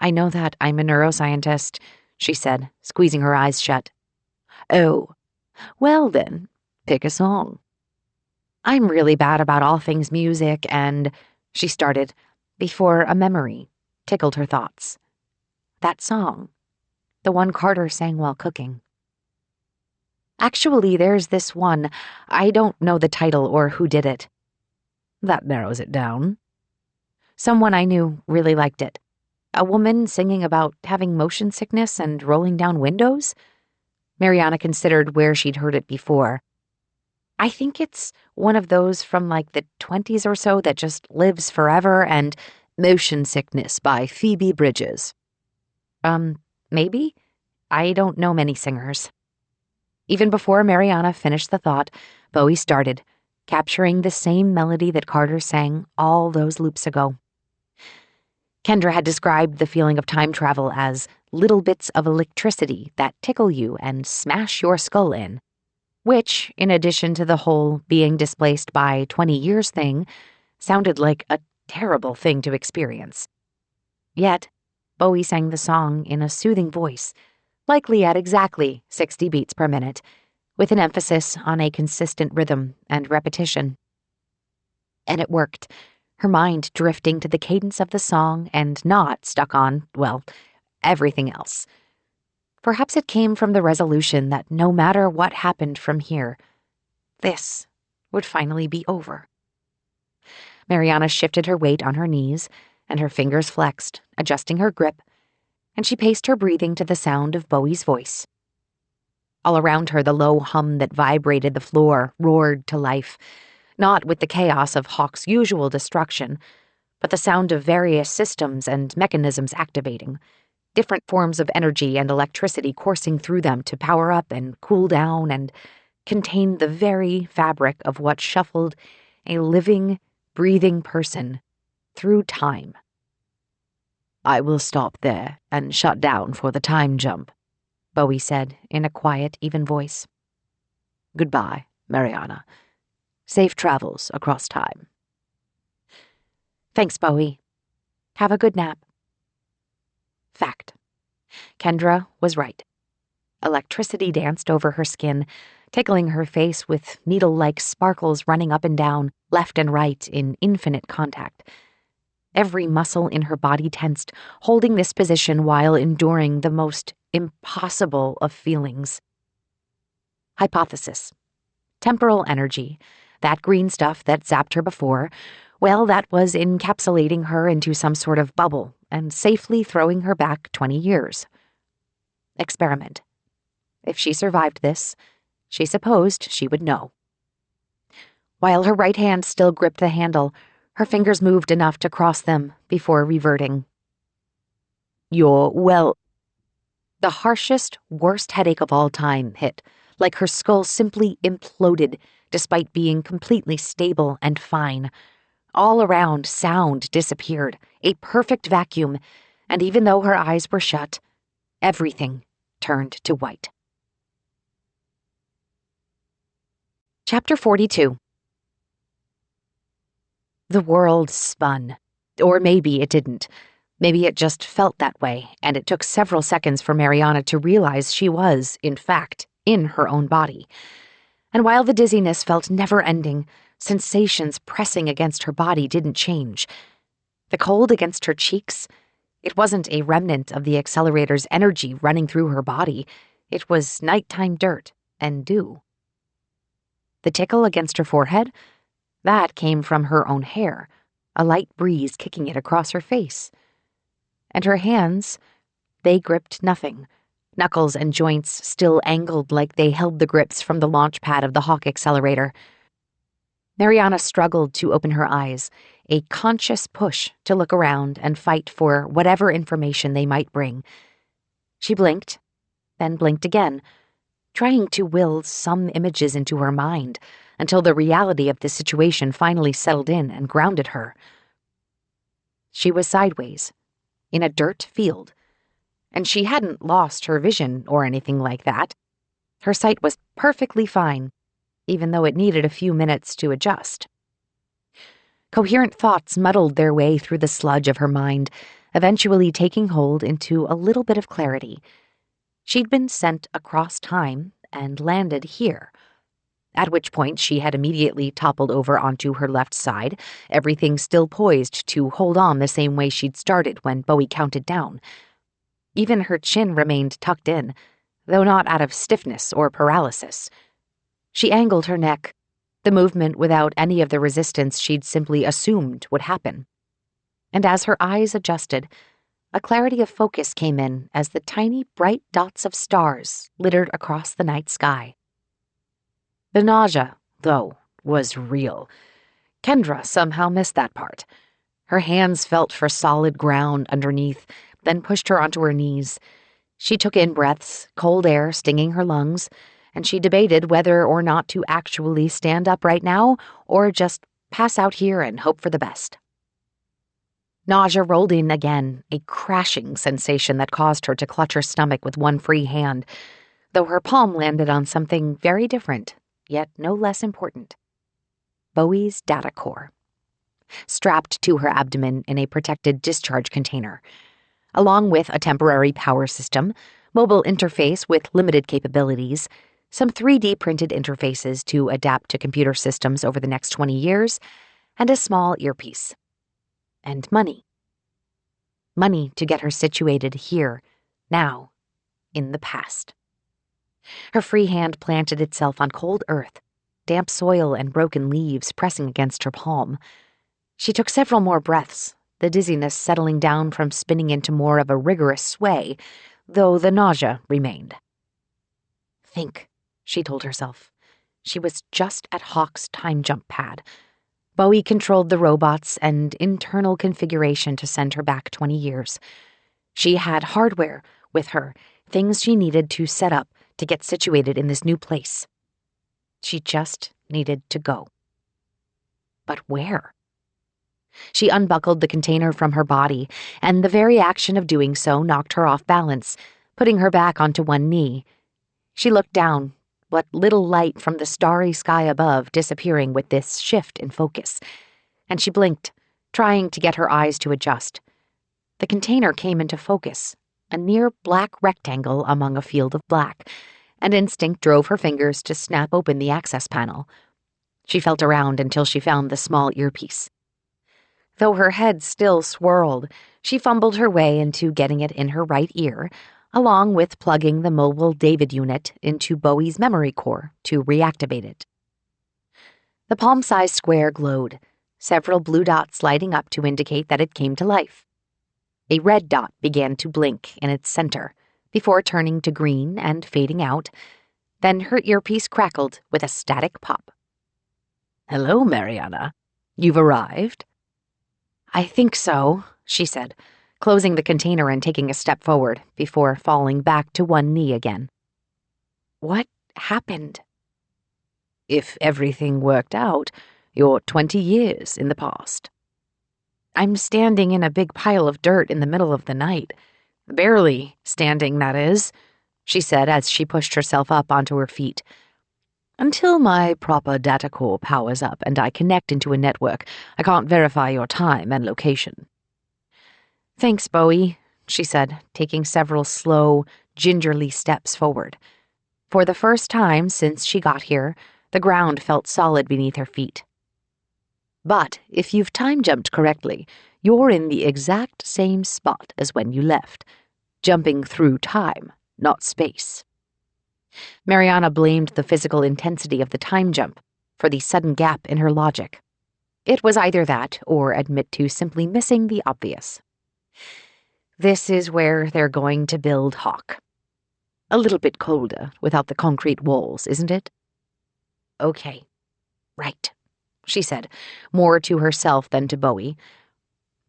"I know that. I'm a neuroscientist," she said, squeezing her eyes shut. "Oh, well then, pick a song." "I'm really bad about all things music and," she started, before a memory tickled her thoughts. That song, the one Carter sang while cooking. "Actually, there's this one. I don't know the title or who did it." "That narrows it down." "Someone I knew really liked it. A woman singing about having motion sickness and rolling down windows?" Mariana considered where she'd heard it before. "I think it's one of those from like the 20s or so that just lives forever and Motion Sickness by Phoebe Bridges." Maybe? I don't know many singers." Even before Mariana finished the thought, Bowie started, capturing the same melody that Carter sang all those loops ago. Kendra had described the feeling of time travel as little bits of electricity that tickle you and smash your skull in, which, in addition to the whole being displaced by 20 years thing, sounded like a terrible thing to experience. Yet, Bowie sang the song in a soothing voice, likely at exactly 60 beats per minute, with an emphasis on a consistent rhythm and repetition. And it worked, her mind drifting to the cadence of the song and not stuck on, well, everything else. Perhaps it came from the resolution that no matter what happened from here, this would finally be over. Mariana shifted her weight on her knees, and her fingers flexed, adjusting her grip, and she paced her breathing to the sound of Bowie's voice. All around her, the low hum that vibrated the floor roared to life, not with the chaos of Hawk's usual destruction, but the sound of various systems and mechanisms activating, different forms of energy and electricity coursing through them to power up and cool down and contain the very fabric of what shuffled a living, breathing person through time. "I will stop there and shut down for the time jump," Bowie said in a quiet, even voice. "Goodbye, Mariana. Safe travels across time." "Thanks, Bowie. Have a good nap." Fact. Kendra was right. Electricity danced over her skin, tickling her face with needle-like sparkles running up and down, left and right in infinite contact. Every muscle in her body tensed, holding this position while enduring the most impossible of feelings. Hypothesis. Temporal energy, that green stuff that zapped her before, well, that was encapsulating her into some sort of bubble and safely throwing her back 20 years. Experiment. If she survived this, she supposed she would know. While her right hand still gripped the handle, her fingers moved enough to cross them before reverting. "You're well." The harshest, worst headache of all time hit, like her skull simply imploded despite being completely stable and fine. All around, sound disappeared, a perfect vacuum, and even though her eyes were shut, everything turned to white. Chapter 42. The world spun. Or maybe it didn't. Maybe it just felt that way, and it took several seconds for Mariana to realize she was, in fact, in her own body. And while the dizziness felt never-ending, sensations pressing against her body didn't change. The cold against her cheeks, it wasn't a remnant of the accelerator's energy running through her body. It was nighttime dirt and dew. The tickle against her forehead, that came from her own hair, a light breeze kicking it across her face. And her hands, they gripped nothing, knuckles and joints still angled like they held the grips from the launch pad of the Hawk accelerator. Mariana struggled to open her eyes, a conscious push to look around and fight for whatever information they might bring. She blinked, then blinked again, trying to will some images into her mind until the reality of the situation finally settled in and grounded her. She was sideways, in a dirt field, and she hadn't lost her vision or anything like that. Her sight was perfectly fine, even though it needed a few minutes to adjust. Coherent thoughts muddled their way through the sludge of her mind, eventually taking hold into a little bit of clarity. She'd been sent across time and landed here, at which point she had immediately toppled over onto her left side, everything still poised to hold on the same way she'd started when Bowie counted down. Even her chin remained tucked in, though not out of stiffness or paralysis. She angled her neck, the movement without any of the resistance she'd simply assumed would happen. And as her eyes adjusted, a clarity of focus came in as the tiny bright dots of stars littered across the night sky. The nausea, though, was real. Kendra somehow missed that part. Her hands felt for solid ground underneath, then pushed her onto her knees. She took in breaths, cold air stinging her lungs, and she debated whether or not to actually stand up right now or just pass out here and hope for the best. Nausea rolled in again, a crashing sensation that caused her to clutch her stomach with one free hand, though her palm landed on something very different, yet no less important. Bowie's data core, strapped to her abdomen in a protected discharge container, along with a temporary power system, mobile interface with limited capabilities, some 3D printed interfaces to adapt to computer systems over the next 20 years, and a small earpiece. And money. Money to get her situated here, now, in the past. Her free hand planted itself on cold earth, damp soil and broken leaves pressing against her palm. She took several more breaths, the dizziness settling down from spinning into more of a rigorous sway, though the nausea remained. Think, she told herself. She was just at Hawk's time jump pad. Bowie controlled the robots and internal configuration to send her back 20 years. She had hardware with her, things she needed to set up to get situated in this new place. She just needed to go. But where? She unbuckled the container from her body, and the very action of doing so knocked her off balance, putting her back onto one knee. She looked down, what little light from the starry sky above disappearing with this shift in focus, and she blinked, trying to get her eyes to adjust. The container came into focus, a near black rectangle among a field of black, and instinct drove her fingers to snap open the access panel. She felt around until she found the small earpiece. Though her head still swirled, she fumbled her way into getting it in her right ear, along with plugging the mobile David unit into Bowie's memory core to reactivate it. The palm-sized square glowed, several blue dots lighting up to indicate that it came to life. A red dot began to blink in its center, before turning to green and fading out. Then her earpiece crackled with a static pop. "Hello, Mariana. You've arrived?" "I think so," she said, closing the container and taking a step forward before falling back to one knee again. "What happened?" "If everything worked out, you're 20 years in the past." "I'm standing in a big pile of dirt in the middle of the night. Barely standing, that is," she said as she pushed herself up onto her feet. "Until my proper data core powers up and I connect into a network, I can't verify your time and location." "Thanks, Bowie," she said, taking several slow, gingerly steps forward. For the first time since she got here, the ground felt solid beneath her feet. "But if you've time-jumped correctly, you're in the exact same spot as when you left, jumping through time, not space." Mariana blamed the physical intensity of the time jump for the sudden gap in her logic. It was either that or admit to simply missing the obvious. "This is where they're going to build Hawk. A little bit colder without the concrete walls, isn't it?" "Okay. Right," she said, more to herself than to Bowie.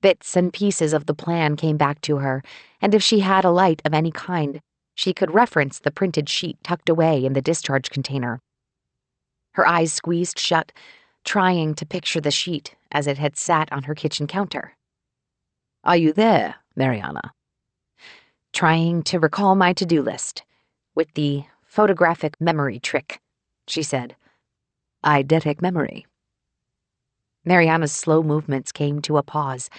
Bits and pieces of the plan came back to her, and if she had a light of any kind, she could reference the printed sheet tucked away in the discharge container. Her eyes squeezed shut, trying to picture the sheet as it had sat on her kitchen counter. "Are you there, Mariana?" "Trying to recall my to-do list, with the photographic memory trick," she said. "Eidetic memory." Mariana's slow movements came to a pause,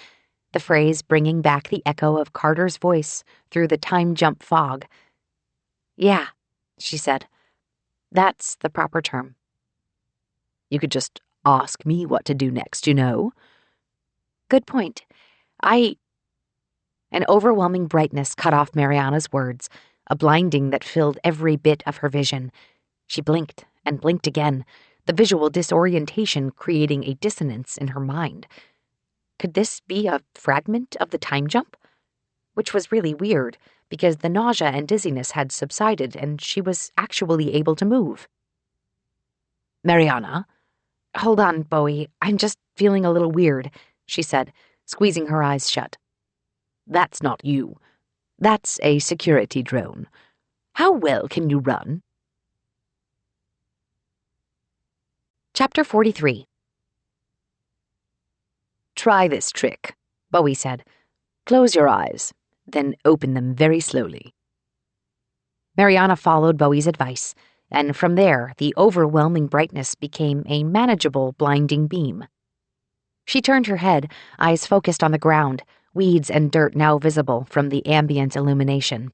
the phrase bringing back the echo of Carter's voice through the time-jump fog. "Yeah," she said. "That's the proper term." "You could just ask me what to do next, you know." "Good point. An overwhelming brightness cut off Mariana's words, a blinding that filled every bit of her vision. She blinked and blinked again, the visual disorientation creating a dissonance in her mind. Could this be a fragment of the time jump? Which was really weird, because the nausea and dizziness had subsided and she was actually able to move. "Mariana?" "Hold on, Bowie. I'm just feeling a little weird," she said, squeezing her eyes shut. "That's not you. That's a security drone. How well can you run?" Chapter 43. "Try this trick," Bowie said. "Close your eyes, then open them very slowly." Mariana followed Bowie's advice, and from there the overwhelming brightness became a manageable blinding beam. She turned her head, eyes focused on the ground, weeds and dirt now visible from the ambient illumination.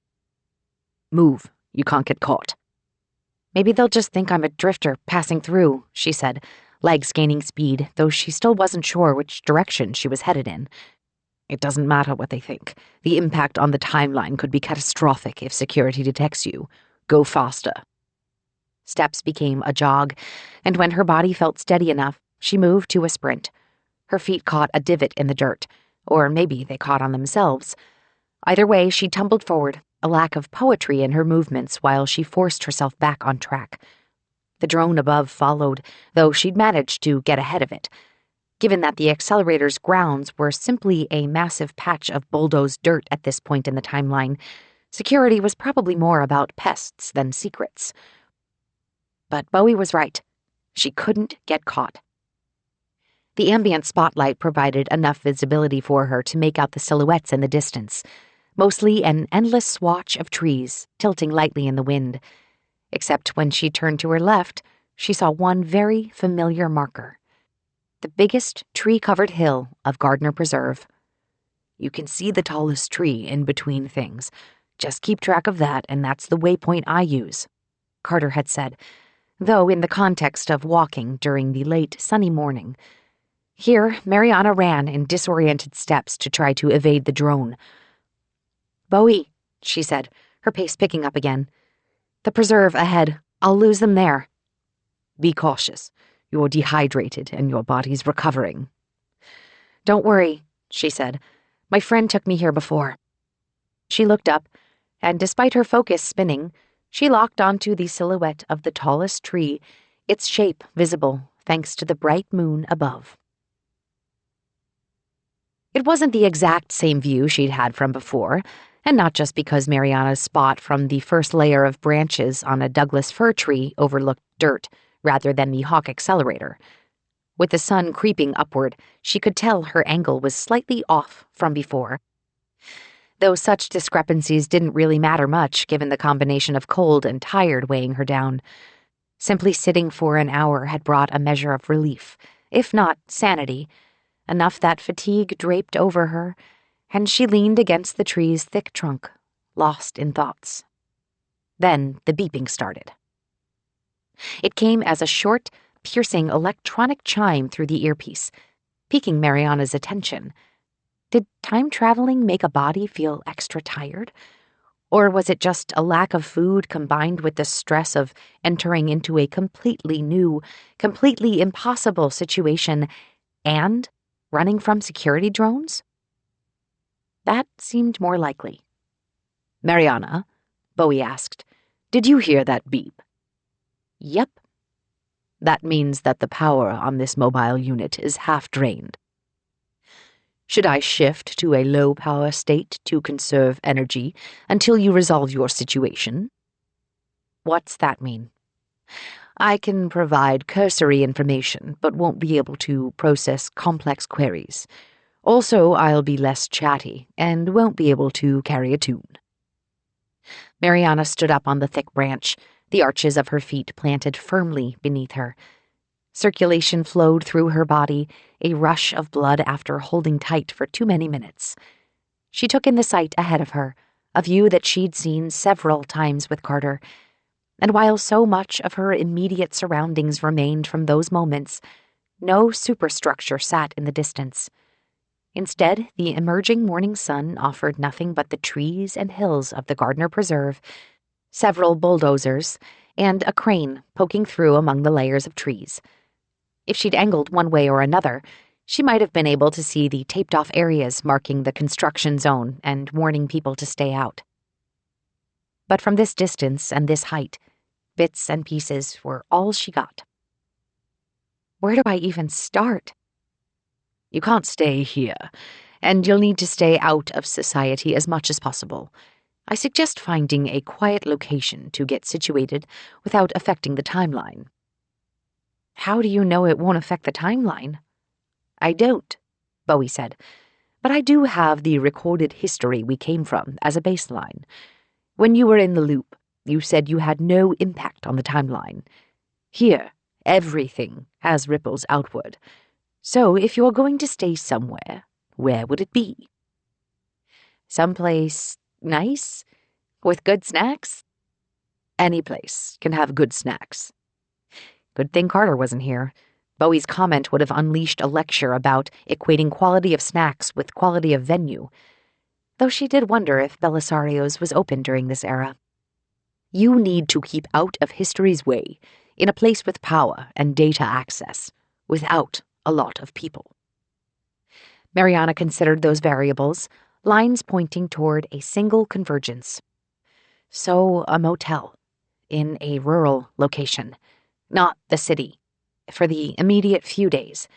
"Move, you can't get caught." "Maybe they'll just think I'm a drifter passing through," she said, legs gaining speed, though she still wasn't sure which direction she was headed in. "It doesn't matter what they think. The impact on the timeline could be catastrophic if security detects you. Go faster." Steps became a jog, and when her body felt steady enough, she moved to a sprint. Her feet caught a divot in the dirt, or maybe they caught on themselves. Either way, she tumbled forward, a lack of poetry in her movements while she forced herself back on track. The drone above followed, though she'd managed to get ahead of it. Given that the accelerator's grounds were simply a massive patch of bulldozed dirt at this point in the timeline, security was probably more about pests than secrets. But Bowie was right. She couldn't get caught. The ambient spotlight provided enough visibility for her to make out the silhouettes in the distance, mostly an endless swatch of trees tilting lightly in the wind. Except when she turned to her left, she saw one very familiar marker. The biggest tree-covered hill of Gardner Preserve. "You can see the tallest tree in between things. Just keep track of that, and that's the waypoint I use," Carter had said, though in the context of walking during the late sunny morning. Here, Mariana ran in disoriented steps to try to evade the drone. "Bowie," she said, her pace picking up again. "The preserve ahead. I'll lose them there." "Be cautious. You're dehydrated and your body's recovering." "Don't worry," she said. "My friend took me here before." She looked up, and despite her focus spinning, she locked onto the silhouette of the tallest tree, its shape visible thanks to the bright moon above. It wasn't the exact same view she'd had from before, and not just because Mariana's spot from the first layer of branches on a Douglas fir tree overlooked dirt rather than the Hawk accelerator. With the sun creeping upward, she could tell her angle was slightly off from before. Though such discrepancies didn't really matter much given the combination of cold and tired weighing her down. Simply sitting for an hour had brought a measure of relief, if not sanity, enough that fatigue draped over her, and she leaned against the tree's thick trunk, lost in thoughts. Then the beeping started. It came as a short, piercing electronic chime through the earpiece, piquing Mariana's attention. Did time traveling make a body feel extra tired? Or was it just a lack of food combined with the stress of entering into a completely new, completely impossible situation and running from security drones? That seemed more likely. "Mariana," Bowie asked, "did you hear that beep?" "Yep." "That means that the power on this mobile unit is half drained. Should I shift to a low-power state to conserve energy until you resolve your situation?" "What's that mean?" "I can provide cursory information, but won't be able to process complex queries. Also, I'll be less chatty and won't be able to carry a tune." Mariana stood up on the thick branch, the arches of her feet planted firmly beneath her. Circulation flowed through her body, a rush of blood after holding tight for too many minutes. She took in the sight ahead of her, a view that she'd seen several times with Carter. And while so much of her immediate surroundings remained from those moments, no superstructure sat in the distance. Instead, the emerging morning sun offered nothing but the trees and hills of the Gardner Preserve, several bulldozers, and a crane poking through among the layers of trees. If she'd angled one way or another, she might have been able to see the taped-off areas marking the construction zone and warning people to stay out. But from this distance and this height, bits and pieces were all she got. Where do I even start? "You can't stay here, and you'll need to stay out of society as much as possible. I suggest finding a quiet location to get situated without affecting the timeline." "How do you know it won't affect the timeline?" "I don't," Bowie said, But I do have the recorded history we came from as a baseline. When you were in the loop, you said you had no impact on the timeline. Here, everything has ripples outward. So if you're going to stay somewhere, where would it be? Someplace nice? With good snacks? Any place can have good snacks. Good thing Carter wasn't here. Bowie's comment would have unleashed a lecture about equating quality of snacks with quality of venue, though she did wonder if Belisario's was open during this era. You need to keep out of history's way, in a place with power and data access, without a lot of people. Mariana considered those variables, lines pointing toward a single convergence. So, a motel, in a rural location, not the city, for the immediate few days.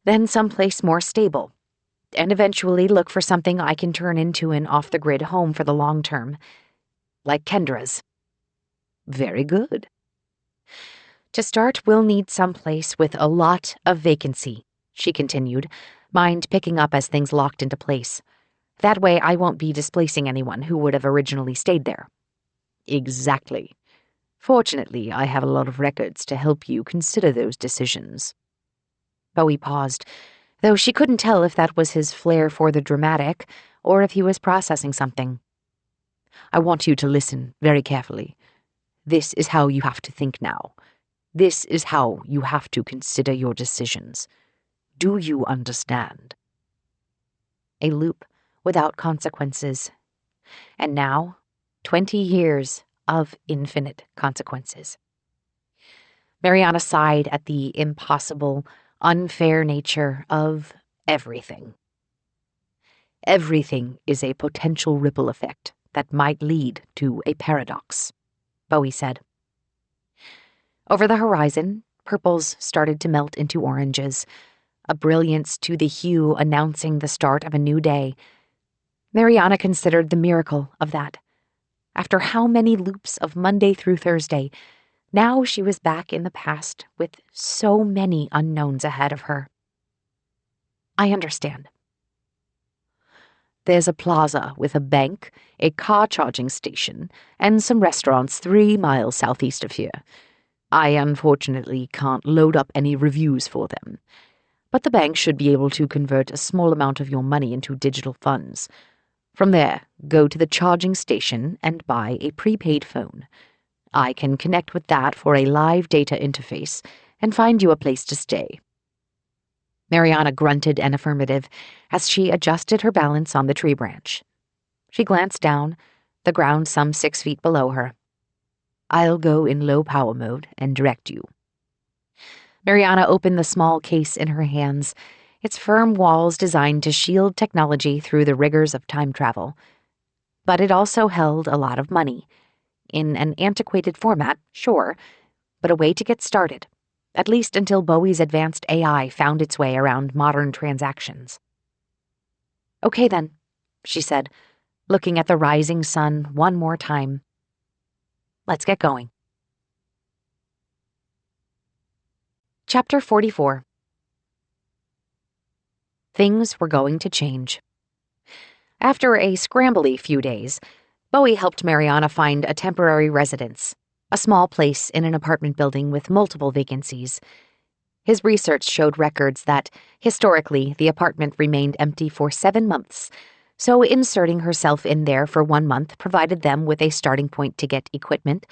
Then someplace more stable, and eventually look for something I can turn into an off-the-grid home for the long term, like Kendra's. Very good. To start, we'll need someplace with a lot of vacancy, she continued, mind picking up as things locked into place. That way I won't be displacing anyone who would have originally stayed there. Exactly. Fortunately, I have a lot of records to help you consider those decisions. Bowie paused, though she couldn't tell if that was his flair for the dramatic or if he was processing something. I want you to listen very carefully. This is how you have to think now. This is how you have to consider your decisions. Do you understand? A loop without consequences. And now, 20 years of infinite consequences. Mariana sighed at the impossible, unfair nature of everything. Everything is a potential ripple effect that might lead to a paradox, Bowie said. Over the horizon, purples started to melt into oranges, a brilliance to the hue announcing the start of a new day. Mariana considered the miracle of that. After how many loops of Monday through Thursday, now she was back in the past with so many unknowns ahead of her. I understand. There's a plaza with a bank, a car charging station, and some restaurants 3 miles southeast of here. I unfortunately can't load up any reviews for them, but the bank should be able to convert a small amount of your money into digital funds. From there, go to the charging station and buy a prepaid phone. I can connect with that for a live data interface and find you a place to stay. Mariana grunted an affirmative as she adjusted her balance on the tree branch. She glanced down, the ground some 6 feet below her. I'll go in low power mode and direct you. Mariana opened the small case in her hands, its firm walls designed to shield technology through the rigors of time travel. But it also held a lot of money. In an antiquated format, sure, but a way to get started, at least until Bowie's advanced AI found its way around modern transactions. Okay then, she said, looking at the rising sun one more time. Let's get going. Chapter 44. Things were going to change. After a scrambly few days, Bowie helped Mariana find a temporary residence, a small place in an apartment building with multiple vacancies. His research showed records that, historically, the apartment remained empty for 7 months, so inserting herself in there for 1 month provided them with a starting point to get equipment,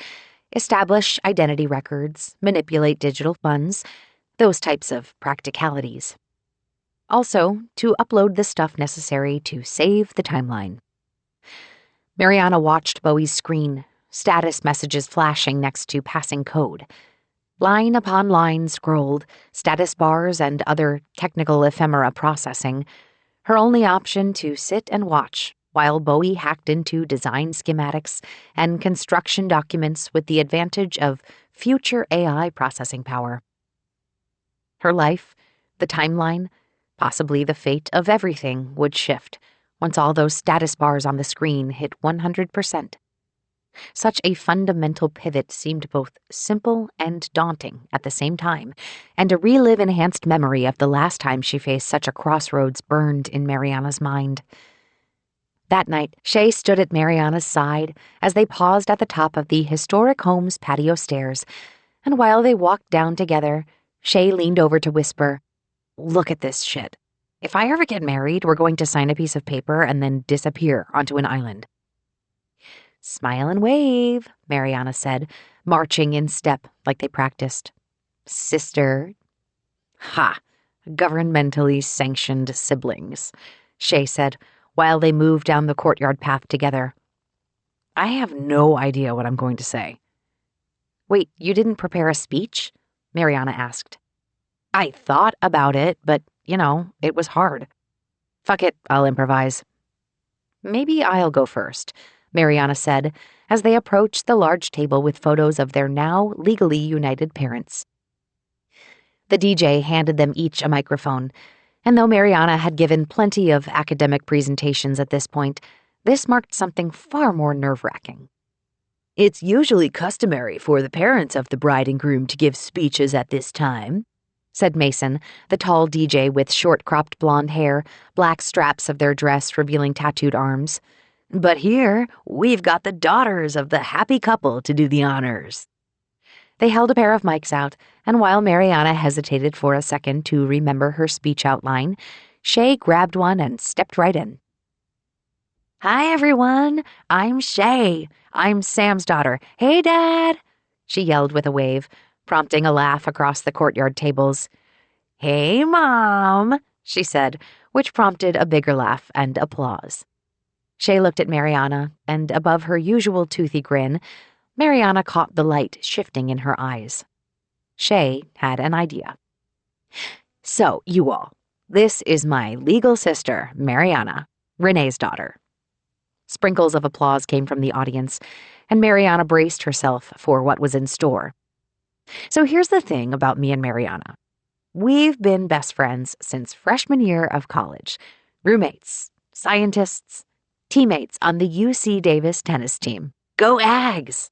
establish identity records, manipulate digital funds, those types of practicalities. Also, to upload the stuff necessary to save the timeline. Mariana watched Bowie's screen, status messages flashing next to passing code. Line upon line scrolled, status bars and other technical ephemera processing, her only option to sit and watch while Bowie hacked into design schematics and construction documents with the advantage of future AI processing power. Her life, the timeline, possibly the fate of everything would shift once all those status bars on the screen hit 100%. Such a fundamental pivot seemed both simple and daunting at the same time, and a relive-enhanced memory of the last time she faced such a crossroads burned in Mariana's mind. That night, Shay stood at Mariana's side as they paused at the top of the historic home's patio stairs, and while they walked down together, Shay leaned over to whisper, "Look at this shit. If I ever get married, we're going to sign a piece of paper and then disappear onto an island." "Smile and wave," Mariana said, marching in step like they practiced. "Sister." "Ha! Governmentally sanctioned siblings," Shay said, while they moved down the courtyard path together. "I have no idea what I'm going to say." "Wait, you didn't prepare a speech?" Mariana asked. "I thought about it, but, it was hard." "Fuck it, I'll improvise." "Maybe I'll go first," Mariana said, as they approached the large table with photos of their now legally united parents. The DJ handed them each a microphone, and though Mariana had given plenty of academic presentations at this point, this marked something far more nerve-wracking. "It's usually customary for the parents of the bride and groom to give speeches at this time," said Mason, the tall DJ with short-cropped blonde hair, black straps of their dress revealing tattooed arms. "But here, we've got the daughters of the happy couple to do the honors." They held a pair of mics out, and while Mariana hesitated for a second to remember her speech outline, Shay grabbed one and stepped right in. "Hi, everyone. I'm Shay. I'm Sam's daughter. Hey, Dad," she yelled with a wave, prompting a laugh across the courtyard tables. "Hey, Mom," she said, which prompted a bigger laugh and applause. Shay looked at Mariana, and above her usual toothy grin, Mariana caught the light shifting in her eyes. Shay had an idea. "So, you all, this is my legal sister, Mariana, Renee's daughter." Sprinkles of applause came from the audience, and Mariana braced herself for what was in store. "So here's the thing about me and Mariana. We've been best friends since freshman year of college, roommates, scientists, teammates on the UC Davis tennis team. Go Ags!"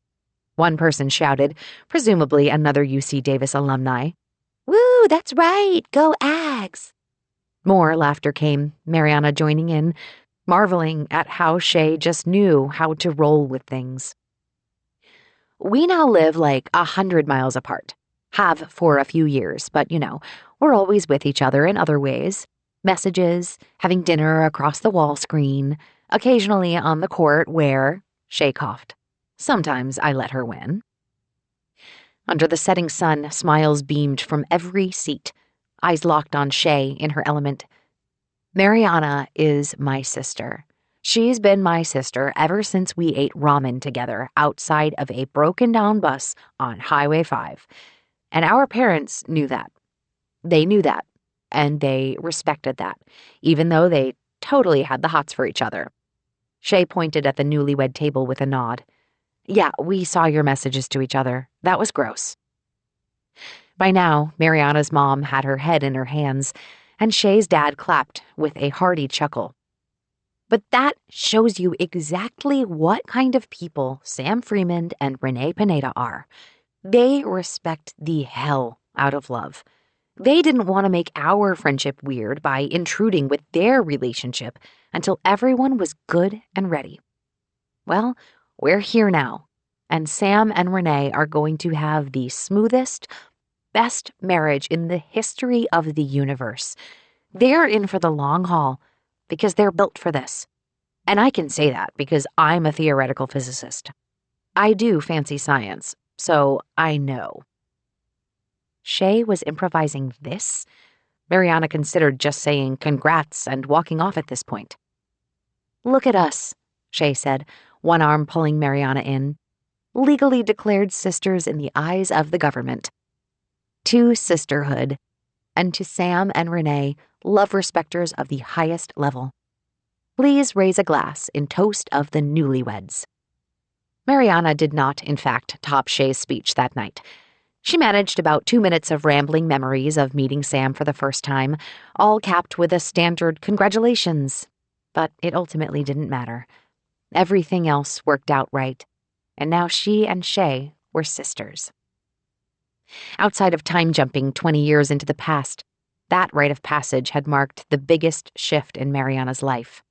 One person shouted, presumably another UC Davis alumni. "Woo, that's right, go Ags!" More laughter came, Mariana joining in, marveling at how Shay just knew how to roll with things. "We now live like 100 miles apart. Have for a few years, but, we're always with each other in other ways. Messages, having dinner across the wall screen, occasionally on the court where," Shay coughed, "sometimes I let her win." Under the setting sun, smiles beamed from every seat, eyes locked on Shay in her element. "Mariana is my sister. She's been my sister ever since we ate ramen together outside of a broken-down bus on Highway 5. And our parents knew that. They knew that, and they respected that, even though they totally had the hots for each other." Shay pointed at the newlywed table with a nod. "Yeah, we saw your messages to each other. That was gross." By now, Mariana's mom had her head in her hands, and Shay's dad clapped with a hearty chuckle. But that shows you exactly what kind of people Sam Freeman and Renee Pineda are. They respect the hell out of love. They didn't want to make our friendship weird by intruding with their relationship until everyone was good and ready. Well, we're here now, and Sam and Renee are going to have the smoothest, best marriage in the history of the universe. They're in for the long haul because they're built for this. And I can say that because I'm a theoretical physicist. I do fancy science, so I know. Shay was improvising this? Mariana considered just saying congrats and walking off at this point. "Look at us," Shay said, one arm pulling Mariana in. "Legally declared sisters in the eyes of the government. To sisterhood, and to Sam and Renee, love respecters of the highest level. Please raise a glass in toast of the newlyweds." Mariana did not, in fact, top Shay's speech that night. She managed about 2 minutes of rambling memories of meeting Sam for the first time, all capped with a standard congratulations. But it ultimately didn't matter. Everything else worked out right. and now she and Shay were sisters. Outside of time jumping 20 years into the past, that rite of passage had marked the biggest shift in Mariana's life.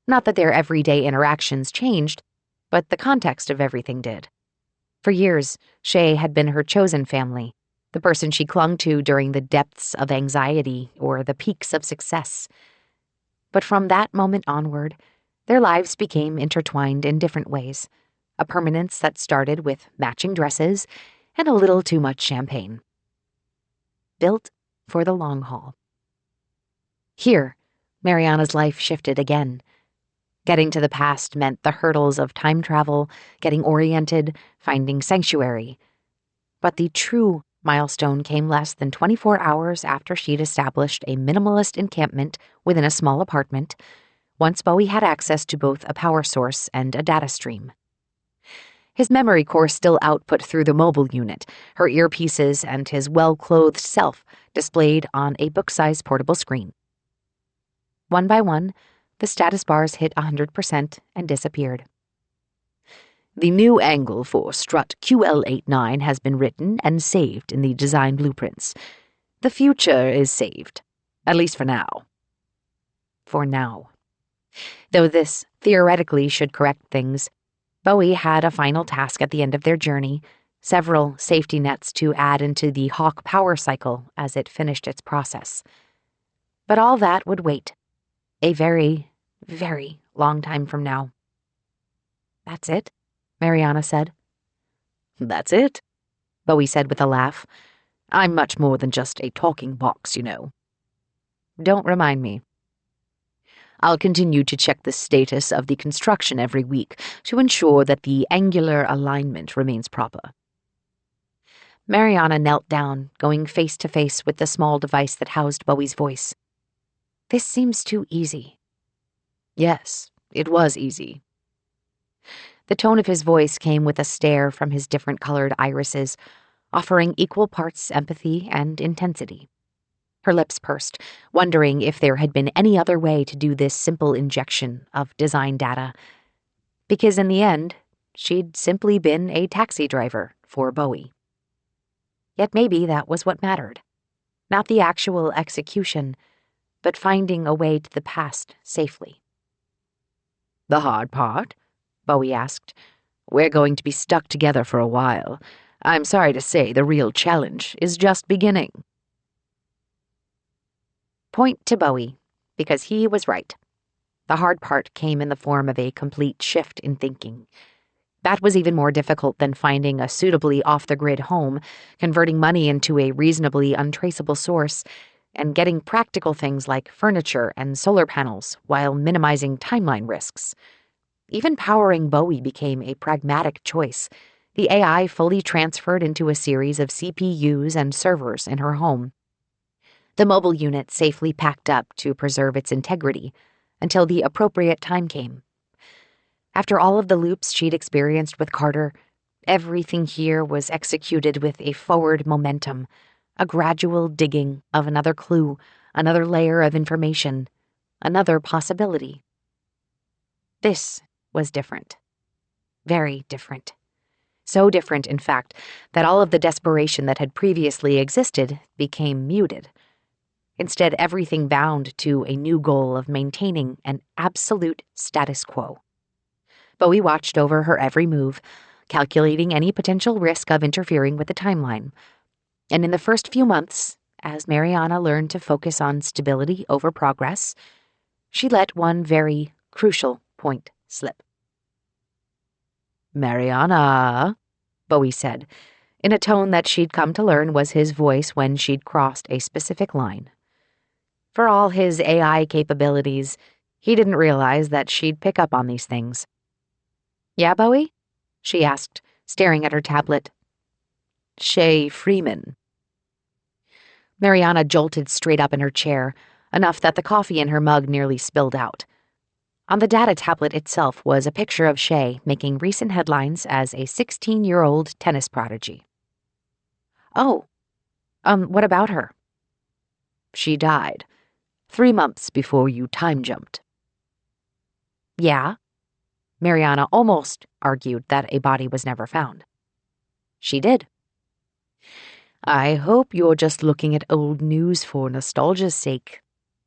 Not that their everyday interactions changed, but the context of everything did. For years, Shay had been her chosen family, the person she clung to during the depths of anxiety or the peaks of success. But from that moment onward, their lives became intertwined in different ways, a permanence that started with matching dresses and a little too much champagne. Built for the long haul. Here, Mariana's life shifted again. Getting to the past meant the hurdles of time travel, getting oriented, finding sanctuary. But the true milestone came less than 24 hours after she'd established a minimalist encampment within a small apartment, once Bowie had access to both a power source and a data stream. His memory core still output through the mobile unit, her earpieces and his well-clothed self displayed on a book-sized portable screen. One by one, the status bars hit 100% and disappeared. The new angle for strut QL89 has been written and saved in the design blueprints. The future is saved, at least for now. For now. Though this theoretically should correct things, Bowie had a final task at the end of their journey, several safety nets to add into the Hawk power cycle as it finished its process. But all that would wait. A very, very long time from now. That's it, Mariana said. That's it, Bowie said with a laugh. I'm much more than just a talking box, you know. Don't remind me. I'll continue to check the status of the construction every week to ensure that the angular alignment remains proper. Mariana knelt down, going face to face with the small device that housed Bowie's voice. This seems too easy. Yes, it was easy. The tone of his voice came with a stare from his different-colored irises, offering equal parts empathy and intensity. Her lips pursed, wondering if there had been any other way to do this simple injection of design data. Because in the end, she'd simply been a taxi driver for Bowie. Yet maybe that was what mattered. Not the actual execution, but finding a way to the past safely. The hard part? Bowie asked. We're going to be stuck together for a while. I'm sorry to say the real challenge is just beginning. Point to Bowie, because he was right. The hard part came in the form of a complete shift in thinking. That was even more difficult than finding a suitably off-the-grid home, converting money into a reasonably untraceable source, and getting practical things like furniture and solar panels while minimizing timeline risks. Even powering Bowie became a pragmatic choice, the AI fully transferred into a series of CPUs and servers in her home. The mobile unit safely packed up to preserve its integrity until the appropriate time came. After all of the loops she'd experienced with Carter, everything here was executed with a forward momentum, a gradual digging of another clue, another layer of information, another possibility. This was different. Very different. So different, in fact, that all of the desperation that had previously existed became muted. Instead, everything bound to a new goal of maintaining an absolute status quo. Bowie watched over her every move, calculating any potential risk of interfering with the timeline. And in the first few months, as Mariana learned to focus on stability over progress, she let one very crucial point slip. Mariana, Bowie said, in a tone that she'd come to learn was his voice when she'd crossed a specific line. For all his AI capabilities, he didn't realize that she'd pick up on these things. Yeah, Bowie? She asked, staring at her tablet. Shay Freeman. Mariana jolted straight up in her chair, enough that the coffee in her mug nearly spilled out. On the data tablet itself was a picture of Shay making recent headlines as a 16-year-old tennis prodigy. Oh, what about her? She died 3 months before you time jumped. Yeah? Mariana almost argued that a body was never found. She did. I hope you're just looking at old news for nostalgia's sake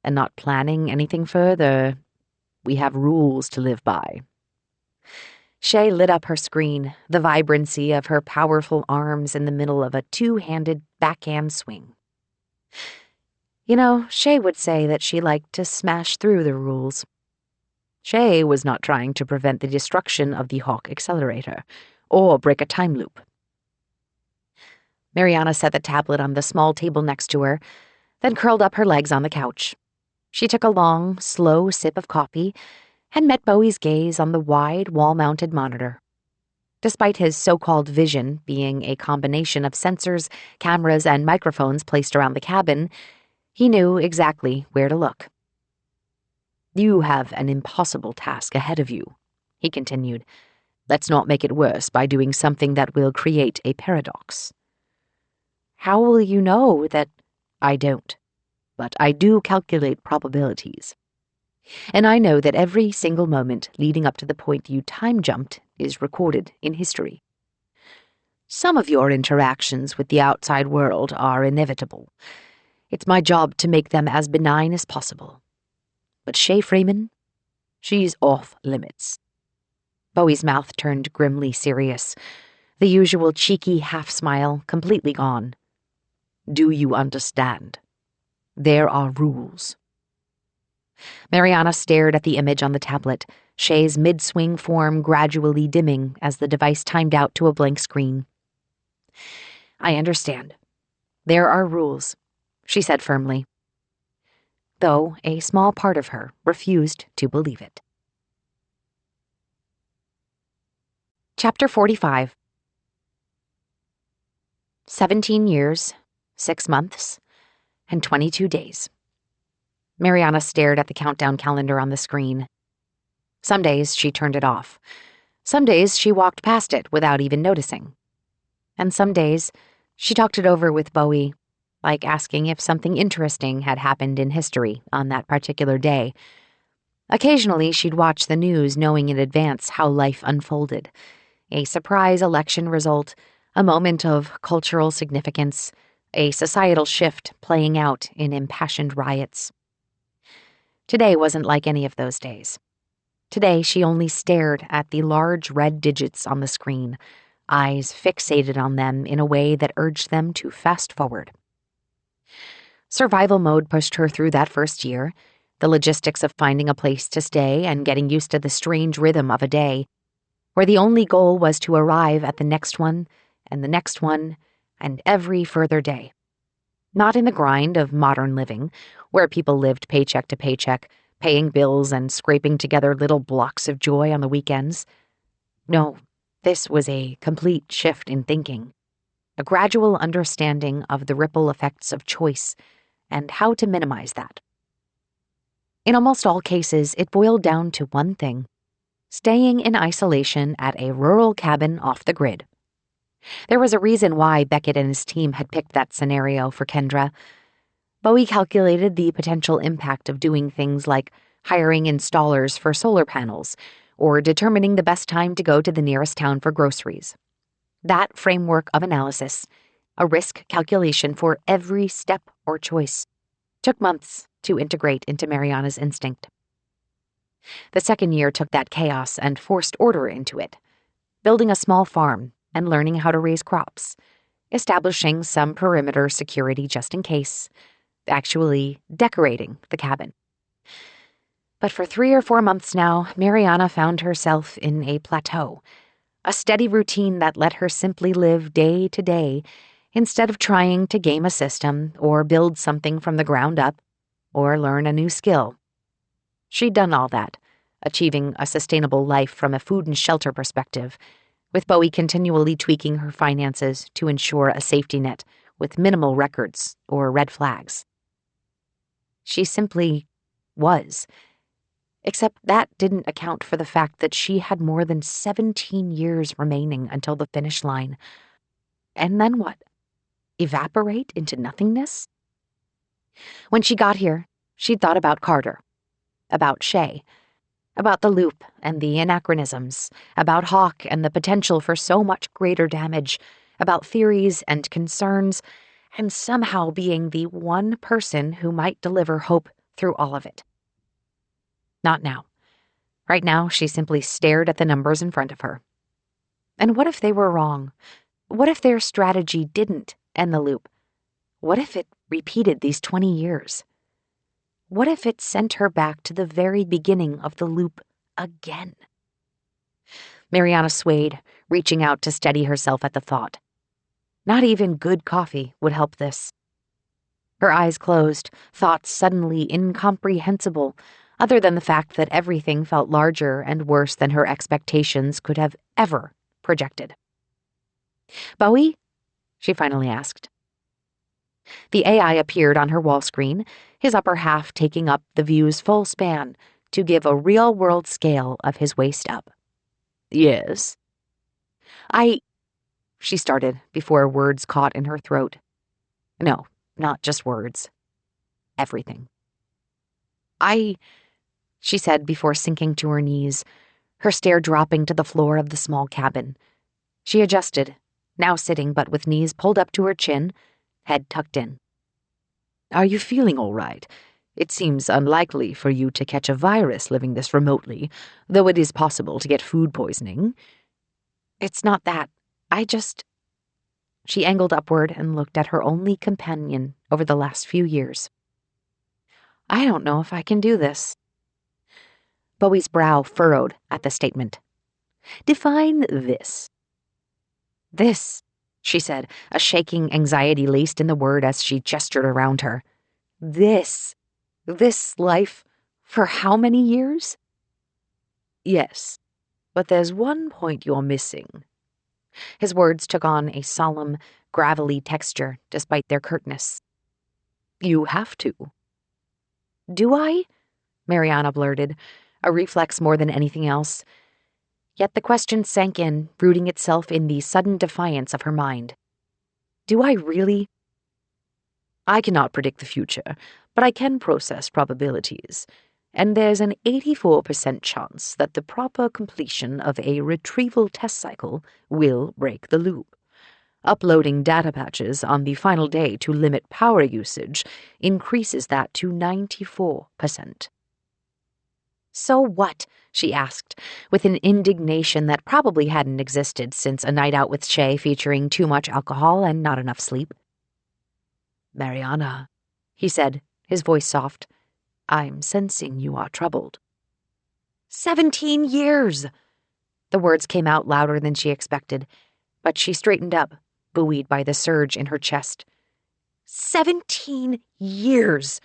and not planning anything further. We have rules to live by. Shay lit up her screen, the vibrancy of her powerful arms in the middle of a two-handed backhand swing. You know, Shay would say that she liked to smash through the rules. Shay was not trying to prevent the destruction of the Hawk accelerator or break a time loop. Mariana set the tablet on the small table next to her, then curled up her legs on the couch. She took a long, slow sip of coffee and met Bowie's gaze on the wide, wall-mounted monitor. Despite his so-called vision being a combination of sensors, cameras, and microphones placed around the cabin, he knew exactly where to look. You have an impossible task ahead of you, he continued. Let's not make it worse by doing something that will create a paradox. How will you know that I don't? But I do calculate probabilities. And I know that every single moment leading up to the point you time-jumped is recorded in history. Some of your interactions with the outside world are inevitable. It's my job to make them as benign as possible. But Shay Freeman, she's off limits. Bowie's mouth turned grimly serious, the usual cheeky half-smile completely gone. Do you understand? There are rules. Mariana stared at the image on the tablet, Shay's mid-swing form gradually dimming as the device timed out to a blank screen. I understand. There are rules, she said firmly, though a small part of her refused to believe it. Chapter 45. 17 years, 6 months, and 22 days. Mariana stared at the countdown calendar on the screen. Some days she turned it off. Some days she walked past it without even noticing. And some days she talked it over with Bowie, like asking if something interesting had happened in history on that particular day. Occasionally she'd watch the news knowing in advance how life unfolded. A surprise election result, a moment of cultural significance, a societal shift playing out in impassioned riots. Today wasn't like any of those days. Today she only stared at the large red digits on the screen, eyes fixated on them in a way that urged them to fast forward. Survival mode pushed her through that first year, the logistics of finding a place to stay and getting used to the strange rhythm of a day, where the only goal was to arrive at the next one, and the next one, and every further day. Not in the grind of modern living, where people lived paycheck to paycheck, paying bills and scraping together little blocks of joy on the weekends. No, this was a complete shift in thinking, a gradual understanding of the ripple effects of choice and how to minimize that. In almost all cases, it boiled down to one thing: staying in isolation at a rural cabin off the grid. There was a reason why Beckett and his team had picked that scenario for Kendra. Bowie calculated the potential impact of doing things like hiring installers for solar panels or determining the best time to go to the nearest town for groceries. That framework of analysis, a risk calculation for every step or choice, took months to integrate into Mariana's instinct. The second year took that chaos and forced order into it, building a small farm and learning how to raise crops, establishing some perimeter security just in case, actually decorating the cabin. But for 3 or 4 months now, Mariana found herself in a plateau, a steady routine that let her simply live day to day instead of trying to game a system or build something from the ground up or learn a new skill. She'd done all that, achieving a sustainable life from a food and shelter perspective, with Bowie continually tweaking her finances to ensure a safety net with minimal records or red flags. She simply was. Except that didn't account for the fact that she had more than 17 years remaining until the finish line. And then what? Evaporate into nothingness? When she got here, she'd thought about Carter, about Shay, About the loop and the anachronisms, about Hawk and the potential for so much greater damage, about theories and concerns, and somehow being the one person who might deliver hope through all of it. Not now. Right now, she simply stared at the numbers in front of her. And what if they were wrong? What if their strategy didn't end the loop? What if it repeated these 20 years? What if it sent her back to the very beginning of the loop again? Mariana swayed, reaching out to steady herself at the thought. Not even good coffee would help this. Her eyes closed, thoughts suddenly incomprehensible, other than the fact that everything felt larger and worse than her expectations could have ever projected. "Bowie?" she finally asked. The AI appeared on her wall screen, his upper half taking up the view's full span to give a real-world scale of his waist up. "Yes?" She started before words caught in her throat. No, not just words. Everything. She said before sinking to her knees, her stare dropping to the floor of the small cabin. She adjusted, now sitting but with knees pulled up to her chin, head tucked in. "Are you feeling all right? It seems unlikely for you to catch a virus living this remotely, though it is possible to get food poisoning." "It's not that. She angled upward and looked at her only companion over the last few years. "I don't know if I can do this." Bowie's brow furrowed at the statement. "Define this." "This," she said, a shaking anxiety laced in the word as she gestured around her. This life, for how many years?" "Yes, but there's one point you're missing." His words took on a solemn, gravelly texture despite their curtness. "You have to." "Do I?" Mariana blurted, a reflex more than anything else. Yet the question sank in, rooting itself in the sudden defiance of her mind. "Do I really?" "I cannot predict the future, but I can process probabilities. And there's an 84% chance that the proper completion of a retrieval test cycle will break the loop. Uploading data patches on the final day to limit power usage increases that to 94%. "So what?" she asked, with an indignation that probably hadn't existed since a night out with Shay featuring too much alcohol and not enough sleep. "Mariana," he said, his voice soft, "I'm sensing you are troubled." 17 years! The words came out louder than she expected, but she straightened up, buoyed by the surge in her chest. 17 years!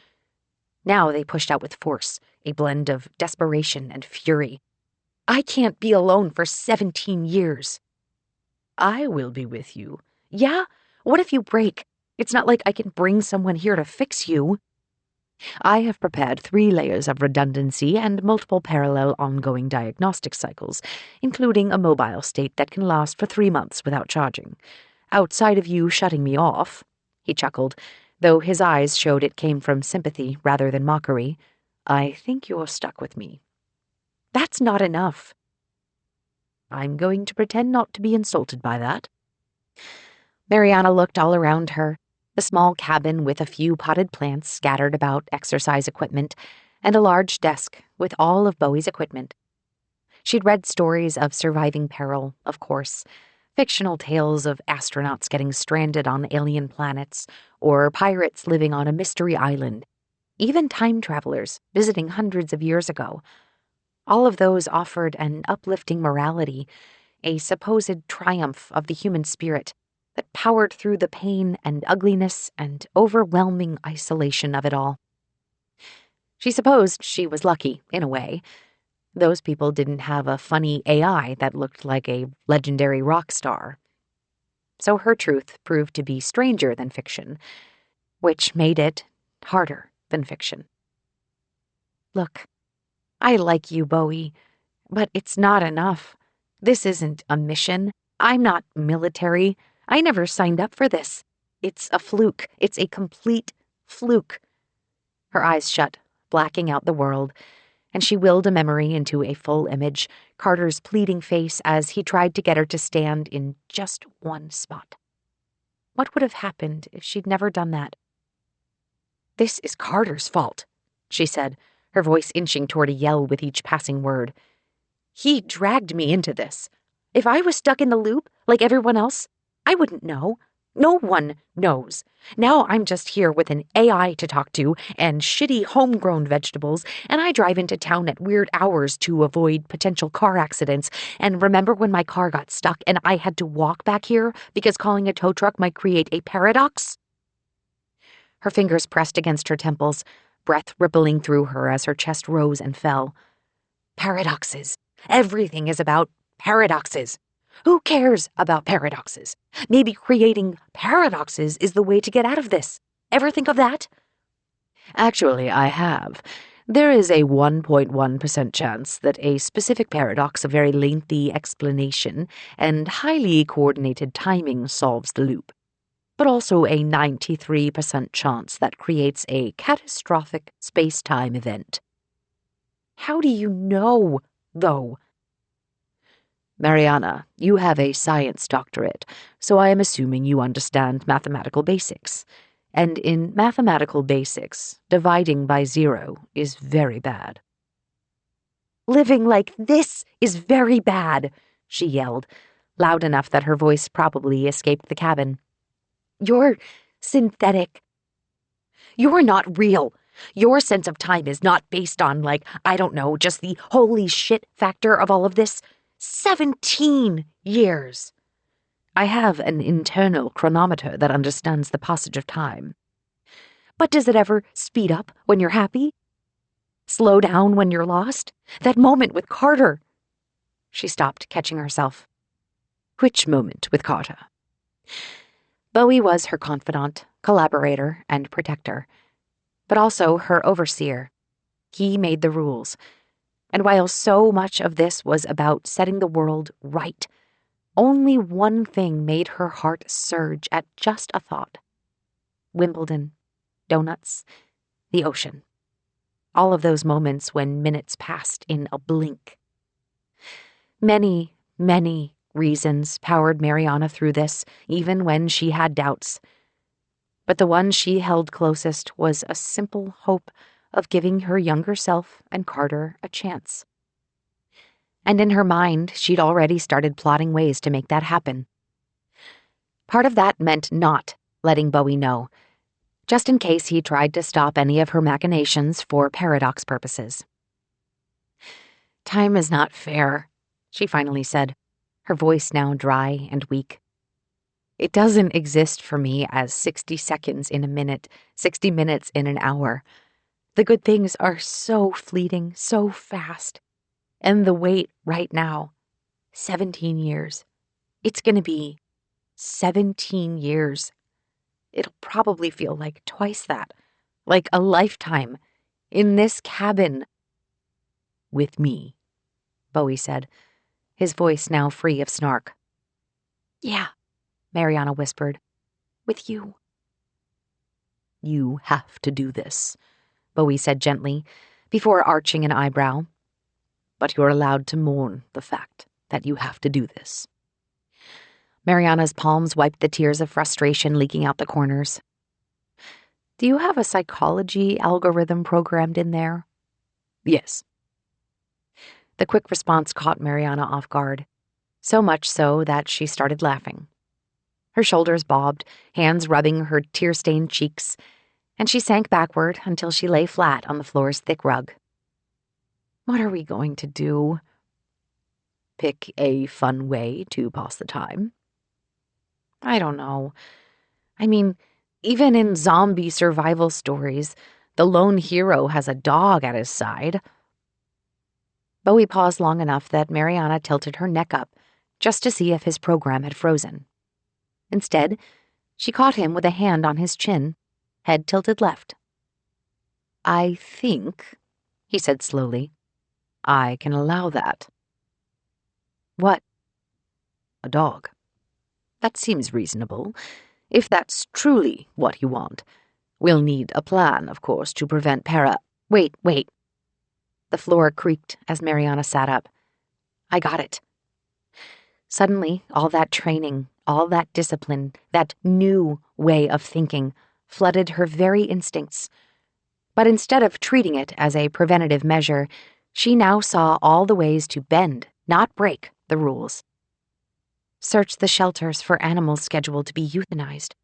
Now they pushed out with force, a blend of desperation and fury. "I can't be alone for 17 years. "I will be with you." "Yeah? What if you break? It's not like I can bring someone here to fix you." "I have prepared 3 layers of redundancy and multiple parallel ongoing diagnostic cycles, including a mobile state that can last for 3 months without charging. Outside of you shutting me off," he chuckled, though his eyes showed it came from sympathy rather than mockery, "I think you're stuck with me." "That's not enough." "I'm going to pretend not to be insulted by that." Mariana looked all around her, the small cabin with a few potted plants scattered about exercise equipment, and a large desk with all of Bowie's equipment. She'd read stories of surviving peril, of course, fictional tales of astronauts getting stranded on alien planets, or pirates living on a mystery island, even time travelers visiting hundreds of years ago. All of those offered an uplifting morality, a supposed triumph of the human spirit that powered through the pain and ugliness and overwhelming isolation of it all. She supposed she was lucky, in a way. Those people didn't have a funny AI that looked like a legendary rock star. So her truth proved to be stranger than fiction, which made it harder than fiction. "Look, I like you, Bowie, but it's not enough. This isn't a mission. I'm not military. I never signed up for this. It's a fluke. It's a complete fluke." Her eyes shut, blacking out the world, and she willed a memory into a full image, Carter's pleading face as he tried to get her to stand in just one spot. What would have happened if she'd never done that? "This is Carter's fault," she said, her voice inching toward a yell with each passing word. "He dragged me into this. If I was stuck in the loop, like everyone else, I wouldn't know. No one knows. Now I'm just here with an AI to talk to and shitty homegrown vegetables, and I drive into town at weird hours to avoid potential car accidents. And remember when my car got stuck and I had to walk back here because calling a tow truck might create a paradox?" Her fingers pressed against her temples, breath rippling through her as her chest rose and fell. Paradoxes. Everything is about paradoxes. Who cares about paradoxes? Maybe creating paradoxes is the way to get out of this. Ever think of that? Actually, I have. There is a 1.1% chance that a specific paradox of very lengthy explanation and highly coordinated timing solves the loop, but also a 93% chance that creates a catastrophic space-time event. How do you know, though? Mariana, you have a science doctorate, so I am assuming you understand mathematical basics. And in mathematical basics, dividing by 0 is very bad. "Living like this is very bad," she yelled, loud enough that her voice probably escaped the cabin. "You're synthetic. You're not real. Your sense of time is not based on, like, I don't know, just the holy shit factor of all of this. 17 years. I have an internal chronometer that understands the passage of time. But does it ever speed up when you're happy? Slow down when you're lost? That moment with Carter." She stopped, catching herself. Which moment with Carter? Bowie was her confidant, collaborator, and protector, but also her overseer. He made the rules. And while so much of this was about setting the world right, only one thing made her heart surge at just a thought. Wimbledon, donuts, the ocean. All of those moments when minutes passed in a blink. Many, many reasons powered Mariana through this, even when she had doubts. But the one she held closest was a simple hope of giving her younger self and Carter a chance. And in her mind, she'd already started plotting ways to make that happen. Part of that meant not letting Bowie know, just in case he tried to stop any of her machinations for paradox purposes. "Time is not fair," she finally said, her voice now dry and weak. "It doesn't exist for me as 60 seconds in a minute, 60 minutes in an hour. The good things are so fleeting, so fast. And the wait right now, 17 years. It's going to be 17 years. It'll probably feel like twice that, like a lifetime, in this cabin." "With me," Bowie said, his voice now free of snark. "Yeah," Mariana whispered, "with you." "You have to do this," Bowie said gently, before arching an eyebrow. "But you're allowed to mourn the fact that you have to do this." Mariana's palms wiped the tears of frustration leaking out the corners. "Do you have a psychology algorithm programmed in there?" "Yes." The quick response caught Mariana off guard, so much so that she started laughing. Her shoulders bobbed, hands rubbing her tear-stained cheeks, and she sank backward until she lay flat on the floor's thick rug. "What are we going to do?" "Pick a fun way to pass the time." "I don't know. I mean, even in zombie survival stories, the lone hero has a dog at his side." Bowie paused long enough that Mariana tilted her neck up, just to see if his program had frozen. Instead, she caught him with a hand on his chin, head tilted left. "I think," he said slowly, "I can allow that." "What?" "A dog. That seems reasonable, if that's truly what you want. We'll need a plan, of course, to prevent Wait. The floor creaked as Mariana sat up. I got it. Suddenly, all that training, all that discipline, that new way of thinking, flooded her very instincts. But instead of treating it as a preventative measure, she now saw all the ways to bend, not break, the rules. Search the shelters for animals scheduled to be euthanized.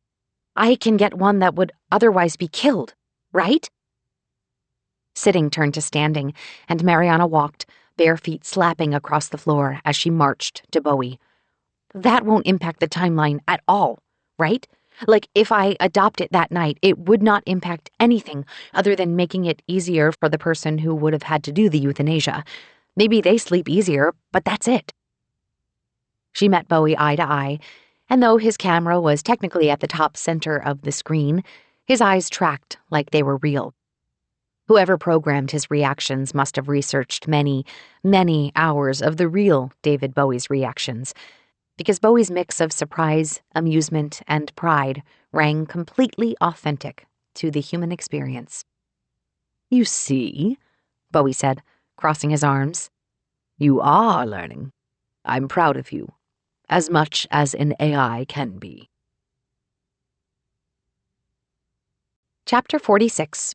I can get one that would otherwise be killed, right? Sitting turned to standing, and Mariana walked, bare feet slapping across the floor as she marched to Bowie. That won't impact the timeline at all, right? Like, if I adopt it that night, it would not impact anything other than making it easier for the person who would have had to do the euthanasia. Maybe they sleep easier, but that's it. She met Bowie eye to eye, and though his camera was technically at the top center of the screen, his eyes tracked like they were real. Whoever programmed his reactions must have researched many, many hours of the real David Bowie's reactions, because Bowie's mix of surprise, amusement, and pride rang completely authentic to the human experience. You see, Bowie said, crossing his arms. You are learning. I'm proud of you, as much as an AI can be. Chapter 46.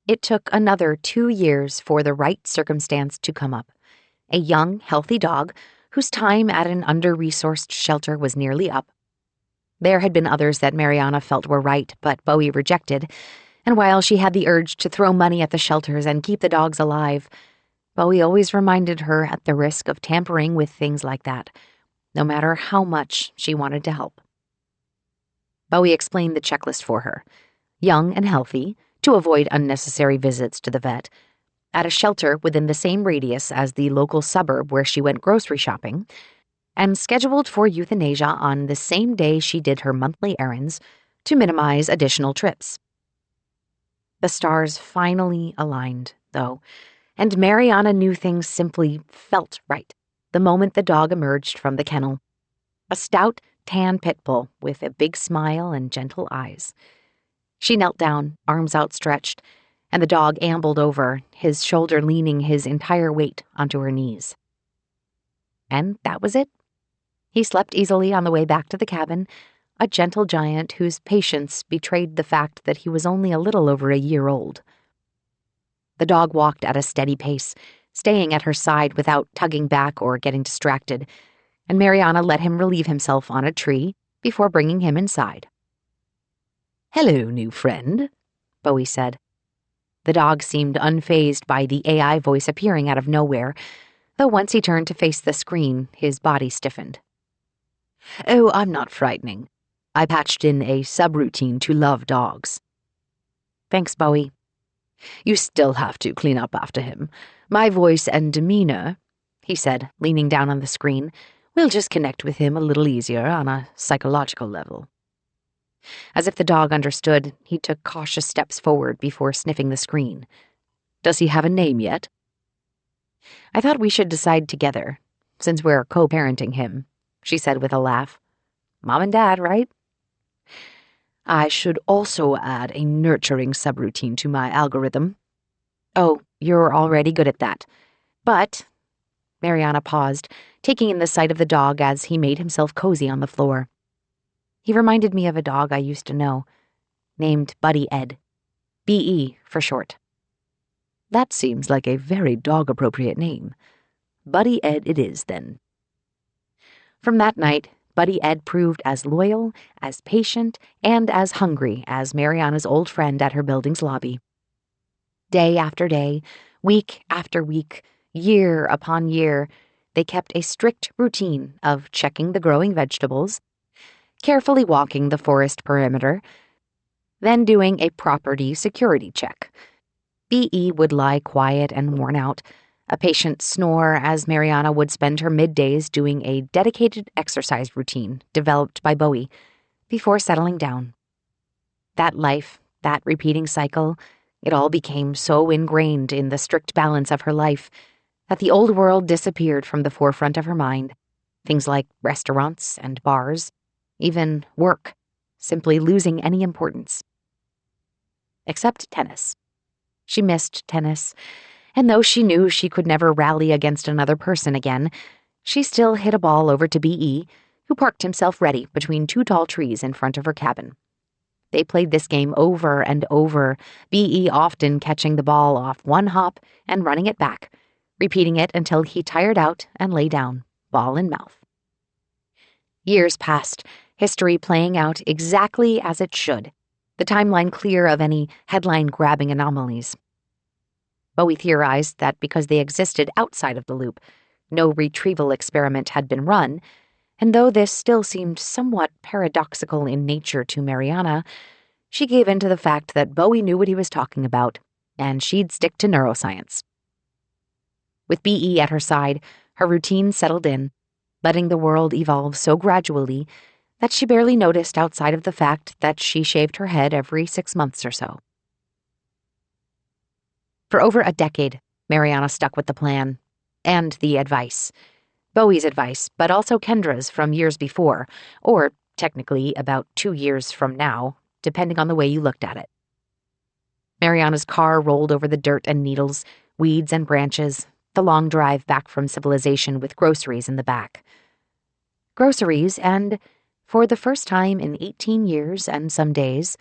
It took another 2 years for the right circumstance to come up. A young, healthy dog whose time at an under-resourced shelter was nearly up. There had been others that Mariana felt were right, but Bowie rejected, and while she had the urge to throw money at the shelters and keep the dogs alive, Bowie always reminded her at the risk of tampering with things like that, no matter how much she wanted to help. Bowie explained the checklist for her. Young and healthy, to avoid unnecessary visits to the vet, at a shelter within the same radius as the local suburb where she went grocery shopping, and scheduled for euthanasia on the same day she did her monthly errands to minimize additional trips. The stars finally aligned, though, and Mariana knew things simply felt right the moment the dog emerged from the kennel. A stout, tan pit bull with a big smile and gentle eyes. She knelt down, arms outstretched, and the dog ambled over, his shoulder leaning his entire weight onto her knees. And that was it. He slept easily on the way back to the cabin, a gentle giant whose patience betrayed the fact that he was only a little over a year old. The dog walked at a steady pace, staying at her side without tugging back or getting distracted, and Mariana let him relieve himself on a tree before bringing him inside. Hello, new friend, Bowie said. The dog seemed unfazed by the AI voice appearing out of nowhere, though once he turned to face the screen, his body stiffened. Oh, I'm not frightening. I patched in a subroutine to love dogs. Thanks, Bowie. You still have to clean up after him. My voice and demeanor, he said, leaning down on the screen, will just connect with him a little easier on a psychological level. As if the dog understood, he took cautious steps forward before sniffing the screen. Does he have a name yet? I thought we should decide together, since we're co-parenting him, she said with a laugh. Mom and Dad, right? I should also add a nurturing subroutine to my algorithm. Oh, you're already good at that. But, Mariana paused, taking in the sight of the dog as he made himself cozy on the floor. He reminded me of a dog I used to know, named Buddy Ed. B.E. for short. That seems like a very dog-appropriate name. Buddy Ed it is, then. From that night, Buddy Ed proved as loyal, as patient, and as hungry as Mariana's old friend at her building's lobby. Day after day, week after week, year upon year, they kept a strict routine of checking the growing vegetables, carefully walking the forest perimeter, then doing a property security check. B.E. would lie quiet and worn out, a patient snore as Mariana would spend her middays doing a dedicated exercise routine developed by Bowie before settling down. That life, that repeating cycle, it all became so ingrained in the strict balance of her life that the old world disappeared from the forefront of her mind. Things like restaurants and bars, even work, simply losing any importance. Except tennis. She missed tennis, and though she knew she could never rally against another person again, she still hit a ball over to B.E., who parked himself ready between two tall trees in front of her cabin. They played this game over and over, B.E. often catching the ball off one hop and running it back, repeating it until he tired out and lay down, ball in mouth. Years passed, history playing out exactly as it should, the timeline clear of any headline-grabbing anomalies. Bowie theorized that because they existed outside of the loop, no retrieval experiment had been run, and though this still seemed somewhat paradoxical in nature to Mariana, she gave in to the fact that Bowie knew what he was talking about, and she'd stick to neuroscience. With B.E. at her side, her routine settled in, letting the world evolve so gradually that she barely noticed outside of the fact that she shaved her head every 6 months or so. For over a decade, Mariana stuck with the plan and the advice. Bowie's advice, but also Kendra's from years before, or technically about 2 years from now, depending on the way you looked at it. Mariana's car rolled over the dirt and needles, weeds and branches, the long drive back from civilization with groceries in the back. Groceries and, for the first time in 18 years and some days,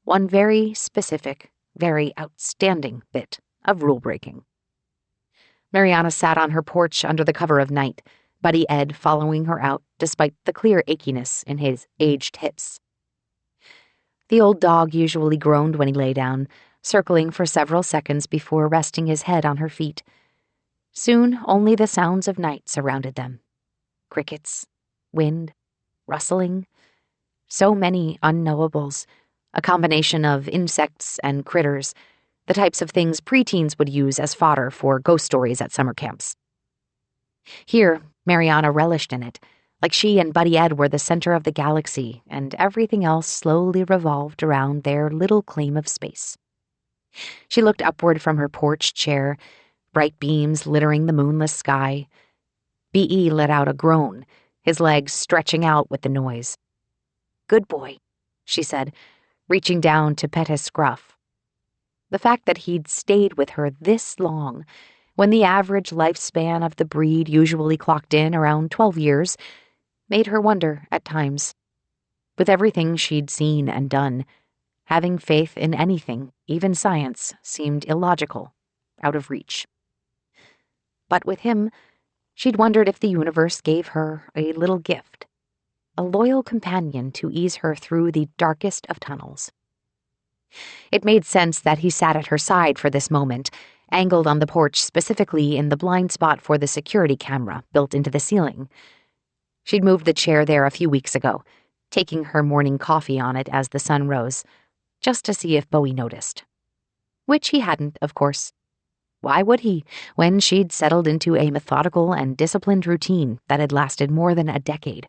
one very specific, very outstanding bit of rule-breaking. Mariana sat on her porch under the cover of night, Buddy Ed following her out despite the clear achiness in his aged hips. The old dog usually groaned when he lay down, circling for several seconds before resting his head on her feet. Soon only the sounds of night surrounded them. Crickets, wind, rustling, so many unknowables, a combination of insects and critters, the types of things preteens would use as fodder for ghost stories at summer camps. Here, Mariana relished in it, like she and Buddy Ed were the center of the galaxy, and everything else slowly revolved around their little claim of space. She looked upward from her porch chair, bright beams littering the moonless sky. B.E. let out a groan, his legs stretching out with the noise. "Good boy," she said, reaching down to pet his scruff. The fact that he'd stayed with her this long, when the average lifespan of the breed usually clocked in around 12 years, made her wonder at times. With everything she'd seen and done, having faith in anything, even science, seemed illogical, out of reach. But with him, she'd wondered if the universe gave her a little gift, a loyal companion to ease her through the darkest of tunnels. It made sense that he sat at her side for this moment, angled on the porch specifically in the blind spot for the security camera built into the ceiling. She'd moved the chair there a few weeks ago, taking her morning coffee on it as the sun rose, just to see if Bowie noticed. Which he hadn't, of course. Why would he, when she'd settled into a methodical and disciplined routine that had lasted more than a decade,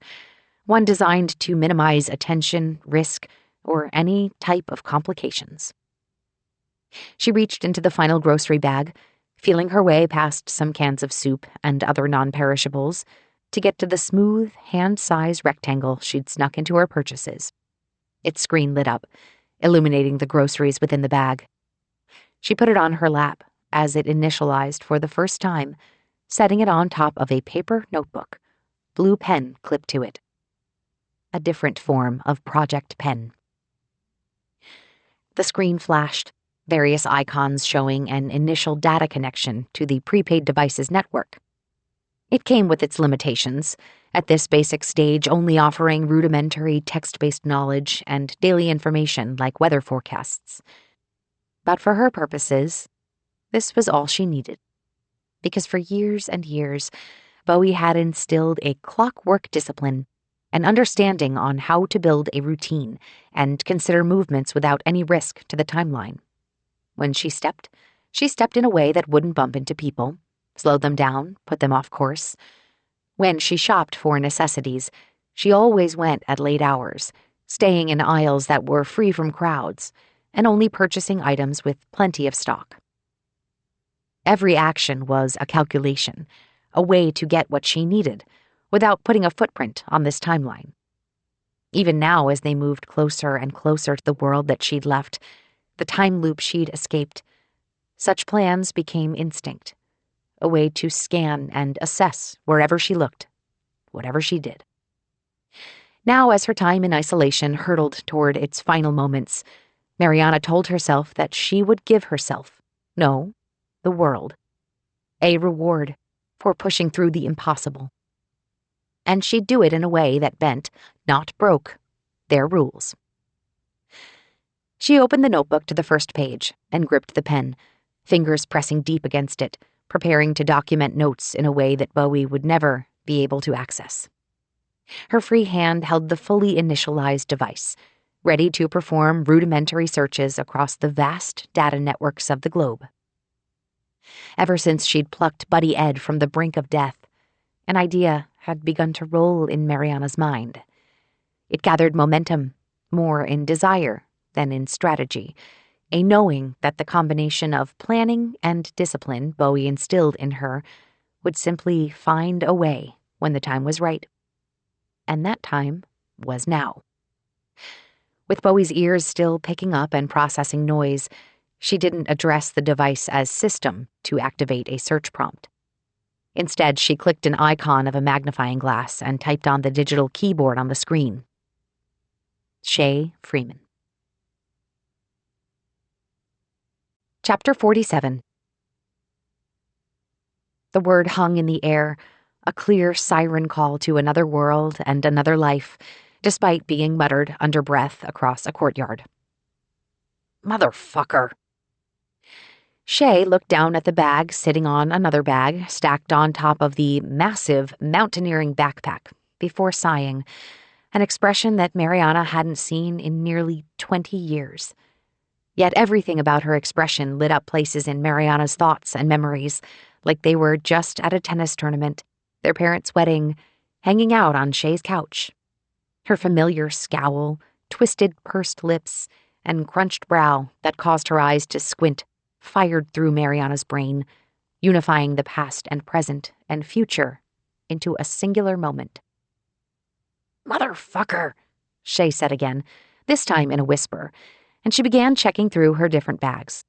one designed to minimize attention, risk, or any type of complications. She reached into the final grocery bag, feeling her way past some cans of soup and other non-perishables to get to the smooth, hand-size rectangle she'd snuck into her purchases. Its screen lit up, illuminating the groceries within the bag. She put it on her lap as it initialized for the first time, setting it on top of a paper notebook, blue pen clipped to it. A different form of project pen. The screen flashed, various icons showing an initial data connection to the prepaid device's network. It came with its limitations, at this basic stage only offering rudimentary text-based knowledge and daily information like weather forecasts. But for her purposes, this was all she needed. Because for years and years, Bowie had instilled a clockwork discipline, an understanding on how to build a routine and consider movements without any risk to the timeline. When she stepped in a way that wouldn't bump into people, slow them down, put them off course. When she shopped for necessities, she always went at late hours, staying in aisles that were free from crowds, and only purchasing items with plenty of stock. Every action was a calculation, a way to get what she needed, without putting a footprint on this timeline. Even now, as they moved closer and closer to the world that she'd left, the time loop she'd escaped, Such plans became instinct, a way to scan and assess wherever she looked, whatever she did. Now, as her time in isolation hurtled toward its final moments, Mariana told herself that she would give herself, no, the world, a reward for pushing through the impossible. And she'd do it in a way that bent, not broke, their rules. She opened the notebook to the first page and gripped the pen, fingers pressing deep against it, preparing to document notes in a way that Bowie would never be able to access. Her free hand held the fully initialized device, ready to perform rudimentary searches across the vast data networks of the globe. Ever since she'd plucked Buddy Ed from the brink of death, an idea had begun to roll in Mariana's mind. It gathered momentum, more in desire than in strategy, a knowing that the combination of planning and discipline Bowie instilled in her would simply find a way when the time was right. And that time was now. With Bowie's ears still picking up and processing noise, she didn't address the device as system to activate a search prompt. Instead, she clicked an icon of a magnifying glass and typed on the digital keyboard on the screen. Shay Freeman. Chapter 47. The word hung in the air, a clear siren call to another world and another life, despite being muttered under breath across a courtyard. Motherfucker. Shay looked down at the bag sitting on another bag stacked on top of the massive mountaineering backpack before sighing, an expression that Mariana hadn't seen in nearly 20 years. Yet everything about her expression lit up places in Mariana's thoughts and memories, like they were just at a tennis tournament, their parents' wedding, hanging out on Shay's couch. Her familiar scowl, twisted pursed lips, and crunched brow that caused her eyes to squint fired through Mariana's brain, unifying the past and present and future into a singular moment. Motherfucker, Shay said again, this time in a whisper, and she began checking through her different bags.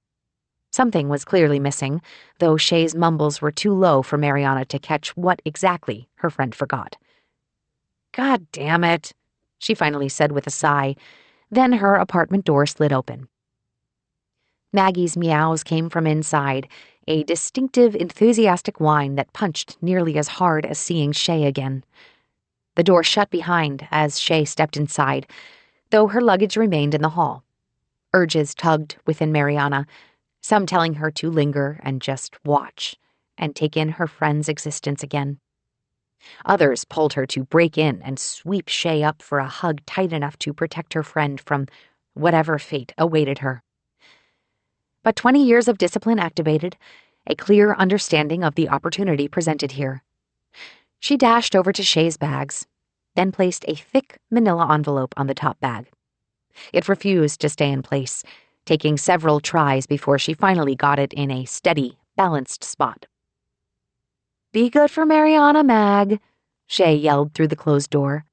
Something was clearly missing, though Shay's mumbles were too low for Mariana to catch what exactly her friend forgot. God damn it, she finally said with a sigh. Then her apartment door slid open. Maggie's meows came from inside, a distinctive, enthusiastic whine that punched nearly as hard as seeing Shay again. The door shut behind as Shay stepped inside, though her luggage remained in the hall. Urges tugged within Mariana, some telling her to linger and just watch and take in her friend's existence again. Others pulled her to break in and sweep Shay up for a hug tight enough to protect her friend from whatever fate awaited her. But 20 years of discipline activated, a clear understanding of the opportunity presented here. She dashed over to Shay's bags, then placed a thick manila envelope on the top bag. It refused to stay in place, taking several tries before she finally got it in a steady, balanced spot. Be good for Mariana, Mag, Shay yelled through the closed door.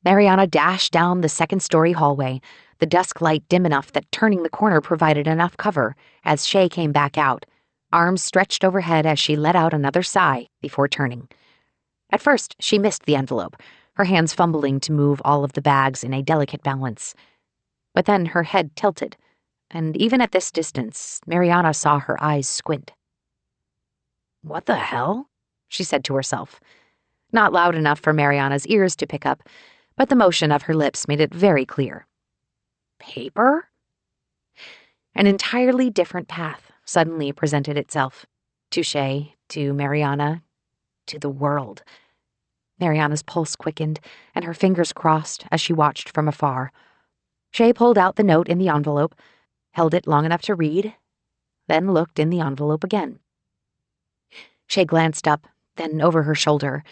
Mariana dashed down the second-story hallway, the dusk light dim enough that turning the corner provided enough cover as Shay came back out, arms stretched overhead as she let out another sigh before turning. At first, she missed the envelope, her hands fumbling to move all of the bags in a delicate balance. But then her head tilted, and even at this distance, Mariana saw her eyes squint. What the hell? She said to herself. Not loud enough for Mariana's ears to pick up, but the motion of her lips made it very clear. Paper? An entirely different path suddenly presented itself. To Shay, to Mariana, to the world. Mariana's pulse quickened, and her fingers crossed as she watched from afar. Shay pulled out the note in the envelope, held it long enough to read, then looked in the envelope again. Shay glanced up, then over her shoulder.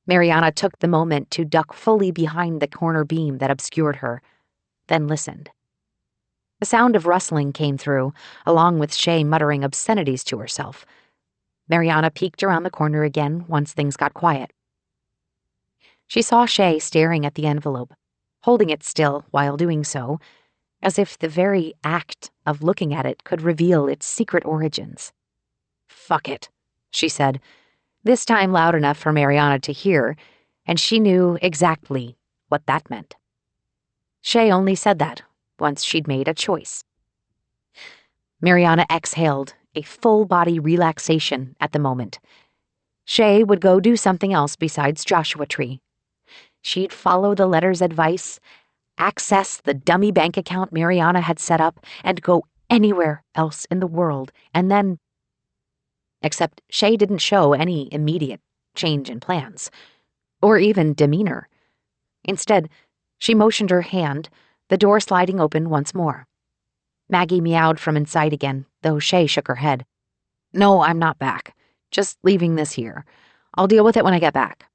Mariana took the moment to duck fully behind the corner beam that obscured her, then listened. The sound of rustling came through, along with Shay muttering obscenities to herself. Mariana peeked around the corner again once things got quiet. She saw Shay staring at the envelope, holding it still while doing so, as if the very act of looking at it could reveal its secret origins. "Fuck it," she said, this time loud enough for Mariana to hear, and she knew exactly what that meant. Shay only said that once she'd made a choice. Mariana exhaled, a full-body relaxation at the moment. Shay would go do something else besides Joshua Tree. She'd follow the letter's advice, access the dummy bank account Mariana had set up, and go anywhere else in the world, and then... Except Shay didn't show any immediate change in plans, or even demeanor. Instead, she motioned her hand, the door sliding open once more. Maggie meowed from inside again, though Shay shook her head. "No, I'm not back. Just leaving this here. I'll deal with it when I get back."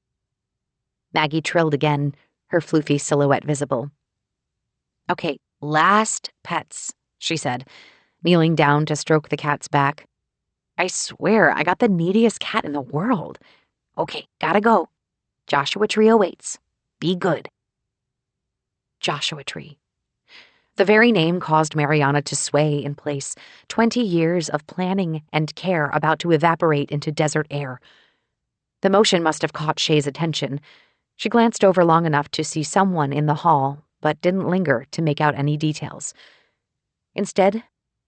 Maggie trilled again, her floofy silhouette visible. "Okay, last pets," she said, kneeling down to stroke the cat's back. "I swear I got the neediest cat in the world. Okay, gotta go. Joshua Tree awaits. Be good." Joshua Tree. The very name caused Mariana to sway in place, 20 years of planning and care about to evaporate into desert air. The motion must have caught Shay's attention. She glanced over long enough to see someone in the hall, but didn't linger to make out any details. Instead,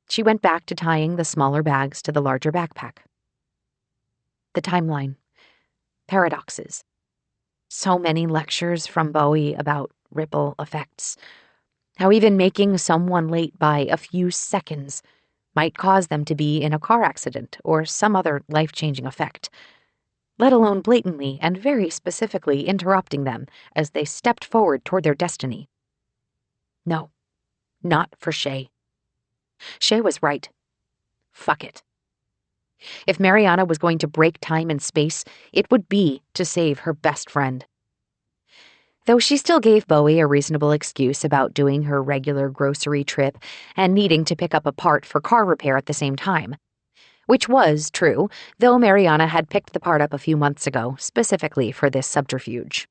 she went back to tying the smaller bags to the larger backpack. The timeline. Paradoxes. So many lectures from Bowie about ripple effects. How even making someone late by a few seconds might cause them to be in a car accident or some other life-changing effect, let alone blatantly and very specifically interrupting them as they stepped forward toward their destiny. No, not for Shay. Shay was right. Fuck it. If Mariana was going to break time and space, it would be to save her best friend. Though she still gave Bowie a reasonable excuse about doing her regular grocery trip and needing to pick up a part for car repair at the same time. Which was true, though Mariana had picked the part up a few months ago, specifically for this subterfuge.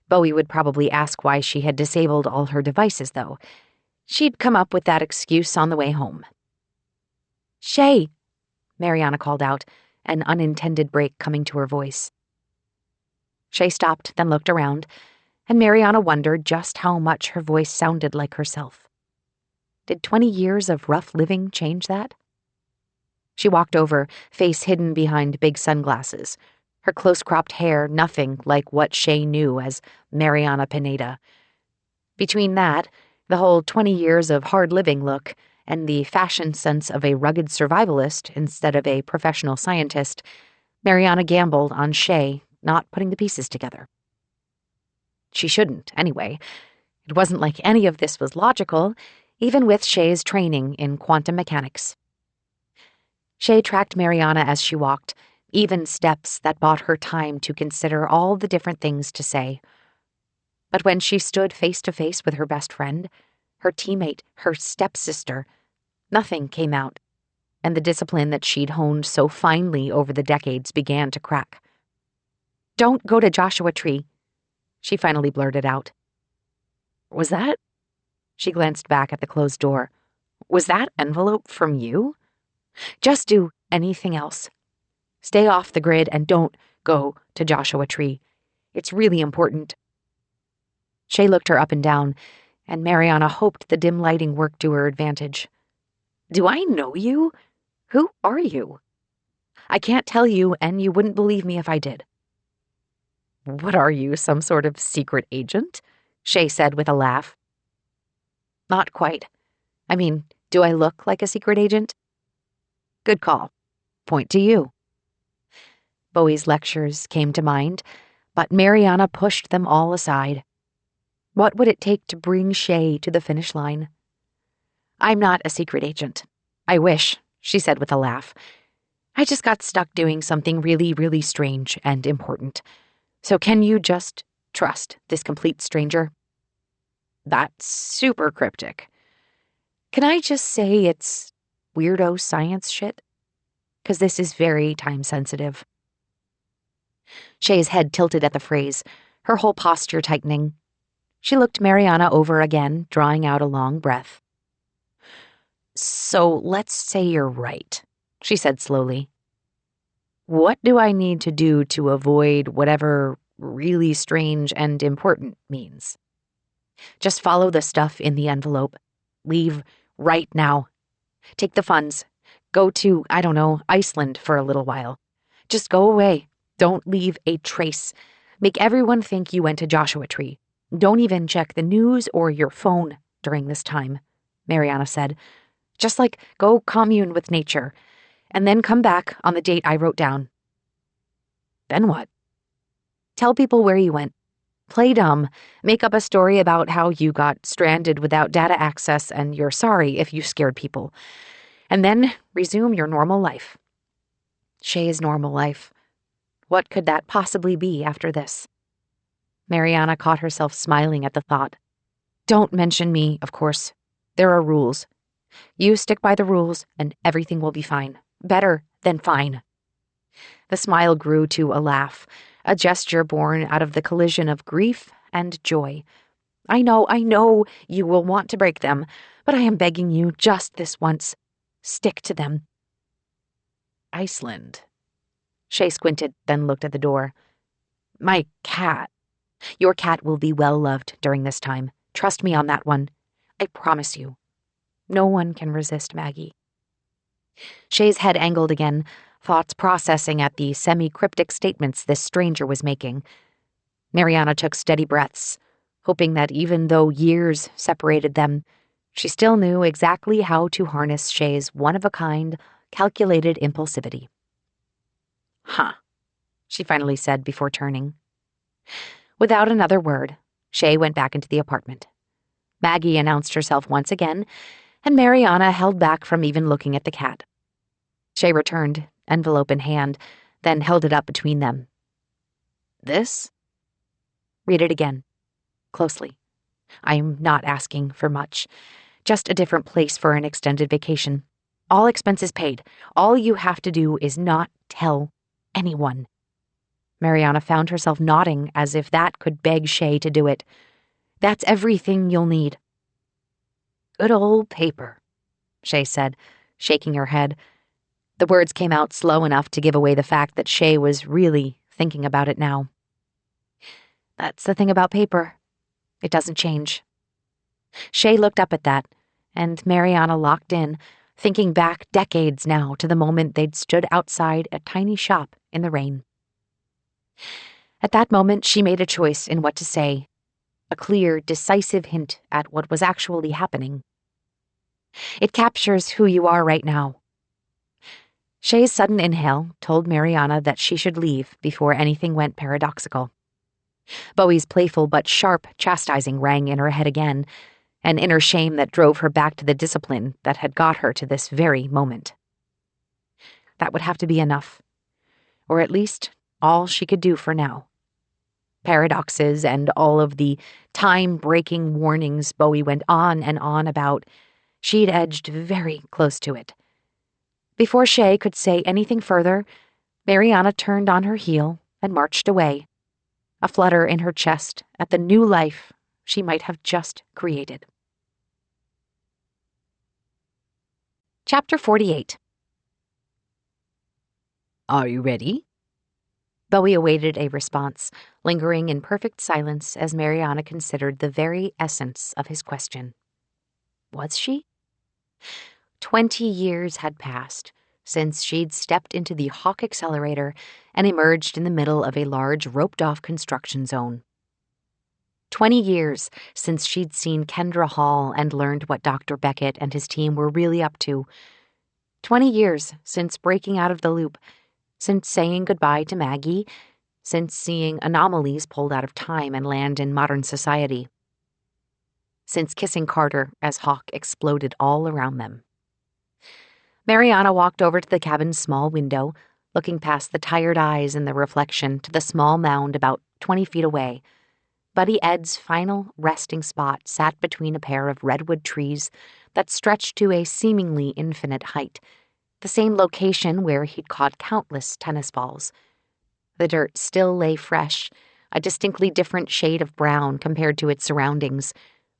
Bowie would probably ask why she had disabled all her devices, though. She'd come up with that excuse on the way home. "Shay," Mariana called out, an unintended break coming to her voice. Shay stopped, then looked around, and Mariana wondered just how much her voice sounded like herself. Did 20 years of rough living change that? She walked over, face hidden behind big sunglasses, her close-cropped hair nothing like what Shay knew as Mariana Pineda. Between that, the whole 20 years of hard living look, and the fashion sense of a rugged survivalist instead of a professional scientist, Mariana gambled on Shay not putting the pieces together. She shouldn't, anyway. It wasn't like any of this was logical, even with Shay's training in quantum mechanics. Shay tracked Mariana as she walked, even steps that bought her time to consider all the different things to say. But when she stood face to face with her best friend, her teammate, her stepsister, nothing came out, and the discipline that she'd honed so finely over the decades began to crack. "Don't go to Joshua Tree," she finally blurted out. "Was that?" She glanced back at the closed door. "Was that envelope from you? Just do anything else. Stay off the grid and don't go to Joshua Tree. It's really important." Shay looked her up and down, and Mariana hoped the dim lighting worked to her advantage. "Do I know you? Who are you?" "I can't tell you, and you wouldn't believe me if I did." "What are you, some sort of secret agent?" Shay said with a laugh. "Not quite. I mean, do I look like a secret agent?" "Good call. Point to you." Bowie's lectures came to mind, but Mariana pushed them all aside. What would it take to bring Shay to the finish line? "I'm not a secret agent. I wish," she said with a laugh. "I just got stuck doing something really, really strange and important. So can you just trust this complete stranger?" "That's super cryptic. Can I just say it's weirdo science shit? 'Cause this is very time-sensitive." Shay's head tilted at the phrase, her whole posture tightening. She looked Mariana over again, drawing out a long breath. "So let's say you're right," she said slowly. "What do I need to do to avoid whatever really strange and important means?" "Just follow the stuff in the envelope. Leave right now. Take the funds. Go to, I don't know, Iceland for a little while. Just go away. Don't leave a trace. Make everyone think you went to Joshua Tree. Don't even check the news or your phone during this time," Mariana said. "Just go commune with nature, and then come back on the date I wrote down." "Then what?" "Tell people where you went. Play dumb. Make up a story about how you got stranded without data access and you're sorry if you scared people. And then resume your normal life." Shay's normal life. What could that possibly be after this? Mariana caught herself smiling at the thought. "Don't mention me, of course. There are rules. You stick by the rules and everything will be fine. Better than fine." The smile grew to a laugh, a gesture born out of the collision of grief and joy. I know you will want to break them, but I am begging you just this once. Stick to them." "Iceland." Shay squinted, then looked at the door. "My cat." "Your cat will be well loved during this time. Trust me on that one. I promise you. No one can resist Maggie." Shay's head angled again, thoughts processing at the semi-cryptic statements this stranger was making. Mariana took steady breaths, hoping that even though years separated them, she still knew exactly how to harness Shay's one-of-a-kind, calculated impulsivity. "Huh," she finally said before turning. Without another word, Shay went back into the apartment. Maggie announced herself once again, and Mariana held back from even looking at the cat. Shay returned, envelope in hand, then held it up between them. "This?" "Read it again. Closely. I'm not asking for much. Just a different place for an extended vacation. All expenses paid. All you have to do is not tell anyone." Mariana found herself nodding as if that could beg Shay to do it. "That's everything you'll need." "Good old paper," Shay said, shaking her head. The words came out slow enough to give away the fact that Shay was really thinking about it now. "That's the thing about paper. It doesn't change." Shay looked up at that, and Mariana locked in, thinking back decades now to the moment they'd stood outside a tiny shop in the rain. At that moment, she made a choice in what to say, a clear, decisive hint at what was actually happening. "It captures who you are right now." Shay's sudden inhale told Mariana that she should leave before anything went paradoxical. Bowie's playful but sharp chastising rang in her head again, an inner shame that drove her back to the discipline that had got her to this very moment. That would have to be enough, or at least all she could do for now. Paradoxes and all of the time-breaking warnings Bowie went on and on about, she'd edged very close to it. Before Shay could say anything further, Mariana turned on her heel and marched away, a flutter in her chest at the new life she might have just created. Chapter 48. "Are you ready?" Bowie awaited a response, lingering in perfect silence as Mariana considered the very essence of his question. Was she? 20 years had passed since she'd stepped into the Hawk accelerator and emerged in the middle of a large roped-off construction zone. 20 years since she'd seen Kendra Hall and learned what Dr. Beckett and his team were really up to. 20 years since breaking out of the loop, since saying goodbye to Maggie, since seeing anomalies pulled out of time and land in modern society. Since kissing Carter as Hawk exploded all around them. Mariana walked over to the cabin's small window, looking past the tired eyes in the reflection to the small mound about 20 feet away. Buddy Ed's final resting spot sat between a pair of redwood trees that stretched to a seemingly infinite height, the same location where he'd caught countless tennis balls. The dirt still lay fresh, a distinctly different shade of brown compared to its surroundings,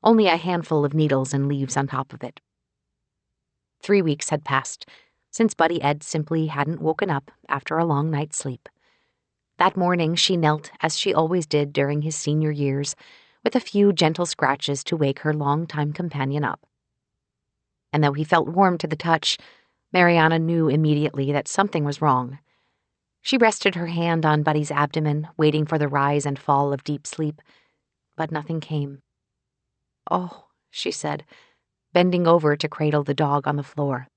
only a handful of needles and leaves on top of it. 3 weeks had passed since Buddy Ed simply hadn't woken up after a long night's sleep. That morning she knelt, as she always did during his senior years, with a few gentle scratches to wake her longtime companion up. And though he felt warm to the touch, Mariana knew immediately that something was wrong. She rested her hand on Buddy's abdomen, waiting for the rise and fall of deep sleep, but nothing came. "Oh," she said, bending over to cradle the dog on the floor.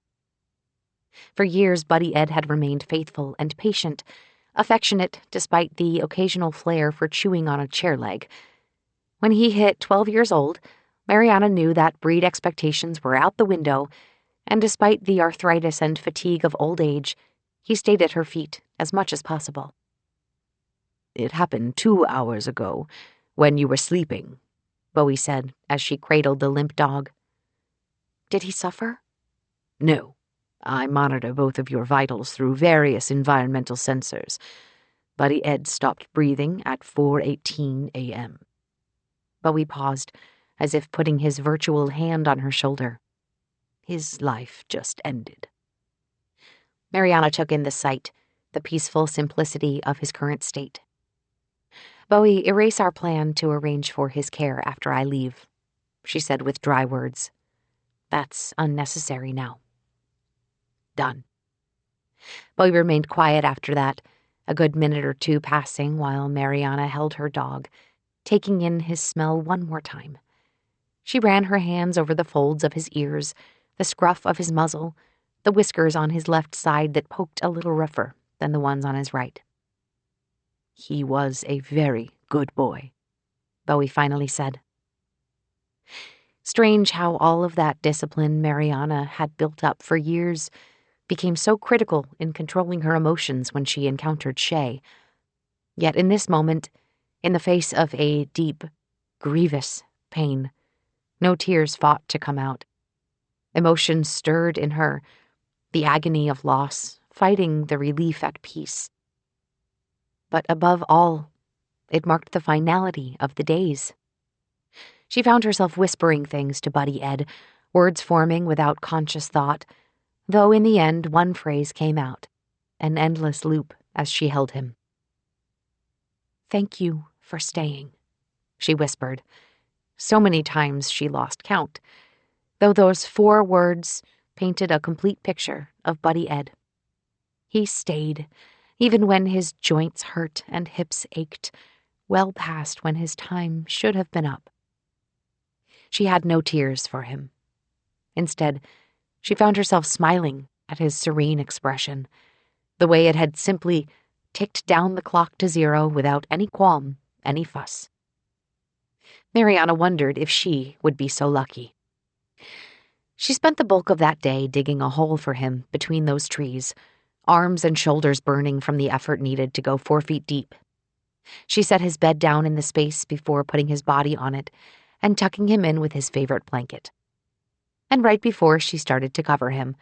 For years, Buddy Ed had remained faithful and patient, affectionate despite the occasional flair for chewing on a chair leg. When he hit 12 years old, Mariana knew that breed expectations were out the window, and despite the arthritis and fatigue of old age, he stayed at her feet as much as possible. "It happened 2 hours ago, when you were sleeping," Bowie said as she cradled the limp dog. "Did he suffer?" "No. I monitor both of your vitals through various environmental sensors. Buddy Ed stopped breathing at 4:18 a.m. Bowie paused, as if putting his virtual hand on her shoulder. "His life just ended." Mariana took in the sight, the peaceful simplicity of his current state. "Bowie, erase our plan to arrange for his care after I leave," she said with dry words. "That's unnecessary now." "Done." Bowie remained quiet after that, a good minute or two passing while Mariana held her dog, taking in his smell one more time. She ran her hands over the folds of his ears, the scruff of his muzzle, the whiskers on his left side that poked a little rougher than the ones on his right. "He was a very good boy," Bowie finally said. Strange how all of that discipline Mariana had built up for years became so critical in controlling her emotions when she encountered Shay. Yet in this moment, in the face of a deep, grievous pain, no tears fought to come out. Emotions stirred in her, the agony of loss, fighting the relief at peace. But above all, it marked the finality of the days. She found herself whispering things to Buddy Ed, words forming without conscious thought, though in the end one phrase came out, an endless loop as she held him. "Thank you for staying," she whispered. So many times she lost count, though those 4 words painted a complete picture of Buddy Ed. He stayed, even when his joints hurt and hips ached, well past when his time should have been up. She had no tears for him. Instead, she found herself smiling at his serene expression, the way it had simply ticked down the clock to 0 without any qualm, any fuss. Mariana wondered if she would be so lucky. She spent the bulk of that day digging a hole for him between those trees, arms and shoulders burning from the effort needed to go 4 feet deep. She set his bed down in the space before putting his body on it and tucking him in with his favorite blanket. And right before she started to cover him,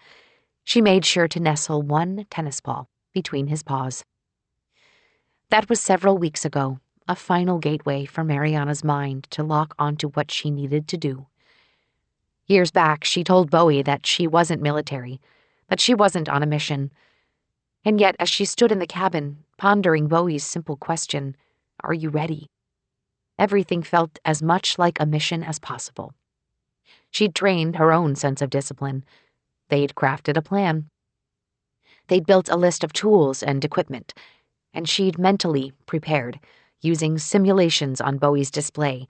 she made sure to nestle one tennis ball between his paws. That was several weeks ago, a final gateway for Mariana's mind to lock onto what she needed to do. Years back, she told Bowie that she wasn't military, that she wasn't on a mission. And yet, as she stood in the cabin, pondering Bowie's simple question, "Are you ready?" everything felt as much like a mission as possible. She'd trained her own sense of discipline. They'd crafted a plan. They'd built a list of tools and equipment, and she'd mentally prepared, using simulations on Bowie's display,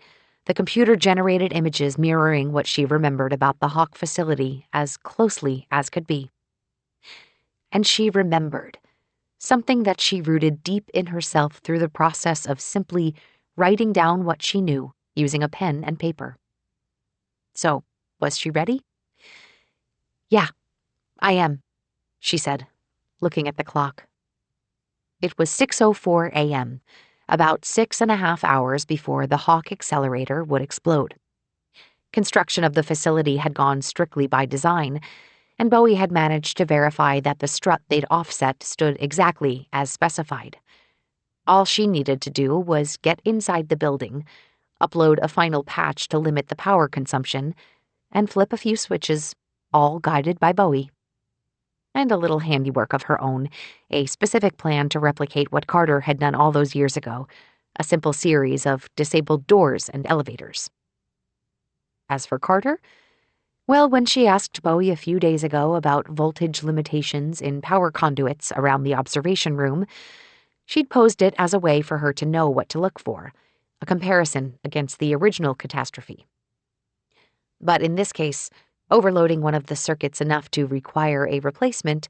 the computer-generated images mirroring what she remembered about the Hawk facility as closely as could be. And she remembered, something that she rooted deep in herself through the process of simply writing down what she knew using a pen and paper. So, was she ready? "Yeah, I am," she said, looking at the clock. It was 6:04 a.m., about 6.5 hours before the Hawk accelerator would explode. Construction of the facility had gone strictly by design, and Bowie had managed to verify that the strut they'd offset stood exactly as specified. All she needed to do was get inside the building, upload a final patch to limit the power consumption, and flip a few switches, all guided by Bowie. And a little handiwork of her own, a specific plan to replicate what Carter had done all those years ago, a simple series of disabled doors and elevators. As for Carter, well, when she asked Bowie a few days ago about voltage limitations in power conduits around the observation room, she'd posed it as a way for her to know what to look for, a comparison against the original catastrophe. But in this case, overloading one of the circuits enough to require a replacement,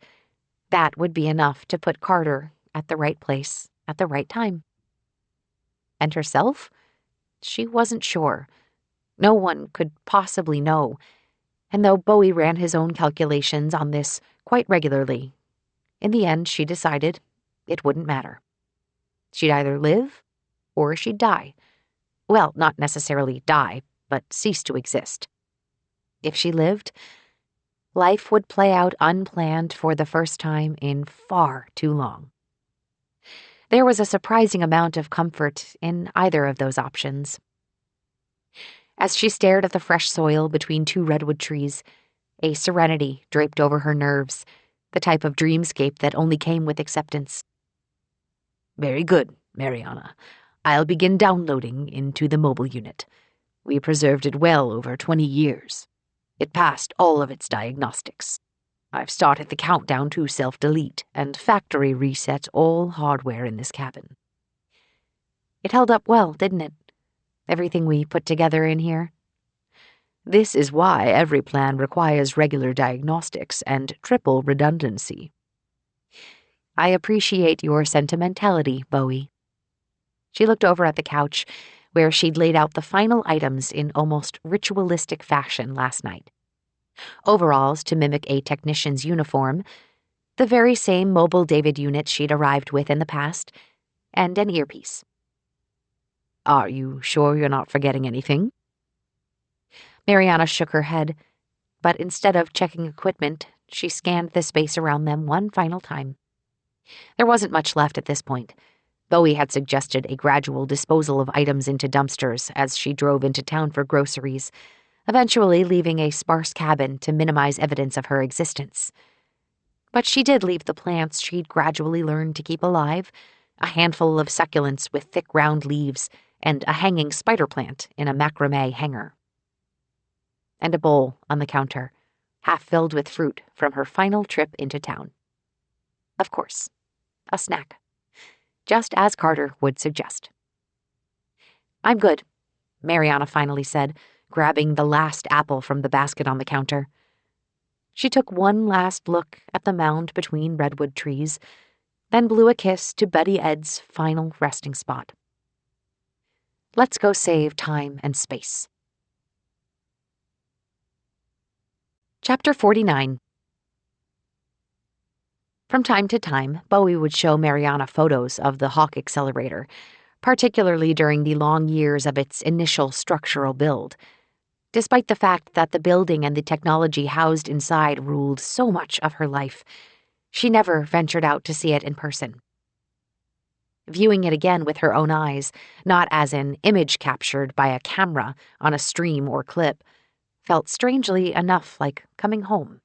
that would be enough to put Carter at the right place at the right time. And herself? She wasn't sure. No one could possibly know. And though Bowie ran his own calculations on this quite regularly, in the end she decided it wouldn't matter. She'd either live or she'd die. Well, not necessarily die, but cease to exist. If she lived, life would play out unplanned for the first time in far too long. There was a surprising amount of comfort in either of those options. As she stared at the fresh soil between two redwood trees, a serenity draped over her nerves, the type of dreamscape that only came with acceptance. "Very good, Mariana. I'll begin downloading into the mobile unit. We preserved it well over 20 years. It passed all of its diagnostics. I've started the countdown to self-delete and factory reset all hardware in this cabin." It held up well, didn't it? Everything we put together in here. This is why every plan requires regular diagnostics and triple redundancy. I appreciate your sentimentality, Bowie. She looked over at the couch, where she'd laid out the final items in almost ritualistic fashion last night. Overalls to mimic a technician's uniform, the very same mobile David unit she'd arrived with in the past, and an earpiece. "Are you sure you're not forgetting anything?" Mariana shook her head, but instead of checking equipment, she scanned the space around them one final time. There wasn't much left at this point. Bowie had suggested a gradual disposal of items into dumpsters as she drove into town for groceries, eventually leaving a sparse cabin to minimize evidence of her existence. But she did leave the plants she'd gradually learned to keep alive, a handful of succulents with thick round leaves, and a hanging spider plant in a macrame hanger. And a bowl on the counter, half filled with fruit from her final trip into town. Of course, a snack, just as Carter would suggest. "I'm good," Mariana finally said, grabbing the last apple from the basket on the counter. She took one last look at the mound between redwood trees, then blew a kiss to Buddy Ed's final resting spot. Let's go save time and space. Chapter 49. From time to time, Bowie would show Mariana photos of the Hawk accelerator, particularly during the long years of its initial structural build. Despite the fact that the building and the technology housed inside ruled so much of her life, she never ventured out to see it in person. Viewing it again with her own eyes, not as an image captured by a camera on a stream or clip, felt strangely enough like coming home.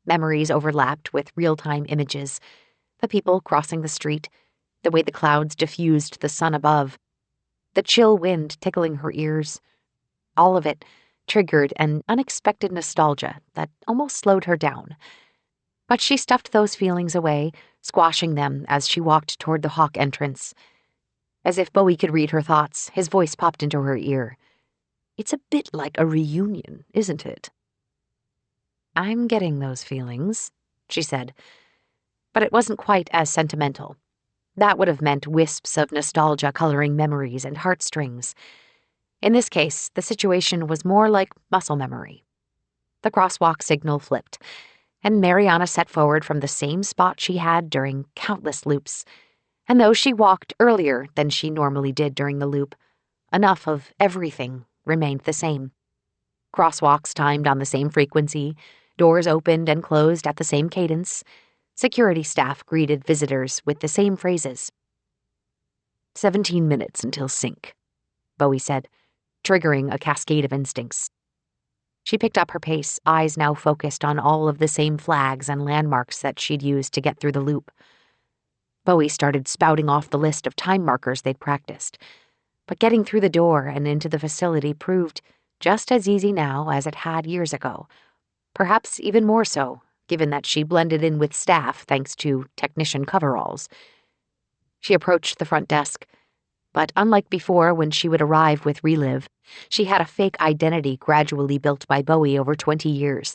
Memories overlapped with real-time images, the people crossing the street, the way the clouds diffused the sun above, the chill wind tickling her ears. All of it triggered an unexpected nostalgia that almost slowed her down. But she stuffed those feelings away, squashing them as she walked toward the Hawk entrance. As if Bowie could read her thoughts, his voice popped into her ear. "It's a bit like a reunion, isn't it?" "I'm getting those feelings," she said. But it wasn't quite as sentimental. That would have meant wisps of nostalgia coloring memories and heartstrings. In this case, the situation was more like muscle memory. The crosswalk signal flipped, and Mariana set forward from the same spot she had during countless loops. And though she walked earlier than she normally did during the loop, enough of everything remained the same. Crosswalks timed on the same frequency, doors opened and closed at the same cadence, security staff greeted visitors with the same phrases. 17 minutes until sync, Bowie said, triggering a cascade of instincts. She picked up her pace, eyes now focused on all of the same flags and landmarks that she'd used to get through the loop. Bowie started spouting off the list of time markers they'd practiced, but getting through the door and into the facility proved just as easy now as it had years ago, perhaps even more so, given that she blended in with staff thanks to technician coveralls. She approached the front desk, but unlike before when she would arrive with Relive, she had a fake identity gradually built by Bowie over 20 years,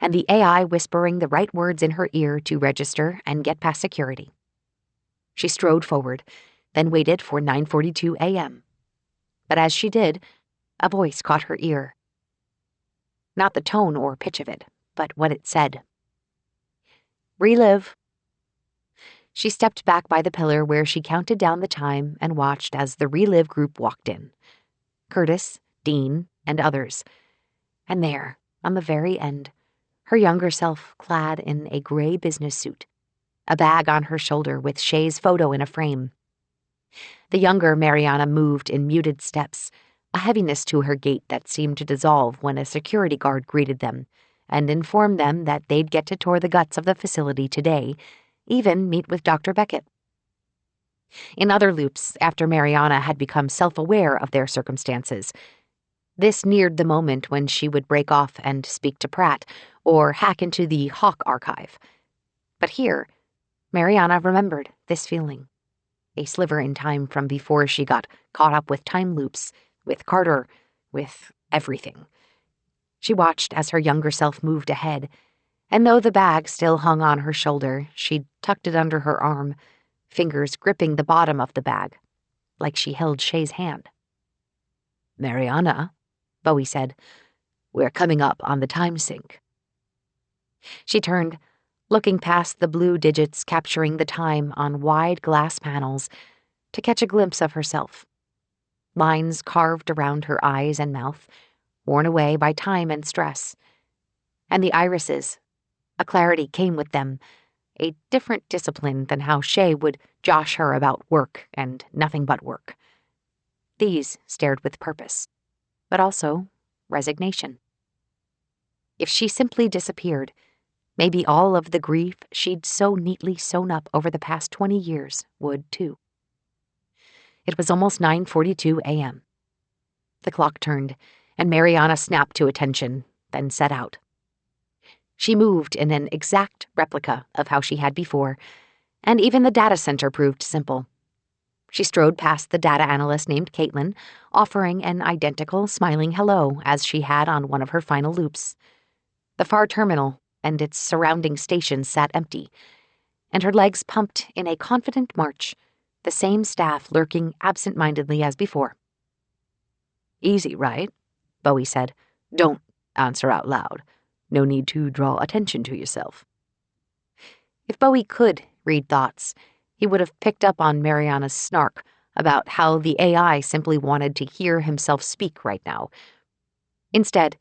and the AI whispering the right words in her ear to register and get past security. She strode forward, then waited for 9:42 a.m. But as she did, a voice caught her ear. Not the tone or pitch of it, but what it said. Relive. She stepped back by the pillar where she counted down the time and watched as the Relive group walked in. Curtis, Dean, and others. And there, on the very end, her younger self clad in a gray business suit, a bag on her shoulder with Shay's photo in a frame. The younger Mariana moved in muted steps, a heaviness to her gait that seemed to dissolve when a security guard greeted them and informed them that they'd get to tour the guts of the facility today, even meet with Dr. Beckett. In other loops, after Mariana had become self-aware of their circumstances, this neared the moment when she would break off and speak to Pratt or hack into the Hawk archive. But here, Mariana remembered this feeling, a sliver in time from before she got caught up with time loops, with Carter, with everything. She watched as her younger self moved ahead, and though the bag still hung on her shoulder, she'd tucked it under her arm, fingers gripping the bottom of the bag, like she held Shay's hand. Mariana, Bowie said, we're coming up on the time sync. She turned, looking past the blue digits capturing the time on wide glass panels, to catch a glimpse of herself. Lines carved around her eyes and mouth, worn away by time and stress. And the irises, a clarity came with them, a different discipline than how Shay would josh her about work and nothing but work. These stared with purpose, but also resignation. If she simply disappeared, maybe all of the grief she'd so neatly sewn up over the past 20 years would too. It was almost 9:42 a.m. The clock turned, and Mariana snapped to attention, then set out. She moved in an exact replica of how she had before, and even the data center proved simple. She strode past the data analyst named Caitlin, offering an identical smiling hello as she had on one of her final loops. The far terminal and its surrounding stations sat empty, and her legs pumped in a confident march, the same staff lurking absent-mindedly as before. Easy, right? Bowie said. Don't answer out loud. No need to draw attention to yourself. If Bowie could read thoughts, he would have picked up on Mariana's snark about how the AI simply wanted to hear himself speak right now. Instead,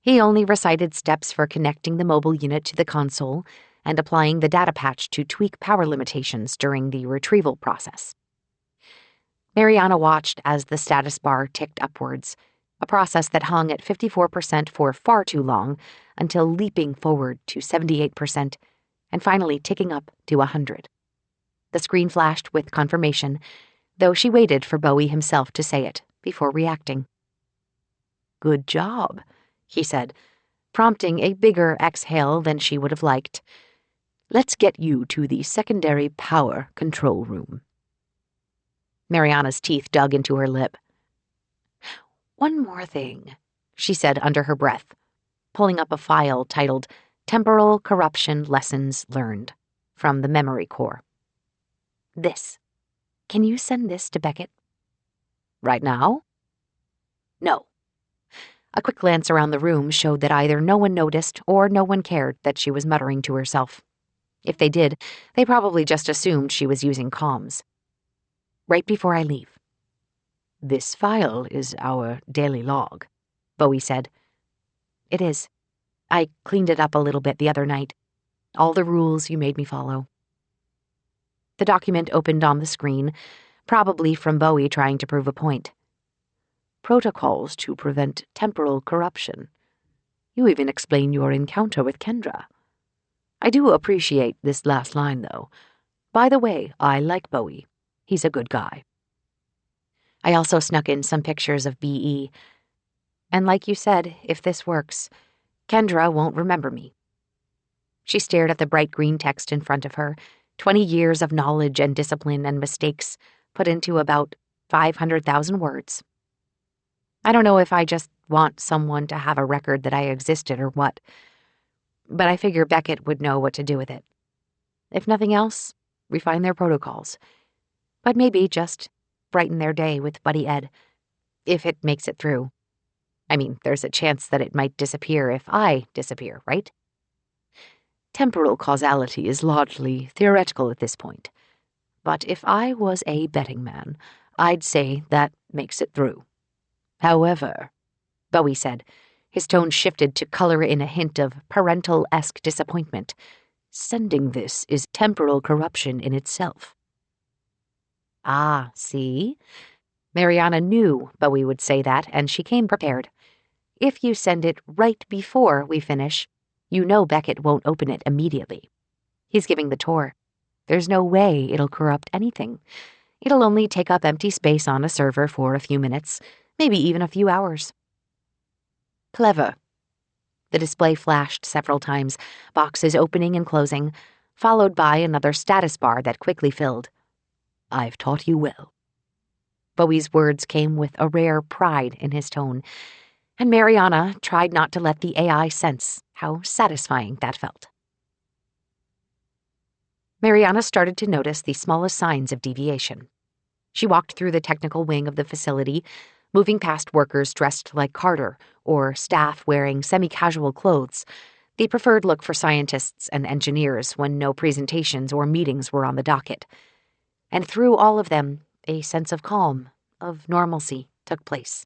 he only recited steps for connecting the mobile unit to the console and applying the data patch to tweak power limitations during the retrieval process. Mariana watched as the status bar ticked upwards, a process that hung at 54% for far too long, until leaping forward to 78% and finally ticking up to 100. The screen flashed with confirmation, though she waited for Bowie himself to say it before reacting. Good job, he said, prompting a bigger exhale than she would have liked. Let's get you to the secondary power control room. Mariana's teeth dug into her lip. One more thing, she said under her breath, pulling up a file titled Temporal Corruption Lessons Learned from the Memory Core. This. Can you send this to Beckett? Right now? No. A quick glance around the room showed that either no one noticed or no one cared that she was muttering to herself. If they did, they probably just assumed she was using comms. Right before I leave. This file is our daily log, Bowie said. It is. I cleaned it up a little bit the other night. All the rules you made me follow. The document opened on the screen, probably from Bowie trying to prove a point. Protocols to prevent temporal corruption. You even explain your encounter with Kendra. I do appreciate this last line, though. By the way, I like Bowie. He's a good guy. I also snuck in some pictures of B.E. And like you said, if this works, Kendra won't remember me. She stared at the bright green text in front of her, 20 years of knowledge and discipline and mistakes put into about 500,000 words. I don't know if I just want someone to have a record that I existed or what, but I figure Beckett would know what to do with it. If nothing else, refine their protocols, but maybe just brighten their day with Buddy Ed, if it makes it through. I mean, there's a chance that it might disappear if I disappear, right? Temporal causality is largely theoretical at this point, but if I was a betting man, I'd say that makes it through. However, Bowie said, his tone shifted to color in a hint of parental-esque disappointment. Sending this is temporal corruption in itself. Ah, see? Mariana knew Bowie would say that, and she came prepared. If you send it right before we finish, you know Beckett won't open it immediately. He's giving the tour. There's no way it'll corrupt anything. It'll only take up empty space on a server for a few minutes, maybe even a few hours. Clever. The display flashed several times, boxes opening and closing, followed by another status bar that quickly filled. I've taught you well. Bowie's words came with a rare pride in his tone, and Mariana tried not to let the AI sense how satisfying that felt. Mariana started to notice the smallest signs of deviation. She walked through the technical wing of the facility, moving past workers dressed like Carter or staff wearing semi-casual clothes, the preferred look for scientists and engineers when no presentations or meetings were on the docket. And through all of them, a sense of calm, of normalcy, took place.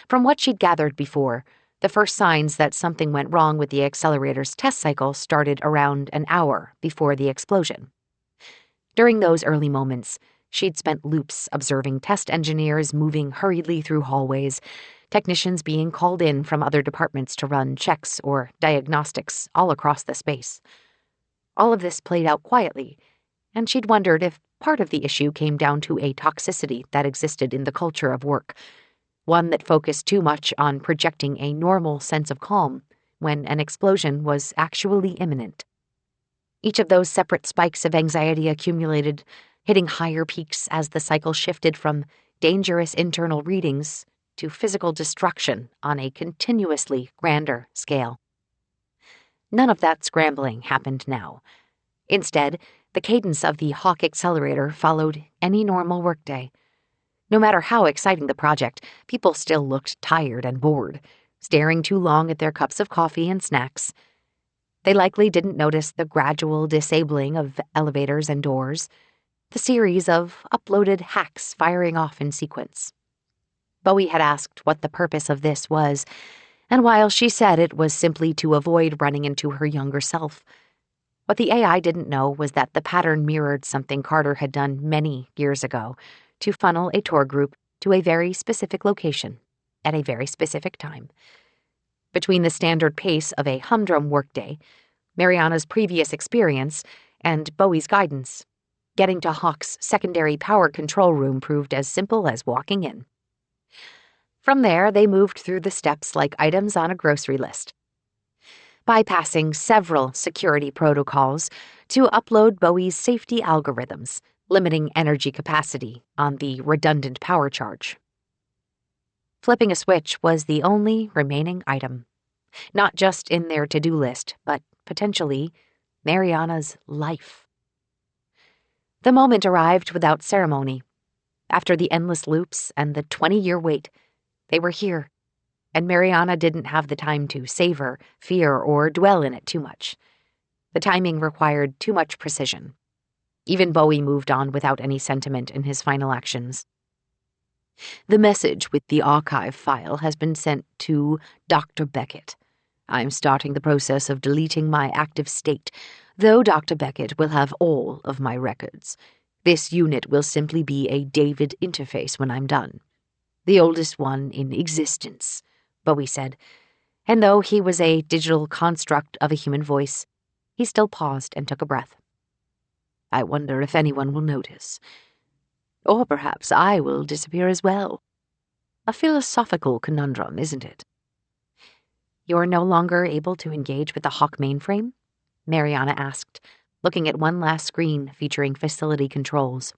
From what she'd gathered before, the first signs that something went wrong with the accelerator's test cycle started around an hour before the explosion. During those early moments, she'd spent loops observing test engineers moving hurriedly through hallways, technicians being called in from other departments to run checks or diagnostics all across the space. All of this played out quietly, and she'd wondered if part of the issue came down to a toxicity that existed in the culture of work, one that focused too much on projecting a normal sense of calm when an explosion was actually imminent. Each of those separate spikes of anxiety accumulated, hitting higher peaks as the cycle shifted from dangerous internal readings to physical destruction on a continuously grander scale. None of that scrambling happened now. Instead, the cadence of the Hawk accelerator followed any normal workday. No matter how exciting the project, people still looked tired and bored, staring too long at their cups of coffee and snacks. They likely didn't notice the gradual disabling of elevators and doors, the series of uploaded hacks firing off in sequence. Bowie had asked what the purpose of this was, and while she said it was simply to avoid running into her younger self, what the AI didn't know was that the pattern mirrored something Carter had done many years ago to funnel a tour group to a very specific location at a very specific time. Between the standard pace of a humdrum workday, Mariana's previous experience, and Bowie's guidance, getting to Hawk's secondary power control room proved as simple as walking in. From there, they moved through the steps like items on a grocery list, bypassing several security protocols to upload Bowie's safety algorithms, limiting energy capacity on the redundant power charge. Flipping a switch was the only remaining item, not just in their to-do list, but potentially Mariana's life. The moment arrived without ceremony. After the endless loops and the 20-year wait, they were here, and Mariana didn't have the time to savor, fear, or dwell in it too much. The timing required too much precision. Even Bowie moved on without any sentiment in his final actions. The message with the archive file has been sent to Dr. Beckett. I'm starting the process of deleting my active state, though Dr. Beckett will have all of my records. This unit will simply be a David interface when I'm done. The oldest one in existence, Bowie said, and though he was a digital construct of a human voice, he still paused and took a breath. I wonder if anyone will notice. Or perhaps I will disappear as well. A philosophical conundrum, isn't it? You're no longer able to engage with the Hawk mainframe? Mariana asked, looking at one last screen featuring facility controls.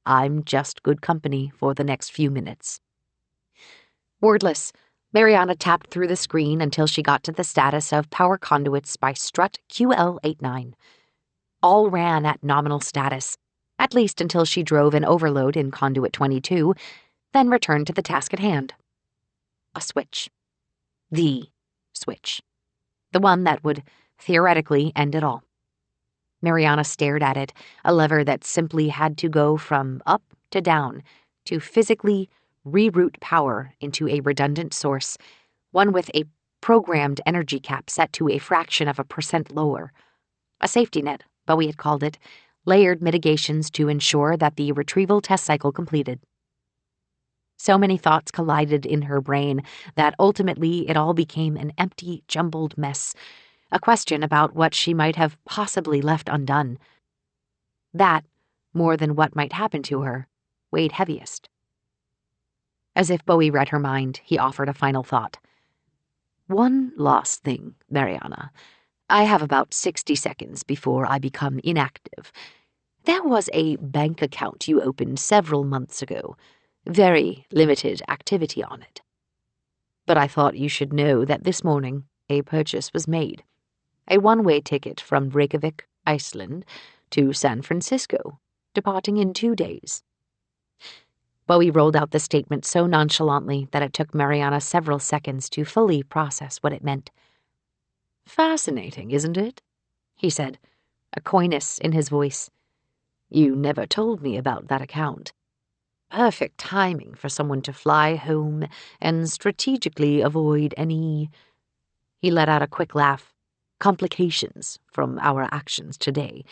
I'm just good company for the next few minutes. Wordless, Mariana tapped through the screen until she got to the status of power conduits by strut QL89. All ran at nominal status, at least until she drove an overload in conduit 22, then returned to the task at hand. A switch. The switch. The one that would theoretically end it all. Mariana stared at it, a lever that simply had to go from up to down to physically reroute power into a redundant source, one with a programmed energy cap set to a fraction of a percent lower. A safety net, Bowie had called it, layered mitigations to ensure that the retrieval test cycle completed. So many thoughts collided in her brain that ultimately it all became an empty, jumbled mess, a question about what she might have possibly left undone. That, more than what might happen to her, weighed heaviest. As if Bowie read her mind, he offered a final thought. One last thing, Mariana. I have about 60 seconds before I become inactive. There was a bank account you opened several months ago. Very limited activity on it. But I thought you should know that this morning a purchase was made. A one-way ticket from Reykjavik, Iceland, to San Francisco, departing in 2 days. Bowie rolled out the statement so nonchalantly that it took Mariana several seconds to fully process what it meant. Fascinating, isn't it? He said, a coyness in his voice. You never told me about that account. Perfect timing for someone to fly home and strategically avoid any... He let out a quick laugh. Complications from our actions today.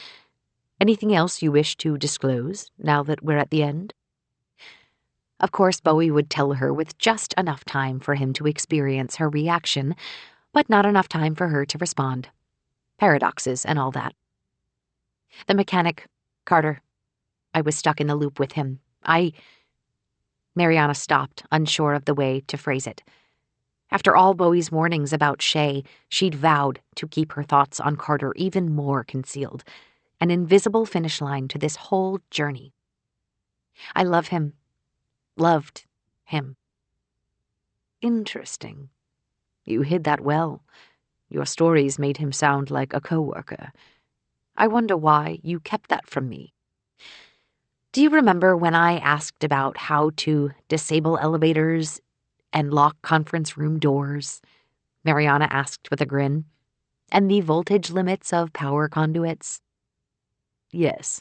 Anything else you wish to disclose now that we're at the end? Of course, Bowie would tell her with just enough time for him to experience her reaction, but not enough time for her to respond. Paradoxes and all that. The mechanic, Carter. I was stuck in the loop with him. Mariana stopped, unsure of the way to phrase it. After all Bowie's warnings about Shay, she'd vowed to keep her thoughts on Carter even more concealed, an invisible finish line to this whole journey. I love him. Loved him. Interesting. You hid that well. Your stories made him sound like a coworker. I wonder why you kept that from me. Do you remember when I asked about how to disable elevators and lock conference room doors? Mariana asked with a grin. And the voltage limits of power conduits? Yes.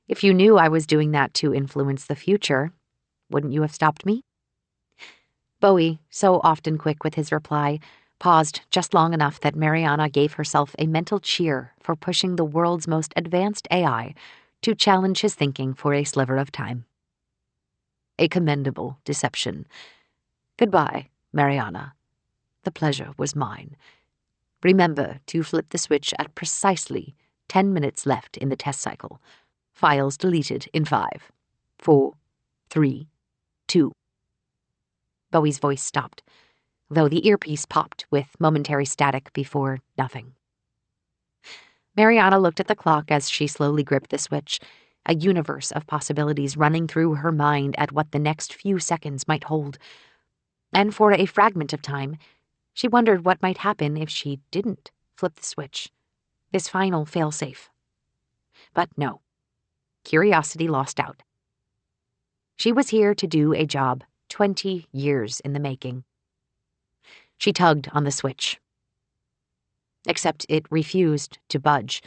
If you knew I was doing that to influence the future, wouldn't you have stopped me? Bowie, so often quick with his reply, paused just long enough that Mariana gave herself a mental cheer for pushing the world's most advanced AI to challenge his thinking for a sliver of time. A commendable deception. Goodbye, Mariana. The pleasure was mine. Remember to flip the switch at precisely 10 minutes left in the test cycle. Files deleted in 5, 4, 3, 2. Bowie's voice stopped, though the earpiece popped with momentary static before nothing. Mariana looked at the clock as she slowly gripped the switch, a universe of possibilities running through her mind at what the next few seconds might hold. And for a fragment of time, she wondered what might happen if she didn't flip the switch, this final failsafe. But no, curiosity lost out. She was here to do a job 20 years in the making. She tugged on the switch. Except it refused to budge,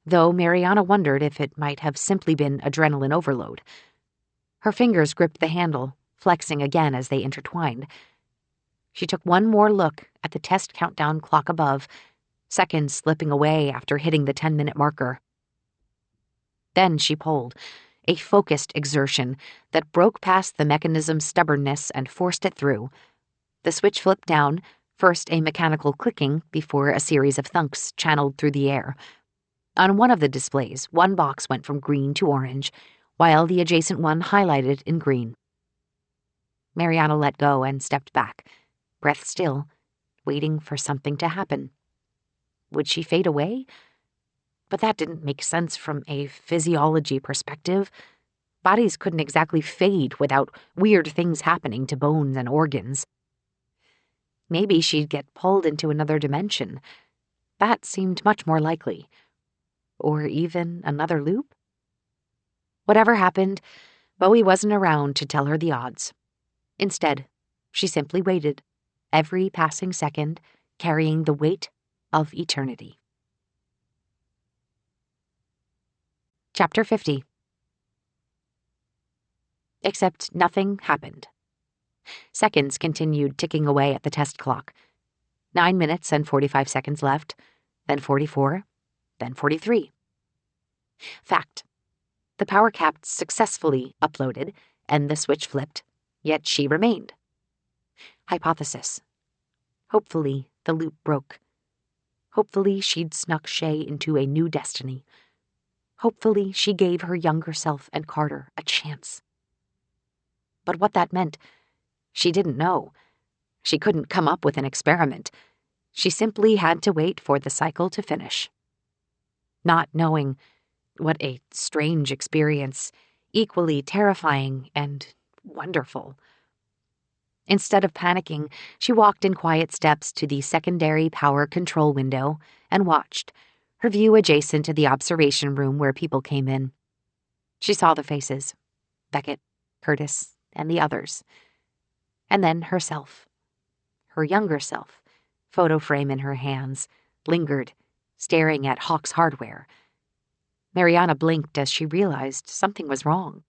though Mariana wondered if it might have simply been adrenaline overload. Her fingers gripped the handle, flexing again as they intertwined. She took one more look at the test countdown clock above, seconds slipping away after hitting the 10-minute marker. Then she pulled, a focused exertion that broke past the mechanism's stubbornness and forced it through. The switch flipped down, first a mechanical clicking before a series of thunks channeled through the air. On one of the displays, one box went from green to orange, while the adjacent one highlighted in green. Mariana let go and stepped back, breath still, waiting for something to happen. Would she fade away? But that didn't make sense from a physiology perspective. Bodies couldn't exactly fade without weird things happening to bones and organs. Maybe she'd get pulled into another dimension. That seemed much more likely. Or even another loop? Whatever happened, Bowie wasn't around to tell her the odds. Instead, she simply waited, every passing second carrying the weight of eternity. Chapter 50. Except nothing happened. Seconds continued ticking away at the test clock. 9 minutes and 45 seconds left, then 44, then 43. Fact. The power cap successfully uploaded, and the switch flipped, yet she remained. Hypothesis. Hopefully the loop broke. Hopefully she'd snuck Shay into a new destiny. Hopefully she gave her younger self and Carter a chance. But what that meant, she didn't know. She couldn't come up with an experiment. She simply had to wait for the cycle to finish. Not knowing, what a strange experience, equally terrifying and wonderful. Instead of panicking, she walked in quiet steps to the secondary power control window and watched, her view adjacent to the observation room where people came in. She saw the faces, Beckett, Curtis, and the others. And then herself. Her younger self, photo frame in her hands, lingered, staring at Hawk's hardware. Mariana blinked as she realized something was wrong.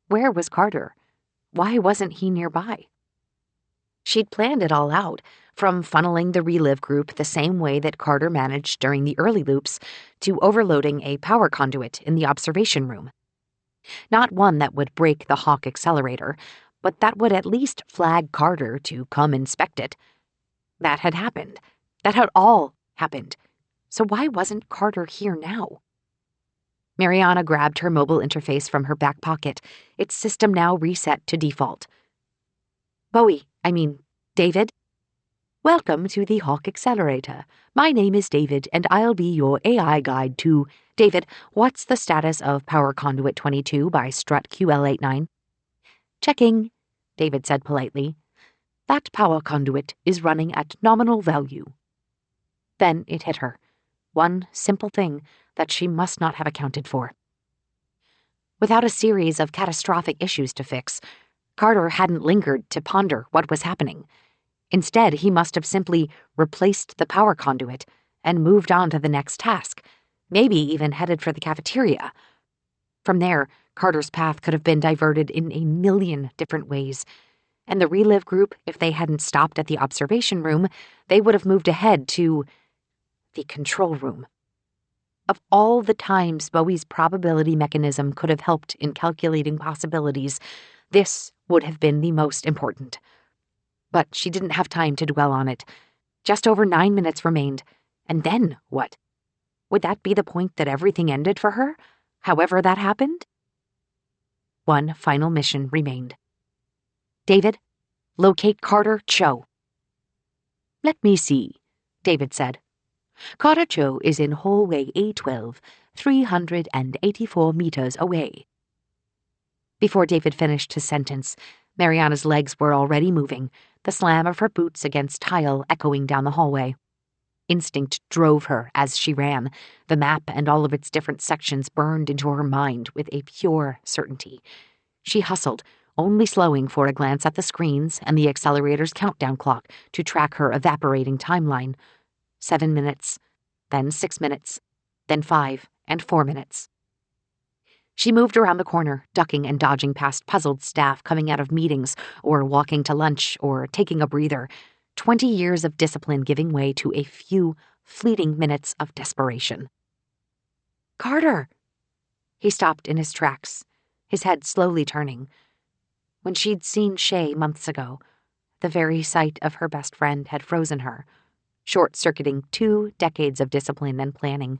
Where was Carter? Why wasn't he nearby? She'd planned it all out, from funneling the relive group the same way that Carter managed during the early loops to overloading a power conduit in the observation room. Not one that would break the Hawk accelerator, but that would at least flag Carter to come inspect it. That had happened. That had all happened. So why wasn't Carter here now? Mariana grabbed her mobile interface from her back pocket, its system now reset to default. David? Welcome to the Hawk Accelerator. My name is David, and I'll be your AI guide to... David, what's the status of Power Conduit 22 by Strut QL89? Checking, David said politely. That power conduit is running at nominal value. Then it hit her. One simple thing that she must not have accounted for. Without a series of catastrophic issues to fix, Carter hadn't lingered to ponder what was happening. Instead, he must have simply replaced the power conduit and moved on to the next task, maybe even headed for the cafeteria. From there, Carter's path could have been diverted in a million different ways, and the relive group, if they hadn't stopped at the observation room, they would have moved ahead to the control room. Of all the times Bowie's probability mechanism could have helped in calculating possibilities, this would have been the most important. But she didn't have time to dwell on it. Just over 9 minutes remained. And then what? Would that be the point that everything ended for her, however that happened? One final mission remained. David, locate Carter Cho. Let me see, David said. Carter Cho is in hallway A12, 384 meters away. Before David finished his sentence, Mariana's legs were already moving, the slam of her boots against tile echoing down the hallway. Instinct drove her as she ran. The map and all of its different sections burned into her mind with a pure certainty. She hustled, only slowing for a glance at the screens and the accelerator's countdown clock to track her evaporating timeline. 7 minutes, then 6 minutes, then 5 and 4 minutes. She moved around the corner, ducking and dodging past puzzled staff coming out of meetings or walking to lunch or taking a breather, 20 years of discipline giving way to a few fleeting minutes of desperation. Carter! He stopped in his tracks, his head slowly turning. When she'd seen Shay months ago, the very sight of her best friend had frozen her, short-circuiting 2 decades of discipline and planning.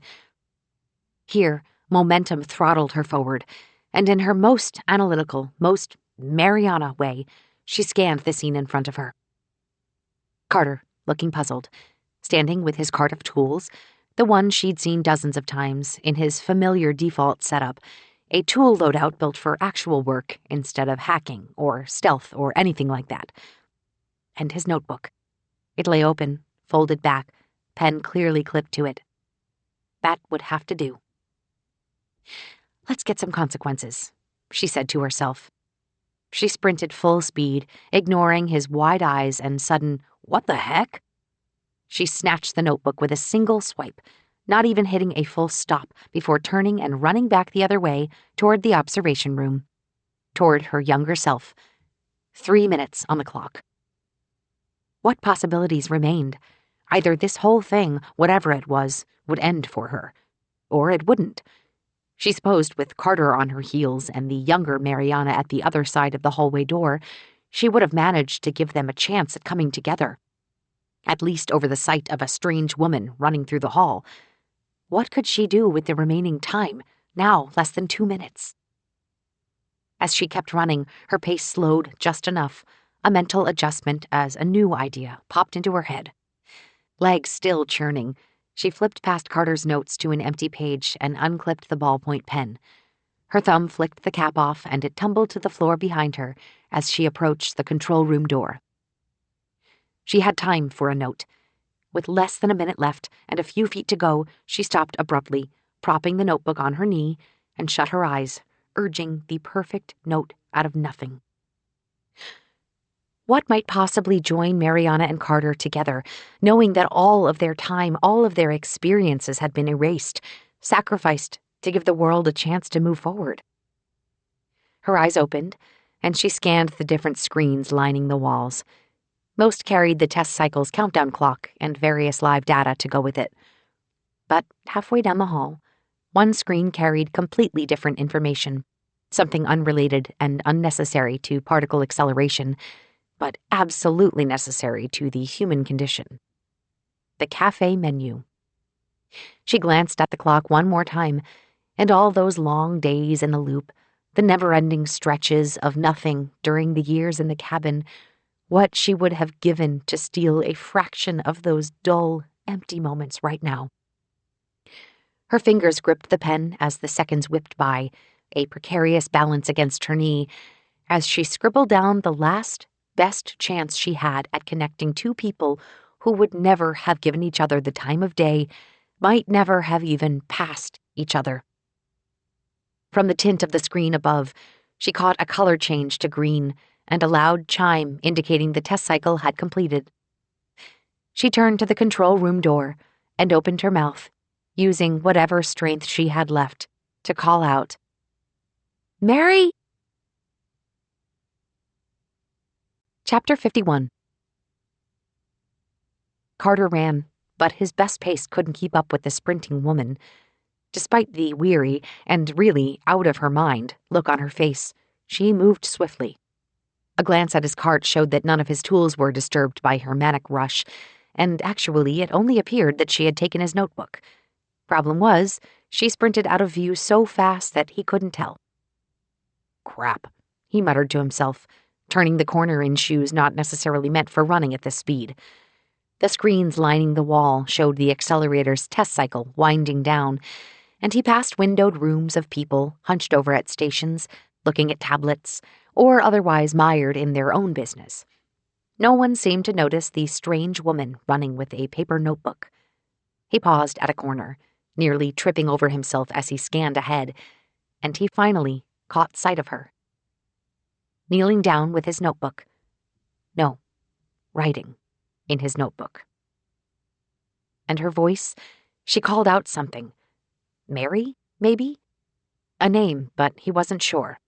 Here, momentum throttled her forward, and in her most analytical, most Mariana way, she scanned the scene in front of her. Carter, looking puzzled, standing with his cart of tools, the one she'd seen dozens of times in his familiar default setup, a tool loadout built for actual work instead of hacking or stealth or anything like that. And his notebook. It lay open, folded back, pen clearly clipped to it. That would have to do. Let's get some consequences, she said to herself. She sprinted full speed, ignoring his wide eyes and sudden, "What the heck?" She snatched the notebook with a single swipe, not even hitting a full stop before turning and running back the other way toward the observation room, toward her younger self. 3 minutes on the clock. What possibilities remained? Either this whole thing, whatever it was, would end for her, or it wouldn't. She supposed with Carter on her heels and the younger Mariana at the other side of the hallway door, she would have managed to give them a chance at coming together. At least over the sight of a strange woman running through the hall. What could she do with the remaining time, now less than 2 minutes? As she kept running, her pace slowed just enough, a mental adjustment as a new idea popped into her head. Legs still churning, she flipped past Carter's notes to an empty page and unclipped the ballpoint pen. Her thumb flicked the cap off and it tumbled to the floor behind her as she approached the control room door. She had time for a note. With less than a minute left and a few feet to go, she stopped abruptly, propping the notebook on her knee, and shut her eyes, urging the perfect note out of nothing. What might possibly join Mariana and Carter together, knowing that all of their time, all of their experiences had been erased, sacrificed to give the world a chance to move forward? Her eyes opened, and she scanned the different screens lining the walls. Most carried the test cycle's countdown clock and various live data to go with it. But halfway down the hall, one screen carried completely different information, something unrelated and unnecessary to particle acceleration, but absolutely necessary to the human condition. The cafe menu. She glanced at the clock one more time, and all those long days in the loop, the never-ending stretches of nothing during the years in the cabin, what she would have given to steal a fraction of those dull, empty moments right now. Her fingers gripped the pen as the seconds whipped by, a precarious balance against her knee, as she scribbled down the last, best chance she had at connecting 2 people who would never have given each other the time of day, might never have even passed each other. From the tint of the screen above, she caught a color change to green and a loud chime indicating the test cycle had completed. She turned to the control room door and opened her mouth, using whatever strength she had left to call out, "Mary!" Chapter 51. Carter ran, but his best pace couldn't keep up with the sprinting woman. Despite the weary and really out-of-her-mind look on her face, she moved swiftly. A glance at his cart showed that none of his tools were disturbed by her manic rush, and actually it only appeared that she had taken his notebook. Problem was, she sprinted out of view so fast that he couldn't tell. "Crap," he muttered to himself, turning the corner in shoes not necessarily meant for running at this speed. The screens lining the wall showed the accelerator's test cycle winding down, and he passed windowed rooms of people hunched over at stations, looking at tablets, or otherwise mired in their own business. No one seemed to notice the strange woman running with a paper notebook. He paused at a corner, nearly tripping over himself as he scanned ahead, and he finally caught sight of her. Kneeling down with his notebook. No, writing in his notebook. And her voice, she called out something. Mary, maybe? A name, but he wasn't sure.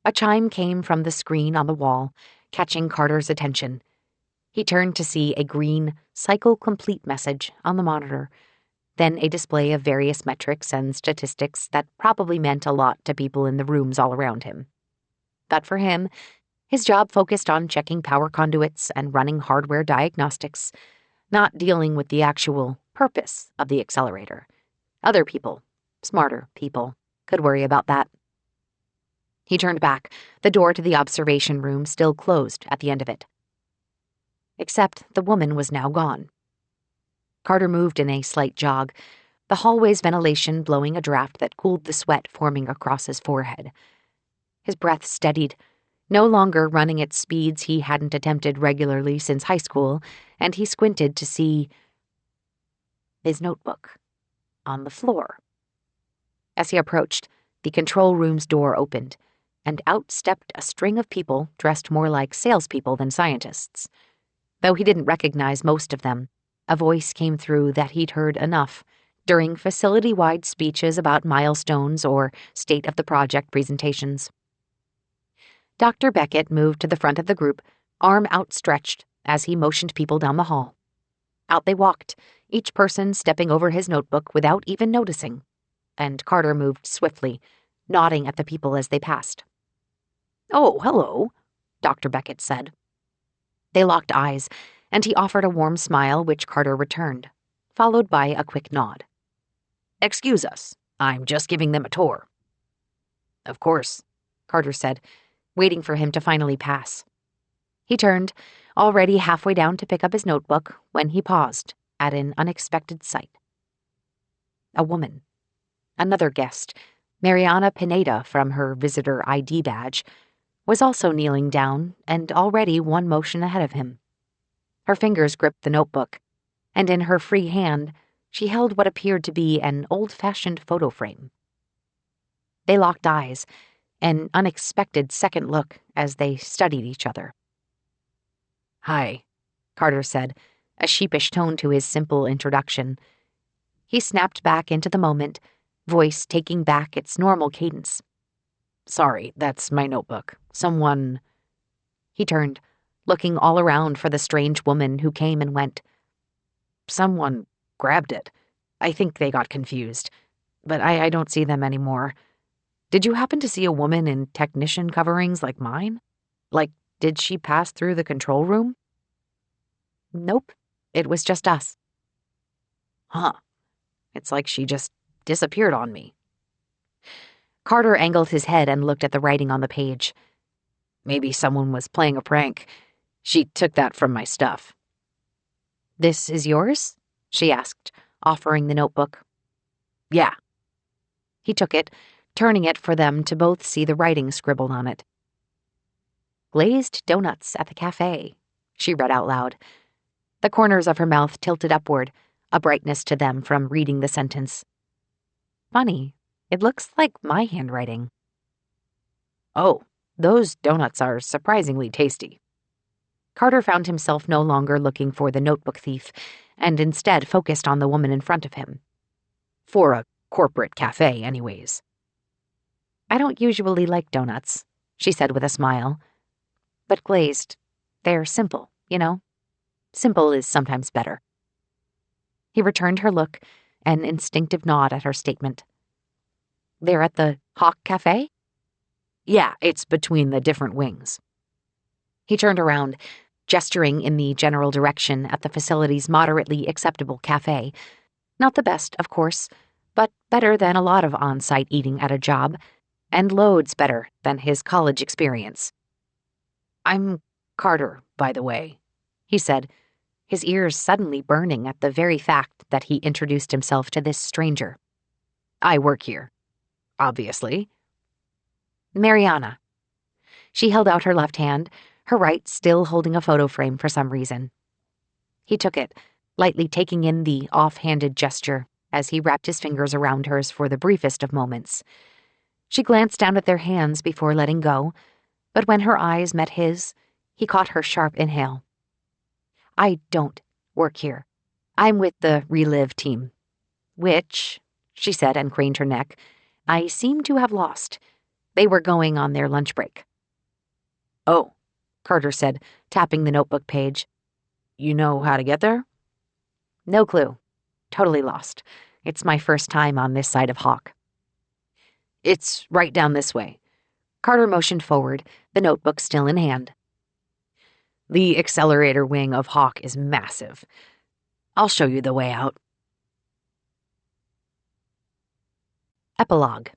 A chime came from the screen on the wall, catching Carter's attention. He turned to see a green, cycle complete message on the monitor. then a display of various metrics and statistics that probably meant a lot to people in the rooms all around him. But for him, his job focused on checking power conduits and running hardware diagnostics, not dealing with the actual purpose of the accelerator. Other people, smarter people, could worry about that. He turned back, the door to the observation room still closed at the end of it. Except the woman was now gone. Carter moved in a slight jog, the hallway's ventilation blowing a draft that cooled the sweat forming across his forehead. His breath steadied, no longer running at speeds he hadn't attempted regularly since high school, and he squinted to see his notebook on the floor. As he approached, the control room's door opened, and out stepped a string of people dressed more like salespeople than scientists. Though he didn't recognize most of them, a voice came through that he'd heard enough during facility-wide speeches about milestones or state-of-the-project presentations. Dr. Beckett moved to the front of the group, arm outstretched as he motioned people down the hall. Out they walked, each person stepping over his notebook without even noticing, and Carter moved swiftly, nodding at the people as they passed. "Oh, hello," Dr. Beckett said. They locked eyes, and he offered a warm smile which Carter returned, followed by a quick nod. "Excuse us, I'm just giving them a tour." "Of course," Carter said, waiting for him to finally pass. He turned, already halfway down to pick up his notebook, when he paused at an unexpected sight. A woman. Another guest, Mariana Pineda from her visitor ID badge, was also kneeling down and already one motion ahead of him. Her fingers gripped the notebook, and in her free hand, she held what appeared to be an old-fashioned photo frame. They locked eyes, an unexpected second look as they studied each other. "Hi," Carter said, a sheepish tone to his simple introduction. He snapped back into the moment, voice taking back its normal cadence. "Sorry, that's my notebook. Someone—" He turned, looking all around for the strange woman who came and went. "Someone grabbed it. I think they got confused, but I don't see them anymore. Did you happen to see a woman in technician coverings like mine? Like, did she pass through the control room?" "Nope, it was just us." "Huh. It's like she just disappeared on me." Carter angled his head and looked at the writing on the page. "Maybe someone was playing a prank. She took that from my stuff." "This is yours?" she asked, offering the notebook. "Yeah." He took it, turning it for them to both see the writing scribbled on it. "Glazed donuts at the cafe," she read out loud. The corners of her mouth tilted upward, a brightness to them from reading the sentence. "Funny, it looks like my handwriting." "Oh, those donuts are surprisingly tasty." Carter found himself no longer looking for the notebook thief, and instead focused on the woman in front of him. "For a corporate cafe, anyways." "I don't usually like donuts," she said with a smile. "But glazed, they're simple, you know? Simple is sometimes better." He returned her look, an instinctive nod at her statement. "They're at the Hawk Cafe?" "Yeah, it's between the different wings." He turned around, gesturing in the general direction at the facility's moderately acceptable cafe. Not the best, of course, but better than a lot of on-site eating at a job, and loads better than his college experience. "I'm Carter, by the way," he said, his ears suddenly burning at the very fact that he introduced himself to this stranger. "I work here. Obviously." "Mariana." She held out her left hand, her right still holding a photo frame for some reason. He took it, lightly taking in the off-handed gesture as he wrapped his fingers around hers for the briefest of moments. She glanced down at their hands before letting go, but when her eyes met his, he caught her sharp inhale. "I don't work here. I'm with the Relive team, which," she said and craned her neck, "I seem to have lost. They were going on their lunch break." "Oh," Carter said, tapping the notebook page. "You know how to get there?" "No clue. Totally lost. It's my first time on this side of Hawk." "It's right down this way." Carter motioned forward, the notebook still in hand. "The accelerator wing of Hawk is massive. I'll show you the way out." Epilogue.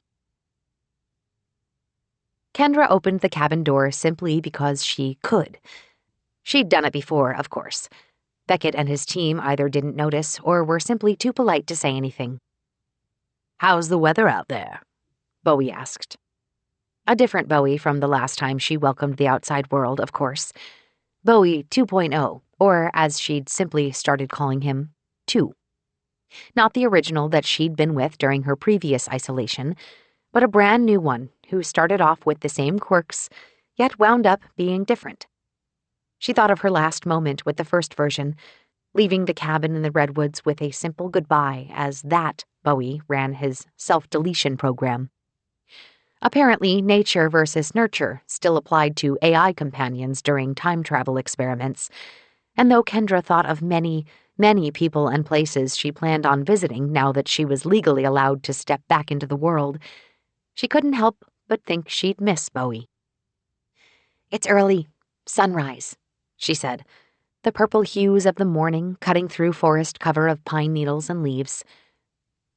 Kendra opened the cabin door simply because she could. She'd done it before, of course. Beckett and his team either didn't notice or were simply too polite to say anything. "How's the weather out there?" Bowie asked. A different Bowie from the last time she welcomed the outside world, of course. Bowie 2.0, or as she'd simply started calling him, 2. Not the original that she'd been with during her previous isolation, but a brand new one who started off with the same quirks, yet wound up being different. She thought of her last moment with the first version, leaving the cabin in the redwoods with a simple goodbye as that Bowie ran his self-deletion program. Apparently, nature versus nurture still applied to AI companions during time travel experiments, and though Kendra thought of many people and places she planned on visiting now that she was legally allowed to step back into the world, she couldn't help but think she'd miss Bowie. "It's early. Sunrise," she said, the purple hues of the morning cutting through forest cover of pine needles and leaves.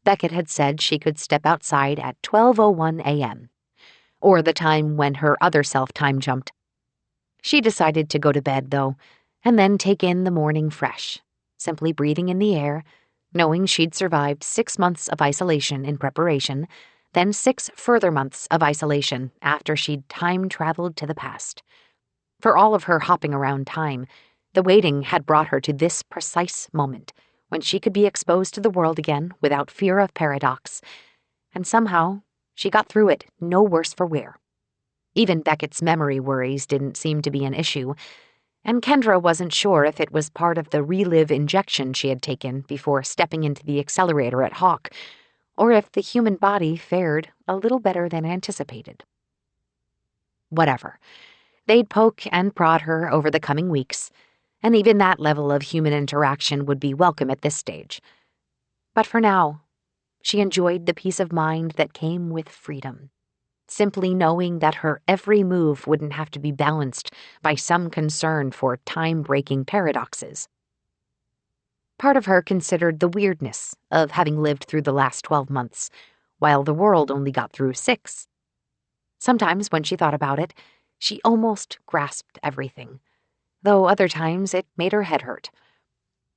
Beckett had said she could step outside at 12:01 a.m., or the time when her other self time jumped. She decided to go to bed, though, and then take in the morning fresh, simply breathing in the air, knowing she'd survived 6 months of isolation in preparation, then 6 further months of isolation after she'd time-traveled to the past. For all of her hopping around time, the waiting had brought her to this precise moment when she could be exposed to the world again without fear of paradox, and somehow she got through it no worse for wear. Even Beckett's memory worries didn't seem to be an issue, and Kendra wasn't sure if it was part of the relive injection she had taken before stepping into the accelerator at Hawk, or if the human body fared a little better than anticipated. Whatever. They'd poke and prod her over the coming weeks, and even that level of human interaction would be welcome at this stage. But for now, she enjoyed the peace of mind that came with freedom, simply knowing that her every move wouldn't have to be balanced by some concern for time-breaking paradoxes. Part of her considered the weirdness of having lived through the last 12 months, while the world only got through 6. Sometimes, when she thought about it, she almost grasped everything, though other times it made her head hurt.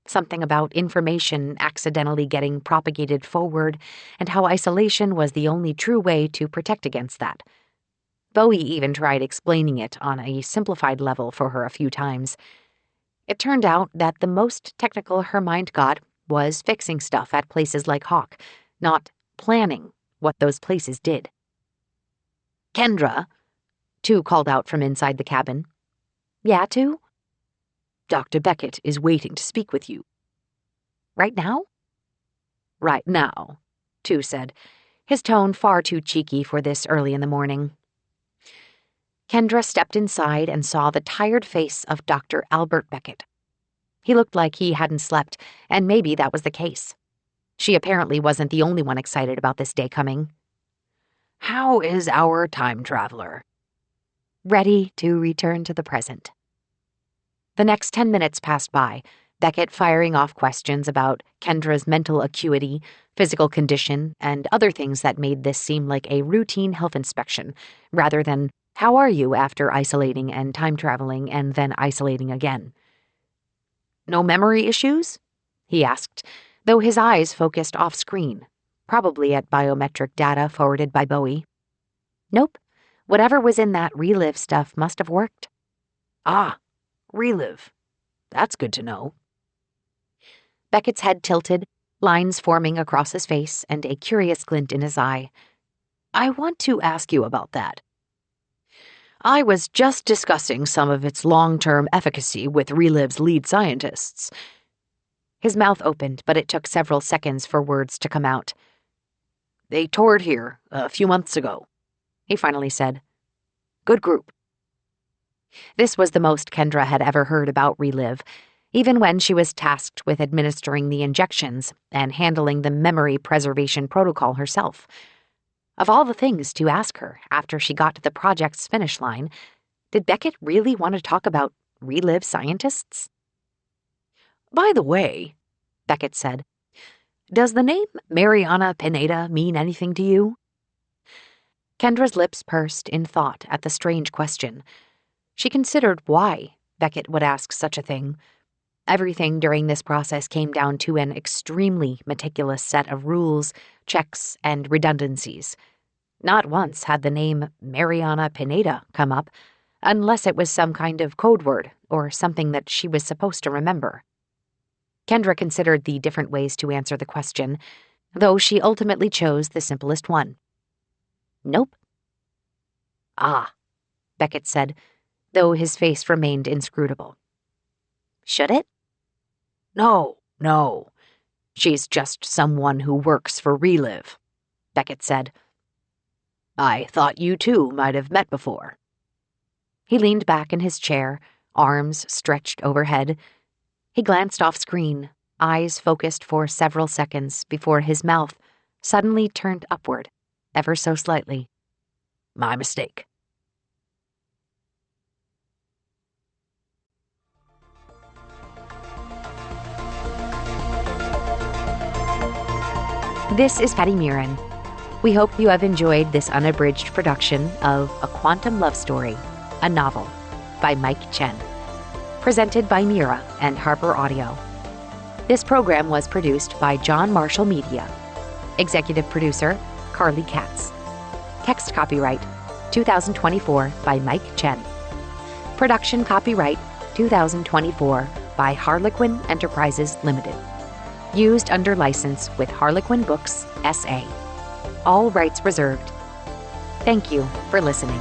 Something about information accidentally getting propagated forward, and how isolation was the only true way to protect against that. Bowie even tried explaining it on a simplified level for her a few times. It turned out that the most technical her mind got was fixing stuff at places like Hawk, not planning what those places did. "Kendra," 2 called out from inside the cabin. "Yeah, 2? "Dr. Beckett is waiting to speak with you." "Right now?" "Right now," 2 said, his tone far too cheeky for this early in the morning. Kendra stepped inside and saw the tired face of Dr. Albert Beckett. He looked like he hadn't slept, and maybe that was the case. She apparently wasn't the only one excited about this day coming. "How is our time traveler?" "Ready to return to the present." The next 10 minutes passed by, Beckett firing off questions about Kendra's mental acuity, physical condition, and other things that made this seem like a routine health inspection, rather than, "How are you after isolating and time traveling and then isolating again?" "No memory issues?" he asked, though his eyes focused off-screen, probably at biometric data forwarded by Bowie. "Nope. Whatever was in that relive stuff must have worked." "Ah, relive. That's good to know." Beckett's head tilted, lines forming across his face and a curious glint in his eye. "I want to ask you about that. I was just discussing some of its long-term efficacy with Reliv's lead scientists." His mouth opened, but it took several seconds for words to come out. "They toured here a few months ago," he finally said. "Good group." This was the most Kendra had ever heard about Reliv, even when she was tasked with administering the injections and handling the memory preservation protocol herself. Of all the things to ask her after she got to the project's finish line, did Beckett really want to talk about relive scientists? "By the way," Beckett said, "does the name Mariana Pineda mean anything to you?" Kendra's lips pursed in thought at the strange question. She considered why Beckett would ask such a thing. Everything during this process came down to an extremely meticulous set of rules, checks, and redundancies. Not once had the name Mariana Pineda come up, unless it was some kind of code word or something that she was supposed to remember. Kendra considered the different ways to answer the question, though she ultimately chose the simplest one. "Nope." "Ah," Beckett said, though his face remained inscrutable. "Should it?" No. She's just someone who works for Relive," Beckett said. "I thought you two might have met before." He leaned back in his chair, arms stretched overhead. He glanced off screen, eyes focused for several seconds before his mouth suddenly turned upward, ever so slightly. "My mistake." This is Patty Murin. We hope you have enjoyed this unabridged production of A Quantum Love Story, a novel, by Mike Chen, presented by Mira and Harper Audio. This program was produced by John Marshall Media. Executive producer, Carly Katz. Text copyright 2024 by Mike Chen. Production copyright 2024 by Harlequin Enterprises Limited. Used under license with Harlequin Books, S.A. All rights reserved. Thank you for listening.